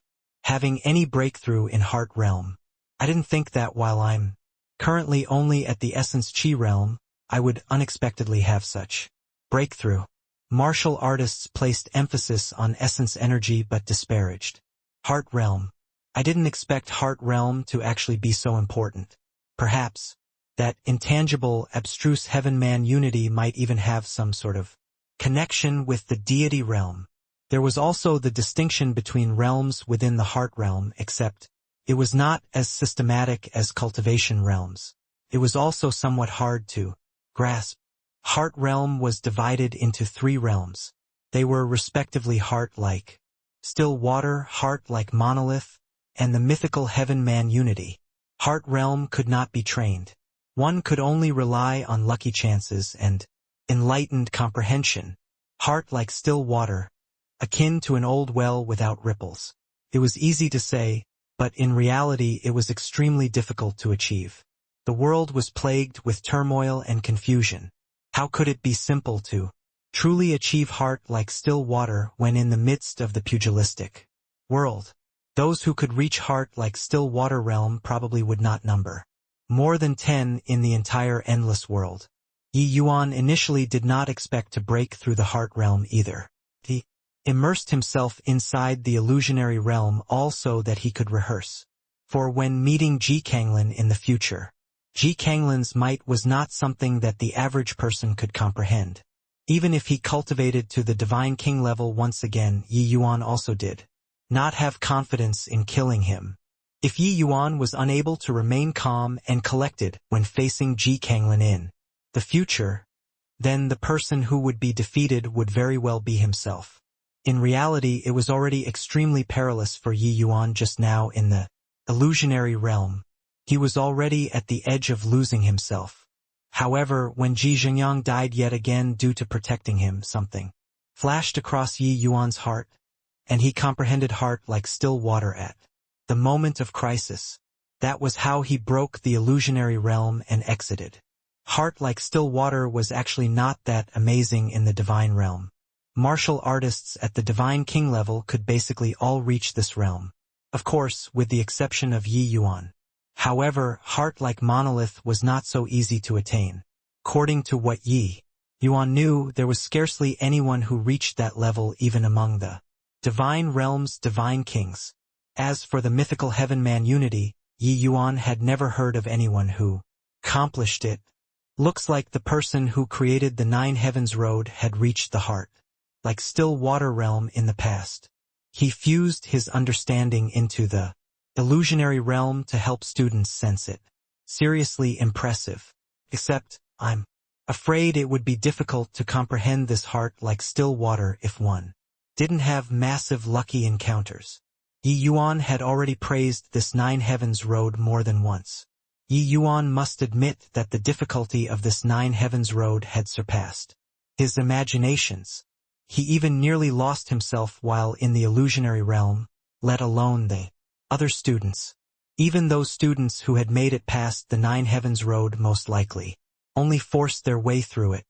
having any breakthrough in heart realm. I didn't think that while I'm currently only at the essence Qi realm, I would unexpectedly have such breakthrough." Martial artists placed emphasis on essence energy but disparaged heart realm. I didn't expect heart realm to actually be so important. Perhaps that intangible, abstruse heaven-man unity might even have some sort of connection with the deity realm. There was also the distinction between realms within the heart realm, except it was not as systematic as cultivation realms. it was also somewhat hard to grasp. Heart realm was divided into 3 realms. They were respectively heart like still water, heart like monolith, and the mythical heaven-man unity. Heart realm could not be trained. One could only rely on lucky chances and enlightened comprehension. Heart like still water, akin to an old well without ripples. It was easy to say, but in reality it was extremely difficult to achieve. The world was plagued with turmoil and confusion. How could it be simple to truly achieve heart like still water when in the midst of the pugilistic world? Those who could reach heart like still water realm probably would not number more than 10 in the entire endless world. Yi Yuan initially did not expect to break through the heart realm either. He immersed himself inside the illusionary realm also that he could rehearse. For when meeting Ji Kanglin in the future, Ji Kanglin's might was not something that the average person could comprehend. Even if he cultivated to the Divine King level once again, Yi Yuan also did not have confidence in killing him. If Yi Yuan was unable to remain calm and collected when facing Ji Kanglin in the future, then the person who would be defeated would very well be himself. In reality, it was already extremely perilous for Yi Yuan just now in the illusionary realm. He was already at the edge of losing himself. However, when Ji Zhengyang died yet again due to protecting him, something flashed across Yi Yuan's heart, and he comprehended heart like still water at the moment of crisis. That was how he broke the illusionary realm and exited. Heart like still water was actually not that amazing in the divine realm. Martial artists at the Divine King level could basically all reach this realm. Of course, with the exception of Yi Yuan. However, heart like monolith was not so easy to attain. According to what Yi Yuan knew, there was scarcely anyone who reached that level even among the divine realm's divine kings. As for the mythical heaven-man unity, Yi Yuan had never heard of anyone who accomplished it. Looks like the person who created the 9 heavens road had reached the heart like still water realm in the past. He fused his understanding into the illusionary realm to help students sense it. Seriously impressive. Except, I'm afraid it would be difficult to comprehend this heart like still water if one didn't have massive lucky encounters. Yi Yuan had already praised this 9 heavens road more than once. Yi Yuan must admit that the difficulty of this 9 heavens road had surpassed his imaginations. He even nearly lost himself while in the illusionary realm, let alone the other students. Even those students who had made it past the 9 heavens road most likely only forced their way through it.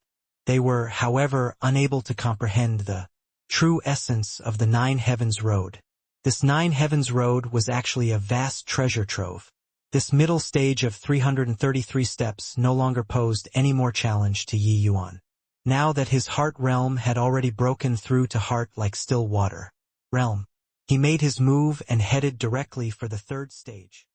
They were, however, unable to comprehend the true essence of the 9 heavens road. This 9 heavens road was actually a vast treasure trove. This middle stage of 333 steps no longer posed any more challenge to Yi Yuan. Now that his heart realm had already broken through to heart like still water realm, he made his move and headed directly for the 3rd stage.